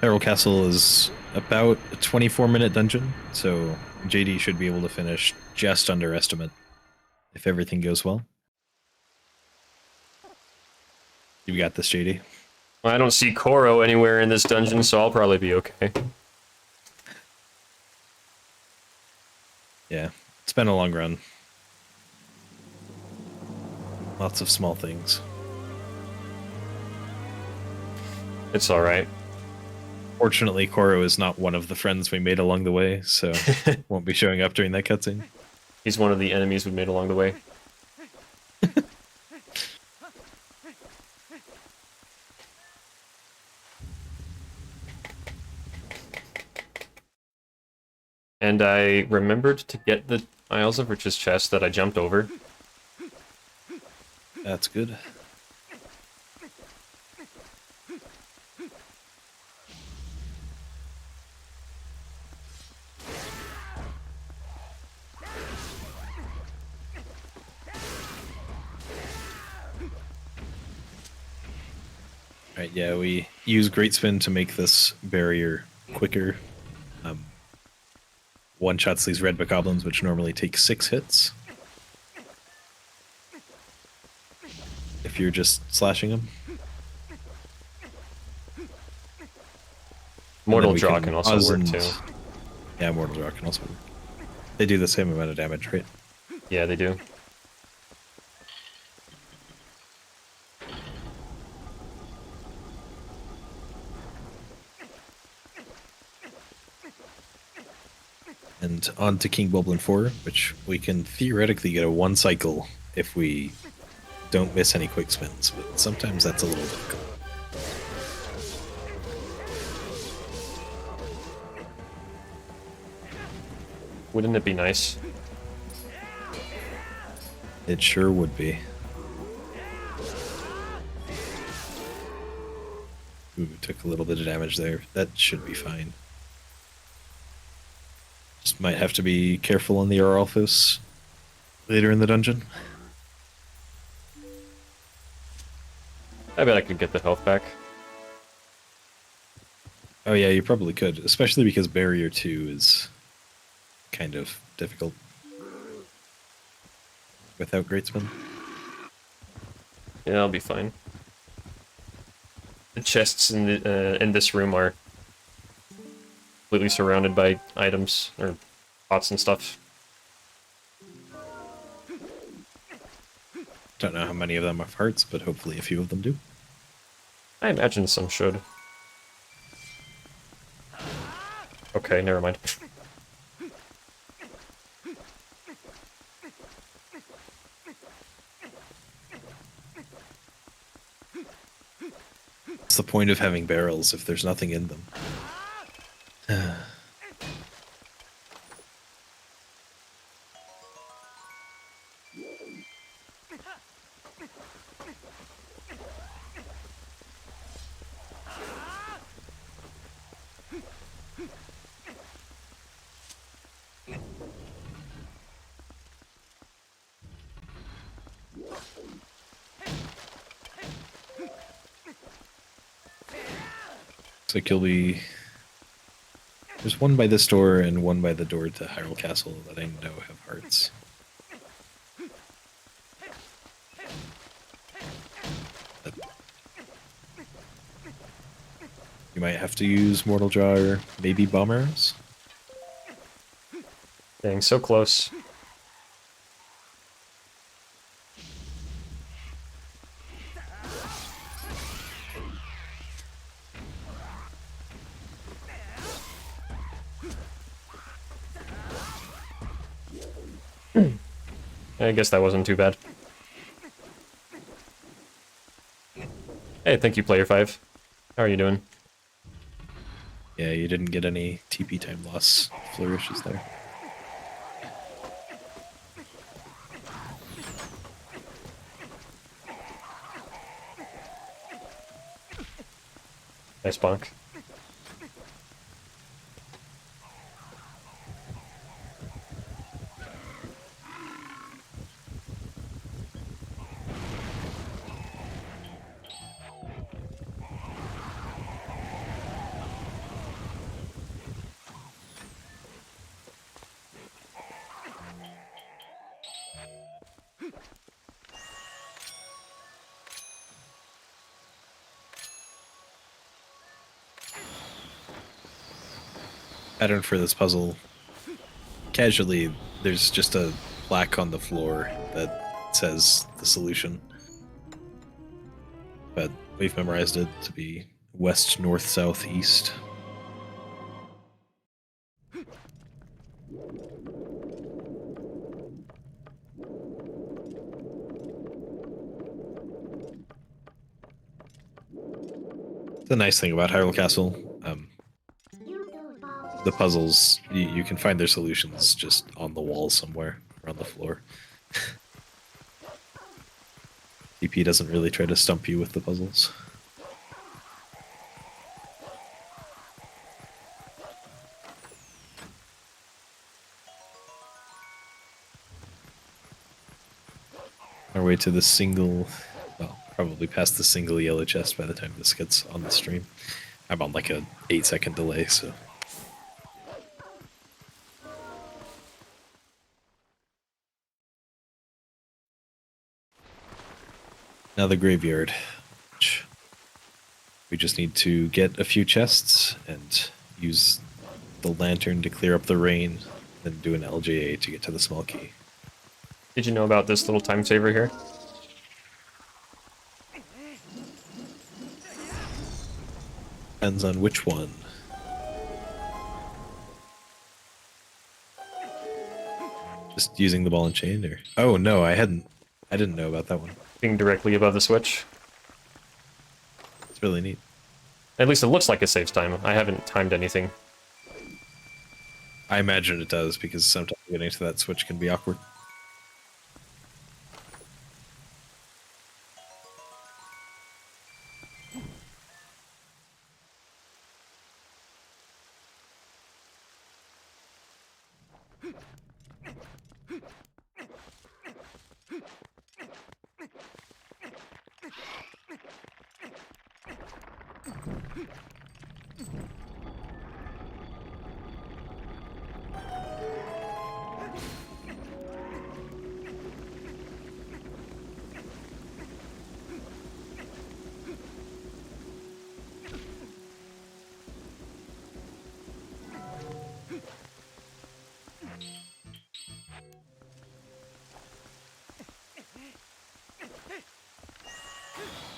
B: Feral Castle is about a 24-minute dungeon, so JD should be able to finish just under estimate if everything goes well. You got this, JD.
C: Well, I don't see Koro anywhere in this dungeon, so I'll probably be okay.
B: Yeah, it's been a long run. Lots of small things.
C: It's alright.
B: Fortunately, Koro is not one of the friends we made along the way, so won't be showing up during that cutscene.
C: He's one of the enemies we made along the way. And I remembered to get the Isles of Riches chest that I jumped over.
B: That's good. Right, yeah, we use Great Spin to make this barrier quicker. One-shots these red bokoblins, which normally take 6 hits. If you're just slashing them.
C: Mortal Draw can also
B: pause
C: work
B: and-
C: too.
B: Yeah, Mortal Draw can also work. They do the same amount of damage, right?
C: Yeah, they do.
B: And on to King Boblin 4, which we can theoretically get a 1 cycle if we don't miss any quick spins, but sometimes that's a little difficult.
C: Wouldn't it be nice?
B: It sure would be. Ooh, took a little bit of damage there. That should be fine. Just might have to be careful on the Aralphus later in the dungeon.
C: I bet I could get the health back.
B: Oh yeah, you probably could, especially because Barrier 2 is kind of difficult without Great Spin.
C: Yeah, I'll be fine. The chests in this room are completely surrounded by items or pots and stuff.
B: Don't know how many of them have hearts, but hopefully a few of them do.
C: I imagine some should. Okay, never mind.
B: What's the point of having barrels if there's nothing in them? Looks like you'll be... There's one by this door and one by the door to Hyrule Castle that I know have hearts. But you might have to use Mortal Jaw or maybe Bomb Arrows.
C: Dang, so close. I guess that wasn't too bad. Hey, thank you, Player 5. How are you doing?
B: Yeah, you didn't get any TP time loss flourishes there.
C: Nice bonk.
B: pattern for this puzzle. Casually, there's just a plaque on the floor that says the solution. But we've memorized it to be west, north, south, east. The nice thing about Hyrule Castle, the puzzles, you can find their solutions just on the wall somewhere, or on the floor. TP doesn't really try to stump you with the puzzles. Our way to the single, well, probably past the single yellow chest by the time this gets on the stream. I'm on like a 8-second delay, so. Now the graveyard. We just need to get a few chests and use the lantern to clear up the rain, then do an LJA to get to the small key.
C: Did you know about this little time saver here?
B: Depends on which one. Just using the ball and chain, or? Oh no, I didn't know about that one.
C: Being directly above the switch.
B: It's really neat.
C: At least it looks like it saves time. I haven't timed anything.
B: I imagine it does, because sometimes getting to that switch can be awkward.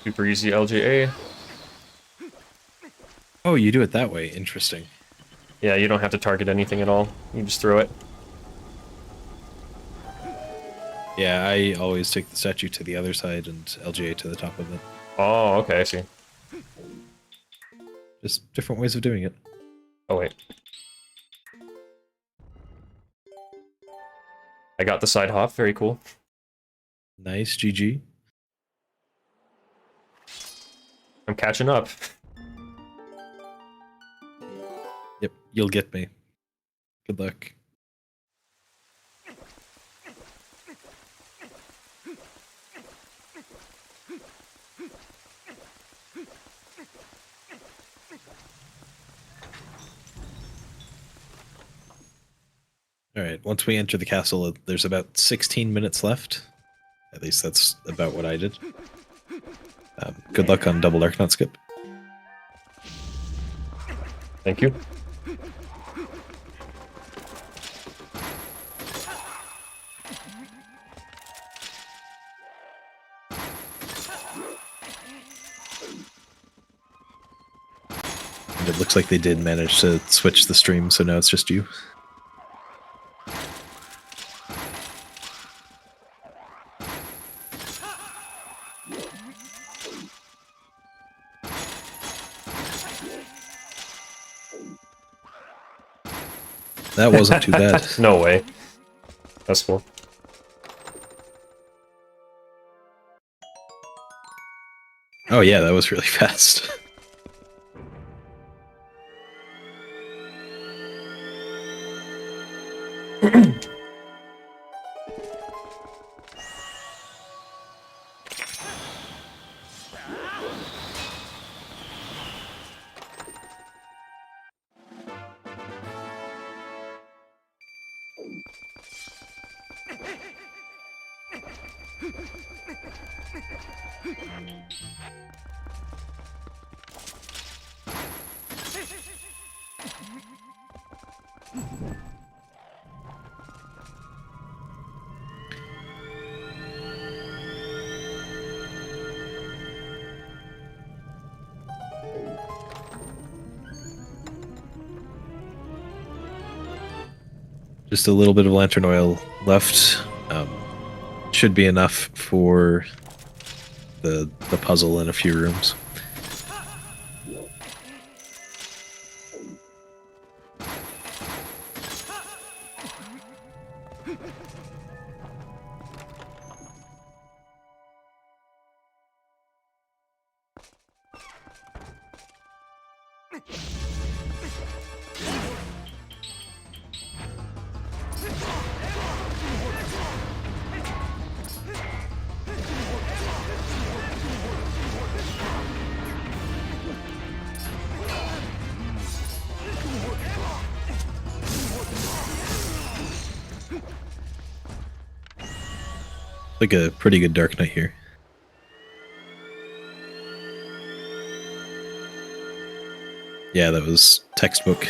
C: Super easy LGA.
B: Oh, you do it that way. Interesting.
C: Yeah, you don't have to target anything at all. You just throw it.
B: Yeah, I always take the statue to the other side and LGA to the top of it.
C: Oh, okay, I see.
B: Just different ways of doing it.
C: Oh, wait. I got the side hop, very cool.
B: Nice, GG.
C: I'm catching up.
B: Yep, you'll get me. Good luck. Alright, once we enter the castle, there's about 16 minutes left. At least that's about what I did. Good luck on double Dark Knot skip.
C: Thank you.
B: And it looks like they did manage to switch the stream, so now it's just you. That wasn't too bad.
C: No way. That's cool.
B: Oh yeah, that was really fast. Just a little bit of lantern oil left. Should be enough for the puzzle in a few rooms. Like a pretty good Dark Knight here. Yeah, that was textbook.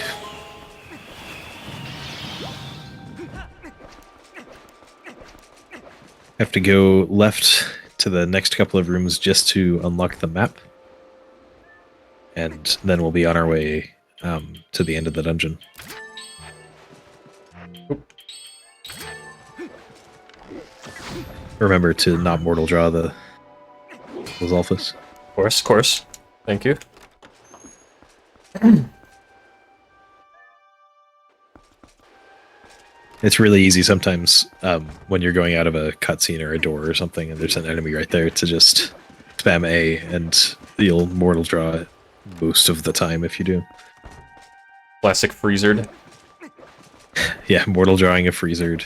B: Have to go left to the next couple of rooms just to unlock the map. And then we'll be on our way to the end of the dungeon. Remember to not mortal draw the Alphas.
C: Of course. Thank you.
B: It's really easy sometimes when you're going out of a cutscene or a door or something and there's an enemy right there to just spam A and you'll mortal draw most of the time if you do.
C: Classic freezered.
B: Yeah, mortal drawing a freezered.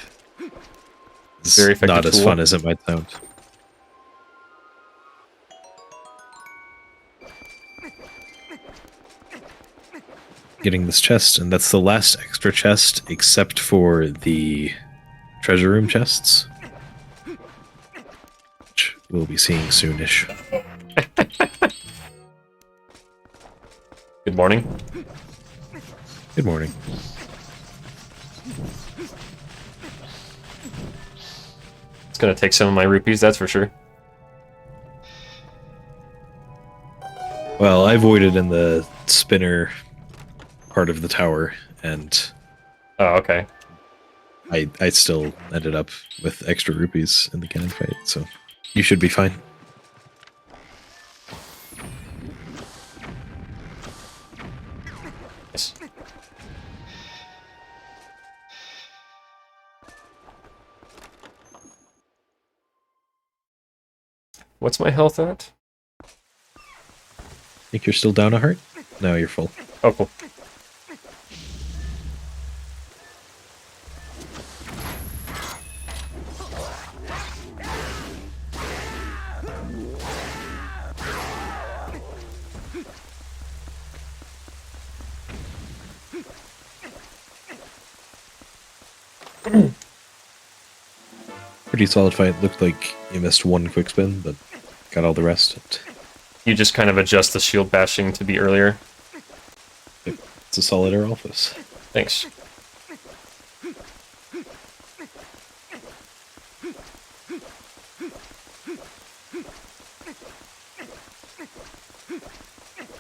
B: It's
C: Very effective
B: not as
C: tool.
B: fun as it might sound. Getting this chest, and that's the last extra chest except for the treasure room chests, which we'll be seeing soonish.
C: Good morning.
B: Good morning.
C: It's gonna take some of my rupees, that's for sure.
B: Well, I avoided in the spinner part of the tower, and
C: Oh, okay.
B: I still ended up with extra rupees in the cannon fight, so you should be fine.
C: Nice. What's my health at?
B: Think you're still down a heart? No, you're full.
C: Oh, cool.
B: Pretty solid fight. Looked like you missed one quick spin, but got all the rest.
C: You just kind of adjust the shield bashing to be earlier.
B: It's a solid Aralphus.
C: Thanks.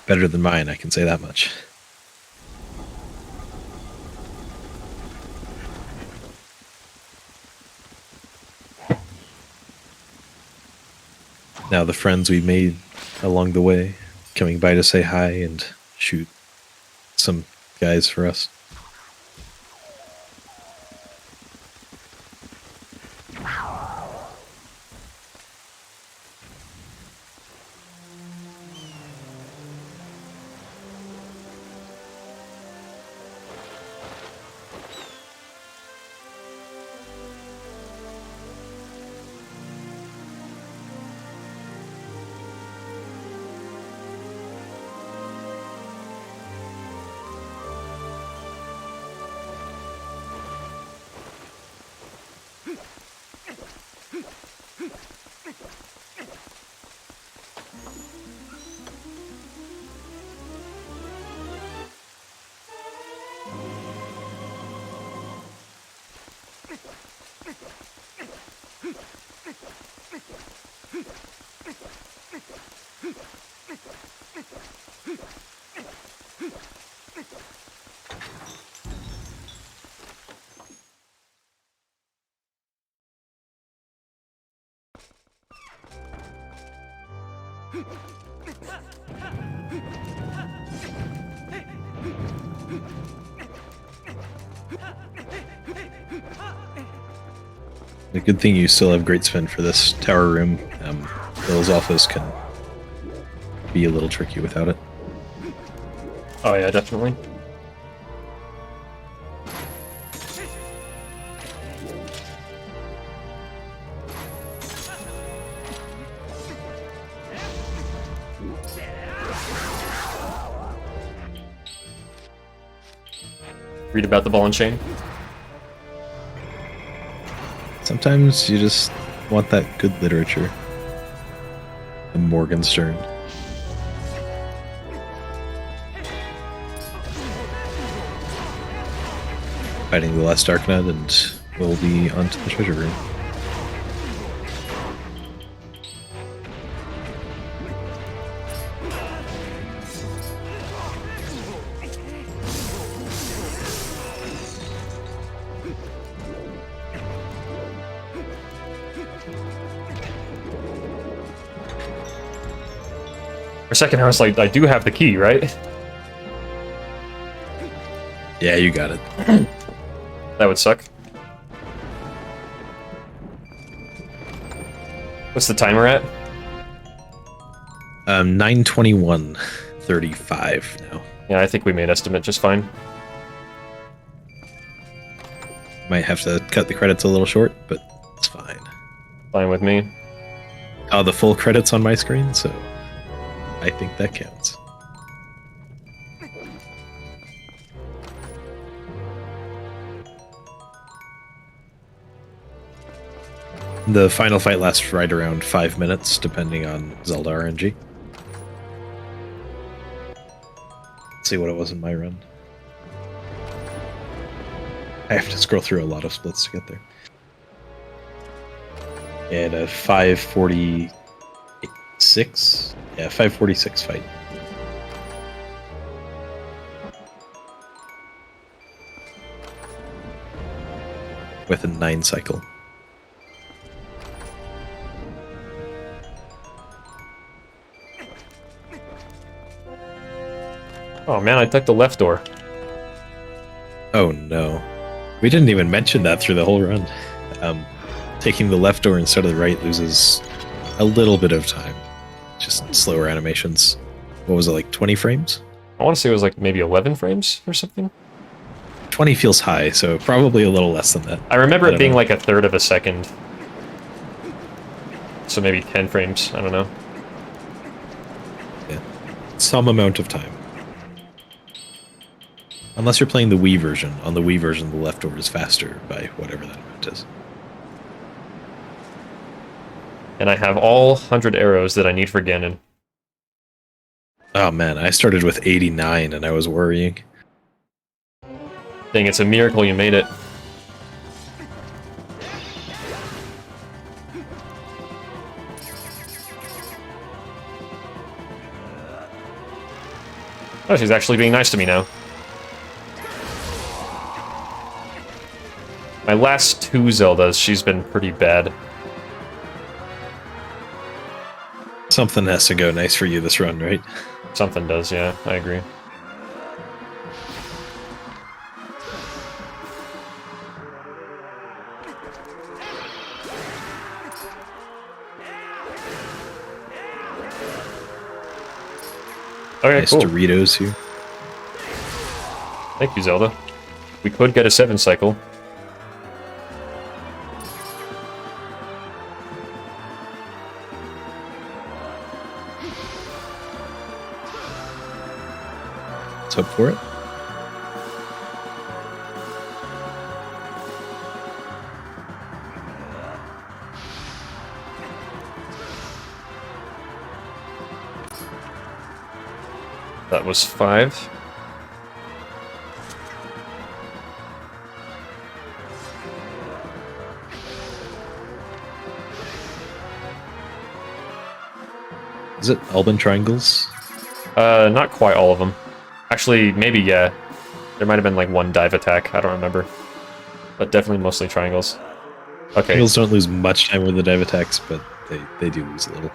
B: Better than mine, I can say that much. Now the friends we made along the way, coming by to say hi and shoot some guys for us. The good thing you still have great spin for this tower room. Those alphas can be a little tricky without it.
C: Oh yeah, definitely. Read about the ball and chain.
B: Sometimes you just want that good literature. The Morgenstern. Fighting the last Darknet, and we'll be onto the treasure room.
C: For a second, I was like, I do have the key, right?
B: Yeah, you got it.
C: That would suck. What's the timer at?
B: 9:21:35 now.
C: Yeah, I think we made estimate just fine.
B: Might have to cut the credits a little short, but it's fine.
C: Fine with me.
B: Oh, the full credits on my screen, so I think that counts. The final fight lasts right around 5 minutes, depending on Zelda RNG. Let's see what it was in my run. I have to scroll through a lot of splits to get there. And a 5:46. Yeah, 5:46 fight. With a 9 cycle.
C: Oh man, I took the left door.
B: Oh no. We didn't even mention that through the whole run. Taking the left door instead of the right loses a little bit of time. Just slower animations. What was it, like 20 frames?
C: I want to say it was like maybe 11 frames or something.
B: 20 feels high, so probably a little less than that.
C: I remember it being
B: know.
C: like a third of a second. So maybe 10 frames, I don't know.
B: Yeah. Some amount of time. Unless you're playing the Wii version. On the Wii version, the left door is faster by whatever that amount is.
C: And I have all 100 arrows that I need for Ganon.
B: Oh man, I started with 89 and I was worrying.
C: Dang, it's a miracle you made it. Oh, she's actually being nice to me now. My last 2 Zeldas, she's been pretty bad.
B: Something has to go nice for you this run, right?
C: Something does, yeah, I agree. Okay,
B: Nice
C: cool.
B: Doritos here.
C: Thank you, Zelda. We could get a 7 cycle.
B: Let's hope for it.
C: That was 5.
B: Is it Alban triangles?
C: Not quite all of them. Actually, maybe, yeah. There might have been like 1 dive attack, I don't remember. But definitely mostly triangles. Okay.
B: Triangles don't lose much time with the dive attacks, but they do lose a little.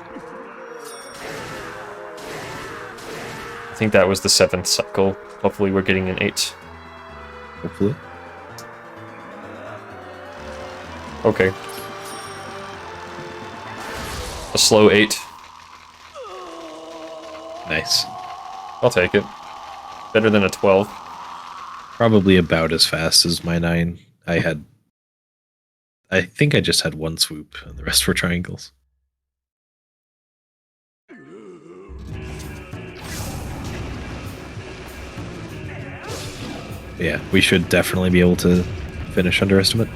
C: I think that was the 7th cycle. Hopefully we're getting an 8.
B: Hopefully.
C: Okay. A slow 8.
B: Nice.
C: I'll take it. Better than a 12.
B: Probably about as fast as my 9. I think I just had one swoop, and the rest were triangles. Yeah, we should definitely be able to finish underestimate.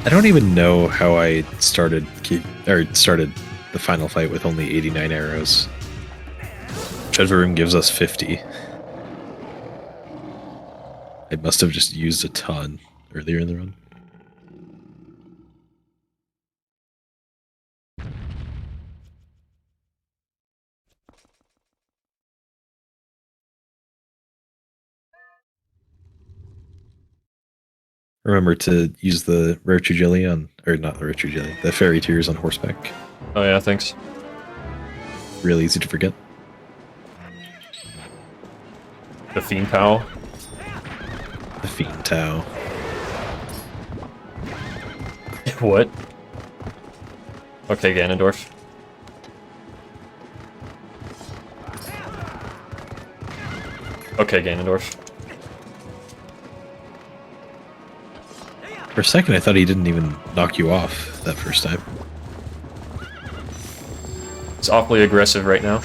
B: I don't even know how I started the final fight with only 89 arrows. Treasure room gives us 50. I must have just used a ton earlier in the run. Remember to use the rare jelly on, or not the rare jelly, the fairy tears on horseback.
C: Oh yeah, thanks.
B: Real easy to forget.
C: The Fiend Towel.
B: The Fiend Tau.
C: What? Okay, Ganondorf. Okay, Ganondorf.
B: For a second, I thought he didn't even knock you off that first time.
C: It's awfully aggressive right now.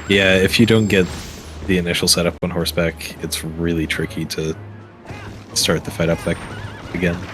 B: Yeah, if you don't get the initial setup on horseback, it's really tricky to start the fight up back again.